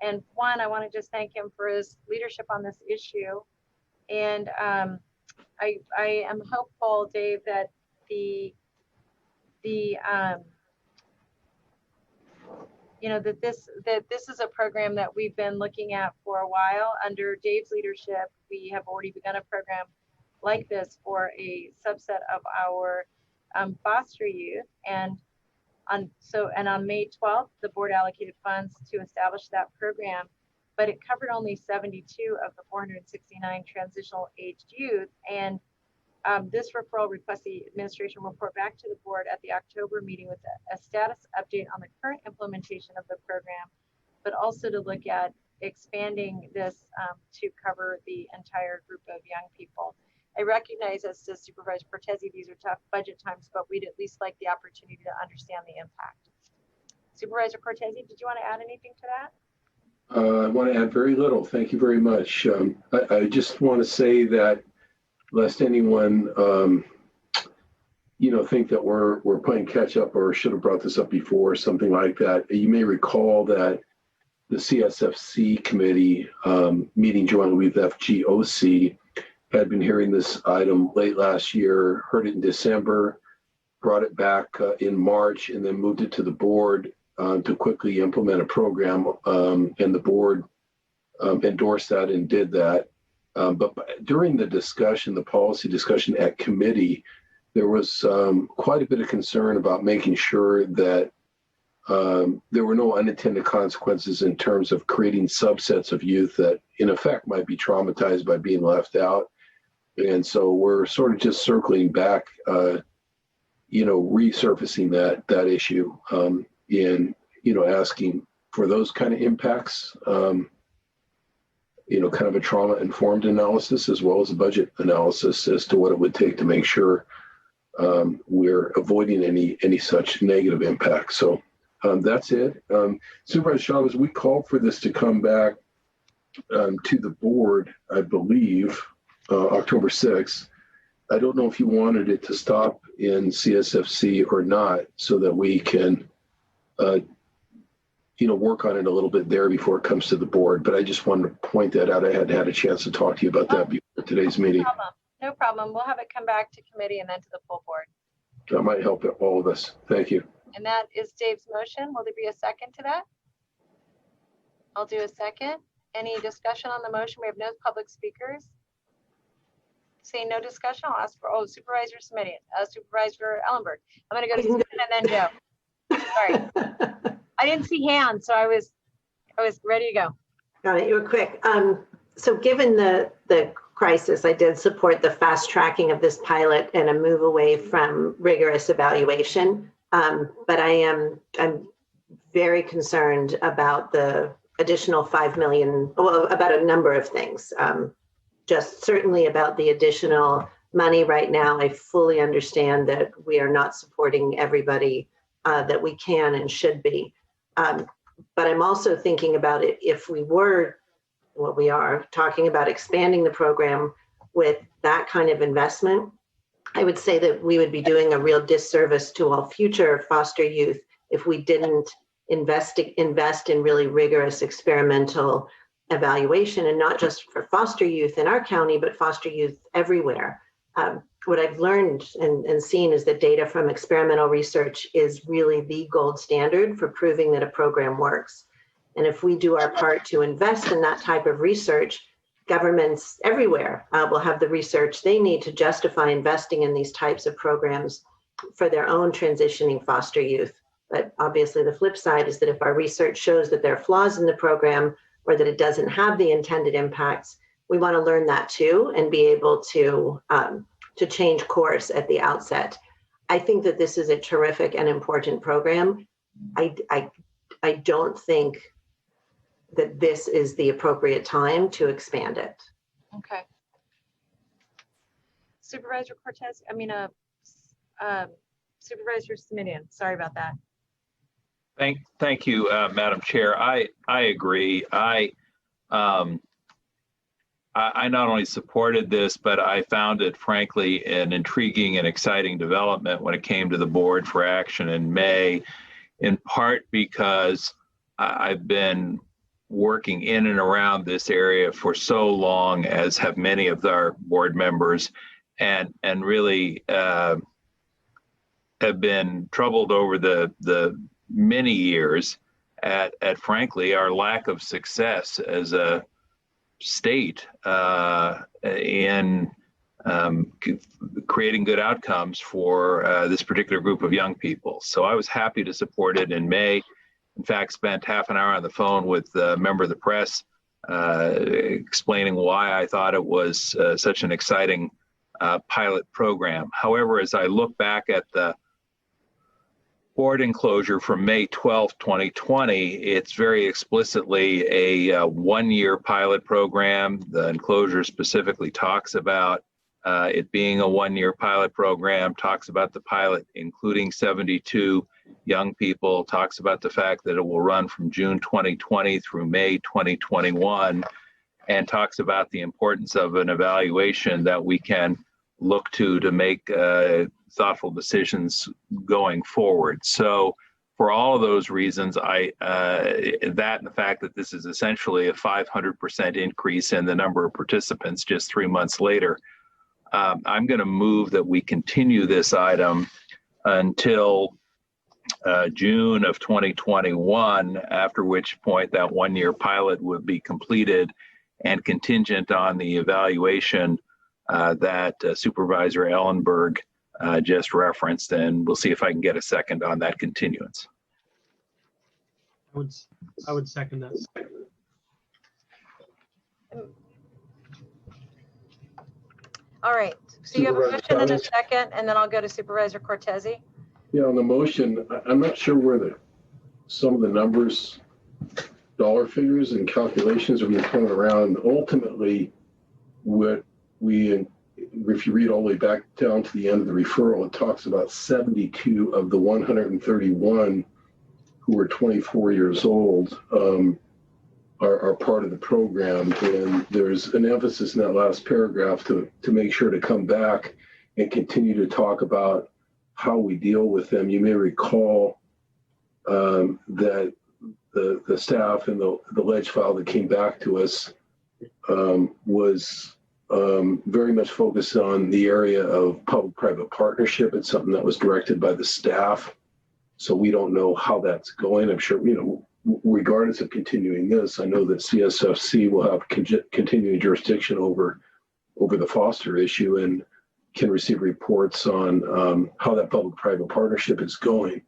And one, I want to just thank him for his leadership on this issue. And I am hopeful, Dave, that that this is a program that we've been looking at for a while. Under Dave's leadership, we have already begun a program like this for a subset of our foster youth. And on May 12th, the board allocated funds to establish that program, but it covered only 72 of the 469 transitional aged youth. And this referral requests the administration report back to the board at the October meeting with a status update on the current implementation of the program, but also to look at expanding this to cover the entire group of young people. I recognize, as does Supervisor Cortese, these are tough budget times, but we'd at least like the opportunity to understand the impact. Supervisor Cortese, did you want to add anything to that? I want to add very little. Thank you very much. I just want to say that lest anyone, think that we're playing catch up or should have brought this up before, something like that. You may recall that the CSFC committee meeting jointly with FGOC had been hearing this item late last year, heard it in December, brought it back in March, and then moved it to the board to quickly implement a program, and the board endorsed that and did that. But during the discussion, the policy discussion at committee, there was quite a bit of concern about making sure that there were no unintended consequences in terms of creating subsets of youth that in effect might be traumatized by being left out. And so we're sort of just circling back, resurfacing that issue in, asking for those kind of impacts, kind of a trauma-informed analysis as well as a budget analysis as to what it would take to make sure we're avoiding any such negative impact. So that's it. Supervisor Chavez, we called for this to come back to the board, I believe, October 6th. I don't know if you wanted it to stop in CSFC or not, so that we can, work on it a little bit there before it comes to the board. But I just wanted to point that out. I hadn't had a chance to talk to you about that before today's meeting. No problem. We'll have it come back to committee and then to the full board. That might help all of us. Thank you. And that is Dave's motion. Will there be a second to that? I'll do a second. Any discussion on the motion? We have no public speakers. Seeing no discussion, I'll ask for, Supervisor Semidion, Supervisor Ellenberg. I'm going to go to Susan and then Joe. Sorry. I didn't see hands, so I was ready to go. Got it. You were quick. So given the crisis, I did support the fast tracking of this pilot and a move away from rigorous evaluation. But I'm very concerned about the additional $5 million, about a number of things. Just certainly about the additional money right now. I fully understand that we are not supporting everybody that we can and should be. But I'm also thinking about it, if we were, what we are talking about expanding the program with that kind of investment, I would say that we would be doing a real disservice to all future foster youth if we didn't invest in really rigorous experimental evaluation, and not just for foster youth in our county, but foster youth everywhere. What I've learned and seen is that data from experimental research is really the gold standard for proving that a program works. And if we do our part to invest in that type of research, governments everywhere will have the research they need to justify investing in these types of programs for their own transitioning foster youth. But obviously the flip side is that if our research shows that there are flaws in the program or that it doesn't have the intended impacts, we want to learn that too and be able to change course at the outset. I think that this is a terrific and important program. I don't think that this is the appropriate time to expand it. Okay. Supervisor Cortez, Supervisor Simonian, sorry about that. Thank you, Madam Chair. I agree. I not only supported this, but I found it, frankly, an intriguing and exciting development when it came to the board for action in May, in part because I've been working in and around this area for so long, as have many of our board members, and really have been troubled over the many years at frankly our lack of success as a state in creating good outcomes for this particular group of young people. So I was happy to support it in May. In fact, spent half an hour on the phone with a member of the press explaining why I thought it was such an exciting pilot program. However, as I look back at the board enclosure from May 12, 2020, it's very explicitly a one-year pilot program. The enclosure specifically talks about it being a one-year pilot program, talks about the pilot including 72 young people, talks about the fact that it will run from June 2020 through May 2021, and talks about the importance of an evaluation that we can look to make thoughtful decisions going forward. So for all of those reasons, that and the fact that this is essentially a 500% increase in the number of participants just 3 months later, I'm going to move that we continue this item until June of 2021, after which point that one-year pilot would be completed and contingent on the evaluation that Supervisor Ellenberg just referenced, and we'll see if I can get a second on that continuance. I would second that. All right, so you have a motion and a second, and then I'll go to Supervisor Cortese. Yeah, on the motion, I'm not sure where some of the numbers, dollar figures and calculations are being thrown around. Ultimately, what if you read all the way back down to the end of the referral, it talks about 72 of the 131 who are 24 years old are part of the program. And there's an emphasis in that last paragraph to make sure to come back and continue to talk about how we deal with them. You may recall that the staff and the ledge file that came back to us was very much focused on the area of public-private partnership. It's something that was directed by the staff. So we don't know how that's going. I'm sure, regardless of continuing this, I know that CSFC will have continuing jurisdiction over the foster issue and can receive reports on how that public-private partnership is going.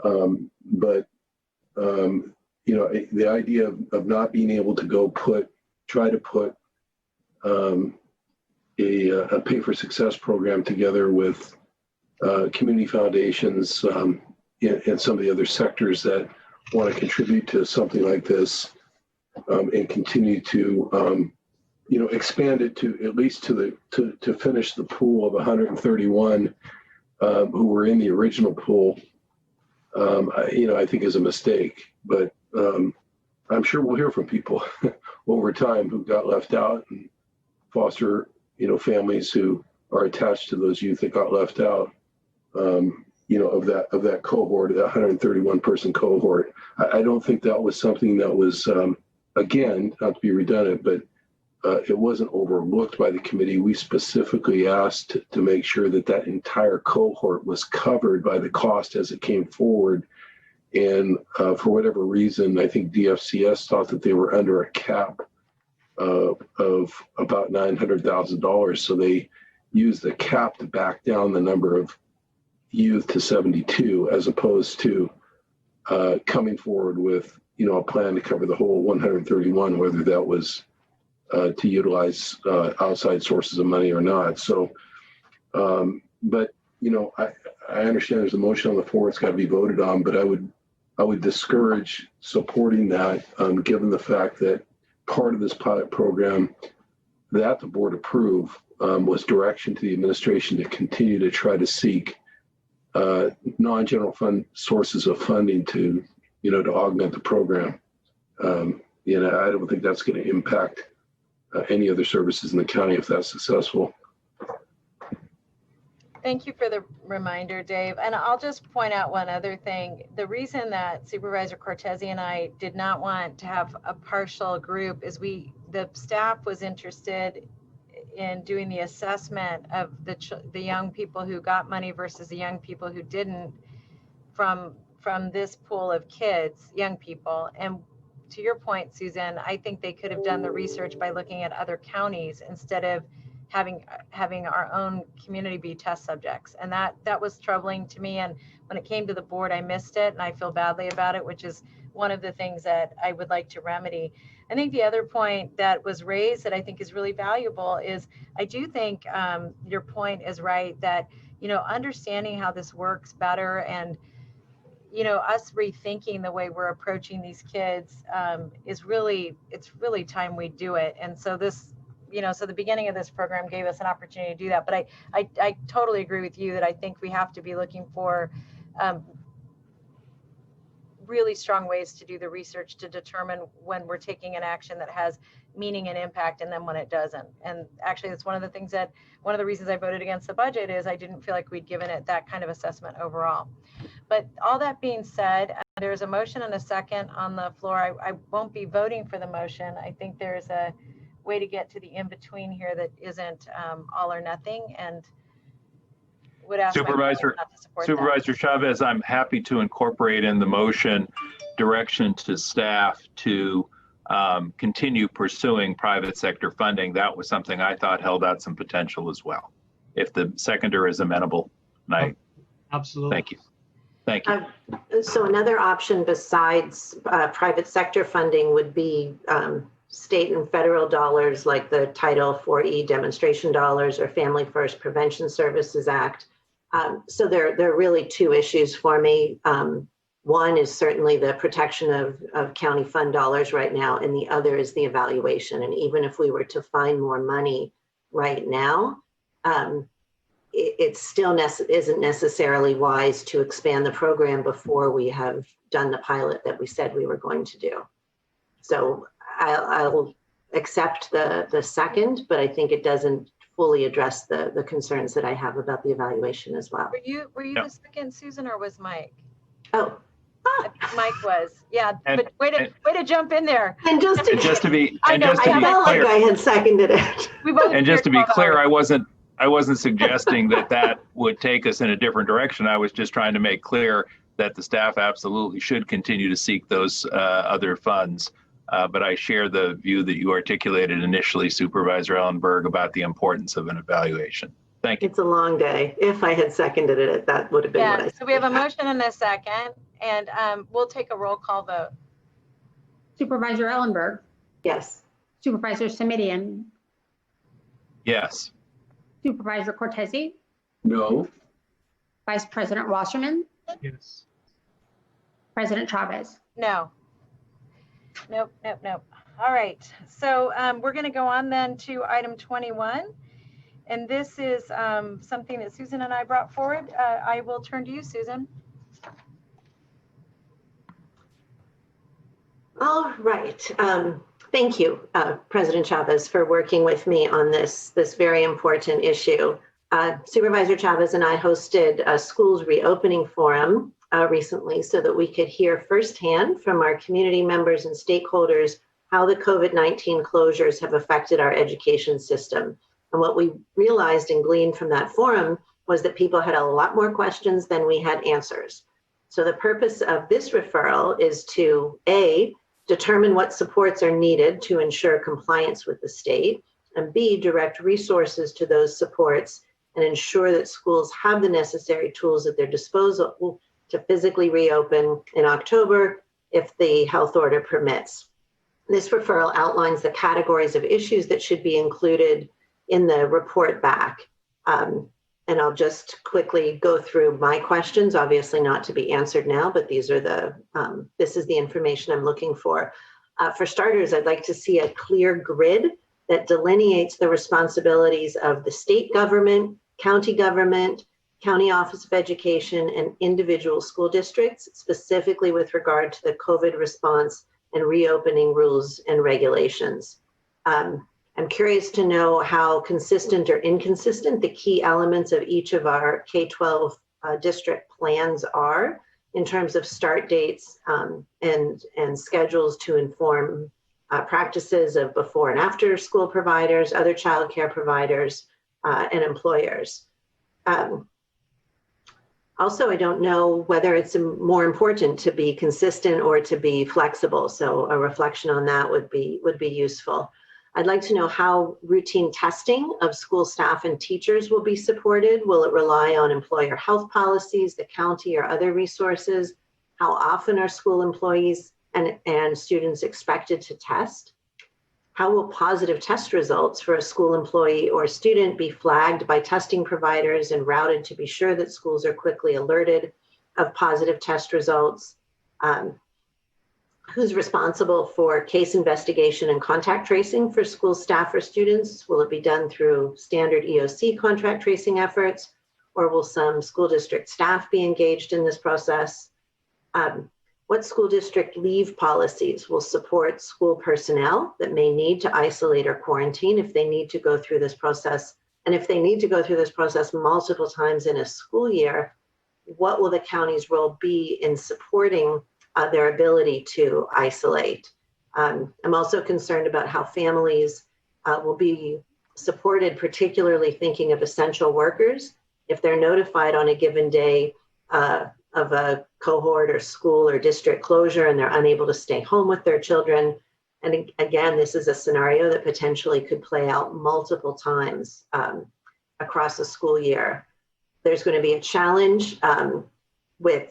The idea of not being able to try to put a pay for success program together with community foundations and some of the other sectors that want to contribute to something like this, and continue to expand it to at least to finish the pool of 131 who were in the original pool. I think is a mistake, but I'm sure we'll hear from people over time who got left out, and foster families who are attached to those youth that got left out, of that cohort, that 131 person cohort. I don't think that was something that was, again, not to be redundant, but it wasn't overlooked by the committee. We specifically asked to make sure that entire cohort was covered by the cost as it came forward. And for whatever reason, I think DFCS thought that they were under a cap of about $900,000. So they used the cap to back down the number of youth to 72, as opposed to coming forward with, a plan to cover the whole 131, whether that was to utilize outside sources of money or not. So, but I understand there's a motion on the floor; it's got to be voted on. But I would discourage supporting that, given the fact that part of this pilot program that the board approved was direction to the administration to continue to try to seek non-general fund sources of funding to augment the program. I don't think that's going to impact any other services in the county if that's successful. Thank you for the reminder, Dave. And I'll just point out one other thing. The reason that Supervisor Cortese and I did not want to have a partial group is the staff was interested in doing the assessment of the young people who got money versus the young people who didn't from this pool of kids, young people. And to your point, Susan, I think they could have done the research by looking at other counties instead of having our own community be test subjects. And that was troubling to me. And when it came to the board, I missed it and I feel badly about it, which is one of the things that I would like to remedy. I think the other point that was raised that I think is really valuable is I do think your point is right that, understanding how this works better and, us rethinking the way we're approaching these kids it's really time we do it. And so this, so the beginning of this program gave us an opportunity to do that. But I totally agree with you that I think we have to be looking for really strong ways to do the research to determine when we're taking an action that has meaning and impact and then when it doesn't. And actually that's one of the reasons I voted against the budget is I didn't feel like we'd given it that kind of assessment overall. But all that being said, there's a motion and a second on the floor. I won't be voting for the motion. I think there's a way to get to the in-between here that isn't all or nothing, and would ask Supervisor Chavez, I'm happy to incorporate in the motion direction to staff to continue pursuing private sector funding. That was something I thought held out some potential as well. If the seconder is amenable, absolutely. Thank you. Thank you. So another option besides private sector funding would be state and federal dollars like the Title 4E demonstration dollars or Family First Prevention Services Act. So there are really two issues for me. One is certainly the protection of county fund dollars right now, and the other is the evaluation. And even if we were to find more money right now, it still isn't necessarily wise to expand the program before we have done the pilot that we said we were going to do. So I'll accept the second, but I think it doesn't fully address the concerns that I have about the evaluation as well. Were you the second, Susan, or was Mike? Oh, Mike was, yeah. But way to jump in there. And just to be I felt like I had seconded it. And just to be clear, I wasn't suggesting that would take us in a different direction. I was just trying to make clear that the staff absolutely should continue to seek those other funds. But I share the view that you articulated initially, Supervisor Ellenberg, about the importance of an evaluation. Thank you. It's a long day. If I had seconded it, that would have been what I said. So we have a motion and a second, and we'll take a roll call vote. Supervisor Ellenberg? Yes. Supervisor Simidian? Yes. Supervisor Cortese? No. Vice President Wasserman? Yes. President Chavez? No. Nope. All right. So we're going to go on then to item 21. And this is something that Susan and I brought forward. I will turn to you, Susan. All right. Thank you, President Chavez, for working with me on this very important issue. Supervisor Chavez and I hosted a schools reopening forum recently so that we could hear firsthand from our community members and stakeholders how the COVID-19 closures have affected our education system. And what we realized and gleaned from that forum was that people had a lot more questions than we had answers. So the purpose of this referral is to A, determine what supports are needed to ensure compliance with the state, and B, direct resources to those supports and ensure that schools have the necessary tools at their disposal to physically reopen in October if the health order permits. This referral outlines the categories of issues that should be included in the report back. And I'll just quickly go through my questions, obviously not to be answered now, but these are this is the information I'm looking for. For starters, I'd like to see a clear grid that delineates the responsibilities of the state government, county Office of Education, and individual school districts, specifically with regard to the COVID response and reopening rules and regulations. I'm curious to know how consistent or inconsistent the key elements of each of our K-12 district plans are in terms of start dates and schedules to inform practices of before and after school providers, other childcare providers, and employers. Also, I don't know whether it's more important to be consistent or to be flexible. So a reflection on that would be useful. I'd like to know how routine testing of school staff and teachers will be supported. Will it rely on employer health policies, the county, or other resources? How often are school employees and students expected to test? How will positive test results for a school employee or student be flagged by testing providers and routed to be sure that schools are quickly alerted of positive test results? Who's responsible for case investigation and contact tracing for school staff or students? Will it be done through standard EOC contact tracing efforts, or will some school district staff be engaged in this process? What school district leave policies will support school personnel that may need to isolate or quarantine if they need to go through this process? And if they need to go through this process multiple times in a school year, what will the county's role be in supporting their ability to isolate? I'm also concerned about how families will be supported, particularly thinking of essential workers, if they're notified on a given day of a cohort or school or district closure and they're unable to stay home with their children. And again, this is a scenario that potentially could play out multiple times across a school year. There's going to be a challenge with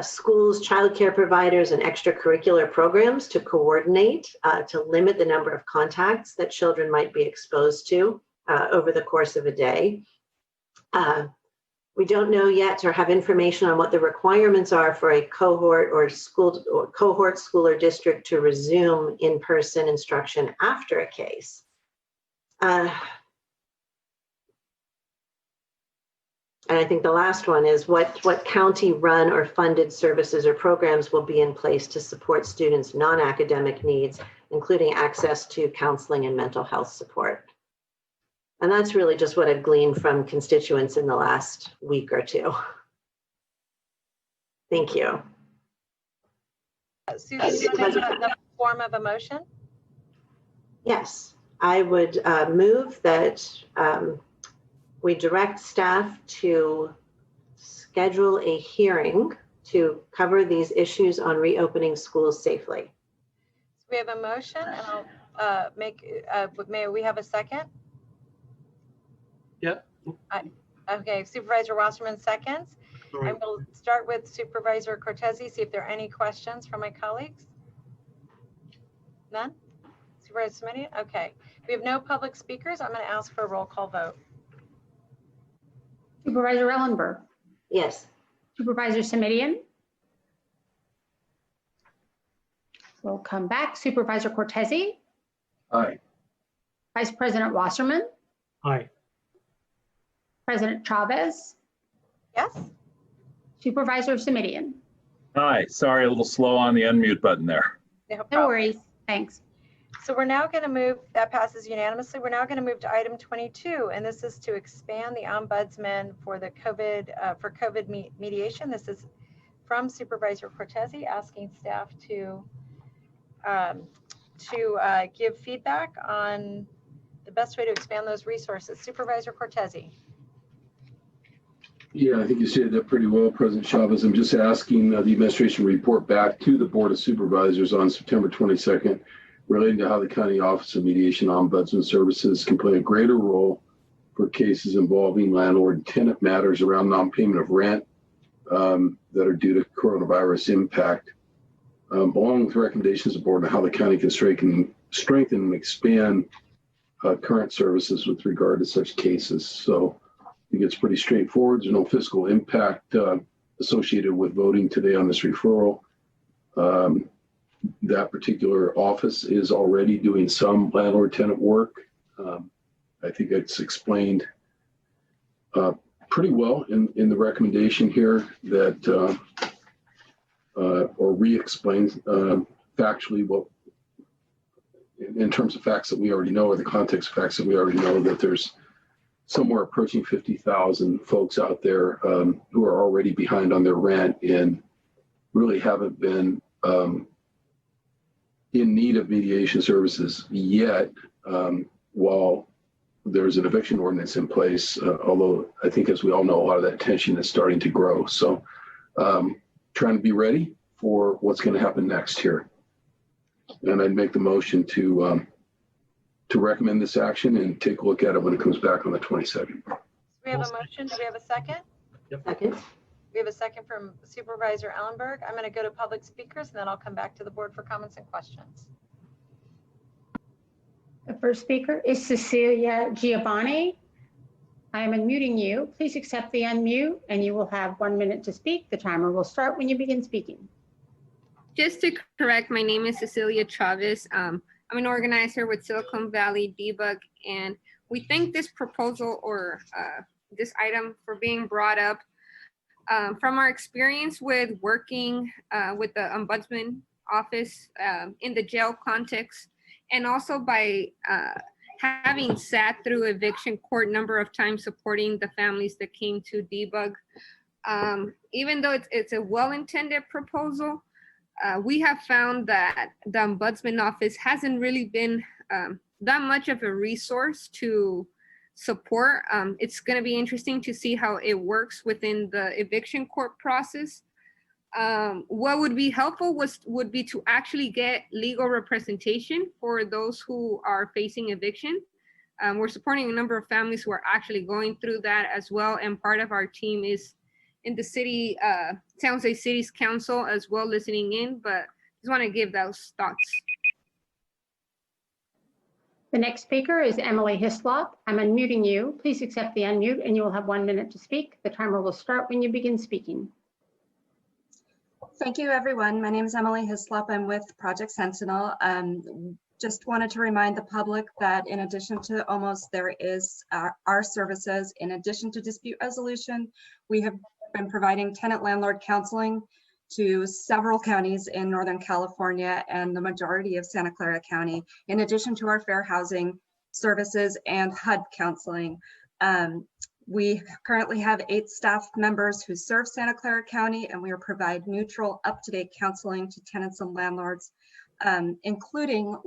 schools, childcare providers, and extracurricular programs to coordinate to limit the number of contacts that children might be exposed to over the course of a day. We don't know yet or have information on what the requirements are for a cohort or school or district to resume in-person instruction after a case. And I think the last one is what county run or funded services or programs will be in place to support students' non-academic needs, including access to counseling and mental health support. And that's really just what I've gleaned from constituents in the last week or two. Thank you. Susan, do you want to take the form of a motion? Yes, I would move that we direct staff to schedule a hearing to cover these issues on reopening schools safely. So we have a motion, and I'll may we have a second? Yep. Okay, Supervisor Wasserman seconds. Right. I will start with Supervisor Cortese, see if there are any questions from my colleagues. None? Supervisor Simonian? Okay. We have no public speakers. I'm going to ask for a roll call vote. Supervisor Ellenberg. Yes. Supervisor Simonian. We'll come back. Supervisor Cortese. Aye. Vice President Wasserman. Aye. President Chavez. Yes. Supervisor Simonian. Hi, sorry, a little slow on the unmute button there. No worries. Thanks. So we're now going to move, that passes unanimously. We're now going to move to item 22, and this is to expand the ombudsman for the COVID mediation. This is from Supervisor Cortese asking staff to give feedback on the best way to expand those resources. Supervisor Cortese. Yeah, I think you said that pretty well, President Chavez. I'm just asking the administration to report back to the Board of Supervisors on September 22nd relating to how the County Office of Mediation Ombudsman Services can play a greater role for cases involving landlord and tenant matters around non-payment of rent that are due to coronavirus impact, along with recommendations of the board on how the county can strengthen and expand current services with regard to such cases. So I think it's pretty straightforward. There's no fiscal impact associated with voting today on this referral. That particular office is already doing some landlord tenant work. I think it's explained pretty well in the recommendation here that, or re-explains factually what, in terms of facts that we already know, or the context of facts that we already know, that there's somewhere approaching 50,000 folks out there who are already behind on their rent and really haven't been in need of mediation services yet, while there's an eviction ordinance in place, although I think, as we all know, a lot of that tension is starting to grow. So trying to be ready for what's going to happen next here. And I'd make the motion to recommend this action and take a look at it when it comes back on the 22nd. We have a motion. Do we have a second? Yep. Second. We have a second from Supervisor Ellenberg. I'm going to go to public speakers, and then I'll come back to the board for comments and questions. The first speaker is Cecilia Giovanni. I am unmuting you. Please accept the unmute and you will have 1 minute to speak. The timer will start when you begin speaking. Just to correct, my name is Cecilia Chavez. I'm an organizer with Silicon Valley Debug, and we thank this proposal or this item for being brought up. From our experience with working with the Ombudsman Office in the jail context, and also by having sat through eviction court number of times supporting the families that came to Debug, even though it's a well-intended proposal, we have found that the Ombudsman Office hasn't really been that much of a resource to support. It's going to be interesting to see how it works within the eviction court process. What would be helpful would be to actually get legal representation for those who are facing eviction. We're supporting a number of families who are actually going through that as well, and part of our team is in the city, San Jose City's council as well, listening in, but just want to give those thoughts. The next speaker is Emily Hislop. I'm unmuting you. Please accept the unmute and you will have 1 minute to speak. The timer will start when you begin speaking. Thank you, everyone. My name is Emily Hislop. I'm with Project Sentinel. Just wanted to remind the public that in addition to OMOS, there is our services. In addition to dispute resolution, we have been providing tenant landlord counseling to several counties in Northern California and the majority of Santa Clara County, in addition to our fair housing services and HUD counseling. We currently have 8 staff members who serve Santa Clara County, and we provide neutral, up-to-date counseling to tenants and landlords, including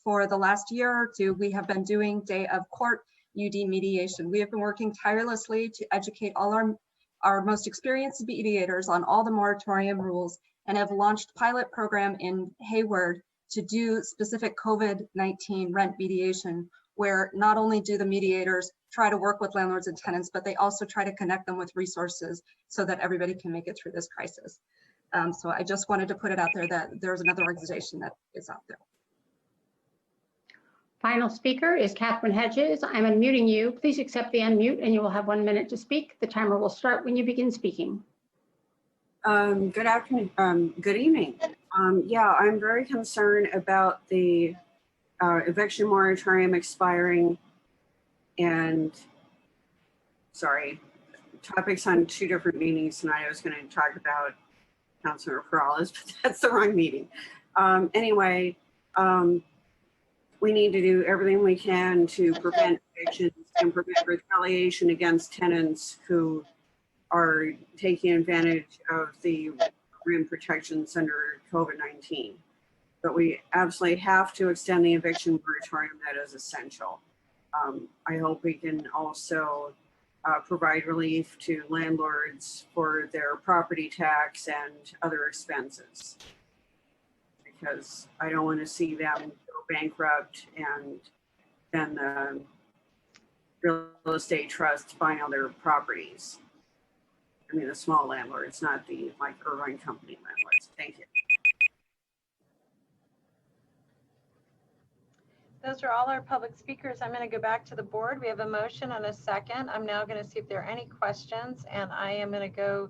for the last year or two, we have been doing day of court UD mediation. We have been working tirelessly to educate all our most experienced mediators on all the moratorium rules, and have launched pilot program in Hayward to do specific COVID-19 rent mediation, where not only do the mediators try to work with landlords and tenants, but they also try to connect them with resources so that everybody can make it through this crisis. So I just wanted to put it out there that there's another organization that is out there. Final speaker is Catherine Hedges. I'm unmuting you. Please accept the unmute and you will have 1 minute to speak. The timer will start when you begin speaking. Good afternoon, good evening. Yeah, I'm very concerned about the eviction moratorium expiring and, sorry, topics on 2 different meetings tonight. I was going to talk about Councilor Perales, but that's the wrong meeting. Anyway, we need to do everything we can to prevent evictions and prevent retaliation against tenants who are taking advantage of the rent protections under COVID-19. But we absolutely have to extend the eviction moratorium. That is essential. I hope we can also provide relief to landlords for their property tax and other expenses. Because I don't want to see them go bankrupt and then the real estate trust buying all their properties. I mean, the small landlords, not the like Irvine Company landlords. Thank you. Those are all our public speakers. I'm going to go back to the board. We have a motion and a second. I'm now going to see if there are any questions, and I am going to go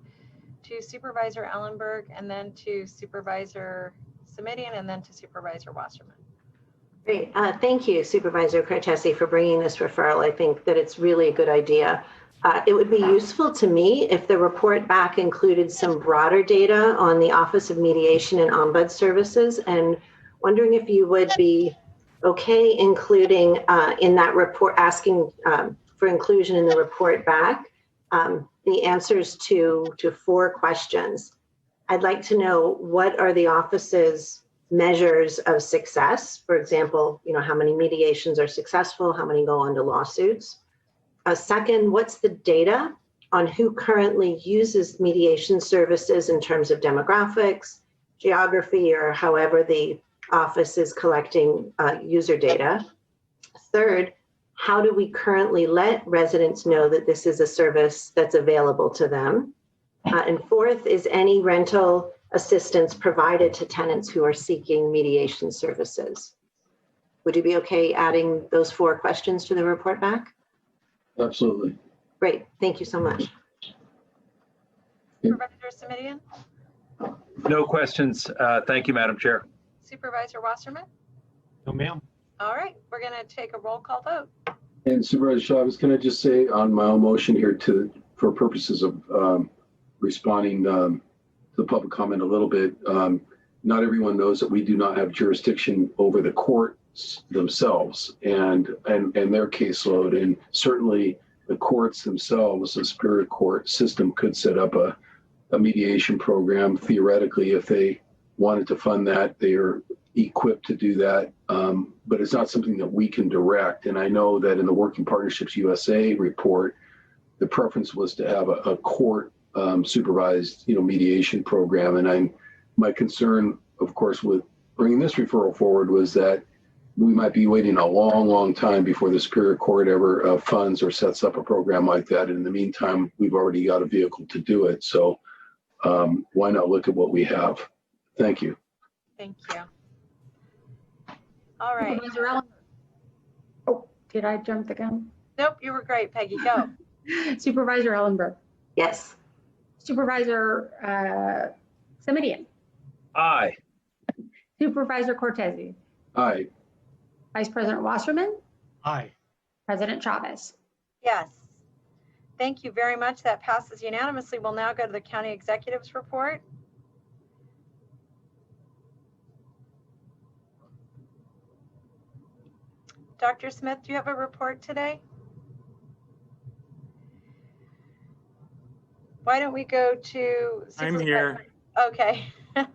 to Supervisor Ellenberg and then to Supervisor Simidian and then to Supervisor Wasserman. Great. Thank you, Supervisor Cortese, for bringing this referral. I think that it's really a good idea. It would be useful to me if the report back included some broader data on the Office of Mediation and Ombuds Services, and wondering if you would be okay including in that report, asking for inclusion in the report back, the answers to 4 questions. I'd like to know, what are the office's measures of success? For example, how many mediations are successful, how many go on to lawsuits? Second, what's the data on who currently uses mediation services in terms of demographics, geography, or however the office is collecting user data? Third, how do we currently let residents know that this is a service that's available to them? And fourth, is any rental assistance provided to tenants who are seeking mediation services? Would you be okay adding those 4 questions to the report back? Absolutely. Great, thank you so much. Supervisor Simidian? No questions. Thank you, Madam Chair. Supervisor Wasserman? No, ma'am. All right, we're going to take a roll call vote. And Supervisor Chavez, can I just say on my own motion here for purposes of responding to the public comment a little bit, not everyone knows that we do not have jurisdiction over the courts themselves and their caseload, and certainly the courts themselves, the Superior Court system could set up a mediation program theoretically if they wanted to fund that. They are equipped to do that, but it's not something that we can direct. And I know that in the Working Partnerships USA report, the preference was to have a court supervised, mediation program. And my concern, of course, with bringing this referral forward was that we might be waiting a long, long time before the Superior Court ever funds or sets up a program like that. In the meantime, we've already got a vehicle to do it. So why not look at what we have? Thank you. Thank you. All right. Supervisor Ellenberg. Oh, did I jump the gun? Nope, you were great, Peggy. Go. Supervisor Ellenberg. Yes. Supervisor Simidian. Aye. Supervisor Cortese. Aye. Vice President Wasserman. Aye. President Chavez. Yes. Thank you very much. That passes unanimously. We'll now go to the county executive's report. Dr. Smith, do you have a report today? Why don't we go to? I'm here. Okay. Go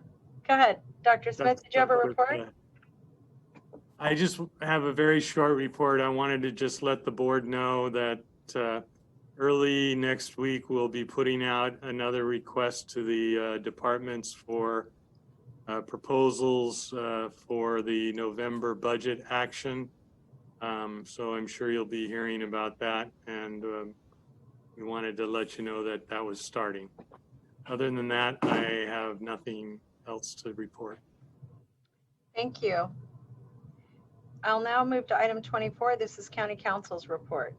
ahead. Dr. Smith, did you have a report? I just have a very short report. I wanted to just let the board know that early next week, we'll be putting out another request to the departments for proposals for the November budget action. So I'm sure you'll be hearing about that, and we wanted to let you know that that was starting. Other than that, I have nothing else to report. Thank you. I'll now move to item 24. This is County Council's report.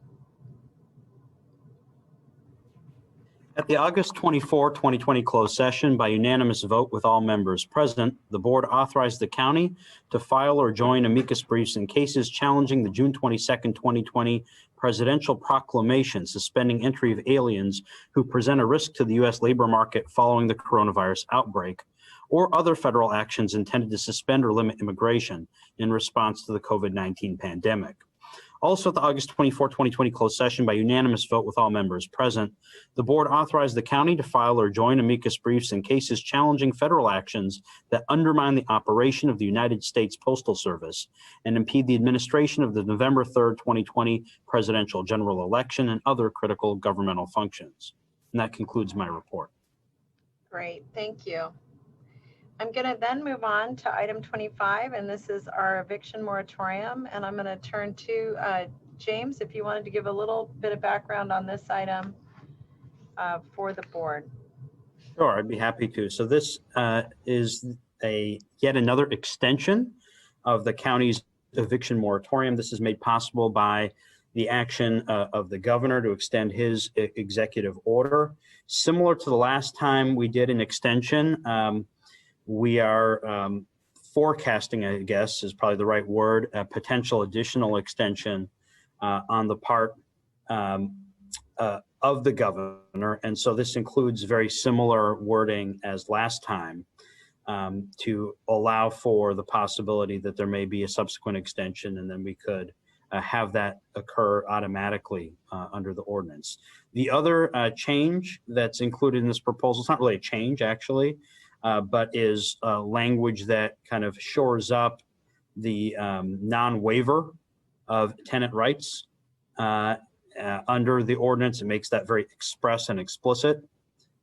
At the August 24, 2020 closed session, by unanimous vote with all members present, the board authorized the county to file or join amicus briefs in cases challenging the June 22, 2020 presidential proclamation suspending entry of aliens who present a risk to the U.S. labor market following the coronavirus outbreak, or other federal actions intended to suspend or limit immigration in response to the COVID-19 pandemic. Also, at the August 24, 2020 closed session by unanimous vote with all members present, the board authorized the county to file or join amicus briefs in cases challenging federal actions that undermine the operation of the United States Postal Service and impede the administration of the November 3rd, 2020 presidential general election and other critical governmental functions. And that concludes my report. Great, thank you. I'm going to then move on to item 25, and this is our eviction moratorium. And I'm going to turn to James, if you wanted to give a little bit of background on this item for the board. Sure, I'd be happy to. So this is yet another extension of the county's eviction moratorium. This is made possible by the action of the governor to extend his executive order. Similar to the last time we did an extension, we are forecasting, I guess is probably the right word, a potential additional extension on the part of the governor. And so this includes very similar wording as last time to allow for the possibility that there may be a subsequent extension, and then we could have that occur automatically under the ordinance. The other change that's included in this proposal, it's not really a change actually, but is language that kind of shores up the non-waiver of tenant rights under the ordinance. It makes that very express and explicit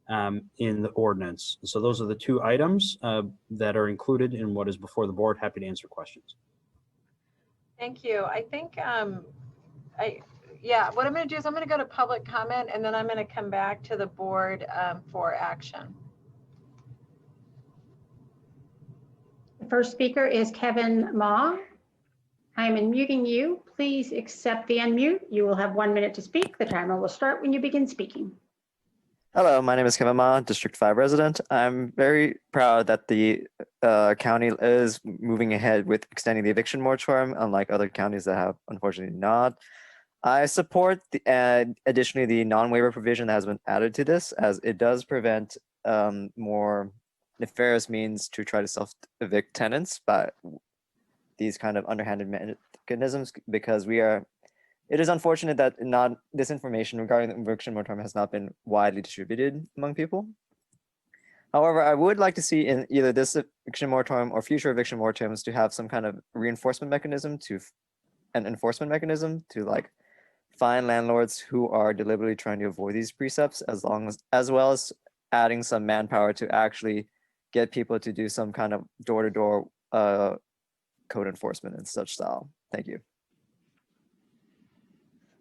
in the ordinance. So those are the two items that are included in what is before the board. Happy to answer questions. Thank you. I think, yeah, what I'm going to do is I'm going to go to public comment, and then I'm going to come back to the board for action. The first speaker is Kevin Ma. I am unmuting you. Please accept the unmute. You will have 1 minute to speak. The timer will start when you begin speaking. Hello, my name is Kevin Ma, District 5 resident. I'm very proud that the county is moving ahead with extending the eviction moratorium, unlike other counties that have unfortunately not. I support additionally the non-waiver provision that has been added to this, as it does prevent more nefarious means to try to self-evict tenants by these kind of underhanded mechanisms, because it is unfortunate that this information regarding the eviction moratorium has not been widely distributed among people. However, I would like to see in either this eviction moratorium or future eviction moratoriums to have some kind of reinforcement mechanism an enforcement mechanism to like fine landlords who are deliberately trying to avoid these precepts, as well as adding some manpower to actually get people to do some kind of door-to-door code enforcement and such style. Thank you.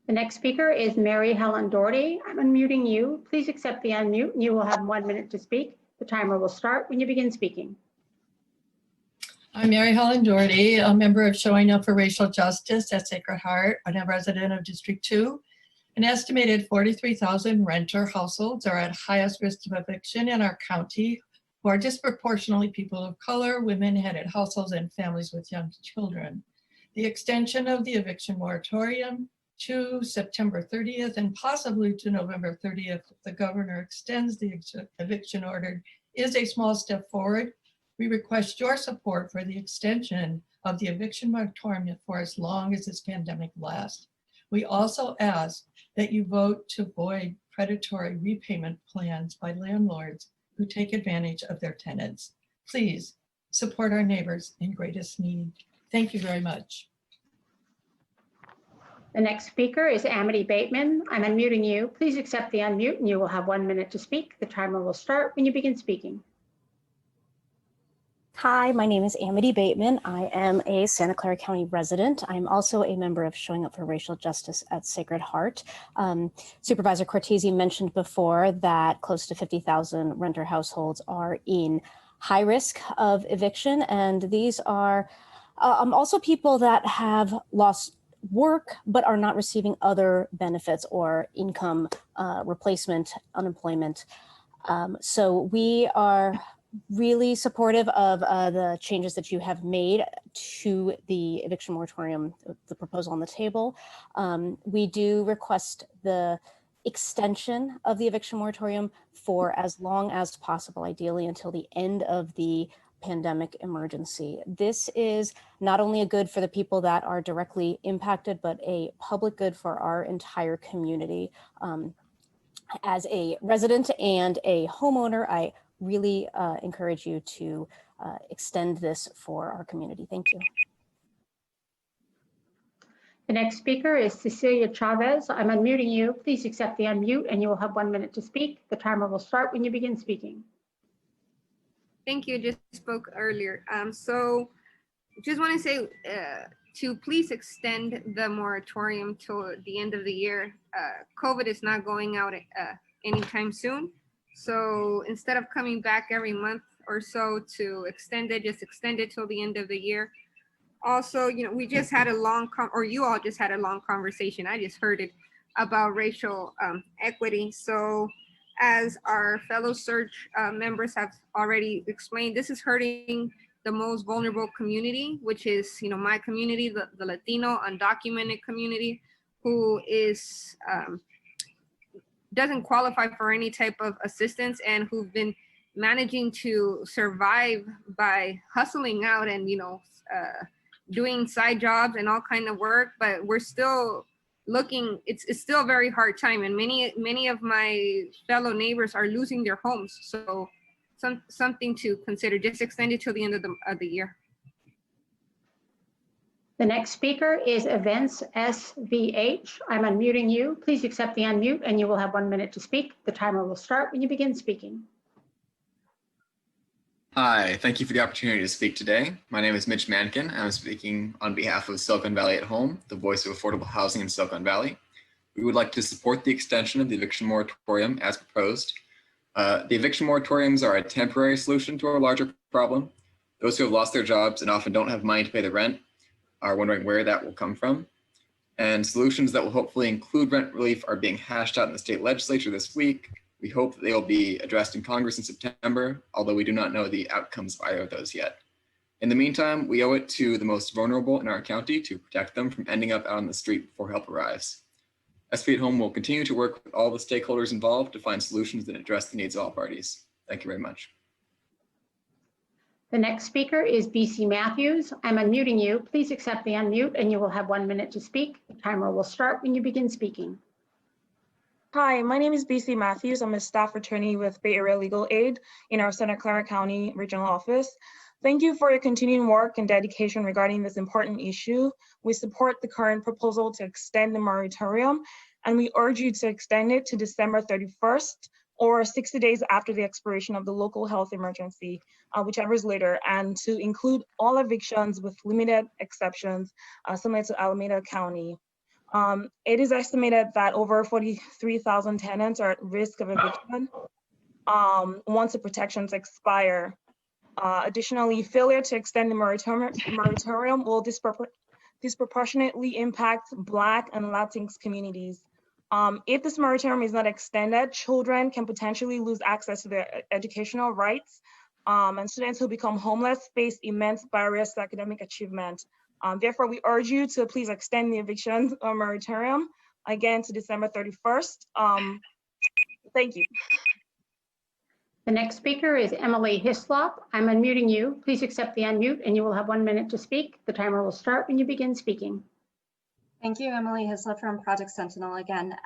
The next speaker is Mary Helen Doherty. I'm unmuting you. Please accept the unmute. You will have 1 minute to speak. The timer will start when you begin speaking. I'm Mary Helen Doherty, a member of Showing Up for Racial Justice at Sacred Heart, and a resident of District 2. An estimated 43,000 renter households are at highest risk of eviction in our county, who are disproportionately people of color, women-headed households, and families with young children. The extension of the eviction moratorium to September 30th and possibly to November 30th, if the governor extends the eviction order, is a small step forward. We request your support for the extension of the eviction moratorium for as long as this pandemic lasts. We also ask that you vote to void predatory repayment plans by landlords who take advantage of their tenants. Please support our neighbors in greatest need. Thank you very much. The next speaker is Amity Bateman. I'm unmuting you. Please accept the unmute and you will have 1 minute to speak. The timer will start when you begin speaking. Hi, my name is Amity Bateman. I am a Santa Clara County resident. I'm also a member of Showing Up for Racial Justice at Sacred Heart. Supervisor Cortese mentioned before that close to 50,000 renter households are in high risk of eviction. And these are also people that have lost work but are not receiving other benefits or income replacement, unemployment. So we are really supportive of the changes that you have made to the eviction moratorium, the proposal on the table. We do request the extension of the eviction moratorium for as long as possible, ideally until the end of the pandemic emergency. This is not only a good for the people that are directly impacted, but a public good for our entire community. As a resident and a homeowner, I really encourage you to extend this for our community. Thank you. The next speaker is Cecilia Chavez. I'm unmuting you. Please accept the unmute and you will have 1 minute to speak. The timer will start when you begin speaking. Thank you. Just spoke earlier. So just want to say to please extend the moratorium till the end of the year. COVID is not going out anytime soon. So instead of coming back every month or so to extend it, just extend it till the end of the year. Also, you know, we just had a long, or you all just had a long conversation. I just heard it about racial equity. So as our fellow surge members have already explained, this is hurting the most vulnerable community, which is, you know, my community, the Latino undocumented community, who is doesn't qualify for any type of assistance and who've been managing to survive by hustling out and, you know, doing side jobs and all kind of work, but we're still looking, it's still a very hard time, and many of my fellow neighbors are losing their homes. So something to consider, just extend it till the end of the year. The next speaker is Events SVH. I'm unmuting you. Please accept the unmute and you will have 1 minute to speak. The timer will start when you begin speaking. Hi, thank you for the opportunity to speak today. My name is Mitch Mankin. I'm speaking on behalf of Silicon Valley at Home, the voice of affordable housing in Silicon Valley. We would like to support the extension of the eviction moratorium as proposed. The eviction moratoriums are a temporary solution to a larger problem. Those who have lost their jobs and often don't have money to pay the rent are wondering where that will come from. And solutions that will hopefully include rent relief are being hashed out in the state legislature this week. We hope that they will be addressed in Congress in September, although we do not know the outcomes of either of those yet. In the meantime, we owe it to the most vulnerable in our county to protect them from ending up out on the street before help arrives. SV at Home will continue to work with all the stakeholders involved to find solutions that address the needs of all parties. Thank you very much. The next speaker is BC Matthews. I'm unmuting you. Please accept the unmute and you will have 1 minute to speak. The timer will start when you begin speaking. Hi, my name is BC Matthews. I'm a staff attorney with Bay Area Legal Aid in our Santa Clara County Regional Office. Thank you for your continuing work and dedication regarding this important issue. We support the current proposal to extend the moratorium, and we urge you to extend it to December 31st or 60 days after the expiration of the local health emergency, whichever is later, and to include all evictions with limited exceptions, similar to Alameda County. It is estimated that over 43,000 tenants are at risk of eviction once the protections expire. Additionally, failure to extend the moratorium will disproportionately impact Black and Latinx communities. If this moratorium is not extended, children can potentially lose access to their educational rights, and students who become homeless face immense barriers to academic achievement. Therefore, we urge you to please extend the eviction moratorium again to December 31st. Thank you. The next speaker is Emily Hislop. I'm unmuting you. Please accept the unmute and you will have 1 minute to speak. The timer will start when you begin speaking. Thank you, Emily Hislop from Project Sentinel again.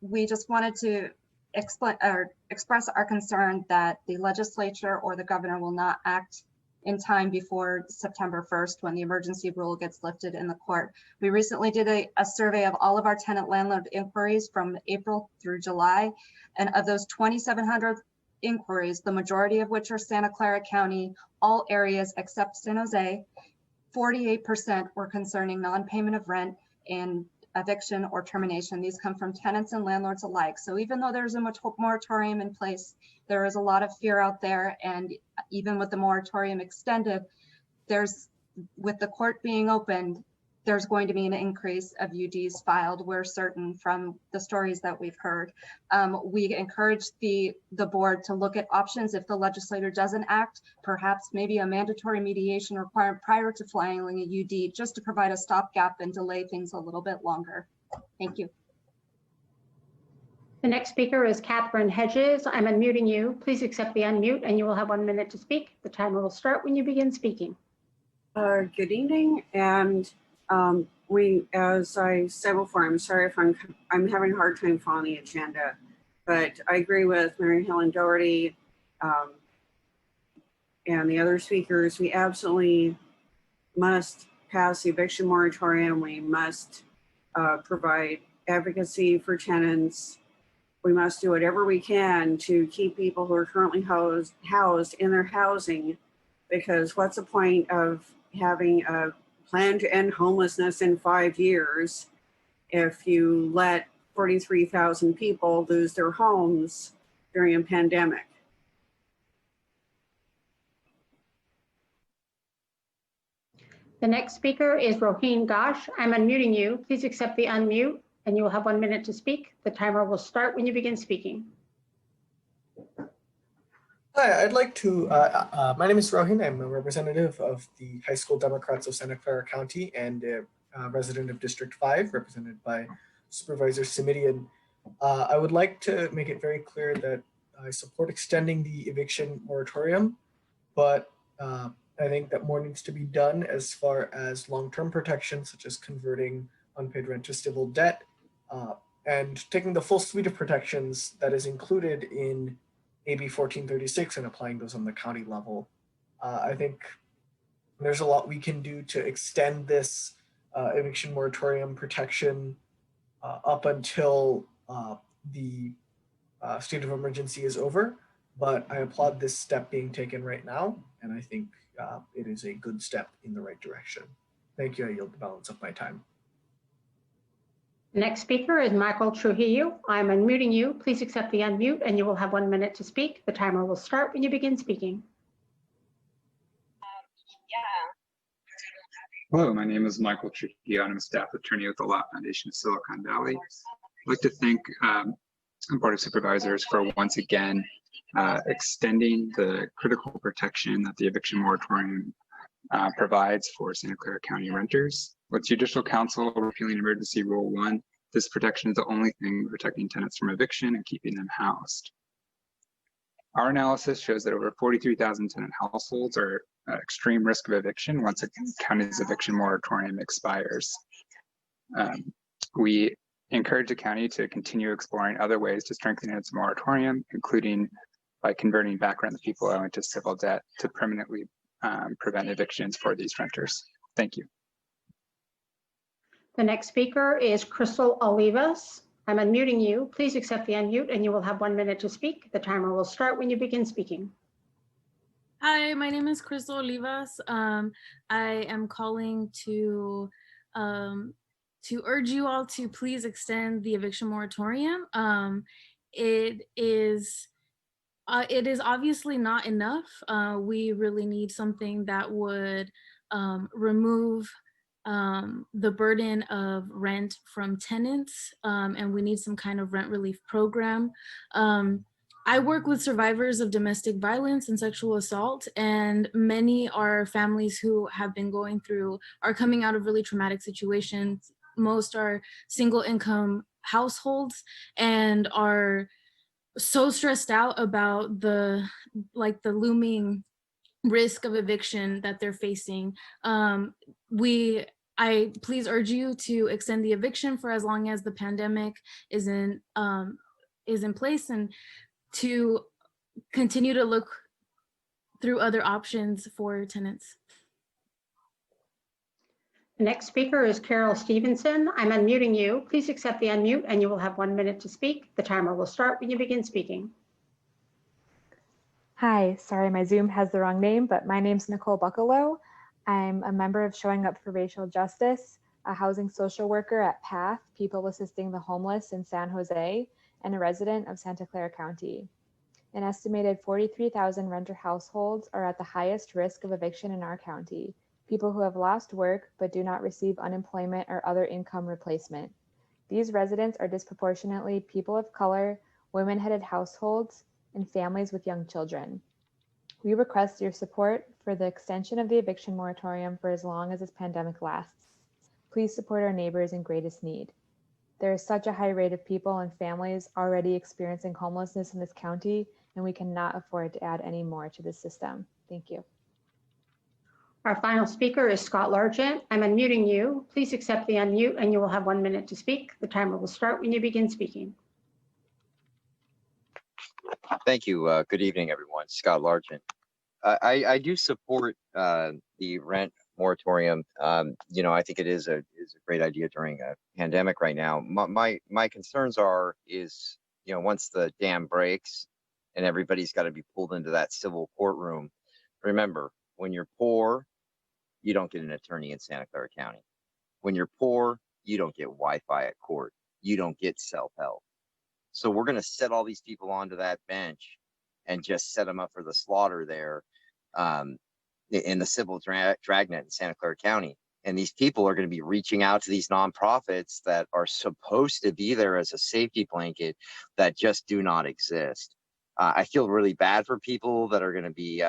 We just wanted to express our concern that the legislature or the governor will not act in time before September 1st when the emergency rule gets lifted in the court. We recently did a survey of all of our tenant landlord inquiries from April through July. And of those 2,700 inquiries, the majority of which are Santa Clara County, all areas except San Jose, 48% were concerning non-payment of rent and eviction or termination. These come from tenants and landlords alike. So even though there's a moratorium in place, there is a lot of fear out there. And even with the moratorium extended, with the court being opened, there's going to be an increase of UDs filed. We're certain from the stories that we've heard. We encourage the board to look at options if the legislator doesn't act, perhaps maybe a mandatory mediation requirement prior to filing a UD, just to provide a stopgap and delay things a little bit longer. Thank you. The next speaker is Catherine Hedges. I'm unmuting you. Please accept the unmute and you will have 1 minute to speak. The timer will start when you begin speaking. Good evening, and as I said before, I'm sorry if I'm having a hard time following the agenda, but I agree with Mary Helen Doherty and the other speakers. We absolutely must pass the eviction moratorium. We must provide advocacy for tenants. We must do whatever we can to keep people who are currently housed in their housing, because what's the point of having a plan to end homelessness in 5 years if you let 43,000 people lose their homes during a pandemic? The next speaker is Roheen Ghosh. I'm unmuting you. Please accept the unmute and you will have 1 minute to speak. The timer will start when you begin speaking. Hi, I'd like to, my name is Roheen. I'm a representative of the High School Democrats of Santa Clara County and a resident of District 5, represented by Supervisor Simitian. I would like to make it very clear that I support extending the eviction moratorium, but I think that more needs to be done as far as long-term protection, such as converting unpaid rent to civil debt, and taking the full suite of protections that is included in AB 1436 and applying those on the county level. I think there's a lot we can do to extend this eviction moratorium protection up until the state of emergency is over, but I applaud this step being taken right now, and I think it is a good step in the right direction. Thank you. I yield the balance of my time. The next speaker is Michael Trujillo. I'm unmuting you. Please accept the unmute and you will have 1 minute to speak. The timer will start when you begin speaking. Hello, my name is Michael Trujillo and I'm a staff attorney with the Law Foundation of Silicon Valley. I'd like to thank the Board of Supervisors for once again extending the critical protection that the eviction moratorium provides for Santa Clara County renters. With Judicial Council repealing Emergency Rule 1, this protection is the only thing protecting tenants from eviction and keeping them housed. Our analysis shows that over 43,000 tenant households are at extreme risk of eviction once a county's eviction moratorium expires. We encourage the county to continue exploring other ways to strengthen its moratorium, including by converting back rent that people owe into civil debt to permanently prevent evictions for these renters. Thank you. The next speaker is Crystal Olivas. I'm unmuting you. Please accept the unmute and you will have 1 minute to speak. The timer will start when you begin speaking. Hi, my name is Crystal Olivas. I am calling to urge you all to please extend the eviction moratorium. It is obviously not enough. We really need something that would remove the burden of rent from tenants, and we need some kind of rent relief program. I work with survivors of domestic violence and sexual assault, and many are families who have been are coming out of really traumatic situations. Most are single income households and are so stressed out about the looming risk of eviction that they're facing. I please urge you to extend the eviction for as long as the pandemic is in place, and to continue to look through other options for tenants. The next speaker is Carol Stevenson. I'm unmuting you. Please accept the unmute and you will have 1 minute to speak. The timer will start when you begin speaking. Hi, sorry, my Zoom has the wrong name, but my name's Nicole Buccalow. I'm a member of Showing Up for Racial Justice, a housing social worker at PATH, People Assisting the Homeless in San Jose, and a resident of Santa Clara County. An estimated 43,000 renter households are at the highest risk of eviction in our county, people who have lost work but do not receive unemployment or other income replacement. These residents are disproportionately people of color, women-headed households, and families with young children. We request your support for the extension of the eviction moratorium for as long as this pandemic lasts. Please support our neighbors in greatest need. There is such a high rate of people and families already experiencing homelessness in this county, and we cannot afford to add any more to this system. Thank you. Our final speaker is Scott Largent. I'm unmuting you. Please accept the unmute and you will have 1 minute to speak. The timer will start when you begin speaking. Thank you. Good evening, everyone. Scott Largent. I do support the rent moratorium. You know, I think it is a great idea during a pandemic right now. My concerns is, you know, once the dam breaks and everybody's got to be pulled into that civil courtroom. Remember, when you're poor, you don't get an attorney in Santa Clara County. When you're poor, you don't get Wi-Fi at court. You don't get self-help. So we're going to set all these people onto that bench and just set them up for the slaughter there in the civil dragnet in Santa Clara County. And these people are going to be reaching out to these nonprofits that are supposed to be there as a safety blanket that just do not exist. I feel really bad for people that are going to be,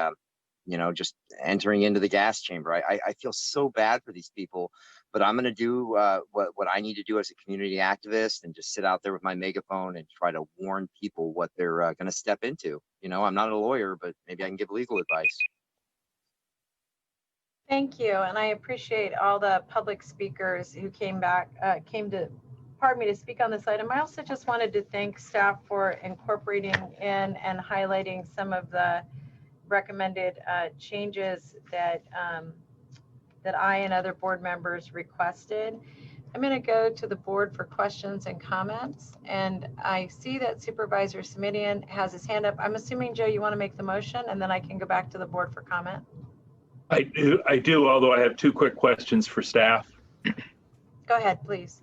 you know, just entering into the gas chamber. I feel so bad for these people, but I'm going to do what I need to do as a community activist and just sit out there with my megaphone and try to warn people what they're going to step into. You know, I'm not a lawyer, but maybe I can give legal advice. Thank you, and I appreciate all the public speakers who came to speak on this item. I also just wanted to thank staff for incorporating in and highlighting some of the recommended changes that that I and other board members requested. I'm going to go to the board for questions and comments, and I see that Supervisor Simidian has his hand up. I'm assuming, Joe, you want to make the motion, and then I can go back to the board for comment. I do, although I have two quick questions for staff. Go ahead, please.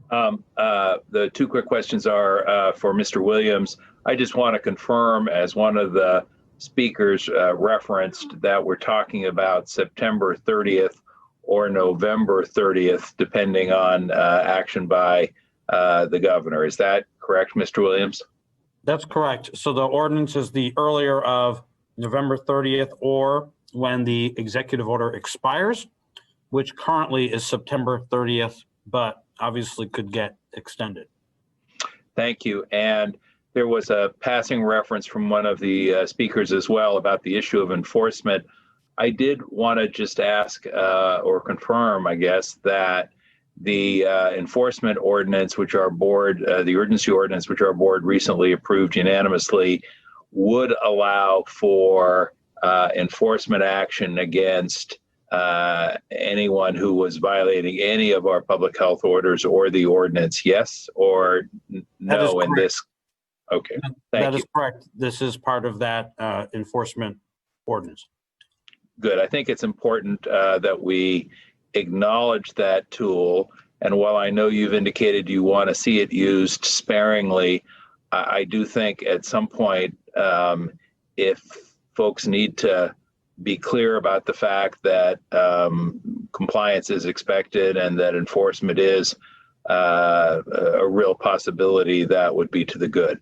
The two quick questions are for Mr. Williams. I just want to confirm, as one of the speakers referenced, that we're talking about September 30th or November 30th, depending on action by the governor. Is that correct, Mr. Williams? That's correct. So the ordinance is the earlier of November 30th or when the executive order expires, which currently is September 30th, but obviously could get extended. Thank you. And there was a passing reference from one of the speakers as well about the issue of enforcement. I did want to just ask or confirm, I guess, that the enforcement ordinance, which our board, the urgency ordinance, which our board recently approved unanimously, would allow for enforcement action against anyone who was violating any of our public health orders or the ordinance. Yes or no in this? Okay, thank you. That is correct. This is part of that enforcement ordinance. Good. I think it's important that we acknowledge that tool. And while I know you've indicated you want to see it used sparingly, I do think at some point, if folks need to be clear about the fact that compliance is expected and that enforcement is a real possibility, that would be to the good.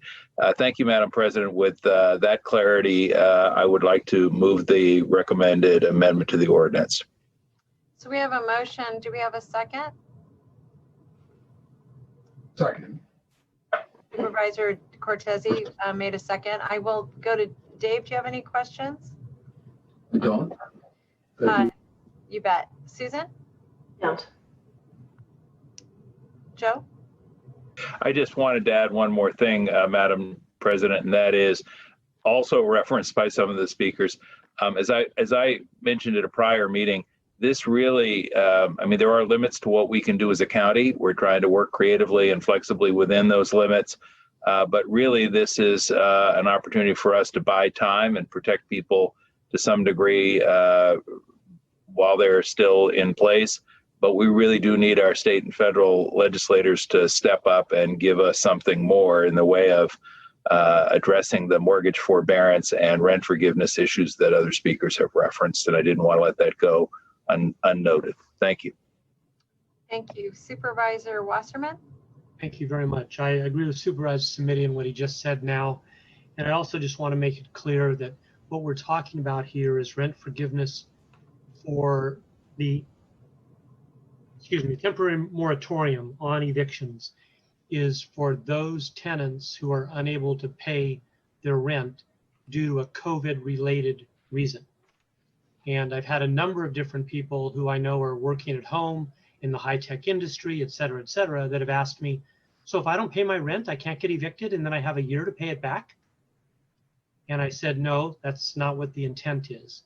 Thank you, Madam President. With that clarity, I would like to move the recommended amendment to the ordinance. So we have a motion. Do we have a second? Second. Supervisor Cortese made a second. I will go to Dave. Do you have any questions? I don't. You bet. Susan? Don't. Joe? I just wanted to add one more thing, Madam President, and that is also referenced by some of the speakers. As I mentioned at a prior meeting, this really, I mean, there are limits to what we can do as a county. We're trying to work creatively and flexibly within those limits. But really, this is an opportunity for us to buy time and protect people to some degree while they're still in place. But we really do need our state and federal legislators to step up and give us something more in the way of addressing the mortgage forbearance and rent forgiveness issues that other speakers have referenced. And I didn't want to let that go unnoted. Thank you. Thank you. Supervisor Wasserman? Thank you very much. I agree with Supervisor Simidian what he just said now. And I also just want to make it clear that what we're talking about here is rent forgiveness for the temporary moratorium on evictions. is for those tenants who are unable to pay their rent due to a COVID-related reason. And I've had a number of different people who I know are working at home in the high-tech industry, et cetera, that have asked me, so if I don't pay my rent, I can't get evicted and then I have a year to pay it back? And I said, no, that's not what the intent is.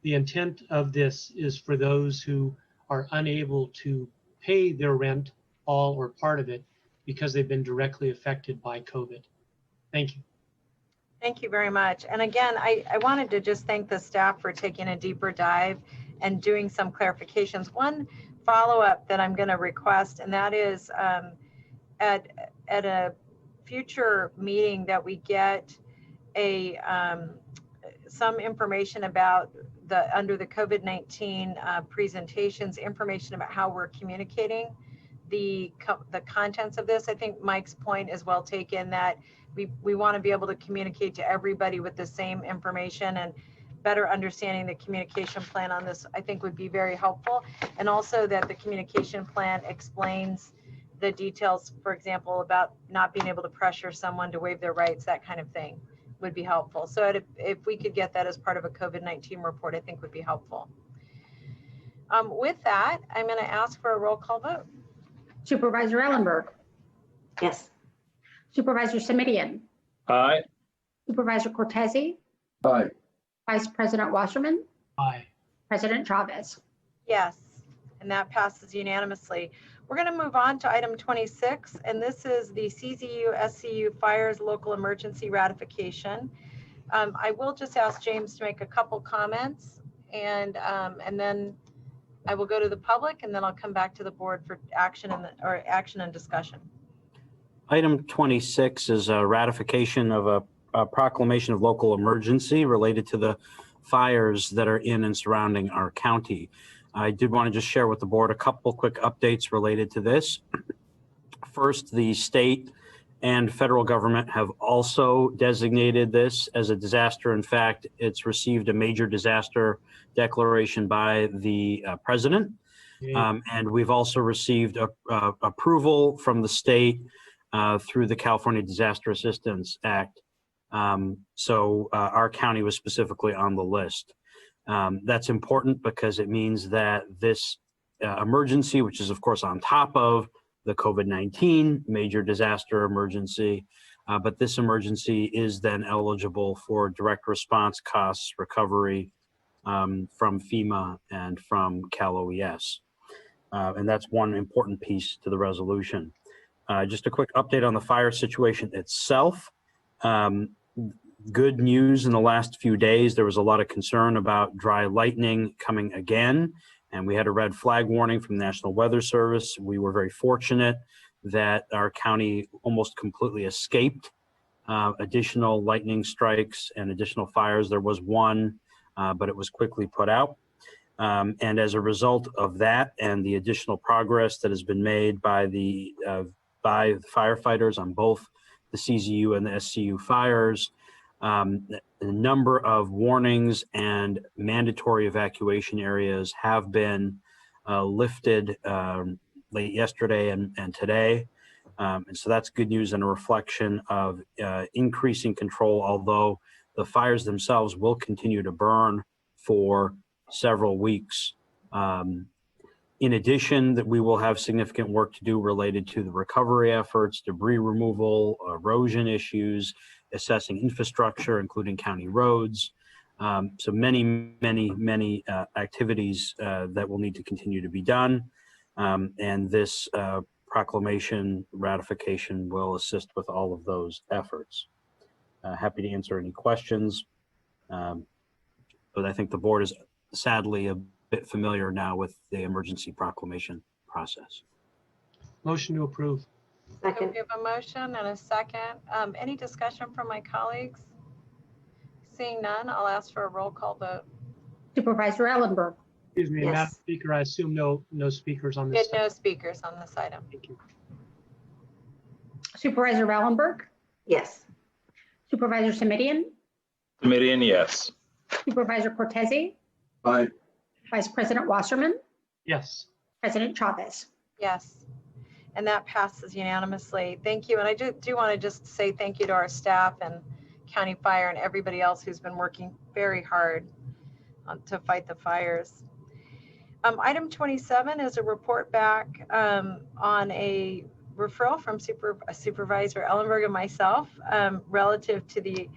The intent of this is for those who are unable to pay their rent, all or part of it, because they've been directly affected by COVID. Thank you. Thank you very much. And again, I wanted to just thank the staff for taking a deeper dive and doing some clarifications. One follow-up that I'm going to request, and that is at a future meeting that we get some information about under the COVID-19 presentations, information about how we're communicating the contents of this. I think Mike's point is well taken, that we want to be able to communicate to everybody with the same information, and better understanding the communication plan on this, I think, would be very helpful. And also that the communication plan explains the details, for example, about not being able to pressure someone to waive their rights, that kind of thing would be helpful. So if we could get that as part of a COVID-19 report, I think would be helpful. With that, I'm going to ask for a roll call vote. Supervisor Ellenberg. Yes. Supervisor Simidian. Aye. Supervisor Cortese. Aye. Vice President Wasserman. Aye. President Chavez. Yes, and that passes unanimously. We're going to move on to item 26, and this is the CZU-SCU Fires Local Emergency Ratification. I will just ask James to make a couple comments, and then I will go to the public, and then I'll come back to the board for action and discussion. Item 26 is a ratification of a proclamation of local emergency related to the fires that are in and surrounding our county. I did want to just share with the board a couple quick updates related to this. First, the state and federal government have also designated this as a disaster. In fact, it's received a major disaster declaration by the president. And we've also received approval from the state through the California Disaster Assistance Act. So our county was specifically on the list. That's important because it means that this emergency, which is of course on top of the COVID-19 major disaster emergency, but this emergency is then eligible for direct response costs recovery from FEMA and from Cal OES. And that's one important piece to the resolution. Just a quick update on the fire situation itself. Good news in the last few days, there was a lot of concern about dry lightning coming again, and we had a red flag warning from the National Weather Service. We were very fortunate that our county almost completely escaped additional lightning strikes and additional fires. There was one, but it was quickly put out. And as a result of that and the additional progress that has been made by the firefighters on both the CZU and the SCU fires, a number of warnings and mandatory evacuation areas have been lifted late yesterday and today. And so that's good news and a reflection of increasing control, although the fires themselves will continue to burn for several weeks. In addition, that we will have significant work to do related to the recovery efforts, debris removal, erosion issues, assessing infrastructure, including county roads. So many activities that will need to continue to be done. And this proclamation ratification will assist with all of those efforts. Happy to answer any questions. But I think the board is sadly a bit familiar now with the emergency proclamation process. Motion to approve. Second. We have a motion and a second. Any discussion from my colleagues? Seeing none, I'll ask for a roll call vote. Supervisor Ellenberg. Excuse me, Yes. Madam Speaker, I assume no speakers on this. Good, no speakers on this item. Thank you. Supervisor Ellenberg. Yes. Supervisor Simidian. Simidian, yes. Supervisor Cortese. Aye. Vice President Wasserman. Yes. President Chavez. Yes. And that passes unanimously. Thank you. And I do want to just say thank you to our staff and County Fire and everybody else who's been working very hard to fight the fires. Item 27 is a report back on a referral from Supervisor Ellenberg and myself relative to the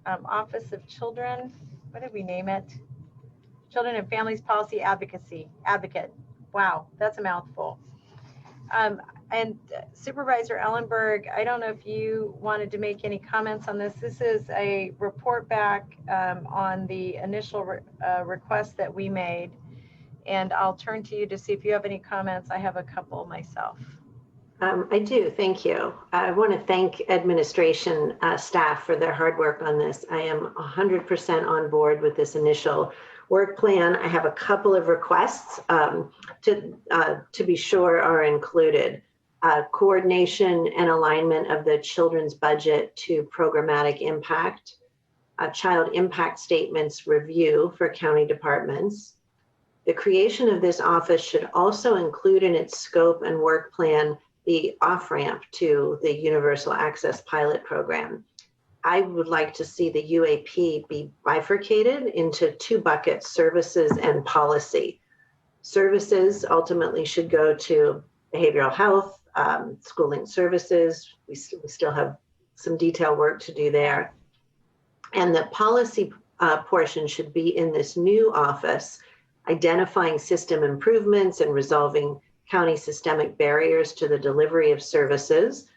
Office of Children. What did we name it? Children and Families Policy Advocate. Wow, that's a mouthful. And Supervisor Ellenberg, I don't know if you wanted to make any comments on this. This is a report back on the initial request that we made. And I'll turn to you to see if you have any comments. I have a couple myself. I do, thank you. I want to thank administration staff for their hard work on this. I am 100% on board with this initial work plan. I have a couple of requests to be sure are included. Coordination and alignment of the children's budget to programmatic impact, child impact statements review for county departments. The creation of this office should also include in its scope and work plan the off-ramp to the Universal Access Pilot Program. I would like to see the UAP be bifurcated into two buckets, services and policy. Services ultimately should go to behavioral health, schooling services. We still have some detailed work to do there. And the policy portion should be in this new office, identifying system improvements and resolving county systemic barriers to the delivery of services,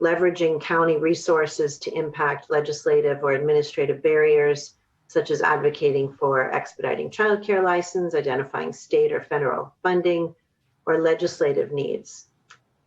leveraging county resources to impact legislative or administrative barriers, such as advocating for expediting childcare license, identifying state or federal funding, or legislative needs.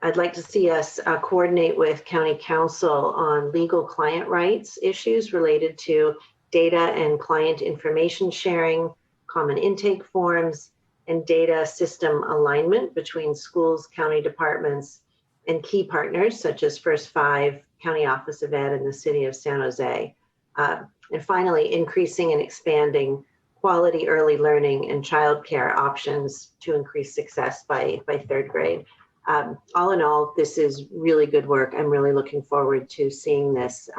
I'd like to see us coordinate with County Council on legal client rights issues related to data and client information sharing, common intake forms, and data system alignment between schools, county departments, and key partners such as First Five, County Office of Ed, and the City of San Jose. And finally, increasing and expanding quality early learning and childcare options to increase success by third grade. All in all, this is really good work. I'm really looking forward to seeing this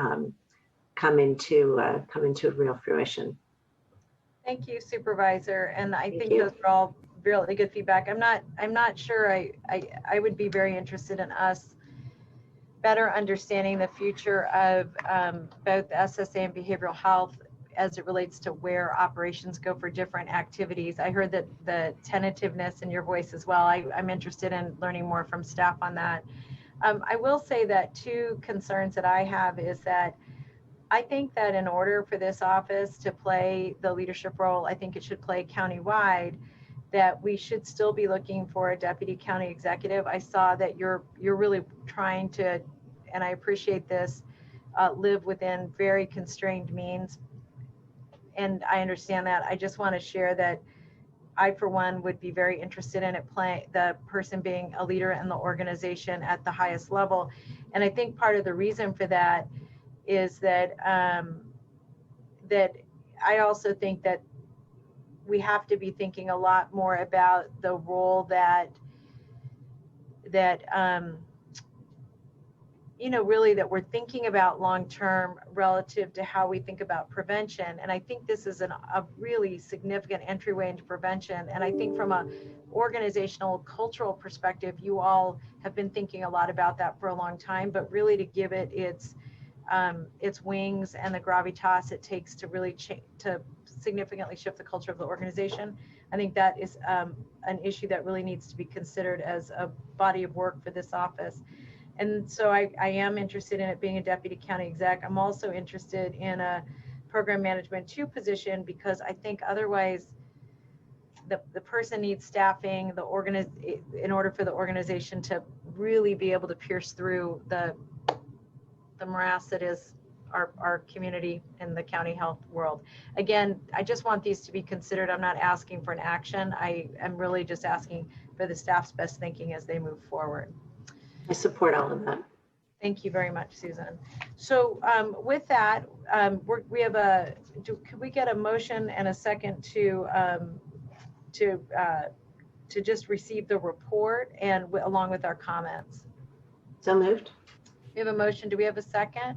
come into real fruition. Thank you, Supervisor. And I think those are all really good feedback. I'm not sure I would be very interested in us better understanding the future of both SSA and behavioral health as it relates to where operations go for different activities. I heard that the tentativeness in your voice as well. I'm interested in learning more from staff on that. I will say that two concerns that I have is that I think that in order for this office to play the leadership role, I think it should play countywide, that we should still be looking for a deputy county executive. I saw that you're really trying to, and I appreciate this, live within very constrained means. And I understand that. I just want to share that I, for one, would be very interested in the person being a leader in the organization at the highest level. And I think part of the reason for that is that that I also think that we have to be thinking a lot more about the role that really that we're thinking about long-term relative to how we think about prevention. And I think this is a really significant entryway into prevention. And I think from a organizational cultural perspective, you all have been thinking a lot about that for a long time, but really to give it its wings and the gravitas it takes to really to significantly shift the culture of the organization. I think that is an issue that really needs to be considered as a body of work for this office. And so I am interested in it being a deputy county exec. I'm also interested in a program management 2 position, because I think otherwise the person needs staffing, in order for the organization to really be able to pierce through the morass that is our community in the county health world. Again, I just want these to be considered. I'm not asking for an action. I am really just asking for the staff's best thinking as they move forward. I support all of that. Thank you very much, Susan. So with that, could we get a motion and a second to to just receive the report and along with our comments. So moved. We have a motion. Do we have a second?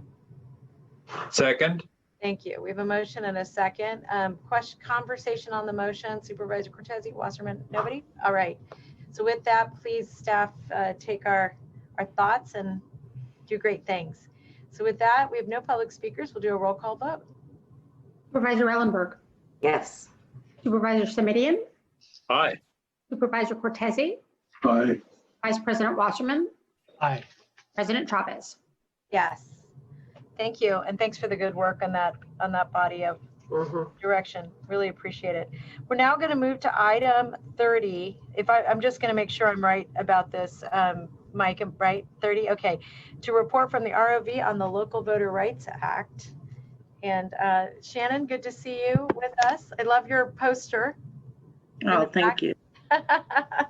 Second. Thank you. We have a motion and a second. Conversation on the motion. Supervisor Cortese, Wasserman, nobody? All right. So with that, please staff take our thoughts and do great things. So with that, we have no public speakers. We'll do a roll call vote. Supervisor Ellenberg. Yes. Supervisor Simitian. Aye. Supervisor Cortese. Aye. Vice President Wasserman. Aye. President Chavez. Yes. Thank you. And thanks for the good work on that body of direction. Really appreciate it. We're now going to move to item 30. I'm just going to make sure I'm right about this, Mike, right? 30. Okay. To report from the ROV on the Local Voter Rights Act. And Shannon, good to see you with us. I love your poster. Oh, thank you.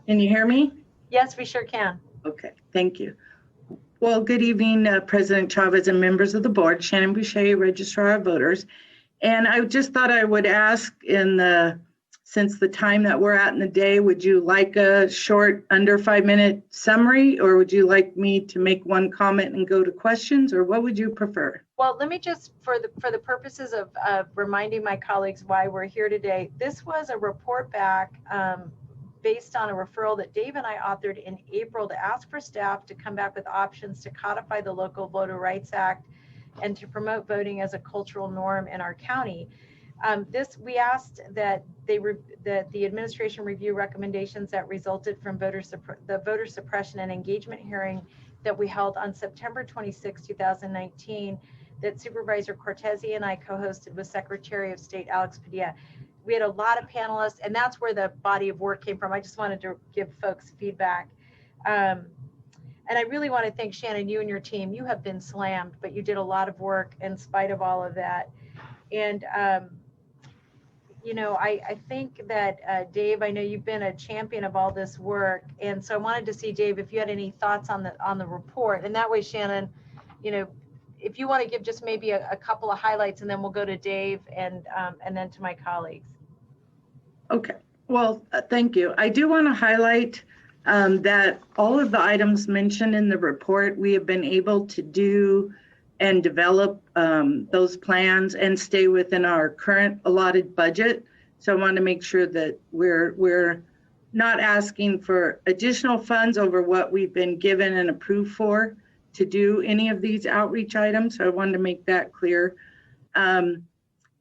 Can you hear me? Yes, we sure can. Okay, thank you. Well, good evening, President Chavez and members of the board. Shannon Boucher, Registrar of Voters. And I just thought I would ask since the time that we're at in the day, would you like a short under 5-minute summary, or would you like me to make one comment and go to questions, or what would you prefer? Well, let me just, for the purposes of reminding my colleagues why we're here today, this was a report back based on a referral that Dave and I authored in April to ask for staff to come back with options to codify the Local Voter Rights Act and to promote voting as a cultural norm in our county. We asked that the administration review recommendations that resulted from the voter suppression and engagement hearing that we held on September 26, 2019, that Supervisor Cortese and I co-hosted with Secretary of State Alex Padilla. We had a lot of panelists, and that's where the body of work came from. I just wanted to give folks feedback. And I really want to thank Shannon, you and your team. You have been slammed, but you did a lot of work in spite of all of that. And, I think that, Dave, I know you've been a champion of all this work. And so I wanted to see, Dave, if you had any thoughts on the report. And that way, Shannon, if you want to give just maybe a couple of highlights, and then we'll go to Dave and then to my colleagues. Okay, well, thank you. I do want to highlight that all of the items mentioned in the report, we have been able to do and develop those plans and stay within our current allotted budget. So I want to make sure that we're not asking for additional funds over what we've been given and approved for to do any of these outreach items. So I wanted to make that clear.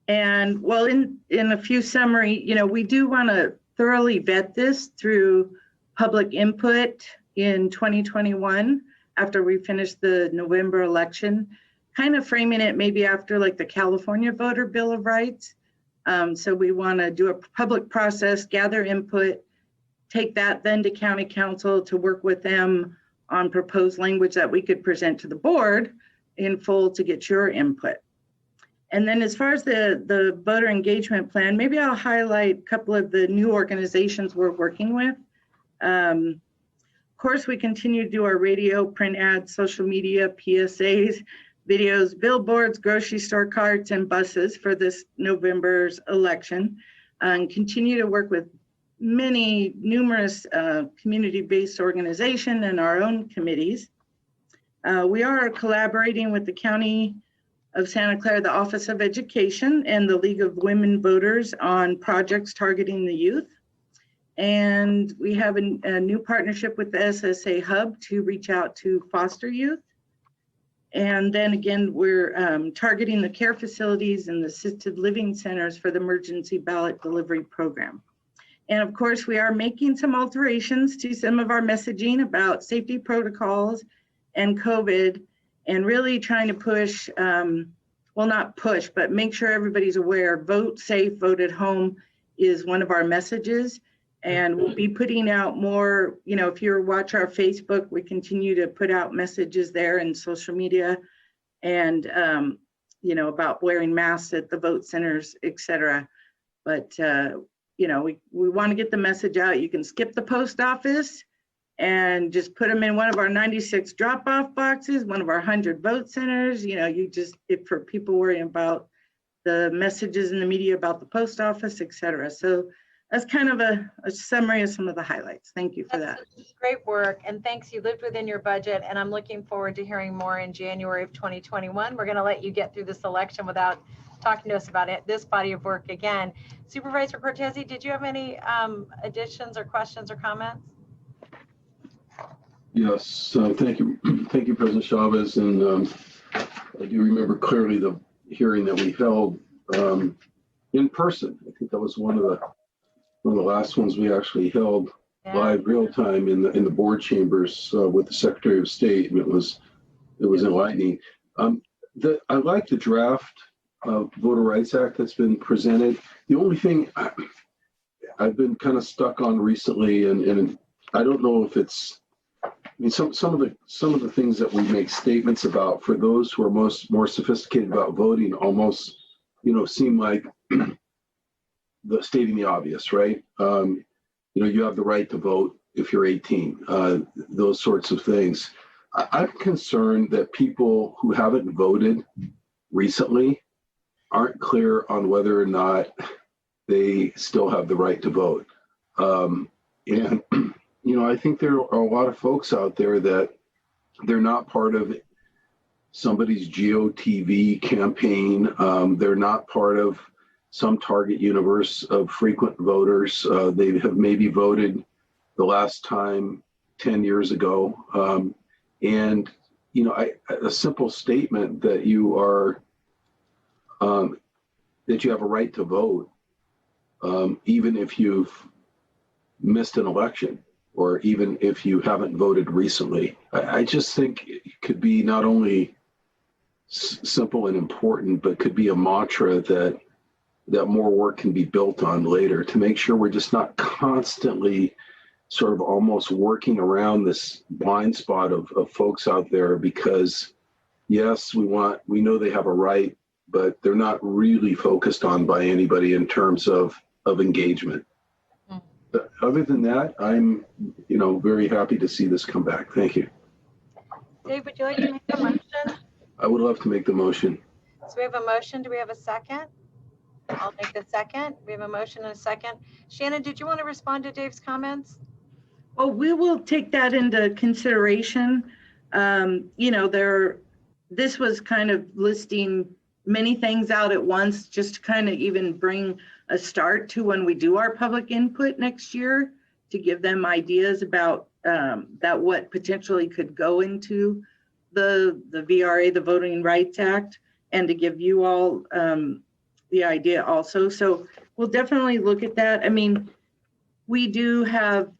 And well, in a few summary, we do want to thoroughly vet this through public input in 2021 after we finish the November election, kind of framing it maybe after like the California Voter Bill of Rights. So we want to do a public process, gather input, take that then to county council to work with them on proposed language that we could present to the board in full to get your input. And then as far as the voter engagement plan, maybe I'll highlight a couple of the new organizations we're working with. Of course, we continue to do our radio, print ads, social media, PSAs, videos, billboards, grocery store carts, and buses for this November's election, and continue to work with numerous community-based organizations and our own committees. We are collaborating with the County of Santa Clara, the Office of Education, and the League of Women Voters on projects targeting the youth. And we have a new partnership with the SSA Hub to reach out to foster youth. And then again, we're targeting the care facilities and the assisted living centers for the emergency ballot delivery program. And of course, we are making some alterations to some of our messaging about safety protocols and COVID, and really trying to push, well, not push, but make sure everybody's aware, vote safe, vote at home is one of our messages. And we'll be putting out more, if you watch our Facebook, we continue to put out messages there and social media and, about wearing masks at the vote centers, et cetera. But, we want to get the message out. You can skip the post office and just put them in one of our 96 drop-off boxes, one of our 100 vote centers. If for people worrying about the messages in the media about the post office, et cetera. So that's kind of a summary of some of the highlights. Thank you for that. Great work, and thanks. You lived within your budget, and I'm looking forward to hearing more in January of 2021. We're going to let you get through this election without talking to us about it, this body of work again. Supervisor Cortese, did you have any additions or questions or comments? Yes, thank you, President Chavez, and I do remember clearly the hearing that we held in person. I think that was one of the last ones we actually held live, real time in the board chambers with the Secretary of State, and it was enlightening. I like the draft Voter Rights Act that's been presented. The only thing I've been kind of stuck on recently, and I don't know if it's, I mean, some of the things that we make statements about for those who are more sophisticated about voting almost, seem like the stating the obvious, right? You have the right to vote if you're 18, those sorts of things. I'm concerned that people who haven't voted recently aren't clear on whether or not they still have the right to vote. And I think there are a lot of folks out there that they're not part of somebody's GOTV campaign. They're not part of some target universe of frequent voters. They have maybe voted the last time 10 years ago. And a simple statement that you are, that you have a right to vote, even if you've missed an election, or even if you haven't voted recently. I just think it could be not only simple and important, but could be a mantra that more work can be built on later to make sure we're just not constantly sort of almost working around this blind spot of folks out there, because yes, we know they have a right, but they're not really focused on by anybody in terms of engagement. But other than that, I'm, very happy to see this come back. Thank you. Dave, would you like to make the motion? I would love to make the motion. So we have a motion. Do we have a second? I'll make the second. We have a motion and a second. Shannon, did you want to respond to Dave's comments? Well, we will take that into consideration. This was kind of listing many things out at once, just to kind of even bring a start to when we do our public input next year, to give them ideas about that what potentially could go into the VRA, the Voting Rights Act, and to give you all the idea also. So we'll definitely look at that. I mean, we do have,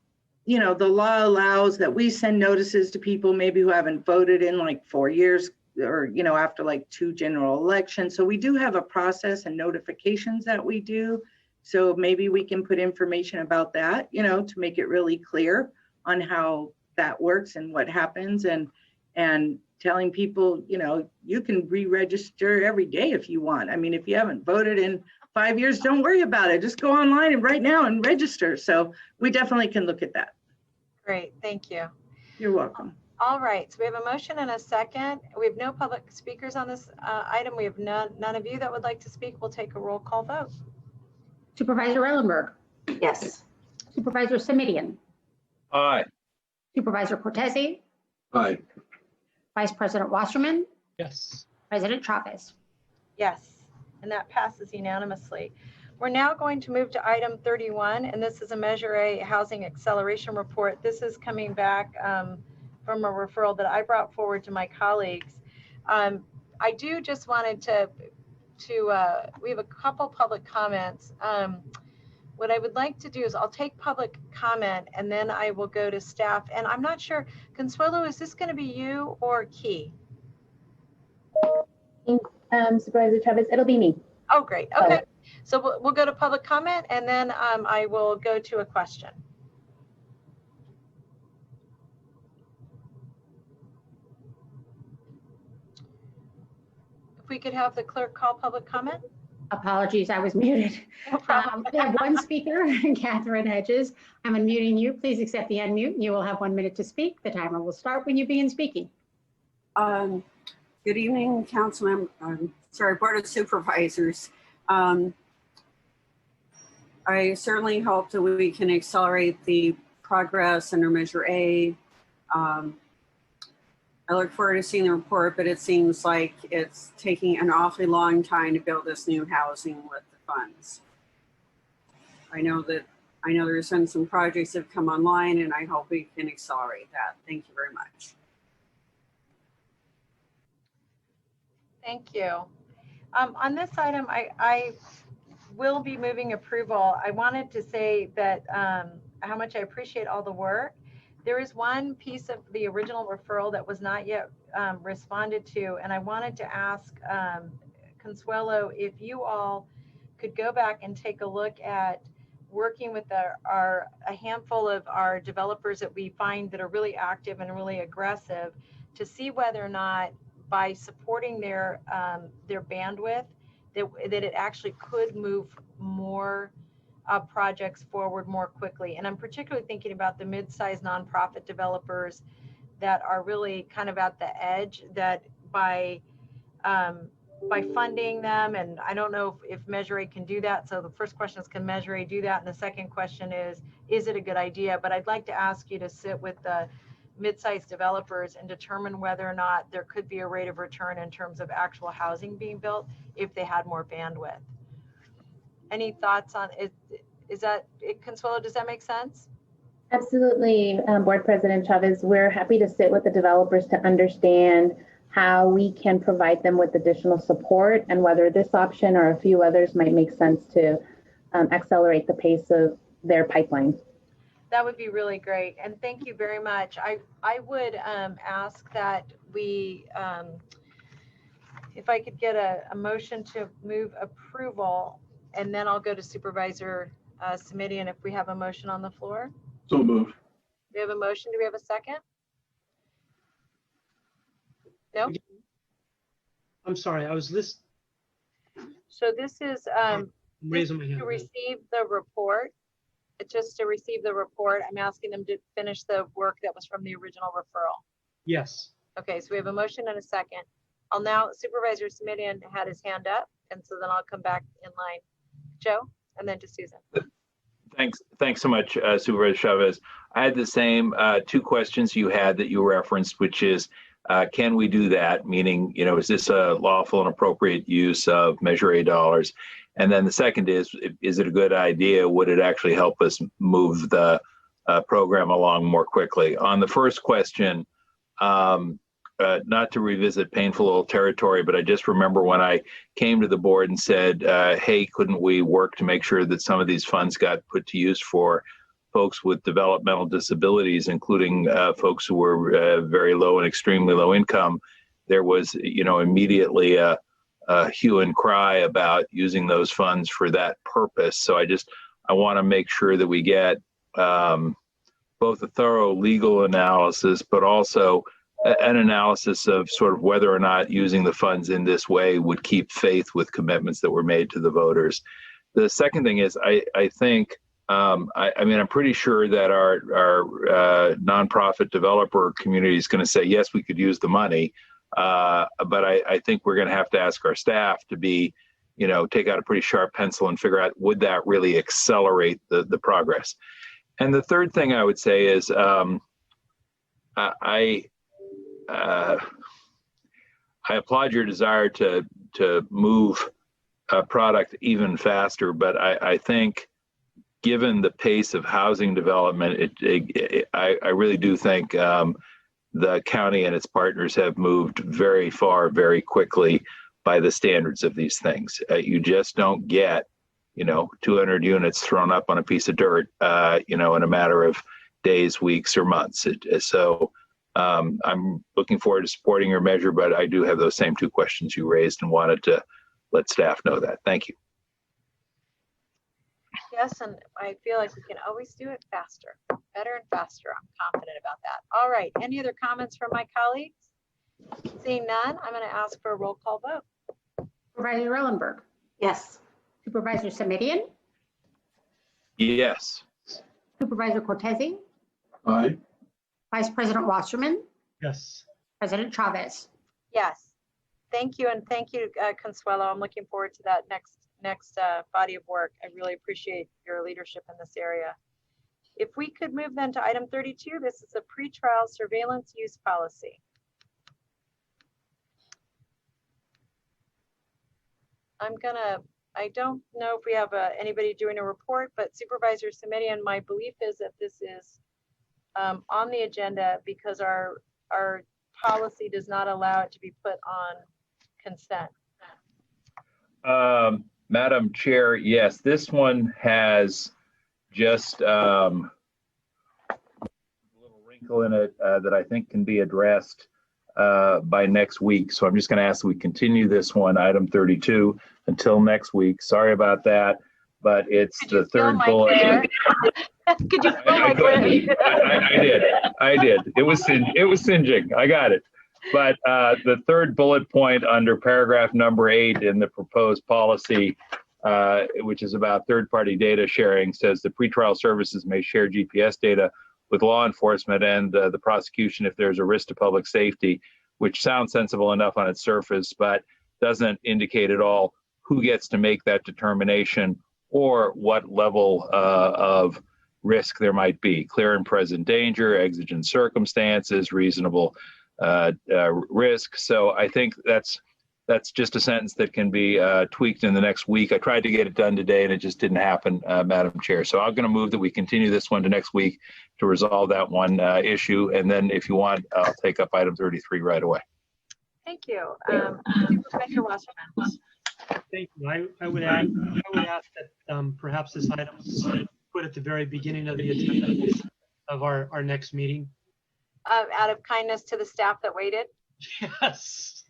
the law allows that we send notices to people maybe who haven't voted in like 4 years, or, after like 2 general elections. So we do have a process and notifications that we do. So maybe we can put information about that, to make it really clear on how that works and what happens, and telling people, you can re-register every day if you want. I mean, if you haven't voted in 5 years, don't worry about it. Just go online and right now and register. So we definitely can look at that. Great, thank you. You're welcome. All right, so we have a motion and a second. We have no public speakers on this item. We have none of you that would like to speak. We'll take a roll call vote. Supervisor Ellenberg. Yes. Supervisor Simidian. Aye. Supervisor Cortese. Aye. Vice President Wasserman. Yes. President Chavez. Yes, and that passes unanimously. We're now going to move to item 31, and this is a Measure A Housing Acceleration Report. This is coming back from a referral that I brought forward to my colleagues. I do just wanted to we have a couple public comments. What I would like to do is I'll take public comment and then I will go to staff. And I'm not sure, Consuelo, is this going to be you or Key? Supervisor Chavez, it'll be me. Oh, great. Okay. So we'll go to public comment and then I will go to a question. If we could have the clerk call public comment. Apologies, I was muted. No problem. We have one speaker, Catherine Hedges. I'm unmuting you. Please accept the unmute. You will have 1 minute to speak. The timer will start when you begin speaking. Good evening, Board of Supervisors. I certainly hope that we can accelerate the progress under Measure A. I look forward to seeing the report, but it seems like it's taking an awfully long time to build this new housing with the funds. I know there's been some projects that have come online, and I hope we can accelerate that. Thank you very much. Thank you. On this item, I will be moving approval. I wanted to say that how much I appreciate all the work. There is one piece of the original referral that was not yet responded to, and I wanted to ask Consuelo if you all could go back and take a look at working with a handful of our developers that we find that are really active and really aggressive to see whether or not by supporting their bandwidth that it actually could move more projects forward more quickly. And I'm particularly thinking about the mid-sized nonprofit developers that are really kind of at the edge, that by funding them, and I don't know if Measure A can do that. So the first question is, can Measure A do that? And the second question is it a good idea? But I'd like to ask you to sit with the mid-sized developers and determine whether or not there could be a rate of return in terms of actual housing being built if they had more bandwidth. Any thoughts on it? Is that it, Consuelo? Does that make sense? Absolutely, Board President Chavez. We're happy to sit with the developers to understand how we can provide them with additional support and whether this option or a few others might make sense to accelerate the pace of their pipeline. That would be really great. And thank you very much. I would ask that we, if I could get a motion to move approval, and then I'll go to Supervisor Committee, and if we have a motion on the floor. So moved. We have a motion. Do we have a second? No? I'm sorry, I was listening. So this is Raising my hand. to receive the report. Just to receive the report, I'm asking them to finish the work that was from the original referral. Yes. Okay, so we have a motion and a second. I'll now, Supervisor Simidian had his hand up, and so then I'll come back in line. Joe, and then to Susan. Thanks so much, Supervisor Chavez. I had the same two questions you had that you referenced, which is, can we do that? Meaning, is this a lawful and appropriate use of Measure A dollars? And then the second is it a good idea? Would it actually help us move the program along more quickly? On the first question, not to revisit painful old territory, but I just remember when I came to the board and said, hey, couldn't we work to make sure that some of these funds got put to use for folks with developmental disabilities, including folks who were very low and extremely low income? There was, immediately a hue and cry about using those funds for that purpose. So I want to make sure that we get both a thorough legal analysis, but also an analysis of sort of whether or not using the funds in this way would keep faith with commitments that were made to the voters. The second thing is, I think, I'm pretty sure that our nonprofit developer community is going to say, yes, we could use the money. But I think we're going to have to ask our staff to be, take out a pretty sharp pencil and figure out, would that really accelerate the progress? And the third thing I would say is, I applaud your desire to move a product even faster, but I think given the pace of housing development, I really do think the county and its partners have moved very far, very quickly by the standards of these things. You just don't get, 200 units thrown up on a piece of dirt, in a matter of days, weeks, or months. So I'm looking forward to supporting your measure, but I do have those same two questions you raised and wanted to let staff know that. Thank you. Yes, and I feel like we can always do it faster, better and faster. I'm confident about that. All right, any other comments from my colleagues? Seeing none, I'm going to ask for a roll call vote. Supervisor Ellenberg. Yes. Supervisor Simidian. Yes. Supervisor Cortese. Aye. Vice President Wasserman. Yes. President Chavez. Yes. Thank you, and thank you, Consuelo. I'm looking forward to that next body of work. I really appreciate your leadership in this area. If we could move then to item 32, this is a pretrial surveillance use policy. I don't know if we have anybody doing a report, but Supervisor Ceremonial, my belief is that this is on the agenda because our policy does not allow it to be put on consent. Madam Chair, yes, this one has just a little wrinkle in it that I think can be addressed by next week. So I'm just going to ask that we continue this one, item 32, until next week. Sorry about that, but it's the third bullet. Could you feel my glare? I did. It was singeing. I got it. But the third bullet point under paragraph number 8 in the proposed policy, which is about third-party data sharing, says the pretrial services may share GPS data with law enforcement and the prosecution if there's a risk to public safety, which sounds sensible enough on its surface, but doesn't indicate at all who gets to make that determination or what level of risk there might be. Clear and present danger, exigent circumstances, reasonable risk. So I think that's just a sentence that can be tweaked in the next week. I tried to get it done today and it just didn't happen, Madam Chair. So I'm going to move that we continue this one to next week to resolve that one issue. And then if you want, I'll take up item 33 right away. Thank you. Supervisor Wasserman. Thank you. I would ask that perhaps this item is put at the very beginning of the agenda of our next meeting. Out of kindness to the staff that waited. Yes.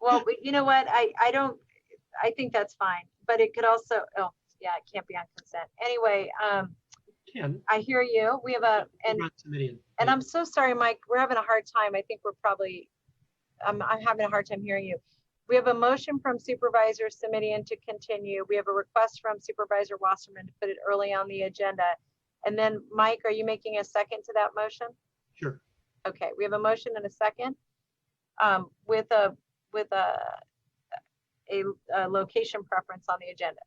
Well, you know what? I think that's fine, but it could also, oh yeah, it can't be on consent. Anyway, I hear you. We have and I'm so sorry, Mike, we're having a hard time. I think we're probably, I'm having a hard time hearing you. We have a motion from Supervisor Ceremonial to continue. We have a request from Supervisor Wasserman to put it early on the agenda. And then Mike, are you making a second to that motion? Sure. Okay, we have a motion and a second with a location preference on the agenda.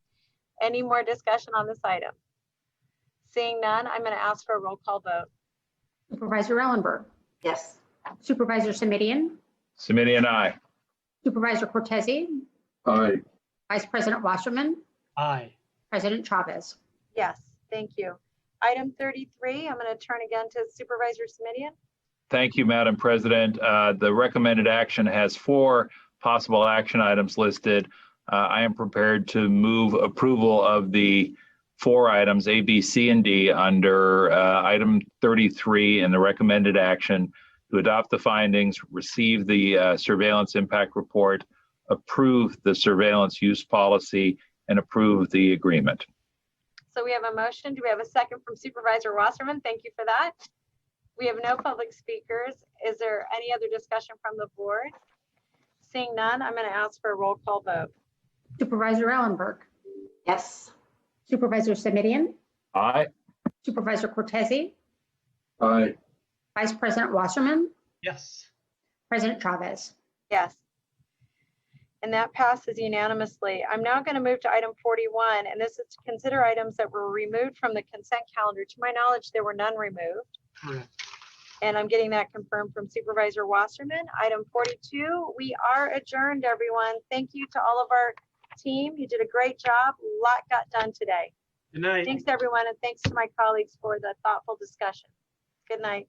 Any more discussion on this item? Seeing none, I'm going to ask for a roll call vote. Supervisor Ellenberg. Yes. Supervisor Ceremonial. Ceremonial, aye. Supervisor Cortese. Aye. Vice President Wasserman. Aye. President Chavez. Yes, thank you. Item 33, I'm going to turn again to Supervisor Ceremonial. Thank you, Madam President. The recommended action has 4 possible action items listed. I am prepared to move approval of the 4 items, A, B, C, and D, under item 33 in the recommended action to adopt the findings, receive the surveillance impact report, approve the surveillance use policy, and approve the agreement. So we have a motion. Do we have a second from Supervisor Wasserman? Thank you for that. We have no public speakers. Is there any other discussion from the board? Seeing none, I'm going to ask for a roll call vote. Supervisor Ellenberg. Yes. Supervisor Ceremonial. Aye. Supervisor Cortese. Aye. Vice President Wasserman. Yes. President Chavez. Yes. And that passes unanimously. I'm now going to move to item 41, and this is to consider items that were removed from the consent calendar. To my knowledge, there were none removed. Correct. And I'm getting that confirmed from Supervisor Wasserman. Item 42, we are adjourned, everyone. Thank you to all of our team. You did a great job. A lot got done today. Good night. Thanks, everyone, and thanks to my colleagues for the thoughtful discussion. Good night.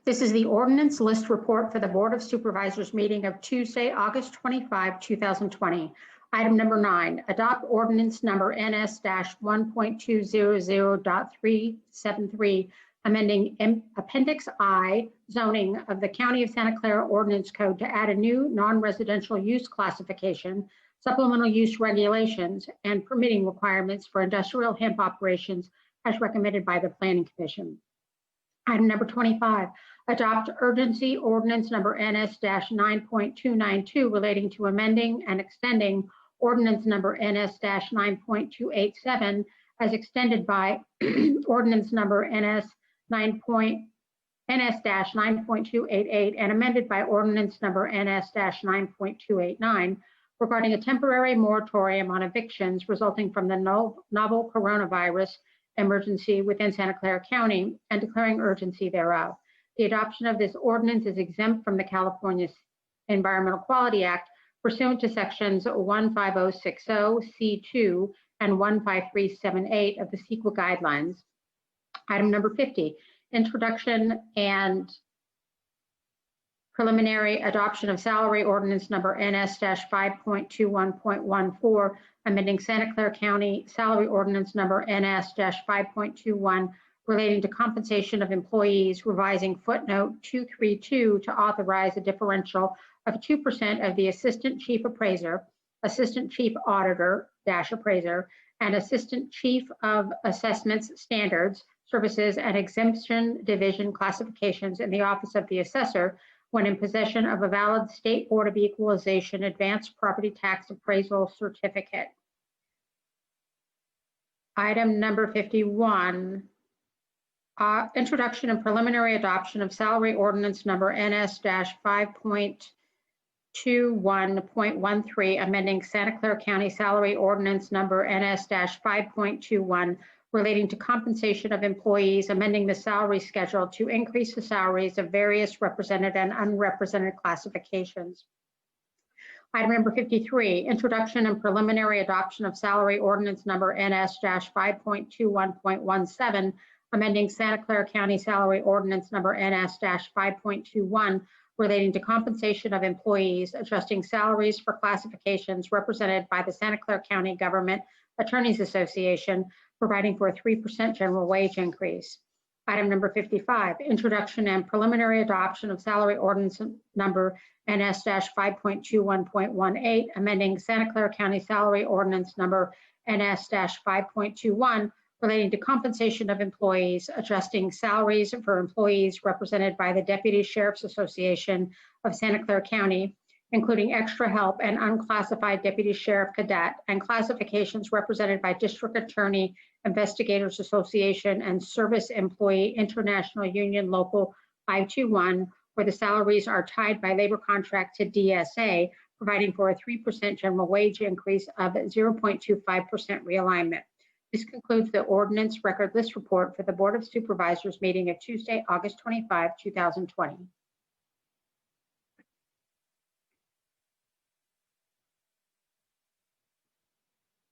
This is the ordinance list report for the Board of Supervisors meeting of Tuesday, August 25, 2020. Item number 9, adopt ordinance number NS-1.200.373, amending Appendix I zoning of the County of Santa Clara Ordinance Code to add a new non-residential use classification, supplemental use regulations, and permitting requirements for industrial hemp operations as recommended by the Planning Commission. Item number 25, adopt urgency ordinance number NS-9.292 relating to amending and extending ordinance number NS-9.287 as extended by ordinance number NS-9.288 and amended by ordinance number NS-9.289 regarding a temporary moratorium on evictions resulting from the novel coronavirus emergency within Santa Clara County and declaring urgency thereof. The adoption of this ordinance is exempt from the California Environmental Quality Act pursuant to sections 15060 C2 and 15378 of the CEQA guidelines. Item number 50, introduction and preliminary adoption of salary ordinance number NS-5.21.14, amending Santa Clara County salary ordinance number NS-5.21 relating to compensation of employees, revising footnote 232 to authorize a differential of 2% of the assistant chief appraiser, assistant chief auditor dash appraiser, and assistant chief of assessments standards, services, and exemption division classifications in the office of the assessor when in possession of a valid State Board of Equalization advanced property tax appraisal certificate. Item number 51, introduction and preliminary adoption of salary ordinance number NS-5.21.13, amending Santa Clara County salary ordinance number NS-5.21 relating to compensation of employees, amending the salary schedule to increase the salaries of various represented and unrepresented classifications. Item number 53, introduction and preliminary adoption of salary ordinance number NS-5.21.17, amending Santa Clara County salary ordinance number NS-5.21 relating to compensation of employees, adjusting salaries for classifications represented by the Santa Clara County Government Attorneys Association, providing for a 3% general wage increase. Item number 55, introduction and preliminary adoption of salary ordinance number NS-5.21.18, amending Santa Clara County salary ordinance number NS-5.21 relating to compensation of employees, adjusting salaries for employees represented by the Deputy Sheriff's Association of Santa Clara County, including extra help and unclassified Deputy Sheriff Cadet, and classifications represented by District Attorney Investigators Association and Service Employee International Union Local 521, where the salaries are tied by labor contract to DSA, providing for a 3% general wage increase of 0.25% realignment. This concludes the ordinance record list report for the Board of Supervisors meeting of Tuesday, August 25, 2020.